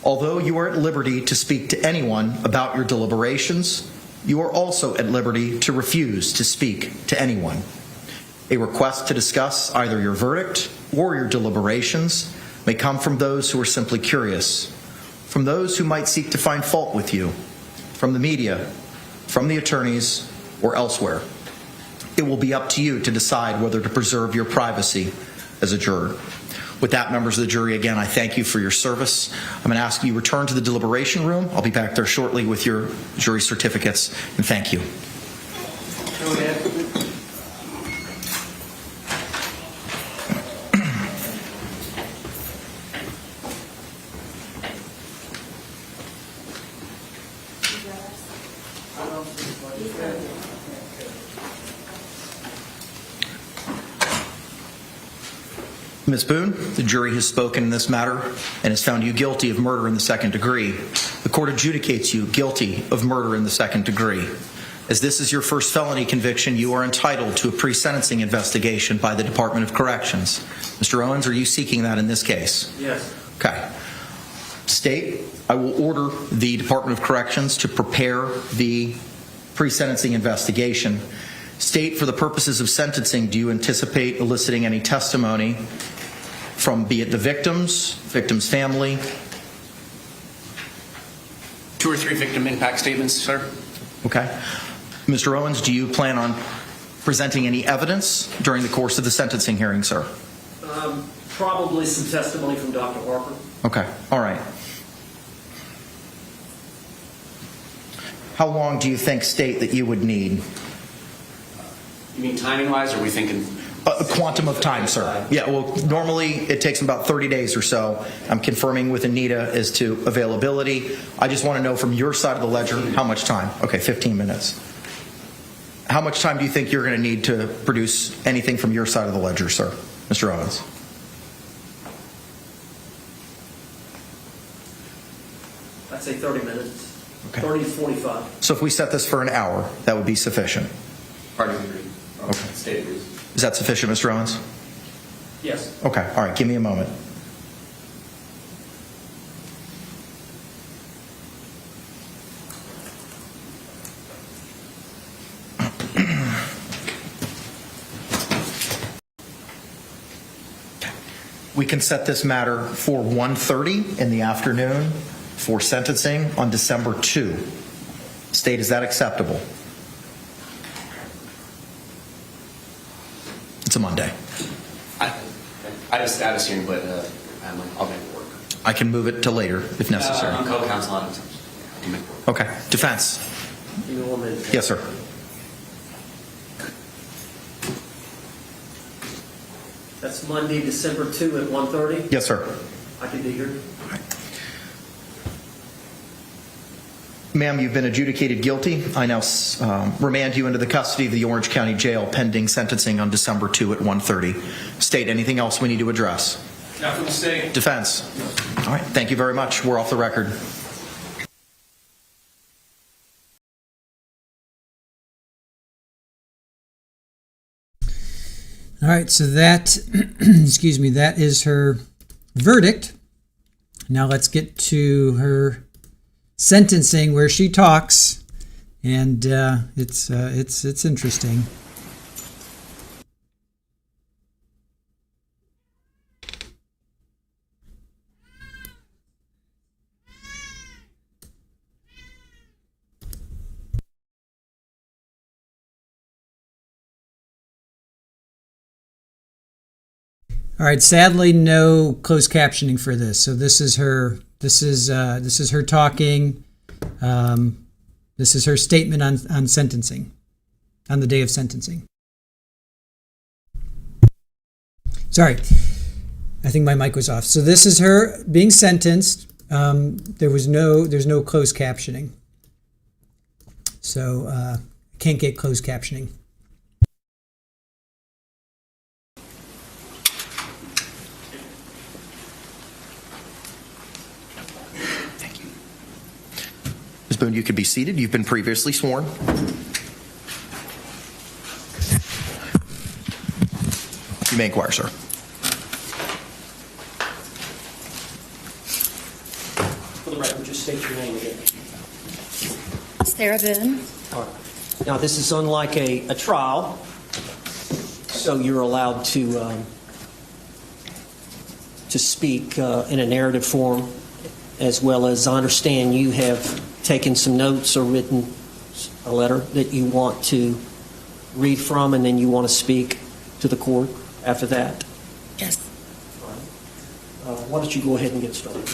Although you are at liberty to speak to anyone about your deliberations, you are also at liberty to refuse to speak to anyone. A request to discuss either your verdict or your deliberations may come from those who are simply curious, from those who might seek to find fault with you, from the media, from the attorneys, or elsewhere. It will be up to you to decide whether to preserve your privacy as a juror. With that, members of the jury, again, I thank you for your service. I'm going to ask you to return to the deliberation room. I'll be back there shortly with your jury certificates, and thank you. Go ahead. Ms. Boone, the jury has spoken in this matter and has found you guilty of murder in the second degree. The court adjudicates you guilty of murder in the second degree. As this is your first felony conviction, you are entitled to a pre-sentencing investigation by the Department of Corrections. Mr. Owens, are you seeking that in this case? Yes. Okay. State, I will order the Department of Corrections to prepare the pre-sentencing investigation. State, for the purposes of sentencing, do you anticipate eliciting any testimony from, be it the victim's family? 2 or 3 victim impact statements, sir. Okay. Mr. Owens, do you plan on presenting any evidence during the course of the sentencing hearing, sir? Probably some testimony from Dr. Harper. Okay. All right. How long do you think, State, that you would need? You mean timing-wise, or are we thinking? A quantum of time, sir. Yeah, well, normally it takes about 30 days or so. I'm confirming with Anita as to availability. I just want to know from your side of the ledger how much time. Okay, 15 minutes. How much time do you think you're going to need to produce anything from your side of the ledger, sir? Mr. Owens. I'd say 30 minutes. Okay. 30 to 45. So if we set this for an hour, that would be sufficient. Party agreed. Okay. State agrees. Is that sufficient, Mr. Owens? Yes. Okay. All right. Give me a moment. We can set this matter for 1:30 in the afternoon for sentencing on December 2. State, is that acceptable? It's a Monday. I have a status hearing, but I'll make it work. I can move it to later if necessary. I'm co-counsel on it. I can make it work. Okay. Defense. Give me 1 minute. Yes, sir. That's Monday, December 2 at 1:30? Yes, sir. I can be here. Ma'am, you've been adjudicated guilty. I now remand you into the custody of the Orange County Jail pending sentencing on December 2 at 1:30. State, anything else we need to address? Now for the state. Defense. All right, thank you very much. We're off the record. All right, so that, excuse me, that is her verdict. Now let's get to her sentencing, where she talks, and it's interesting. All right. Sadly, no closed captioning for this. So this is her. This is her talking. This is her statement on sentencing, on the day of sentencing. Sorry, I think my mic was off. So this is her being sentenced. There's no closed captioning. So can't get closed captioning. Ms. Boone, you could be seated. You've been previously sworn. You may inquire, sir. For the record, just state your name again. Sarah Boone. All right. Now, this is unlike a trial, so you're allowed to speak in a narrative form, as well as I understand you have taken some notes or written a letter that you want to read from, and then you want to speak to the court after that. Yes. All right. Why don't you go ahead and get started?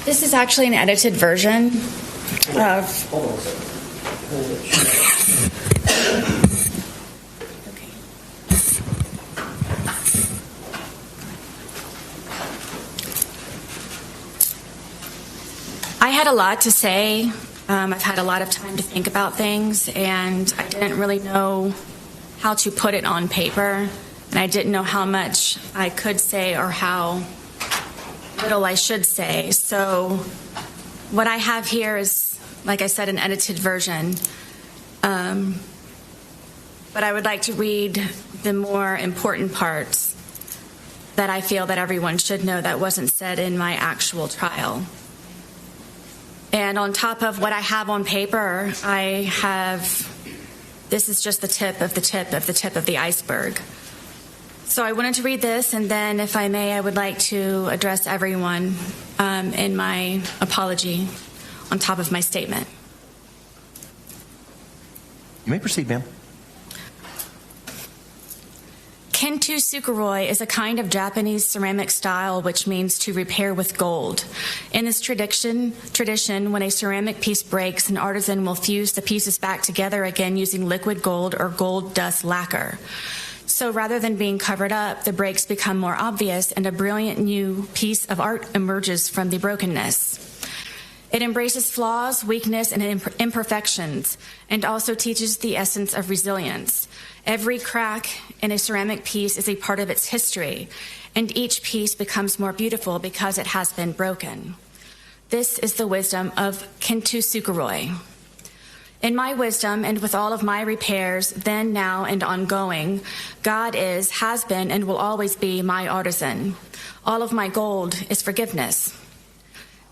This is actually an edited version of. Hold on a second. I had a lot to say. I've had a lot of time to think about things, and I didn't really know how to put it on paper, and I didn't know how much I could say or how little I should say. So what I have here is, like I said, an edited version. But I would like to read the more important parts that I feel that everyone should know that wasn't said in my actual trial. And on top of what I have on paper, this is just the tip of the tip of the tip of the iceberg. So I wanted to read this, and then, if I may, I would like to address everyone in my apology on top of my statement. You may proceed, ma'am. Kintu Sukuroi is a kind of Japanese ceramic style which means to repair with gold. In this tradition, when a ceramic piece breaks, an artisan will fuse the pieces back together again using liquid gold or gold dust lacquer. So rather than being covered up, the breaks become more obvious and a brilliant new piece of art emerges from the brokenness. It embraces flaws, weakness, and imperfections, and also teaches the essence of resilience. Every crack in a ceramic piece is a part of its history, and each piece becomes more beautiful because it has been broken. This is the wisdom of Kintu Sukuroi. In my wisdom and with all of my repairs, then, now, and ongoing, God is, has been, and will always be my artisan. All of my gold is forgiveness.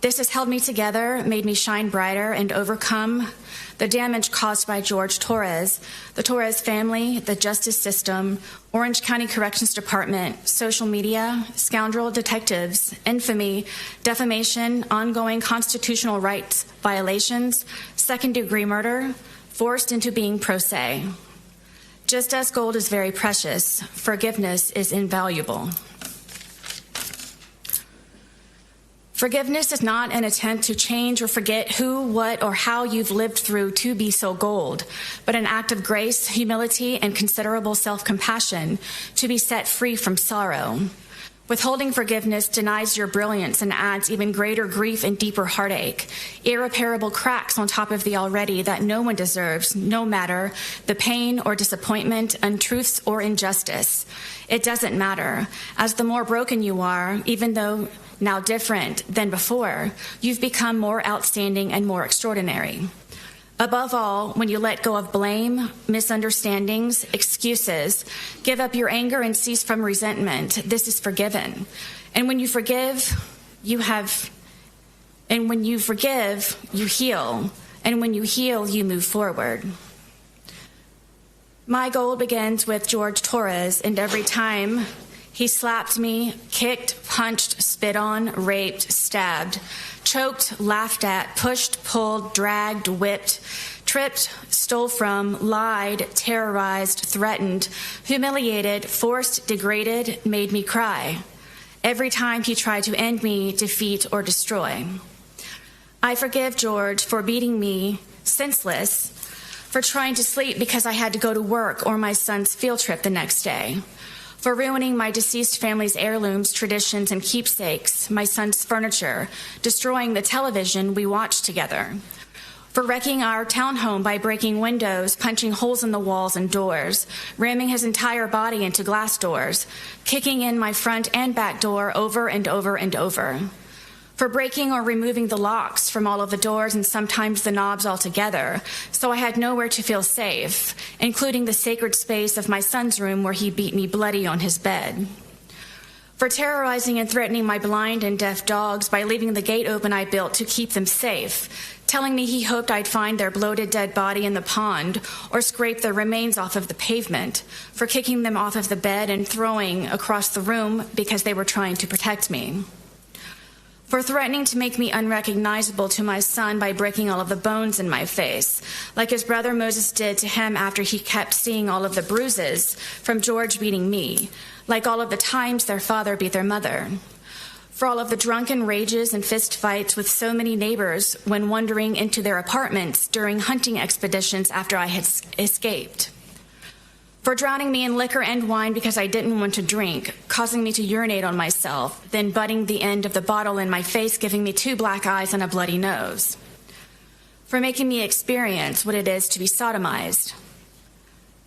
This has held me together, made me shine brighter, and overcome the damage caused by Jorge Torres, the Torres family, the justice system, Orange County Corrections Department, social media, scoundrel detectives, infamy, defamation, ongoing constitutional rights violations, second-degree murder, forced into being pro se. Just as gold is very precious, forgiveness is invaluable. Forgiveness is not an attempt to change or forget who, what, or how you've lived through to be so gold, but an act of grace, humility, and considerable self-compassion to be set free from sorrow. Withholding forgiveness denies your brilliance and adds even greater grief and deeper heartache, irreparable cracks on top of the already that no one deserves, no matter the pain or disappointment, untruths or injustice. It doesn't matter, as the more broken you are, even though now different than before, you've become more outstanding and more extraordinary. Above all, when you let go of blame, misunderstandings, excuses, give up your anger and cease from resentment, this is forgiven. And when you forgive, you heal. And when you heal, you move forward. My goal begins with Jorge Torres, and every time he slapped me, kicked, punched, spit on, raped, stabbed, choked, laughed at, pushed, pulled, dragged, whipped, tripped, stole from, lied, terrorized, threatened, humiliated, forced, degraded, made me cry. Every time he tried to end me, defeat, or destroy. I forgive George for beating me senseless, for trying to sleep because I had to go to work or my son's field trip the next day, for ruining my deceased family's heirlooms, traditions, and keepsakes, my son's furniture, destroying the television we watched together, for wrecking our townhome by breaking windows, punching holes in the walls and doors, ramming his entire body into glass doors, kicking in my front and back door over and over and over, for breaking or removing the locks from all of the doors and sometimes the knobs altogether, so I had nowhere to feel safe, including the sacred space of my son's room where he beat me bloody on his bed. For terrorizing and threatening my blind and deaf dogs by leaving the gate open I built to keep them safe, telling me he hoped I'd find their bloated dead body in the pond or scrape their remains off of the pavement, for kicking them off of the bed and throwing across the room because they were trying to protect me. For threatening to make me unrecognizable to my son by breaking all of the bones in my face, like his brother Moses did to him after he kept seeing all of the bruises from George beating me, like all of the times their father beat their mother. For all of the drunken rages and fist fights with so many neighbors when wandering into their apartments during hunting expeditions after I had escaped. For drowning me in liquor and wine because I didn't want to drink, causing me to urinate on myself, then butting the end of the bottle in my face, giving me 2 black eyes and a bloody nose. For making me experience what it is to be sodomized.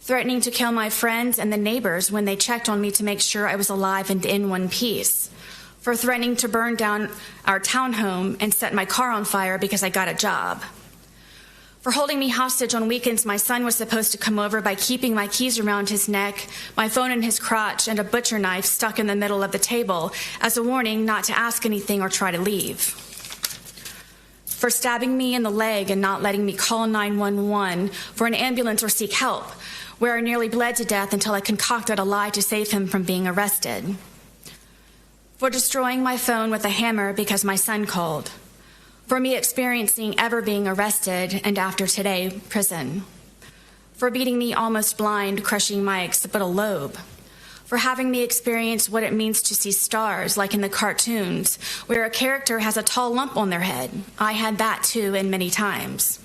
Threatening to kill my friends and the neighbors when they checked on me to make sure I was alive and in one piece. For threatening to burn down our townhome and set my car on fire because I got a job. For holding me hostage on weekends my son was supposed to come over by keeping my keys around his neck, my phone in his crotch, and a butcher knife stuck in the middle of the table as a warning not to ask anything or try to leave. For stabbing me in the leg and not letting me call 911 for an ambulance or seek help, where I nearly bled to death until I concocted a lie to save him from being arrested. For destroying my phone with a hammer because my son called. For me experiencing ever being arrested and after today, prison. For beating me almost blind, crushing my occipital lobe. For having me experience what it means to see stars, like in the cartoons, where a character has a tall lump on their head. I had that too, and many times.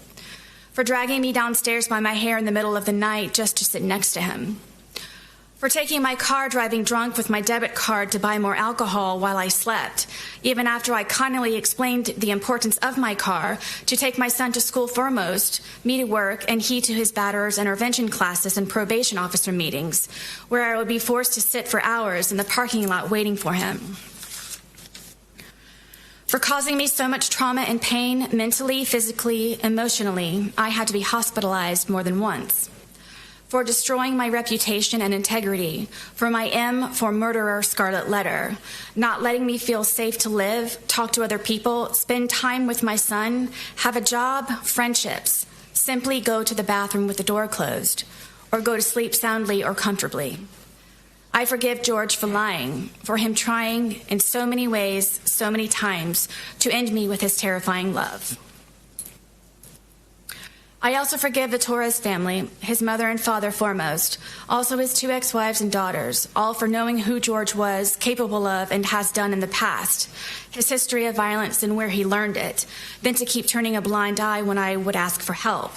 For dragging me downstairs by my hair in the middle of the night just to sit next to him. For taking my car driving drunk with my debit card to buy more alcohol while I slept, even after I kindly explained the importance of my car to take my son to school foremost, me to work, and he to his batterers intervention classes and probation officer meetings, where I would be forced to sit for hours in the parking lot waiting for him. For causing me so much trauma and pain, mentally, physically, emotionally, I had to be hospitalized more than once. For destroying my reputation and integrity, for my M for murderer scarlet letter, not letting me feel safe to live, talk to other people, spend time with my son, have a job, friendships, simply go to the bathroom with the door closed, or go to sleep soundly or comfortably. I forgive George for lying, for him trying in so many ways, so many times, to end me with his terrifying love. I also forgive the Torres family, his mother and father foremost, also his 2 ex-wives and daughters, all for knowing who George was, capable of, and has done in the past, his history of violence and where he learned it, then to keep turning a blind eye when I would ask for help.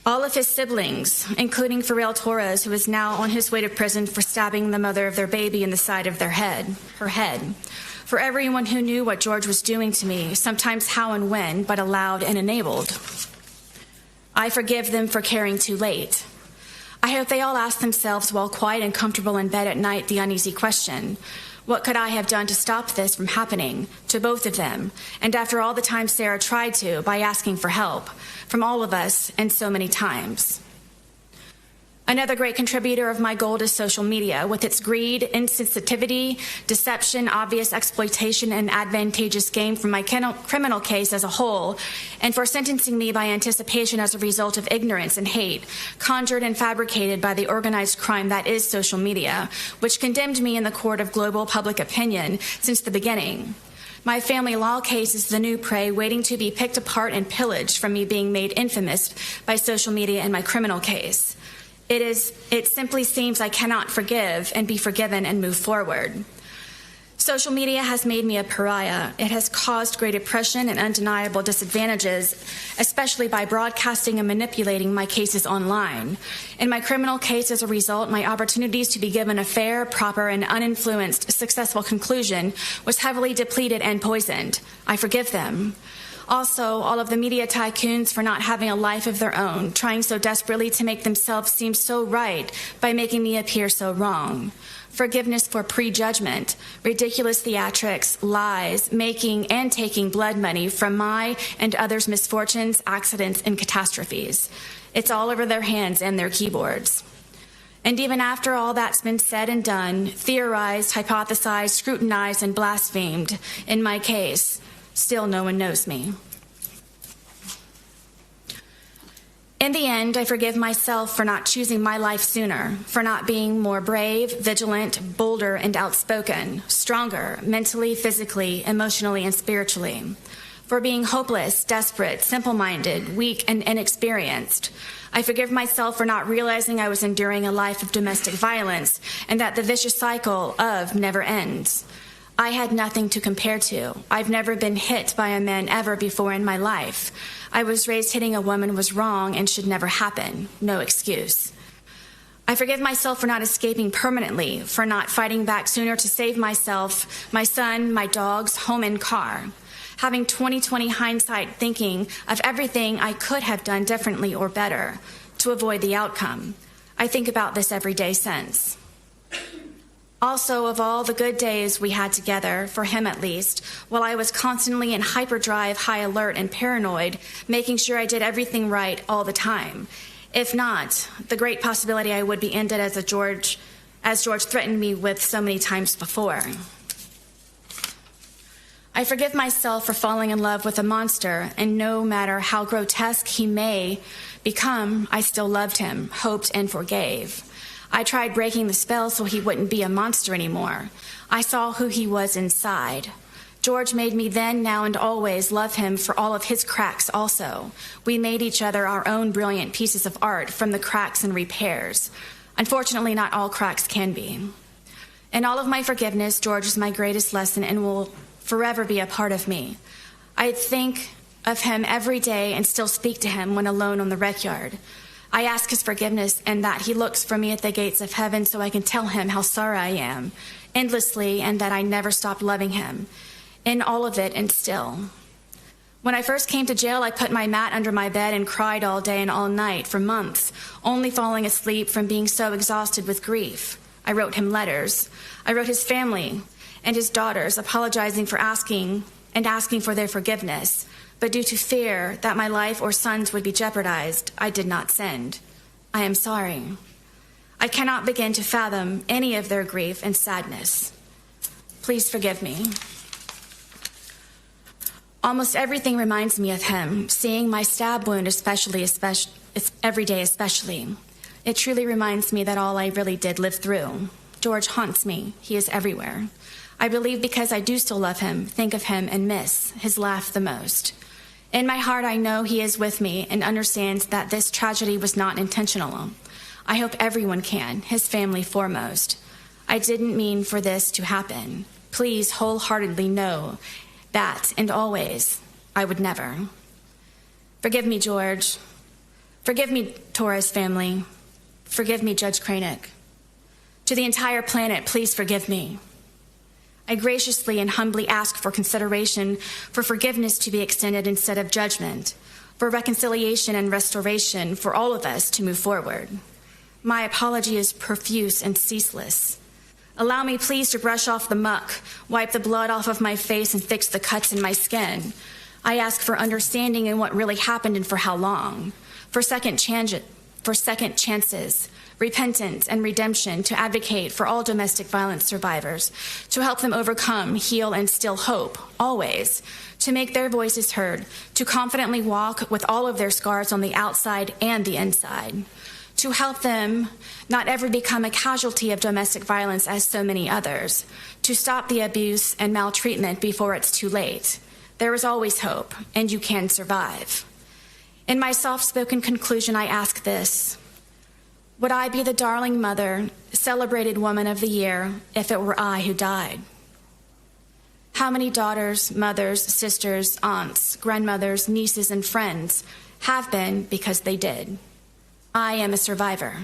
All of his siblings, including Jorge Torres, who is now on his way to prison for stabbing the mother of their baby in the side of her head. For everyone who knew what George was doing to me, sometimes how and when, but allowed and enabled. I forgive them for caring too late. I hope they all ask themselves while quiet and comfortable in bed at night the uneasy question, what could I have done to stop this from happening to both of them? And after all the time Sarah tried to, by asking for help from all of us and so many times. Another great contributor of my gold is social media, with its greed, insensitivity, deception, obvious exploitation, and advantageous gain from my criminal case as a whole, and for sentencing me by anticipation as a result of ignorance and hate, conjured and fabricated by the organized crime that is social media, which condemned me in the court of global public opinion since the beginning. My family law case is the new prey waiting to be picked apart and pillaged from me being made infamous by social media in my criminal case. It simply seems I cannot forgive and be forgiven and move forward. Social media has made me a pariah. It has caused great oppression and undeniable disadvantages, especially by broadcasting and manipulating my cases online. In my criminal case, as a result, my opportunities to be given a fair, proper, and uninfluenced, successful conclusion was heavily depleted and poisoned. I forgive them. Also, all of the media tycoons for not having a life of their own, trying so desperately to make themselves seem so right by making me appear so wrong. Forgiveness for prejudgment, ridiculous theatrics, lies, making and taking blood money from my and others' misfortunes, accidents, and catastrophes. It's all over their hands and their keyboards. And even after all that's been said and done, theorized, hypothesized, scrutinized, and blasphemed in my case, still no one knows me. In the end, I forgive myself for not choosing my life sooner, for not being more brave, vigilant, bolder, and outspoken, stronger, mentally, physically, emotionally, and spiritually, for being hopeless, desperate, simple-minded, weak, and inexperienced. I forgive myself for not realizing I was enduring a life of domestic violence and that the vicious cycle of never ends. I had nothing to compare to. I've never been hit by a man ever before in my life. I was raised hitting a woman was wrong and should never happen. No excuse. I forgive myself for not escaping permanently, for not fighting back sooner to save myself, my son, my dogs, home, and car. Having 20/20 hindsight thinking of everything I could have done differently or better to avoid the outcome. I think about this every day since. Also, of all the good days we had together, for him at least, while I was constantly in hyperdrive, high alert, and paranoid, making sure I did everything right all the time. If not, the great possibility I would be ended as George threatened me with so many times before. I forgive myself for falling in love with a monster, and no matter how grotesque he may become, I still loved him, hoped, and forgave. I tried breaking the spell so he wouldn't be a monster anymore. I saw who he was inside. George made me then, now, and always love him for all of his cracks also. We made each other our own brilliant pieces of art from the cracks and repairs. Unfortunately, not all cracks can be. In all of my forgiveness, George is my greatest lesson and will forever be a part of me. I think of him every day and still speak to him when alone on the rec yard. I ask his forgiveness and that he looks for me at the gates of heaven so I can tell him how sorry I am, endlessly, and that I never stopped loving him. In all of it and still. When I first came to jail, I put my mat under my bed and cried all day and all night for months, only falling asleep from being so exhausted with grief. I wrote him letters. I wrote his family and his daughters, apologizing for asking for their forgiveness. But due to fear that my life or sons would be jeopardized, I did not send. I am sorry. I cannot begin to fathom any of their grief and sadness. Please forgive me. Almost everything reminds me of him, seeing my stab wound especially every day especially. It truly reminds me that all I really did live through. George haunts me. He is everywhere. I believe because I do still love him, think of him, and miss his laugh the most. In my heart, I know he is with me and understands that this tragedy was not intentional. I hope everyone can, his family foremost. I didn't mean for this to happen. Please wholeheartedly know that, and always, I would never. Forgive me, George. Forgive me, Torres family. Forgive me, Judge Cranick. To the entire planet, please forgive me. I graciously and humbly ask for consideration, for forgiveness to be extended instead of judgment, for reconciliation and restoration for all of us to move forward. My apology is profuse and ceaseless. Allow me, please, to brush off the muck, wipe the blood off of my face, and fix the cuts in my skin. I ask for understanding in what really happened and for how long, for second chances, repentance, and redemption, to advocate for all domestic violence survivors, to help them overcome, heal, and still hope, always, to make their voices heard, to confidently walk with all of their scars on the outside and the inside, to help them not ever become a casualty of domestic violence as so many others, to stop the abuse and maltreatment before it's too late. There is always hope, and you can survive. In my soft-spoken conclusion, I ask this: would I be the darling mother, celebrated woman of the year, if it were I who died? How many daughters, mothers, sisters, aunts, grandmothers, nieces, and friends have been because they did? I am a survivor.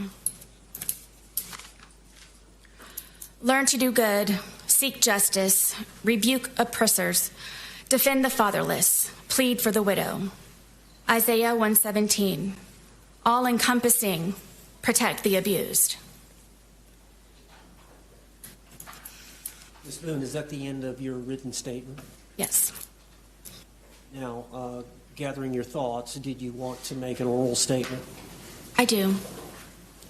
Learn to do good, seek justice, rebuke oppressors, defend the fatherless, plead for the widow. Isaiah 1:17, all-encompassing, protect the abused. Ms. Boone, is that the end of your written statement? Yes. Now, gathering your thoughts, did you want to make an oral statement? I do.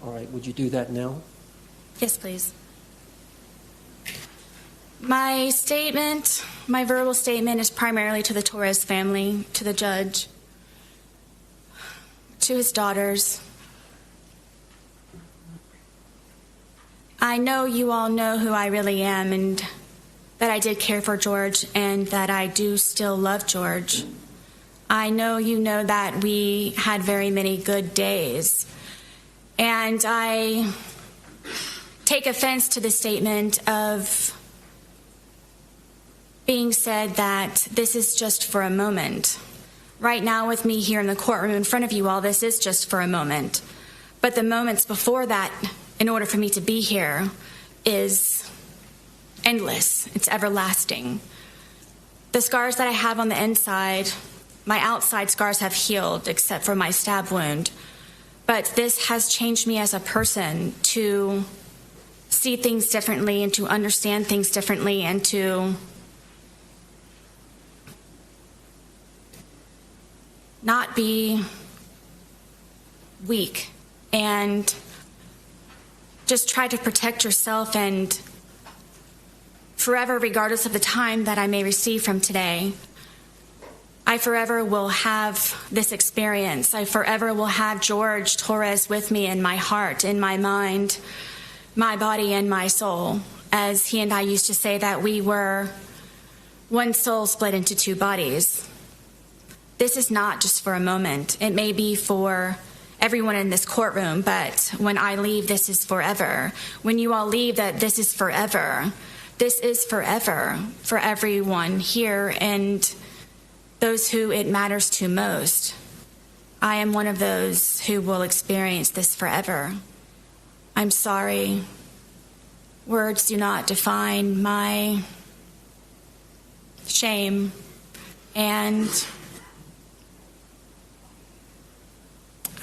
All right, would you do that now? Yes, please. My statement, my verbal statement, is primarily to the Torres family, to the judge, to his daughters. I know you all know who I really am, and that I did care for George, and that I do still love George. I know you know that we had very many good days, and I take offense to the statement of being said that this is just for a moment. Right now with me here in the courtroom in front of you all, this is just for a moment. But the moments before that, in order for me to be here, is endless. It's everlasting. The scars that I have on the inside, my outside scars have healed except for my stab wound. But this has changed me as a person to see things differently and to understand things differently and to not be weak and just try to protect yourself, and forever, regardless of the time that I may receive from today, I forever will have this experience. I forever will have George Torres with me in my heart, in my mind, my body, and my soul. As he and I used to say that we were one soul split into two bodies. This is not just for a moment. It may be for everyone in this courtroom, but when I leave, this is forever. When you all leave, that this is forever. This is forever for everyone here and those who it matters to most. I am one of those who will experience this forever. I'm sorry. Words do not define my shame, and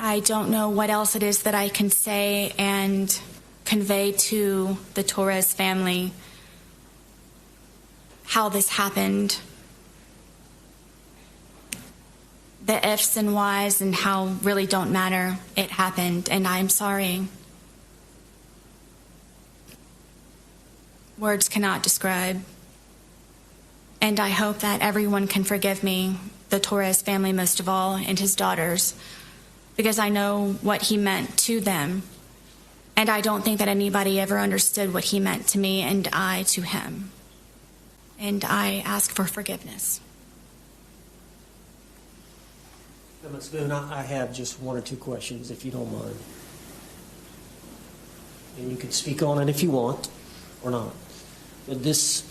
I don't know what else it is that I can say and convey to the Torres family how this happened. The ifs and whys and how really don't matter. It happened, and I'm sorry. Words cannot describe. And I hope that everyone can forgive me, the Torres family most of all, and his daughters, because I know what he meant to them. And I don't think that anybody ever understood what he meant to me and I to him. And I ask for forgiveness. Ms. Boone, I have just one or two questions, if you don't mind. And you can speak on it if you want or not. But this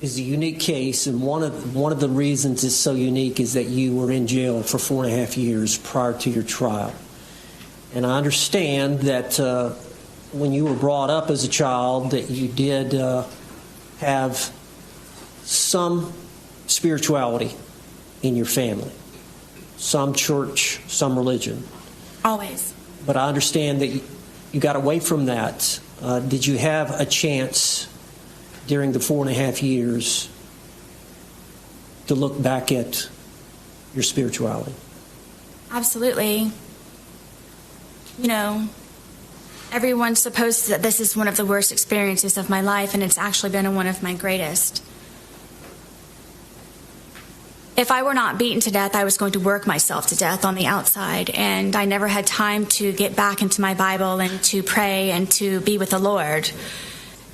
is a unique case, and one of the reasons it's so unique is that you were in jail for 4.5 years prior to your trial. And I understand that when you were brought up as a child that you did have some spirituality in your family, some church, some religion. Always. But I understand that you got away from that. Did you have a chance during the 4.5 years to look back at your spirituality? Absolutely. You know, everyone's supposed that this is one of the worst experiences of my life, and it's actually been one of my greatest. If I were not beaten to death, I was going to work myself to death on the outside, and I never had time to get back into my Bible and to pray and to be with the Lord.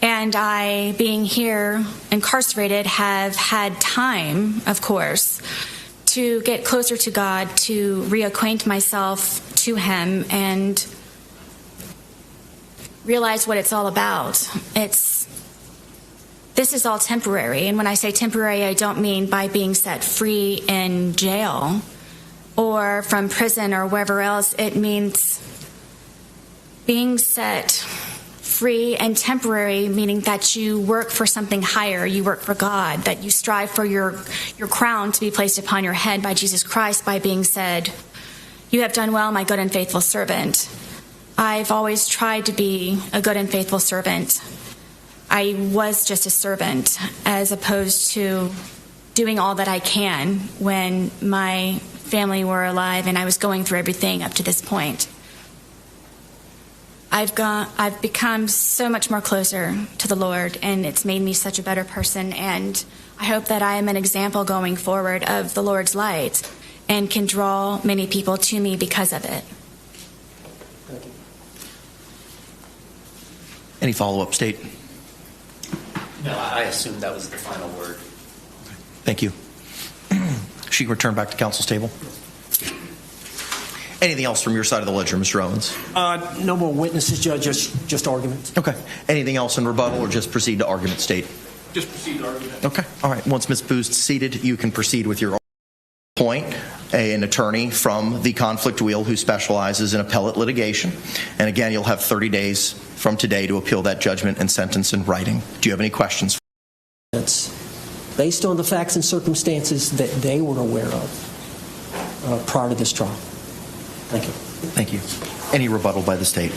And I, being here incarcerated, have had time, of course, to get closer to God, to reacquaint myself to Him and realize what it's all about. This is all temporary, and when I say temporary, I don't mean by being set free in jail or from prison or wherever else. It means being set free and temporary, meaning that you work for something higher, you work for God, that you strive for your crown to be placed upon your head by Jesus Christ by being said, "You have done well, my good and faithful servant." I've always tried to be a good and faithful servant. I was just a servant as opposed to doing all that I can when my family were alive and I was going through everything up to this point. I've become so much more closer to the Lord, and it's made me such a better person, and I hope that I am an example going forward of the Lord's light and can draw many people to me because of it. Any follow-up, State? No, I assume that was the final word. Thank you. She can return back to counsel's table. Anything else from your side of the ledger, Mr. Owens? No more witnesses, Judge, just arguments. Okay. Anything else in rebuttal, or just proceed to argument, State? Just proceed to argument. Okay. All right. Once Ms. Booth's seated, you can proceed with your point. An attorney from the conflict wheel who specializes in appellate litigation. And again, you'll have 30 days from today to appeal that judgment and sentence in writing. Do you have any questions? That's based on the facts and circumstances that they were aware of prior to this trial. Thank you. Thank you. Any rebuttal by the State?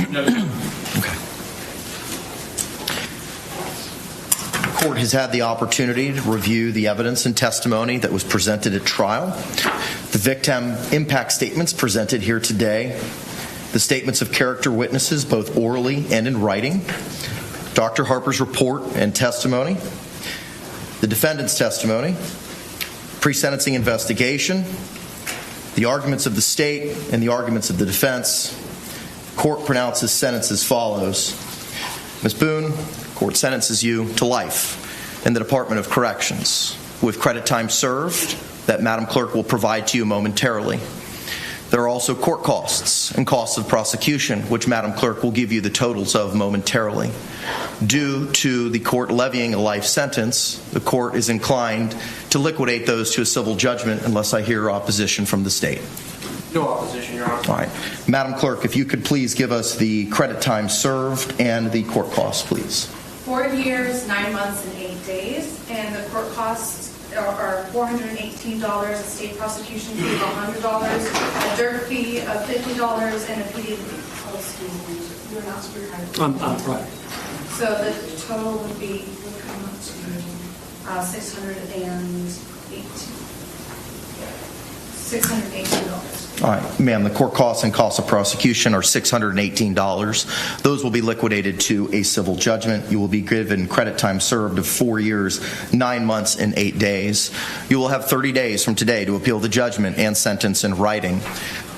No. Okay. The court has had the opportunity to review the evidence and testimony that was presented at trial. The victim impact statements presented here today, the statements of character witnesses, both orally and in writing, Dr. Harper's report and testimony, the defendant's testimony, pre-sentencing investigation, the arguments of the State and the arguments of the defense. Court pronounces sentence as follows. Ms. Boone, court sentences you to life in the Department of Corrections with credit time served that Madam Clerk will provide to you momentarily. There are also court costs and costs of prosecution, which Madam Clerk will give you the totals of momentarily. Due to the court levying a life sentence, the court is inclined to liquidate those to a civil judgment unless I hear opposition from the State. No opposition, Your Honor. All right. Madam Clerk, if you could please give us the credit time served and the court costs, please. 4 years, 9 months, and 8 days, and the court costs are $418, a state prosecution fee of $100, a dirt fee of $50, and a PD. Oh, excuse me, you're not supervising. I'm right. So the total would come up to $618. All right, ma'am, the court costs and costs of prosecution are $618. Those will be liquidated to a civil judgment. You will be given credit time served of 4 years, 9 months, and 8 days. You will have 30 days from today to appeal the judgment and sentence in writing.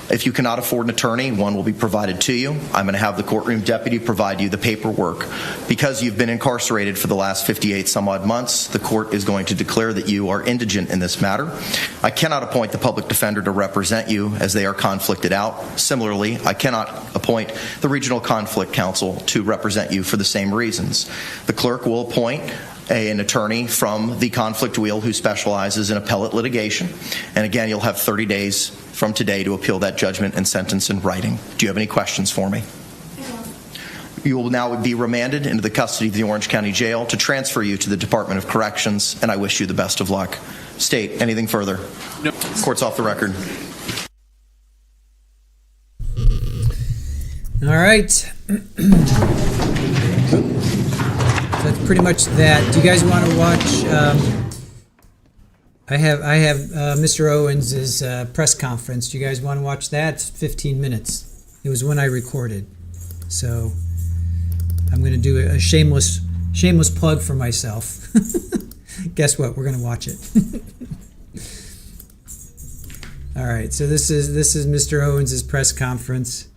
If you cannot afford an attorney, one will be provided to you. I'm going to have the courtroom deputy provide you the paperwork. Because you've been incarcerated for the last 58 some odd months, the court is going to declare that you are indigent in this matter. I cannot appoint the public defender to represent you as they are conflicted out. Similarly, I cannot appoint the regional conflict counsel to represent you for the same reasons. The clerk will appoint an attorney from the conflict wheel who specializes in appellate litigation. And again, you'll have 30 days from today to appeal that judgment and sentence in writing. Do you have any questions for me? You will now be remanded into the custody of the Orange County Jail to transfer you to the Department of Corrections, and I wish you the best of luck. State, anything further? No. Court's off the record. All right. So that's pretty much that. Do you guys want to watch? I have Mr. Owens' press conference. Do you guys want to watch that? It's 15 minutes. It was when I recorded. So I'm going to do a shameless plug for myself. Guess what? We're going to watch it. All right. So this is Mr. Owens' press conference,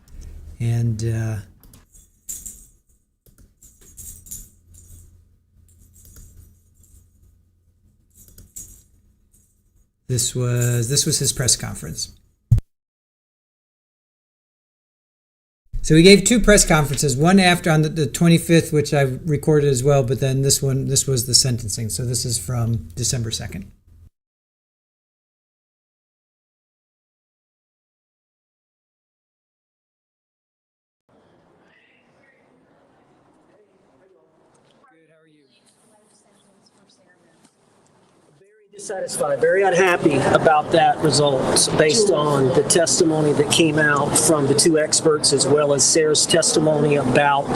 and this was his press conference. So we gave two press conferences, one after on the 25th, which I recorded as well, but then this was the sentencing. So this is from December 2nd. Dissatisfied, very unhappy about that result based on the testimony that came out from the two experts, as well as Sarah's testimony about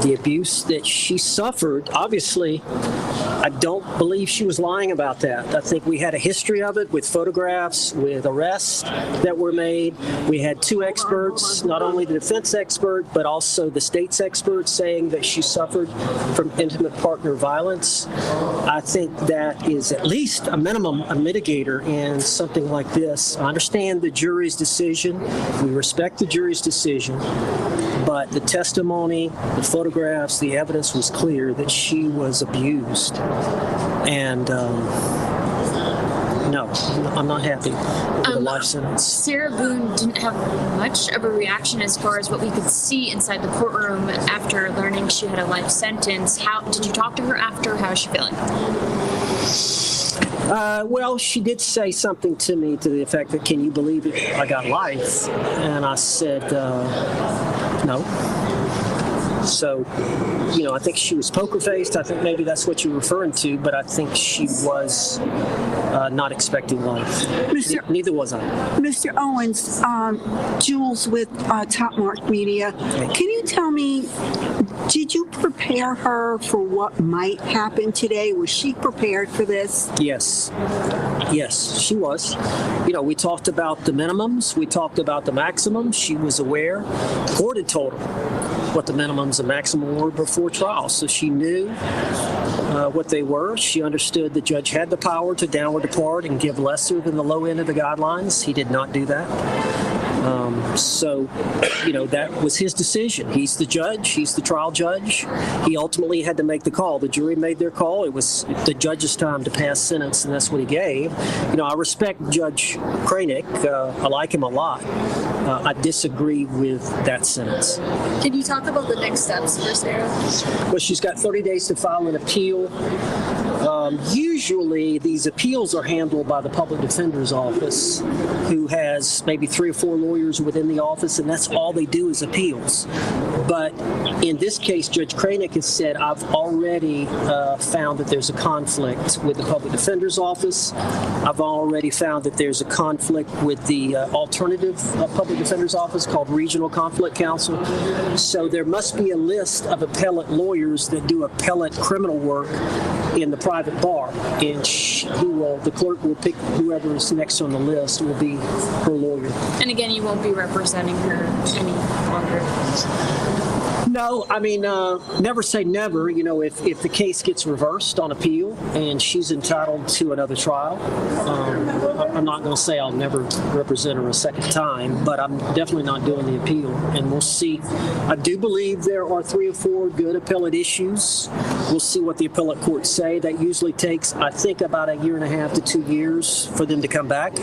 the abuse that she suffered. Obviously, I don't believe she was lying about that. I think we had a history of it with photographs, with arrests that were made. We had two experts, not only the defense expert, but also the state's expert, saying that she suffered from intimate partner violence. I think that is at least a minimum, a mitigator in something like this. I understand the jury's decision. We respect the jury's decision. But the testimony, the photographs, the evidence was clear that she was abused. And no, I'm not happy with the life sentence. Sarah Boone didn't have much of a reaction as far as what we could see inside the courtroom after learning she had a life sentence. How did you talk to her after? How is she feeling? Well, she did say something to me to the effect that, can you believe it? I got life. And I said, no. So, I think she was poker-faced. I think maybe that's what you're referring to, but I think she was not expecting life. Neither was I. Mr. Owens, Jules with Top Mark Media. Can you tell me, did you prepare her for what might happen today? Was she prepared for this? Yes. Yes, she was. We talked about the minimums. We talked about the maximums. She was aware. The court had told her what the minimums and maximum were before trial. So she knew what they were. She understood the judge had the power to downward depart and give lesser than the low end of the guidelines. He did not do that. That was his decision. He's the judge. He's the trial judge. He ultimately had to make the call. The jury made their call. It was the judge's time to pass sentence, and that's what he gave. I respect Judge Cranick. I like him a lot. I disagree with that sentence. Can you talk about the next steps for Sarah? Well, she's got 30 days to file an appeal. Usually, these appeals are handled by the public defender's office, who has maybe 3 or 4 lawyers within the office, and that's all they do is appeals. But in this case, Judge Cranick has said, I've already found that there's a conflict with the public defender's office. I've already found that there's a conflict with the alternative public defender's office called Regional Conflict Counsel. So there must be a list of appellate lawyers that do appellate criminal work in the private bar, and the clerk will pick whoever is next on the list will be her lawyer. And again, you won't be representing her any longer. No, never say never. If the case gets reversed on appeal and she's entitled to another trial, I'm not going to say I'll never represent her a second time, but I'm definitely not doing the appeal, and we'll see. I do believe there are 3 or 4 good appellate issues. We'll see what the appellate courts say. That usually takes, I think, about 1.5 to 2 years for them to come back.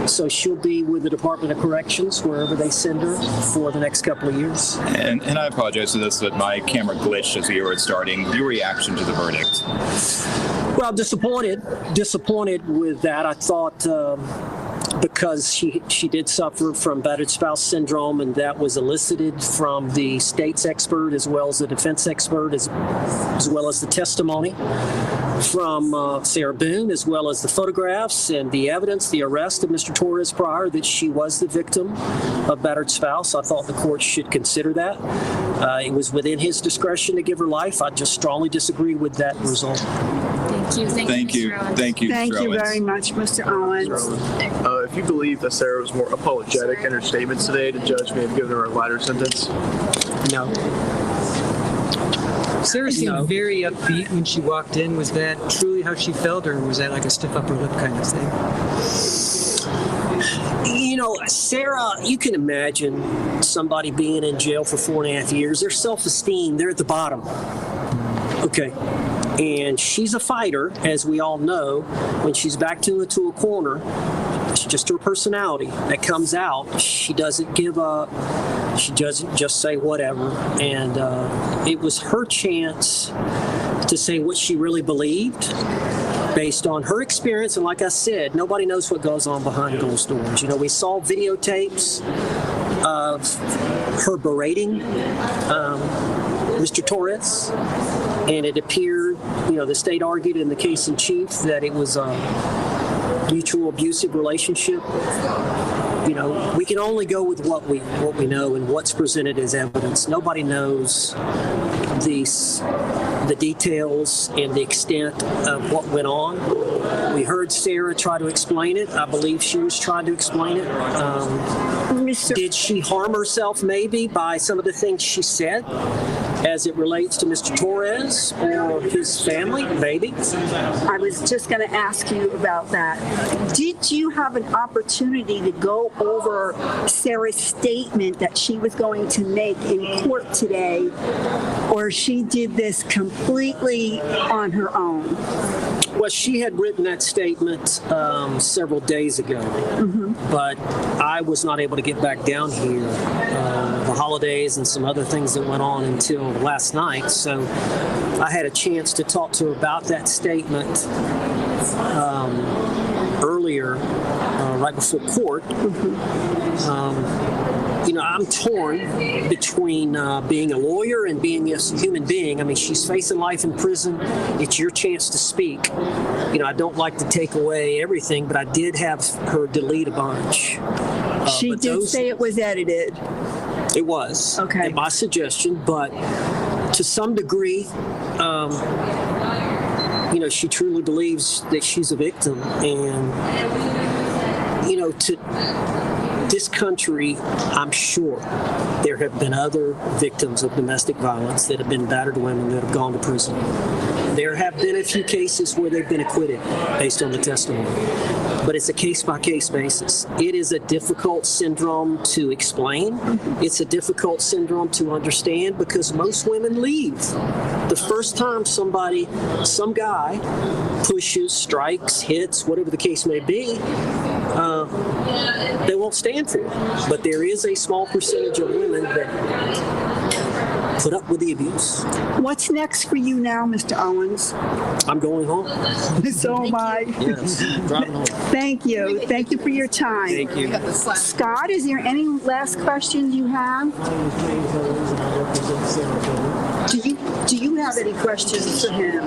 So she'll be with the Department of Corrections, wherever they send her, for the next couple of years. And I apologize. noticed this, that my camera glitched as we were starting. Your reaction to the verdict? Well, disappointed with that. I thought because she did suffer from battered spouse syndrome, and that was elicited from the state's expert as well as the defense expert, as well as the testimony from Sarah Boone, as well as the photographs and the evidence, the arrest of Mr. Torres prior, that she was the victim of battered spouse. I thought the court should consider that. It was within his discretion to give her life. I just strongly disagree with that result. Thank you. Thank you, Thank Mr. you Owens. very much, Mr. Owens. If you believe that Sarah was more apologetic in her statements today, the judge may have given her a lighter sentence? No. Sarah seemed very upbeat when she walked in. Was that truly how she felt, or was that like a stiff upper lip kind of thing? You know, Sarah, you can imagine somebody being in jail for 4.5 years. Their self-esteem, they're at the bottom. Okay. And she's a fighter, as we all know. When she's backed into a corner, it's just her personality that comes out. She doesn't give up. She doesn't just say whatever. And it was her chance to say what she really believed based on her experience. And like I said, nobody knows what goes on behind closed doors. You know, we saw videotapes of her berating Mr. Torres, and it appeared, you know, the state argued in the case in chief that it was a mutual abusive relationship. You know, we can only go with what we know and what's presented as evidence. Nobody knows the details and the extent of what went on. We heard Sarah try to explain it. I believe she was trying to explain it. Did she harm herself maybe by some of the things she said as it relates to Mr. Torres or his family? Maybe. I was just going to ask you about that. Did you have an opportunity to go over Sarah's statement that she was going to make in court today, or she did this completely on her own? Well, she had written that statement several days ago, but I was not able to get back down here. The holidays and some other things that went on until last night, so I had a chance to talk to her about that statement earlier, right before court. You know, I'm torn between being a lawyer and being a human being. I mean, she's facing life in prison. It's your chance to speak. You know, I don't like to take away everything, but I did have her delete a bunch. She did say it was edited. It was. Okay. At my suggestion, but to some degree, you know, she truly believes that she's a victim. And, you know, to this country, I'm sure there have been other victims of domestic violence that have been battered women that have gone to prison. There have been a few cases where they've been acquitted based on the testimony, but it's a case-by-case basis. It is a difficult syndrome to explain. It's a difficult syndrome to understand because most women leave. The first time some guy pushes, strikes, hits, whatever the case may be, they won't stand for it. But there is a small percentage of women that put up with the abuse. What's next for you now, Mr. Owens? I'm going home. So am I. Yes, driving home. Thank you. Thank you for your time. Thank you. Scott, is there any last questions you have? Do you have any questions for him?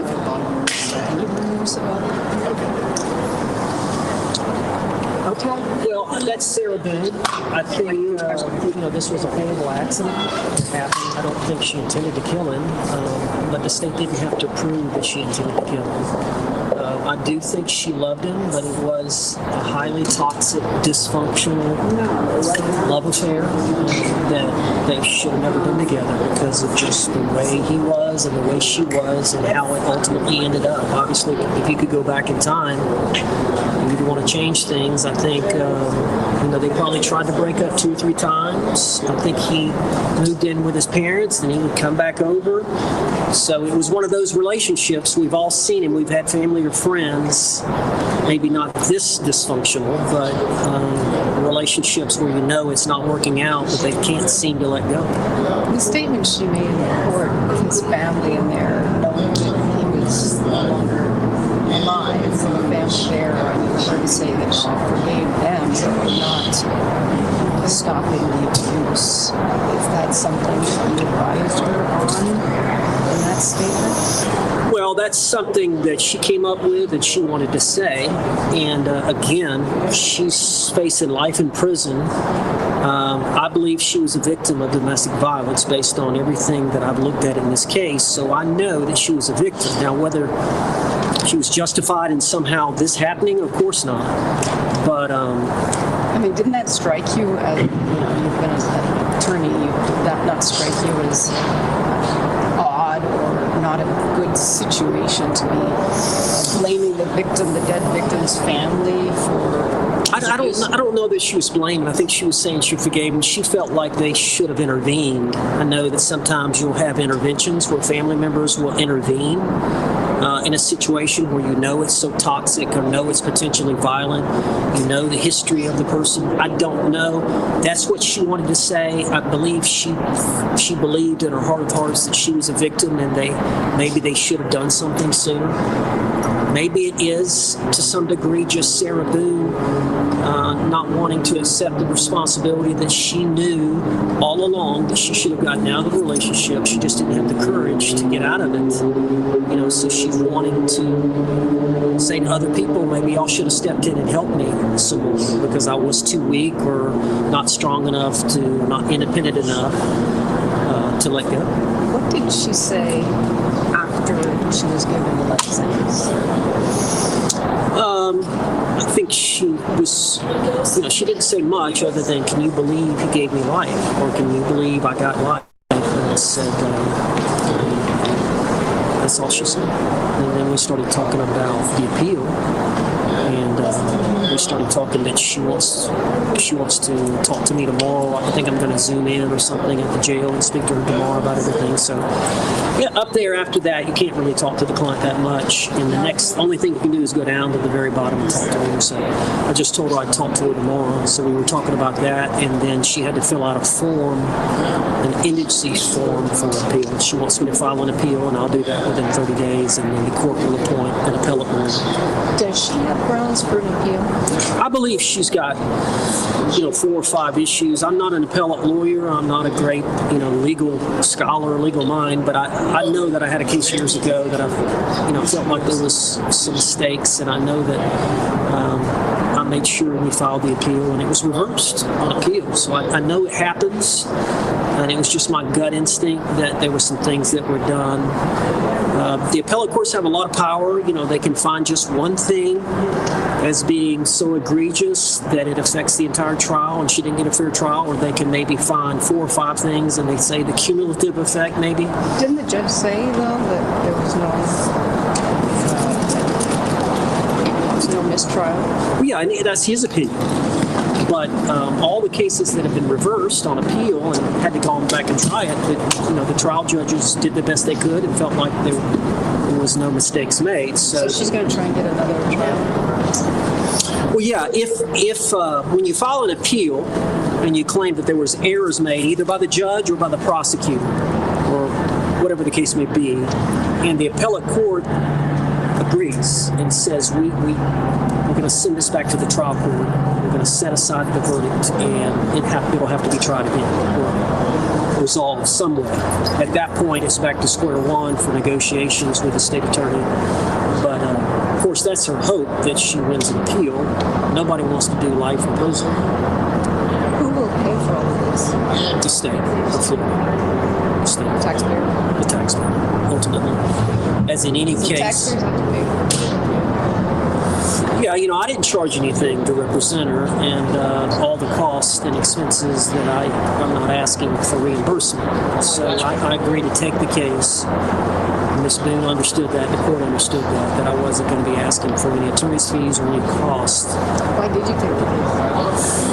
Okay. Well, that's Sarah Boone. I think, you know, this was a horrible accident. It happened. I don't think she intended to kill him, but the state didn't have to prove that she intended to kill him. I do think she loved him, but it was a highly toxic, dysfunctional love affair that they should have never been together because of just the way he was and the way she was and how it ultimately ended up. Obviously, if you could go back in time and you'd want to change things, I think, you know, they probably tried to break up 2 or 3 times. I think he moved in with his parents, then he would come back over. So it was one of those relationships. We've all seen him. We've had family or friends, maybe not this dysfunctional, but relationships where you know it's not working out, but they can't seem to let go. The statement she made in court with his family in there, knowing that he was no longer alive, and the family there, I mean, her to say that she forgave them, but not stopping the abuse. Is that something that you advised her on in that statement? Well, that's something that she came up with and she wanted to say. And again, she's facing life in prison. I believe she was a victim of domestic violence based on everything that I've looked at in this case. So I know that she was a victim. Now, whether she was justified in somehow this happening, of course not. But I mean, didn't that strike you as, you've been an attorney, did that not strike you as odd or not a good situation to be blaming the victim, the dead victim's family for... I don't know that she was blaming. I think she was saying she forgave and she felt like they should have intervened. I know that sometimes you'll have interventions where family members will intervene in a situation where you know it's so toxic or know it's potentially violent. You know the history of the person. I don't know. That's what she wanted to say. I believe she believed in her heart of hearts that she was a victim and maybe they should have done something sooner. Maybe it is, to some degree, just Sarah Boone not wanting to accept the responsibility that she knew all along that she should have gotten out of the relationship. She just didn't have the courage to get out of it. So she's wanting to say to other people, maybe y'all should have stepped in and helped me some more because I was too weak or not strong enough to, not independent enough to let go. What did she say after she was given the life sentence? I think she was, she didn't say much other than, can you believe he gave me life? Or can you believe I got life? And I said, that's all she said. And then we started talking about the appeal. And we started talking that she wants to talk to me tomorrow. I think I'm going to Zoom in or something at the jail and speak to her tomorrow about everything. So, yeah, up there after that, you can't really talk to the client that much. And the only thing you can do is go down to the very bottom and talk to her. So I just told her I'd talk to her tomorrow. So we were talking about that. And then she had to fill out a form, an indigency form for appeal. She wants me to file an appeal, and I'll do that within 30 days. And then the court will appoint an appellate lawyer. Does she have grounds for an appeal? I believe she's got, 4 or 5 issues. I'm not an appellate lawyer. I'm not a great, legal scholar or legal mind, but I know that I had a case years ago that I felt like there was some mistakes, and I know that I made sure we filed the appeal, and it was reversed on appeal. So I know it happens, and it was just my gut instinct that there were some things that were done. The appellate courts have a lot of power. They can find just one thing as being so egregious that it affects the entire trial and she didn't get a fair trial, or they can maybe find 4 or 5 things and they say the cumulative effect maybe. Didn't the judge say, though, that there was no mistrial? Well, yeah, and that's his opinion. But all the cases that have been reversed on appeal and had to go back and try it, the trial judges did the best they could and felt like there was no mistakes made. So she's going to try and get another trial? Well, yeah, if when you file an appeal and you claim that there was errors made either by the judge or by the prosecutor or whatever the case may be, and the appellate court agrees and says we're going to send this back to the trial court, we're going to set aside the verdict, and it'll have to be tried again or resolved some way. At that point, it's back to square one for negotiations with the state attorney. But of course, that's her hope that she wins an appeal. Nobody wants to do life in prison. Who will pay for all of this? The state of Florida. The state. The taxpayer. The taxpayer, ultimately. As in any case. The taxpayers have to pay. Yeah, I didn't charge anything to represent her, and all the costs and expenses that I'm not asking for reimbursement. So I agreed to take the case. Ms. Boone understood that, the court understood that I wasn't going to be asking for any attorney's fees or any costs. Why did you take the case?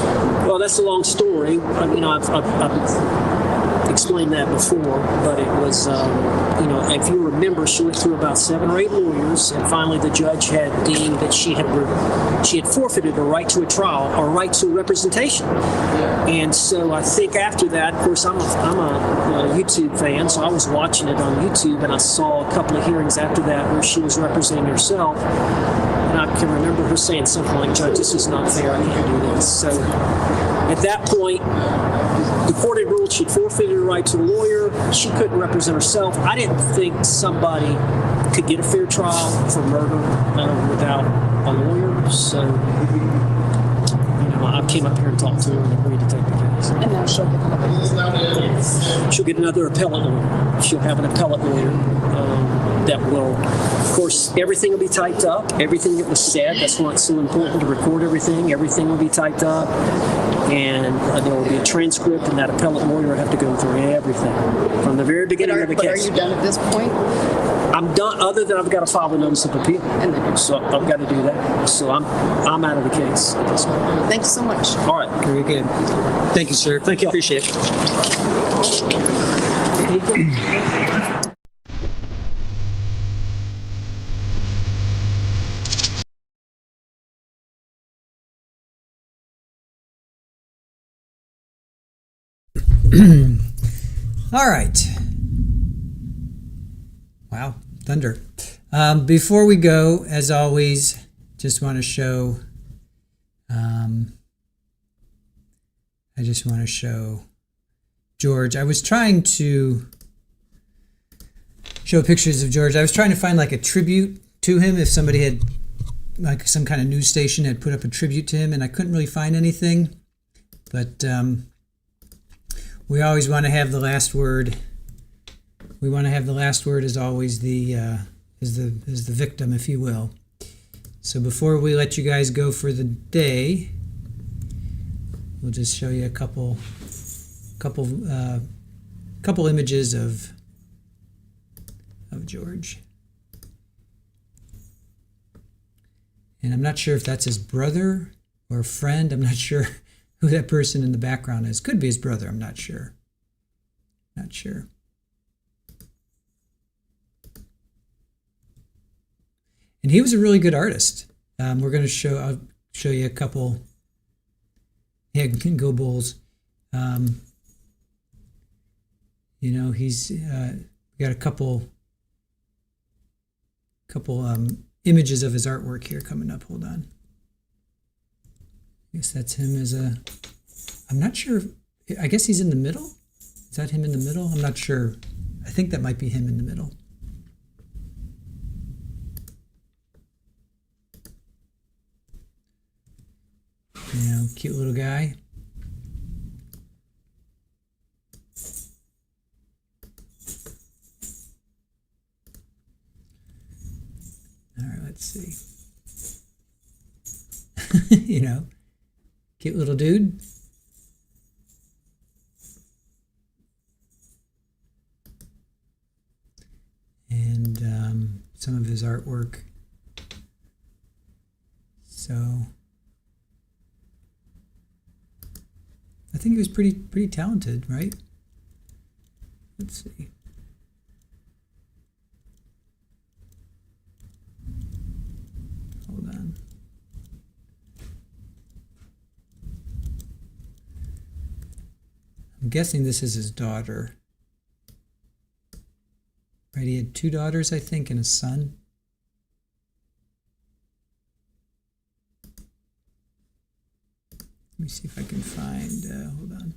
Well, that's a long story. I've explained that before, but it was, if you remember, she went through about 7 or 8 lawyers, and finally the judge had deemed that she had forfeited her right to a trial or right to representation. And so I think after that, of course, I'm a YouTube fan, so I was watching it on YouTube, and I saw a couple of hearings after that where she was representing herself. And I can remember her saying something like, "Judge, this is not fair. I can't do this." So at that point, the court had ruled she'd forfeited her right to a lawyer. She couldn't represent herself. I didn't think somebody could get a fair trial for murder without a lawyer. So, I came up here and talked to her and agreed to take the case. And now she'll get another. She'll get another appellate lawyer. She'll have an appellate lawyer that will, of course, everything will be typed up. Everything that was said, that's why it's so important to record everything. Everything will be typed up. And there will be a transcript, and that appellate lawyer will have to go through everything from the very beginning of the case. But are you done at this point? I'm done, other than I've got to file a notice of appeal. So I've got to do that. So I'm out of the case at this point. Thank you so much. All right. Very good. Thank you, sir. Thank you. Appreciate it. All right. Wow, thunder. Before we go, as always, just want to show. I just want to show George. I was trying to show pictures of George. I was trying to find like a tribute to him, if somebody had, like some kind of news station had put up a tribute to him, and I couldn't really find anything. But we always want to have the last word. We want to have the last word as always the victim, if you will. So before we let you guys go for the day, we'll just show you a couple images of George. And I'm not sure if that's his brother or friend. I'm not sure who that person in the background is. Could be his brother. I'm not sure. Not sure. And he was a really good artist. We're going to I'll show you a couple. Yeah, go Bulls. He's got a couple images of his artwork here coming up. Hold on. I guess that's him as a. I'm not sure. I guess he's in the middle. Is that him in the middle? I'm not sure. I think that might be him in the middle. Cute little guy. All right, let's see. Cute little dude. And some of his artwork. So I think he was pretty talented, right? Let's see. Hold on. I'm guessing this is his daughter. Right, he had 2 daughters, I think, and a son. Let me see if I can find, hold on.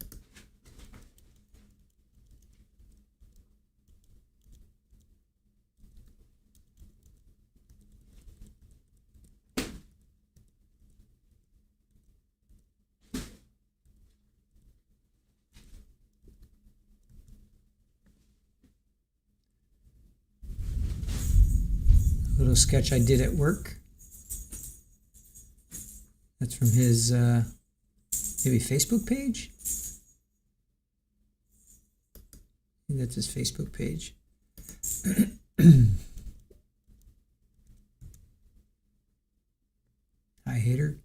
A little sketch I did at work. That's from his, maybe Facebook page? I think that's his Facebook page. Hi, hater.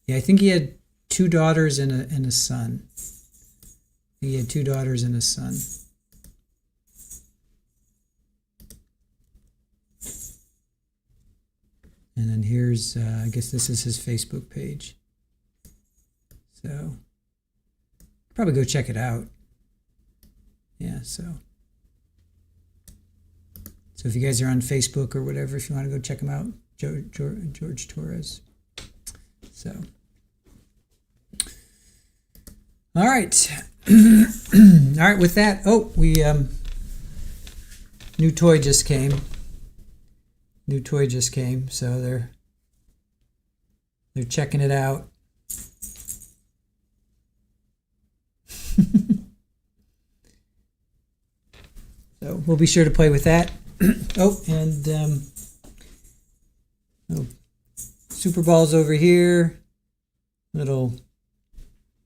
Yeah, I think he had 2 daughters and a son. He had 2 daughters and a son. And then here's, I guess this is his Facebook page. So, probably go check it out. Yeah, so if you guys are on Facebook or whatever, if you want to go check him out, Jorge Torres. So, all right. All right, with that, new toy just came. So they're checking it out. So we'll be sure to play with that. Super Ball's over here. Little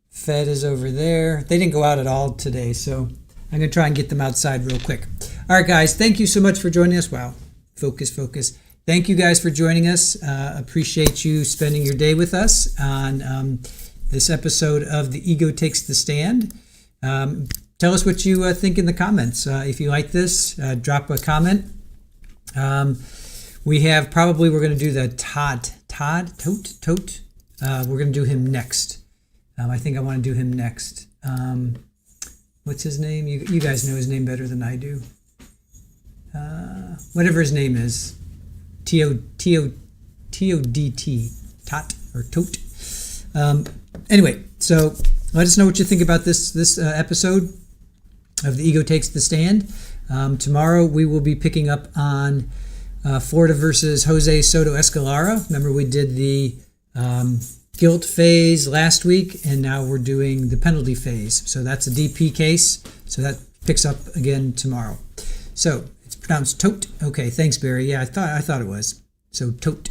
Fed is over there. They didn't go out at all today, so I'm going to try and get them outside real quick. All right, guys, thank you so much for joining us. Wow, focus. Thank you guys for joining us. Appreciate you spending your day with us on this episode of The Ego Takes the Stand. Tell us what you think in the comments. If you like this, drop a comment. We're going to do the Tote. We're going to do him next. I think I want to do him next. What's his name? You guys know his name better than I do. Whatever his name is. T-O-D-T. Tot or Tote. Anyway, so let us know what you think about this episode of The Ego Takes the Stand. Tomorrow we will be picking up on Florida versus Jose Soto Escalera. Remember we did the guilt phase last week, and now we're doing the penalty phase. So that's a DP case. So that picks up again tomorrow. So it's pronounced Tote. Okay, thanks, Barry. Yeah, I thought it was. So Tote.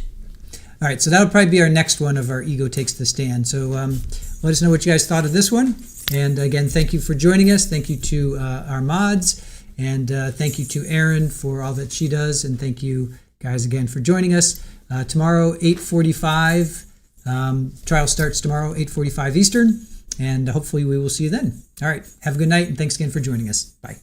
All right, so that'll probably be our next one of our Ego Takes the Stand. So let us know what you guys thought of this one. And again, thank you for joining us. Thank you to our mods. And thank you to Erin for all that she does. And thank you guys again for joining us. Tomorrow, 8:45. Trial starts tomorrow, 8:45 Eastern. And hopefully we will see you then. All right, have a good night. And thanks again for joining us. Bye.